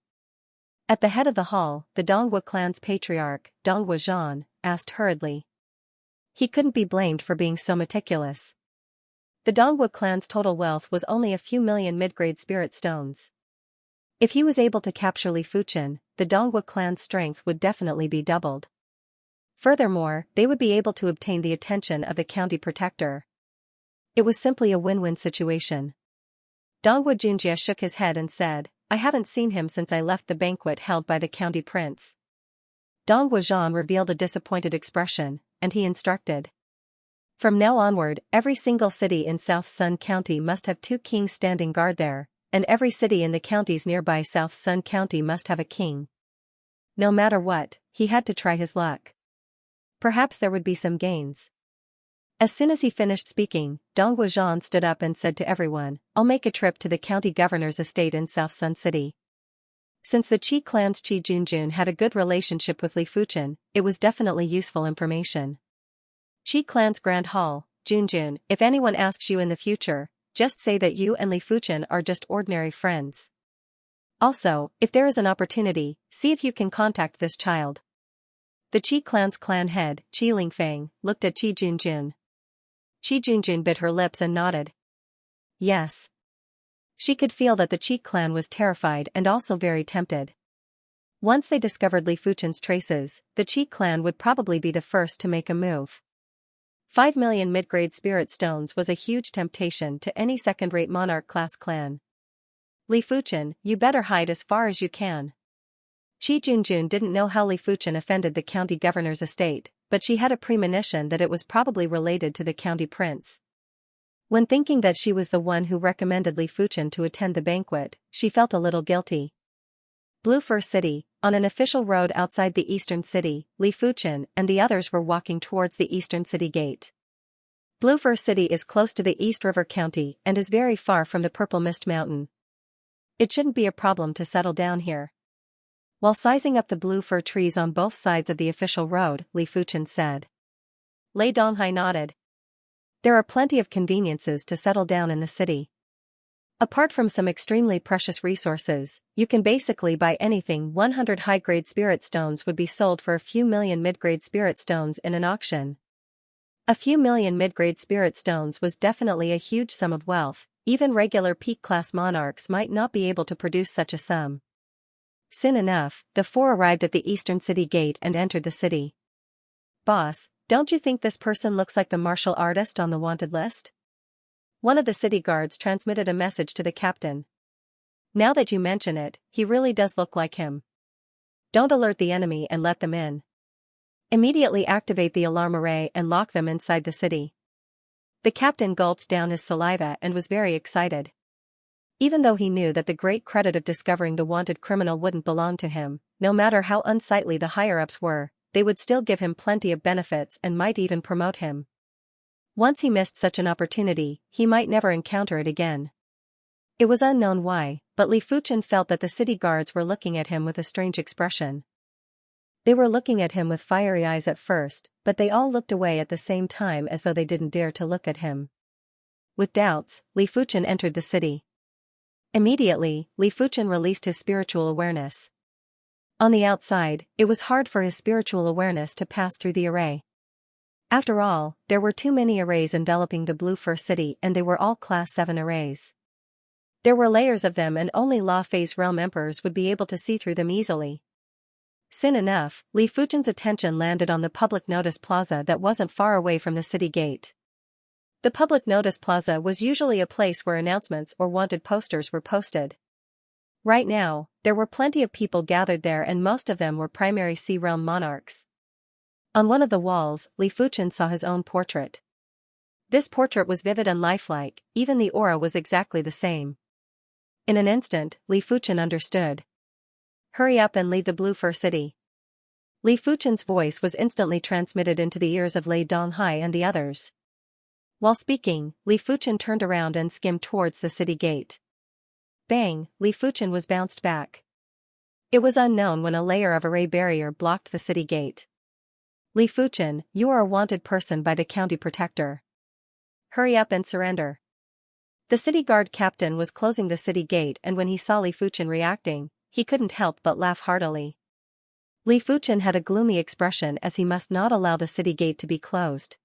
At the head of the hall, the Donghua clan's patriarch, Donghua Zhan, asked hurriedly. he couldn't be blamed for being so meticulous. The Dongwu clan's total wealth was only a few million mid-grade spirit stones. If he was able to capture Li Fuchen, the Dongwu clan's strength would definitely be doubled. Furthermore, they would be able to obtain the attention of the county protector. It was simply a win-win situation. Dongwu Junjie shook his head and said, I haven't seen him since I left the banquet held by the county prince. Dongwu Zhan revealed a disappointed expression, and he instructed. From now onward, every single city in South Sun County must have 2 kings standing guard there, and every city in the counties nearby South Sun County must have a king. No matter what, he had to try his luck. Perhaps there would be some gains. As soon as he finished speaking, Dongwu Zhan stood up and said to everyone, I'll make a trip to the county governor's estate in South Sun City. Since the Qi clan's Qi Junjun had a good relationship with Li Fuchen, it was definitely useful information. Qi clan's Grand Hall, Junjun, if anyone asks you in the future, just say that you and Li Fuchen are just ordinary friends. Also, if there is an opportunity, see if you can contact this child. The Qi clan's clan head, Qi Lingfeng, looked at Qi Junjun. Qi Junjun bit her lips and nodded. Yes. She could feel that the Qi clan was terrified and also very tempted. Once they discovered Li Fuchen's traces, the Qi clan would probably be the first to make a move. 5 million mid-grade spirit stones was a huge temptation to any second-rate monarch-class clan. Li Fuchen, you better hide as far as you can. Qi Junjun didn't know how Li Fuchen offended the county governor's estate, but she had a premonition that it was probably related to the county prince. When thinking that she was the one who recommended Li Fuchen to attend the banquet, she felt a little guilty. Blue Fur City, on an official road outside the eastern city, Li Fuchen and the others were walking towards the eastern city gate. Blue Fur City is close to the East River County and is very far from the Purple Mist Mountain. It shouldn't be a problem to settle down here. While sizing up the blue fir trees on both sides of the official road, Li Fuchen said. Lei Donghai nodded. There are plenty of conveniences to settle down in the city. Apart from some extremely precious resources, you can basically buy anything. 100 high-grade spirit stones would be sold for a few million mid-grade spirit stones in an auction. A few million mid-grade spirit stones was definitely a huge sum of wealth. Even regular peak-class monarchs might not be able to produce such a sum. Soon enough, the 4 arrived at the eastern city gate and entered the city. Boss, don't you think this person looks like the martial artist on the wanted list? One of the city guards transmitted a message to the captain. Now that you mention it, he really does look like him. Don't alert the enemy and let them in. Immediately activate the alarm array and lock them inside the city. The captain gulped down his saliva and was very excited. Even though he knew that the great credit of discovering the wanted criminal wouldn't belong to him, no matter how unsightly the higher-ups were, they would still give him plenty of benefits and might even promote him. Once he missed such an opportunity, he might never encounter it again. It was unknown why, but Li Fuchen felt that the city guards were looking at him with a strange expression. They were looking at him with fiery eyes at first, but they all looked away at the same time as though they didn't dare to look at him. With doubts, Li Fuchen entered the city. Immediately, Li Fuchen released his spiritual awareness. On the outside, it was hard for his spiritual awareness to pass through the array. After all, there were too many arrays enveloping the Blue Fur City and they were all Class 7 arrays. There were layers of them and only Law Phase Realm Emperors would be able to see through them easily. Soon enough, Li Fuchen's attention landed on the public notice plaza that wasn't far away from the city gate. The public notice plaza was usually a place where announcements or wanted posters were posted. Right now, there were plenty of people gathered there and most of them were primary Sea Realm monarchs. On one of the walls, Li Fuchen saw his own portrait. This portrait was vivid and lifelike, even the aura was exactly the same. In an instant, Li Fuchen understood. Hurry up and leave the Blue Fur City. Li Fuchen's voice was instantly transmitted into the ears of Lei Donghai and the others. While speaking, Li Fuchen turned around and skimmed towards the city gate. Bang, Li Fuchen was bounced back. It was unknown when a layer of array barrier blocked the city gate. Li Fuchen, you are a wanted person by the county protector. Hurry up and surrender. The city guard captain was closing the city gate and when he saw Li Fuchen reacting, he couldn't help but laugh heartily. Li Fuchen had a gloomy expression as he must not allow the city gate to be closed.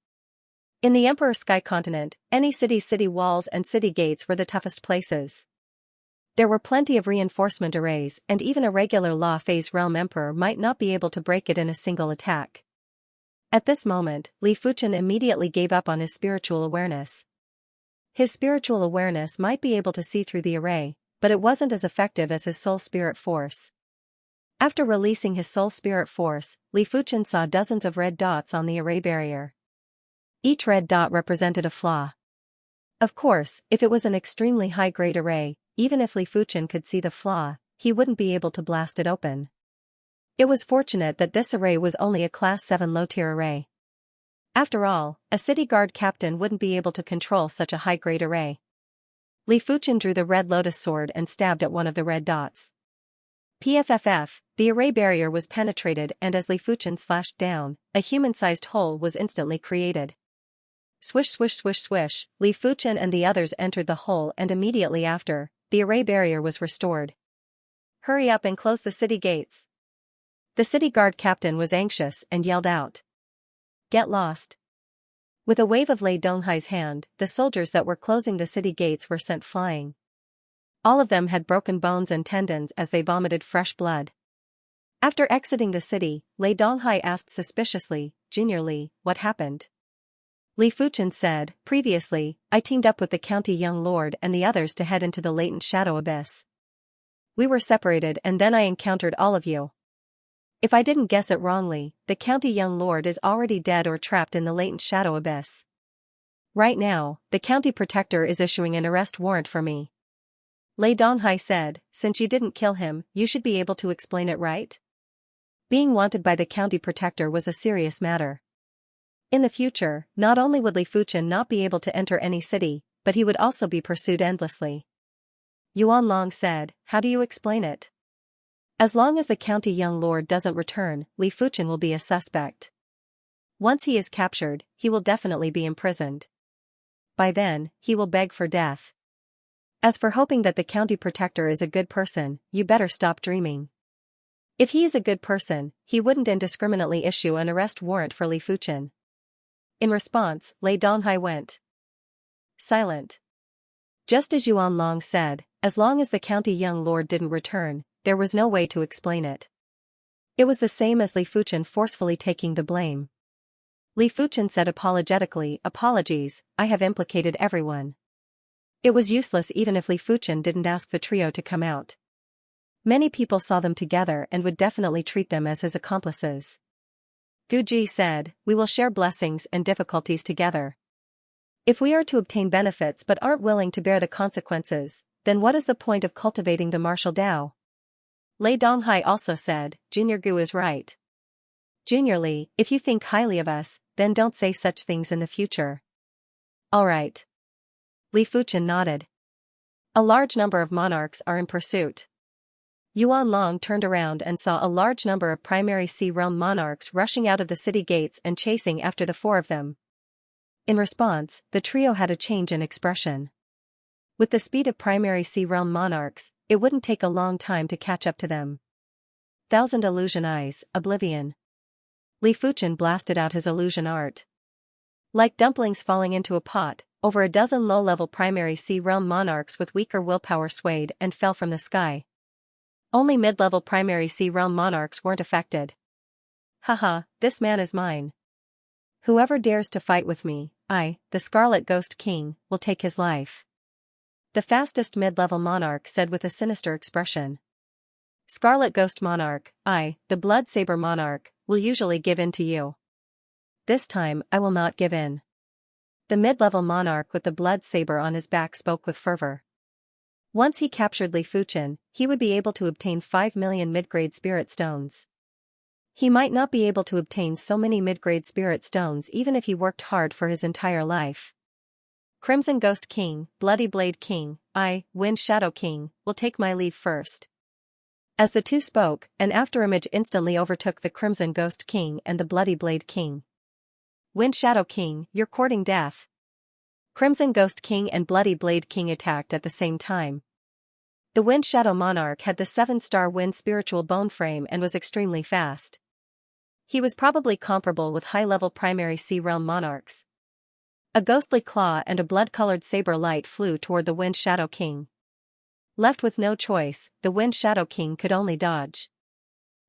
In the Emperor's Sky Continent, any city's city walls and city gates were the toughest places. There were plenty of reinforcement arrays, and even a regular law phase realm emperor might not be able to break it in a single attack. At this moment, Li Fuchen immediately gave up on his spiritual awareness. His spiritual awareness might be able to see through the array, but it wasn't as effective as his soul spirit force. After releasing his soul spirit force, Li Fuchen saw dozens of red dots on the array barrier. Each red dot represented a flaw. Of course, if it was an extremely high-grade array, even if Li Fuchen could see the flaw, he wouldn't be able to blast it open. It was fortunate that this array was only a Class 7 low-tier array. After all, a city guard captain wouldn't be able to control such a high-grade array. Li Fuchen drew the red lotus sword and stabbed at one of the red dots. PFFF, the array barrier was penetrated, and as Li Fuchen slashed down, a human-sized hole was instantly created. Swish swish swish swish, Li Fuchen and the others entered the hole, and immediately after, the array barrier was restored. "Hurry up and close the city gates." The city guard captain was anxious and yelled out. "Get lost." With a wave of Lei Donghai's hand, the soldiers that were closing the city gates were sent flying. All of them had broken bones and tendons as they vomited fresh blood. After exiting the city, Lei Donghai asked suspiciously, "Junior Li, what happened?" Li Fuchen said, "Previously, I teamed up with the county young lord and the others to head into the latent shadow abyss. We were separated and then I encountered all of you. If I didn't guess it wrongly, the county young lord is already dead or trapped in the latent shadow abyss. Right now, the county protector is issuing an arrest warrant for me." Lei Donghai said, "Since you didn't kill him, you should be able to explain it, right?" Being wanted by the county protector was a serious matter. In the future, not only would Li Fuchen not be able to enter any city, but he would also be pursued endlessly. Yuan Long said, "How do you explain it?" "As long as the county young lord doesn't return, Li Fuchen will be a suspect. Once he is captured, he will definitely be imprisoned. By then, he will beg for death. As for hoping that the county protector is a good person, you better stop dreaming. If he is a good person, he wouldn't indiscriminately issue an arrest warrant for Li Fuchen." In response, Lei Donghai went silent. Just as Yuan Long said, as long as the county young lord didn't return, there was no way to explain it. It was the same as Li Fuchen forcefully taking the blame. Li Fuchen said apologetically, "Apologies, I have implicated everyone." It was useless even if Li Fuchen didn't ask the trio to come out. Many people saw them together and would definitely treat them as his accomplices. Gu Ji said, "We will share blessings and difficulties together. If we are to obtain benefits but aren't willing to bear the consequences, then what is the point of cultivating the martial Tao?" Lei Donghai also said, "Junior Gu is right. Junior Li, if you think highly of us, then don't say such things in the future." "All right." Li Fuchen nodded. "A large number of monarchs are in pursuit." Yuan Long turned around and saw a large number of primary sea realm monarchs rushing out of the city gates and chasing after the four of them. In response, the trio had a change in expression. With the speed of primary sea realm monarchs, it wouldn't take a long time to catch up to them. Thousand illusion eyes, oblivion. Li Fuchen blasted out his illusion art. Like dumplings falling into a pot, over a dozen low-level primary sea realm monarchs with weaker willpower swayed and fell from the sky. Only mid-level primary sea realm monarchs weren't affected. "Haha, this man is mine. Whoever dares to fight with me, I, the Scarlet Ghost King, will take his life." The fastest mid-level monarch said with a sinister expression. "Scarlet Ghost Monarch, I, the Blood Saber Monarch, will usually give in to you. This time I will not give in." The mid-level monarch with the blood saber on his back spoke with fervor. Once he captured Li Fuchen, he would be able to obtain 5 million mid-grade spirit stones. He might not be able to obtain so many mid-grade spirit stones even if he worked hard for his entire life. "Crimson Ghost King, Bloody Blade King, I, Wind Shadow King, will take my leave first." As the two spoke, an afterimage instantly overtook the Crimson Ghost King and the Bloody Blade King. "Wind Shadow King, you're courting death." Crimson Ghost King and Bloody Blade King attacked at the same time. The Wind Shadow Monarch had the 7-star Wind Spiritual Bone Frame and was extremely fast. He was probably comparable with high-level primary sea realm monarchs. A ghostly claw and a blood-colored saber light flew toward the Wind Shadow King. Left with no choice, the Wind Shadow King could only dodge.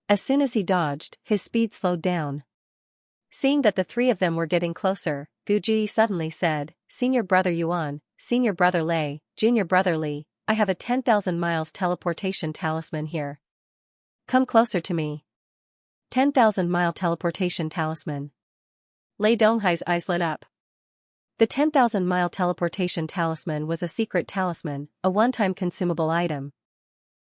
As soon as he dodged, his speed slowed down. Seeing that the three of them were getting closer, Guji suddenly said, "Senior Brother Yuan, Senior Brother Lei, Junior Brother Li, I have a 10,000 miles teleportation talisman here. Come closer to me." 10,000-mile teleportation talisman. Lei Donghai's eyes lit up. The 10,000-mile teleportation talisman was a secret talisman, a one-time consumable item.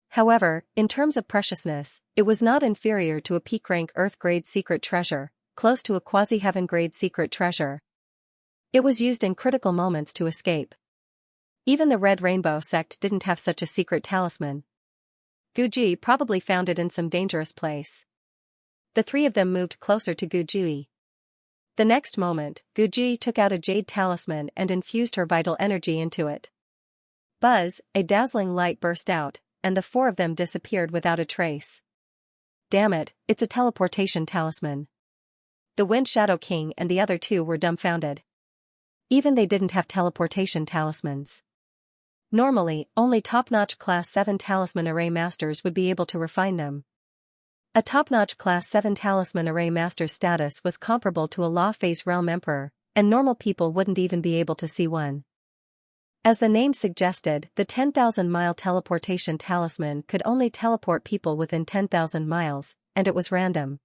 However, in terms of preciousness, it was not inferior to a peak-rank Earth-grade secret treasure, close to a quasi-heaven-grade secret treasure. It was used in critical moments to escape. Even the Red Rainbow sect didn't have such a secret talisman. Guji probably found it in some dangerous place. The three of them moved closer to Guji. The next moment, Guji took out a jade talisman and infused her vital energy into it. Buzz, a dazzling light burst out, and the four of them disappeared without a trace. Damn it, it's a teleportation talisman. The Wind Shadow King and the other two were dumbfounded. Even they didn't have teleportation talismans. Normally, only top-notch Class 7 Talisman Array Masters would be able to refine them. A top-notch Class 7 Talisman Array Master's status was comparable to a Law Phase Realm Emperor, and normal people wouldn't even be able to see one. As the name suggested, the 10,000-mile teleportation talisman could only teleport people within 10,000 miles, and it was random.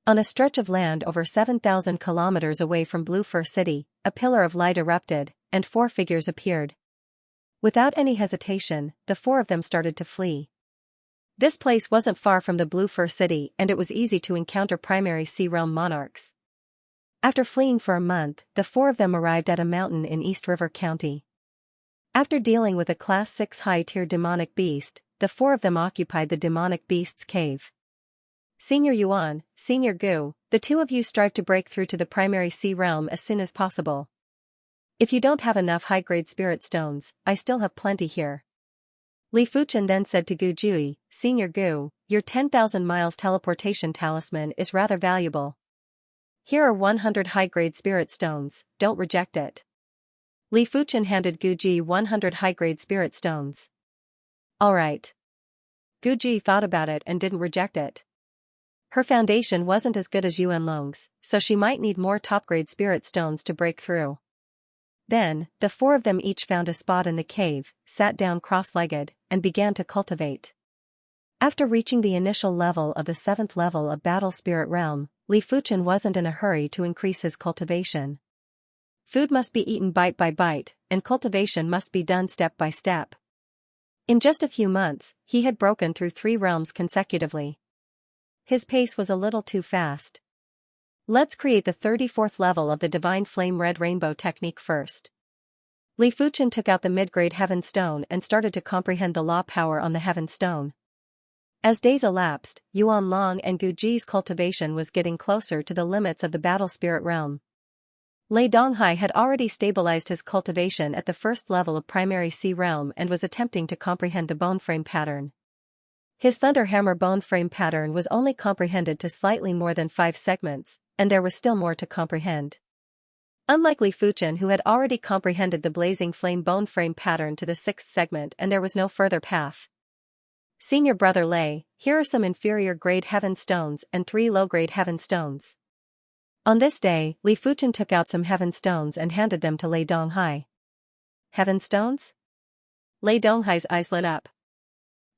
On a stretch of land over 7,000 kilometers away from Blue Fur City, a pillar of light erupted, and four figures appeared. Without any hesitation, the four of them started to flee. This place wasn't far from the Blue Fur City and it was easy to encounter primary Sea Realm monarchs. After fleeing for a month, the four of them arrived at a mountain in East River County. After dealing with a Class 6 high-tier demonic beast, the four of them occupied the demonic beast's cave. Senior Yuan, Senior Gu, the two of you strive to break through to the primary Sea Realm as soon as possible. If you don't have enough high-grade spirit stones, I still have plenty here. Li Fuchen then said to Gu Jui, Senior Gu, your 10,000 miles teleportation talisman is rather valuable. Here are 100 high-grade spirit stones, don't reject it. Li Fuchen handed Gu Ji 100 high-grade spirit stones. Alright. Gu Ji thought about it and didn't reject it. Her foundation wasn't as good as Yuan Long's, so she might need more top-grade spirit stones to break through. Then, the four of them each found a spot in the cave, sat down cross-legged, and began to cultivate. After reaching the initial level of the 7th level of Battle Spirit Realm, Li Fuchen wasn't in a hurry to increase his cultivation. Food must be eaten bite by bite, and cultivation must be done step by step. In just a few months, he had broken through 3 realms consecutively. His pace was a little too fast. Let's create the 34th level of the Divine Flame Red Rainbow technique first. Li Fuchen took out the mid-grade Heaven Stone and started to comprehend the law power on the Heaven Stone. As days elapsed, Yuan Long and Gu Ji's cultivation was getting closer to the limits of the Battle Spirit Realm. Lei Donghai had already stabilized his cultivation at the first level of Primary Sea Realm and was attempting to comprehend the bone frame pattern. His Thunder Hammer bone frame pattern was only comprehended to slightly more than 5 segments, and there was still more to comprehend. Unlike Li Fuchen, who had already comprehended the Blazing Flame bone frame pattern to the 6th segment, and there was no further path. Senior Brother Lei, here are some inferior grade Heaven Stones and 3 low-grade Heaven Stones. On this day, Li Fuchen took out some Heaven Stones and handed them to Lei Donghai. Heaven Stones? Lei Donghai's eyes lit up.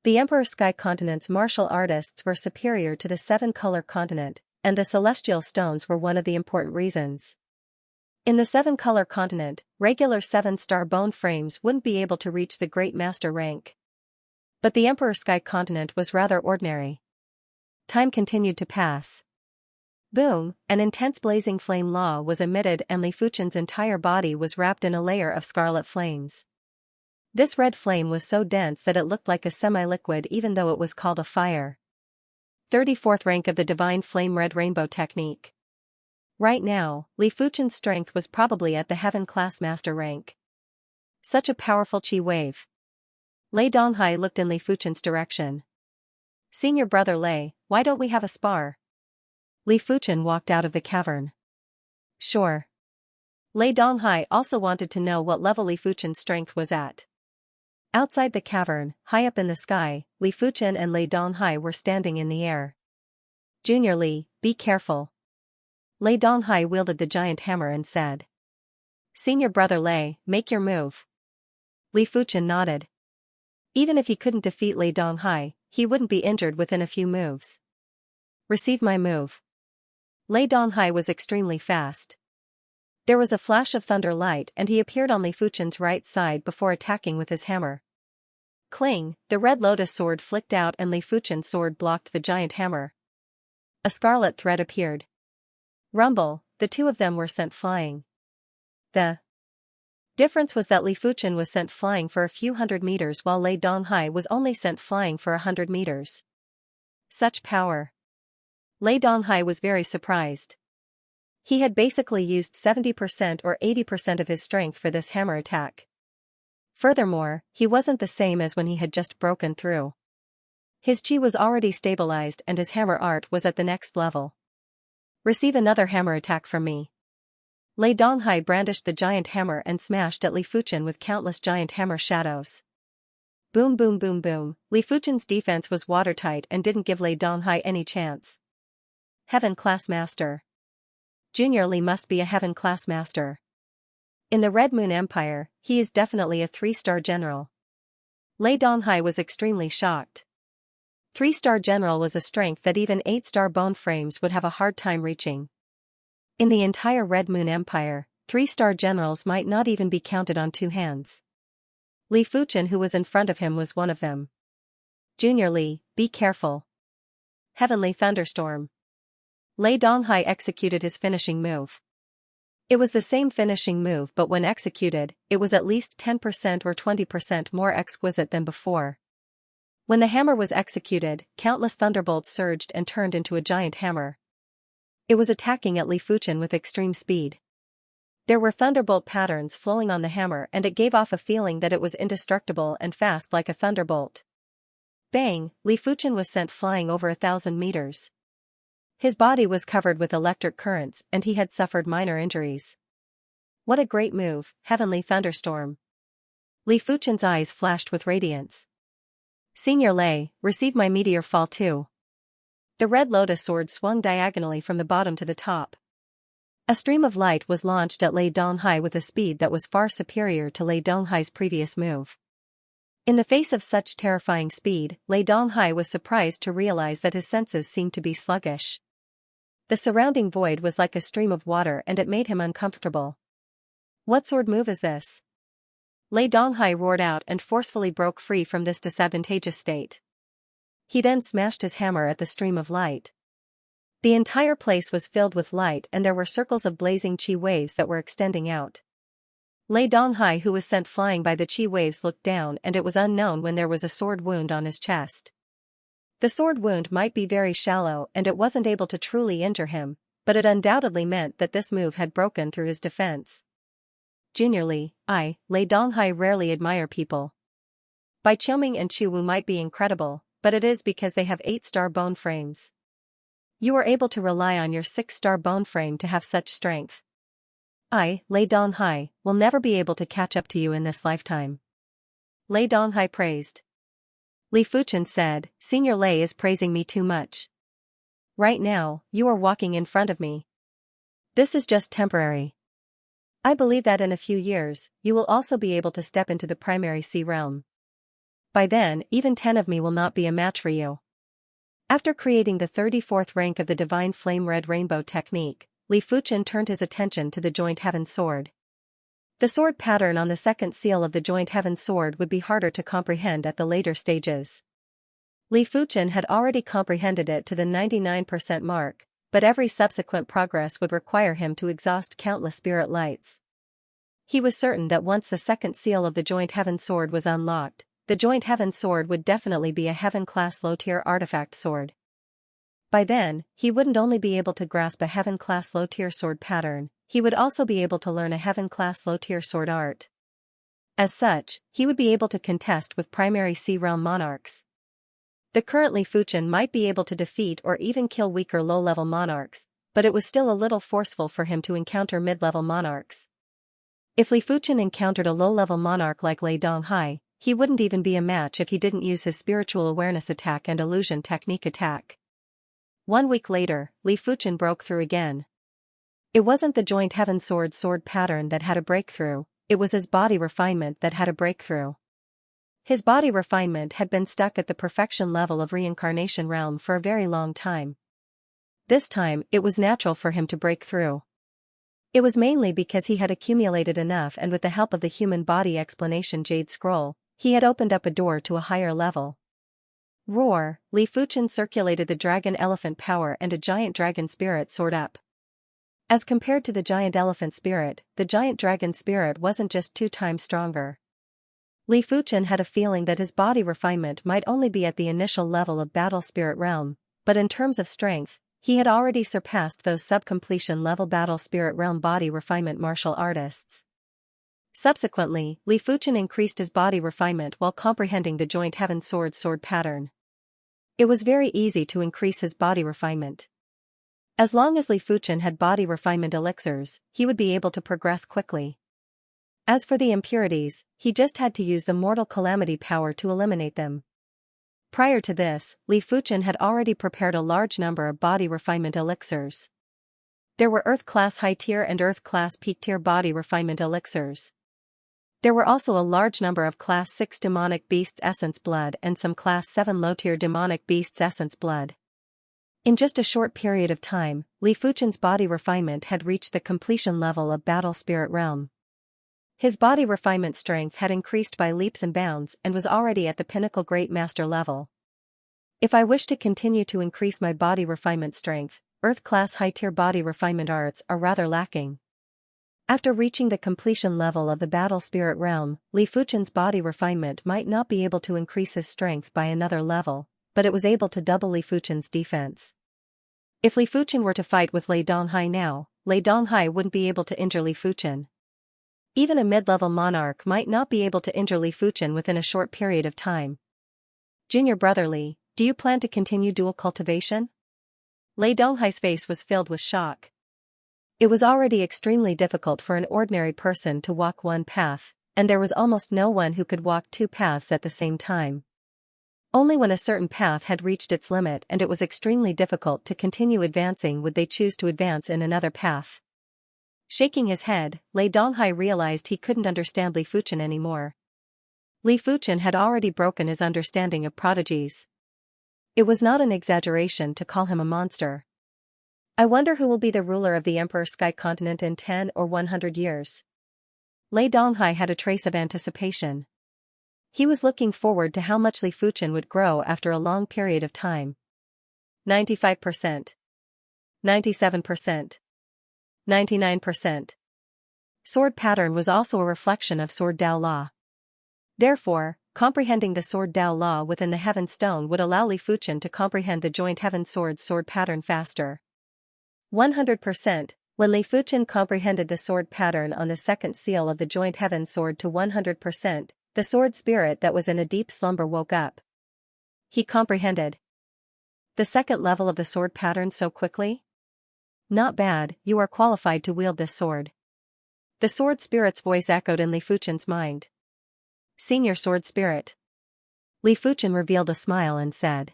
The Emperor Sky Continent's martial artists were superior to the 7-color continent, and the celestial stones were one of the important reasons. In the 7-color continent, regular 7-star bone frames wouldn't be able to reach the Great Master rank. But the Emperor Sky Continent was rather ordinary. Time continued to pass. Boom, an intense blazing flame law was emitted and Li Fuchen's entire body was wrapped in a layer of scarlet flames. This red flame was so dense that it looked like a semi-liquid even though it was called a fire. 34th rank of the Divine Flame Red Rainbow technique. Right now, Li Fuchen's strength was probably at the Heaven Class Master rank. Such a powerful chi wave. Lei Donghai looked in Li Fuchen's direction. Senior Brother Lei, why don't we have a spar? Li Fuchen walked out of the cavern. Sure. Lei Donghai also wanted to know what level Li Fuchen's strength was at. Outside the cavern, high up in the sky, Li Fuchen and Lei Donghai were standing in the air. Junior Li, be careful. Lei Donghai wielded the giant hammer and said. Senior brother Lei, make your move. Li Fuchen nodded. Even if he couldn't defeat Lei Donghai, he wouldn't be injured within a few moves. Receive my move. Lei Donghai was extremely fast. There was a flash of thunder light and he appeared on Li Fuchen's right side before attacking with his hammer. Cling, the red lotus sword flicked out and Li Fuchen's sword blocked the giant hammer. A scarlet thread appeared. Rumble, the two of them were sent flying. The difference was that Li Fuchen was sent flying for a few hundred meters while Lei Donghai was only sent flying for 100 meters. Such power. Lei Donghai was very surprised. He had basically used 70% or 80% of his strength for this hammer attack. Furthermore, he wasn't the same as when he had just broken through. His chi was already stabilized and his hammer art was at the next level. Receive another hammer attack from me. Lei Donghai brandished the giant hammer and smashed at Li Fuchen with countless giant hammer shadows. Boom boom boom boom, Li Fuchen's defense was watertight and didn't give Lei Donghai any chance. Heaven class master. Junior Li must be a heaven class master. In the Red Moon Empire, he is definitely a 3-star general. Lei Donghai was extremely shocked. 3-star general was a strength that even 8-star bone frames would have a hard time reaching. In the entire Red Moon Empire, 3-star generals might not even be counted on 2 hands. Li Fuchen, who was in front of him, was one of them. Junior Li, be careful. Heavenly Thunderstorm. Lei Donghai executed his finishing move. It was the same finishing move, but when executed, it was at least 10% or 20% more exquisite than before. When the hammer was executed, countless thunderbolts surged and turned into a giant hammer. It was attacking at Li Fuchen with extreme speed. There were thunderbolt patterns flowing on the hammer and it gave off a feeling that it was indestructible and fast like a thunderbolt. Bang, Li Fuchen was sent flying over 1,000 meters. His body was covered with electric currents and he had suffered minor injuries. What a great move, Heavenly Thunderstorm. Li Fuchen's eyes flashed with radiance. Senior Lei, receive my meteor fall too. The red lotus sword swung diagonally from the bottom to the top. A stream of light was launched at Lei Donghai with a speed that was far superior to Lei Donghai's previous move. In the face of such terrifying speed, Lei Donghai was surprised to realize that his senses seemed to be sluggish. The surrounding void was like a stream of water and it made him uncomfortable. What sword move is this? Lei Donghai roared out and forcefully broke free from this disadvantageous state. He then smashed his hammer at the stream of light. The entire place was filled with light and there were circles of blazing chi waves that were extending out. Lei Donghai, who was sent flying by the chi waves, looked down and it was unknown when there was a sword wound on his chest. The sword wound might be very shallow and it wasn't able to truly injure him, but it undoubtedly meant that this move had broken through his defense. Junior Li, Lei Donghai rarely admire people. Bai Qiuming and Chu Wu might be incredible, but it is because they have 8-star bone frames. You are able to rely on your 6-star bone frame to have such strength. Lei Donghai, will never be able to catch up to you in this lifetime. Lei Donghai praised. Li Fuchen said, Senior Lei is praising me too much. Right now, you are walking in front of me. This is just temporary. I believe that in a few years, you will also be able to step into the primary sea realm. By then, even 10 of me will not be a match for you. After creating the 34th rank of the Divine Flame Red Rainbow technique, Li Fuchen turned his attention to the Joint Heaven Sword. The sword pattern on the second seal of the Joint Heaven Sword would be harder to comprehend at the later stages. Li Fuchen had already comprehended it to the 99% mark, but every subsequent progress would require him to exhaust countless spirit lights. He was certain that once the second seal of the Joint Heaven Sword was unlocked, the Joint Heaven Sword would definitely be a Heaven-class low-tier artifact sword. By then, he wouldn't only be able to grasp a Heaven-class low-tier sword pattern, he would also be able to learn a Heaven-class low-tier sword art. As such, he would be able to contest with primary Sea Realm monarchs. The current Li Fuchen might be able to defeat or even kill weaker low-level monarchs, but it was still a little forceful for him to encounter mid-level monarchs. If Li Fuchen encountered a low-level monarch like Lei Donghai, he wouldn't even be a match if he didn't use his spiritual awareness attack and illusion technique attack. 1 week later, Li Fuchen broke through again. It wasn't the joint heaven sword pattern that had a breakthrough, it was his body refinement that had a breakthrough. His body refinement had been stuck at the perfection level of reincarnation realm for a very long time. This time, it was natural for him to break through. It was mainly because he had accumulated enough, and with the help of the human body explanation Jade Scroll, he had opened up a door to a higher level. Roar, Li Fuchen circulated the dragon elephant power and a giant dragon spirit soared up. As compared to the giant elephant spirit, the giant dragon spirit wasn't just 2 times stronger. Li Fuchen had a feeling that his body refinement might only be at the initial level of battle spirit realm, but in terms of strength, he had already surpassed those sub-completion level battle spirit realm body refinement martial artists. Subsequently, Li Fuchen increased his body refinement while comprehending the joint heaven sword pattern. It was very easy to increase his body refinement. As long as Li Fuchen had body refinement elixirs, he would be able to progress quickly. As for the impurities, he just had to use the mortal calamity power to eliminate them. Prior to this, Li Fuchen had already prepared a large number of body refinement elixirs. There were Earth-class high-tier and Earth-class peak-tier body refinement elixirs. There were also a large number of Class 6 demonic beasts essence blood and some Class 7 low-tier demonic beasts essence blood. In just a short period of time, Li Fuchen's body refinement had reached the completion level of battle spirit realm. His body refinement strength had increased by leaps and bounds and was already at the pinnacle great master level. If I wish to continue to increase my body refinement strength, Earth-class high-tier body refinement arts are rather lacking. After reaching the completion level of the battle spirit realm, Li Fuchen's body refinement might not be able to increase his strength by another level, but it was able to double Li Fuchen's defense. If Li Fuchen were to fight with Lei Donghai now, Lei Donghai wouldn't be able to injure Li Fuchen. Even a mid-level monarch might not be able to injure Li Fuchen within a short period of time. Junior brother Li, do you plan to continue dual cultivation? Lei Donghai's face was filled with shock. It was already extremely difficult for an ordinary person to walk one path, and there was almost no one who could walk 2 paths at the same time. Only when a certain path had reached its limit and it was extremely difficult to continue advancing would they choose to advance in another path. Shaking his head, Lei Donghai realized he couldn't understand Li Fuchen anymore. Li Fuchen had already broken his understanding of prodigies. It was not an exaggeration to call him a monster. I wonder who will be the ruler of the Emperor Sky Continent in 10 or 100 years. Lei Donghai had a trace of anticipation. He was looking forward to how much Li Fuchen would grow after a long period of time. 95%. 97%. 99%. Sword pattern was also a reflection of Sword Dao Law. Therefore, comprehending the Sword Dao Law within the Heaven Stone would allow Li Fuchen to comprehend the joint Heaven sword pattern faster. 100%. When Li Fuchen comprehended the sword pattern on the second seal of the joint Heaven sword to 100%, the sword spirit that was in a deep slumber woke up. He comprehended the second level of the sword pattern so quickly? Not bad, you are qualified to wield this sword. The sword spirit's voice echoed in Li Fuchen's mind. Senior sword spirit. Li Fuchen revealed a smile and said.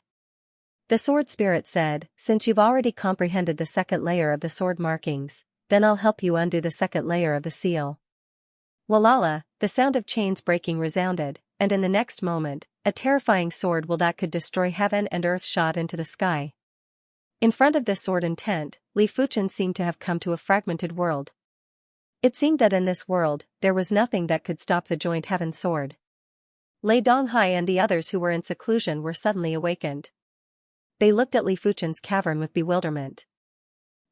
The sword spirit said, since you've already comprehended the second layer of the sword markings, then I'll help you undo the second layer of the seal. Walala, the sound of chains breaking resounded, and in the next moment, a terrifying sword that could destroy heaven and earth shot into the sky. In front of this sword intent, Li Fuchen seemed to have come to a fragmented world. It seemed that in this world, there was nothing that could stop the joint Heaven sword. Lei Donghai and the others who were in seclusion were suddenly awakened. They looked at Li Fuchen's cavern with bewilderment.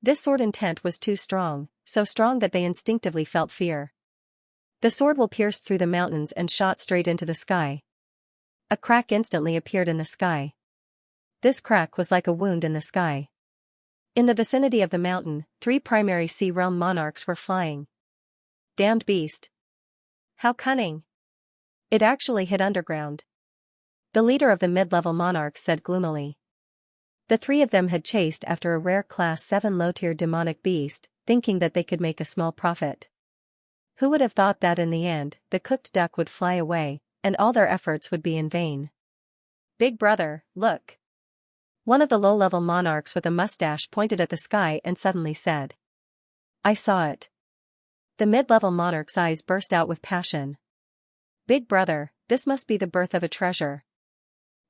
This sword intent was too strong, so strong that they instinctively felt fear. The sword pierced through the mountains and shot straight into the sky. A crack instantly appeared in the sky. This crack was like a wound in the sky. In the vicinity of the mountain, 3 primary sea realm monarchs were flying. Damned beast. How cunning. It actually hid underground. The leader of the mid-level monarchs said gloomily. The 3 of them had chased after a rare Class 7 low-tier demonic beast, thinking that they could make a small profit. Who would have thought that in the end, the cooked duck would fly away, and all their efforts would be in vain? Big brother, look. One of the low-level monarchs with a mustache pointed at the sky and suddenly said. I saw it. The mid-level monarch's eyes burst out with passion. Big brother, this must be the birth of a treasure.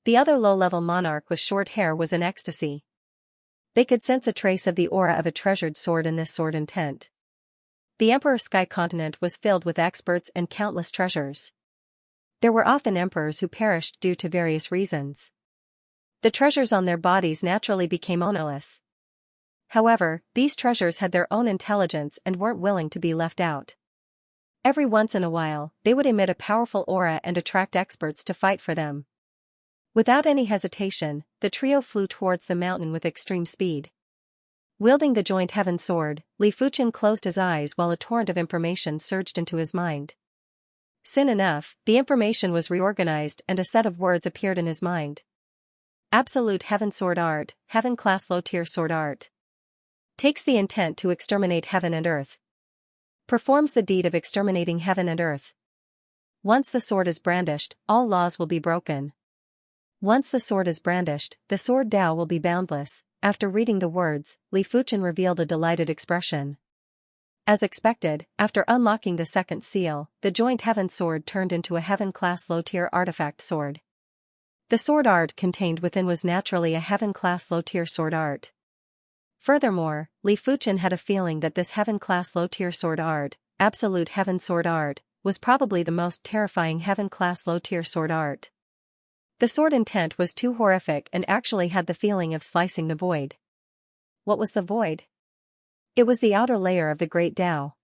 The other low-level monarch with short hair was in ecstasy. They could sense a trace of the aura of a treasured sword in this sword intent. The Emperor's sky continent was filled with experts and countless treasures. There were often emperors who perished due to various reasons. The treasures on their bodies naturally became ownerless. However, these treasures had their own intelligence and weren't willing to be left out. Every once in a while, they would emit a powerful aura and attract experts to fight for them. Without any hesitation, the trio flew towards the mountain with extreme speed. Wielding the joint heaven sword, Li Fuchen closed his eyes while a torrent of information surged into his mind. Soon enough, the information was reorganized and a set of words appeared in his mind. Absolute Heaven Sword Art, Heaven Class Low Tier Sword Art. Takes the intent to exterminate heaven and earth. Performs the deed of exterminating heaven and earth. Once the sword is brandished, all laws will be broken. Once the sword is brandished, the sword Tao will be boundless. After reading the words, Li Fuchen revealed a delighted expression. As expected, after unlocking the second seal, the joint heaven sword turned into a heaven-class low-tier artifact sword. The sword art contained within was naturally a heaven-class low-tier sword art. Furthermore, Li Fuchen had a feeling that this heaven-class low-tier sword art, absolute heaven sword art, was probably the most terrifying heaven-class low-tier sword art. The sword intent was too horrific and actually had the feeling of slicing the void. What was the void? It was the outer layer of the great Tao.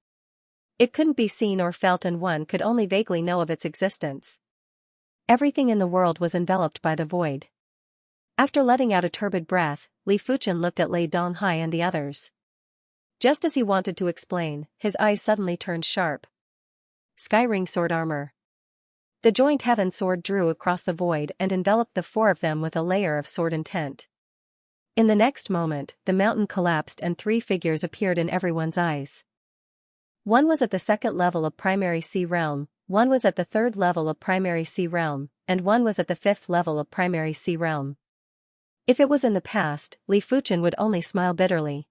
It couldn't be seen or felt and one could only vaguely know of its existence. Everything in the world was enveloped by the void. After letting out a turbid breath, Li Fuchen looked at Lei Donghai and the others. Just as he wanted to explain, his eyes suddenly turned sharp. Skyring sword armor. The joint heaven sword drew across the void and enveloped the four of them with a layer of sword intent. In the next moment, the mountain collapsed and three figures appeared in everyone's eyes. One was at the second level of primary sea realm, one was at the third level of primary sea realm, and one was at the fifth level of primary sea realm. If it was in the past, Li Fuchen would only smile bitterly.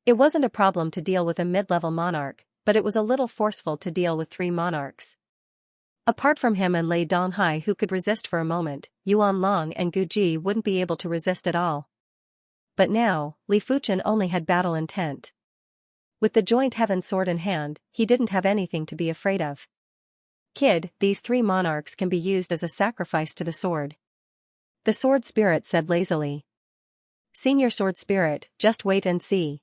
It wasn't a problem to deal with a mid-level monarch, but it was a little forceful to deal with three monarchs. Apart from him and Lei Donghai who could resist for a moment, Yuan Long and Gu Ji wouldn't be able to resist at all. But now, Li Fuchen only had battle intent. With the joint heaven sword in hand, he didn't have anything to be afraid of. Kid, these three monarchs can be used as a sacrifice to the sword. The sword spirit said lazily. Senior sword spirit, just wait and see.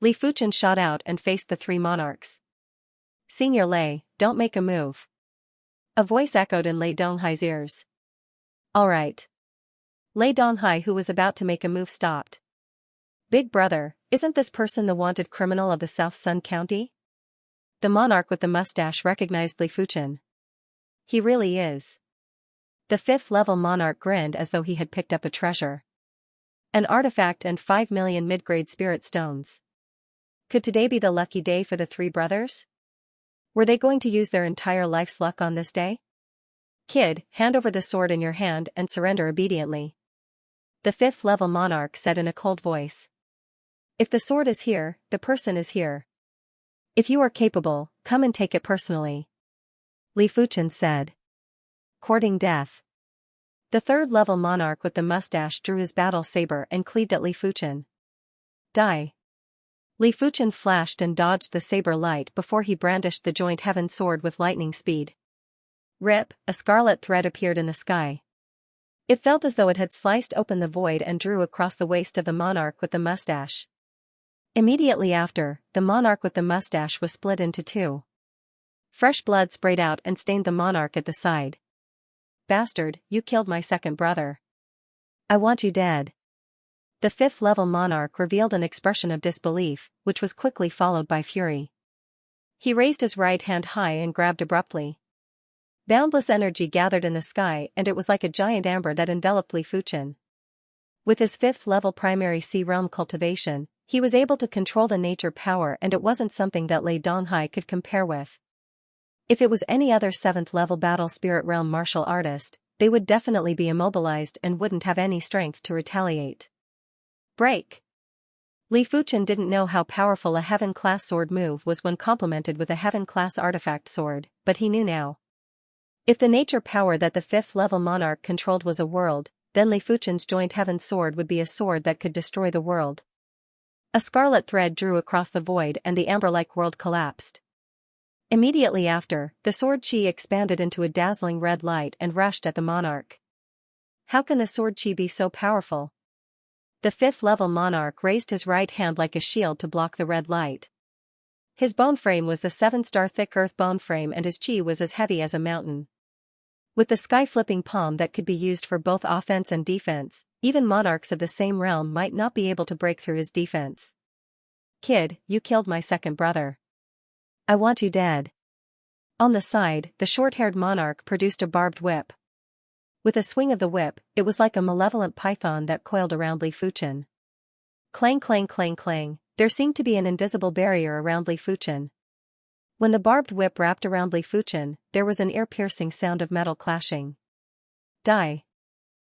Li Fuchen shot out and faced the three monarchs. Senior Lei, don't make a move. A voice echoed in Lei Donghai's ears. All right. Lei Donghai, who was about to make a move, stopped. Big brother, isn't this person the wanted criminal of the South Sun County? The monarch with the mustache recognized Li Fuchen. He really is. The fifth-level monarch grinned as though he had picked up a treasure. An artifact and 5 million mid-grade spirit stones. Could today be the lucky day for the three brothers? Were they going to use their entire life's luck on this day? Kid, hand over the sword in your hand and surrender obediently. The fifth-level monarch said in a cold voice. If the sword is here, the person is here. If you are capable, come and take it personally. Li Fuchen said. Courting death. The third-level monarch with the mustache drew his battle saber and cleaved at Li Fuchen. Die. Li Fuchen flashed and dodged the saber light before he brandished the joint heaven sword with lightning speed. Rip, a scarlet thread appeared in the sky. It felt as though it had sliced open the void and drew across the waist of the monarch with the mustache. Immediately after, the monarch with the mustache was split into two. Fresh blood sprayed out and stained the monarch at the side. Bastard, you killed my second brother. I want you dead. The fifth-level monarch revealed an expression of disbelief, which was quickly followed by fury. He raised his right hand high and grabbed abruptly. Boundless energy gathered in the sky and it was like a giant amber that enveloped Li Fuchen. With his fifth-level primary sea realm cultivation, He was able to control the nature power, and it wasn't something that Lei Donghai could compare with. If it was any other 7th level battle spirit realm martial artist, they would definitely be immobilized and wouldn't have any strength to retaliate. Break! Li Fuchen didn't know how powerful a heaven-class sword move was when complemented with a heaven-class artifact sword, but he knew now. If the nature power that the 5th level monarch controlled was a world, then Li Fuchen's joint heaven sword would be a sword that could destroy the world. A scarlet thread drew across the void and the amber-like world collapsed. Immediately after, the sword chi expanded into a dazzling red light and rushed at the monarch. How can the sword chi be so powerful? The 5th level monarch raised his right hand like a shield to block the red light. His bone frame was the 7-star thick earth bone frame, and his chi was as heavy as a mountain. With the sky-flipping palm that could be used for both offense and defense, even monarchs of the same realm might not be able to break through his defense. Kid, you killed my second brother. I want you dead. On the side, the short-haired monarch produced a barbed whip. With a swing of the whip, it was like a malevolent python that coiled around Li Fuchen. Clang clang clang clang, there seemed to be an invisible barrier around Li Fuchen. When the barbed whip wrapped around Li Fuchen, there was an ear-piercing sound of metal clashing. Die!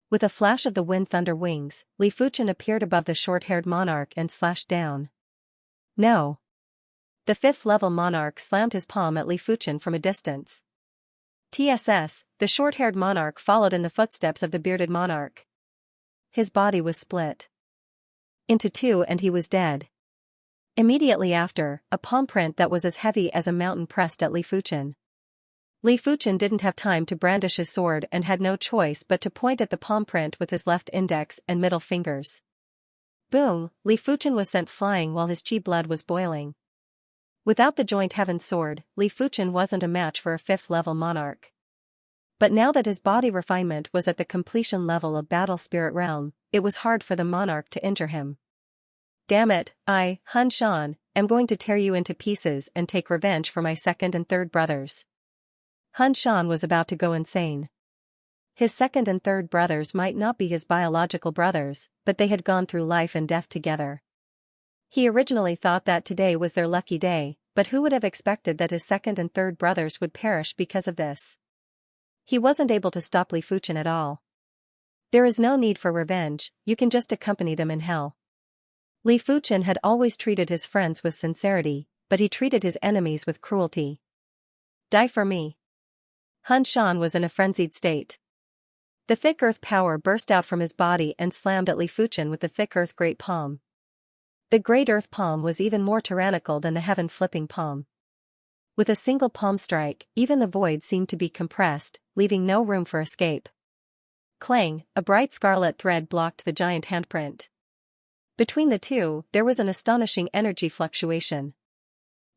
With a flash of the wind thunder wings, Li Fuchen appeared above the short-haired monarch and slashed down. No! The 5th level monarch slammed his palm at Li Fuchen from a distance. TSS, the short-haired monarch followed in the footsteps of the bearded monarch. His body was split into two and he was dead. Immediately after, a palm print that was as heavy as a mountain pressed at Li Fuchen. Li Fuchen didn't have time to brandish his sword and had no choice but to point at the palm print with his left index and middle fingers. Boom! Li Fuchen was sent flying while his chi blood was boiling. Without the joint heaven sword, Li Fuchen wasn't a match for a 5th level monarch. But now that his body refinement was at the completion level of battle spirit realm, it was hard for the monarch to injure him. Damn it, Han Shan, am going to tear you into pieces and take revenge for my second and third brothers. Han Shan was about to go insane. His second and third brothers might not be his biological brothers, but they had gone through life and death together. He originally thought that today was their lucky day, but who would have expected that his second and third brothers would perish because of this? He wasn't able to stop Li Fuchen at all. There is no need for revenge, you can just accompany them in hell. Li Fuchen had always treated his friends with sincerity, but he treated his enemies with cruelty. Die for me. Han Shan was in a frenzied state. The thick earth power burst out from his body and slammed at Li Fuchen with the thick earth great palm. The great earth palm was even more tyrannical than the heaven flipping palm. With a single palm strike, even the void seemed to be compressed, leaving no room for escape. Clang, a bright scarlet thread blocked the giant handprint. Between the two, there was an astonishing energy fluctuation.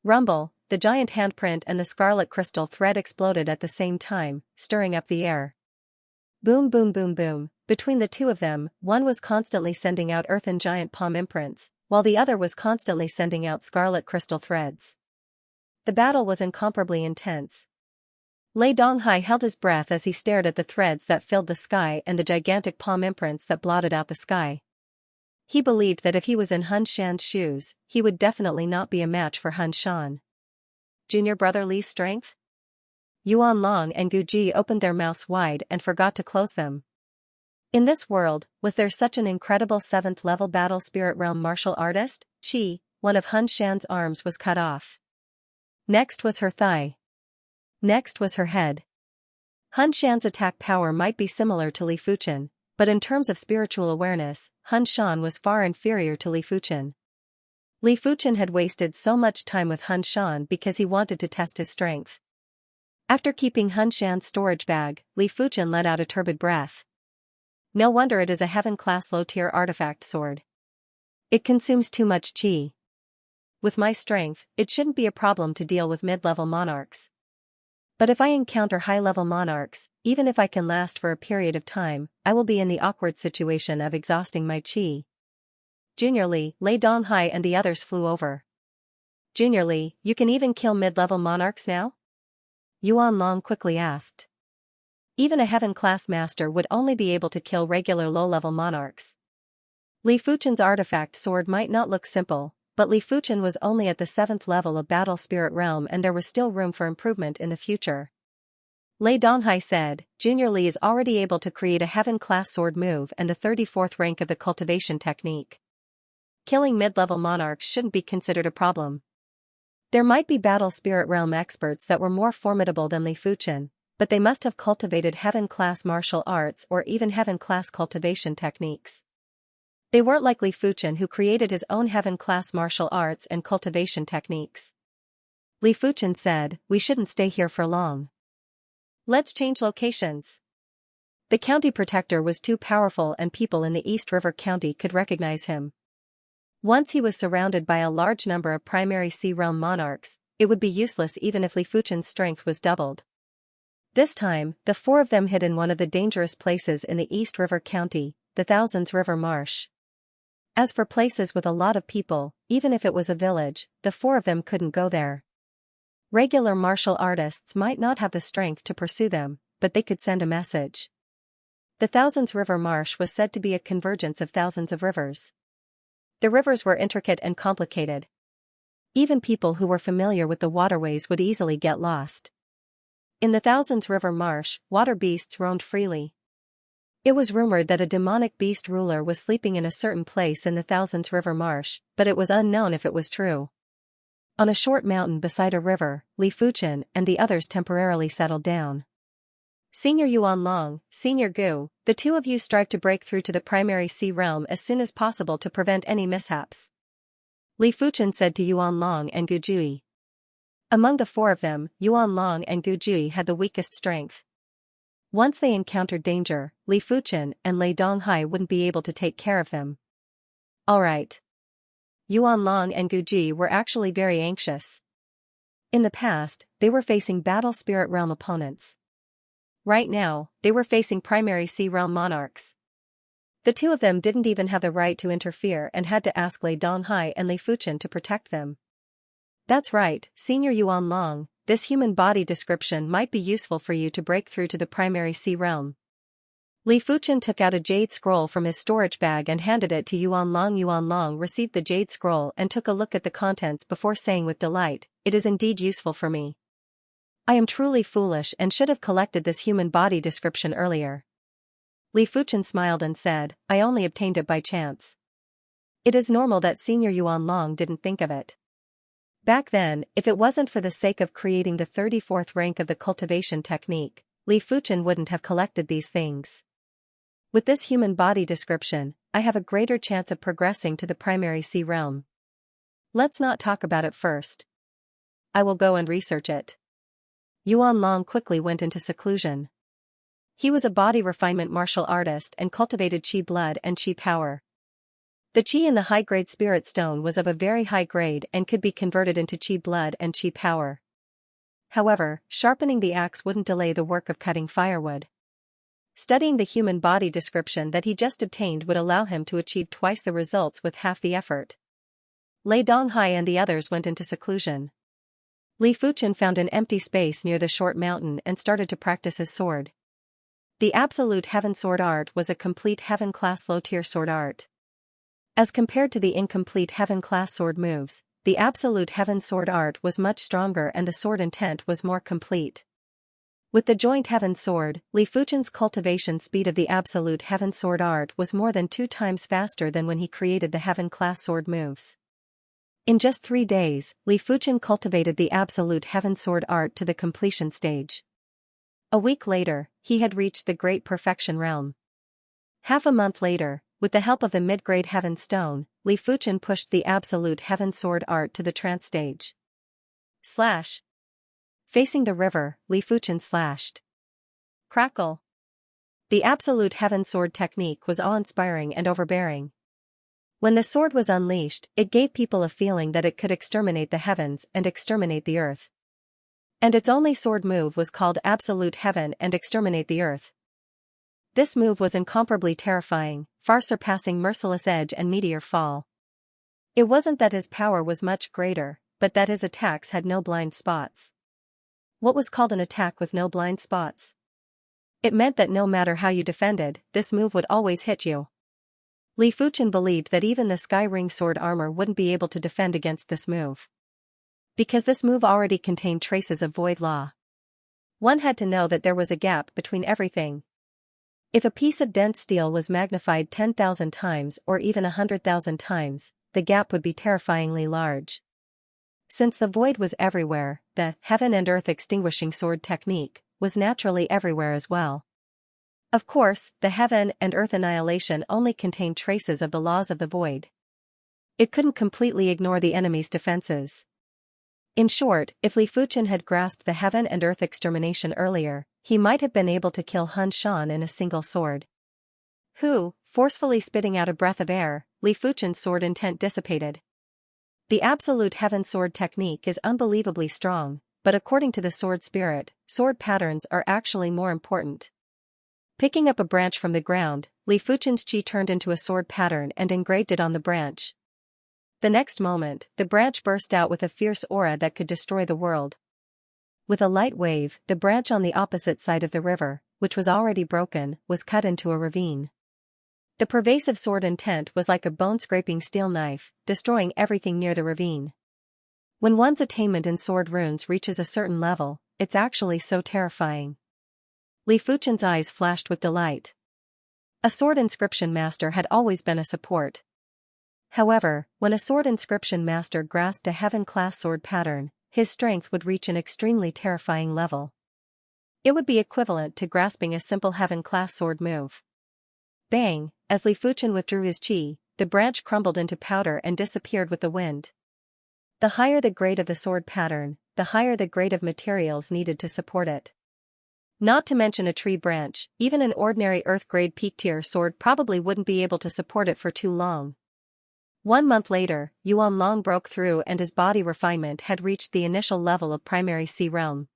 Rumble, the giant handprint and the scarlet crystal thread exploded at the same time, stirring up the air. Boom boom boom boom, between the two of them, one was constantly sending out earthen giant palm imprints, while the other was constantly sending out scarlet crystal threads. The battle was incomparably intense. Lei Donghai held his breath as he stared at the threads that filled the sky and the gigantic palm imprints that blotted out the sky. He believed that if he was in Han Shan's shoes, he would definitely not be a match for Han Shan. Junior brother Li's strength? Yuan Long and Gu Ji opened their mouths wide and forgot to close them. In this world, was there such an incredible 7th level battle spirit realm martial artist? One of Han Shan's arms was cut off. Next was her thigh. Next was her head. Han Shan's attack power might be similar to Li Fuchen, but in terms of spiritual awareness, Han Shan was far inferior to Li Fuchen. Li Fuchen had wasted so much time with Han Shan because he wanted to test his strength. After keeping Han Shan's storage bag, Li Fuchen let out a turbid breath. No wonder it is a heaven-class low-tier artifact sword. It consumes too much chi. With my strength, it shouldn't be a problem to deal with mid-level monarchs. But if I encounter high-level monarchs, even if I can last for a period of time, I will be in the awkward situation of exhausting my chi. Junior Li, Lei Donghai and the others flew over. Junior Li, you can even kill mid-level monarchs now? Yuan Long quickly asked. Even a heaven-class master would only be able to kill regular low-level monarchs. Li Fuchen's artifact sword might not look simple, but Li Fuchen was only at the 7th level of Battle Spirit Realm and there was still room for improvement in the future. Lei Donghai said, Junior Li is already able to create a heaven-class sword move and the 34th rank of the cultivation technique. Killing mid-level monarchs shouldn't be considered a problem. There might be Battle Spirit Realm experts that were more formidable than Li Fuchen, but they must have cultivated heaven-class martial arts or even heaven-class cultivation techniques. They weren't like Li Fuchen who created his own heaven-class martial arts and cultivation techniques. Li Fuchen said, we shouldn't stay here for long. Let's change locations. The county protector was too powerful and people in the East River County could recognize him. Once he was surrounded by a large number of primary Sea Realm monarchs, it would be useless even if Li Fuchen's strength was doubled. This time, the 4 of them hid in one of the dangerous places in the East River County, the Thousands River Marsh. As for places with a lot of people, even if it was a village, the 4 of them couldn't go there. Regular martial artists might not have the strength to pursue them, but they could send a message. The Thousands River Marsh was said to be a convergence of thousands of rivers. The rivers were intricate and complicated. Even people who were familiar with the waterways would easily get lost. In the Thousands River Marsh, water beasts roamed freely. It was rumored that a demonic beast ruler was sleeping in a certain place in the Thousands River Marsh, but it was unknown if it was true. On a short mountain beside a river, Li Fuchen and the others temporarily settled down. Senior Yuan Long, Senior Gu, the 2 of you strive to break through to the primary sea realm as soon as possible to prevent any mishaps. Li Fuchen said to Yuan Long and Gu Jui. Among the 4 of them, Yuan Long and Gu Jui had the weakest strength. Once they encountered danger, Li Fuchen and Lei Donghai wouldn't be able to take care of them. Alright. Yuan Long and Gu Ji were actually very anxious. In the past, they were facing Battle Spirit Realm opponents. Right now, they were facing primary Sea Realm monarchs. The 2 of them didn't even have the right to interfere and had to ask Lei Donghai and Li Fuchen to protect them. That's right, Senior Yuan Long, this human body description might be useful for you to break through to the primary Sea Realm. Li Fuchen took out a jade scroll from his storage bag and handed it to Yuan Long. Yuan Long received the jade scroll and took a look at the contents before saying with delight, it is indeed useful for me. I am truly foolish and should have collected this human body description earlier. Li Fuchen smiled and said, I only obtained it by chance. It is normal that Senior Yuan Long didn't think of it. Back then, if it wasn't for the sake of creating the 34th rank of the cultivation technique, Li Fuchen wouldn't have collected these things. With this human body description, I have a greater chance of progressing to the primary Sea Realm. Let's not talk about it first. I will go and research it. Yuan Long quickly went into seclusion. He was a body refinement martial artist and cultivated qi blood and qi power. The qi in the high-grade spirit stone was of a very high grade and could be converted into qi blood and qi power. However, sharpening the axe wouldn't delay the work of cutting firewood. Studying the human body description that he just obtained would allow him to achieve twice the results with half the effort. Lei Donghai and the others went into seclusion. Li Fuchen found an empty space near the short mountain and started to practice his sword. The Absolute Heaven Sword Art was a complete Heaven-class low-tier sword art. As compared to the incomplete Heaven-class sword moves, the Absolute Heaven Sword Art was much stronger and the sword intent was more complete. With the Joint Heaven Sword, Li Fuchen's cultivation speed of the Absolute Heaven Sword Art was more than 2 times faster than when he created the Heaven-class sword moves. In just 3 days, Li Fuchen cultivated the Absolute Heaven Sword Art to the completion stage. A week later, he had reached the Great Perfection Realm. Half a month later, with the help of the mid-grade Heaven Stone, Li Fuchen pushed the Absolute Heaven Sword Art to the trance stage. Slash. Facing the river, Li Fuchen slashed. Crackle. The Absolute Heaven Sword technique was awe-inspiring and overbearing. When the sword was unleashed, it gave people a feeling that it could exterminate the heavens and exterminate the earth. And its only sword move was called Absolute Heaven and Exterminate the Earth. This move was incomparably terrifying, far surpassing Merciless Edge and Meteor Fall. It wasn't that his power was much greater, but that his attacks had no blind spots. What was called an attack with no blind spots? It meant that no matter how you defended, this move would always hit you. Li Fuchen believed that even the Sky Ring sword armor wouldn't be able to defend against this move. Because this move already contained traces of void law. One had to know that there was a gap between everything. If a piece of dense steel was magnified 10,000 times or even 100,000 times, the gap would be terrifyingly large. Since the void was everywhere, the heaven and earth extinguishing sword technique was naturally everywhere as well. Of course, the heaven and earth annihilation only contained traces of the laws of the void. It couldn't completely ignore the enemy's defenses. In short, if Li Fuchen had grasped the heaven and earth extermination earlier, he might have been able to kill Hun Shan in a single sword. Forcefully spitting out a breath of air, Li Fuchen's sword intent dissipated. The absolute heaven sword technique is unbelievably strong, but according to the sword spirit, sword patterns are actually more important. Picking up a branch from the ground, Li Fuchen's chi turned into a sword pattern and engraved it on the branch. The next moment, the branch burst out with a fierce aura that could destroy the world. With a light wave, the branch on the opposite side of the river, which was already broken, was cut into a ravine. The pervasive sword intent was like a bone-scraping steel knife, destroying everything near the ravine. When one's attainment in sword runes reaches a certain level, it's actually so terrifying. Li Fuchen's eyes flashed with delight. A sword inscription master had always been a support. However, when a sword inscription master grasped a heaven-class sword pattern, his strength would reach an extremely terrifying level. It would be equivalent to grasping a simple heaven-class sword move. Bang! As Li Fuchen withdrew his chi, the branch crumbled into powder and disappeared with the wind. The higher the grade of the sword pattern, the higher the grade of materials needed to support it. Not to mention a tree branch, even an ordinary earth-grade peak-tier sword probably wouldn't be able to support it for too long. 1 month later, Yuan Long broke through and his body refinement had reached the initial level of primary C realm.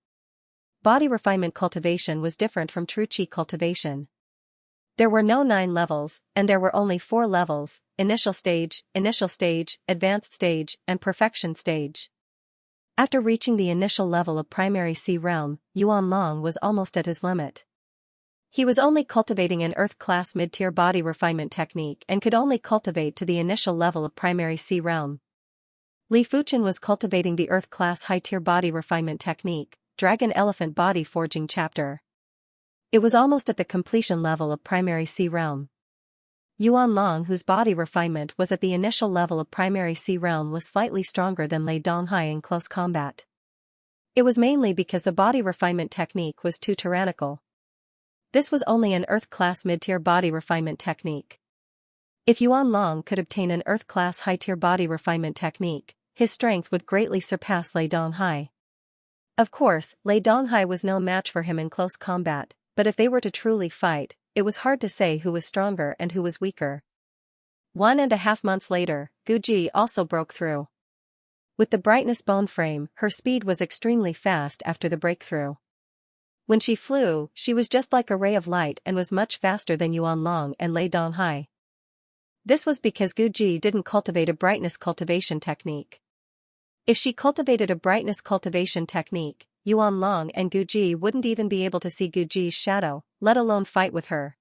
Body refinement cultivation was different from true chi cultivation. There were no 9 levels, and there were only 4 levels: initial stage, advanced stage, and perfection stage. After reaching the initial level of primary C realm, Yuan Long was almost at his limit. He was only cultivating an Earth-class mid-tier body refinement technique and could only cultivate to the initial level of primary C realm. Li Fuchen was cultivating the Earth-class high-tier body refinement technique, Dragon Elephant Body Forging Chapter. It was almost at the completion level of primary C realm. Yuan Long, whose body refinement was at the initial level of primary C realm, was slightly stronger than Lei Donghai in close combat. It was mainly because the body refinement technique was too tyrannical. This was only an Earth-class mid-tier body refinement technique. If Yuan Long could obtain an Earth-class high-tier body refinement technique, his strength would greatly surpass Lei Donghai. Of course, Lei Donghai was no match for him in close combat, but if they were to truly fight, it was hard to say who was stronger and who was weaker. 1.5 months later, Gu Ji also broke through. With the brightness bone frame, her speed was extremely fast after the breakthrough. When she flew, she was just like a ray of light and was much faster than Yuan Long and Lei Donghai. This was because Gu Ji didn't cultivate a brightness cultivation technique. If she cultivated a brightness cultivation technique, Yuan Long and Gu Ji wouldn't even be able to see Gu Ji's shadow, let alone fight with her.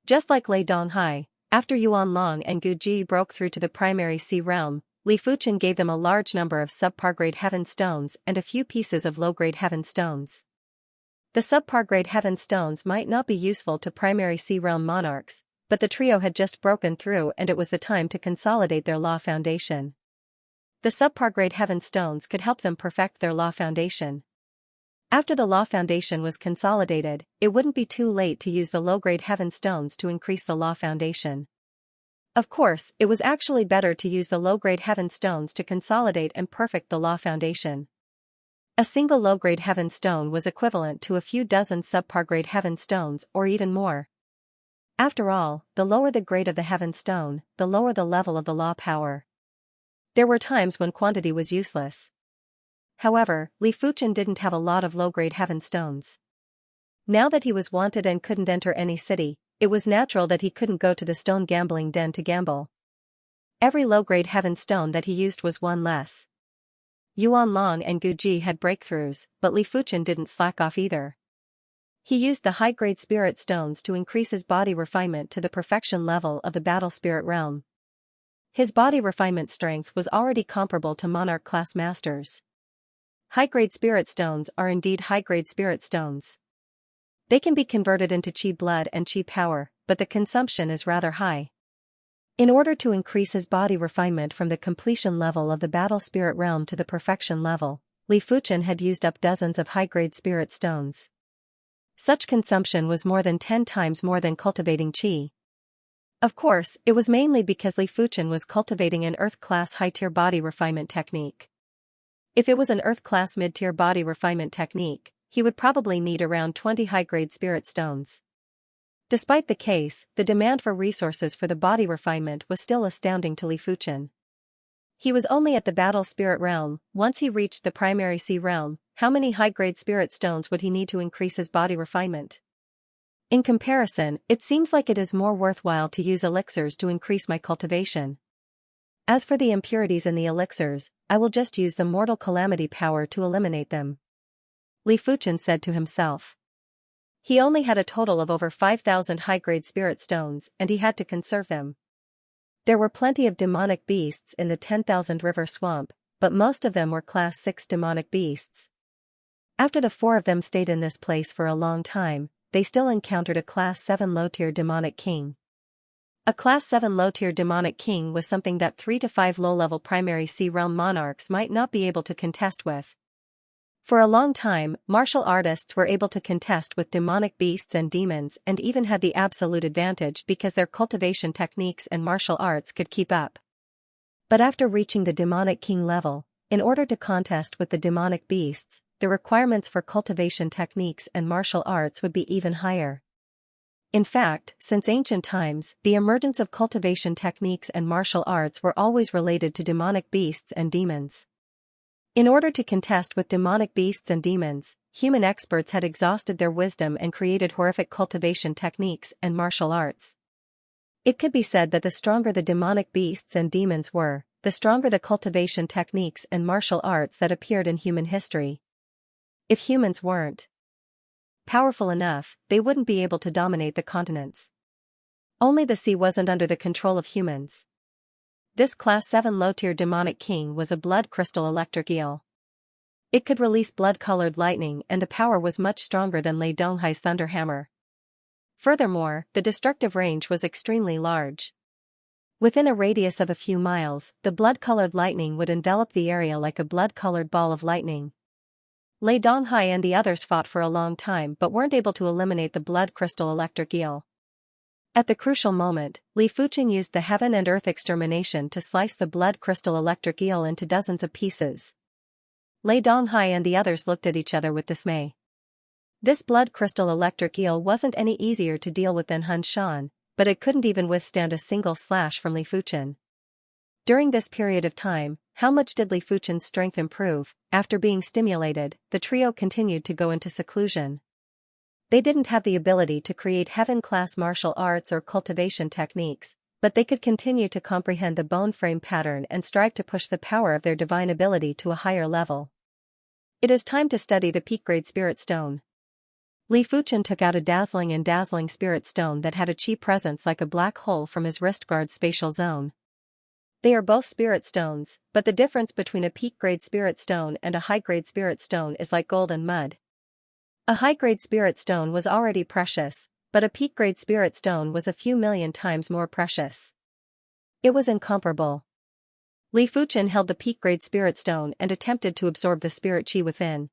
Just like Lei Donghai, after Yuan Long and Gu Ji broke through to the primary C realm, Li Fuchen gave them a large number of subpar-grade heaven stones and a few pieces of low-grade heaven stones. The subpar-grade heaven stones might not be useful to primary C realm monarchs, but the trio had just broken through and it was the time to consolidate their law foundation. The subpar-grade heaven stones could help them perfect their law foundation. After the law foundation was consolidated, it wouldn't be too late to use the low-grade heaven stones to increase the law foundation. Of course, it was actually better to use the low-grade heaven stones to consolidate and perfect the law foundation. A single low-grade heaven stone was equivalent to a few dozen subpar-grade heaven stones or even more. After all, the lower the grade of the heaven stone, the lower the level of the law power. There were times when quantity was useless. However, Li Fuchen didn't have a lot of low-grade heaven stones. Now that he was wanted and couldn't enter any city, it was natural that he couldn't go to the stone gambling den to gamble. Every low-grade heaven stone that he used was one less. Yuan Long and Gu Ji had breakthroughs, but Li Fuchen didn't slack off either. He used the high-grade spirit stones to increase his body refinement to the perfection level of the battle spirit realm. His body refinement strength was already comparable to monarch-class masters. High-grade spirit stones are indeed high-grade spirit stones. They can be converted into chi blood and chi power, but the consumption is rather high. In order to increase his body refinement from the completion level of the battle spirit realm to the perfection level, Li Fuchen had used up dozens of high-grade spirit stones. Such consumption was more than 10 times more than cultivating chi. Of course, it was mainly because Li Fuchen was cultivating an Earth-class high-tier body refinement technique. If it was an Earth-class mid-tier body refinement technique, he would probably need around 20 high-grade spirit stones. Despite the case, the demand for resources for the body refinement was still astounding to Li Fuchen. He was only at the battle spirit realm. Once he reached the primary sea realm, how many high-grade spirit stones would he need to increase his body refinement? In comparison, it seems like it is more worthwhile to use elixirs to increase my cultivation. As for the impurities in the elixirs, I will just use the mortal calamity power to eliminate them. Li Fuchen said to himself. He only had a total of over 5,000 high-grade spirit stones and he had to conserve them. There were plenty of demonic beasts in the 10,000 river swamp, but most of them were class 6 demonic beasts. After the 4 of them stayed in this place for a long time, they still encountered a class 7 low-tier demonic king. A class 7 low-tier demonic king was something that 3 to 5 low-level primary sea realm monarchs might not be able to contest with. For a long time, martial artists were able to contest with demonic beasts and demons and even had the absolute advantage because their cultivation techniques and martial arts could keep up. But after reaching the demonic king level, in order to contest with the demonic beasts, the requirements for cultivation techniques and martial arts would be even higher. In fact, since ancient times, the emergence of cultivation techniques and martial arts were always related to demonic beasts and demons. In order to contest with demonic beasts and demons, human experts had exhausted their wisdom and created horrific cultivation techniques and martial arts. It could be said that the stronger the demonic beasts and demons were, the stronger the cultivation techniques and martial arts that appeared in human history. If humans weren't powerful enough, they wouldn't be able to dominate the continents. Only the sea wasn't under the control of humans. This class 7 low-tier demonic king was a blood crystal electric eel. It could release blood-colored lightning and the power was much stronger than Lei Donghai's thunder hammer. Furthermore, the destructive range was extremely large. Within a radius of a few miles, the blood-colored lightning would envelop the area like a blood-colored ball of lightning. Lei Donghai and the others fought for a long time but weren't able to eliminate the blood crystal electric eel. At the crucial moment, Li Fuchen used the heaven and earth extermination to slice the blood crystal electric eel into dozens of pieces. Lei Donghai and the others looked at each other with dismay. This blood crystal electric eel wasn't any easier to deal with than Hun Shan, but it couldn't even withstand a single slash from Li Fuchen. During this period of time, how much did Li Fuchen's strength improve? After being stimulated, the trio continued to go into seclusion. They didn't have the ability to create heaven-class martial arts or cultivation techniques, but they could continue to comprehend the bone frame pattern and strive to push the power of their divine ability to a higher level. It is time to study the peak-grade spirit stone. Li Fuchen took out a dazzling spirit stone that had a chi presence like a black hole from his wrist guard's spatial zone. They are both spirit stones, but the difference between a peak-grade spirit stone and a high-grade spirit stone is like gold and mud. A high-grade spirit stone was already precious, but a peak-grade spirit stone was a few million times more precious. It was incomparable. Li Fuchen held the peak-grade spirit stone and attempted to absorb the spirit chi within.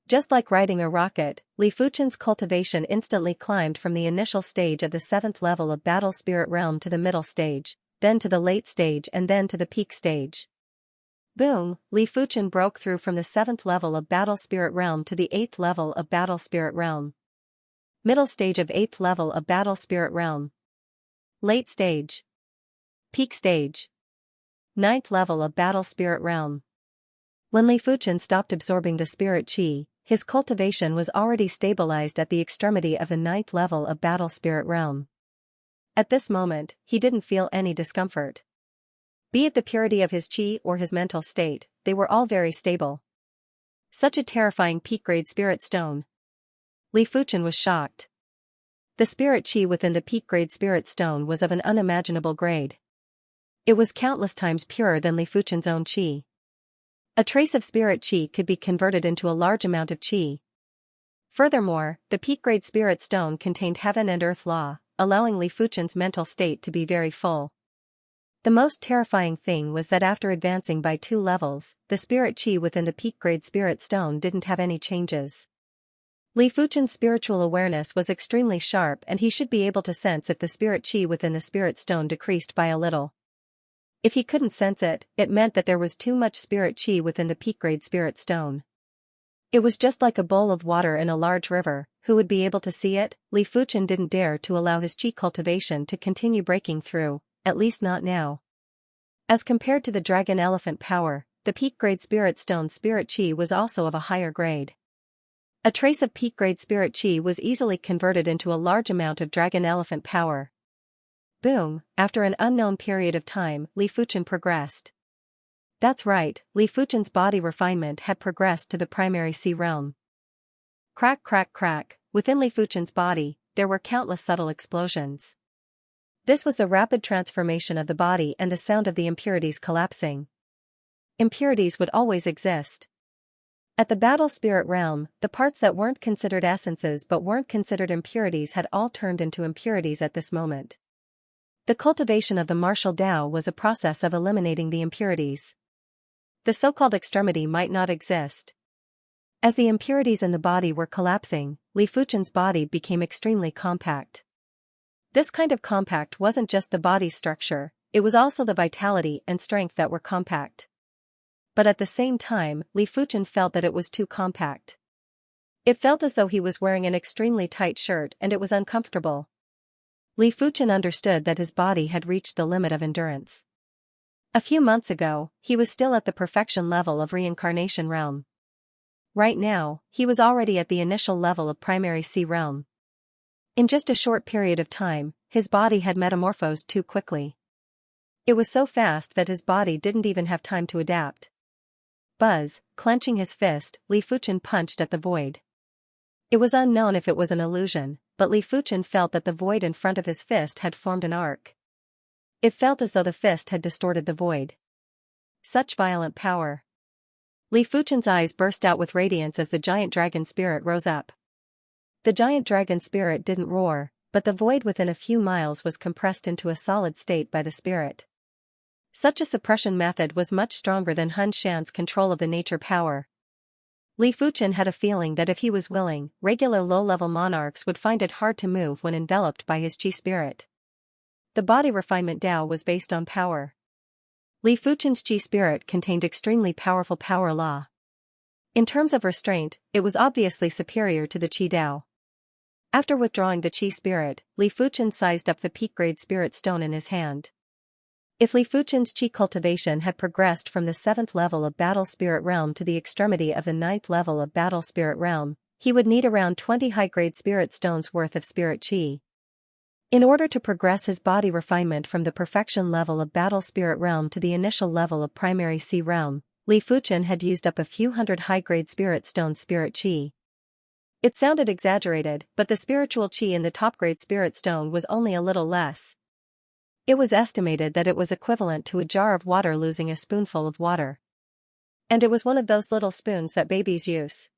Just like riding a rocket, Li Fuchen's cultivation instantly climbed from the initial stage of the 7th level of battle spirit realm to the middle stage, then to the late stage and then to the peak stage. Boom, Li Fuchen broke through from the 7th level of battle spirit realm to the 8th level of battle spirit realm. Middle stage of 8th level of battle spirit realm. Late stage. Peak stage. 9th level of battle spirit realm. When Li Fuchen stopped absorbing the spirit chi, his cultivation was already stabilized at the extremity of the 9th level of battle spirit realm. At this moment, he didn't feel any discomfort. Be it the purity of his chi or his mental state, they were all very stable. Such a terrifying peak-grade spirit stone. Li Fuchen was shocked. The spirit qi within the peak-grade spirit stone was of an unimaginable grade. It was countless times purer than Li Fuchen's own qi. A trace of spirit qi could be converted into a large amount of qi. Furthermore, the peak-grade spirit stone contained heaven and earth law, allowing Li Fuchen's mental state to be very full. The most terrifying thing was that after advancing by 2 levels, the spirit qi within the peak-grade spirit stone didn't have any changes. Li Fuchen's spiritual awareness was extremely sharp, and he should be able to sense if the spirit qi within the spirit stone decreased by a little. If he couldn't sense it, it meant that there was too much spirit qi within the peak-grade spirit stone. It was just like a bowl of water in a large river. Who would be able to see it? Li Fuchen didn't dare to allow his qi cultivation to continue breaking through, at least not now. As compared to the dragon elephant power, the peak-grade spirit stone spirit qi was also of a higher grade. A trace of peak-grade spirit qi was easily converted into a large amount of dragon elephant power. Boom, after an unknown period of time, Li Fuchen progressed. That's right, Li Fuchen's body refinement had progressed to the primary C realm. Crack crack crack, within Li Fuchen's body, there were countless subtle explosions. This was the rapid transformation of the body and the sound of the impurities collapsing. Impurities would always exist. At the battle spirit realm, the parts that weren't considered essences but weren't considered impurities had all turned into impurities at this moment. The cultivation of the martial Tao was a process of eliminating the impurities. The so-called extremity might not exist. As the impurities in the body were collapsing, Li Fuchen's body became extremely compact. This kind of compact wasn't just the body's structure, it was also the vitality and strength that were compact. But at the same time, Li Fuchen felt that it was too compact. It felt as though he was wearing an extremely tight shirt and it was uncomfortable. Li Fuchen understood that his body had reached the limit of endurance. A few months ago, he was still at the perfection level of reincarnation realm. Right now, he was already at the initial level of primary C realm. In just a short period of time, his body had metamorphosed too quickly. It was so fast that his body didn't even have time to adapt. Buzz, clenching his fist, Li Fuchen punched at the void. It was unknown if it was an illusion, but Li Fuchen felt that the void in front of his fist had formed an arc. It felt as though the fist had distorted the void. Such violent power. Li Fuchen's eyes burst out with radiance as the giant dragon spirit rose up. The giant dragon spirit didn't roar, but the void within a few miles was compressed into a solid state by the spirit. Such a suppression method was much stronger than Hun Shan's control of the nature power. Li Fuchen had a feeling that if he was willing, regular low-level monarchs would find it hard to move when enveloped by his qi spirit. The body refinement Tao was based on power. Li Fuchen's qi spirit contained extremely powerful power law. In terms of restraint, it was obviously superior to the qi Tao. After withdrawing the qi spirit, Li Fuchen sized up the peak-grade spirit stone in his hand. If Li Fuchen's qi cultivation had progressed from the 7th level of battle spirit realm to the extremity of the 9th level of battle spirit realm, he would need around 20 high-grade spirit stones worth of spirit qi. In order to progress his body refinement from the perfection level of battle spirit realm to the initial level of primary C realm, Li Fuchen had used up a few hundred high-grade spirit stone spirit qi. It sounded exaggerated, but the spiritual qi in the top-grade spirit stone was only a little less. It was estimated that it was equivalent to a jar of water losing a spoonful of water. And it was one of those little spoons that babies use.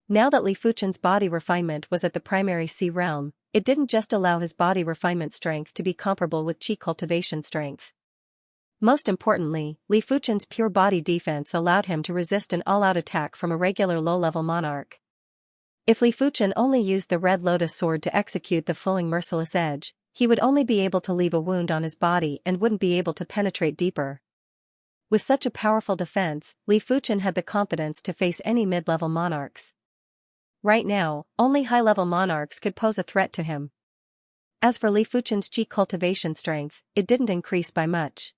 Now that Li Fuchen's body refinement was at the primary C realm, it didn't just allow his body refinement strength to be comparable with qi cultivation strength. Most importantly, Li Fuchen's pure body defense allowed him to resist an all-out attack from a regular low-level monarch. If Li Fuchen only used the red lotus sword to execute the flowing merciless edge, he would only be able to leave a wound on his body and wouldn't be able to penetrate deeper. With such a powerful defense, Li Fuchen had the confidence to face any mid-level monarchs. Right now, only high-level monarchs could pose a threat to him. As for Li Fuchen's qi cultivation strength, it didn't increase by much.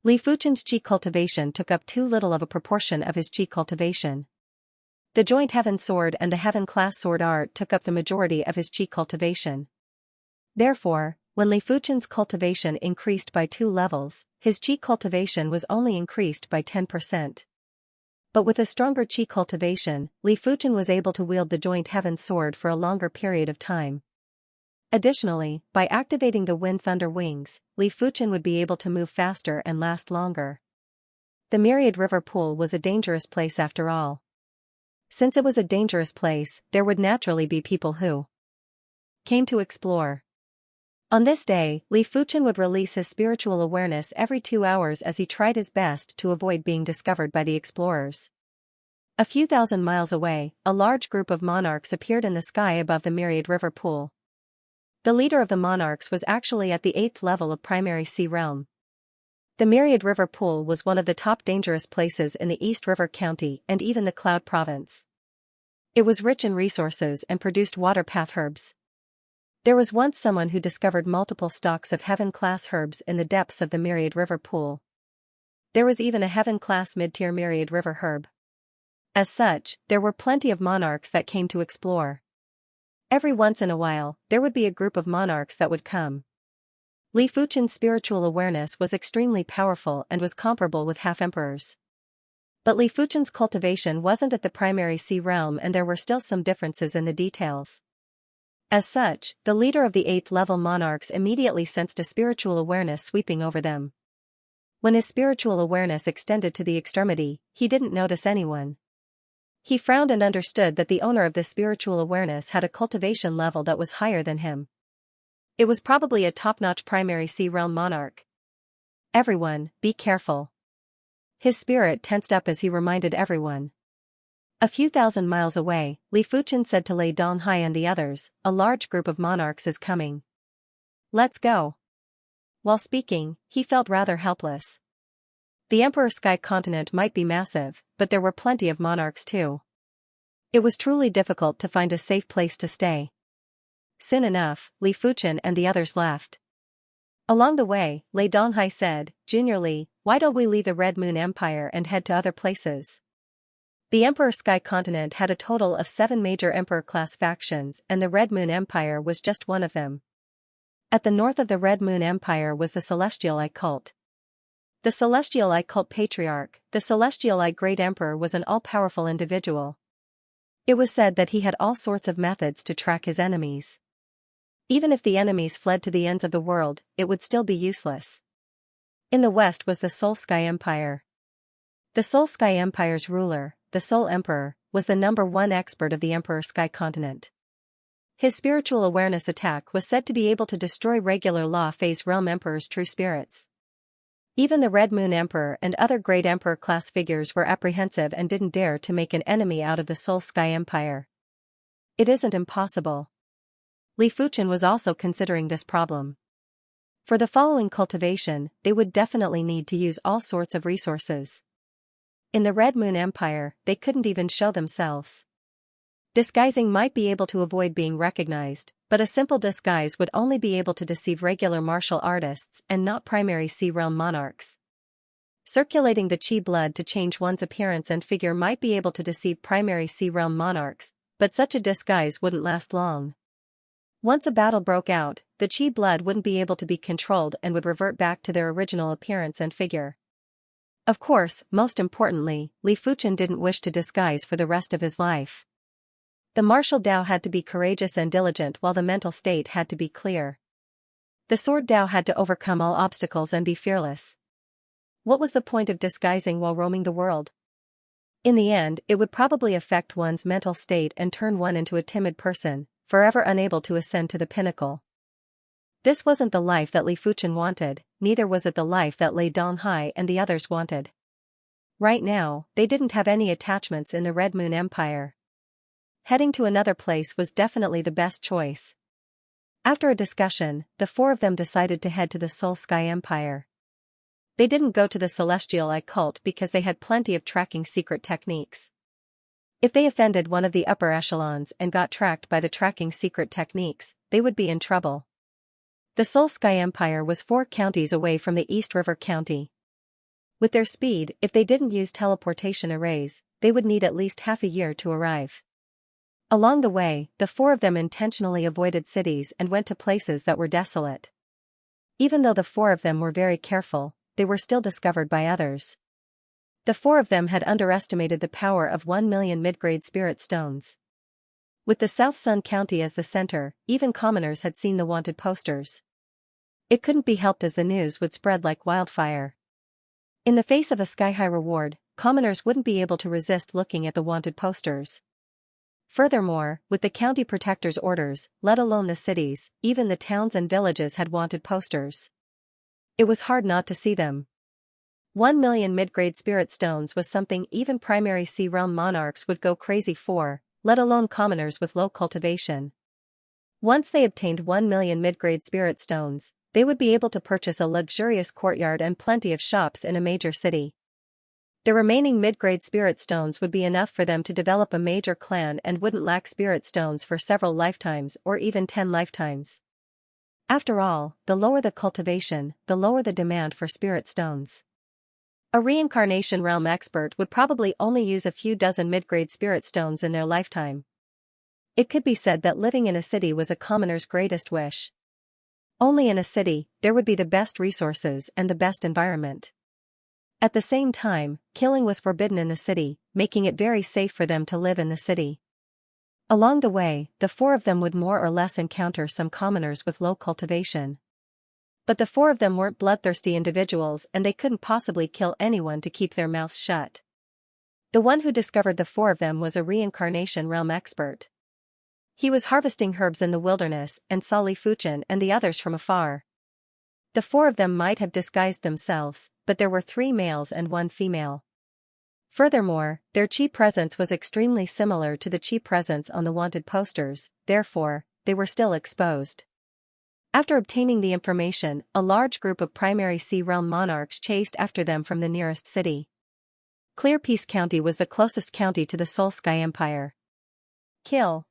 Li Fuchen's qi cultivation took up too little of a proportion of his qi cultivation. The joint heaven sword and the heaven class sword art took up the majority of his qi cultivation. Therefore, when Li Fuchen's cultivation increased by 2 levels, his qi cultivation was only increased by 10%. But with a stronger qi cultivation, Li Fuchen was able to wield the joint heaven sword for a longer period of time. Additionally, by activating the wind thunder wings, Li Fuchen would be able to move faster and last longer. The myriad river pool was a dangerous place after all. Since it was a dangerous place, there would naturally be people who came to explore. On this day, Li Fuchen would release his spiritual awareness every 2 hours as he tried his best to avoid being discovered by the explorers. A few thousand miles away, a large group of monarchs appeared in the sky above the myriad river pool. The leader of the monarchs was actually at the 8th level of primary sea realm. The myriad river pool was one of the top dangerous places in the East River County and even the Cloud Province. It was rich in resources and produced water path herbs. There was once someone who discovered multiple stalks of heaven-class herbs in the depths of the myriad river pool. There was even a heaven-class mid-tier myriad river herb. As such, there were plenty of monarchs that came to explore. Every once in a while, there would be a group of monarchs that would come. Li Fuchen's spiritual awareness was extremely powerful and was comparable with half-emperors. But Li Fuchen's cultivation wasn't at the primary sea realm and there were still some differences in the details. As such, the leader of the 8th level monarchs immediately sensed a spiritual awareness sweeping over them. When his spiritual awareness extended to the extremity, he didn't notice anyone. He frowned and understood that the owner of this spiritual awareness had a cultivation level that was higher than him. It was probably a top-notch primary sea realm monarch. Everyone, be careful. His spirit tensed up as he reminded everyone. A few thousand miles away, Li Fuchen said to Lei Donghai and the others, a large group of monarchs is coming. Let's go. While speaking, he felt rather helpless. The Emperor Sky continent might be massive, but there were plenty of monarchs too. It was truly difficult to find a safe place to stay. Soon enough, Li Fuchen and the others left. Along the way, Lei Donghai said, Junior Li, why don't we leave the Red Moon Empire and head to other places? The Emperor Sky continent had a total of 7 major Emperor-class factions and the Red Moon Empire was just one of them. At the north of the Red Moon Empire was the Celestial Eye cult. The Celestial Eye cult patriarch, the Celestial Eye Great Emperor was an all-powerful individual. It was said that he had all sorts of methods to track his enemies. Even if the enemies fled to the ends of the world, it would still be useless. In the west was the Soul Sky Empire. The Soul Sky Empire's ruler, the Soul Emperor, was the #1 expert of the Emperor Sky continent. His spiritual awareness attack was said to be able to destroy regular law phase realm emperors' true spirits. Even the Red Moon Emperor and other great Emperor-class figures were apprehensive and didn't dare to make an enemy out of the Soul Sky Empire. It isn't impossible. Li Fuchen was also considering this problem. For the following cultivation, they would definitely need to use all sorts of resources. In the Red Moon Empire, they couldn't even show themselves. Disguising might be able to avoid being recognized, but a simple disguise would only be able to deceive regular martial artists and not primary sea realm monarchs. Circulating the chi blood to change one's appearance and figure might be able to deceive primary sea realm monarchs, but such a disguise wouldn't last long. Once a battle broke out, the chi blood wouldn't be able to be controlled and would revert back to their original appearance and figure. Of course, most importantly, Li Fuchen didn't wish to disguise for the rest of his life. The martial Dao had to be courageous and diligent while the mental state had to be clear. The sword Dao had to overcome all obstacles and be fearless. What was the point of disguising while roaming the world? In the end, it would probably affect one's mental state and turn one into a timid person, forever unable to ascend to the pinnacle. This wasn't the life that Li Fuchen wanted, neither was it the life that Lei Donghai and the others wanted. Right now, they didn't have any attachments in the Red Moon Empire. Heading to another place was definitely the best choice. After a discussion, the 4 of them decided to head to the Soul Sky Empire. They didn't go to the Celestial Eye cult because they had plenty of tracking secret techniques. If they offended one of the upper echelons and got tracked by the tracking secret techniques, they would be in trouble. The Soul Sky Empire was 4 counties away from the East River County. With their speed, if they didn't use teleportation arrays, they would need at least half a year to arrive. Along the way, the 4 of them intentionally avoided cities and went to places that were desolate. Even though the 4 of them were very careful, they were still discovered by others. The four of them had underestimated the power of 1,000,000 mid-grade spirit stones. With the South Sun County as the center, even commoners had seen the wanted posters. It couldn't be helped as the news would spread like wildfire. In the face of a sky-high reward, commoners wouldn't be able to resist looking at the wanted posters. Furthermore, with the county protector's orders, let alone the cities, even the towns and villages had wanted posters. It was hard not to see them. 1,000,000 mid-grade spirit stones was something even primary sea realm monarchs would go crazy for, let alone commoners with low cultivation. Once they obtained 1,000,000 mid-grade spirit stones, they would be able to purchase a luxurious courtyard and plenty of shops in a major city. The remaining mid-grade spirit stones would be enough for them to develop a major clan and wouldn't lack spirit stones for several lifetimes or even 10 lifetimes. After all, the lower the cultivation, the lower the demand for spirit stones. A reincarnation realm expert would probably only use a few dozen mid-grade spirit stones in their lifetime. It could be said that living in a city was a commoner's greatest wish. Only in a city, there would be the best resources and the best environment. At the same time, killing was forbidden in the city, making it very safe for them to live in the city. Along the way, the four of them would more or less encounter some commoners with low cultivation. But the four of them weren't bloodthirsty individuals and they couldn't possibly kill anyone to keep their mouths shut. The one who discovered the four of them was a reincarnation realm expert. He was harvesting herbs in the wilderness and saw Li Fuchen and the others from afar. The four of them might have disguised themselves, but there were 3 males and 1 female. Furthermore, their chi presence was extremely similar to the chi presence on the wanted posters, therefore, they were still exposed. After obtaining the information, a large group of primary sea realm monarchs chased after them from the nearest city. Clear Peace County was the closest county to the Soul Sky Empire. Kill.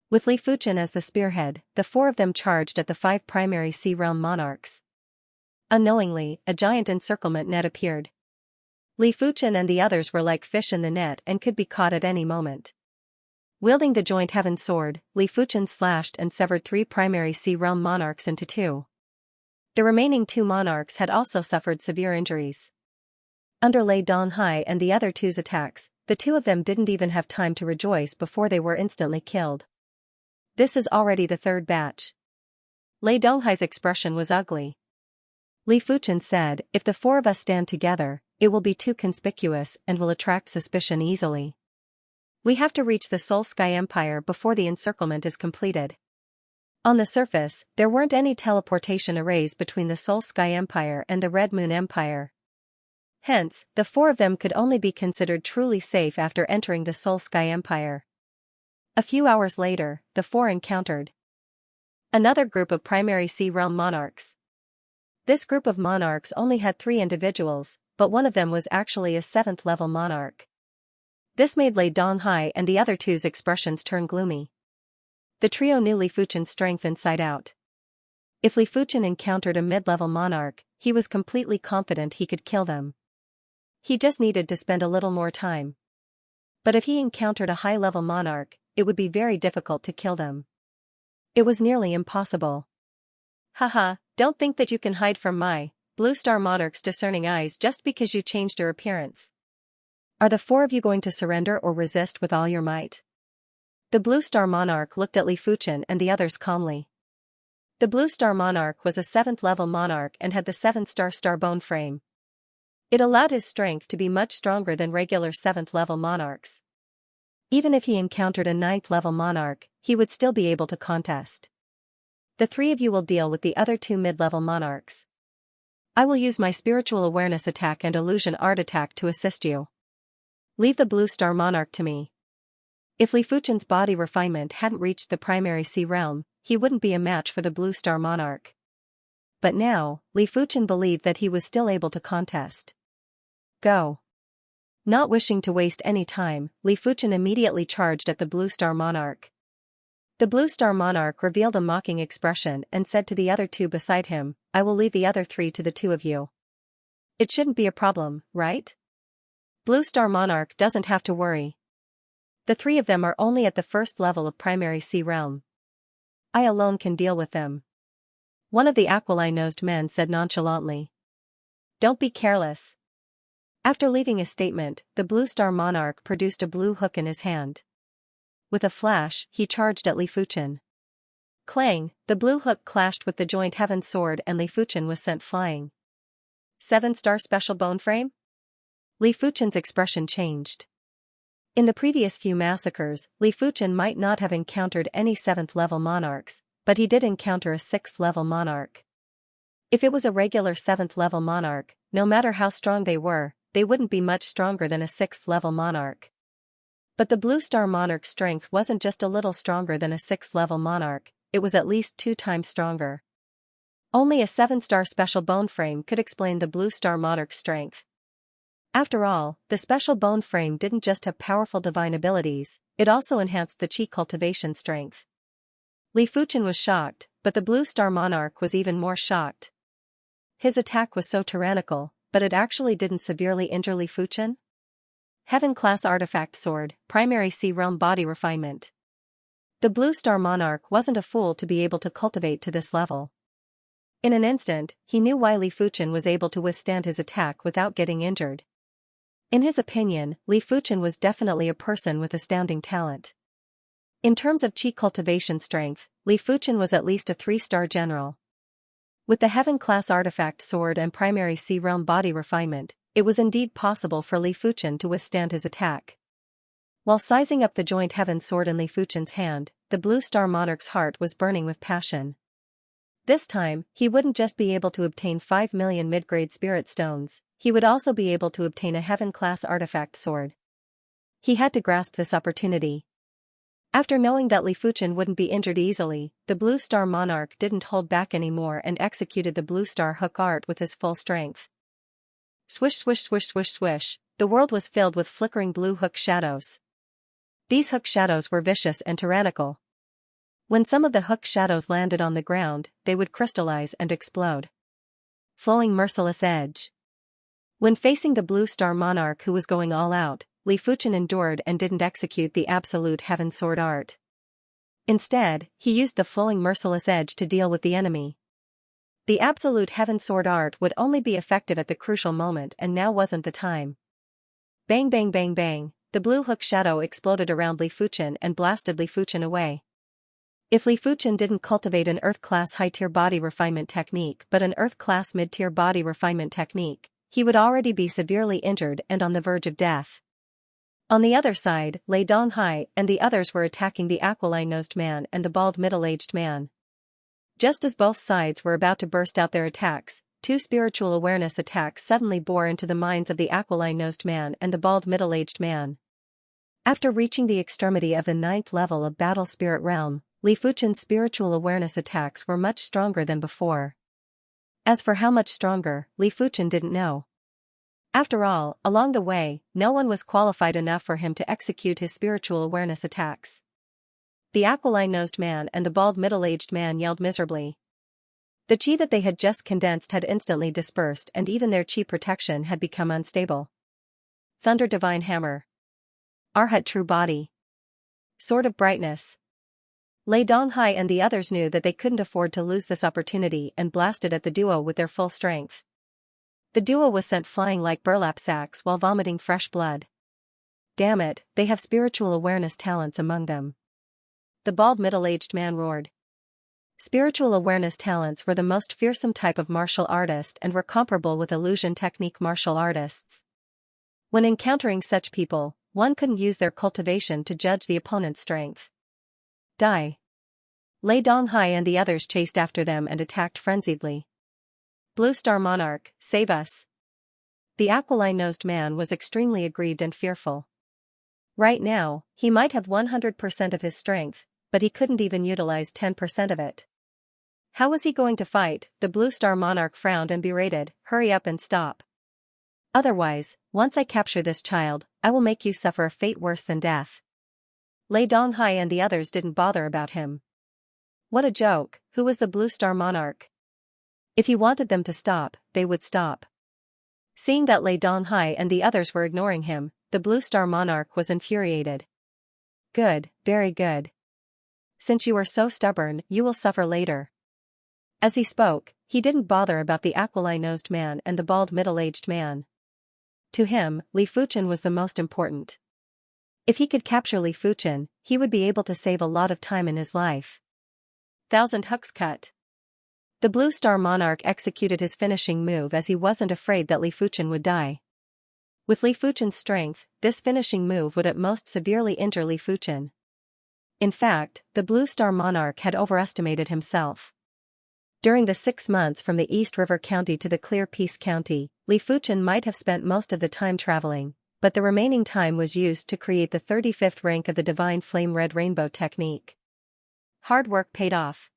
With Li Fuchen as the spearhead, the four of them charged at the 5 primary sea realm monarchs. Unknowingly, a giant encirclement net appeared. Li Fuchen and the others were like fish in the net and could be caught at any moment. Wielding the joint heaven sword, Li Fuchen slashed and severed 3 primary sea realm monarchs into 2. The remaining 2 monarchs had also suffered severe injuries. Under Lei Donghai and the other 2's attacks, the 2 of them didn't even have time to rejoice before they were instantly killed. This is already the 3rd batch. Lei Donghai's expression was ugly. Li Fuchen said, if the 4 of us stand together, it will be too conspicuous and will attract suspicion easily. We have to reach the Soul Sky Empire before the encirclement is completed. On the surface, there weren't any teleportation arrays between the Soul Sky Empire and the Red Moon Empire. Hence, the 4 of them could only be considered truly safe after entering the Soul Sky Empire. A few hours later, the 4 encountered another group of primary sea realm monarchs. This group of monarchs only had 3 individuals, but one of them was actually a 7th level monarch. This made Lei Donghai and the other 2's expressions turn gloomy. The trio knew Li Fuchen's strength inside out. If Li Fuchen encountered a mid-level monarch, he was completely confident he could kill them. He just needed to spend a little more time. But if he encountered a high-level monarch, it would be very difficult to kill them. It was nearly impossible. Haha, don't think that you can hide from my Blue Star Monarch's discerning eyes just because you changed your appearance. Are the 4 of you going to surrender or resist with all your might? The Blue Star Monarch looked at Li Fuchen and the others calmly. The Blue Star Monarch was a 7th level monarch and had the 7-star starbone frame. It allowed his strength to be much stronger than regular 7th level monarchs. Even if he encountered a 9th level monarch, he would still be able to contest. The 3 of you will deal with the other 2 mid-level monarchs. I will use my spiritual awareness attack and illusion art attack to assist you. Leave the Blue Star Monarch to me. If Li Fuchen's body refinement hadn't reached the primary sea realm, he wouldn't be a match for the Blue Star Monarch. But now, Li Fuchen believed that he was still able to contest. Go. Not wishing to waste any time, Li Fuchen immediately charged at the Blue Star Monarch. The Blue Star Monarch revealed a mocking expression and said to the other 2 beside him, I will leave the other 3 to the 2 of you. It shouldn't be a problem, right? Blue Star Monarch doesn't have to worry. The 3 of them are only at the 1st level of primary sea realm. I alone can deal with them. One of the aquiline-nosed men said nonchalantly. Don't be careless. After leaving a statement, the Blue Star Monarch produced a blue hook in his hand. With a flash, he charged at Li Fuchen. Clang, the blue hook clashed with the joint heaven sword and Li Fuchen was sent flying. 7-star special bone frame? Li Fuchen's expression changed. In the previous few massacres, Li Fuchen might not have encountered any 7th-level monarchs, but he did encounter a 6th-level monarch. If it was a regular 7th-level monarch, no matter how strong they wouldn't be much stronger than a 6th-level monarch. But the Blue Star Monarch's strength wasn't just a little stronger than a 6th-level monarch, it was at least 2 times stronger. Only a 7-star special bone frame could explain the Blue Star Monarch's strength. After all, the special bone frame didn't just have powerful divine abilities, it also enhanced the Qi cultivation strength. Li Fuchen was shocked, but the Blue Star Monarch was even more shocked. His attack was so tyrannical, but it actually didn't severely injure Li Fuchen? Heaven-class artifact sword, primary C realm body refinement. The Blue Star Monarch wasn't a fool to be able to cultivate to this level. In an instant, he knew why Li Fuchen was able to withstand his attack without getting injured. In his opinion, Li Fuchen was definitely a person with astounding talent. In terms of Qi cultivation strength, Li Fuchen was at least a 3-star general. With the Heaven-class artifact sword and primary C realm body refinement, it was indeed possible for Li Fuchen to withstand his attack. While sizing up the joint heaven sword in Li Fuchen's hand, the Blue Star Monarch's heart was burning with passion. This time, he wouldn't just be able to obtain 5 million mid-grade spirit stones, he would also be able to obtain a Heaven-class artifact sword. He had to grasp this opportunity. After knowing that Li Fuchen wouldn't be injured easily, the Blue Star Monarch didn't hold back anymore and executed the Blue Star hook art with his full strength. Swish swish swish swish swish, the world was filled with flickering blue hook shadows. These hook shadows were vicious and tyrannical. When some of the hook shadows landed on the ground, they would crystallize and explode. Flowing merciless edge. When facing the Blue Star Monarch who was going all out, Li Fuchen endured and didn't execute the absolute heaven sword art. Instead, he used the flowing merciless edge to deal with the enemy. The absolute heaven sword art would only be effective at the crucial moment and now wasn't the time. Bang bang bang bang, the blue hook shadow exploded around Li Fuchen and blasted Li Fuchen away. If Li Fuchen didn't cultivate an Earth-class high-tier body refinement technique but an Earth-class mid-tier body refinement technique, he would already be severely injured and on the verge of death. On the other side, Lei Donghai and the others were attacking the aquiline-nosed man and the bald middle-aged man. Just as both sides were about to burst out their attacks, 2 spiritual awareness attacks suddenly bore into the minds of the aquiline-nosed man and the bald middle-aged man. After reaching the extremity of the 9th level of Battle Spirit Realm, Li Fuchen's spiritual awareness attacks were much stronger than before. As for how much stronger, Li Fuchen didn't know. After all, along the way, no one was qualified enough for him to execute his spiritual awareness attacks. The aquiline-nosed man and the bald middle-aged man yelled miserably. The qi that they had just condensed had instantly dispersed and even their qi protection had become unstable. Thunder Divine Hammer. Arhat True Body. Sword of Brightness. Lei Donghai and the others knew that they couldn't afford to lose this opportunity and blasted at the duo with their full strength. The duo was sent flying like burlap sacks while vomiting fresh blood. Damn it, they have spiritual awareness talents among them. The bald middle-aged man roared. Spiritual awareness talents were the most fearsome type of martial artist and were comparable with illusion technique martial artists. When encountering such people, one couldn't use their cultivation to judge the opponent's strength. Die. Lei Donghai and the others chased after them and attacked frenziedly. Blue Star Monarch, save us. The aquiline-nosed man was extremely aggrieved and fearful. Right now, he might have 100% of his strength, but he couldn't even utilize 10% of it. How was he going to fight? The Blue Star Monarch frowned and berated, hurry up and stop. Otherwise, once I capture this child, I will make you suffer a fate worse than death. Lei Donghai and the others didn't bother about him. What a joke, who was the Blue Star Monarch? If he wanted them to stop, they would stop. Seeing that Lei Donghai and the others were ignoring him, the Blue Star Monarch was infuriated. Good, very good. Since you are so stubborn, you will suffer later. As he spoke, he didn't bother about the aquiline-nosed man and the bald middle-aged man. To him, Li Fuchen was the most important. If he could capture Li Fuchen, he would be able to save a lot of time in his life. 1,000 hooks cut. The Blue Star Monarch executed his finishing move as he wasn't afraid that Li Fuchen would die. With Li Fuchen's strength, this finishing move would at most severely injure Li Fuchen. In fact, the Blue Star Monarch had overestimated himself. During the 6 months from the East River County to the Clear Peace County, Li Fuchen might have spent most of the time traveling, but the remaining time was used to create the 35th rank of the Divine Flame Red Rainbow technique. Hard work paid off.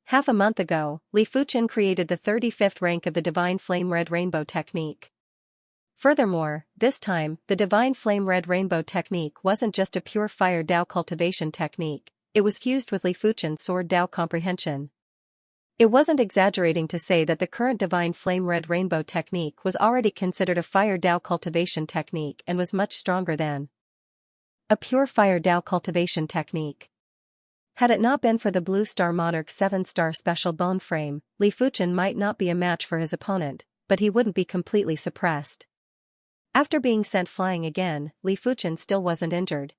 Half a month ago, Li Fuchen created the 35th rank of the Divine Flame Red Rainbow technique. Furthermore, this time, the Divine Flame Red Rainbow technique wasn't just a pure Fire Dao cultivation technique, it was fused with Li Fuchen's Sword Dao comprehension. It wasn't exaggerating to say that the current Divine Flame Red Rainbow technique was already considered a Fire Dao cultivation technique and was much stronger than a pure Fire Dao cultivation technique. Had it not been for the Blue Star Monarch's 7-star special bone frame, Li Fuchen might not be a match for his opponent, but he wouldn't be completely suppressed. After being sent flying again, Li Fuchen still wasn't injured.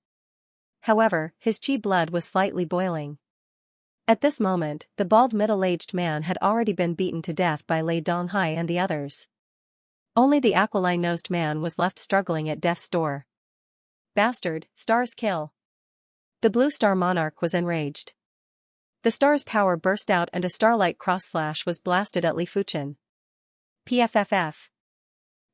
However, his chi blood was slightly boiling. At this moment, the bald middle-aged man had already been beaten to death by Lei Donghai and the others. Only the aquiline-nosed man was left struggling at death's door. Bastard, Star's kill. The Blue Star Monarch was enraged. The star's power burst out and a starlight cross-slash was blasted at Li Fuchen. PFFF.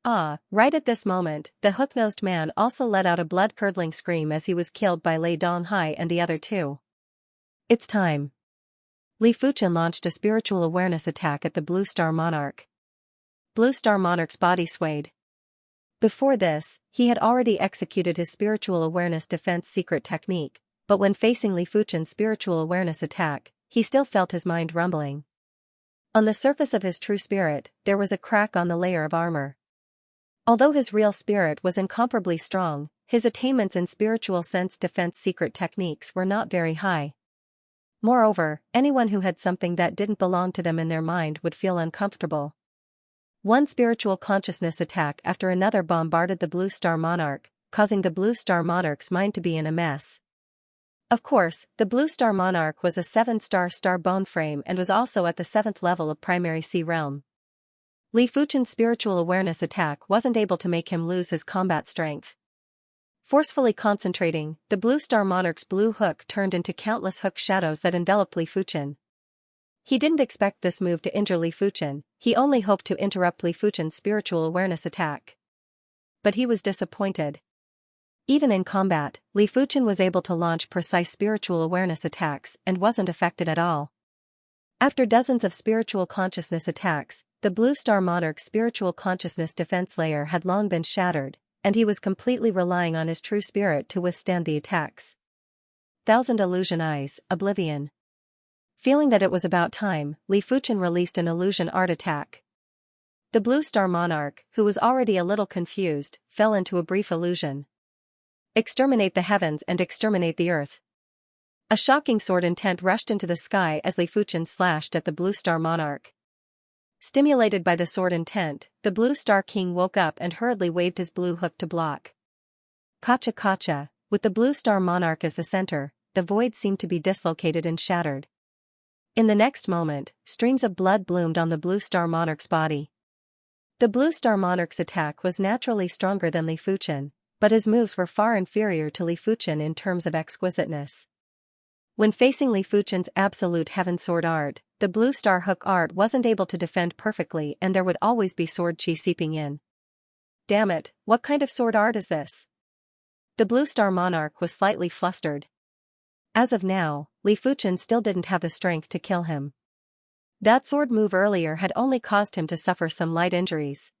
Right at this moment, the hook-nosed man also let out a blood-curdling scream as he was killed by Lei Donghai and the other two. It's time. Li Fuchen launched a spiritual awareness attack at the Blue Star Monarch. Blue Star Monarch's body swayed. Before this, he had already executed his spiritual awareness defense secret technique, but when facing Li Fuchen's spiritual awareness attack, he still felt his mind rumbling. On the surface of his true spirit, there was a crack on the layer of armor. Although his real spirit was incomparably strong, his attainments in spiritual sense defense secret techniques were not very high. Moreover, anyone who had something that didn't belong to them in their mind would feel uncomfortable. One spiritual consciousness attack after another bombarded the Blue Star Monarch, causing the Blue Star Monarch's mind to be in a mess. Of course, the Blue Star Monarch was a 7-star star bone frame and was also at the 7th level of Primary Sea Realm. Li Fuchen's spiritual awareness attack wasn't able to make him lose his combat strength. Forcefully concentrating, the Blue Star Monarch's blue hook turned into countless hook shadows that enveloped Li Fuchen. He didn't expect this move to injure Li Fuchen, he only hoped to interrupt Li Fuchen's spiritual awareness attack. But he was disappointed. Even in combat, Li Fuchen was able to launch precise spiritual awareness attacks and wasn't affected at all. After dozens of spiritual consciousness attacks, the Blue Star Monarch's spiritual consciousness defense layer had long been shattered, and he was completely relying on his true spirit to withstand the attacks. 1,000 illusion eyes, oblivion. Feeling that it was about time, Li Fuchen released an illusion art attack. The Blue Star Monarch, who was already a little confused, fell into a brief illusion. Exterminate the heavens and exterminate the earth. A shocking sword intent rushed into the sky as Li Fuchen slashed at the Blue Star Monarch. Stimulated by the sword intent, the Blue Star King woke up and hurriedly waved his blue hook to block. Kacha kacha, with the Blue Star Monarch as the center, the void seemed to be dislocated and shattered. In the next moment, streams of blood bloomed on the Blue Star Monarch's body. The Blue Star Monarch's attack was naturally stronger than Li Fuchen, but his moves were far inferior to Li Fuchen in terms of exquisiteness. When facing Li Fuchen's absolute heaven sword art, the Blue Star hook art wasn't able to defend perfectly and there would always be sword chi seeping in. Damn it, what kind of sword art is this? The Blue Star Monarch was slightly flustered. As of now, Li Fuchen still didn't have the strength to kill him. That sword move earlier had only caused him to suffer some light injuries.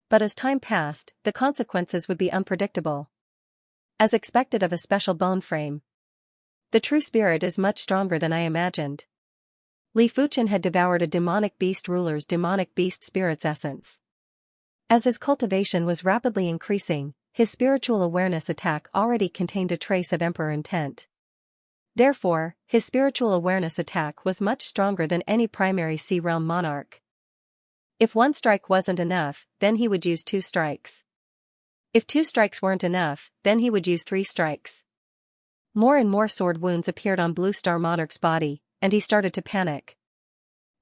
But as time passed, the consequences would be unpredictable. As expected of a special bone frame. The true spirit is much stronger than I imagined. Li Fuchen had devoured a demonic beast ruler's demonic beast spirit's essence. As his cultivation was rapidly increasing, his spiritual awareness attack already contained a trace of emperor intent. Therefore, his spiritual awareness attack was much stronger than any primary sea realm monarch. If one strike wasn't enough, then he would use 2 strikes. If 2 strikes weren't enough, then he would use 3 strikes. More and more sword wounds appeared on Blue Star Monarch's body, and he started to panic.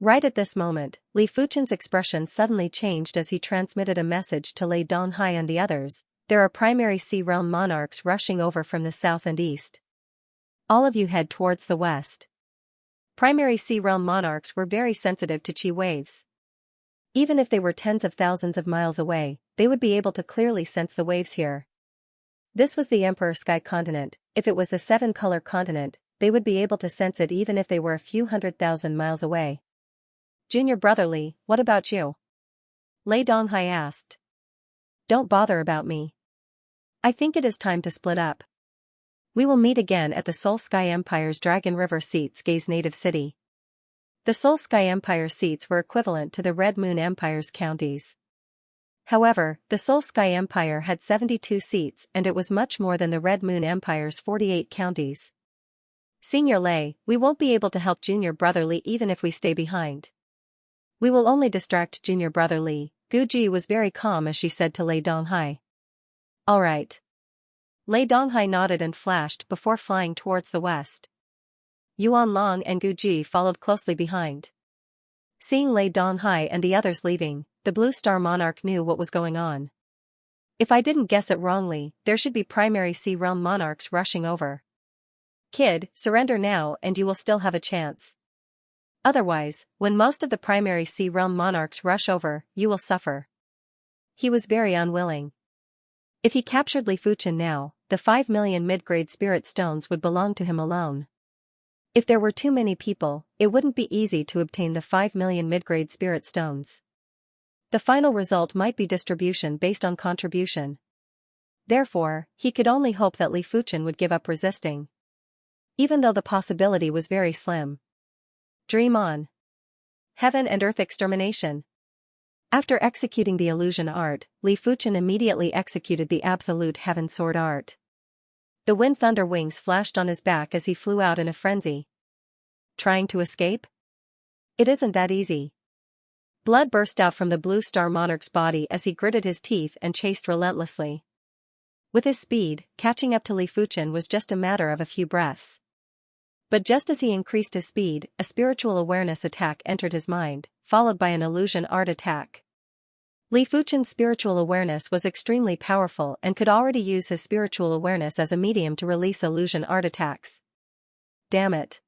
Right at this moment, Li Fuchen's expression suddenly changed as he transmitted a message to Lei Donghai and the others. There are primary sea realm monarchs rushing over from the south and east. All of you head towards the west. Primary sea realm monarchs were very sensitive to chi waves. Even if they were tens of thousands of miles away, they would be able to clearly sense the waves here. This was the Emperor Sky Continent. If it was the 7-color continent, they would be able to sense it even if they were a few 100,000 miles away. Junior brother Li, what about you? Lei Donghai asked. Don't bother about me. I think it is time to split up. We will meet again at the Soul Sky Empire's Dragon River Seats Gaze native city. The Soul Sky Empire seats were equivalent to the Red Moon Empire's counties. However, the Soul Sky Empire had 72 seats and it was much more than the Red Moon Empire's 48 counties. Senior Lei, we won't be able to help Junior brother Li even if we stay behind. We will only distract Junior brother Li. Gu Ji was very calm as she said to Lei Donghai. All right. Lei Donghai nodded and flashed before flying towards the west. Yuan Long and Gu Ji followed closely behind. Seeing Lei Donghai and the others leaving, the Blue Star Monarch knew what was going on. If I didn't guess it wrongly, there should be primary sea realm monarchs rushing over. Kid, surrender now and you will still have a chance. Otherwise, when most of the primary sea realm monarchs rush over, you will suffer. He was very unwilling. If he captured Li Fuchen now, the 5 million mid-grade spirit stones would belong to him alone. If there were too many people, it wouldn't be easy to obtain the 5 million mid-grade spirit stones. The final result might be distribution based on contribution. Therefore, he could only hope that Li Fuchen would give up resisting. Even though the possibility was very slim. Dream on. Heaven and Earth Extermination. After executing the illusion art, Li Fuchen immediately executed the absolute heaven sword art. The wind thunder wings flashed on his back as he flew out in a frenzy. Trying to escape? It isn't that easy. Blood burst out from the Blue Star Monarch's body as he gritted his teeth and chased relentlessly. With his speed, catching up to Li Fuchen was just a matter of a few breaths. But just as he increased his speed, a spiritual awareness attack entered his mind, followed by an illusion art attack. Li Fuchen's spiritual awareness was extremely powerful and could already use his spiritual awareness as a medium to release illusion art attacks. Damn it.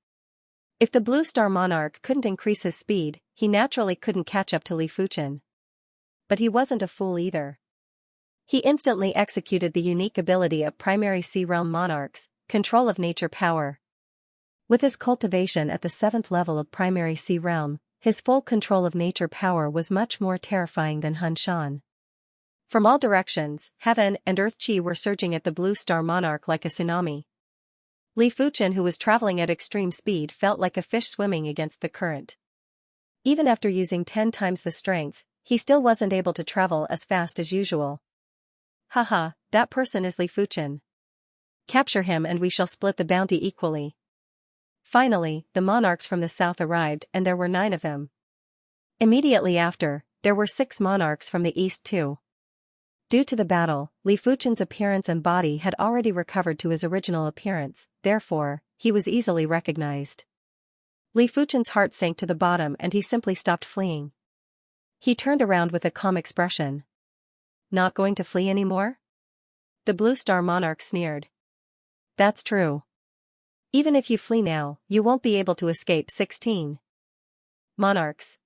If the Blue Star Monarch couldn't increase his speed, he naturally couldn't catch up to Li Fuchen. But he wasn't a fool either. He instantly executed the unique ability of primary sea realm monarchs, control of nature power. With his cultivation at the 7th level of primary sea realm, his full control of nature power was much more terrifying than Hun Shan. From all directions, heaven and earth chi were surging at the Blue Star Monarch like a tsunami. Li Fuchen, who was traveling at extreme speed, felt like a fish swimming against the current. Even after using 10 times the strength, he still wasn't able to travel as fast as usual. Haha, that person is Li Fuchen. Capture him and we shall split the bounty equally. Finally, the monarchs from the south arrived and there were 9 of them. Immediately after, there were 6 monarchs from the east too. Due to the battle, Li Fuchen's appearance and body had already recovered to his original appearance, therefore, he was easily recognized. Li Fuchen's heart sank to the bottom and he simply stopped fleeing. He turned around with a calm expression. Not going to flee anymore? The Blue Star Monarch sneered. That's true. Even if you flee now, you won't be able to escape 16 monarchs.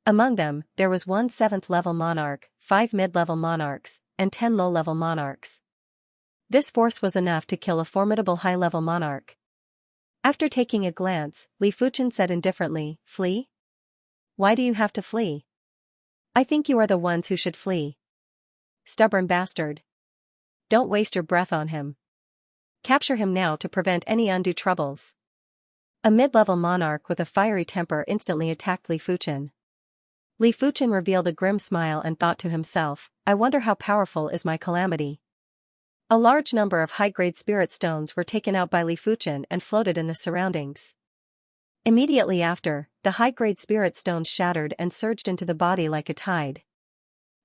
Among them, there was 1 7th-level monarch, 5 mid-level monarchs, and 10 low-level monarchs. This force was enough to kill a formidable high-level monarch. After taking a glance, Li Fuchen said indifferently, "Flee? Why do you have to flee? I think you are the ones who should flee. Stubborn bastard. Don't waste your breath on him. Capture him now to prevent any undue troubles." A mid-level monarch with a fiery temper instantly attacked Li Fuchen. Li Fuchen revealed a grim smile and thought to himself, I wonder how powerful is my calamity. A large number of high-grade spirit stones were taken out by Li Fuchen and floated in the surroundings. Immediately after, the high-grade spirit stones shattered and surged into the body like a tide.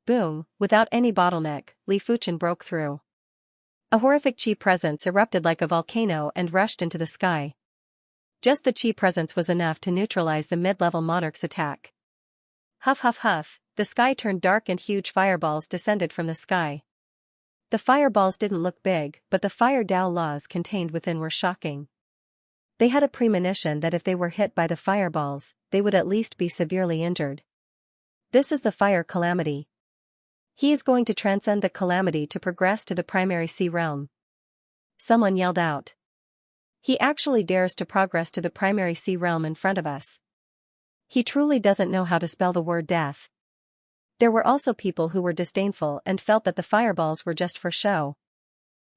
Boom, without any bottleneck, Li Fuchen broke through. A horrific qi presence erupted like a volcano and rushed into the sky. Just the qi presence was enough to neutralize the mid-level monarch's attack. Huff huff huff, the sky turned dark and huge fireballs descended from the sky. The fireballs didn't look big, but the fire Dao laws contained within were shocking. They had a premonition that if they were hit by the fireballs, they would at least be severely injured. This is the fire calamity. He is going to transcend the calamity to progress to the primary sea realm. Someone yelled out. He actually dares to progress to the primary sea realm in front of us. He truly doesn't know how to spell the word death. There were also people who were disdainful and felt that the fireballs were just for show.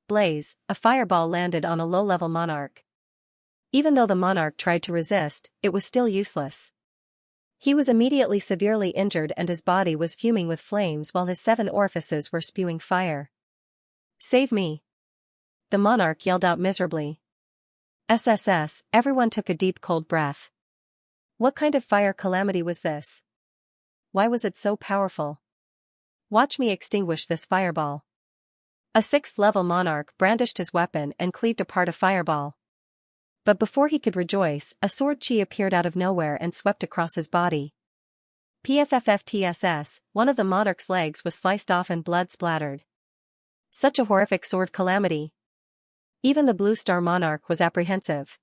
Blaze, a fireball landed on a low-level monarch. Even though the monarch tried to resist, it was still useless. He was immediately severely injured and his body was fuming with flames while his 7 orifices were spewing fire. Save me! The monarch yelled out miserably. SSS, everyone took a deep cold breath. What kind of fire calamity was this? Why was it so powerful? Watch me extinguish this fireball. A 6th-level monarch brandished his weapon and cleaved apart a fireball. But before he could rejoice, a sword chi appeared out of nowhere and swept across his body. PFFFTSS, one of the monarch's legs was sliced off and blood splattered. Such a horrific sword calamity. Even the Blue Star monarch was apprehensive.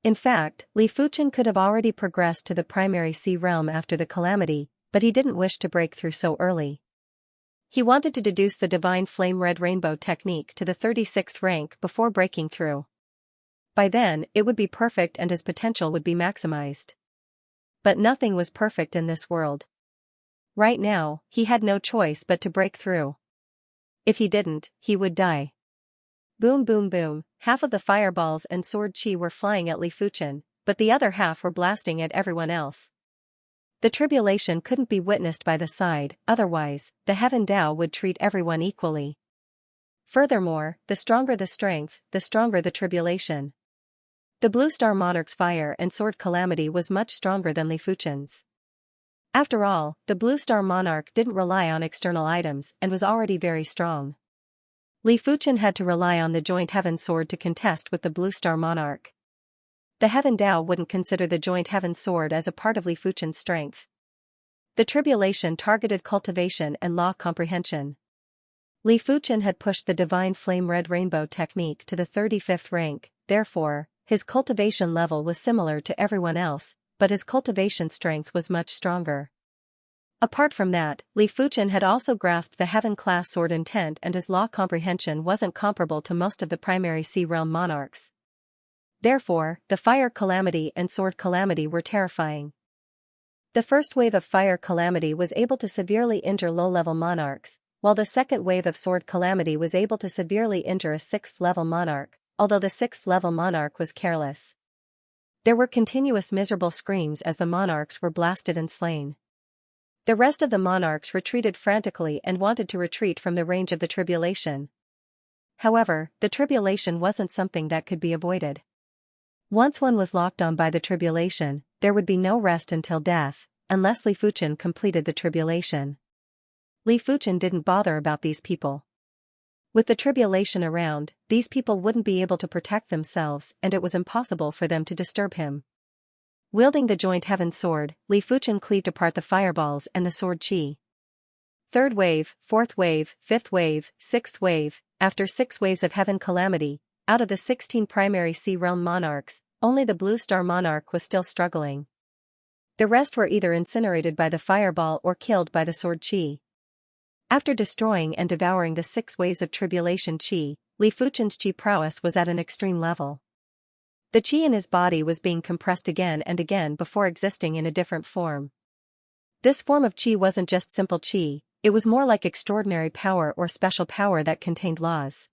In fact, Li Fuchen could have already progressed to the primary sea realm after the calamity, but he didn't wish to break through so early. He wanted to deduce the divine flame red rainbow technique to the 36th rank before breaking through. By then, it would be perfect and his potential would be maximized. But nothing was perfect in this world. Right now, he had no choice but to break through. If he didn't, he would die. Boom boom boom, half of the fireballs and sword chi were flying at Li Fuchen, but the other half were blasting at everyone else. The tribulation couldn't be witnessed by the side, otherwise, the Heaven Dao would treat everyone equally. Furthermore, the stronger the strength, the stronger the tribulation. The Blue Star Monarch's fire and sword calamity was much stronger than Li Fuchen's. After all, the Blue Star Monarch didn't rely on external items and was already very strong. Li Fuchen had to rely on the joint Heaven Sword to contest with the Blue Star Monarch. The Heaven Dao wouldn't consider the joint Heaven Sword as a part of Li Fuchen's strength. The tribulation targeted cultivation and law comprehension. Li Fuchen had pushed the divine flame red rainbow technique to the 35th rank, therefore, his cultivation level was similar to everyone else, but his cultivation strength was much stronger. Apart from that, Li Fuchen had also grasped the Heaven-class sword intent and his law comprehension wasn't comparable to most of the primary sea realm monarchs. Therefore, the fire calamity and sword calamity were terrifying. The first wave of fire calamity was able to severely injure low-level monarchs, while the second wave of sword calamity was able to severely injure a 6th-level monarch, although the 6th-level monarch was careless. There were continuous miserable screams as the monarchs were blasted and slain. The rest of the monarchs retreated frantically and wanted to retreat from the range of the tribulation. However, the tribulation wasn't something that could be avoided. Once one was locked on by the tribulation, there would be no rest until death, unless Li Fuchen completed the tribulation. Li Fuchen didn't bother about these people. With the tribulation around, these people wouldn't be able to protect themselves and it was impossible for them to disturb him. Wielding the joint Heaven Sword, Li Fuchen cleaved apart the fireballs and the sword chi. 3rd wave, 4th wave, 5th wave, 6th wave, after 6 waves of Heaven calamity, out of the 16 primary sea realm monarchs, only the Blue Star Monarch was still struggling. The rest were either incinerated by the fireball or killed by the sword chi. After destroying and devouring the 6 waves of tribulation chi, Li Fuchen's chi prowess was at an extreme level. The chi in his body was being compressed again and again before existing in a different form. This form of chi wasn't just simple chi, it was more like extraordinary power or special power that contained laws.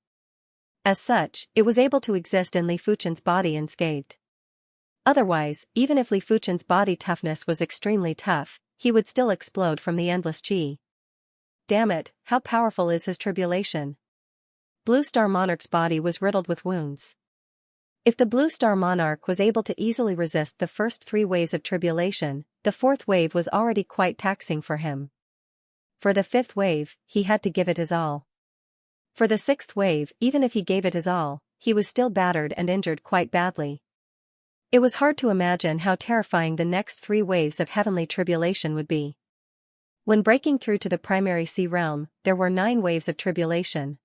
As such, it was able to exist in Li Fuchen's body unscathed. Otherwise, even if Li Fuchen's body toughness was extremely tough, he would still explode from the endless chi. Damn it, how powerful is his tribulation? Blue Star Monarch's body was riddled with wounds. If the Blue Star Monarch was able to easily resist the first 3 waves of tribulation, the 4th wave was already quite taxing for him. For the 5th wave, he had to give it his all. For the 6th wave, even if he gave it his all, he was still battered and injured quite badly. It was hard to imagine how terrifying the next 3 waves of heavenly tribulation would be. When breaking through to the primary sea realm, there were 9 waves of tribulation.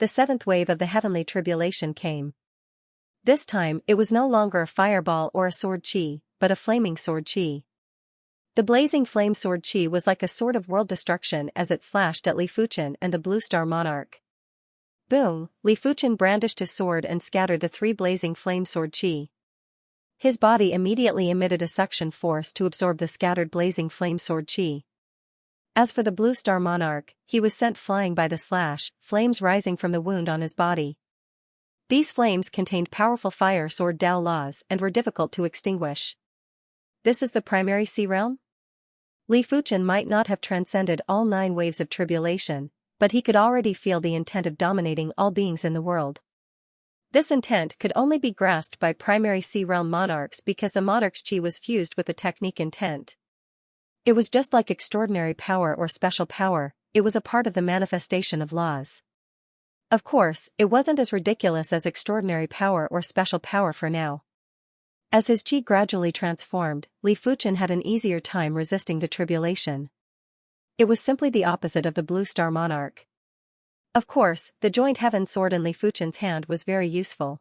The 7th wave of the heavenly tribulation came. This time, it was no longer a fireball or a sword chi, but a flaming sword chi. The blazing flame sword chi was like a sword of world destruction as it slashed at Li Fuchen and the Blue Star Monarch. Boom! Li Fuchen brandished his sword and scattered the 3 blazing flame sword chi. His body immediately emitted a suction force to absorb the scattered blazing flame sword chi. As for the Blue Star Monarch, he was sent flying by the slash, flames rising from the wound on his body. These flames contained powerful fire sword Dao laws and were difficult to extinguish. This is the primary sea realm? Li Fuchen might not have transcended all 9 waves of tribulation, but he could already feel the intent of dominating all beings in the world. This intent could only be grasped by primary sea realm monarchs because the monarch's chi was fused with the technique intent. It was just like extraordinary power or special power, it was a part of the manifestation of laws. Of course, it wasn't as ridiculous as extraordinary power or special power for now. As his chi gradually transformed, Li Fuchen had an easier time resisting the tribulation. It was simply the opposite of the Blue Star Monarch. Of course, the joint heaven sword in Li Fuchen's hand was very useful.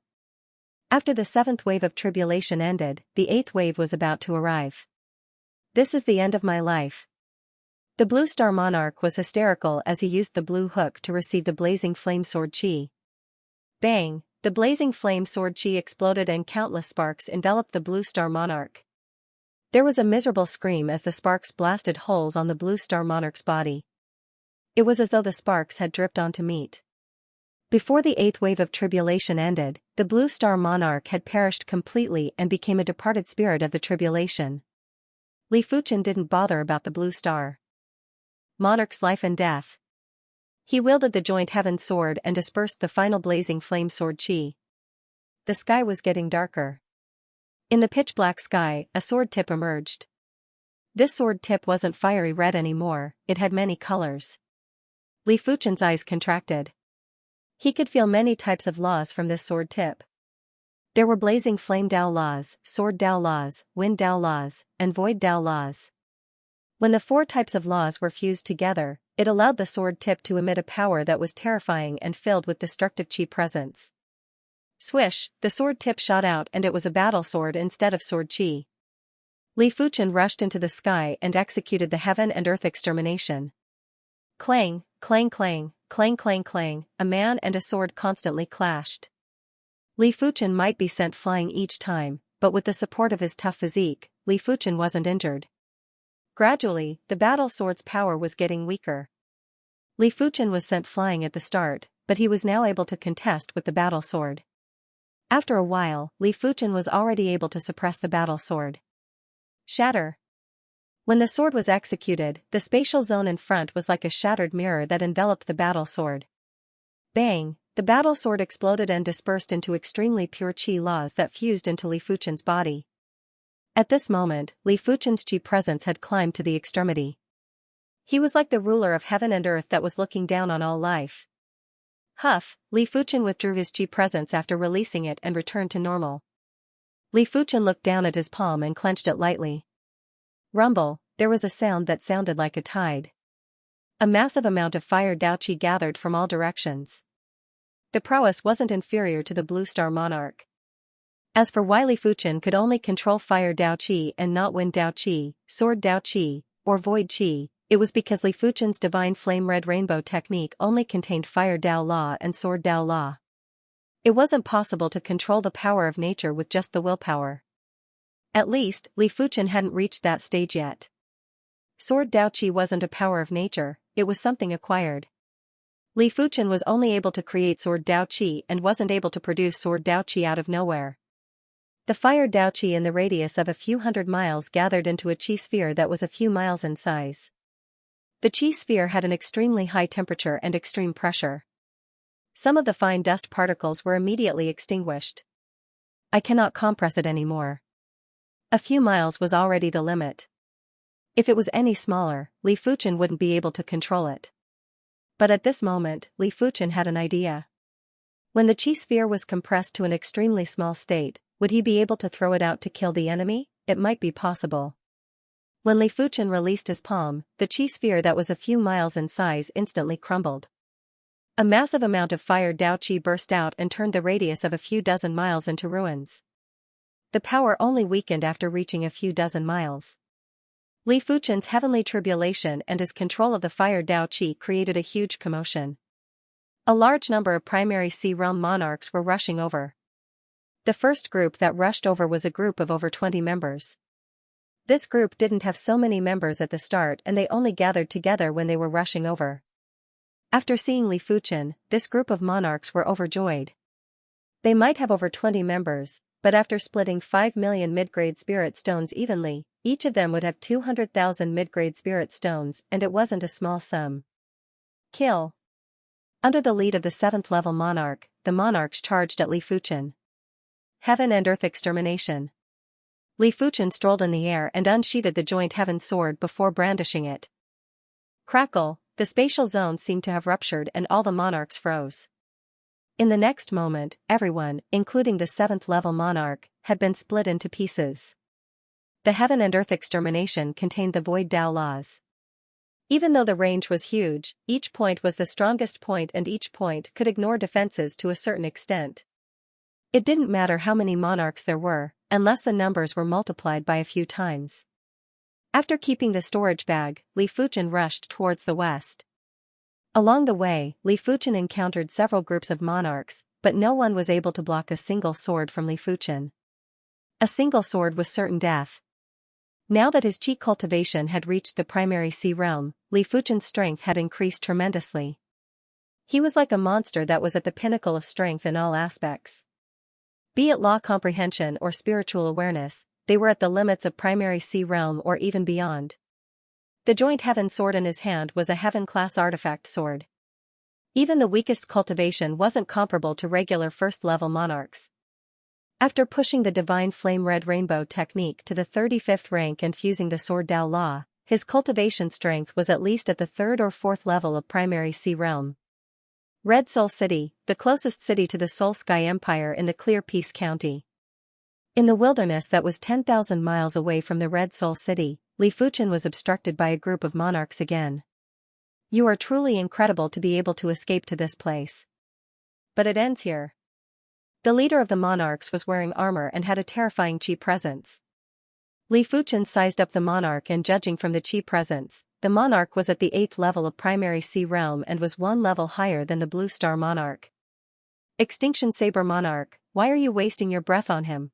After the 7th wave of tribulation ended, the 8th wave was about to arrive. This is the end of my life. The Blue Star Monarch was hysterical as he used the blue hook to receive the blazing flame sword chi. Bang! The blazing flame sword chi exploded and countless sparks enveloped the Blue Star Monarch. There was a miserable scream as the sparks blasted holes on the Blue Star Monarch's body. It was as though the sparks had dripped onto meat. Before the 8th wave of tribulation ended, the Blue Star Monarch had perished completely and became a departed spirit of the tribulation. Li Fuchen didn't bother about the Blue Star Monarch's life and death. He wielded the joint heaven sword and dispersed the final blazing flame sword chi. The sky was getting darker. In the pitch-black sky, a sword tip emerged. This sword tip wasn't fiery red anymore, it had many colors. Li Fuchen's eyes contracted. He could feel many types of laws from this sword tip. There were blazing flame Dao laws, sword Dao laws, wind Dao laws, and void Dao laws. When the 4 types of laws were fused together, it allowed the sword tip to emit a power that was terrifying and filled with destructive chi presence. Swish, the sword tip shot out and it was a battle sword instead of sword chi. Li Fuchen rushed into the sky and executed the heaven and earth extermination. Clang, clang clang, clang clang clang, a man and a sword constantly clashed. Li Fuchen might be sent flying each time, but with the support of his tough physique, Li Fuchen wasn't injured. Gradually, the battle sword's power was getting weaker. Li Fuchen was sent flying at the start, but he was now able to contest with the battle sword. After a while, Li Fuchen was already able to suppress the battle sword. Shatter. When the sword was executed, the spatial zone in front was like a shattered mirror that enveloped the battle sword. Bang! The battle sword exploded and dispersed into extremely pure chi laws that fused into Li Fuchen's body. At this moment, Li Fuchen's chi presence had climbed to the extremity. He was like the ruler of heaven and earth that was looking down on all life. Huff! Li Fuchen withdrew his chi presence after releasing it and returned to normal. Li Fuchen looked down at his palm and clenched it lightly. Rumble! There was a sound that sounded like a tide. A massive amount of fire Dao Qi gathered from all directions. The prowess wasn't inferior to the Blue Star Monarch. As for why Li Fuchen could only control fire Dao Qi and not wind Dao Qi, sword Dao Qi, or void Qi, it was because Li Fuchen's divine flame red rainbow technique only contained fire Dao Law and sword Dao Law. It wasn't possible to control the power of nature with just the willpower. At least, Li Fuchen hadn't reached that stage yet. Sword Dao Qi wasn't a power of nature, it was something acquired. Li Fuchen was only able to create sword Dao Qi and wasn't able to produce sword Dao Qi out of nowhere. The fire Dao Qi in the radius of a few hundred miles gathered into a Qi sphere that was a few miles in size. The Qi sphere had an extremely high temperature and extreme pressure. Some of the fine dust particles were immediately extinguished. I cannot compress it anymore. A few miles was already the limit. If it was any smaller, Li Fuchen wouldn't be able to control it. But at this moment, Li Fuchen had an idea. When the chi sphere was compressed to an extremely small state, would he be able to throw it out to kill the enemy? It might be possible. When Li Fuchen released his palm, the chi sphere that was a few miles in size instantly crumbled. A massive amount of fire Dao Qi burst out and turned the radius of a few dozen miles into ruins. The power only weakened after reaching a few dozen miles. Li Fuchen's heavenly tribulation and his control of the fire Dao Qi created a huge commotion. A large number of primary sea realm monarchs were rushing over. The first group that rushed over was a group of over 20 members. This group didn't have so many members at the start and they only gathered together when they were rushing over. After seeing Li Fuchen, this group of monarchs were overjoyed. They might have over 20 members, but after splitting 5 million mid-grade spirit stones evenly, each of them would have 200,000 mid-grade spirit stones, and it wasn't a small sum. Kill. Under the lead of the 7th level monarch, the monarchs charged at Li Fuchen. Heaven and Earth extermination. Li Fuchen strolled in the air and unsheathed the joint heaven sword before brandishing it. Crackle, the spatial zone seemed to have ruptured and all the monarchs froze. In the next moment, everyone, including the 7th level monarch, had been split into pieces. The Heaven and Earth extermination contained the Void Dao laws. Even though the range was huge, each point was the strongest point and each point could ignore defenses to a certain extent. It didn't matter how many monarchs there were, unless the numbers were multiplied by a few times. After keeping the storage bag, Li Fuchen rushed towards the west. Along the way, Li Fuchen encountered several groups of monarchs, but no one was able to block a single sword from Li Fuchen. A single sword was certain death. Now that his chi cultivation had reached the primary sea realm, Li Fuchen's strength had increased tremendously. He was like a monster that was at the pinnacle of strength in all aspects. Be it law comprehension or spiritual awareness, they were at the limits of primary sea realm or even beyond. The joint heaven sword in his hand was a heaven-class artifact sword. Even the weakest cultivation wasn't comparable to regular first-level monarchs. After pushing the divine flame red rainbow technique to the 35th rank and fusing the sword Dao law, his cultivation strength was at least at the 3rd or 4th level of primary sea realm. Red Soul City, the closest city to the Soul Sky Empire in the Clear Peace County. In the wilderness that was 10,000 miles away from the Red Soul City, Li Fuchen was obstructed by a group of monarchs again. You are truly incredible to be able to escape to this place. But it ends here. The leader of the monarchs was wearing armor and had a terrifying chi presence. Li Fuchen sized up the monarch and judging from the chi presence, the monarch was at the 8th level of primary sea realm and was 1 level higher than the Blue Star monarch. Extinction Saber Monarch, why are you wasting your breath on him?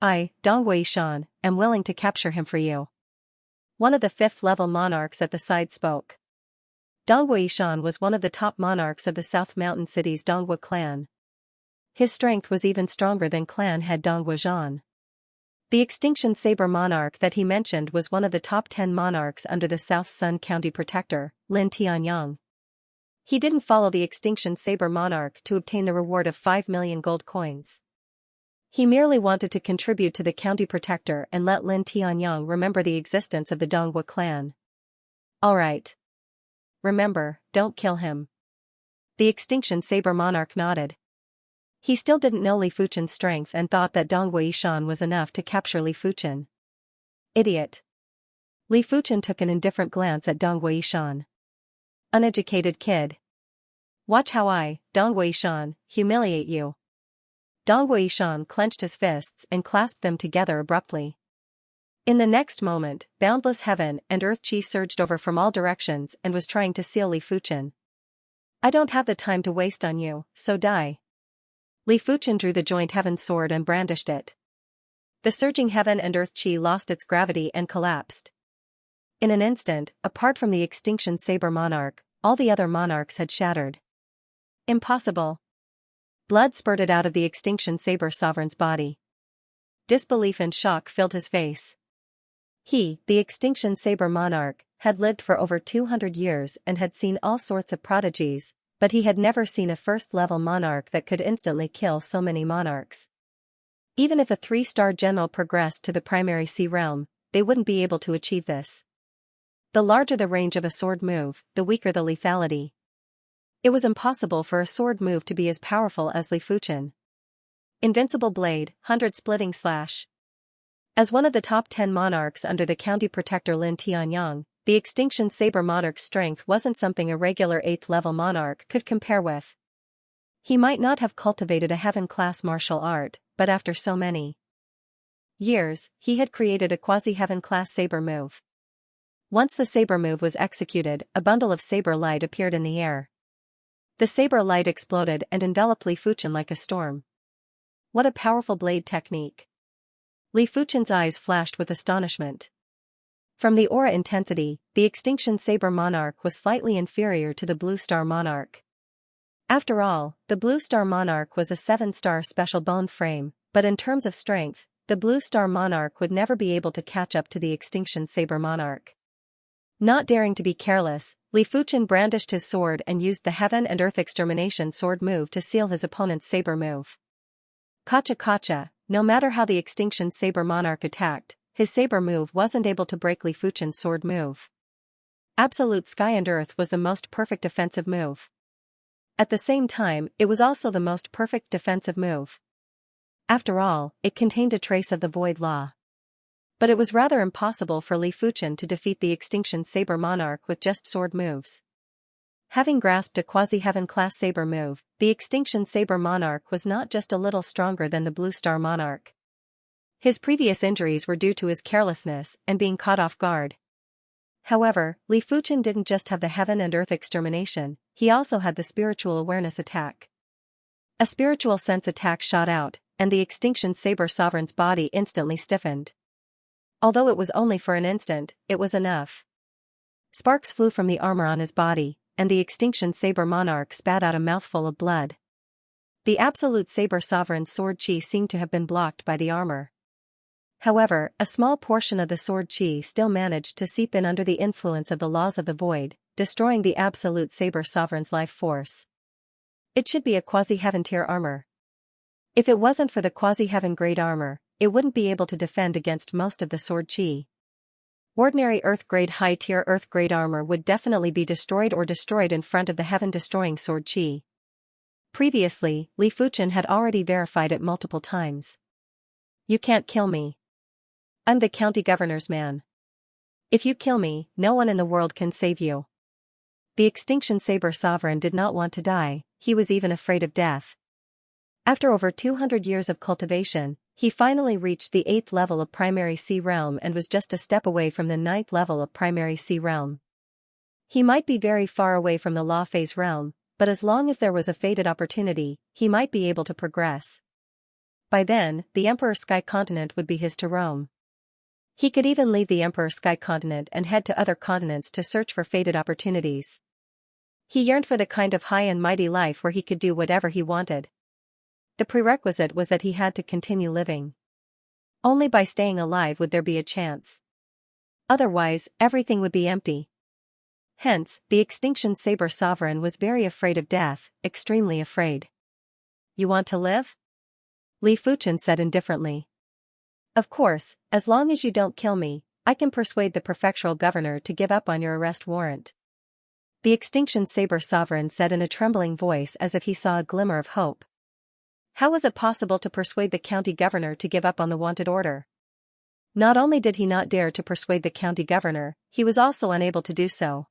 I, Dong Weishan, am willing to capture him for you. One of the 5th level monarchs at the side spoke. Dong Weishan was one of the top monarchs of the South Mountain City's Dongwu clan. His strength was even stronger than clan head Dong Weishan. The Extinction Saber Monarch that he mentioned was one of the top 10 monarchs under the South Sun County Protector, Lin Tianyang. He didn't follow the Extinction Saber Monarch to obtain the reward of 5 million gold coins. He merely wanted to contribute to the county protector and let Lin Tianyang remember the existence of the Dongwu clan. Alright. Remember, don't kill him. The Extinction Saber Monarch nodded. He still didn't know Li Fuchen's strength and thought that Dong Weishan was enough to capture Li Fuchen. Idiot. Li Fuchen took an indifferent glance at Dong Weishan. Uneducated kid. Watch how I, Dong Weishan, humiliate you. Dong Weishan clenched his fists and clasped them together abruptly. In the next moment, boundless heaven and earth chi surged over from all directions and was trying to seal Li Fuchen. I don't have the time to waste on you, so die. Li Fuchen drew the joint heaven sword and brandished it. The surging heaven and earth chi lost its gravity and collapsed. In an instant, apart from the Extinction Saber Monarch, all the other monarchs had shattered. Impossible. Blood spurted out of the Extinction Saber Sovereign's body. Disbelief and shock filled his face. He, the Extinction Saber Monarch, had lived for over 200 years and had seen all sorts of prodigies, but he had never seen a first-level monarch that could instantly kill so many monarchs. Even if a 3-star general progressed to the primary sea realm, they wouldn't be able to achieve this. The larger the range of a sword move, the weaker the lethality. It was impossible for a sword move to be as powerful as Li Fuchen. Invincible Blade, 100 Splitting Slash. As one of the top 10 monarchs under the county protector Lin Tianyang, the Extinction Saber monarch's strength wasn't something a regular 8th-level monarch could compare with. He might not have cultivated a heaven-class martial art, but after so many years, he had created a quasi-heaven-class saber move. Once the saber move was executed, a bundle of saber light appeared in the air. The saber light exploded and enveloped Li Fuchen like a storm. What a powerful blade technique! Li Fuchen's eyes flashed with astonishment. From the aura intensity, the Extinction Saber Monarch was slightly inferior to the Blue Star Monarch. After all, the Blue Star Monarch was a 7-star special bone frame, but in terms of strength, the Blue Star Monarch would never be able to catch up to the Extinction Saber Monarch. Not daring to be careless, Li Fuchen brandished his sword and used the Heaven and Earth Extermination sword move to seal his opponent's saber move. Kacha kacha, no matter how the Extinction Saber Monarch attacked, his saber move wasn't able to break Li Fuchen's sword move. Absolute Sky and Earth was the most perfect offensive move. At the same time, it was also the most perfect defensive move. After all, it contained a trace of the Void Law. But it was rather impossible for Li Fuchen to defeat the Extinction Saber Monarch with just sword moves. Having grasped a quasi-heaven-class saber move, the Extinction Saber Monarch was not just a little stronger than the Blue Star Monarch. His previous injuries were due to his carelessness and being caught off guard. However, Li Fuchen didn't just have the Heaven and Earth Extermination, he also had the Spiritual Awareness attack. A spiritual sense attack shot out, and the Extinction Saber Sovereign's body instantly stiffened. Although it was only for an instant, it was enough. Sparks flew from the armor on his body, and the Extinction Saber Monarch spat out a mouthful of blood. The Absolute Saber Sovereign's sword chi seemed to have been blocked by the armor. However, a small portion of the sword chi still managed to seep in under the influence of the laws of the void, destroying the Absolute Saber Sovereign's life force. It should be a quasi-heaven tier armor. If it wasn't for the quasi-heaven grade armor, it wouldn't be able to defend against most of the sword chi. Ordinary Earth grade high tier Earth grade armor would definitely be destroyed in front of the heaven-destroying sword chi. Previously, Li Fuchen had already verified it multiple times. You can't kill me. I'm the county governor's man. If you kill me, no one in the world can save you. The Extinction Saber Sovereign did not want to die, he was even afraid of death. After over 200 years of cultivation, he finally reached the 8th level of Primary Sea Realm and was just a step away from the 9th level of Primary Sea Realm. He might be very far away from the Law Phase Realm, but as long as there was a fated opportunity, he might be able to progress. By then, the Emperor Sky Continent would be his to roam. He could even leave the Emperor Sky Continent and head to other continents to search for fated opportunities. He yearned for the kind of high and mighty life where he could do whatever he wanted. The prerequisite was that he had to continue living. Only by staying alive would there be a chance. Otherwise, everything would be empty. Hence, the Extinction Saber Sovereign was very afraid of death, extremely afraid. You want to live? Li Fuchen said indifferently. Of course, as long as you don't kill me, I can persuade the prefectural governor to give up on your arrest warrant. The Extinction Saber Sovereign said in a trembling voice as if he saw a glimmer of hope. How was it possible to persuade the county governor to give up on the wanted order? Not only did he not dare to persuade the county governor, he was also unable to do so.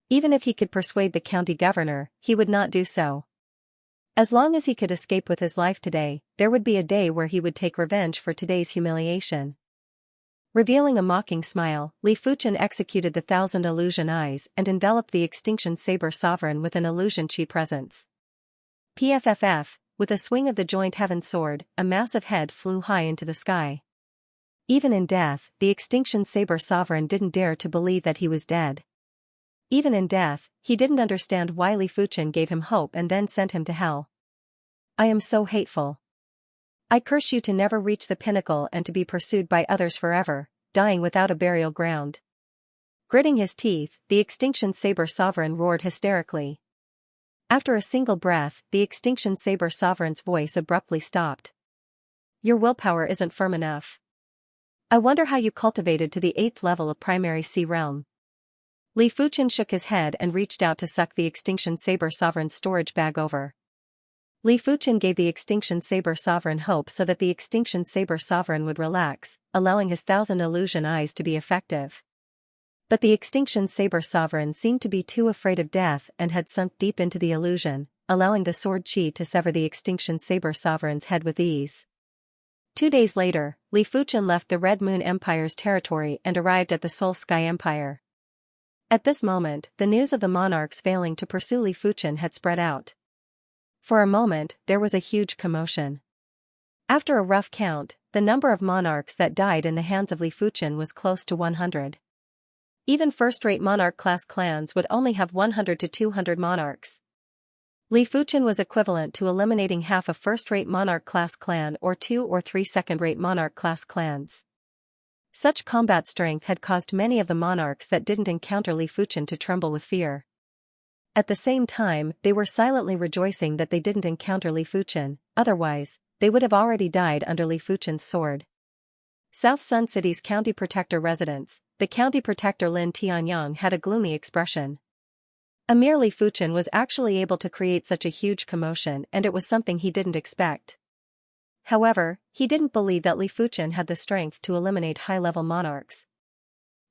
Even if he could persuade the county governor, he would not do so. As long as he could escape with his life today, there would be a day where he would take revenge for today's humiliation. Revealing a mocking smile, Li Fuchen executed the 1,000 illusion eyes and enveloped the Extinction Saber Sovereign with an illusion chi presence. PFFF. With a swing of the joint heaven sword, a massive head flew high into the sky. Even in death, the Extinction Saber Sovereign didn't dare to believe that he was dead. Even in death, he didn't understand why Li Fuchen gave him hope and then sent him to hell. I am so hateful. I curse you to never reach the pinnacle and to be pursued by others forever, dying without a burial ground. Gritting his teeth, the Extinction Saber Sovereign roared hysterically. After a single breath, the Extinction Saber Sovereign's voice abruptly stopped. Your willpower isn't firm enough. I wonder how you cultivated to the 8th level of primary sea realm. Li Fuchen shook his head and reached out to suck the Extinction Saber Sovereign's storage bag over. Li Fuchen gave the Extinction Saber Sovereign hope so that the Extinction Saber Sovereign would relax, allowing his 1,000 illusion eyes to be effective. But the Extinction Saber Sovereign seemed to be too afraid of death and had sunk deep into the illusion, allowing the sword chi to sever the Extinction Saber Sovereign's head with ease. 2 days later, Li Fuchen left the Red Moon Empire's territory and arrived at the Soul Sky Empire. At this moment, the news of the monarchs failing to pursue Li Fuchen had spread out. For a moment, there was a huge commotion. After a rough count, the number of monarchs that died in the hands of Li Fuchen was close to 100. Even first-rate monarch-class clans would only have 100 to 200 monarchs. Li Fuchen was equivalent to eliminating half a first-rate monarch-class clan or 2 or 3 second-rate monarch-class clans. Such combat strength had caused many of the monarchs that didn't encounter Li Fuchen to tremble with fear. At the same time, they were silently rejoicing that they didn't encounter Li Fuchen, otherwise, they would have already died under Li Fuchen's sword. South Sun City's County Protector residence, the County Protector Lin Tianyang had a gloomy expression. Emir Li Fuchen was actually able to create such a huge commotion, and it was something he didn't expect. However, he didn't believe that Li Fuchen had the strength to eliminate high-level monarchs.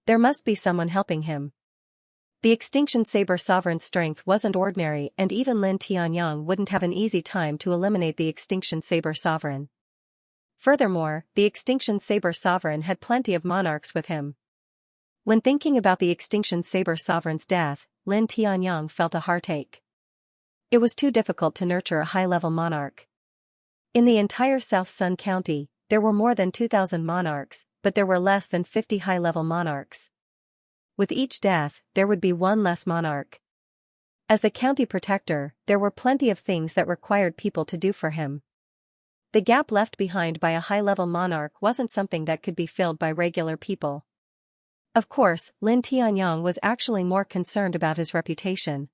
There must be someone helping him. The Extinction Saber Sovereign's strength wasn't ordinary, and even Lin Tianyang wouldn't have an easy time to eliminate the Extinction Saber Sovereign. Furthermore, the Extinction Saber Sovereign had plenty of monarchs with him. When thinking about the Extinction Saber Sovereign's death, Lin Tianyang felt a heartache. It was too difficult to nurture a high-level monarch. In the entire South Sun County, there were more than 2,000 monarchs, but there were less than 50 high-level monarchs. With each death, there would be one less monarch. As the county protector, there were plenty of things that required people to do for him. The gap left behind by a high-level monarch wasn't something that could be filled by regular people. Of course, Lin Tianyang was actually more concerned about his reputation.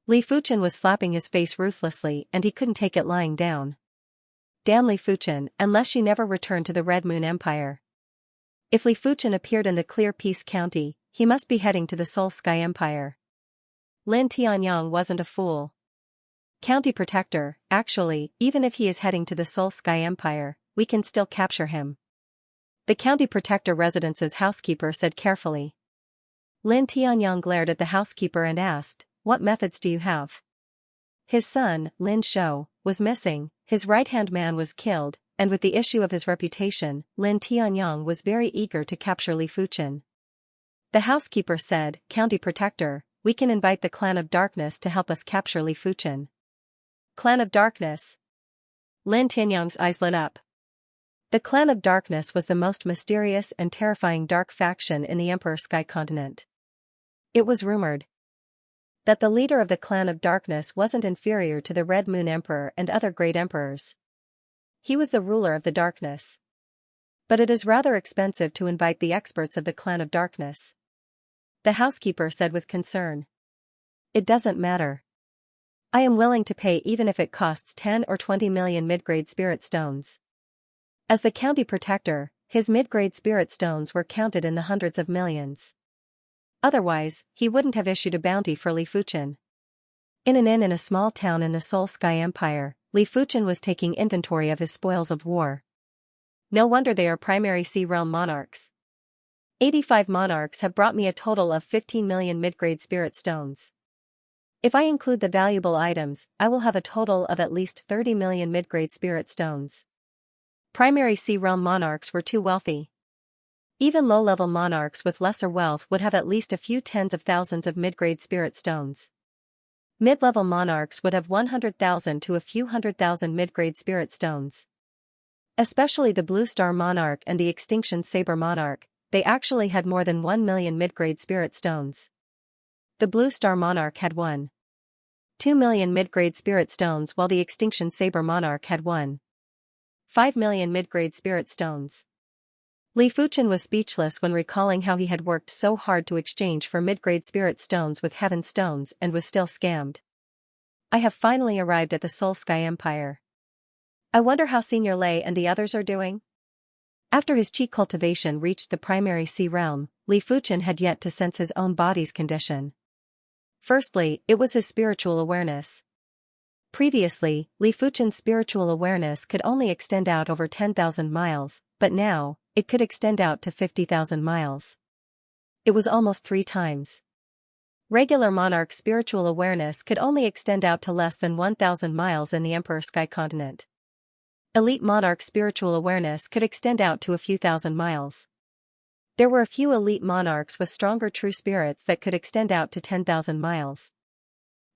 Li Fuchen was slapping his face ruthlessly and he couldn't take it lying down. Damn Li Fuchen, unless she never returned to the Red Moon Empire. If Li Fuchen appeared in the Clear Peace County, he must be heading to the Soul Sky Empire. Lin Tianyang wasn't a fool. County Protector, actually, even if he is heading to the Soul Sky Empire, we can still capture him. The County Protector residence's housekeeper said carefully. Lin Tianyang glared at the housekeeper and asked, "What methods do you have?" His son, Lin Shou, was missing, his right-hand man was killed, and with the issue of his reputation, Lin Tianyang was very eager to capture Li Fuchen. The housekeeper said, "County Protector, we can invite the Clan of Darkness to help us capture Li Fuchen." Clan of Darkness? Lin Tianyang's eyes lit up. The Clan of Darkness was the most mysterious and terrifying dark faction in the Emperor Sky Continent. It was rumored that the leader of the Clan of Darkness wasn't inferior to the Red Moon Emperor and other great emperors. He was the ruler of the darkness. But it is rather expensive to invite the experts of the Clan of Darkness. The housekeeper said with concern. It doesn't matter. I am willing to pay even if it costs 10 or 20 million mid-grade spirit stones. As the county protector, his mid-grade spirit stones were counted in the hundreds of millions. Otherwise, he wouldn't have issued a bounty for Li Fuchen. In an inn in a small town in the Soul Sky Empire, Li Fuchen was taking inventory of his spoils of war. No wonder they are primary sea realm monarchs. 85 monarchs have brought me a total of 15 million mid-grade spirit stones. If I include the valuable items, I will have a total of at least 30 million mid-grade spirit stones. Primary sea realm monarchs were too wealthy. Even low-level monarchs with lesser wealth would have at least a few tens of thousands of mid-grade spirit stones. Mid-level monarchs would have 100,000 to a few 100,000 mid-grade spirit stones. Especially the Blue Star Monarch and the Extinction Saber Monarch, they actually had more than 1 million mid-grade spirit stones. The Blue Star Monarch had 1.2 million mid-grade spirit stones while the Extinction Saber Monarch had 1.5 million mid-grade spirit stones. Li Fuchen was speechless when recalling how he had worked so hard to exchange for mid-grade spirit stones with heaven stones and was still scammed. I have finally arrived at the Soul Sky Empire. I wonder how Senior Lei and the others are doing? After his chi cultivation reached the primary sea realm, Li Fuchen had yet to sense his own body's condition. Firstly, it was his spiritual awareness. Previously, Li Fuchen's spiritual awareness could only extend out over 10,000 miles, but now, it could extend out to 50,000 miles. It was almost 3 times. Regular monarch's spiritual awareness could only extend out to less than 1,000 miles in the Emperor Sky Continent. Elite monarch's spiritual awareness could extend out to a few thousand miles. There were a few elite monarchs with stronger true spirits that could extend out to 10,000 miles.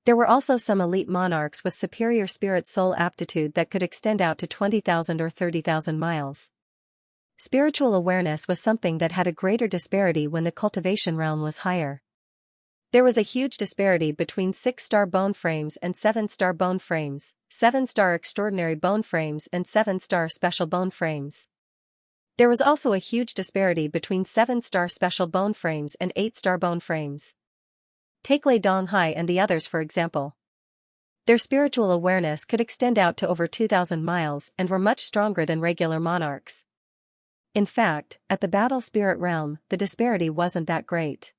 There were also some elite monarchs with superior spirit soul aptitude that could extend out to 20,000 or 30,000 miles. Spiritual awareness was something that had a greater disparity when the cultivation realm was higher. There was a huge disparity between 6-star bone frames and 7-star bone frames, 7-star extraordinary bone frames and 7-star special bone frames. There was also a huge disparity between 7-star special bone frames and 8-star bone frames. Take Lei Donghai and the others for example. Their spiritual awareness could extend out to over 2,000 miles and were much stronger than regular monarchs. In fact, at the battle spirit realm, the disparity wasn't that great.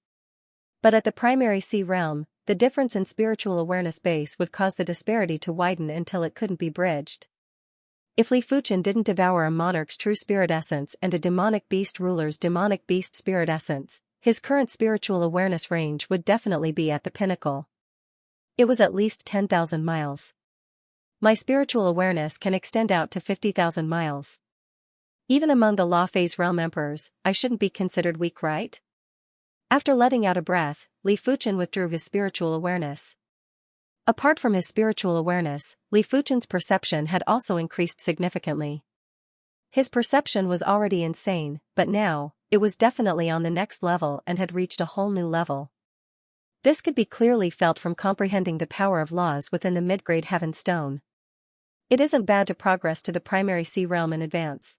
But at the primary sea realm, the difference in spiritual awareness base would cause the disparity to widen until it couldn't be bridged. If Li Fuchen didn't devour a monarch's true spirit essence and a demonic beast ruler's demonic beast spirit essence, his current spiritual awareness range would definitely be at the pinnacle. It was at least 10,000 miles. My spiritual awareness can extend out to 50,000 miles. Even among the law phase realm emperors, I shouldn't be considered weak, right? After letting out a breath, Li Fuchen withdrew his spiritual awareness. Apart from his spiritual awareness, Li Fuchen's perception had also increased significantly. His perception was already insane, but now, it was definitely on the next level and had reached a whole new level. This could be clearly felt from comprehending the power of laws within the mid-grade Heaven Stone. It isn't bad to progress to the primary sea realm in advance.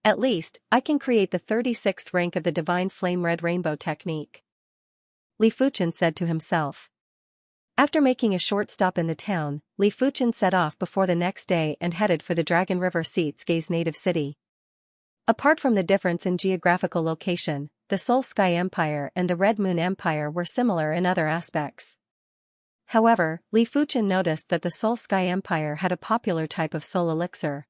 At least, I can create the 36th rank of the Divine Flame Red Rainbow technique. Li Fuchen said to himself. After making a short stop in the town, Li Fuchen set off before the next day and headed for the Dragon River Seatsuke's native city. Apart from the difference in geographical location, the Soul Sky Empire and the Red Moon Empire were similar in other aspects. However, Li Fuchen noticed that the Soul Sky Empire had a popular type of soul elixir.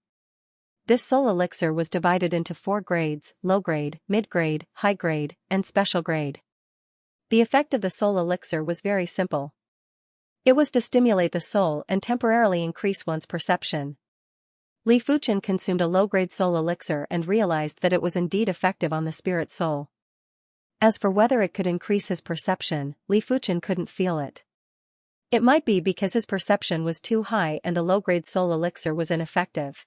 This soul elixir was divided into 4 grades: low grade, mid grade, high grade, and special grade. The effect of the soul elixir was very simple. It was to stimulate the soul and temporarily increase one's perception. Li Fuchen consumed a low-grade soul elixir and realized that it was indeed effective on the spirit soul. As for whether it could increase his perception, Li Fuchen couldn't feel it. It might be because his perception was too high and the low-grade soul elixir was ineffective.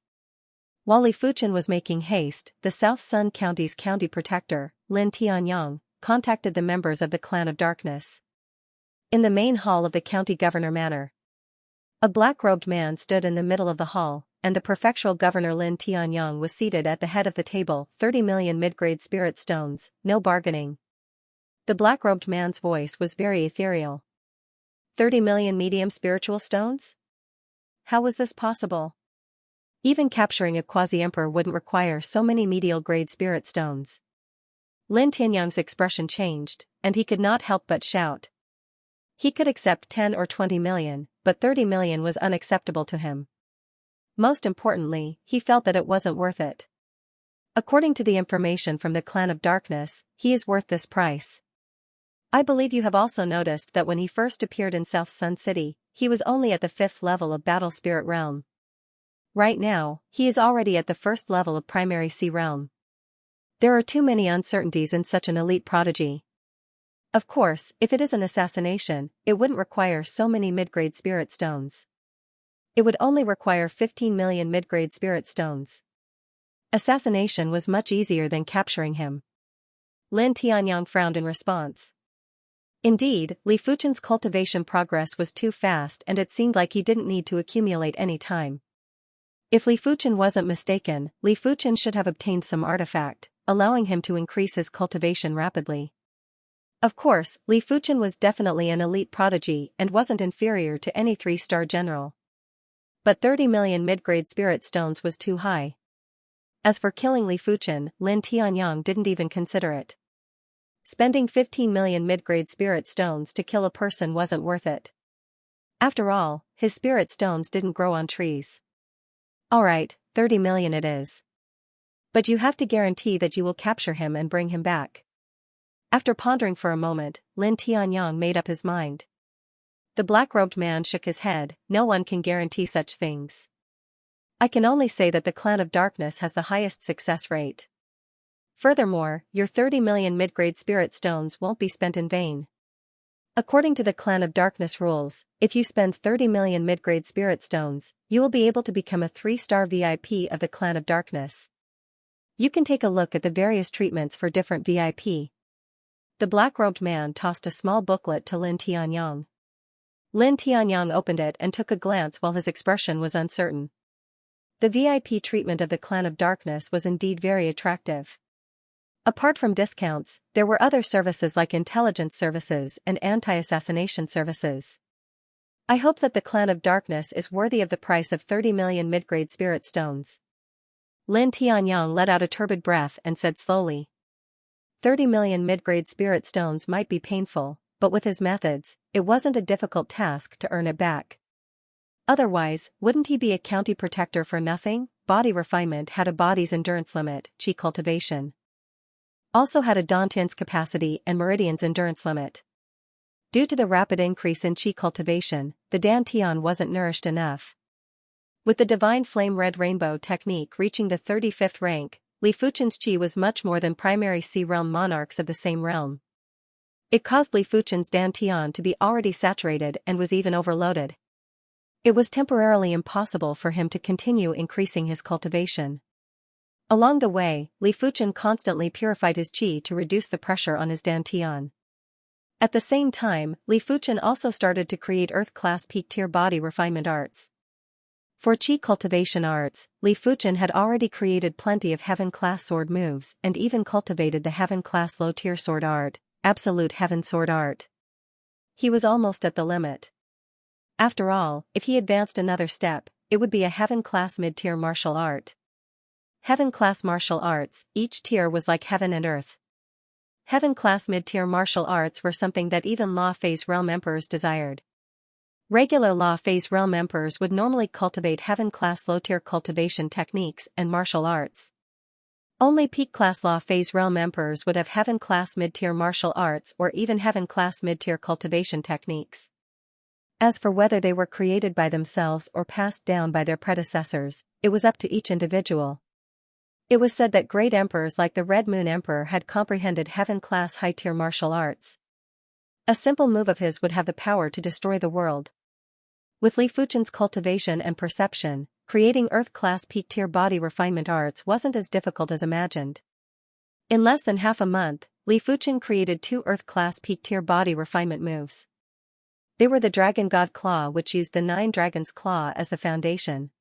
While Li Fuchen was making haste, the South Sun County's county protector, Lin Tianyang, contacted the members of the Clan of Darkness. In the main hall of the county governor manor, a black-robed man stood in the middle of the hall, and the prefectural governor Lin Tianyang was seated at the head of the table. 30 million mid-grade spirit stones, no bargaining. The black-robed man's voice was very ethereal. 30 million medium spiritual stones? How was this possible? Even capturing a quasi-emperor wouldn't require so many medial grade spirit stones. Lin Tianyang's expression changed, and he could not help but shout. He could accept 10 or 20 million, but 30 million was unacceptable to him. Most importantly, he felt that it wasn't worth it. According to the information from the Clan of Darkness, he is worth this price. I believe you have also noticed that when he first appeared in South Sun City, he was only at the 5th level of Battle Spirit Realm. Right now, he is already at the 1st level of Primary Sea Realm. There are too many uncertainties in such an elite prodigy. Of course, if it is an assassination, it wouldn't require so many mid-grade spirit stones. It would only require 15 million mid-grade spirit stones. Assassination was much easier than capturing him. Lin Tianyang frowned in response. Indeed, Li Fuchen's cultivation progress was too fast and it seemed like he didn't need to accumulate any time. If Li Fuchen wasn't mistaken, Li Fuchen should have obtained some artifact, allowing him to increase his cultivation rapidly. Of course, Li Fuchen was definitely an elite prodigy and wasn't inferior to any 3-star general. But 30 million mid-grade spirit stones was too high. As for killing Li Fuchen, Lin Tianyang didn't even consider it. Spending 15 million mid-grade spirit stones to kill a person wasn't worth it. After all, his spirit stones didn't grow on trees. Alright, 30 million it is. But you have to guarantee that you will capture him and bring him back. After pondering for a moment, Lin Tianyang made up his mind. The black-robed man shook his head. No one can guarantee such things. I can only say that the Clan of Darkness has the highest success rate. Furthermore, your 30 million mid-grade spirit stones won't be spent in vain. According to the Clan of Darkness rules, if you spend 30 million mid-grade spirit stones, you will be able to become a 3-star VIP of the Clan of Darkness. You can take a look at the various treatments for different VIP. The black-robed man tossed a small booklet to Lin Tianyang. Lin Tianyang opened it and took a glance while his expression was uncertain. The VIP treatment of the Clan of Darkness was indeed very attractive. Apart from discounts, there were other services like intelligence services and anti-assassination services. I hope that the Clan of Darkness is worthy of the price of 30 million mid-grade spirit stones. Lin Tianyang let out a turbid breath and said slowly. 30 million mid-grade spirit stones might be painful, but with his methods, it wasn't a difficult task to earn it back. Otherwise, wouldn't he be a county protector for nothing? Body refinement had a body's endurance limit, Qi cultivation also had a Dantian's capacity and Meridian's endurance limit. Due to the rapid increase in Qi cultivation, the Dantian wasn't nourished enough. With the Divine Flame Red Rainbow technique reaching the 35th rank, Li Fuchen's Qi was much more than primary Sea Realm monarchs of the same realm. It caused Li Fuchen's Dantian to be already saturated and was even overloaded. It was temporarily impossible for him to continue increasing his cultivation. Along the way, Li Fuchen constantly purified his qi to reduce the pressure on his dantian. At the same time, Li Fuchen also started to create Earth-class peak-tier body refinement arts. For qi cultivation arts, Li Fuchen had already created plenty of heaven-class sword moves and even cultivated the heaven-class low-tier sword art, absolute heaven sword art. He was almost at the limit. After all, if he advanced another step, it would be a heaven-class mid-tier martial art. Heaven-class martial arts, each tier was like heaven and earth. Heaven-class mid-tier martial arts were something that even Law Phase Realm Emperors desired. Regular Law Phase Realm Emperors would normally cultivate heaven-class low-tier cultivation techniques and martial arts. Only peak-class Law Phase Realm Emperors would have heaven-class mid-tier martial arts or even heaven-class mid-tier cultivation techniques. As for whether they were created by themselves or passed down by their predecessors, it was up to each individual. It was said that great emperors like the Red Moon Emperor had comprehended heaven-class high-tier martial arts. A simple move of his would have the power to destroy the world. With Li Fuchen's cultivation and perception, creating Earth-class peak-tier body refinement arts wasn't as difficult as imagined. In less than half a month, Li Fuchen created 2 Earth-class peak-tier body refinement moves. They were the Dragon God Claw, which used the 9 Dragon's Claw as the foundation.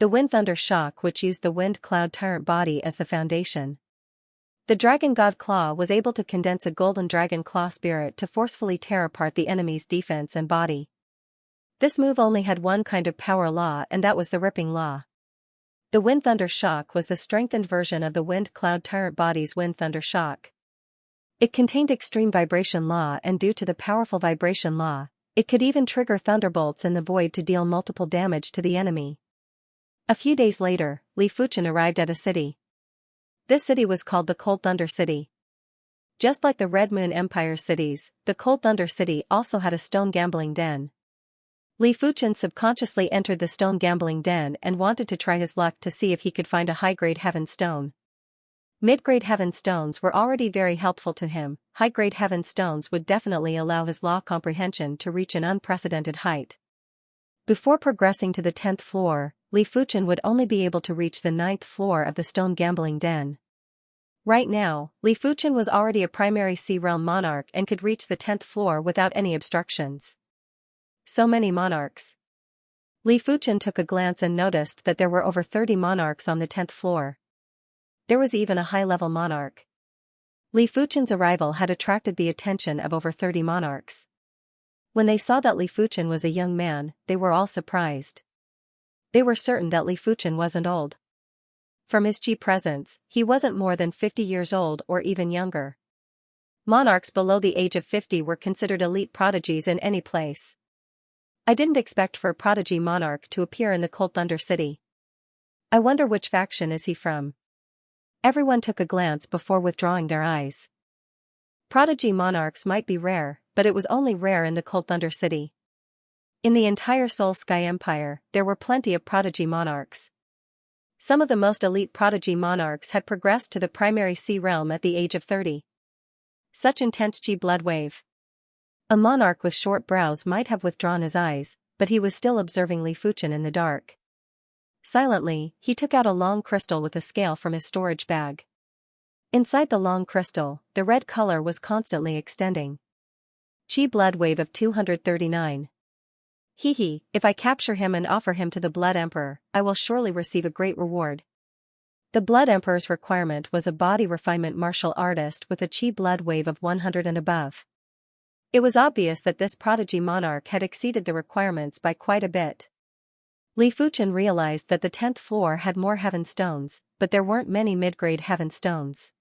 The Wind Thunder Shock, which used the Wind Cloud Tyrant body as the foundation. The Dragon God Claw was able to condense a golden dragon claw spirit to forcefully tear apart the enemy's defense and body. This move only had one kind of power law, and that was the Ripping Law. The Wind Thunder Shock was the strengthened version of the Wind Cloud Tyrant body's Wind Thunder Shock. It contained extreme vibration law, and due to the powerful vibration law, it could even trigger thunderbolts in the void to deal multiple damage to the enemy. A few days later, Li Fuchen arrived at a city. This city was called the Cold Thunder City. Just like the Red Moon Empire cities, the Cold Thunder City also had a stone gambling den. Li Fuchen subconsciously entered the stone gambling den and wanted to try his luck to see if he could find a high-grade heaven stone. Mid-grade heaven stones were already very helpful to him. High-grade heaven stones would definitely allow his law comprehension to reach an unprecedented height. Before progressing to the 10th floor, Li Fuchen would only be able to reach the 9th floor of the stone gambling den. Right now, Li Fuchen was already a primary Sea Realm monarch and could reach the 10th floor without any obstructions. So many monarchs. Li Fuchen took a glance and noticed that there were over 30 monarchs on the 10th floor. There was even a high-level monarch. Li Fuchen's arrival had attracted the attention of over 30 monarchs. When they saw that Li Fuchen was a young man, they were all surprised. They were certain that Li Fuchen wasn't old. From his Qi presence, he wasn't more than 50 years old or even younger. Monarchs below the age of 50 were considered elite prodigies in any place. I didn't expect for a prodigy monarch to appear in the Cold Thunder City. I wonder which faction is he from? Everyone took a glance before withdrawing their eyes. Prodigy monarchs might be rare, but it was only rare in the Cold Thunder City. In the entire Soul Sky Empire, there were plenty of prodigy monarchs. Some of the most elite prodigy monarchs had progressed to the primary sea realm at the age of 30. Such intense Qi blood wave. A monarch with short brows might have withdrawn his eyes, but he was still observing Li Fuchen in the dark. Silently, he took out a long crystal with a scale from his storage bag. Inside the long crystal, the red color was constantly extending. Qi blood wave of 239. Hehe, if I capture him and offer him to the Blood Emperor, I will surely receive a great reward. The Blood Emperor's requirement was a body refinement martial artist with a Qi blood wave of 100 and above. It was obvious that this prodigy monarch had exceeded the requirements by quite a bit. Li Fuchen realized that the 10th floor had more heaven stones, but there weren't many mid-grade heaven stones.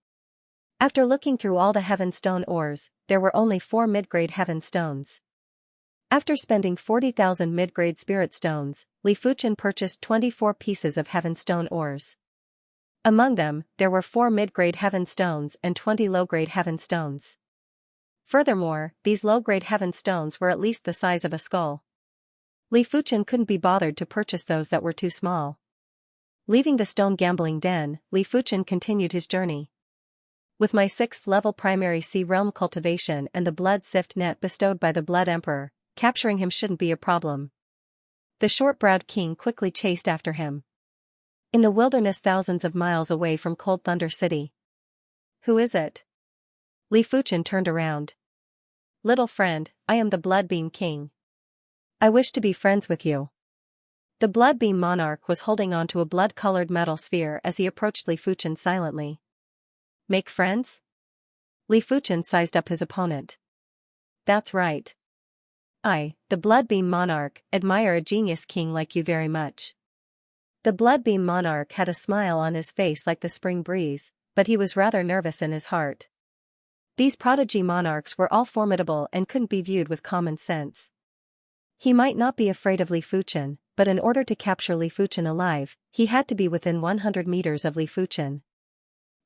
After looking through all the heaven stone ores, there were only 4 mid-grade heaven stones. After spending 40,000 mid-grade spirit stones, Li Fuchen purchased 24 pieces of heaven stone ores. Among them, there were 4 mid-grade heaven stones and 20 low-grade heaven stones. Furthermore, these low-grade heaven stones were at least the size of a skull. Li Fuchen couldn't be bothered to purchase those that were too small. Leaving the stone gambling den, Li Fuchen continued his journey. With my 6th level primary sea realm cultivation and the blood sift net bestowed by the Blood Emperor, capturing him shouldn't be a problem. The short-browed king quickly chased after him. In the wilderness thousands of miles away from Cold Thunder City. Who is it? Li Fuchen turned around. Little friend, I am the Bloodbeam King. I wish to be friends with you. The Bloodbeam monarch was holding on to a blood-colored metal sphere as he approached Li Fuchen silently. Make friends? Li Fuchen sized up his opponent. That's right. I, the Bloodbeam monarch, admire a genius king like you very much. The Bloodbeam monarch had a smile on his face like the spring breeze, but he was rather nervous in his heart. These prodigy monarchs were all formidable and couldn't be viewed with common sense. He might not be afraid of Li Fuchen, but in order to capture Li Fuchen alive, he had to be within 100 meters of Li Fuchen.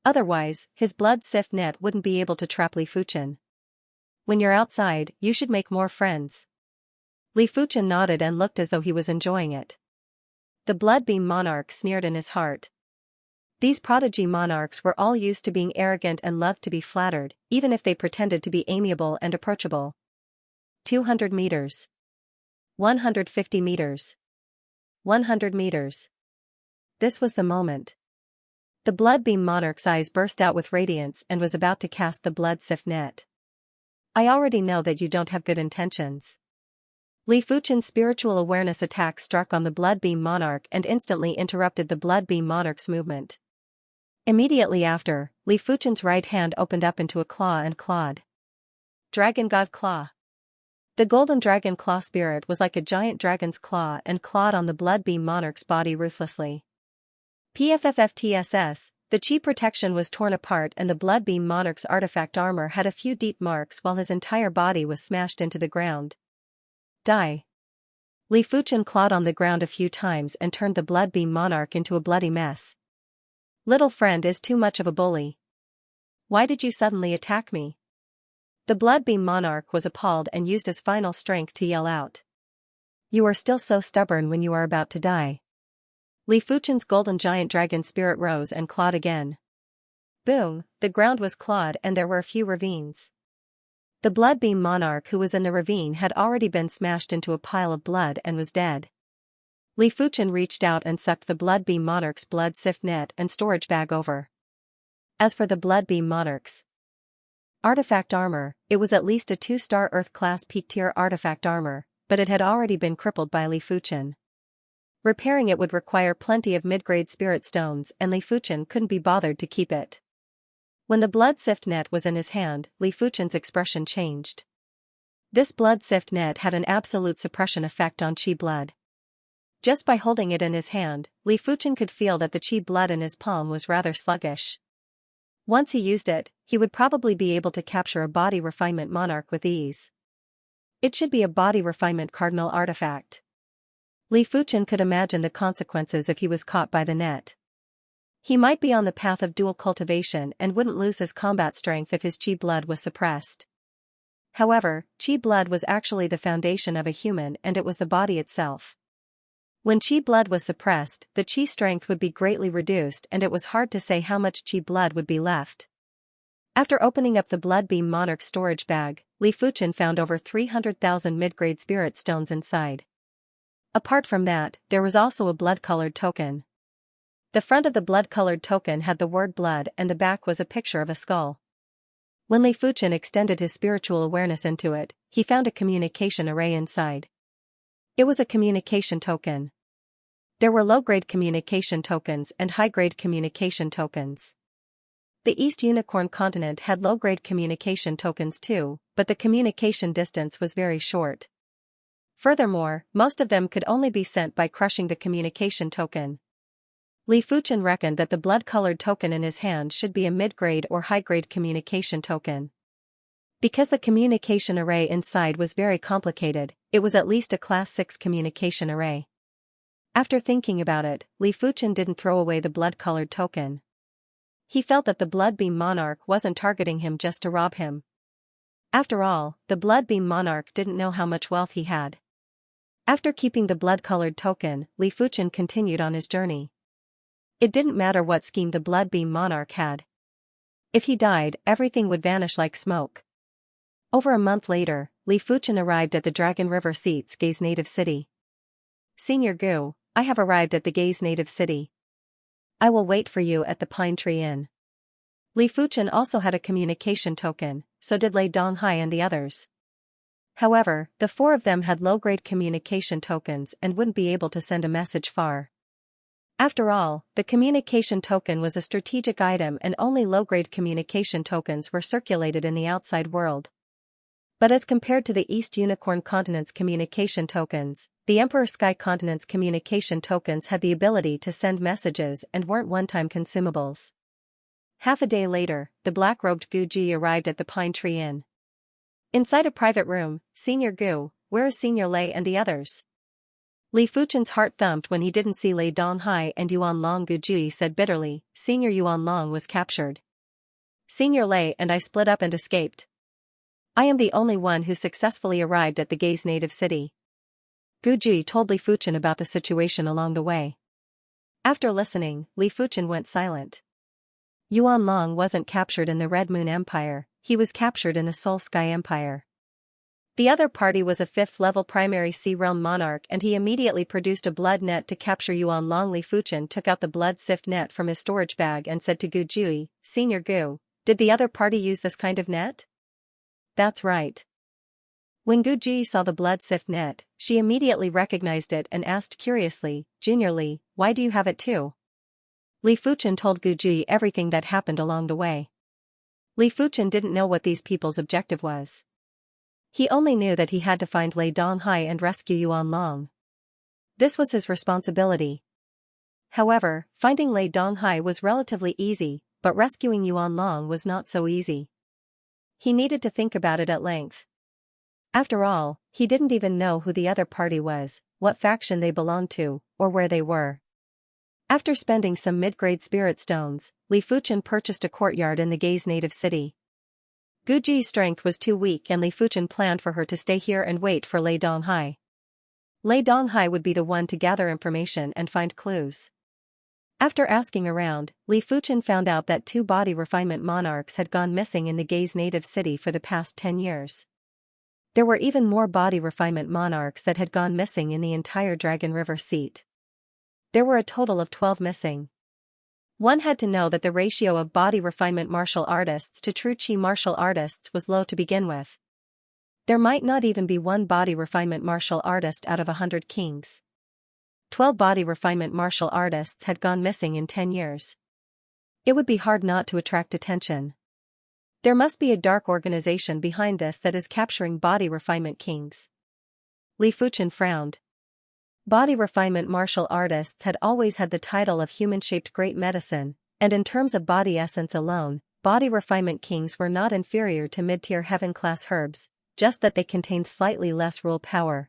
Otherwise, his blood sift net wouldn't be able to trap Li Fuchen. When you're outside, you should make more friends. Li Fuchen nodded and looked as though he was enjoying it. The Bloodbeam monarch sneered in his heart. These prodigy monarchs were all used to being arrogant and loved to be flattered, even if they pretended to be amiable and approachable. 200 meters. 150 meters. 100 meters. This was the moment. The Bloodbeam monarch's eyes burst out with radiance and was about to cast the blood sift net. I already know that you don't have good intentions. Li Fuchen's spiritual awareness attack struck on the Bloodbeam monarch and instantly interrupted the Bloodbeam monarch's movement. Immediately after, Li Fuchen's right hand opened up into a claw and clawed. Dragon God Claw. The golden dragon claw spirit was like a giant dragon's claw and clawed on the Bloodbeam monarch's body ruthlessly. PFFFTSS, the Qi protection was torn apart and the Bloodbeam monarch's artifact armor had a few deep marks while his entire body was smashed into the ground. Die. Li Fuchen clawed on the ground a few times and turned the Bloodbeam monarch into a bloody mess. Little friend is too much of a bully. Why did you suddenly attack me? The Bloodbeam monarch was appalled and used his final strength to yell out. You are still so stubborn when you are about to die. Li Fuchen's golden giant dragon spirit rose and clawed again. Boom, the ground was clawed and there were a few ravines. The Bloodbeam monarch who was in the ravine had already been smashed into a pile of blood and was dead. Li Fuchen reached out and sucked the Bloodbeam monarch's blood sift net and storage bag over. As for the Bloodbeam monarch's artifact armor, it was at least a 2-star Earth-class peak-tier artifact armor, but it had already been crippled by Li Fuchen. Repairing it would require plenty of mid-grade spirit stones and Li Fuchen couldn't be bothered to keep it. When the blood sift net was in his hand, Li Fuchen's expression changed. This blood sift net had an absolute suppression effect on Qi blood. Just by holding it in his hand, Li Fuchen could feel that the qi blood in his palm was rather sluggish. Once he used it, he would probably be able to capture a body refinement monarch with ease. It should be a body refinement cardinal artifact. Li Fuchen could imagine the consequences if he was caught by the net. He might be on the path of dual cultivation and wouldn't lose his combat strength if his qi blood was suppressed. However, qi blood was actually the foundation of a human, and it was the body itself. When qi blood was suppressed, the qi strength would be greatly reduced, and it was hard to say how much qi blood would be left. After opening up the Blood Beam Monarch storage bag, Li Fuchen found over 300,000 mid-grade spirit stones inside. Apart from that, there was also a blood-colored token. The front of the blood-colored token had the word blood, and the back was a picture of a skull. When Li Fuchen extended his spiritual awareness into it, he found a communication array inside. It was a communication token. There were low-grade communication tokens and high-grade communication tokens. The East Unicorn continent had low-grade communication tokens too, but the communication distance was very short. Furthermore, most of them could only be sent by crushing the communication token. Li Fuchen reckoned that the blood-colored token in his hand should be a mid-grade or high-grade communication token. Because the communication array inside was very complicated, it was at least a Class 6 communication array. After thinking about it, Li Fuchen didn't throw away the blood-colored token. He felt that the Blood Beam Monarch wasn't targeting him just to rob him. After all, the Blood Beam Monarch didn't know how much wealth he had. After keeping the blood-colored token, Li Fuchen continued on his journey. It didn't matter what scheme the Blood Beam Monarch had. If he died, everything would vanish like smoke. Over a month later, Li Fuchen arrived at the Dragon River Seat's Gaze native city. Senior Gu, I have arrived at the Gaze native city. I will wait for you at the Pine Tree Inn. Li Fuchen also had a communication token, so did Lei Donghai and the others. However, the four of them had low-grade communication tokens and wouldn't be able to send a message far. After all, the communication token was a strategic item and only low-grade communication tokens were circulated in the outside world. But as compared to the East Unicorn continent's communication tokens, the Emperor Sky continent's communication tokens had the ability to send messages and weren't one-time consumables. Half a day later, the black-robed Gu Ji arrived at the Pine Tree Inn. Inside a private room, Senior Gu, where is Senior Lei and the others? Li Fuchen's heart thumped when he didn't see Lei Donghai and Yuan Long. Gu Ji said bitterly, Senior Yuan Long was captured. Senior Lei and I split up and escaped. I am the only one who successfully arrived at the Gaze native city. Gu Ji told Li Fuchen about the situation along the way. After listening, Li Fuchen went silent. Yuan Long wasn't captured in the Red Moon Empire, he was captured in the Soul Sky Empire. The other party was a 5th-level primary Sea Realm monarch and he immediately produced a blood net to capture Yuan Long. Li Fuchen took out the blood sift net from his storage bag and said to Gu Ji, Senior Gu, did the other party use this kind of net? That's right. When Gu Ji saw the blood sift net, she immediately recognized it and asked curiously, Junior Li, why do you have it too? Li Fuchen told Gu Ji everything that happened along the way. Li Fuchen didn't know what these people's objective was. He only knew that he had to find Lei Donghai and rescue Yuan Long. This was his responsibility. However, finding Lei Donghai was relatively easy, but rescuing Yuan Long was not so easy. He needed to think about it at length. After all, he didn't even know who the other party was, what faction they belonged to, or where they were. After spending some mid-grade spirit stones, Li Fuchen purchased a courtyard in the Gaze native city. Gu Ji's strength was too weak and Li Fuchen planned for her to stay here and wait for Lei Donghai. Lei Donghai would be the one to gather information and find clues. After asking around, Li Fuchen found out that 2 body refinement monarchs had gone missing in the Gaze native city for the past 10 years. There were even more body refinement monarchs that had gone missing in the entire Dragon River seat. There were a total of 12 missing. One had to know that the ratio of body refinement martial artists to true Qi martial artists was low to begin with. There might not even be one body refinement martial artist out of 100 kings. 12 body refinement martial artists had gone missing in 10 years. It would be hard not to attract attention. There must be a dark organization behind this that is capturing body refinement kings. Li Fuchen frowned. Body refinement martial artists had always had the title of human-shaped great medicine, and in terms of body essence alone, body refinement kings were not inferior to mid-tier heaven-class herbs, just that they contained slightly less rule power.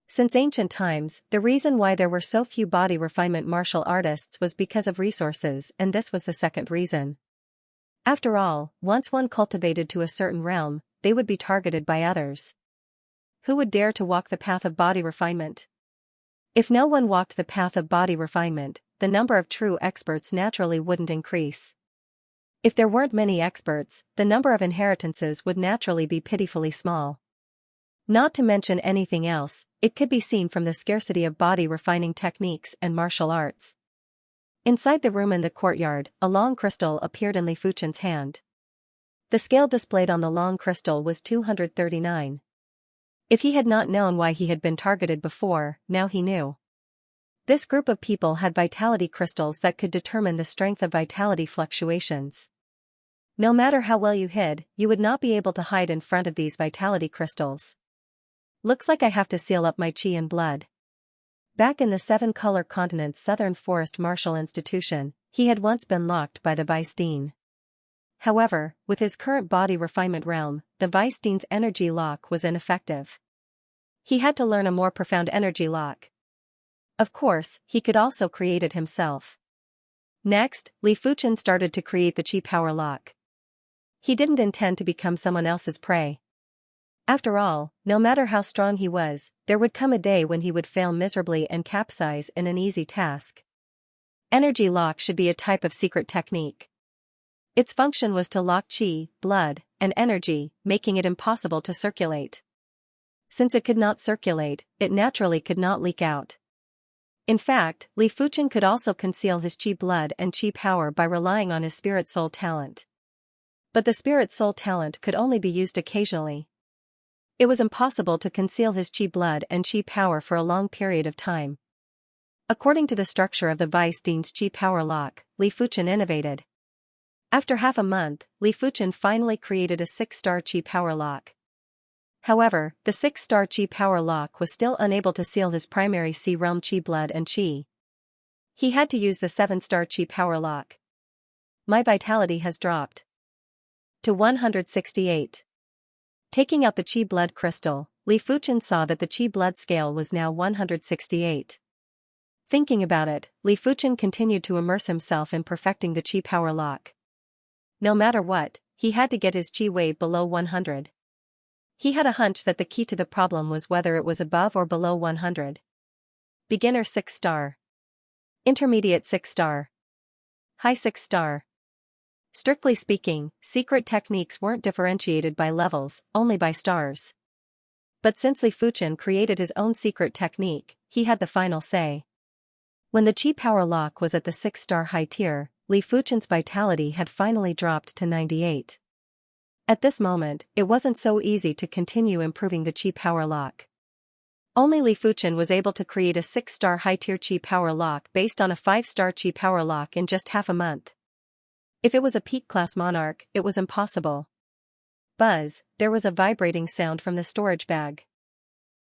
Since ancient times, the reason why there were so few body refinement martial artists was because of resources, and this was the second reason. After all, once one cultivated to a certain realm, they would be targeted by others. Who would dare to walk the path of body refinement? If no one walked the path of body refinement, the number of true experts naturally wouldn't increase. If there weren't many experts, the number of inheritances would naturally be pitifully small. Not to mention anything else, it could be seen from the scarcity of body refining techniques and martial arts. Inside the room in the courtyard, a long crystal appeared in Li Fuchen's hand. The scale displayed on the long crystal was 239. If he had not known why he had been targeted before, now he knew. This group of people had vitality crystals that could determine the strength of vitality fluctuations. No matter how well you hid, you would not be able to hide in front of these vitality crystals. Looks like I have to seal up my chi and blood. Back in the Seven-Color Continent's Southern Forest Martial Institution, he had once been locked by the Vice Dean. However, with his current body refinement realm, the Vice Dean's energy lock was ineffective. He had to learn a more profound energy lock. Of course, he could also create it himself. Next, Li Fuchen started to create the Qi Power Lock. He didn't intend to become someone else's prey. After all, no matter how strong he was, there would come a day when he would fail miserably and capsize in an easy task. Energy lock should be a type of secret technique. Its function was to lock qi, blood, and energy, making it impossible to circulate. Since it could not circulate, it naturally could not leak out. In fact, Li Fuchen could also conceal his qi blood and qi power by relying on his spirit soul talent. But the spirit soul talent could only be used occasionally. It was impossible to conceal his qi blood and qi power for a long period of time. According to the structure of the Vice Dean's qi power lock, Li Fuchen innovated. After half a month, Li Fuchen finally created a 6-star qi power lock. However, the 6-star qi power lock was still unable to seal his primary C realm qi blood and qi. He had to use the 7-star qi power lock. My vitality has dropped to 168. Taking out the qi blood crystal, Li Fuchen saw that the qi blood scale was now 168. Thinking about it, Li Fuchen continued to immerse himself in perfecting the qi power lock. No matter what, he had to get his qi weight below 100. He had a hunch that the key to the problem was whether it was above or below 100. Beginner 6-star. Intermediate 6-star. High 6-star. Strictly speaking, secret techniques weren't differentiated by levels, only by stars. But since Li Fuchen created his own secret technique, he had the final say. When the qi power lock was at the 6-star high tier, Li Fuchen's vitality had finally dropped to 98. At this moment, it wasn't so easy to continue improving the qi power lock. Only Li Fuchen was able to create a 6-star high-tier qi power lock based on a 5-star qi power lock in just half a month. If it was a peak-class monarch, it was impossible. Buzz, there was a vibrating sound from the storage bag.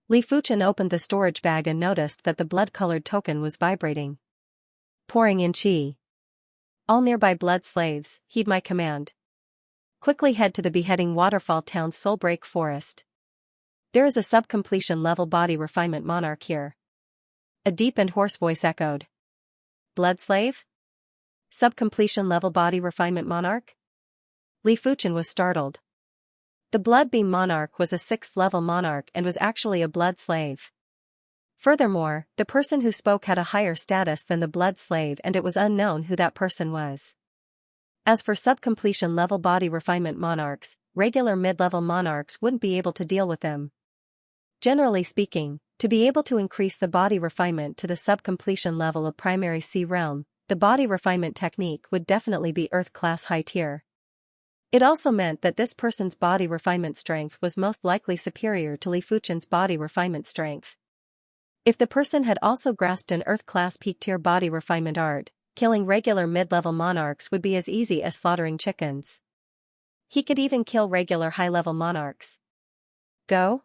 Li Fuchen opened the storage bag and noticed that the blood-colored token was vibrating. Pouring in qi. All nearby blood slaves, heed my command. Quickly head to the Beheading Waterfall Town's Soulbreak Forest. There is a sub-completion level body refinement monarch here. A deep and hoarse voice echoed. Blood slave? Sub-completion level body refinement monarch? Li Fuchen was startled. The Blood Beam monarch was a 6th level monarch and was actually a blood slave. Furthermore, the person who spoke had a higher status than the blood slave and it was unknown who that person was. As for sub-completion level body refinement monarchs, regular mid-level monarchs wouldn't be able to deal with them. Generally speaking, to be able to increase the body refinement to the sub-completion level of primary C realm, the body refinement technique would definitely be Earth-class high tier. It also meant that this person's body refinement strength was most likely superior to Li Fuchen's body refinement strength. If the person had also grasped an Earth-class peak-tier body refinement art, killing regular mid-level monarchs would be as easy as slaughtering chickens. He could even kill regular high-level monarchs. Go?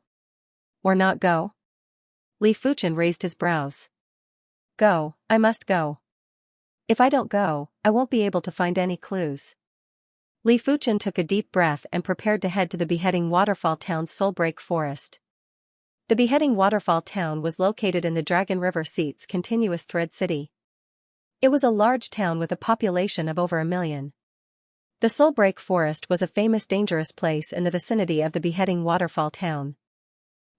Or not go? Li Fuchen raised his brows. Go, I must go. If I don't go, I won't be able to find any clues. Li Fuchen took a deep breath and prepared to head to the beheading waterfall town's Soulbreak Forest. The beheading waterfall town was located in the Dragon River Seat's continuous thread city. It was a large town with a population of over 1 million. The Soulbreak Forest was a famous dangerous place in the vicinity of the beheading waterfall town.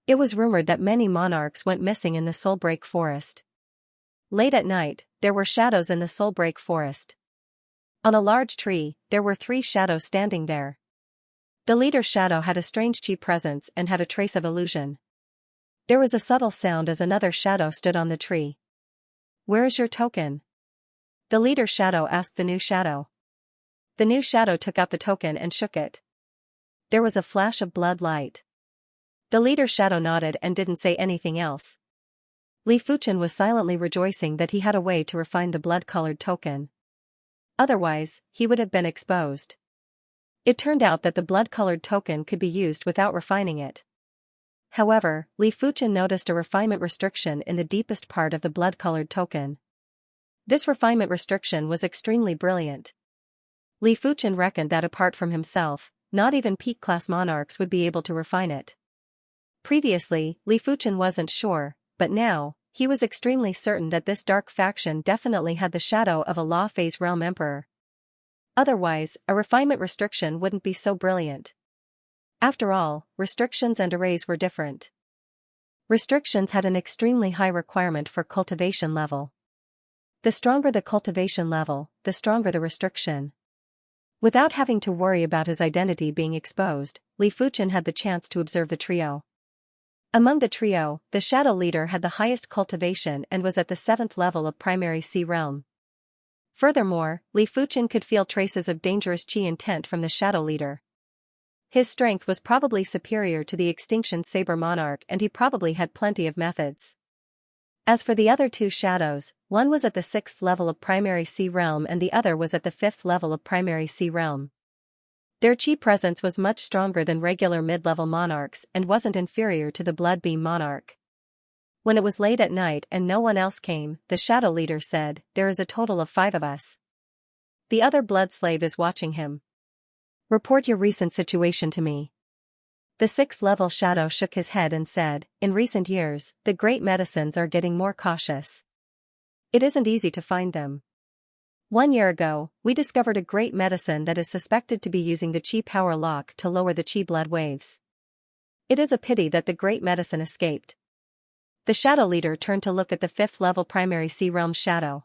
It was rumored that many monarchs went missing in the Soulbreak Forest. Late at night, there were shadows in the Soulbreak Forest. On a large tree, there were 3 shadows standing there. The leader's shadow had a strange chi presence and had a trace of illusion. There was a subtle sound as another shadow stood on the tree. Where is your token? The leader's shadow asked the new shadow. The new shadow took out the token and shook it. There was a flash of blood light. The leader's shadow nodded and didn't say anything else. Li Fuchen was silently rejoicing that he had a way to refine the blood-colored token. Otherwise, he would have been exposed. It turned out that the blood-colored token could be used without refining it. However, Li Fuchen noticed a refinement restriction in the deepest part of the blood-colored token. This refinement restriction was extremely brilliant. Li Fuchen reckoned that apart from himself, not even peak-class monarchs would be able to refine it. Previously, Li Fuchen wasn't sure, but now, he was extremely certain that this dark faction definitely had the shadow of a Law Phase Realm Emperor. Otherwise, a refinement restriction wouldn't be so brilliant. After all, restrictions and arrays were different. Restrictions had an extremely high requirement for cultivation level. The stronger the cultivation level, the stronger the restriction. Without having to worry about his identity being exposed, Li Fuchen had the chance to observe the trio. Among the trio, the shadow leader had the highest cultivation and was at the 7th level of primary Sea Realm. Furthermore, Li Fuchen could feel traces of dangerous chi intent from the shadow leader. His strength was probably superior to the Extinction Saber Monarch and he probably had plenty of methods. As for the other 2 shadows, one was at the 6th level of primary Sea Realm and the other was at the 5th level of primary Sea Realm. Their chi presence was much stronger than regular mid-level monarchs and wasn't inferior to the Bloodbeam Monarch. When it was late at night and no one else came, the shadow leader said, "There is a total of 5 of us. The other blood slave is watching him. Report your recent situation to me." The 6th level shadow shook his head and said, "In recent years, the great medicines are getting more cautious. It isn't easy to find them. 1 year ago, we discovered a great medicine that is suspected to be using the Chi Power Lock to lower the Chi blood waves. It is a pity that the great medicine escaped." The shadow leader turned to look at the 5th level primary Sea Realm shadow.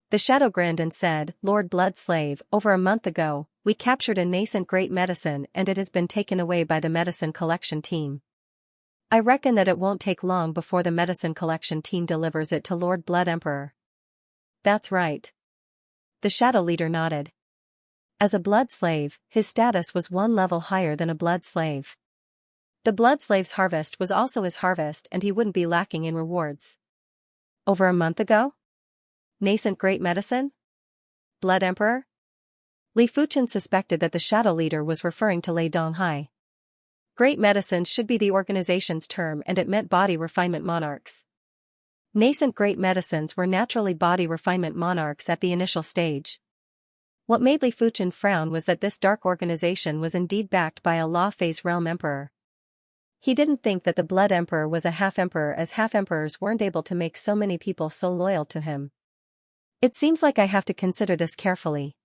The shadow grinned and said, "Lord Blood Slave, over a month ago, we captured a nascent great medicine and it has been taken away by the medicine collection team. I reckon that it won't take long before the medicine collection team delivers it to Lord Blood Emperor." "That's right." The shadow leader nodded. As a blood slave, his status was 1 level higher than a blood slave. The blood slave's harvest was also his harvest and he wouldn't be lacking in rewards. Over a month ago? Nascent great medicine? Blood Emperor? Li Fuchen suspected that the shadow leader was referring to Lei Donghai. Great medicines should be the organization's term and it meant body refinement monarchs. Nascent great medicines were naturally body refinement monarchs at the initial stage. What made Li Fuchen frown was that this dark organization was indeed backed by a Law Phase Realm Emperor. He didn't think that the Blood Emperor was a half-emperor as half-emperors weren't able to make so many people so loyal to him. It seems like I have to consider this carefully.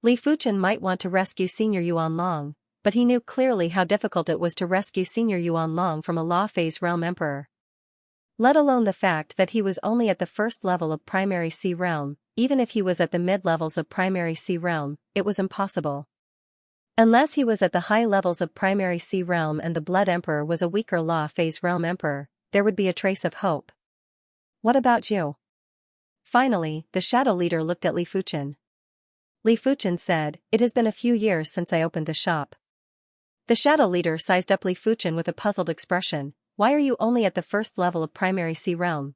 Li Fuchen might want to rescue Senior Yuan Long, but he knew clearly how difficult it was to rescue Senior Yuan Long from a Law Phase Realm Emperor. Let alone the fact that he was only at the 1st level of primary Sea Realm, even if he was at the mid-levels of primary Sea Realm, it was impossible. Unless he was at the high levels of primary Sea Realm and the Blood Emperor was a weaker Law Phase Realm Emperor, there would be a trace of hope. What about you? Finally, the shadow leader looked at Li Fuchen. Li Fuchen said, "It has been a few years since I opened the shop." The shadow leader sized up Li Fuchen with a puzzled expression. "Why are you only at the 1st level of primary Sea Realm?"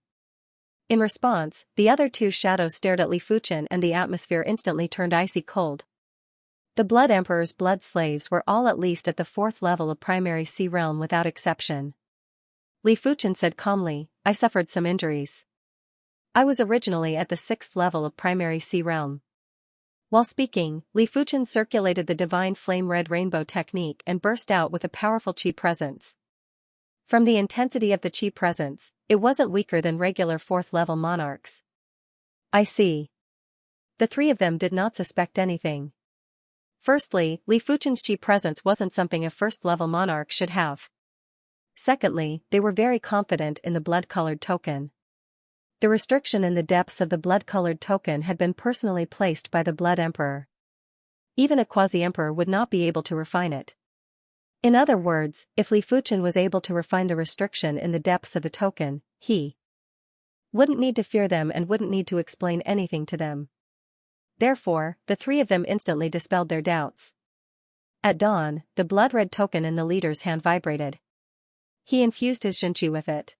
In response, the other 2 shadows stared at Li Fuchen and the atmosphere instantly turned icy cold. The Blood Emperor's blood slaves were all at least at the 4th level of primary Sea Realm without exception. Li Fuchen said calmly, I suffered some injuries. I was originally at the 6th level of primary sea realm. While speaking, Li Fuchen circulated the divine flame red rainbow technique and burst out with a powerful chi presence. From the intensity of the chi presence, it wasn't weaker than regular 4th level monarchs. I see. The three of them did not suspect anything. Firstly, Li Fuchen's chi presence wasn't something a 1st level monarch should have. Secondly, they were very confident in the blood-colored token. The restriction in the depths of the blood-colored token had been personally placed by the Blood Emperor. Even a quasi-emperor would not be able to refine it. In other words, if Li Fuchen was able to refine the restriction in the depths of the token, he wouldn't need to fear them and wouldn't need to explain anything to them. Therefore, the three of them instantly dispelled their doubts. At dawn, the blood-red token in the leader's hand vibrated. He infused his Xianxia with it.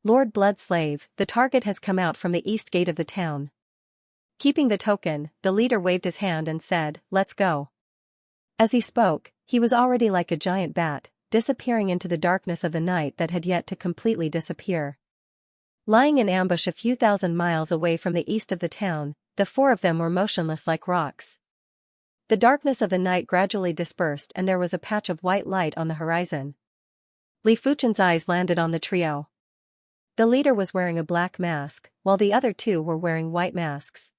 Lord Blood Slave, the target has come out from the east gate of the town. Keeping the token, the leader waved his hand and said, let's go. As he spoke, he was already like a giant bat, disappearing into the darkness of the night that had yet to completely disappear. Lying in ambush a few thousand miles away from the east of the town, the four of them were motionless like rocks. The darkness of the night gradually dispersed and there was a patch of white light on the horizon. Li Fuchen's eyes landed on the trio. The leader was wearing a black mask, while the other two were wearing white masks.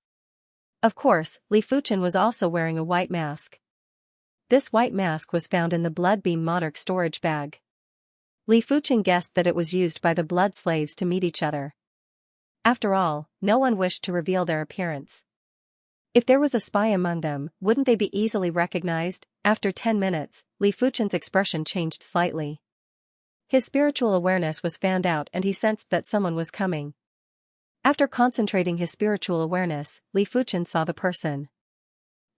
Of course, Li Fuchen was also wearing a white mask. This white mask was found in the Blood Beam Monarch storage bag. Li Fuchen guessed that it was used by the blood slaves to meet each other. After all, no one wished to reveal their appearance. If there was a spy among them, wouldn't they be easily recognized? After 10 minutes, Li Fuchen's expression changed slightly. His spiritual awareness was fanned out and he sensed that someone was coming. After concentrating his spiritual awareness, Li Fuchen saw the person.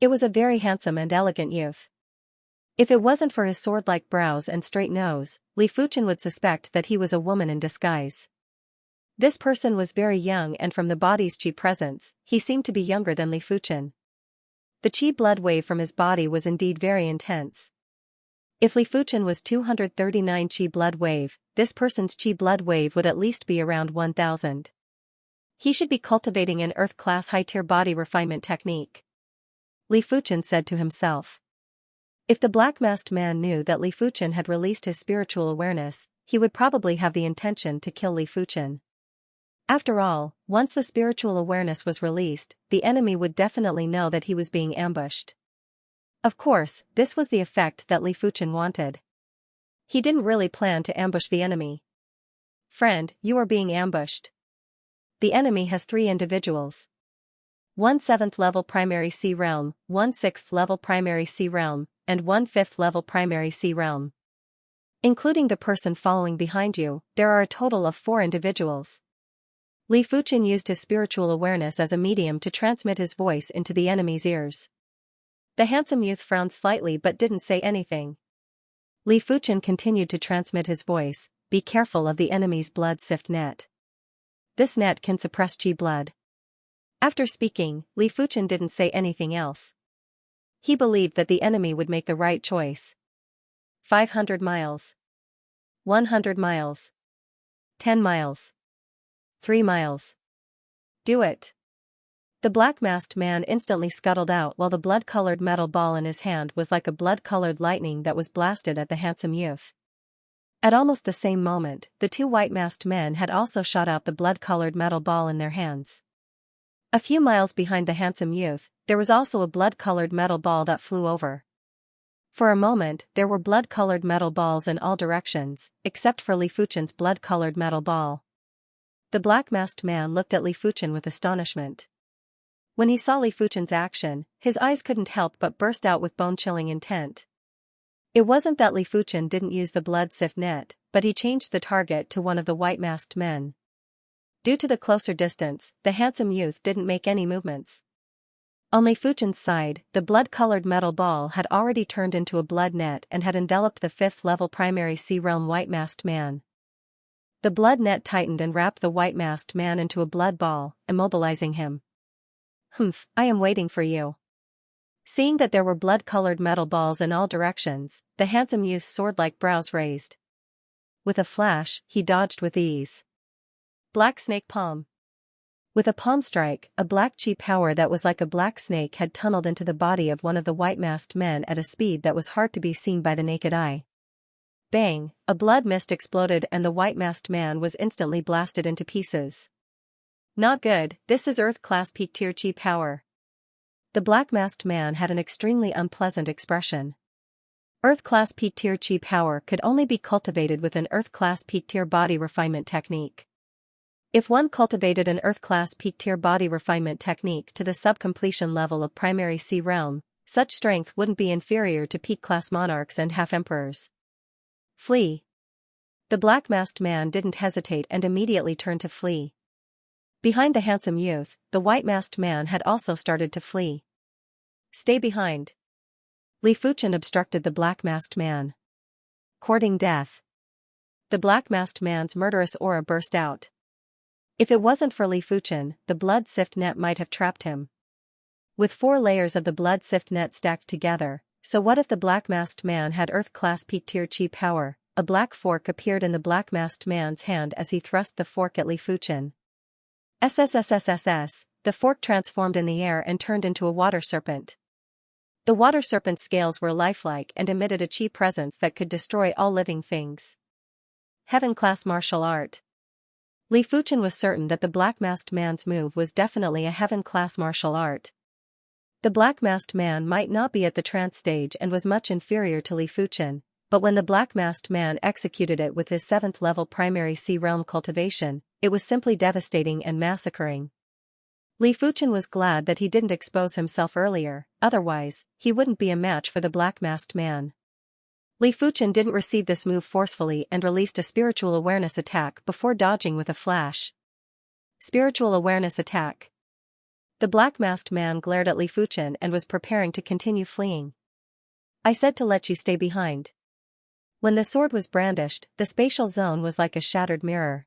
It was a very handsome and elegant youth. If it wasn't for his sword-like brows and straight nose, Li Fuchen would suspect that he was a woman in disguise. This person was very young and from the body's chi presence, he seemed to be younger than Li Fuchen. The chi blood wave from his body was indeed very intense. If Li Fuchen was 239 chi blood wave, this person's chi blood wave would at least be around 1000. He should be cultivating an Earth-class high-tier body refinement technique. Li Fuchen said to himself. If the black-masked man knew that Li Fuchen had released his spiritual awareness, he would probably have the intention to kill Li Fuchen. After all, once the spiritual awareness was released, the enemy would definitely know that he was being ambushed. Of course, this was the effect that Li Fuchen wanted. He didn't really plan to ambush the enemy. Friend, you are being ambushed. The enemy has 3 individuals. 1 7th level primary sea realm, 1 6th level primary sea realm, and 1 5th level primary sea realm. Including the person following behind you, there are a total of 4 individuals. Li Fuchen used his spiritual awareness as a medium to transmit his voice into the enemy's ears. The handsome youth frowned slightly but didn't say anything. Li Fuchen continued to transmit his voice, be careful of the enemy's blood sift net. This net can suppress chi blood. After speaking, Li Fuchen didn't say anything else. He believed that the enemy would make the right choice. 500 miles. 100 miles. 10 miles. 3 miles. Do it. The black-masked man instantly scuttled out while the blood-colored metal ball in his hand was like a blood-colored lightning that was blasted at the handsome youth. At almost the same moment, the 2 white-masked men had also shot out the blood-colored metal ball in their hands. A few miles behind the handsome youth, there was also a blood-colored metal ball that flew over. For a moment, there were blood-colored metal balls in all directions, except for Li Fuchen's blood-colored metal ball. The black-masked man looked at Li Fuchen with astonishment. When he saw Li Fuchen's action, his eyes couldn't help but burst out with bone-chilling intent. It wasn't that Li Fuchen didn't use the blood sift net, but he changed the target to one of the white-masked men. Due to the closer distance, the handsome youth didn't make any movements. On Li Fuchen's side, the blood-colored metal ball had already turned into a blood net and had enveloped the 5th-level primary sea realm white-masked man. The blood net tightened and wrapped the white-masked man into a blood ball, immobilizing him. Humph, I am waiting for you. Seeing that there were blood-colored metal balls in all directions, the handsome youth's sword-like brows raised. with a flash, he dodged with ease. Black Snake Palm. With a palm strike, a black chi power that was like a black snake had tunneled into the body of one of the white-masked men at a speed that was hard to be seen by the naked eye. Bang, a blood mist exploded and the white-masked man was instantly blasted into pieces. Not good, this is Earth-class peak tier chi power. The black-masked man had an extremely unpleasant expression. Earth-class peak tier chi power could only be cultivated with an Earth-class peak tier body refinement technique. If one cultivated an Earth-class peak tier body refinement technique to the sub-completion level of primary sea realm, such strength wouldn't be inferior to peak-class monarchs and half-emperors. Flee. The black-masked man didn't hesitate and immediately turned to flee. Behind the handsome youth, the white-masked man had also started to flee. Stay behind. Li Fuchen obstructed the black-masked man. Courting death. The black-masked man's murderous aura burst out. If it wasn't for Li Fuchen, the blood sift net might have trapped him. With 4 layers of the blood sift net stacked together, so what if the black-masked man had Earth-class peak tier chi power? A black fork appeared in the black-masked man's hand as he thrust the fork at Li Fuchen. SSSSSS, the fork transformed in the air and turned into a water serpent. The water serpent's scales were lifelike and emitted a chi presence that could destroy all living things. Heaven-class martial art. Li Fuchen was certain that the black-masked man's move was definitely a heaven-class martial art. The black-masked man might not be at the trance stage and was much inferior to Li Fuchen, but when the black-masked man executed it with his 7th level primary sea realm cultivation, it was simply devastating and massacring. Li Fuchen was glad that he didn't expose himself earlier, otherwise, he wouldn't be a match for the black-masked man. Li Fuchen didn't receive this move forcefully and released a spiritual awareness attack before dodging with a flash. Spiritual awareness attack. The black-masked man glared at Li Fuchen and was preparing to continue fleeing. I said to let you stay behind. When the sword was brandished, the spatial zone was like a shattered mirror.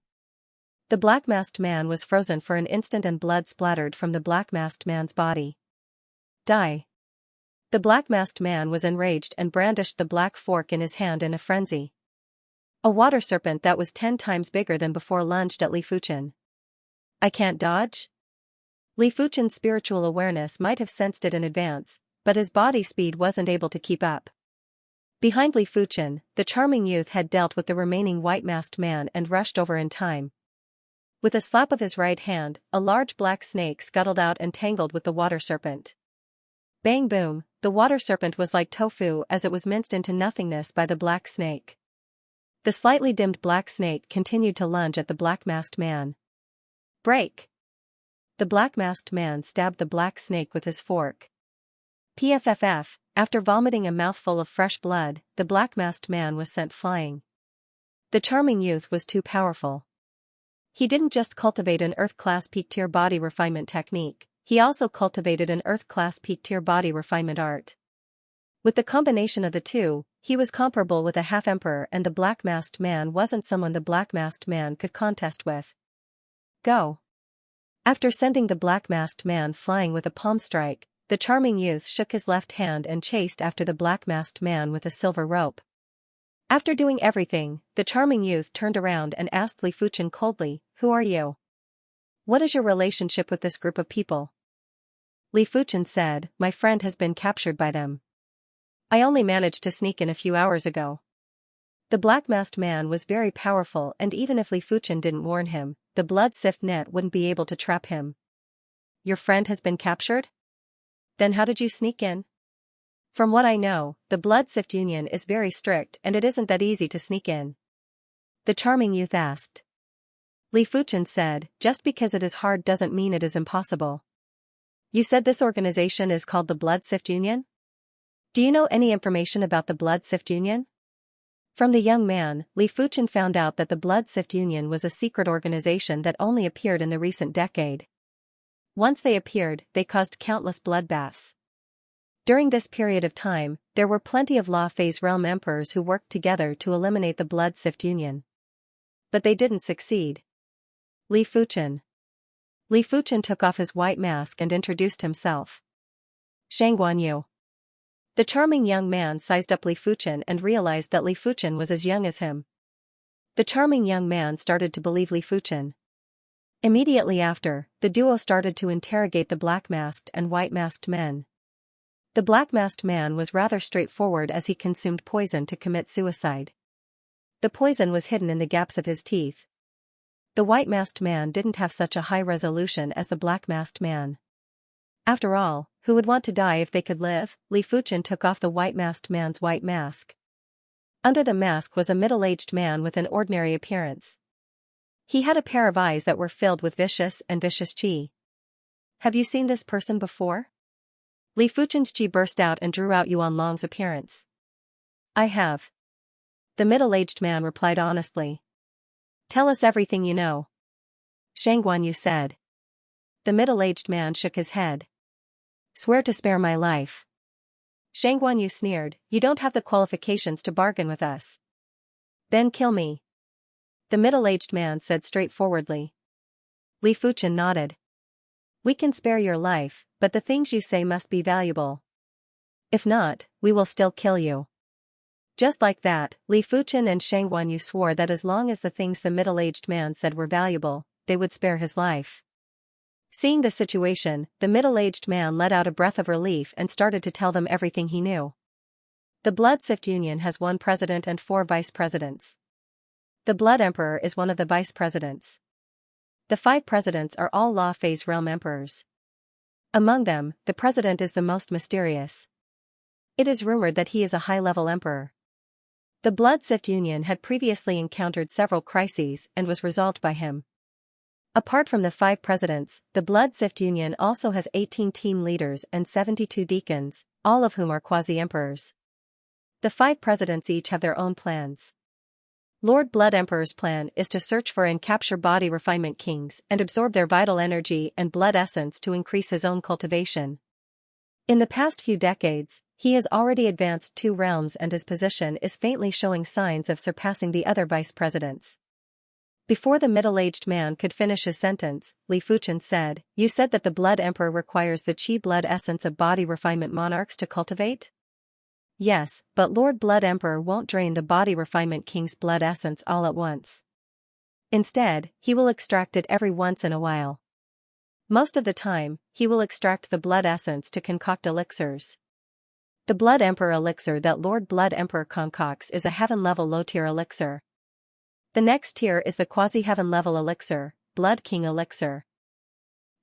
The black-masked man was frozen for an instant and blood splattered from the black-masked man's body. Die. The black-masked man was enraged and brandished the black fork in his hand in a frenzy. A water serpent that was 10 times bigger than before lunged at Li Fuchen. I can't dodge? Li Fuchen's spiritual awareness might have sensed it in advance, but his body speed wasn't able to keep up. Behind Li Fuchen, the charming youth had dealt with the remaining white-masked man and rushed over in time. With a slap of his right hand, a large black snake scuttled out and tangled with the water serpent. Bang boom, the water serpent was like tofu as it was minced into nothingness by the black snake. The slightly dimmed black snake continued to lunge at the black-masked man. Break! The black-masked man stabbed the black snake with his fork. PFFF, after vomiting a mouthful of fresh blood, the black-masked man was sent flying. The charming youth was too powerful. He didn't just cultivate an Earth-class peak-tier body refinement technique, he also cultivated an Earth-class peak-tier body refinement art. With the combination of the two, he was comparable with a half-emperor, and the black-masked man wasn't someone the black-masked man could contest with. Go! After sending the black-masked man flying with a palm strike, the charming youth shook his left hand and chased after the black-masked man with a silver rope. After doing everything, the charming youth turned around and asked Li Fuchen coldly, "Who are you? What is your relationship with this group of people?" Li Fuchen said, "My friend has been captured by them. I only managed to sneak in a few hours ago." The black-masked man was very powerful, and even if Li Fuchen didn't warn him, the blood sift net wouldn't be able to trap him. Your friend has been captured? Then how did you sneak in? From what I know, the blood sift union is very strict and it isn't that easy to sneak in. The charming youth asked. Li Fuchen said, just because it is hard doesn't mean it is impossible. You said this organization is called the Blood Sift Union? Do you know any information about the Blood Sift Union? From the young man, Li Fuchen found out that the Blood Sift Union was a secret organization that only appeared in the recent decade. Once they appeared, they caused countless bloodbaths. During this period of time, there were plenty of Law Phase realm emperors who worked together to eliminate the Blood Sift Union. But they didn't succeed. Li Fuchen. Li Fuchen took off his white mask and introduced himself. Shangguanyu. The charming young man sized up Li Fuchen and realized that Li Fuchen was as young as him. The charming young man started to believe Li Fuchen. Immediately after, the duo started to interrogate the black-masked and white-masked men. The black-masked man was rather straightforward as he consumed poison to commit suicide. The poison was hidden in the gaps of his teeth. The white-masked man didn't have such a high resolution as the black-masked man. After all, who would want to die if they could live? Li Fuchen took off the white-masked man's white mask. Under the mask was a middle-aged man with an ordinary appearance. He had a pair of eyes that were filled with vicious qi. Have you seen this person before? Li Fuchen's qi burst out and drew out Yuan Long's appearance. I have. The middle-aged man replied honestly. Tell us everything you know. Shang Guanyu said. The middle-aged man shook his head. Swear to spare my life. Shang Guanyu sneered, you don't have the qualifications to bargain with us. Then kill me. The middle-aged man said straightforwardly. Li Fuchen nodded. We can spare your life, but the things you say must be valuable. If not, we will still kill you. Just like that, Li Fuchen and Shang Guanyu swore that as long as the things the middle-aged man said were valuable, they would spare his life. Seeing the situation, the middle-aged man let out a breath of relief and started to tell them everything he knew. The Blood Sift Union has 1 president and 4 vice presidents. The Blood Emperor is one of the vice presidents. The 5 presidents are all Law Phase Realm emperors. Among them, the president is the most mysterious. It is rumored that he is a high-level emperor. The Blood Sift Union had previously encountered several crises and was resolved by him. Apart from the 5 presidents, the Blood Sift Union also has 18 team leaders and 72 deacons, all of whom are quasi-emperors. The 5 presidents each have their own plans. Lord Blood Emperor's plan is to search for and capture body refinement kings and absorb their vital energy and blood essence to increase his own cultivation. In the past few decades, he has already advanced 2 realms and his position is faintly showing signs of surpassing the other vice presidents. Before the middle-aged man could finish his sentence, Li Fuchen said, You said that the Blood Emperor requires the qi blood essence of body refinement monarchs to cultivate? Yes, but Lord Blood Emperor won't drain the body refinement king's blood essence all at once. Instead, he will extract it every once in a while. Most of the time, he will extract the blood essence to concoct elixirs. The Blood Emperor elixir that Lord Blood Emperor concocts is a heaven-level low-tier elixir. The next tier is the quasi-heaven-level elixir, Blood King elixir.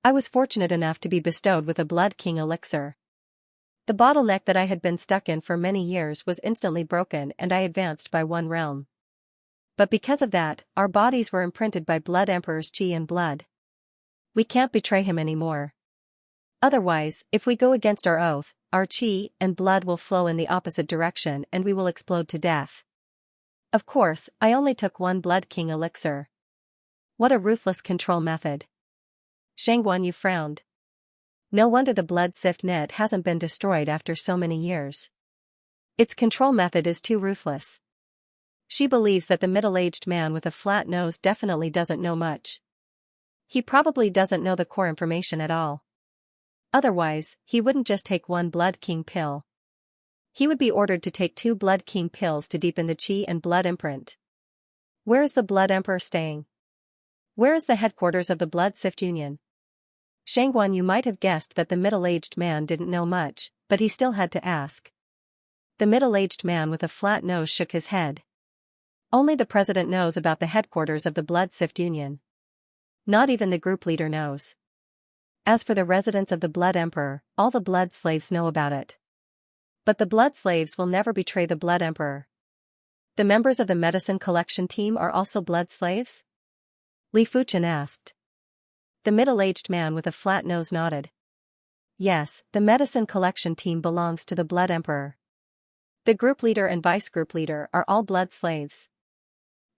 I was fortunate enough to be bestowed with a Blood King elixir. The bottleneck that I had been stuck in for many years was instantly broken and I advanced by 1 realm. But because of that, our bodies were imprinted by Blood Emperor's qi and blood. We can't betray him anymore. Otherwise, if we go against our oath, our qi and blood will flow in the opposite direction and we will explode to death. Of course, I only took 1 Blood King elixir. What a ruthless control method. Shang Guanyu frowned. No wonder the Blood Sift net hasn't been destroyed after so many years. Its control method is too ruthless. She believes that the middle-aged man with a flat nose definitely doesn't know much. He probably doesn't know the core information at all. Otherwise, he wouldn't just take 1 Blood King pill. He would be ordered to take 2 Blood King pills to deepen the qi and blood imprint. Where is the Blood Emperor staying? Where is the headquarters of the Blood Sift Union? Shang Guanyu might have guessed that the middle-aged man didn't know much, but he still had to ask. The middle-aged man with a flat nose shook his head. Only the president knows about the headquarters of the Blood Sift Union. Not even the group leader knows. As for the residence of the Blood Emperor, all the blood slaves know about it. But the blood slaves will never betray the Blood Emperor. The members of the medicine collection team are also blood slaves? Li Fuchen asked. The middle-aged man with a flat nose nodded. Yes, the medicine collection team belongs to the Blood Emperor. The group leader and vice-group leader are all blood slaves.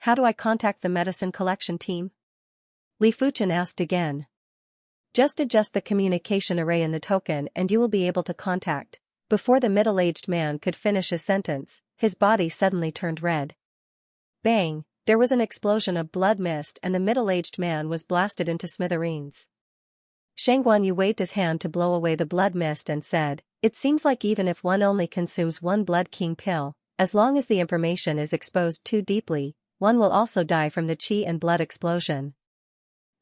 How do I contact the medicine collection team? Li Fuchen asked again. Just adjust the communication array in the token and you will be able to contact. Before the middle-aged man could finish his sentence, his body suddenly turned red. Bang, there was an explosion of blood mist and the middle-aged man was blasted into smithereens. Shang Guanyu waved his hand to blow away the blood mist and said, It seems like even if one only consumes 1 Blood King pill, as long as the information is exposed too deeply, one will also die from the qi and blood explosion.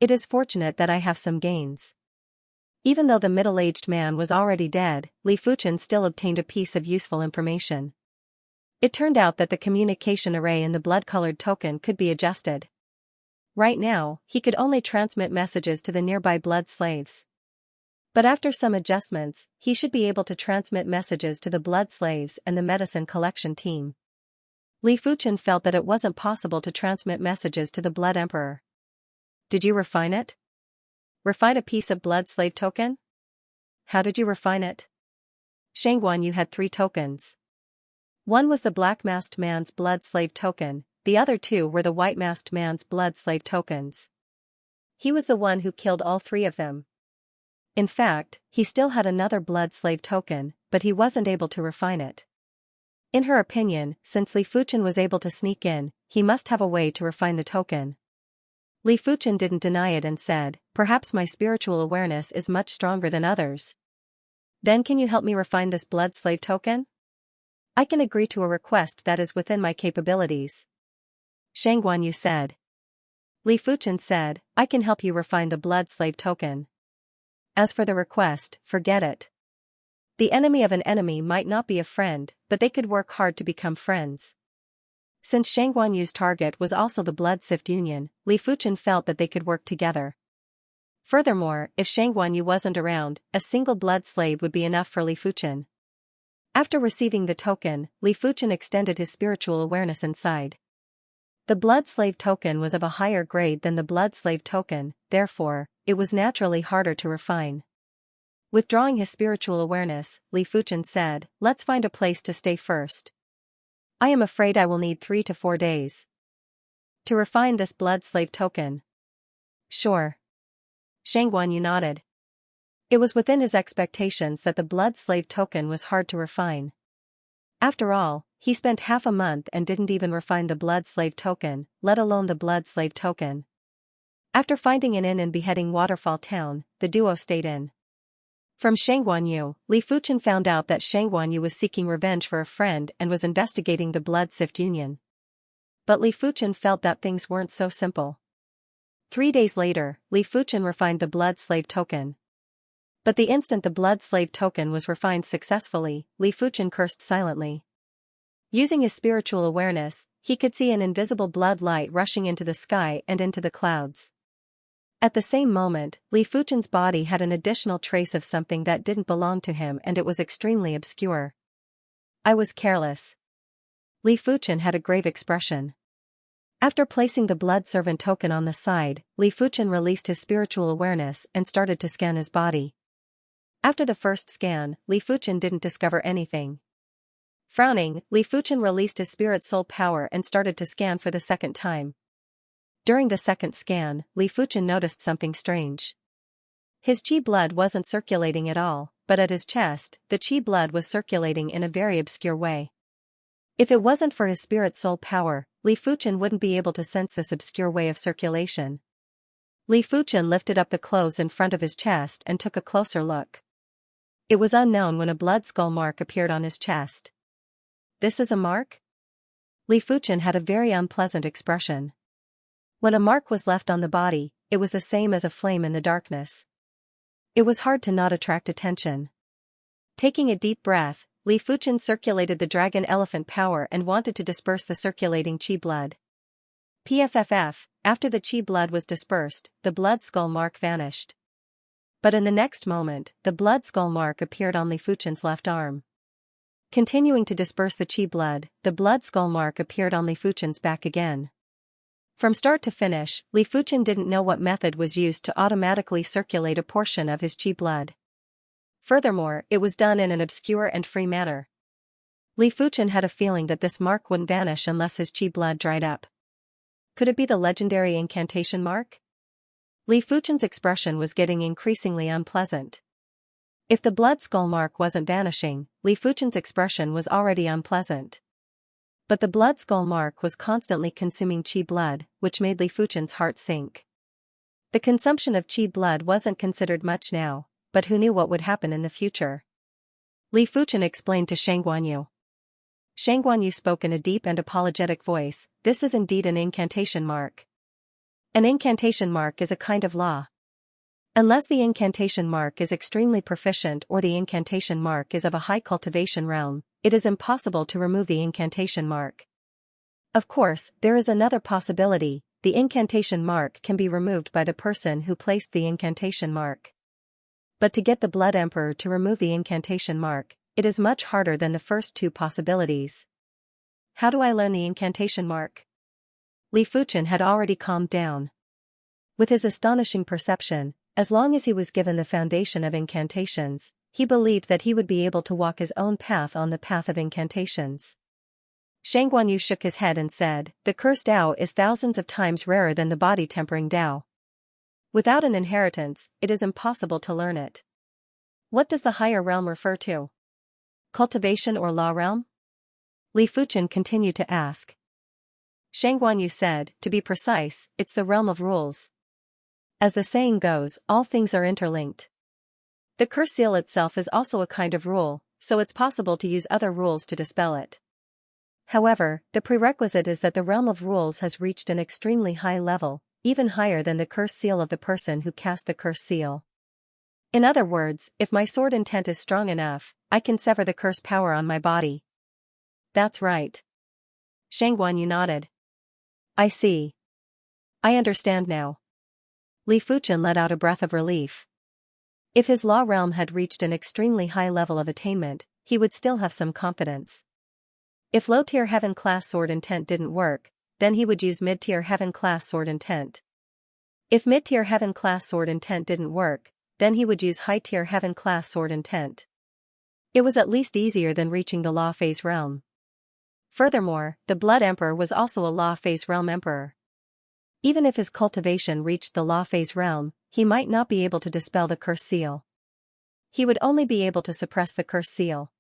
It is fortunate that I have some gains. Even though the middle-aged man was already dead, Li Fuchen still obtained a piece of useful information. It turned out that the communication array in the blood-colored token could be adjusted. Right now, he could only transmit messages to the nearby blood slaves. But after some adjustments, he should be able to transmit messages to the blood slaves and the medicine collection team. Li Fuchen felt that it wasn't possible to transmit messages to the Blood Emperor. Did you refine it? Refine a piece of blood slave token? How did you refine it? Shangguan Yu had 3 tokens. One was the black-masked man's blood slave token, the other 2 were the white-masked man's blood slave tokens. He was the one who killed all 3 of them. In fact, he still had another blood slave token, but he wasn't able to refine it. In her opinion, since Li Fuchen was able to sneak in, he must have a way to refine the token. Li Fuchen didn't deny it and said, "Perhaps my spiritual awareness is much stronger than others. Then can you help me refine this blood slave token? I can agree to a request that is within my capabilities." Shangguan Yu said. Li Fuchen said, "I can help you refine the blood slave token. As for the request, forget it. The enemy of an enemy might not be a friend, but they could work hard to become friends." Since Shangguan Yu's target was also the Blood Sift Union, Li Fuchen felt that they could work together. Furthermore, if Shangguan Yu wasn't around, a single blood slave would be enough for Li Fuchen. After receiving the token, Li Fuchen extended his spiritual awareness inside. The blood slave token was of a higher grade than the blood slave token, therefore, it was naturally harder to refine. Withdrawing his spiritual awareness, Li Fuchen said, "Let's find a place to stay first. I am afraid I will need 3 to 4 days to refine this blood slave token." "Sure." Shangguan Yu nodded. It was within his expectations that the blood slave token was hard to refine. After all, he spent half a month and didn't even refine the blood slave token, let alone the blood slave token. After finding an inn in Beheading Waterfall Town, the duo stayed in. From Shangguan Yu, Li Fuchen found out that Shangguan Yu was seeking revenge for a friend and was investigating the Blood Sift Union. But Li Fuchen felt that things weren't so simple. 3 days later, Li Fuchen refined the blood slave token. But the instant the blood slave token was refined successfully, Li Fuchen cursed silently. Using his spiritual awareness, he could see an invisible blood light rushing into the sky and into the clouds. At the same moment, Li Fuchen's body had an additional trace of something that didn't belong to him and it was extremely obscure. "I was careless." Li Fuchen had a grave expression. After placing the blood servant token on the side, Li Fuchen released his spiritual awareness and started to scan his body. After the first scan, Li Fuchen didn't discover anything. Frowning, Li Fuchen released his spirit soul power and started to scan for the second time. During the second scan, Li Fuchen noticed something strange. His qi blood wasn't circulating at all, but at his chest, the qi blood was circulating in a very obscure way. If it wasn't for his spirit soul power, Li Fuchen wouldn't be able to sense this obscure way of circulation. Li Fuchen lifted up the clothes in front of his chest and took a closer look. It was unknown when a blood skull mark appeared on his chest. "This is a mark?" Li Fuchen had a very unpleasant expression. When a mark was left on the body, it was the same as a flame in the darkness. It was hard to not attract attention. Taking a deep breath, Li Fuchen circulated the dragon elephant power and wanted to disperse the circulating qi blood. PFFF, after the qi blood was dispersed, the blood skull mark vanished. But in the next moment, the blood skull mark appeared on Li Fuchen's left arm. Continuing to disperse the qi blood, the blood skull mark appeared on Li Fuchen's back again. From start to finish, Li Fuchen didn't know what method was used to automatically circulate a portion of his qi blood. Furthermore, it was done in an obscure and free manner. Li Fuchen had a feeling that this mark wouldn't vanish unless his qi blood dried up. Could it be the legendary incantation mark? Li Fuchen's expression was getting increasingly unpleasant. If the blood skull mark wasn't vanishing, Li Fuchen's expression was already unpleasant. But the blood skull mark was constantly consuming qi blood, which made Li Fuchen's heart sink. The consumption of qi blood wasn't considered much now, but who knew what would happen in the future? Li Fuchen explained to Shangguan Yu. Shang Guanyu spoke in a deep and apologetic voice, this is indeed an incantation mark. An incantation mark is a kind of law. Unless the incantation mark is extremely proficient or the incantation mark is of a high cultivation realm, it is impossible to remove the incantation mark. Of course, there is another possibility, the incantation mark can be removed by the person who placed the incantation mark. But to get the Blood Emperor to remove the incantation mark, it is much harder than the first two possibilities. How do I learn the incantation mark? Li Fuchen had already calmed down. With his astonishing perception, as long as he was given the foundation of incantations, he believed that he would be able to walk his own path on the path of incantations. Shang Guanyu shook his head and said, the cursed Dao is thousands of times rarer than the body-tempering Dao. Without an inheritance, it is impossible to learn it. What does the higher realm refer to? Cultivation or law realm? Li Fuchen continued to ask. Shang Guanyu said, to be precise, it's the realm of rules. As the saying goes, all things are interlinked. The curse seal itself is also a kind of rule, so it's possible to use other rules to dispel it. However, the prerequisite is that the realm of rules has reached an extremely high level, even higher than the curse seal of the person who cast the curse seal. In other words, if my sword intent is strong enough, I can sever the curse power on my body. That's right. Shang Guanyu nodded. I see. I understand now. Li Fuchen let out a breath of relief. If his law realm had reached an extremely high level of attainment, he would still have some confidence. If low-tier heaven-class sword intent didn't work, then he would use mid-tier heaven-class sword intent. If mid-tier heaven-class sword intent didn't work, then he would use high-tier heaven-class sword intent. It was at least easier than reaching the law phase realm. Furthermore, the Blood Emperor was also a law phase realm emperor. Even if his cultivation reached the law phase realm, he might not be able to dispel the curse seal. He would only be able to suppress the curse seal.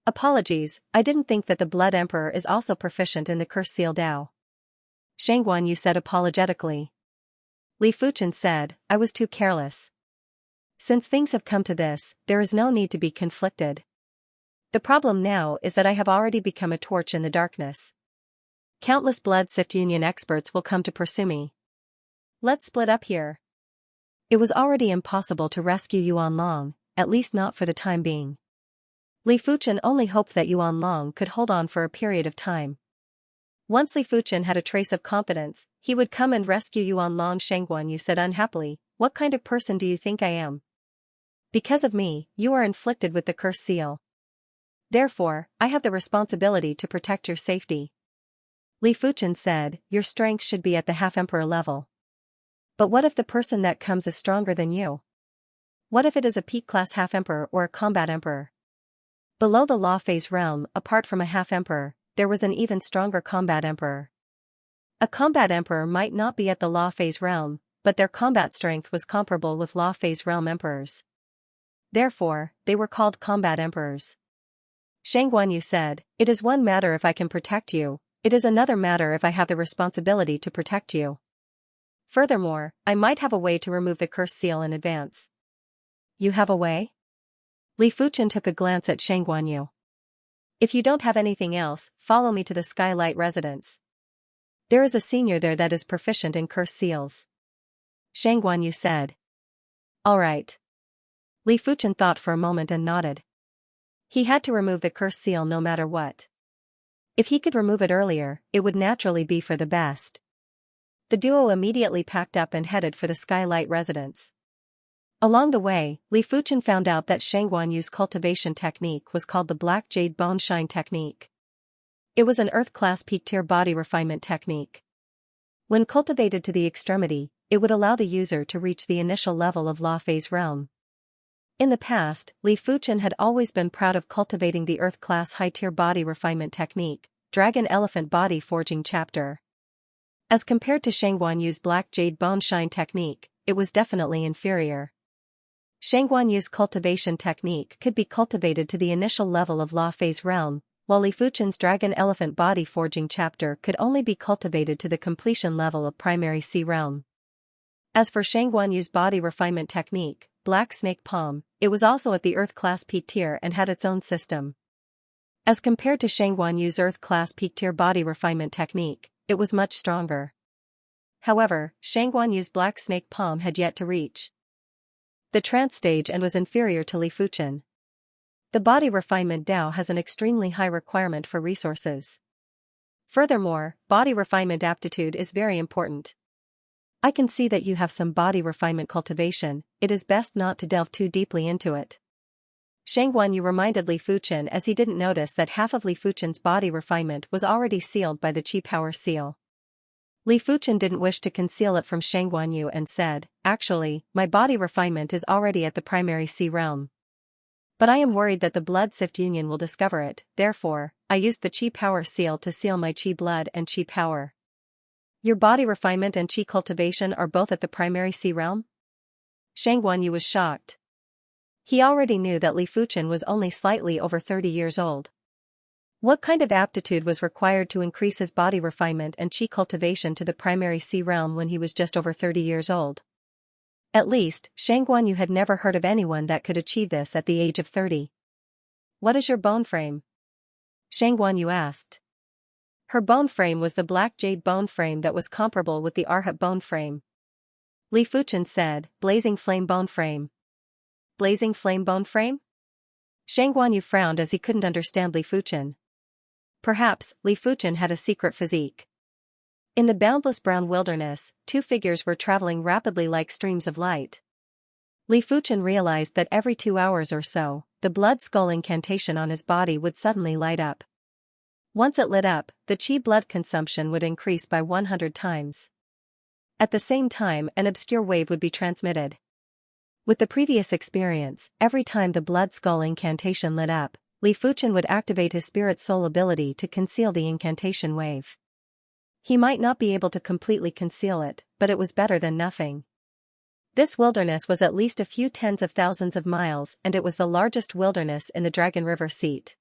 Apologies, I didn't think that the Blood Emperor is also proficient in the curse seal Dao. Shang Guanyu said apologetically. Li Fuchen said, I was too careless. Since things have come to this, there is no need to be conflicted. The problem now is that I have already become a torch in the darkness. Countless Blood Sift Union experts will come to pursue me. Let's split up here. It was already impossible to rescue Yuan Long, at least not for the time being. Li Fuchen only hoped that Yuan Long could hold on for a period of time. Once Li Fuchen had a trace of confidence, he would come and rescue Yuan Long. Shang Guanyu said unhappily, what kind of person do you think I am? Because of me, you are inflicted with the curse seal. Therefore, I have the responsibility to protect your safety. Li Fuchen said, your strength should be at the half-emperor level. But what if the person that comes is stronger than you? What if it is a peak-class half-emperor or a combat emperor? Below the law phase realm, apart from a half-emperor, there was an even stronger combat emperor. A combat emperor might not be at the law phase realm, but their combat strength was comparable with law phase realm emperors. Therefore, they were called combat emperors. Shang Guanyu said, it is one matter if I can protect you, it is another matter if I have the responsibility to protect you. Furthermore, I might have a way to remove the curse seal in advance. You have a way? Li Fuchen took a glance at Shang Guanyu. If you don't have anything else, follow me to the Skylight residence. There is a senior there that is proficient in curse seals. Shang Guanyu said. All right. Li Fuchen thought for a moment and nodded. He had to remove the curse seal no matter what. If he could remove it earlier, it would naturally be for the best. The duo immediately packed up and headed for the Skylight residence. Along the way, Li Fuchen found out that Shang Guanyu's cultivation technique was called the Black Jade Bone Shine technique. It was an Earth-class peak-tier body refinement technique. When cultivated to the extremity, it would allow the user to reach the initial level of Law Phase realm. In the past, Li Fuchen had always been proud of cultivating the Earth-class high-tier body refinement technique, Dragon Elephant Body Forging Chapter. As compared to Shang Guanyu's Black Jade Bone Shine technique, it was definitely inferior. Shang Guanyu's cultivation technique could be cultivated to the initial level of Law Phase realm, while Li Fuchen's Dragon Elephant Body Forging Chapter could only be cultivated to the completion level of Primary Sea realm. As for Shang Guanyu's body refinement technique, Black Snake Palm, it was also at the Earth-class peak tier and had its own system. As compared to Shang Guanyu's Earth-class peak-tier body refinement technique, it was much stronger. However, Shang Guanyu's black snake palm had yet to reach the trance stage and was inferior to Li Fuchen. The body refinement Dao has an extremely high requirement for resources. Furthermore, body refinement aptitude is very important. I can see that you have some body refinement cultivation, it is best not to delve too deeply into it. Shang Guanyu reminded Li Fuchen as he didn't notice that half of Li Fuchen's body refinement was already sealed by the Qi Power seal. Li Fuchen didn't wish to conceal it from Shang Guanyu and said, "Actually, my body refinement is already at the primary C realm. But I am worried that the blood sift union will discover it, therefore, I used the Qi Power seal to seal my Qi blood and Qi Power." Your body refinement and Qi cultivation are both at the primary C realm? Shang Guanyu was shocked. He already knew that Li Fuchen was only slightly over 30 years old. What kind of aptitude was required to increase his body refinement and Qi cultivation to the primary C realm when he was just over 30 years old? At least, Shang Guanyu had never heard of anyone that could achieve this at the age of 30. What is your bone frame? Shang Guanyu asked. Her bone frame was the black jade bone frame that was comparable with the Arhat bone frame. Li Fuchen said, blazing flame bone frame. Blazing flame bone frame? Shang Guanyu frowned as he couldn't understand Li Fuchen. Perhaps, Li Fuchen had a secret physique. In the boundless brown wilderness, two figures were traveling rapidly like streams of light. Li Fuchen realized that every 2 hours or so, the blood skull incantation on his body would suddenly light up. Once it lit up, the Qi blood consumption would increase by 100 times. At the same time, an obscure wave would be transmitted. With the previous experience, every time the blood skull incantation lit up, Li Fuchen would activate his spirit soul ability to conceal the incantation wave. He might not be able to completely conceal it, but it was better than nothing. This wilderness was at least a few tens of thousands of miles and it was the largest wilderness in the Dragon River seat.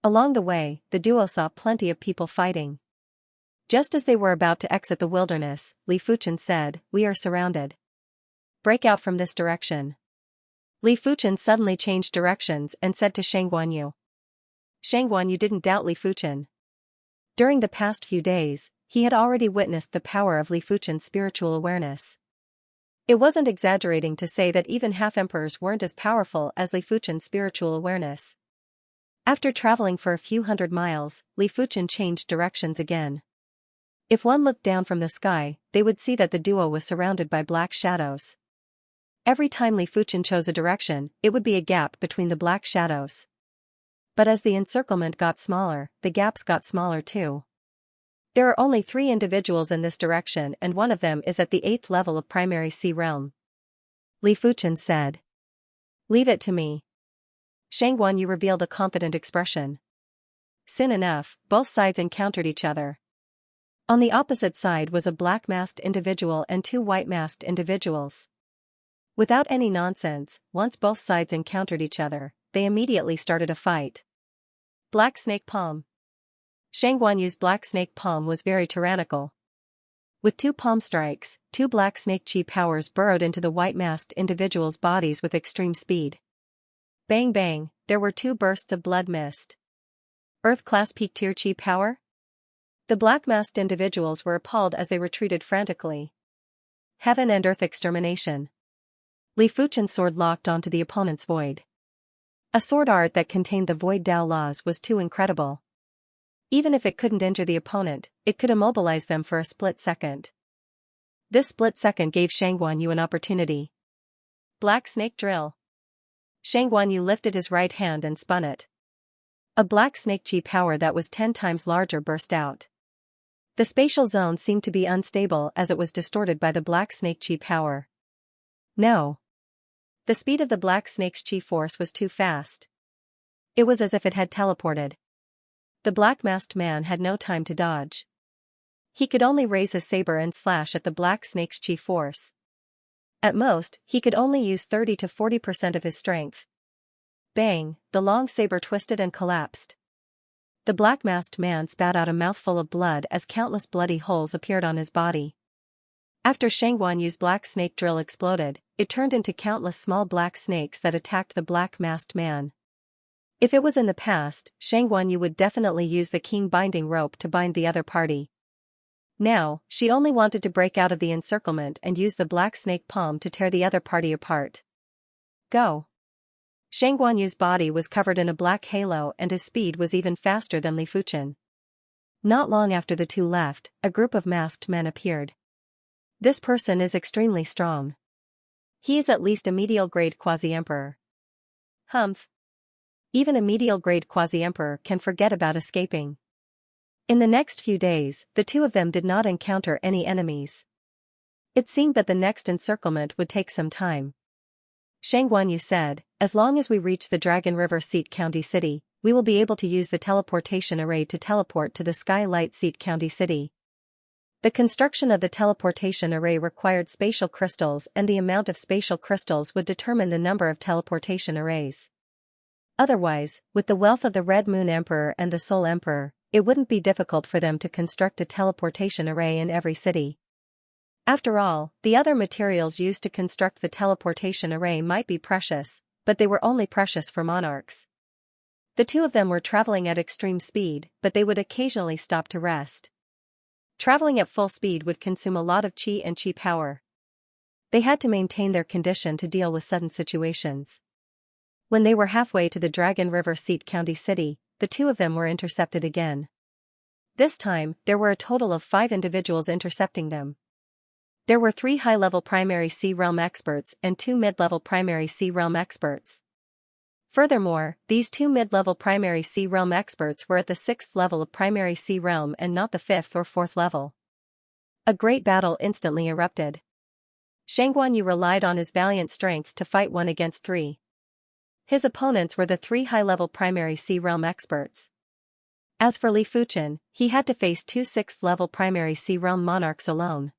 Along the way, the duo saw plenty of people fighting. Just as they were about to exit the wilderness, Li Fuchen said, "We are surrounded. Break out from this direction." Li Fuchen suddenly changed directions and said to Shang Guanyu. Shang Guanyu didn't doubt Li Fuchen. During the past few days, he had already witnessed the power of Li Fuchen's spiritual awareness. It wasn't exaggerating to say that even half-emperors weren't as powerful as Li Fuchen's spiritual awareness. After traveling for a few hundred miles, Li Fuchen changed directions again. If one looked down from the sky, they would see that the duo was surrounded by black shadows. Every time Li Fuchen chose a direction, it would be a gap between the black shadows. But as the encirclement got smaller, the gaps got smaller too. There are only 3 individuals in this direction and one of them is at the 8th level of primary C realm. Li Fuchen said. Leave it to me. Shang Guanyu revealed a confident expression. Soon enough, both sides encountered each other. On the opposite side was a black-masked individual and 2 white-masked individuals. Without any nonsense, once both sides encountered each other, they immediately started a fight. Black Snake Palm. Shang Guanyu's Black Snake Palm was very tyrannical. With 2 palm strikes, 2 Black Snake Qi powers burrowed into the white-masked individuals' bodies with extreme speed. Bang bang, there were 2 bursts of blood mist. Earth-class peak-tier Qi power? The black-masked individuals were appalled as they retreated frantically. Heaven and earth extermination. Li Fuchen's sword locked onto the opponent's void. A sword art that contained the void Dao laws was too incredible. Even if it couldn't injure the opponent, it could immobilize them for a split second. This split second gave Shang Guanyu an opportunity. Black Snake Drill. Shang Guanyu lifted his right hand and spun it. A black snake Qi power that was 10 times larger burst out. The spatial zone seemed to be unstable as it was distorted by the black snake Qi power. No. The speed of the black snake's Qi force was too fast. It was as if it had teleported. The black-masked man had no time to dodge. He could only raise his saber and slash at the black snake's Qi force. At most, he could only use 30 to 40% of his strength. Bang, the long saber twisted and collapsed. The black-masked man spat out a mouthful of blood as countless bloody holes appeared on his body. After Shang Guanyu's black snake drill exploded, it turned into countless small black snakes that attacked the black-masked man. If it was in the past, Shang Guanyu would definitely use the king binding rope to bind the other party. Now, she only wanted to break out of the encirclement and use the black snake palm to tear the other party apart. Go! Shang Guanyu's body was covered in a black halo and his speed was even faster than Li Fuchen. Not long after the two left, a group of masked men appeared. This person is extremely strong. He is at least a medial-grade quasi-emperor. Humph. Even a medial-grade quasi-emperor can forget about escaping. In the next few days, the two of them did not encounter any enemies. It seemed that the next encirclement would take some time. Shang Guanyu said, as long as we reach the Dragon River Seat County City, we will be able to use the teleportation array to teleport to the Skylight Seat County City. The construction of the teleportation array required spatial crystals and the amount of spatial crystals would determine the number of teleportation arrays. Otherwise, with the wealth of the Red Moon Emperor and the Soul Emperor, it wouldn't be difficult for them to construct a teleportation array in every city. After all, the other materials used to construct the teleportation array might be precious, but they were only precious for monarchs. The two of them were traveling at extreme speed, but they would occasionally stop to rest. Traveling at full speed would consume a lot of qi and qi power. They had to maintain their condition to deal with sudden situations. When they were halfway to the Dragon River Seat County City, the two of them were intercepted again. This time, there were a total of 5 individuals intercepting them. There were 3 high-level primary Sea Realm experts and 2 mid-level primary Sea Realm experts. Furthermore, these 2 mid-level primary Sea Realm experts were at the 6th level of primary Sea Realm and not the 5th or 4th level. A great battle instantly erupted. Shang Guanyu relied on his valiant strength to fight 1 against 3. His opponents were the 3 high-level primary Sea Realm experts. As for Li Fuchen, he had to face 2 6th-level primary Sea Realm monarchs alone.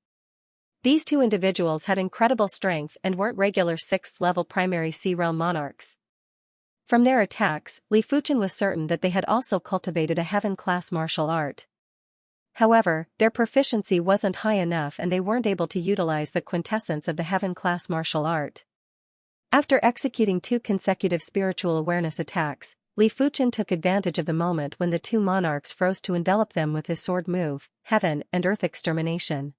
These 2 individuals had incredible strength and weren't regular 6th-level primary Sea Realm monarchs. From their attacks, Li Fuchen was certain that they had also cultivated a heaven-class martial art. However, their proficiency wasn't high enough and they weren't able to utilize the quintessence of the heaven-class martial art. After executing 2 consecutive spiritual awareness attacks, Li Fuchen took advantage of the moment when the 2 monarchs froze to envelop them with his sword move, Heaven and Earth Extermination.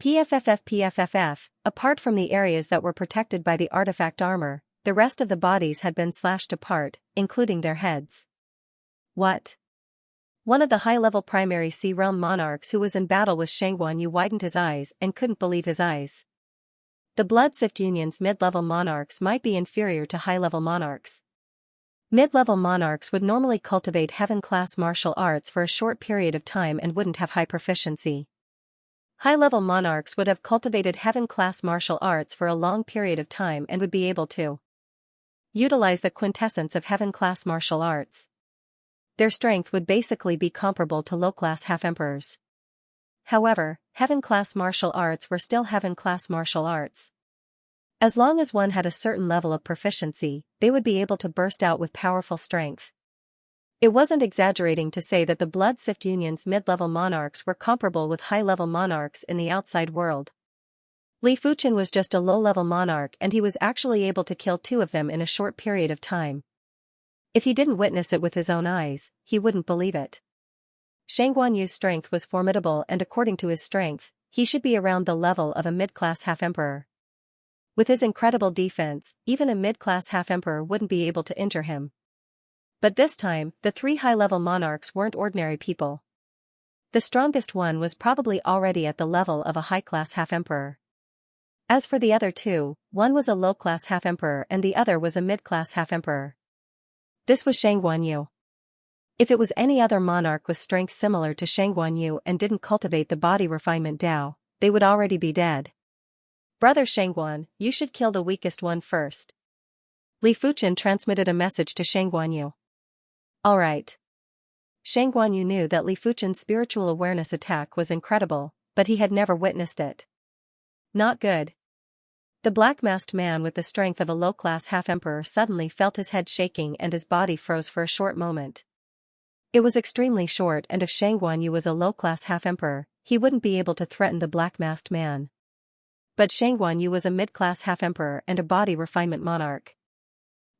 PFFF. Apart from the areas that were protected by the artifact armor, the rest of the bodies had been slashed apart, including their heads. What? One of the high-level primary Sea Realm monarchs who was in battle with Shang Guanyu widened his eyes and couldn't believe his eyes. The Blood Sift Union's mid-level monarchs might be inferior to high-level monarchs. Mid-level monarchs would normally cultivate heaven-class martial arts for a short period of time and wouldn't have high proficiency. High-level monarchs would have cultivated heaven-class martial arts for a long period of time and would be able to utilize the quintessence of heaven-class martial arts. Their strength would basically be comparable to low-class half-emperors. However, heaven-class martial arts were still heaven-class martial arts. As long as one had a certain level of proficiency, they would be able to burst out with powerful strength. It wasn't exaggerating to say that the Blood Sift Union's mid-level monarchs were comparable with high-level monarchs in the outside world. Li Fuchen was just a low-level monarch and he was actually able to kill 2 of them in a short period of time. If he didn't witness it with his own eyes, he wouldn't believe it. Shang Guanyu's strength was formidable and according to his strength, he should be around the level of a mid-class half-emperor. With his incredible defense, even a mid-class half-emperor wouldn't be able to injure him. But this time, the 3 high-level monarchs weren't ordinary people. The strongest one was probably already at the level of a high-class half-emperor. As for the other 2, one was a low-class half-emperor and the other was a mid-class half-emperor. This was Shang Guanyu. If it was any other monarch with strength similar to Shang Guanyu and didn't cultivate the body refinement Dao, they would already be dead. Brother Shangguan, you should kill the weakest one first. Li Fuchen transmitted a message to Shang Guanyu. Alright. Shang Guanyu knew that Li Fuchen's spiritual awareness attack was incredible, but he had never witnessed it. Not good. The black-masked man with the strength of a low-class half-emperor suddenly felt his head shaking and his body froze for a short moment. It was extremely short and if Shang Guanyu was a low-class half-emperor, he wouldn't be able to threaten the black-masked man. But Shang Guanyu was a mid-class half-emperor and a body refinement monarch.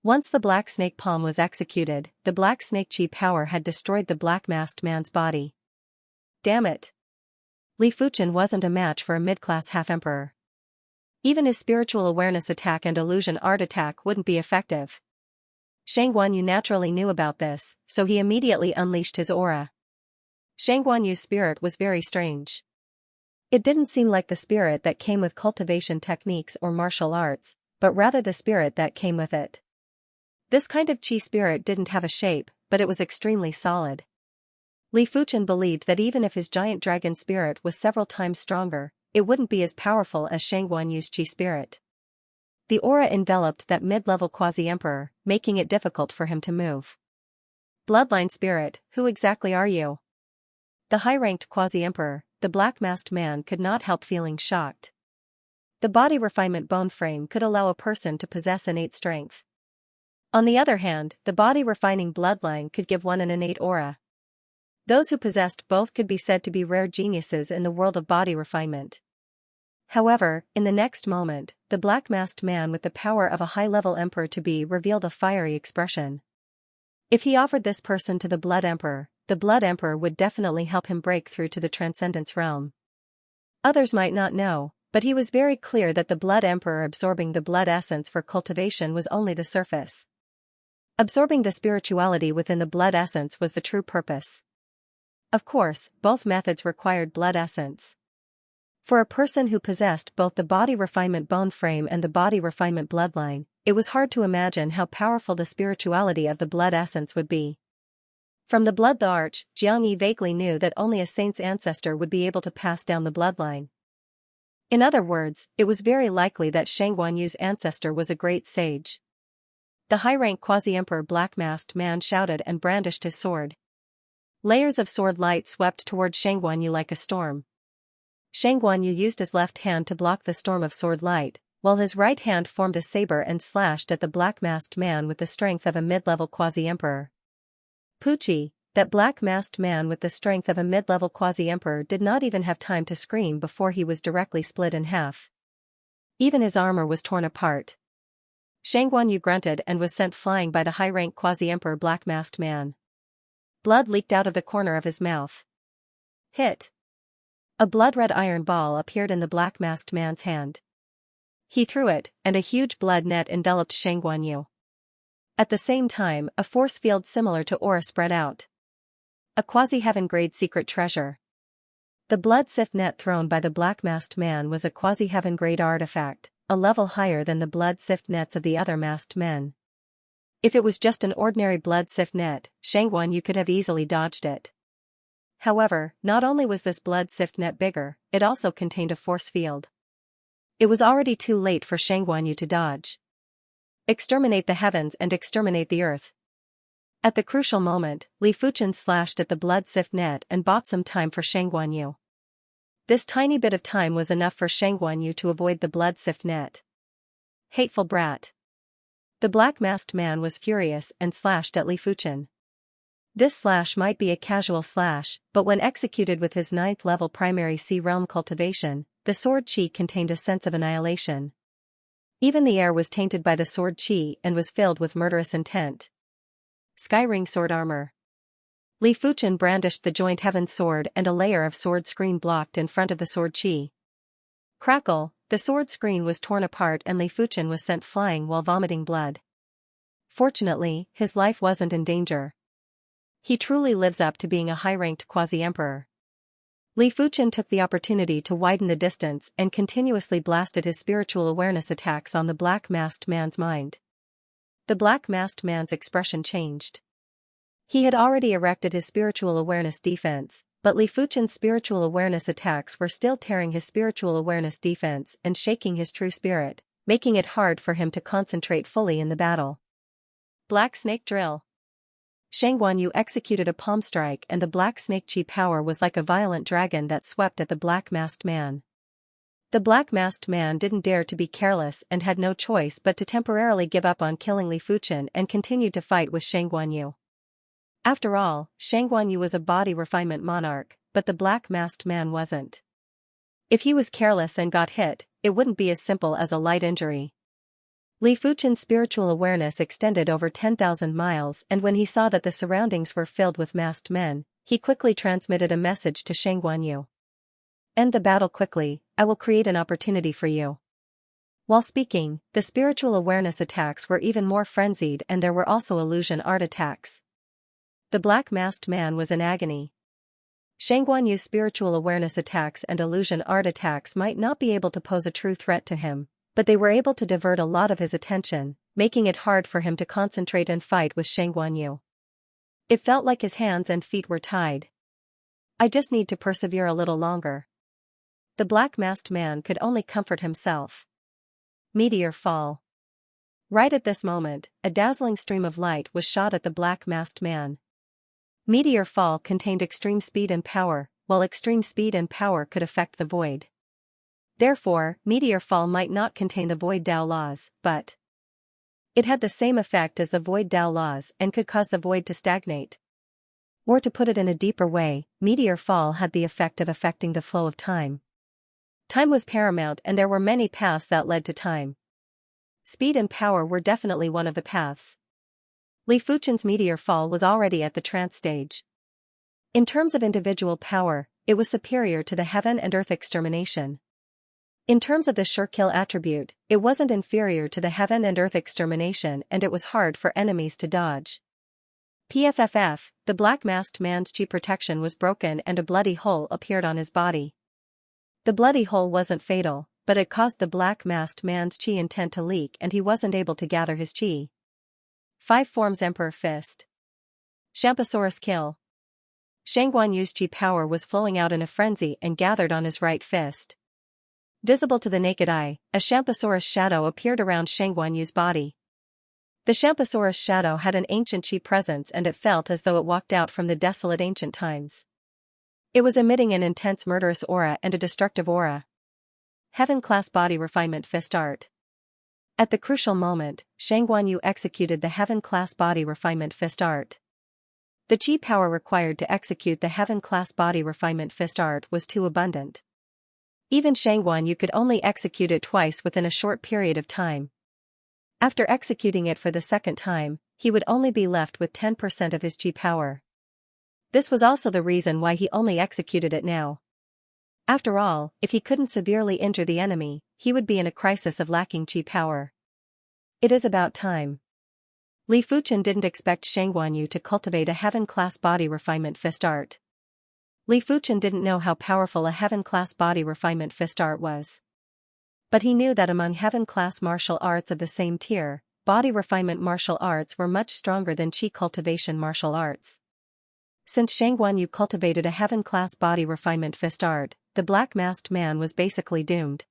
Once the black snake palm was executed, the black snake chi power had destroyed the black masked man's body. Damn it. Li Fuchen wasn't a match for a mid-class half-emperor. Even his spiritual awareness attack and illusion art attack wouldn't be effective. Shang Guanyu naturally knew about this, so he immediately unleashed his aura. Shang Guanyu's spirit was very strange. It didn't seem like the spirit that came with cultivation techniques or martial arts, but rather the spirit that came with it. This kind of chi spirit didn't have a shape, but it was extremely solid. Li Fuchen believed that even if his giant dragon spirit was several times stronger, it wouldn't be as powerful as Shang Guanyu's chi spirit. The aura enveloped that mid-level quasi-emperor, making it difficult for him to move. Bloodline spirit, who exactly are you? The high-ranked quasi-emperor, the black-masked man, could not help feeling shocked. The body refinement bone frame could allow a person to possess innate strength. On the other hand, the body refining bloodline could give one an innate aura. Those who possessed both could be said to be rare geniuses in the world of body refinement. However, in the next moment, the black-masked man with the power of a high-level emperor-to-be revealed a fiery expression. If he offered this person to the Blood Emperor, the Blood Emperor would definitely help him break through to the Transcendence realm. Others might not know, but he was very clear that the Blood Emperor absorbing the blood essence for cultivation was only the surface. Absorbing the spirituality within the blood essence was the true purpose. Of course, both methods required blood essence. For a person who possessed both the body refinement bone frame and the body refinement bloodline, it was hard to imagine how powerful the spirituality of the blood essence would be. From the blood the arch, Xianxia vaguely knew that only a saint's ancestor would be able to pass down the bloodline. In other words, it was very likely that Shang Guanyu's ancestor was a great sage. The high-rank quasi-emperor black-masked man shouted and brandished his sword. Layers of sword light swept toward Shang Guanyu like a storm. Shang Guanyu used his left hand to block the storm of sword light, while his right hand formed a saber and slashed at the black-masked man with the strength of a mid-level quasi-emperor. Pucci, that black-masked man with the strength of a mid-level quasi-emperor, did not even have time to scream before he was directly split in half. Even his armor was torn apart. Shang Guanyu grunted and was sent flying by the high-rank quasi-emperor black-masked man. Blood leaked out of the corner of his mouth. Hit! A blood-red iron ball appeared in the black-masked man's hand. He threw it, and a huge blood net enveloped Shang Guanyu. At the same time, a force field similar to aura spread out. A quasi-heaven-grade secret treasure. The blood sift net thrown by the black-masked man was a quasi-heaven-grade artifact, a level higher than the blood sift nets of the other masked men. If it was just an ordinary blood sift net, Shang Guanyu could have easily dodged it. However, not only was this blood sift net bigger, it also contained a force field. It was already too late for Shang Guanyu to dodge. Exterminate the heavens and exterminate the earth. At the crucial moment, Li Fuchen slashed at the blood sift net and bought some time for Shang Guanyu. This tiny bit of time was enough for Shang Guanyu to avoid the blood sift net. Hateful brat. The black-masked man was furious and slashed at Li Fuchen. This slash might be a casual slash, but when executed with his 9th-level primary C-realm cultivation, the sword chi contained a sense of annihilation. Even the air was tainted by the sword chi and was filled with murderous intent. Skyring sword armor. Li Fuchen brandished the joint heaven sword and a layer of sword screen blocked in front of the sword chi. Crackle, the sword screen was torn apart and Li Fuchen was sent flying while vomiting blood. Fortunately, his life wasn't in danger. He truly lives up to being a high-ranked quasi-emperor. Li Fuchen took the opportunity to widen the distance and continuously blasted his spiritual awareness attacks on the black-masked man's mind. The black-masked man's expression changed. He had already erected his spiritual awareness defense, but Li Fuchen's spiritual awareness attacks were still tearing his spiritual awareness defense and shaking his true spirit, making it hard for him to concentrate fully in the battle. Black Snake Drill. Shang Guanyu executed a palm strike and the black snake chi power was like a violent dragon that swept at the black-masked man. The black-masked man didn't dare to be careless and had no choice but to temporarily give up on killing Li Fuchen and continued to fight with Shang Guanyu. After all, Shang Guanyu was a body refinement monarch, but the black-masked man wasn't. If he was careless and got hit, it wouldn't be as simple as a light injury. Li Fuchen's spiritual awareness extended over 10,000 miles, and when he saw that the surroundings were filled with masked men, he quickly transmitted a message to Shang Guanyu. End the battle quickly, I will create an opportunity for you. While speaking, the spiritual awareness attacks were even more frenzied, and there were also illusion art attacks. The black masked man was in agony. Shang Guanyu's spiritual awareness attacks and illusion art attacks might not be able to pose a true threat to him, but they were able to divert a lot of his attention, making it hard for him to concentrate and fight with Shang Guanyu. It felt like his hands and feet were tied. I just need to persevere a little longer. The black masked man could only comfort himself. Meteor fall. Right at this moment, a dazzling stream of light was shot at the black masked man. Meteor fall contained extreme speed and power, while extreme speed and power could affect the void. Therefore, meteor fall might not contain the void Dao laws, but it had the same effect as the void Dao laws and could cause the void to stagnate. Or to put it in a deeper way, meteor fall had the effect of affecting the flow of time. Time was paramount, and there were many paths that led to time. Speed and power were definitely one of the paths. Li Fuchen's meteor fall was already at the trance stage. In terms of individual power, it was superior to the heaven and earth extermination. In terms of the sure kill attribute, it wasn't inferior to the heaven and earth extermination, and it was hard for enemies to dodge. PFFF, the black masked man's chi protection was broken and a bloody hole appeared on his body. The bloody hole wasn't fatal, but it caused the black masked man's chi intent to leak and he wasn't able to gather his chi. 5 forms Emperor Fist. Xianxia kill. Shang Guanyu's chi power was flowing out in a frenzy and gathered on his right fist. Visible to the naked eye, a Xianxia shadow appeared around Shang Guanyu's body. The Xianxia shadow had an ancient chi presence and it felt as though it walked out from the desolate ancient times. It was emitting an intense murderous aura and a destructive aura. Heaven-class body refinement fist art. At the crucial moment, Shang Guanyu executed the heaven-class body refinement fist art. The chi power required to execute the heaven-class body refinement fist art was too abundant. Even Shang Guanyu could only execute it twice within a short period of time. After executing it for the second time, he would only be left with 10% of his chi power. This was also the reason why he only executed it now. After all, if he couldn't severely injure the enemy, he would be in a crisis of lacking chi power. It is about time. Li Fuchen didn't expect Shang Guanyu to cultivate a heaven-class body refinement fist art. Li Fuchen didn't know how powerful a heaven-class body refinement fist art was. But he knew that among heaven-class martial arts of the same tier, body refinement martial arts were much stronger than chi cultivation martial arts. Since Shang Guanyu cultivated a heaven-class body refinement fist art, the black masked man was basically doomed.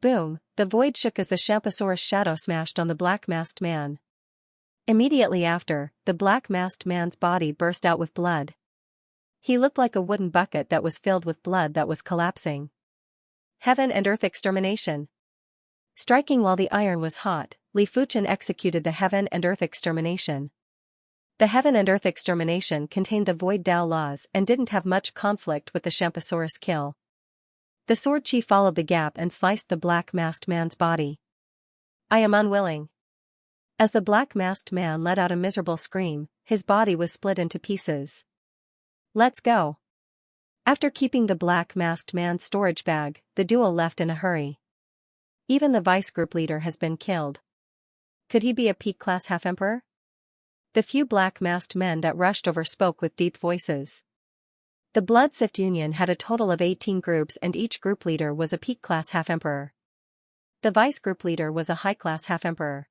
Boom, the void shook as the Xianxia shadow smashed on the black masked man. Immediately after, the black masked man's body burst out with blood. He looked like a wooden bucket that was filled with blood that was collapsing. Heaven and earth extermination. Striking while the iron was hot, Li Fuchen executed the heaven and earth extermination. The heaven and earth extermination contained the void Dao laws and didn't have much conflict with the Xianxia kill. The sword chi followed the gap and sliced the black masked man's body. I am unwilling. As the black masked man let out a miserable scream, his body was split into pieces. Let's go. After keeping the black masked man's storage bag, the duo left in a hurry. Even the vice group leader has been killed. Could he be a peak class half-emperor? The few black masked men that rushed over spoke with deep voices. The Blood Sift Union had a total of 18 groups and each group leader was a peak class half-emperor. The vice group leader was a high class half-emperor.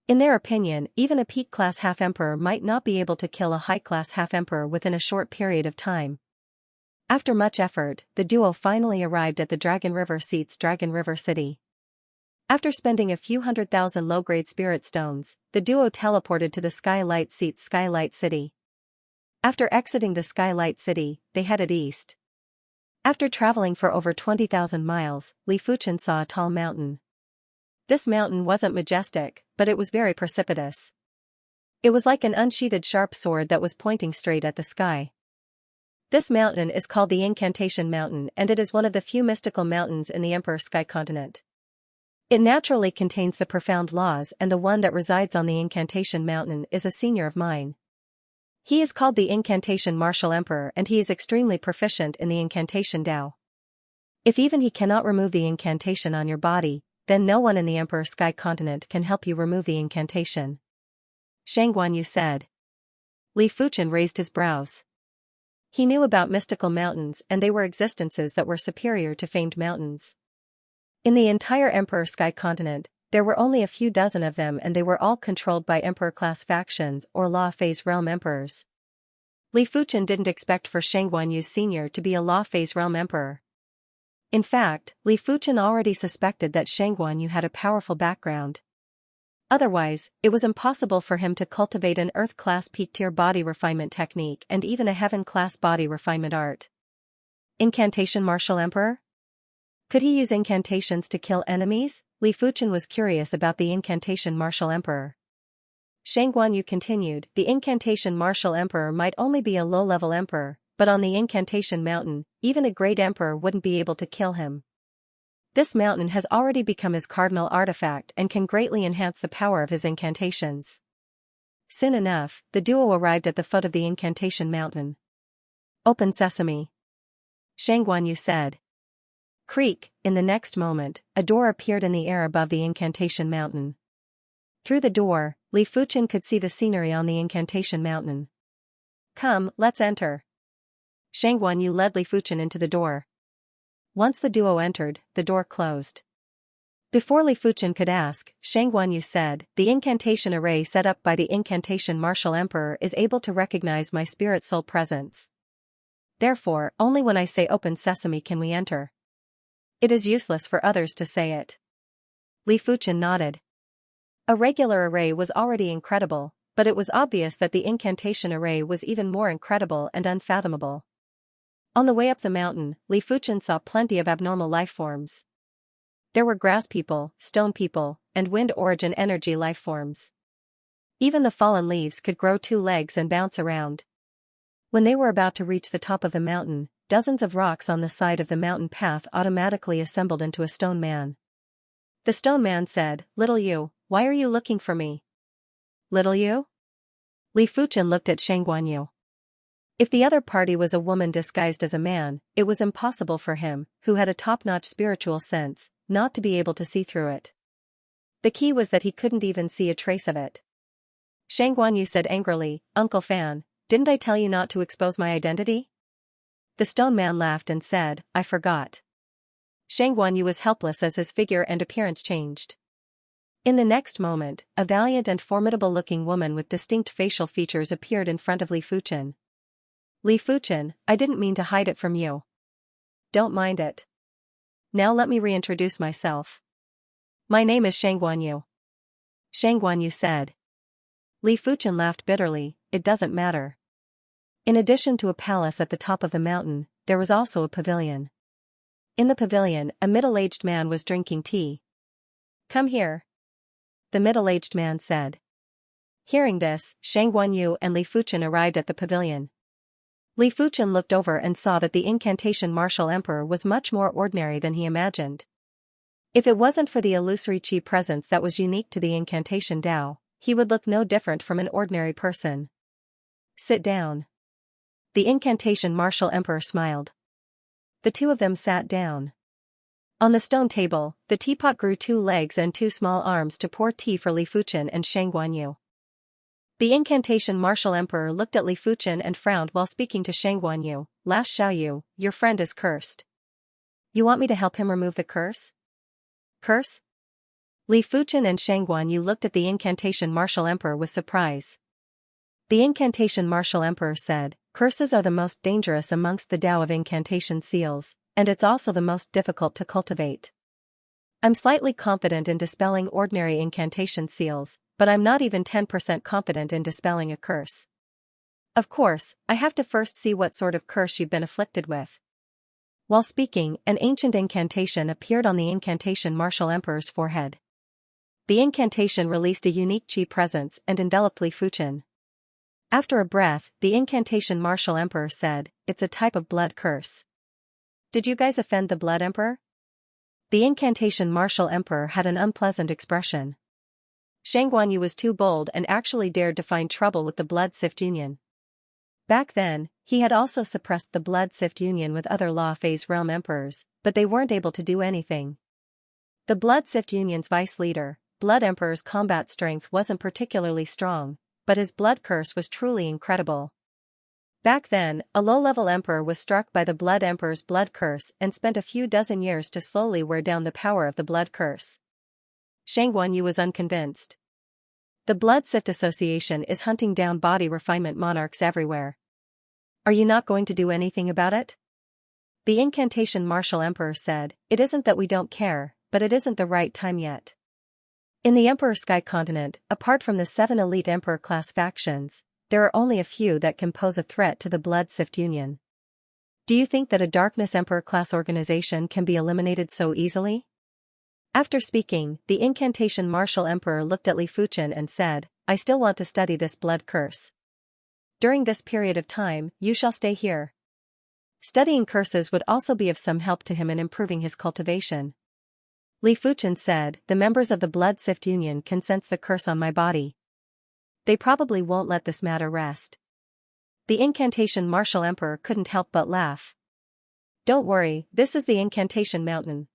In their opinion, even a peak class half-emperor might not be able to kill a high class half-emperor within a short period of time. After much effort, the duo finally arrived at the Dragon River seat's Dragon River City. After spending a few 100,000 low-grade spirit stones, the duo teleported to the Skylight seat's Skylight City. After exiting the Skylight City, they headed east. After traveling for over 20,000 miles, Li Fuchen saw a tall mountain. This mountain wasn't majestic, but it was very precipitous. It was like an unsheathed sharp sword that was pointing straight at the sky. This mountain is called the Incantation Mountain and it is one of the few mystical mountains in the Emperor Sky Continent. It naturally contains the profound laws, and the one that resides on the incantation mountain is a senior of mine. He is called the Incantation Martial Emperor, and he is extremely proficient in the incantation Tao. If even he cannot remove the incantation on your body, then no one in the Emperor Sky Continent can help you remove the incantation. Shang Guanyu said. Li Fuchen raised his brows. He knew about mystical mountains, and they were existences that were superior to famed mountains. In the entire Emperor Sky Continent, there were only a few dozen of them, and they were all controlled by Emperor-class factions or Law Phase Realm Emperors. Li Fuchen didn't expect for Shang Guanyu Sr. to be a Law Phase Realm Emperor. In fact, Li Fuchen already suspected that Shang Guanyu had a powerful background. Otherwise, it was impossible for him to cultivate an Earth-class peak-tier body refinement technique and even a Heaven-class body refinement art. Incantation Martial Emperor? Could he use incantations to kill enemies? Li Fuchen was curious about the Incantation Martial Emperor. Shang Guanyu continued, the Incantation Martial Emperor might only be a low-level emperor, but on the Incantation Mountain, even a great emperor wouldn't be able to kill him. This mountain has already become his cardinal artifact and can greatly enhance the power of his incantations. Soon enough, the duo arrived at the foot of the Incantation Mountain. Open sesame. Shang Guanyu said. Creak, in the next moment, a door appeared in the air above the Incantation Mountain. Through the door, Li Fuchen could see the scenery on the Incantation Mountain. Come, let's enter. Shang Guanyu led Li Fuchen into the door. Once the duo entered, the door closed. Before Li Fuchen could ask, Shang Guanyu said, the incantation array set up by the Incantation Martial Emperor is able to recognize my spirit soul presence. Therefore, only when I say open sesame can we enter. It is useless for others to say it. Li Fuchen nodded. A regular array was already incredible, but it was obvious that the incantation array was even more incredible and unfathomable. On the way up the mountain, Li Fuchen saw plenty of abnormal life forms. There were grass people, stone people, and wind origin energy life forms. Even the fallen leaves could grow 2 legs and bounce around. When they were about to reach the top of the mountain, dozens of rocks on the side of the mountain path automatically assembled into a stone man. The stone man said, Little you, why are you looking for me? Little you? Li Fuchen looked at Shang Guanyu. If the other party was a woman disguised as a man, it was impossible for him, who had a top-notch spiritual sense, not to be able to see through it. The key was that he couldn't even see a trace of it. Shang Guanyu said angrily, Uncle Fan, didn't I tell you not to expose my identity? The stone man laughed and said, I forgot. Shang Guanyu was helpless as his figure and appearance changed. In the next moment, a valiant and formidable-looking woman with distinct facial features appeared in front of Li Fuchen. Li Fuchen, I didn't mean to hide it from you. Don't mind it. Now let me reintroduce myself. My name is Shang Guanyu. Shang Guanyu said. Li Fuchen laughed bitterly, it doesn't matter. In addition to a palace at the top of the mountain, there was also a pavilion. In the pavilion, a middle-aged man was drinking tea. Come here. The middle-aged man said. Hearing this, Shang Guanyu and Li Fuchen arrived at the pavilion. Li Fuchen looked over and saw that the Incantation Martial Emperor was much more ordinary than he imagined. If it wasn't for the illusory chi presence that was unique to the Incantation Tao, he would look no different from an ordinary person. Sit down. The Incantation Martial Emperor smiled. The two of them sat down. On the stone table, the teapot grew 2 legs and 2 small arms to pour tea for Li Fuchen and Shang Guanyu. The Incantation Martial Emperor looked at Li Fuchen and frowned while speaking to Shang Guanyu. Last Xiaoyu, your friend is cursed. You want me to help him remove the curse? Curse? Li Fuchen and Shang Guanyu looked at the Incantation Martial Emperor with surprise. The Incantation Martial Emperor said, curses are the most dangerous amongst the Tao of incantation seals, and it's also the most difficult to cultivate. I'm slightly confident in dispelling ordinary incantation seals, but I'm not even 10% confident in dispelling a curse. Of course, I have to first see what sort of curse you've been afflicted with. While speaking, an ancient incantation appeared on the Incantation Martial Emperor's forehead. The incantation released a unique chi presence and enveloped Li Fuchen. After a breath, the Incantation Martial Emperor said, it's a type of blood curse. Did you guys offend the Blood Emperor? The incantation martial emperor had an unpleasant expression. Xianxia was too bold and actually dared to find trouble with the Blood Sift Union. Back then, he had also suppressed the Blood Sift Union with other Law Phase realm emperors, but they weren't able to do anything. The Blood Sift Union's vice leader, Blood Emperor's combat strength wasn't particularly strong, but his blood curse was truly incredible. Back then, a low-level emperor was struck by the Blood Emperor's blood curse and spent a few dozen years to slowly wear down the power of the blood curse. Xianxia was unconvinced. The Blood Sift Association is hunting down body refinement monarchs everywhere. Are you not going to do anything about it? The incantation martial emperor said, "It isn't that we don't care, but it isn't the right time yet." In the Emperor Sky continent, apart from the 7 elite emperor class factions, there are only a few that can pose a threat to the Blood Sift Union. Do you think that a Darkness Emperor class organization can be eliminated so easily? After speaking, the incantation martial emperor looked at Li Fuchen and said, "I still want to study this blood curse. During this period of time, you shall stay here." Studying curses would also be of some help to him in improving his cultivation. Li Fuchen said, "The members of the Blood Sift Union can sense the curse on my body. They probably won't let this matter rest." The incantation martial emperor couldn't help but laugh. "Don't worry, this is the incantation mountain.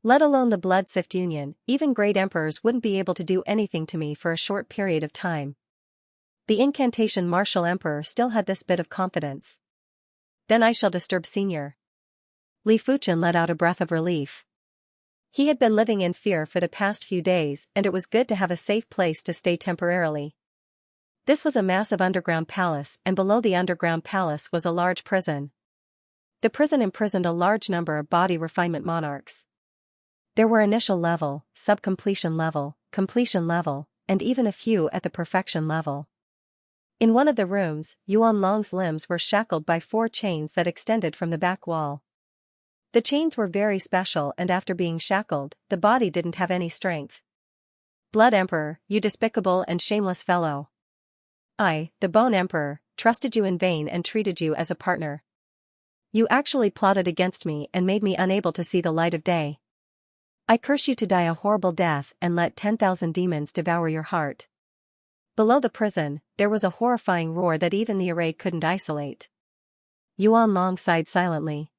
Let alone the Blood Sift Union, even great emperors wouldn't be able to do anything to me for a short period of time." The incantation martial emperor still had this bit of confidence. "Then I shall disturb Senior." Li Fuchen let out a breath of relief. He had been living in fear for the past few days, and it was good to have a safe place to stay temporarily. This was a massive underground palace, and below the underground palace was a large prison. The prison imprisoned a large number of body refinement monarchs. There were initial level, sub-completion level, completion level, and even a few at the perfection level. In one of the rooms, Yuan Long's limbs were shackled by 4 chains that extended from the back wall. The chains were very special, and after being shackled, the body didn't have any strength. "Blood Emperor, you despicable and shameless fellow. I, the Bone Emperor, trusted you in vain and treated you as a partner. You actually plotted against me and made me unable to see the light of day. I curse you to die a horrible death and let 10,000 demons devour your heart." Below the prison, there was a horrifying roar that even the array couldn't isolate. Yuan Long sighed silently.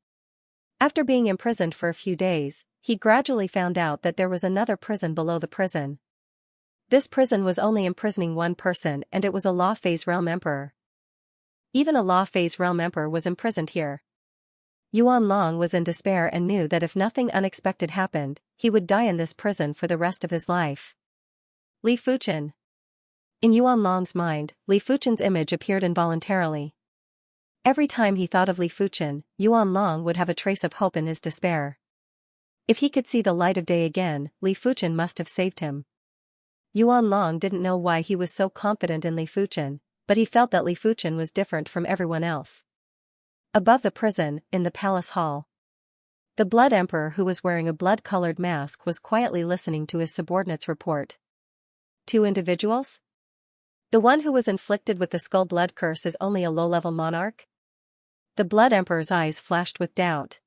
After being imprisoned for a few days, he gradually found out that there was another prison below the prison. This prison was only imprisoning one person, and it was a Law Phase Realm Emperor. Even a Law Phase Realm Emperor was imprisoned here. Yuan Long was in despair and knew that if nothing unexpected happened, he would die in this prison for the rest of his life. Li Fuchen. In Yuan Long's mind, Li Fuchen's image appeared involuntarily. Every time he thought of Li Fuchen, Yuan Long would have a trace of hope in his despair. If he could see the light of day again, Li Fuchen must have saved him. Yuan Long didn't know why he was so confident in Li Fuchen, but he felt that Li Fuchen was different from everyone else. Above the prison, in the palace hall, the Blood Emperor, who was wearing a blood-colored mask, was quietly listening to his subordinates' report. 2 individuals? The one who was inflicted with the skull blood curse is only a low-level monarch? The Blood Emperor's eyes flashed with doubt.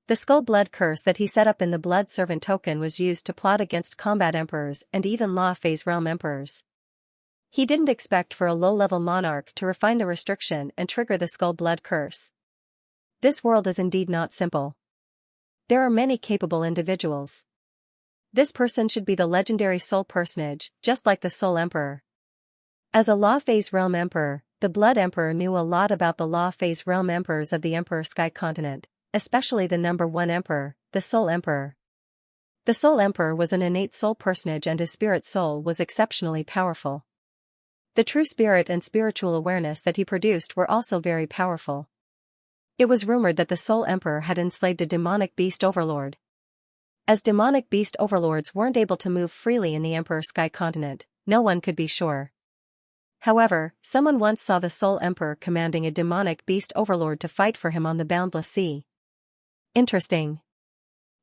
The skull blood curse that he set up in the Blood Servant token was used to plot against combat emperors and even Law Phase Realm Emperors. He didn't expect for a low-level monarch to refine the restriction and trigger the skull blood curse. This world is indeed not simple. There are many capable individuals. This person should be the legendary soul personage, just like the Soul Emperor. As a Law Phase Realm Emperor, the Blood Emperor knew a lot about the Law Phase Realm Emperors of the Emperor Sky continent, especially the number 1 Emperor, the Soul Emperor. The Soul Emperor was an innate soul personage, and his spirit soul was exceptionally powerful. The true spirit and spiritual awareness that he produced were also very powerful. It was rumored that the Soul Emperor had enslaved a demonic beast overlord. As demonic beast overlords weren't able to move freely in the Emperor Sky continent, no one could be sure. However, someone once saw the Soul Emperor commanding a demonic beast overlord to fight for him on the boundless sea. Interesting.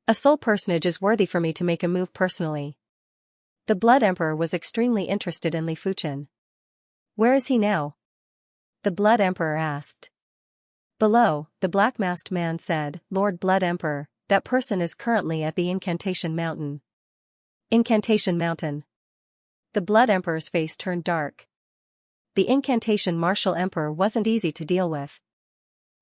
A soul personage is worthy for me to make a move personally. The Blood Emperor was extremely interested in Li Fuchen. Where is he now? The Blood Emperor asked. Below, the black-masked man said, "Lord Blood Emperor, that person is currently at the Incantation Mountain. Incantation Mountain. The Blood Emperor's face turned dark. The Incantation Martial Emperor wasn't easy to deal with.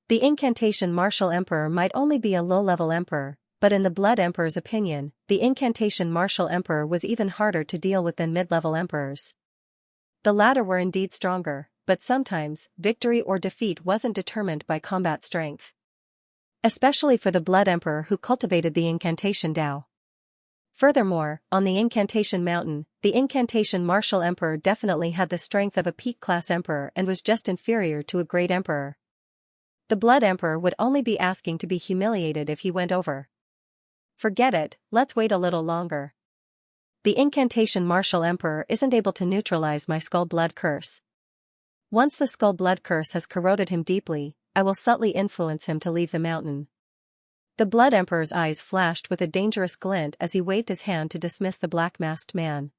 The Incantation Martial Emperor might only be a low-level emperor, but in the Blood Emperor's opinion, the Incantation Martial Emperor was even harder to deal with than mid-level emperors. The latter were indeed stronger, but sometimes, victory or defeat wasn't determined by combat strength. Especially for the Blood Emperor who cultivated the Incantation Tao. Furthermore, on the Incantation Mountain, the Incantation Martial Emperor definitely had the strength of a peak-class emperor and was just inferior to a great emperor. The Blood Emperor would only be asking to be humiliated if he went over. Forget it, let's wait a little longer. The Incantation Martial Emperor isn't able to neutralize my Skull Blood Curse. Once the Skull Blood Curse has corroded him deeply, I will subtly influence him to leave the mountain. The Blood Emperor's eyes flashed with a dangerous glint as he waved his hand to dismiss the black-masked man.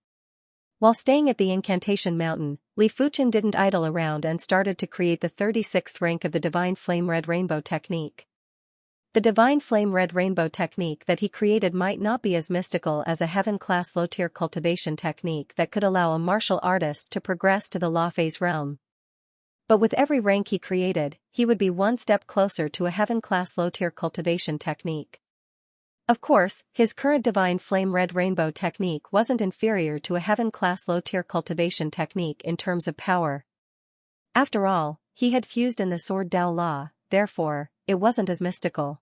While staying at the Incantation Mountain, Li Fuchen didn't idle around and started to create the 36th rank of the Divine Flame Red Rainbow technique. The Divine Flame Red Rainbow technique that he created might not be as mystical as a heaven-class low-tier cultivation technique that could allow a martial artist to progress to the Law Phase realm. But with every rank he created, he would be one step closer to a heaven-class low-tier cultivation technique. Of course, his current Divine Flame Red Rainbow technique wasn't inferior to a heaven-class low-tier cultivation technique in terms of power. After all, he had fused in the Sword Dao Law, therefore, it wasn't as mystical.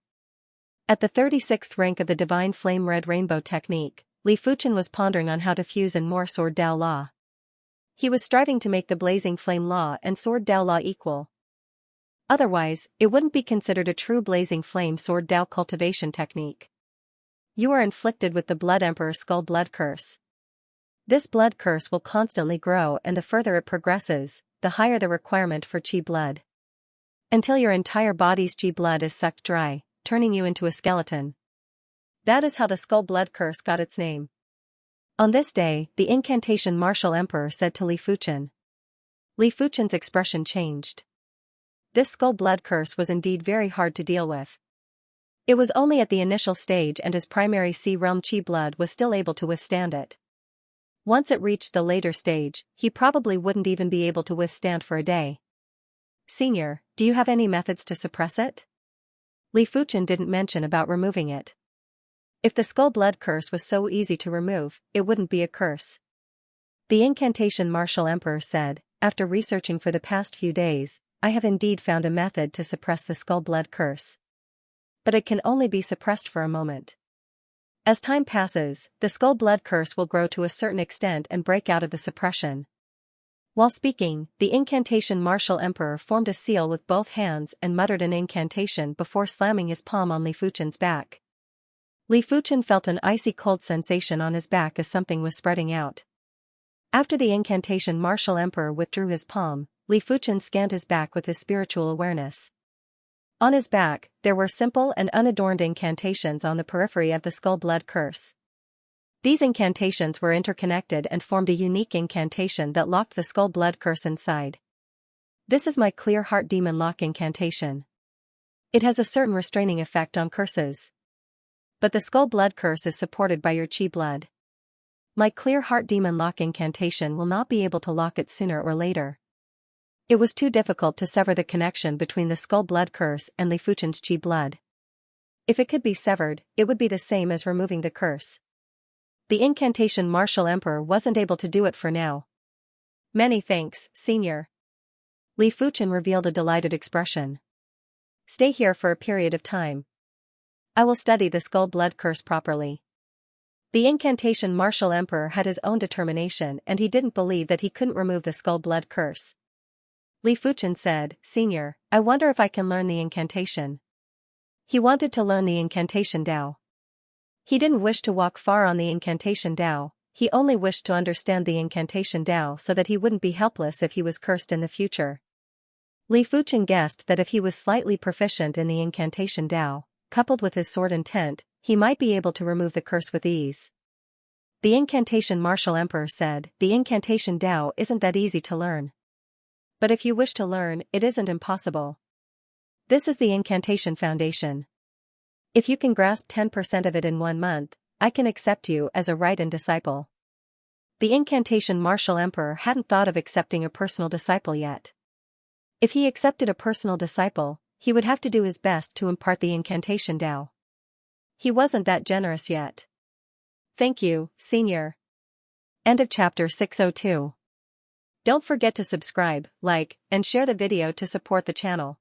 At the 36th rank of the Divine Flame Red Rainbow technique, Li Fuchen was pondering on how to fuse in more Sword Dao Law. He was striving to make the Blazing Flame Law and Sword Dao Law equal. Otherwise, it wouldn't be considered a true Blazing Flame Sword Dao cultivation technique. You are inflicted with the Blood Emperor's Skull Blood Curse. This blood curse will constantly grow, and the further it progresses, the higher the requirement for Qi blood. Until your entire body's Qi blood is sucked dry, turning you into a skeleton. That is how the Skull Blood Curse got its name. On this day, the Incantation Martial Emperor said to Li Fuchen. Li Fuchen's expression changed. This Skull Blood Curse was indeed very hard to deal with. It was only at the initial stage and his primary C-realm Qi blood was still able to withstand it. Once it reached the later stage, he probably wouldn't even be able to withstand for a day. Senior, do you have any methods to suppress it? Li Fuchen didn't mention about removing it. If the Skull Blood Curse was so easy to remove, it wouldn't be a curse. The Incantation Martial Emperor said, after researching for the past few days, I have indeed found a method to suppress the Skull Blood Curse. But it can only be suppressed for a moment. As time passes, the Skull Blood Curse will grow to a certain extent and break out of the suppression. While speaking, the Incantation Martial Emperor formed a seal with both hands and muttered an incantation before slamming his palm on Li Fuchen's back. Li Fuchen felt an icy cold sensation on his back as something was spreading out. After the Incantation Martial Emperor withdrew his palm, Li Fuchen scanned his back with his spiritual awareness. On his back, there were simple and unadorned incantations on the periphery of the Skull Blood Curse. These incantations were interconnected and formed a unique incantation that locked the Skull Blood Curse inside. This is my Clear Heart Demon Lock incantation. It has a certain restraining effect on curses. But the Skull Blood Curse is supported by your Qi blood. My Clear Heart Demon Lock incantation will not be able to lock it sooner or later. It was too difficult to sever the connection between the Skull Blood Curse and Li Fuchen's Qi blood. If it could be severed, it would be the same as removing the curse. The Incantation Martial Emperor wasn't able to do it for now. Many thanks, Senior. Li Fuchen revealed a delighted expression. Stay here for a period of time. I will study the Skull Blood Curse properly. The Incantation Martial Emperor had his own determination and he didn't believe that he couldn't remove the Skull Blood Curse. Li Fuchen said, Senior, I wonder if I can learn the incantation. He wanted to learn the incantation Dao. He didn't wish to walk far on the incantation Dao, he only wished to understand the incantation Dao so that he wouldn't be helpless if he was cursed in the future. Li Fuchen guessed that if he was slightly proficient in the incantation Dao, coupled with his sword intent, he might be able to remove the curse with ease. The Incantation Martial Emperor said, the incantation Dao isn't that easy to learn. But if you wish to learn, it isn't impossible. This is the Incantation Foundation. If you can grasp 10% of it in 1 month, I can accept you as a right-in disciple. The incantation Martial Emperor hadn't thought of accepting a personal disciple yet. If he accepted a personal disciple, he would have to do his best to impart the incantation Tao. He wasn't that generous yet. Thank you, Senior. End of chapter 602. Don't forget to subscribe, like, and share the video to support the channel.